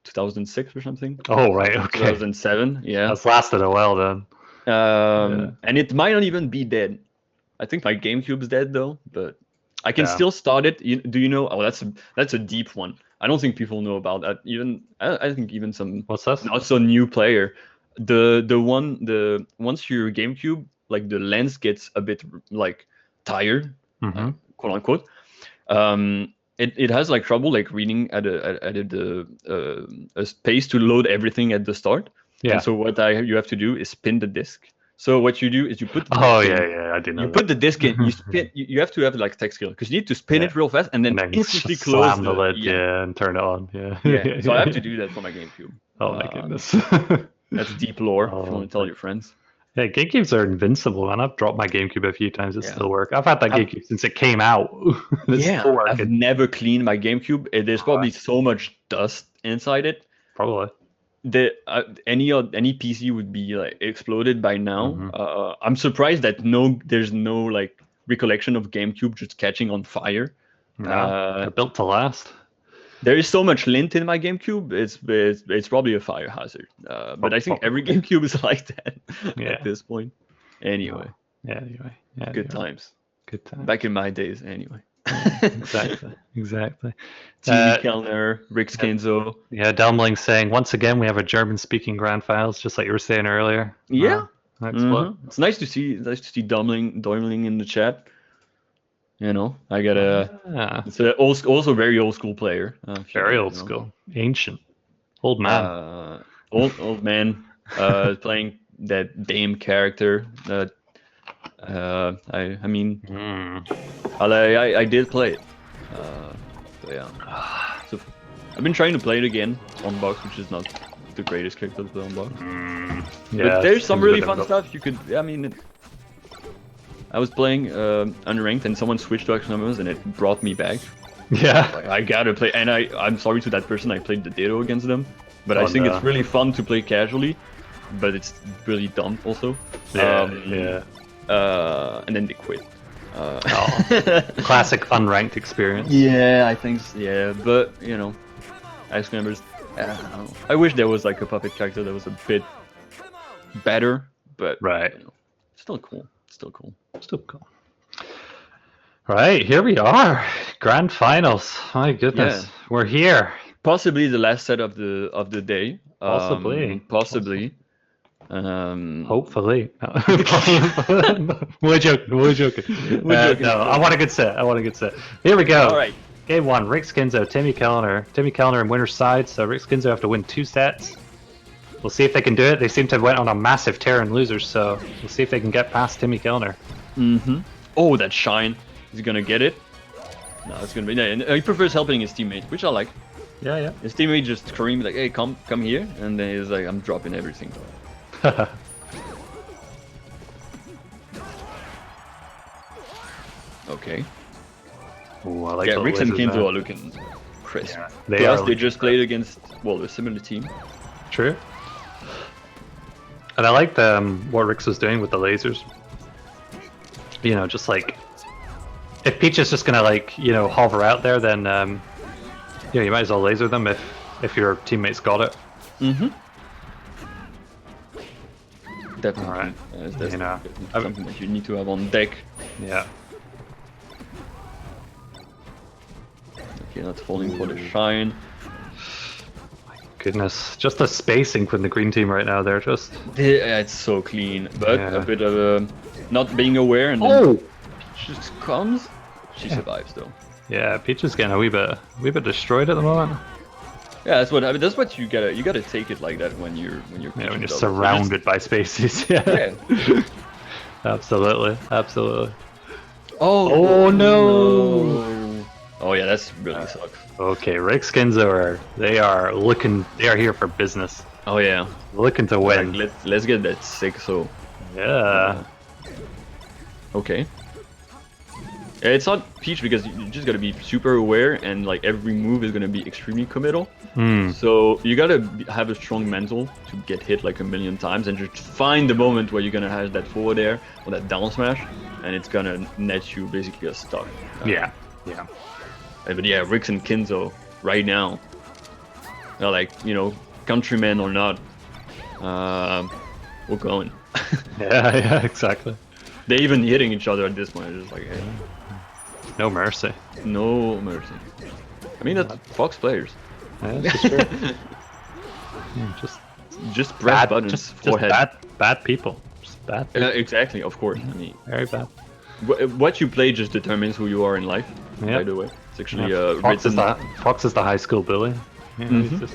X: 2006 or something.
P: Oh, right, okay.
X: 2007, yeah.
P: That's lasted a while then.
X: And it might not even be dead. I think my GameCube's dead though, but I can still start it. Do you know? Oh, that's a deep one. I don't think people know about that. I think even some not so new player. Once your GameCube, like the lens gets a bit like tired, quote unquote. It has like trouble like reading at a pace to load everything at the start.
P: Yeah.
X: And so what you have to do is spin the disc. So what you do is you put the disc in.
P: I didn't know.
X: You put the disc in. You spin. You have to have like tech skill because you need to spin it real fast and then instantly close
P: slam the lid, and turn it on. Yeah.
X: Yeah. So I have to do that for my GameCube.
P: Oh my goodness.
X: That's deep lore. If you want to tell your friends.
P: Yeah, GameCubes are invincible, man. I've dropped my GameCube a few times. It still works. I've had that GameCube since it came out.
X: I've never cleaned my GameCube. There's probably so much dust inside it.
P: Probably.
X: Any PC would be like exploded by now. I'm surprised that there's no like recollection of GameCube just catching on fire.
P: They're built to last.
X: There is so much lint in my GameCube. It's probably a fire hazard. But I think every GameCube is like that at this point. Anyway.
P: Yeah.
X: Good times.
P: Good times.
X: Back in my days, anyway.
P: Exactly.
X: Timmy Kellner, Rick Skinzo.
P: Yeah, Delmling saying once again we have a German-speaking grand finals, just like you were saying earlier.
X: Yeah,
P: it's
X: nice to see Delmling in the chat. I got it's also a very old school player.
P: Very old school, ancient, old man.
X: Old man playing that Dame character. I did play it. So yeah. So I've been trying to play it again on box, which is not the greatest character to play on box. But there's some really fun stuff you could. I was playing unranked and someone switched to Action Numbers and it brought me back.
P: Yeah.
X: Like, I gotta play, and I'm sorry to that person. I played the Ditto against them, but I think it's really fun to play casually. But it's really dumb also.
P: Yeah.
X: And then they quit.
P: Classic unranked experience.
X: Yeah, I think so. Yeah, but Action Numbers. I wish there was like a puppet character that was a bit better, but still cool. Still cool.
P: Right, here we are. Grand finals. My goodness.
X: Yeah.
P: We're here.
X: Possibly the last set of the day.
P: Possibly.
X: Hopefully.
P: We're joking. No, I want a good set. Here we go.
X: All right.
P: Game 1, Rick Skinzo, Timmy Kellner. Timmy Kellner in winner's side, so Rick Skinzo have to win 2 sets. We'll see if they can do it. They seem to have went on a massive tear in losers, so we'll see if they can get past Timmy Kellner.
X: Oh, that shine. Is he gonna get it? No, it's gonna be. No, he prefers helping his teammate, which I like.
P: Yeah.
X: His teammate just screamed like, "Hey, come here," and then he's like, "I'm dropping everything." Okay.
P: Ooh, I like
X: Rick and Kinzo are looking crisp.
P: Yeah,
X: they just played against a similar team.
P: True. And I like what Rick's was doing with the lasers. Just like if Peach is just gonna hover out there, then you might as well laser them if your teammates got it.
X: Definitely.
P: All right.
X: That's something that you need to have on deck.
P: Yeah.
X: Okay, that's falling for the shine.
P: Goodness, just the spacing from the green team right now. They're just.
X: Yeah, it's so clean, but a bit of not being aware, and then Peach just comes. She survives though.
P: Yeah, Peach is getting a wee bit destroyed at the moment.
X: Yeah, that's what you gotta take it like that when you're
P: surrounded by spaces. Yeah. Absolutely, absolutely.
X: Oh,
P: no!
X: Oh yeah, that's really sucks.
P: Okay, Rick Skinzo they are here for business.
X: Oh yeah,
P: looking to win.
X: Like, let's get that 6-0.
P: Yeah.
X: Okay. It's not Peach because you just gotta be super aware and like every move is gonna be extremely committal. So you gotta have a strong mental to get hit like a million times and just find the moment where you're gonna have that forward air or that down smash, and it's gonna net you basically a stock.
P: Yeah.
X: But yeah, Rix and Kinzo right now, they're like, you know, countrymen or not, we're going.
P: Yeah, exactly.
X: They're even hitting each other at this point. It's just like, hey.
P: No mercy.
X: No mercy. I mean, that's Fox players.
P: Yeah, that's true.
X: Just press buttons.
P: Just
X: forehead.
P: bad people. Just bad people.
X: Exactly, of course. I mean,
P: very bad.
X: What you play just determines who you are in life.
P: Yeah.
X: By the way, it's actually
P: Fox is the high school bully. Yeah,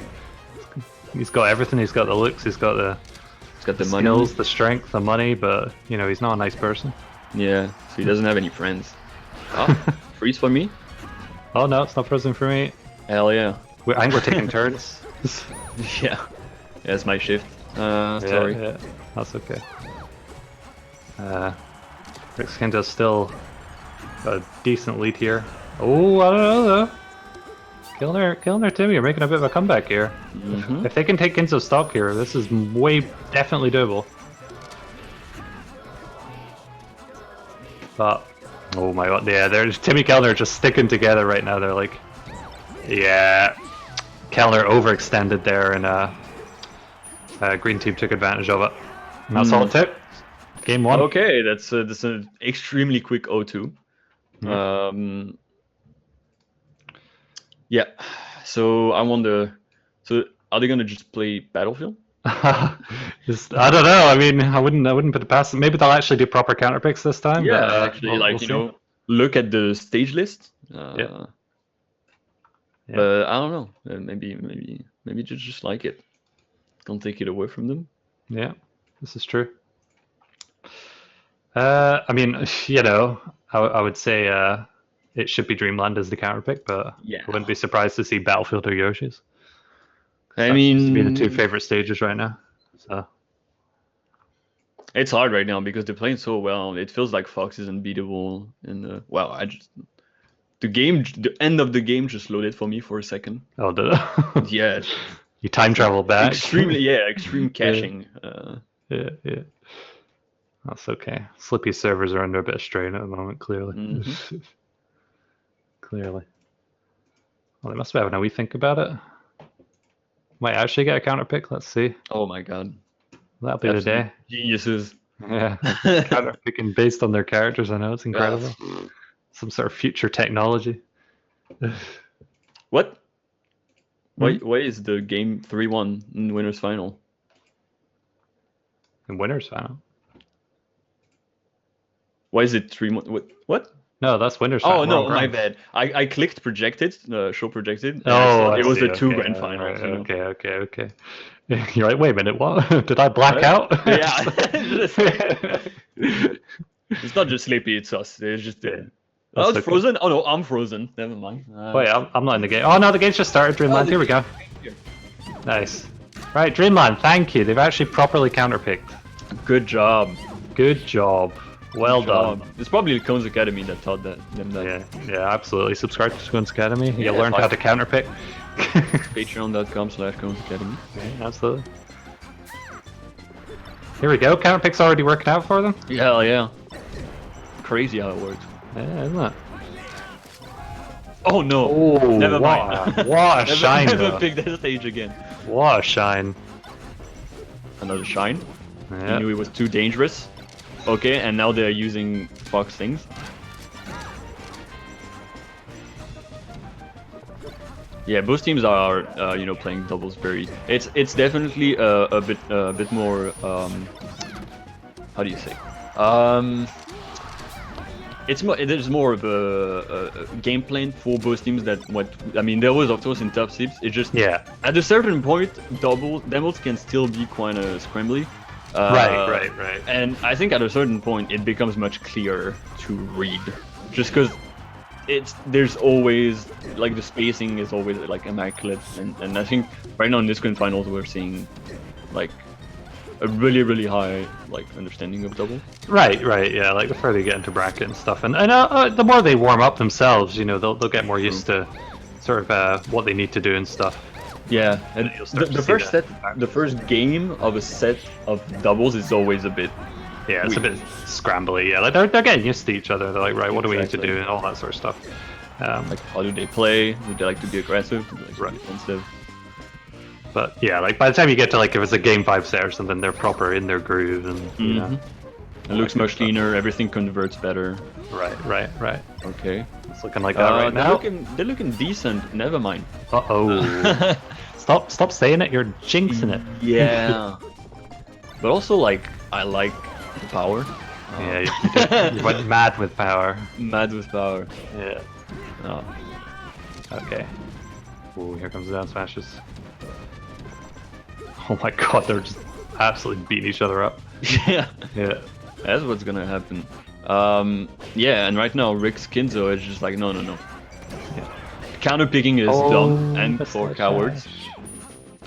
P: he's got everything. He's got the looks. He's got the
X: money,
P: skills, the strength, the money. But you know, he's not a nice person.
X: Yeah, so he doesn't have any friends. Oh, freeze for me?
P: Oh no, it's not frozen for me.
X: Hell yeah.
P: I think we're taking turns.
X: Yeah, it's my shift. Sorry.
P: Yeah, that's okay. Rick Skinzo's still got a decent lead here. Oh, I don't know though. Killing their Timmy are making a bit of a comeback here. If they can take Kinzo's stock here, this is definitely doable. But oh my god, yeah, Timmy Kellner just sticking together right now. They're like, yeah, Kellner overextended there, and green team took advantage of it. And that's all it took. Game 1.
X: Okay, that's an extremely quick 0-2. Yeah. So I wonder. So are they gonna just play Battlefield?
P: I don't know. I mean, I wouldn't put it past them. Maybe they'll actually do proper counter picks this time.
X: Yeah,
P: but,
X: actually, we'll know, look at the stage list.
P: Yeah.
X: But I don't know. Maybe just like it. Don't take it away from them.
P: Yeah, this is true. I mean, you know, I would say it should be Dreamland as the counter pick, but
X: yeah.
P: I wouldn't be surprised to see Battlefield or Yoshi's.
X: I mean,
P: seems to be the two favorite stages right now. So
X: it's hard right now because they're playing so well. It feels like Fox is unbeatable. And the end of the game just loaded for me for a second.
P: Oh, did it?
X: Yeah.
P: You time travel back.
X: Extreme caching.
P: Yeah. That's okay. Slippy servers are under a bit of strain at the moment, clearly. Clearly. Well, they must be having a wee think about it. Might actually get a counter pick. Let's see.
X: Oh my god.
P: That'll be the day.
X: Geniuses.
P: Yeah. Counter picking based on their characters. I know it's incredible. Some sort of future technology.
X: What? Why is the game 3-1 in winners final?
P: In winners final.
X: Why is it 3-1? What?
P: No, that's winners final.
X: Oh no, my bad. I clicked projected, show projected.
P: Oh,
X: it was the 2
P: okay,
X: grand final.
P: Okay. You're like, wait a minute, what? Did I black out?
X: Yeah. It's not just Sleepy, it's us. It's just I was frozen. Oh no, I'm frozen. Never mind.
P: Wait, I'm not in the game. Oh no, the game's just started. Dreamland. Here we go. Nice. Right, Dreamland. Thank you. They've actually properly counterpicked.
X: Good job.
P: Good job. Well done.
X: It's probably the Cones Academy that taught them that.
P: Yeah, absolutely. Subscribe to Cones Academy. You learned how to counterpick.
X: Patreon.com/Cones Academy.
P: Yeah, absolutely. Here we go. Counterpick's already working out for them.
X: Hell yeah. Crazy how it works.
P: Yeah, isn't it?
X: Oh no!
P: Oh,
X: never mind.
P: What a shine!
X: Never pick that stage again.
P: What a shine!
X: Another shine.
P: Yeah.
X: He knew it was too dangerous. Okay, and now they're using Fox things. Yeah, both teams are playing doubles very. It's definitely a bit more how do you say? There's more of a game plan for both teams that there was of course in top tips. It's just at a certain point doubles can still be quite scrambly,
P: Right.
X: And I think at a certain point it becomes much clearer to read, just because there's always like the spacing is always like immaculate, and I think right now in this grand finals we're seeing like a really high like understanding of double.
P: Right, yeah. Like the further you get into bracket and stuff, and the more they warm up themselves, you know, they'll get more used to sort of what they need to do and stuff.
X: Yeah, and the first game of a set of doubles is always a bit.
P: Yeah, it's
X: weird.
P: a bit scrambly. Yeah, like they're getting used to each other. They're like, right, what do we need to do, and all that sort of stuff.
X: Like, how do they play? Do they like to be aggressive? Do they like to be defensive?
P: But yeah, like by the time you get to like if it's a game 5 set or something, they're proper in their groove, and you know,
X: it looks much cleaner. Everything converts better.
P: Right.
X: Okay,
P: it's looking like that right now.
X: They're looking decent. Never mind.
P: Stop saying it. You're jinxing it.
X: Yeah. But also, like, I like the power.
P: Yeah, you went mad with power.
X: Mad with power.
P: Yeah.
X: Oh.
P: Okay. Oh, here comes the down smashes. Oh my god, they're just absolutely beating each other up.
X: Yeah.
P: That's
X: what's gonna happen. Yeah, and right now Rick's Kinzo is just like, no. Yeah. Counter picking is done, and for cowards.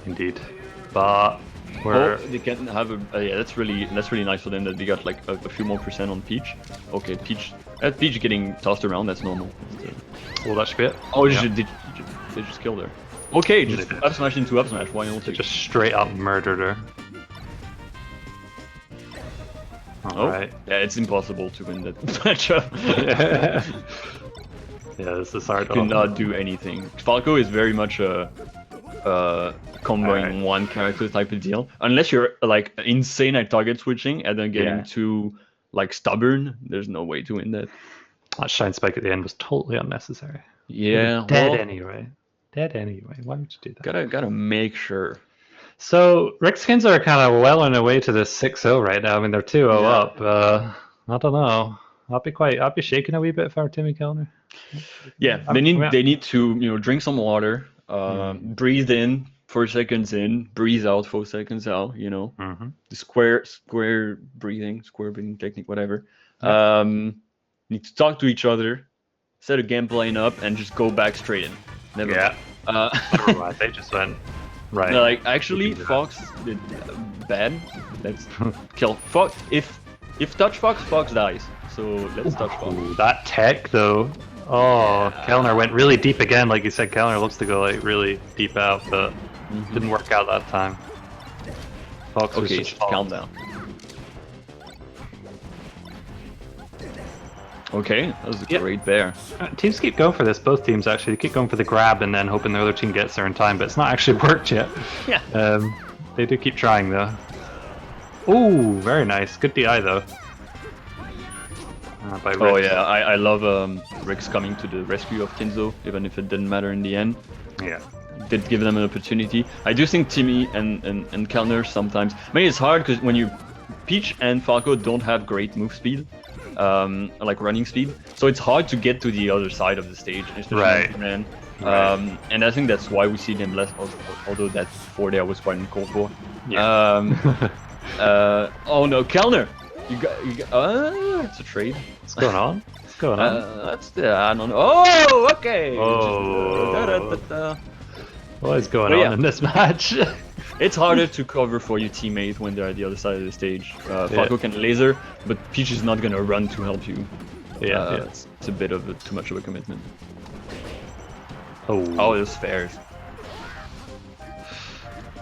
P: Indeed. But
X: they can have yeah, that's really nice for them that they got like a few more % on Peach. Okay, Peach getting tossed around, that's normal.
P: Well, that should be it.
X: Oh, they just killed her. Okay, just up smash into up smash. Why not?
P: Just straight up murdered her. Alright.
X: Yeah, it's impossible to win that matchup.
P: Yeah, this is hard.
X: Cannot do anything. Falco is very much a comboing one character type of deal. Unless you're like insane at target switching and then getting too like stubborn, there's no way to win that.
P: That Shine Spike at the end was totally unnecessary.
X: Yeah.
P: Dead anyway. Why would you do that?
X: Gotta make sure.
P: So Rick Skins are kind of well on their way to the 6-0 right now. I mean, they're 2-0 up. I don't know. I'll be shaking a wee bit for Timmy Kellner.
X: Yeah, they need to drink some water, breathe in 4 seconds in, breathe out 4 seconds out. The square breathing technique, whatever. Need to talk to each other, set a game plan up, and just go back straight in. Never mind.
P: They just went right.
X: No, like actually, Fox did bad. Let's kill Fox. If touch Fox dies. So let's touch Fox.
P: Ooh, that tech though. Oh, Kellner went really deep again. Like you said, Kellner looks to go like really deep out, but didn't work out that time. Fox was just
X: calm down. Okay, that was a great bear.
P: Teams keep going for this. Both teams actually keep going for the grab and then hoping the other team gets there in time, but it's not actually worked yet.
X: Yeah.
P: They do keep trying though. Ooh, very nice. Good DI though.
X: Oh yeah, I love Rick's coming to the rescue of Kinzo, even if it didn't matter in the end.
P: Yeah.
X: Did give them an opportunity. I do think Timmy and Kellner sometimes. I mean, it's hard because when Peach and Falco don't have great move speed, like running speed, so it's hard to get to the other side of the stage, especially man. And I think that's why we see them less. Although that 4 there was quite uncalled for.
P: Yeah.
X: Oh no, Kellner! You got. It's a trade.
P: What's going on? What's going on?
X: I don't know. Oh, okay.
P: Oh. What is going on in this match?
X: It's harder to cover for your teammate when they're at the other side of the stage. Falco can laser, but Peach is not gonna run to help you. It's a bit of too much of a commitment. Oh, those fares.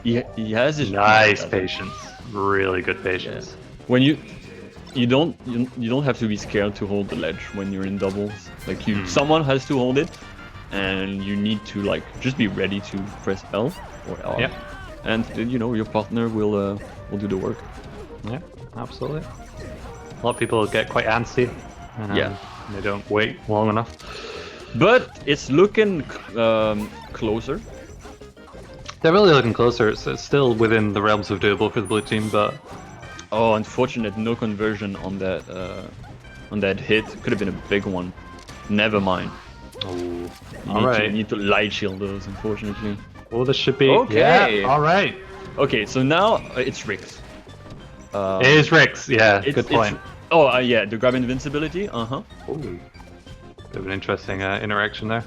X: He has his
P: nice patience. Really good patience.
X: Yeah. When you don't have to be scared to hold the ledge when you're in doubles. Like someone has to hold it, and you need to like just be ready to press L or L.
P: Yeah.
X: And your partner will do the work.
P: Yeah, absolutely. A lot of people get quite antsy. They don't wait long enough.
X: But it's looking closer.
P: They're really looking closer. It's still within the realms of doable for the blue team, but
X: oh, unfortunate, no conversion on that hit. Could have been a big one. Never mind.
P: Oh,
X: You need to light shield those, unfortunately.
P: Oh, this should be
X: okay.
P: Yeah, all right.
X: Okay, so now it's Rick's.
P: It is Rix, yeah, good point.
X: Oh, yeah, the grab invincibility,
P: Ooh. Bit of an interesting interaction there.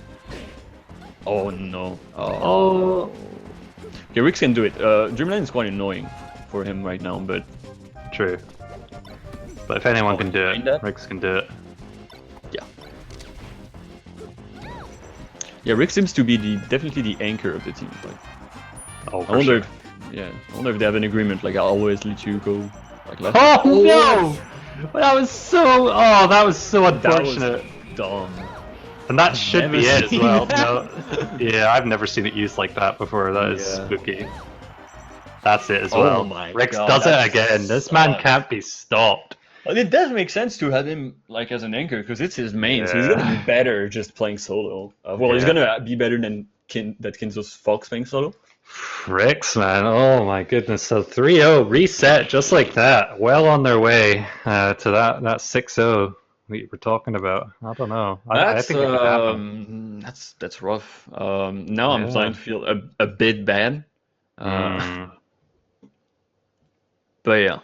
X: Oh no.
P: Oh.
X: Okay, Rix can do it. Dreamland is quite annoying for him right now, but...
P: True. But if anyone can do it, Rix can do it.
X: Yeah. Yeah, Rix seems to be definitely the anchor of the team. Like,
P: I
X: wonder if they have an agreement, like I'll always let you go like last
P: Oh no! That was so unfortunate.
X: That was dumb.
P: And that should
X: Never
P: be it as
X: seen
P: well.
X: that.
P: No. Yeah, I've never seen it used like that before. That is spooky. That's it as well.
X: My
P: Rix
X: God,
P: does it again. This man can't be stopped.
X: Well, it does make sense to have him like as an anchor because it's his main, so he's gonna be better just playing solo. He's gonna be better than Kinzo's Fox playing solo.
P: Rix, man, oh my goodness. So 3-0 reset just like that. Well on their way to that 6-0 we were talking about. I don't know. I think it could happen.
X: That's rough. Now I'm starting to feel a bit bad. But yeah.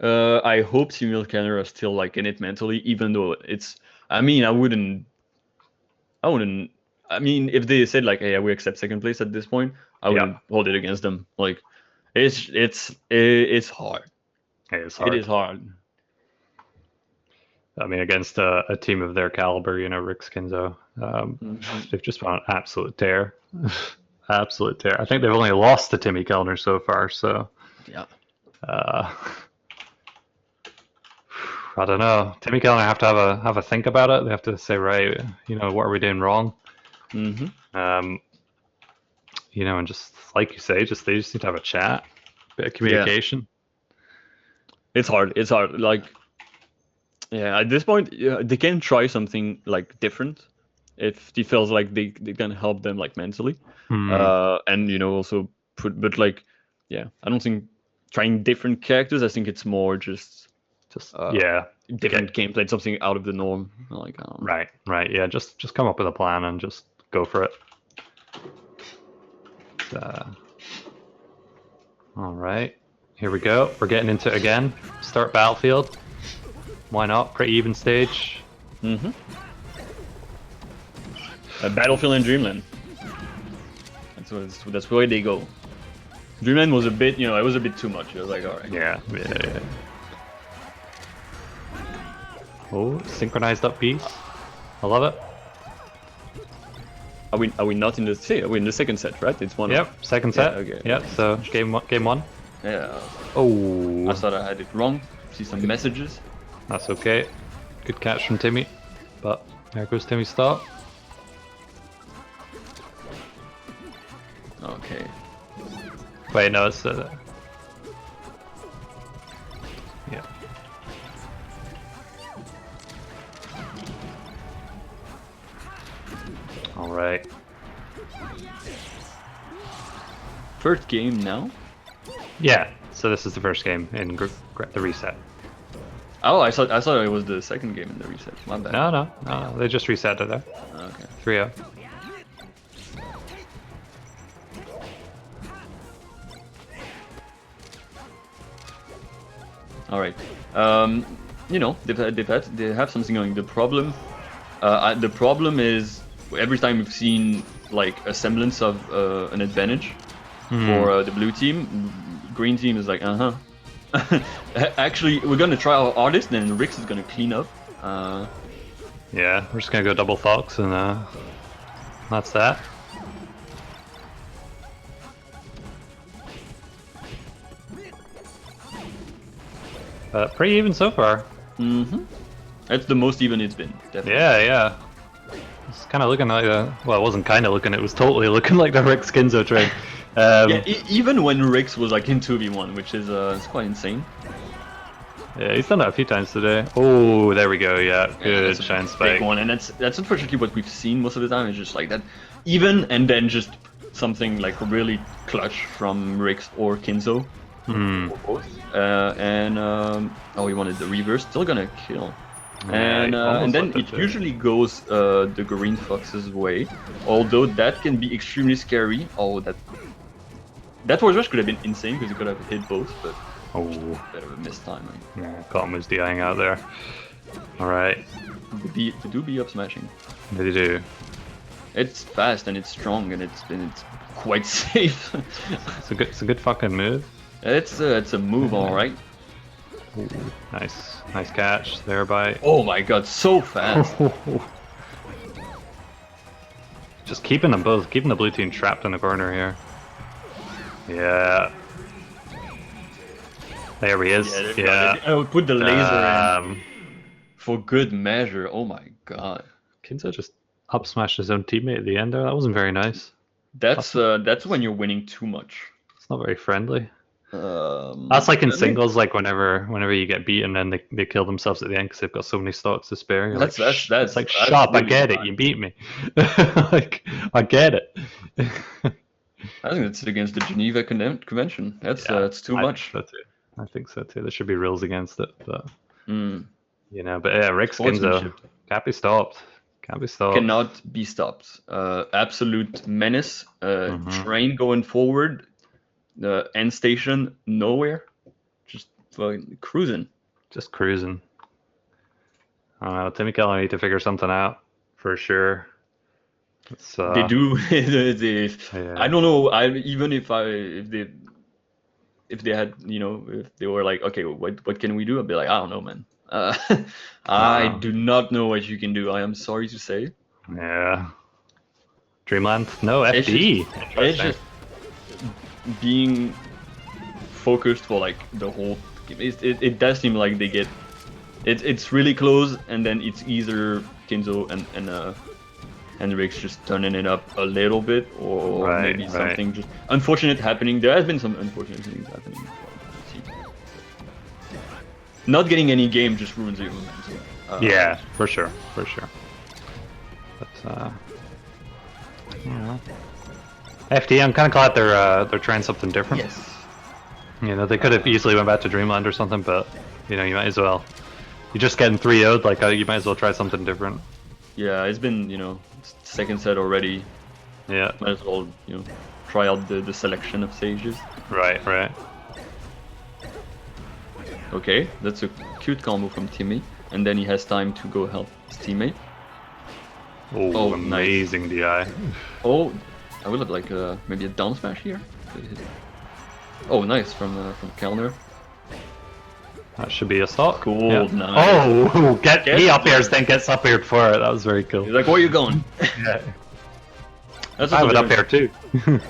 X: I hope Team Canada are still like in it mentally, even though it's I mean if they said like, hey, we accept second place at this point, I wouldn't hold it against them. Like, it's hard.
P: It is hard.
X: It is hard.
P: I mean, against a team of their caliber, Rix, Kinzo, they've just found an absolute tear. Absolute tear. I think they've only lost to Timmy Kellner so far, so...
X: Yeah.
P: I don't know. Timmy Kellner have to have a think about it. They have to say, right, what are we doing wrong?
X: Mm-hmm.
P: And just like you say, they just need to have a chat, bit of communication.
X: Yeah. It's hard. It's hard. Like, yeah, at this point, they can try something like different if he feels like they can help them like mentally, and also but like, yeah, I don't think trying different characters. I think it's more just different gameplay, something out of the norm. Like,
P: right, yeah, just come up with a plan and just go for it. All right, here we go. We're getting into it again. Start Battlefield. Why not? Pretty even stage.
X: Mm-hmm. Battlefield and Dreamland. That's where they go. Dreamland was a bit, it was a bit too much. It was like, all right.
P: Yeah. Oh, synchronized up piece. I love it.
X: Are we not in the second set, right? It's one.
P: Yep, second set.
X: Okay.
P: Yep. So game one.
X: Yeah.
P: Oh.
X: I thought I had it wrong. See some messages.
P: That's okay. Good catch from Timmy. But there goes Timmy's stop.
X: Okay.
P: Wait, no, it's yeah. All right.
X: First game now?
P: Yeah. So this is the first game in the reset.
X: Oh, I thought it was the second game in the reset. My bad.
P: No. They just reset it there.
X: Okay.
P: 3-0.
X: All right. They have something going. The problem is every time we've seen like a semblance of an advantage for the blue team, green team is like, Actually, we're gonna try our hardest, and Rix is gonna clean up.
P: Yeah, we're just gonna go double Fox, and that's that. Pretty even so far.
X: Mm-hmm. That's the most even it's been, definitely.
P: Yeah. It's kind of looking like well, it wasn't kind of looking, it was totally looking like the Rix Kinzo trade.
X: Even when Rix was like in 2v1, which is it's quite insane.
P: Yeah, he's done that a few times today. Oh, there we go. Yeah, good shine spike.
X: Big one, and that's unfortunately what we've seen most of the time. Is just like that, even and then just something like really clutch from Rix or Kinzo. Or both. He wanted the reverse. Still gonna kill. And then it usually goes the green Fox's way, although that can be extremely scary. Oh, that That forward smash could have been insane because he could have hit both, but
P: Oh,
X: bit of a missed timing.
P: yeah, Cotton was DIing out there. Alright.
X: They do be up smashing.
P: They do.
X: It's fast and it's strong and it's quite safe.
P: It's a good fucking move.
X: It's a move, all right.
P: Ooh, nice catch there by.
X: Oh my god, so fast.
P: Just keeping them both, keeping the blue team trapped in the corner here. Yeah. There he is. Yeah.
X: I would put the laser in for good measure. Oh my god.
P: Kinzo just up smashed his own teammate at the end there. That wasn't very nice.
X: That's when you're winning too much.
P: It's not very friendly. That's like in singles, like whenever you get beaten and they kill themselves at the end because they've got so many stocks to spare. You're
X: That's
P: like, shut up, I get it, you beat me. Like, I get it.
X: I think that's against the Geneva Convention. That's too much.
P: I think so too. There should be rules against it, but you know. But yeah, Rick Skinzo can't be stopped. Can't be stopped.
X: Cannot be stopped. Absolute menace. Train going forward. The end station nowhere. Just fucking cruising.
P: Just cruising. I don't know. Timmy Keller need to figure something out for sure.
X: They do. I don't know. Even if they had, you know, if they were like, okay, what can we do? I'd be like, I don't know, man. I do not know what you can do. I am sorry to say.
P: Yeah. Dreamland? No, FD.
X: It's just being focused for like the whole game. It does seem like they get it's really close, and then it's either Kinzo and Hendrix just turning it up a little bit, or maybe something just unfortunate happening. There has been some unfortunate things happening. Not getting any game just ruins your momentum.
P: Yeah, for sure. But yeah. FD, I'm kind of glad they're trying something different.
X: Yes.
P: You know, they could have easily went back to Dreamland or something, but you know, you might as well. You're just getting 3-0'd, like you might as well try something different.
X: Yeah, it's been, you know, second set already.
P: Yeah.
X: Might as well, you know, try out the selection of sages.
P: Right.
X: Okay, that's a cute combo from Timmy, and then he has time to go help his teammate.
P: Oh, amazing DI.
X: Oh, I would have like maybe a down smash here. Oh, nice from Kellner.
P: That should be a stock.
X: Cool,
P: yeah.
X: nice.
P: Oh, he up airs, then gets up aired for it. That was very cool.
X: He's like, where are you going?
P: Yeah.
X: That's
P: I would up air too.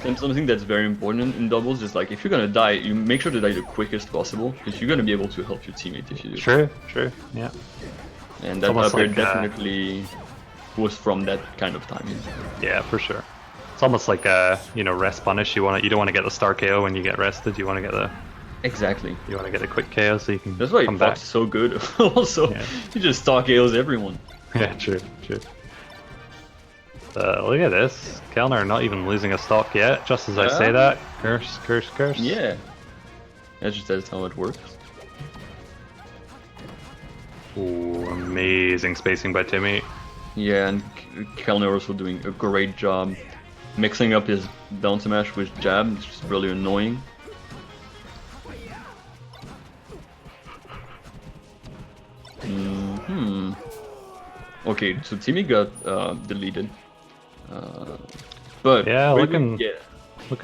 X: And something that's very important in doubles is like, if you're gonna die, you make sure to die the quickest possible, because you're gonna be able to help your teammate if you do.
P: True, yeah.
X: And that up air definitely was from that kind of timing.
P: Yeah, for sure. It's almost like a, you know, rest punish. You don't want to get the star KO when you get rested. You want to get the
X: exactly.
P: You want to get a quick KO so you can.
X: That's why
P: come back.
X: Fox is so good. Also, he just star KOs everyone.
P: Yeah, true. Look at this. Kellner not even losing a stock yet. Just as I say that, curse.
X: Yeah. That's how it works.
P: Ooh, amazing spacing by Timmy.
X: Yeah, and Kellner also doing a great job mixing up his down smash with jab. It's just really annoying. Okay, so Timmy got deleted. But
P: yeah, looking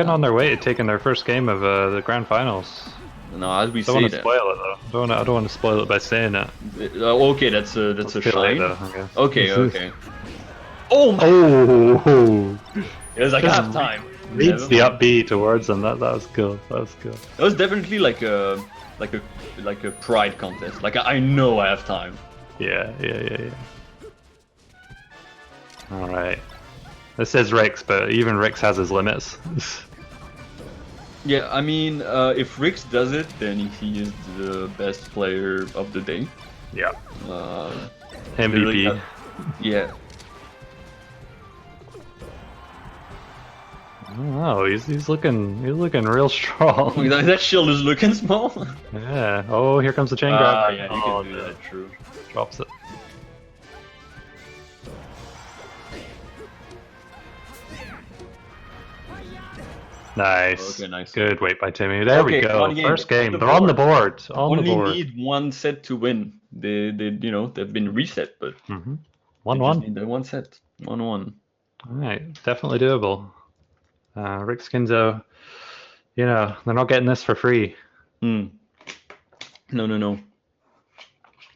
P: on their way to taking their first game of the grand finals.
X: No, as we
P: don't want to spoil it though. I don't want to spoil it by saying that.
X: Okay, that's a shine.
P: Though, I guess.
X: Okay. Oh my!
P: Oh!
X: It was like half time.
P: Leads the up B towards them. That was cool.
X: That was definitely like a pride contest. Like I know I have time.
P: Yeah. All right. This is Rix, but even Rix has his limits.
X: Yeah, I mean, if Rix does it, then he is the best player of the day.
P: Yeah. MVP.
X: Yeah.
P: Oh, he's looking real strong.
X: That shield is looking small.
P: Yeah. Oh, here comes the chain grab.
X: Yeah, you can do that. True.
P: Drops it. Nice.
X: Okay, nice.
P: Good wait by Timmy. There we
X: Okay,
P: go.
X: one game.
P: First game.
X: On the
P: They're on the
X: board.
P: board. On the
X: Only
P: board.
X: need one set to win. They they've been reset, but they just
P: 1-1.
X: need the one set. 1-1.
P: All right, definitely doable. Rick Skinzo, they're not getting this for free.
X: No.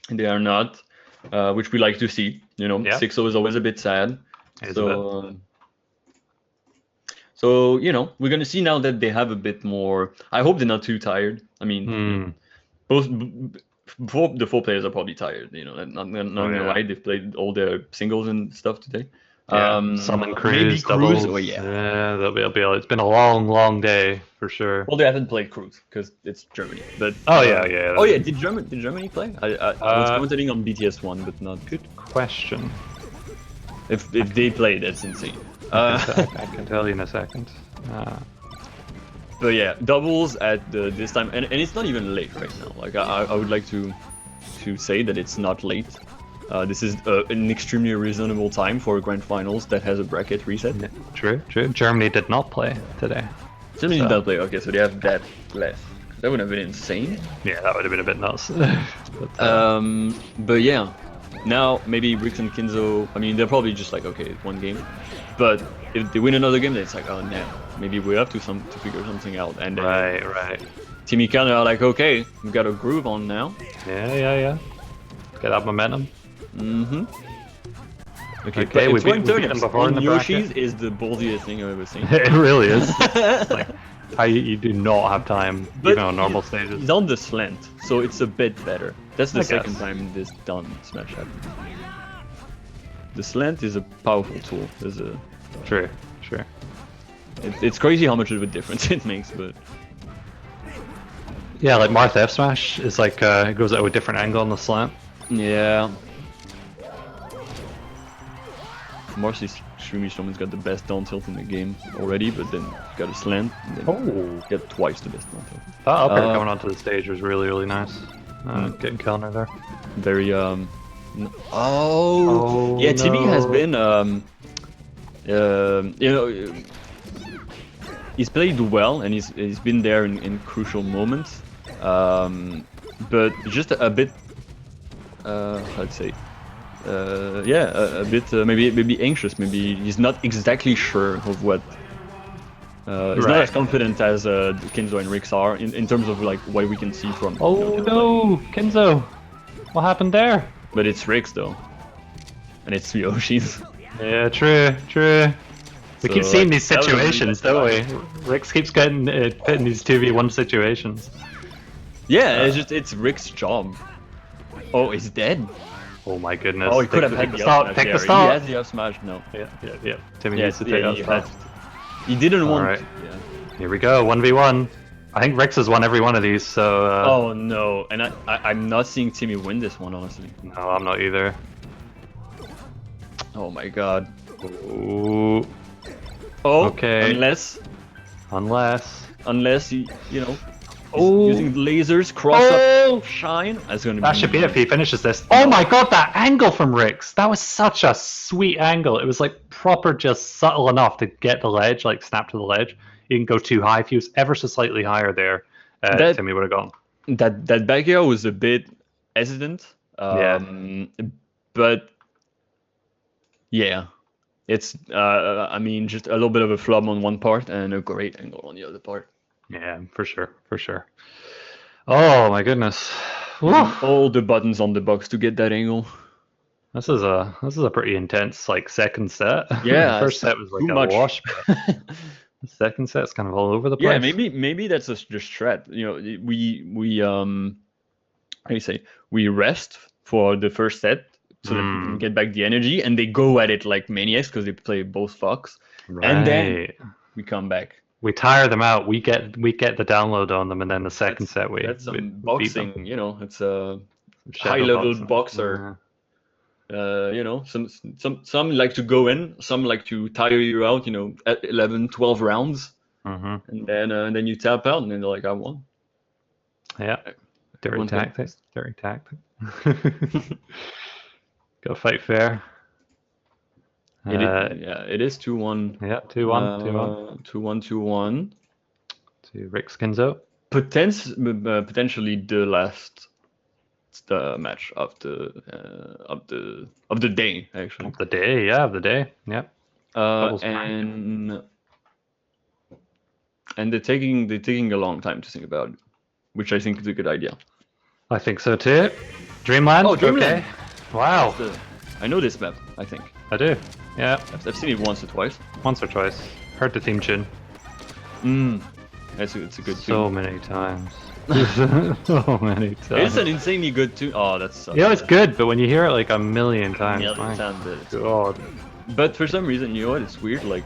X: They are not, which we like to see. 6-0 is always a bit sad. So we're gonna see now that they have a bit more. I hope they're not too tired. I mean, both the 4 players are probably tired. Not gonna lie, they've played all their singles and stuff today.
P: Some in
X: maybe
P: Cruise,
X: Cruise.
P: doubles.
X: Oh yeah.
P: It's been a long day for sure.
X: Well, they haven't played Cruise because it's Germany. But
P: Oh yeah.
X: Oh yeah, did Germany play? I was commenting on BTS 1, but not.
P: Good question.
X: If they play, that's insane.
P: I can tell you in a second.
X: But yeah, doubles at this time, and it's not even late right now. Like I would like to say that it's not late. This is an extremely reasonable time for grand finals that has a bracket reset.
P: True. Germany did not play today.
X: Germany did not play. Okay, so they have that left. That would have been insane.
P: Yeah, that would have been a bit nuts.
X: But yeah, now maybe Rix and Kinzo. I mean, they're probably just like, okay, it's one game. But if they win another game, then it's like, oh no, maybe we have to figure something out. And
P: right.
X: Team Icon are like, okay, we got a groove on now.
P: Yeah. Get that momentum.
X: Okay,
P: we beat them before in the
X: Yoshi's
P: bracket.
X: is the ballsiest thing I've ever seen.
P: It really is. Like, you do not have time, even on normal stages.
X: He's on the slant, so it's a bit better. That's the
P: I
X: second
P: guess.
X: time this done Smash happened. The slant is a powerful tool.
P: Sure.
X: It's crazy how much of a difference it makes, but
P: Yeah, like Marth F Smash is like it goes at a different angle on the slant.
X: yeah. Marcy's extremely strong's got the best down tilt in the game already, but then got a slant. And then got twice the best down tilt.
P: That up air coming onto the stage was really nice. Getting counter there.
X: Very yeah, Timmy has been he's played well and he's been there in crucial moments, but just a bit I'd say a bit maybe anxious. Maybe he's not exactly sure of what. He's not as confident as Kinzo and Rix are in terms of like what we can see from.
P: Oh no, Kinzo! What happened there?
X: But it's Rix though, and it's Yoshi's.
P: Yeah, true. We keep seeing these situations, don't we? Rix keeps getting put in these 2v1 situations.
X: Yeah, it's Rick's job. Oh, he's dead.
P: Oh my goodness.
X: Oh, he could have had
P: the
X: the
P: stop.
X: up
P: Take
X: smash
P: the
X: there.
P: stop.
X: He has the up smash. No.
P: Yeah. Timmy needs to take that stop.
X: He didn't want.
P: Alright.
X: Yeah.
P: Here we go. 1v1. I think Rix has won every one of these, so.
X: Oh no, and I'm not seeing Timmy win this one, honestly.
P: No, I'm not either.
X: Oh my god.
P: Ooh.
X: Oh.
P: Okay.
X: Unless he, using lasers, cross up, shine. That's gonna be.
P: That should be it if he finishes this. Oh my god, that angle from Rix! That was such a sweet angle. It was like proper, just subtle enough to get the ledge, like snap to the ledge. He didn't go too high. If he was ever so slightly higher there, Timmy would have gone.
X: That back air was a bit hesitant. But yeah, it's I mean just a little bit of a flub on one part and a great angle on the other part.
P: Yeah, for sure. Oh my goodness!
X: All the buttons on the box to get that angle.
P: This is a pretty intense like second set.
X: Yeah,
P: the first set was like a wash. The second set's kind of all over the place.
X: Yeah, maybe that's just strat. We how do you say, we rest for the first set so that we can get back the energy, and they go at it like maniacs because they play both Fox, and then we come back.
P: We tire them out. We get the download on them, and then the second set
X: that's some
P: we
X: boxing.
P: beat them.
X: It's a
P: Shadow
X: high-level
P: boxing.
X: boxer. Some like to go in, some like to tire you out. At 11, 12 rounds, and then you tap out, and then they're like, I won.
P: Yeah, dirty tactic. Go fight fair.
X: It is 2-1.
P: Yeah, 2-1.
X: 2-1.
P: to Rix Kinzo.
X: Potentially the last match of the day, actually.
P: Of the day, yeah, of the day, yeah.
X: And they're taking a long time to think about it, which I think is a good idea.
P: I think so too. Dreamland.
X: Oh, Dreamland.
P: Okay. Wow.
X: I know this map. I think
P: I do. Yeah.
X: I've seen it once or twice.
P: Once or twice. Heard the theme tune.
X: It's a good tune.
P: So many times. So many times.
X: It's an insanely good tune. Oh, that's.
P: It's good, but when you hear it like a million times, my God.
X: But for some reason, you know what? It's weird. Like,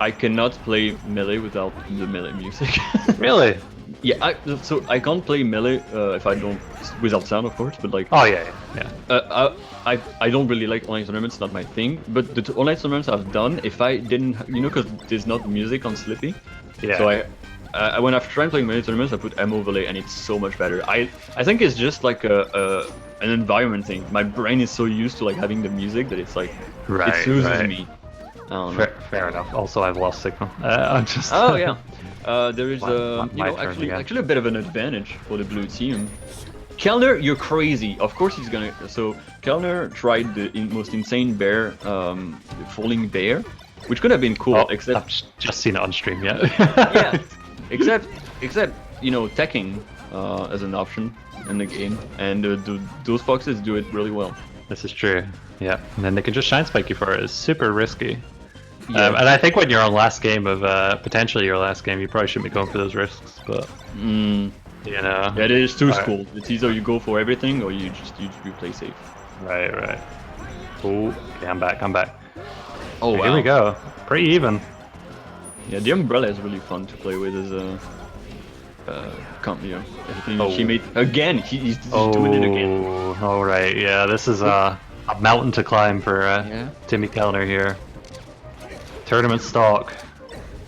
X: I cannot play Melee without the Melee music.
P: Really?
X: Yeah. So I can't play Melee if I don't without sound, of course. But like.
P: Oh yeah.
X: I don't really like online tournaments. Not my thing. But the online tournaments I've done, if I didn't, because there's not music on Slippy.
P: Yeah.
X: So when I've tried playing Melee tournaments, I put M overlay, and it's so much better. I think it's just like an environment thing. My brain is so used to like having the music that it's like it soothes me.
P: Fair enough. Also, I've lost signal. I'm just.
X: Oh yeah. There is actually a bit of an advantage for the blue team. Kellner, you're crazy. Of course he's gonna. So Kellner tried the most insane bear, the falling bear, which could have been cool. Except
P: I've just seen it on stream. Yeah.
X: Yeah. Except teching as an option in the game, and those foxes do it really well.
P: This is true. Yeah, and then they can just shine spike you for it. It's super risky.
X: Yeah.
P: And I think when you're on last game of potentially your last game, you probably shouldn't be going for those risks. But you know,
X: yeah, there's two schools. It's either you go for everything or you play safe.
P: Right. Oh, okay, I'm back.
X: Oh wow.
P: Here we go. Pretty even.
X: Yeah, the umbrella is really fun to play with as a he made again. He's doing it again.
P: All right. Yeah, this is a mountain to climb for Timmy Kellner here. Tournament stock.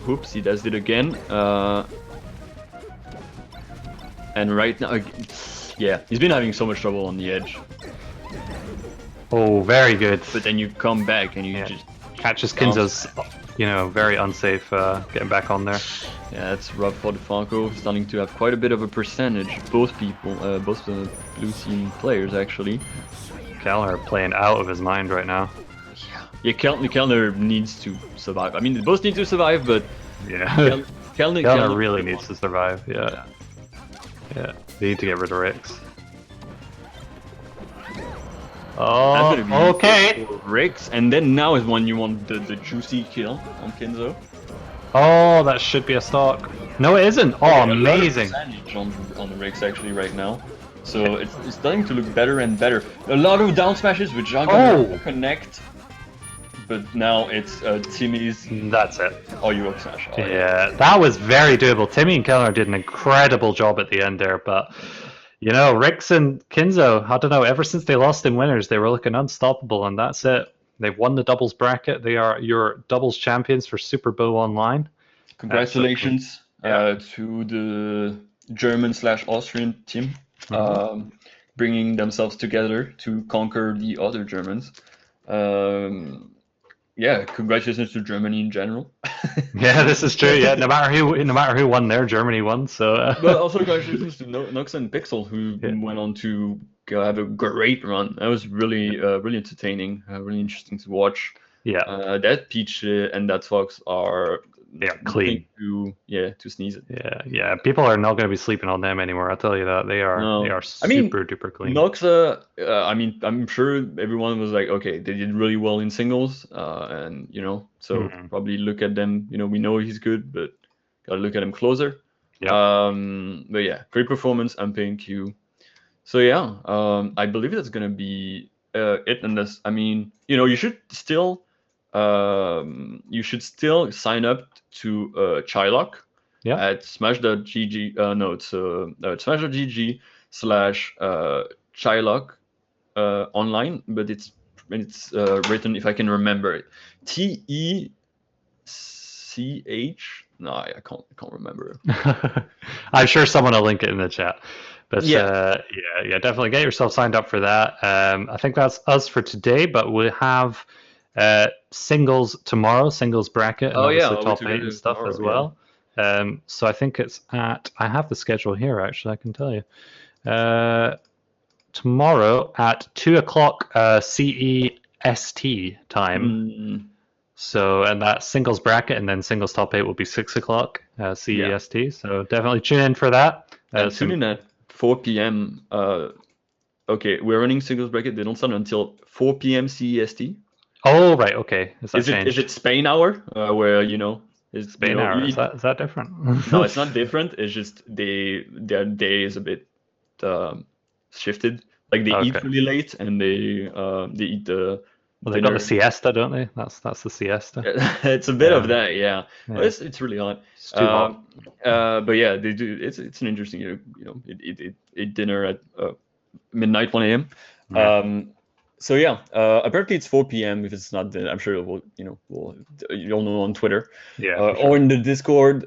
X: Oops, he does it again. And right now, yeah, he's been having so much trouble on the edge.
P: Oh, very good.
X: But then you come back and you just
P: catches Kinzo's, very unsafe getting back on there.
X: Yeah, it's rough for the Falco, starting to have quite a bit of a percentage. Both the blue team players actually.
P: Kellner playing out of his mind right now.
X: Yeah, Kellner needs to survive. I mean, they both need to survive, but
P: yeah,
X: Kellner
P: really needs to survive. Yeah. They need to get rid of Rix. Oh, okay.
X: Rix, and then now is when you want the juicy kill on Kinzo.
P: Oh, that should be a stock. No, it isn't. Oh, amazing.
X: On the Rix actually right now. So it's starting to look better and better. A lot of down smashes which are gonna connect. But now it's Timmy's.
P: That's it.
X: Oh, you up smash. Oh,
P: yeah, that was very doable. Timmy and Kellner did an incredible job at the end there, but Rix and Kinzo, I don't know, ever since they lost in winners, they were looking unstoppable, and that's it. They've won the doubles bracket. They are your doubles champions for Super Bowl Online.
X: Congratulations to the German/Austrian team, bringing themselves together to conquer the other Germans. Yeah, congratulations to Germany in general.
P: Yeah, this is true. Yeah, no matter who won there, Germany won. So.
X: But also congratulations to Nox and Pixel, who went on to have a great run. That was really really entertaining, really interesting to watch.
P: Yeah.
X: That Peach and that Fox are
P: clean.
X: To sneeze it.
P: Yeah. People are not going to be sleeping on them anymore. I'll tell you that they are super duper clean.
X: Nox, I'm sure everyone was like, okay, they did really well in singles, and so probably look at them. We know he's good, but gotta look at him closer.
P: Yeah.
X: But yeah, great performance. I'm paying Q. So yeah, I believe that's gonna be it. Unless you should still. You should still sign up to Chilok at smash.gg. No, it's smash.gg/Chilok online, but it's written, if I can remember it, TECH. No, I can't remember.
P: I'm sure someone will link it in the chat. But definitely get yourself signed up for that. I think that's us for today, but we'll have singles tomorrow, singles bracket, and the top 8 and stuff as well. So I think it's at. I have the schedule here. Actually, I can tell you. Tomorrow at 2:00 CEST time. So, and that singles bracket and then singles top 8 will be 6:00 CEST. So definitely tune in for that.
X: Tune in at 4 p.m. Okay, we're running singles bracket. They don't start until 4 p.m. CEST.
P: Oh, right. Okay.
X: Is it Spain hour? Where is
P: Spain hour? Is that different?
X: No, it's not different. It's just their day is a bit shifted. Like they eat really late and they eat the.
P: Well, they got the siesta, don't they? That's the siesta.
X: It's a bit of that, yeah. Well, it's really hot.
P: It's too hot.
X: But yeah, they do. It's an interesting, eat dinner at midnight, 1 a.m. So yeah, apparently it's 4 p.m. If it's not, then I'm sure you'll know on Twitter, or in the Discord.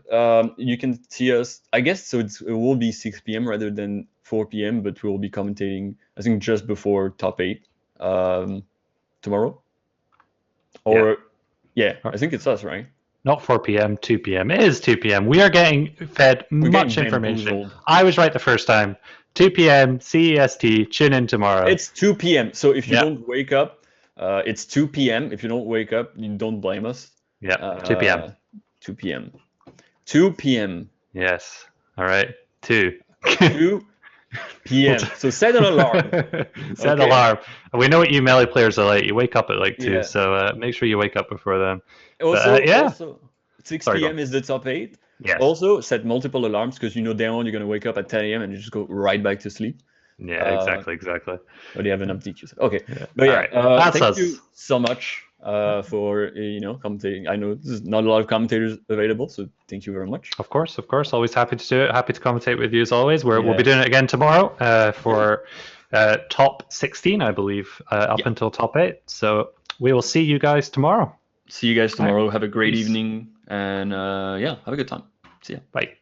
X: You can see us. I guess so. It will be 6 p.m. rather than 4 p.m. But we will be commentating. I think just before top 8 tomorrow. Or I think it's us, right?
P: Not 4 p.m. 2 p.m. It is 2 p.m. We are getting fed much information. I was right the first time. 2 p.m. CEST. Tune in tomorrow.
X: It's 2 p.m. So if you don't wake up, it's 2 p.m. If you don't wake up, you don't blame us.
P: Yeah, 2 p.m.
X: 2 p.m. 2 p.m.
P: Yes. All right. 2
X: p.m. So set an alarm.
P: Set an alarm. We know what you melee players are like. You wake up at like 2, so make sure you wake up before then.
X: Also 6 p.m. is the top 8.
P: Yes.
X: Also, set multiple alarms because damn well you're going to wake up at 10 a.m. and you just go right back to sleep.
P: Yeah, exactly.
X: But you have an empty queue. Okay.
P: Yeah.
X: But yeah,
P: right.
X: thank you so much for commentating. I know there's not a lot of commentators available, so thank you very much.
P: Of course. Always happy to do it. Happy to commentate with you as always. We'll be doing it again tomorrow for top 16, I believe, up until top 8. So we will see you guys tomorrow.
X: See you guys tomorrow. Have a great evening, and have a good time. See ya.
P: Bye.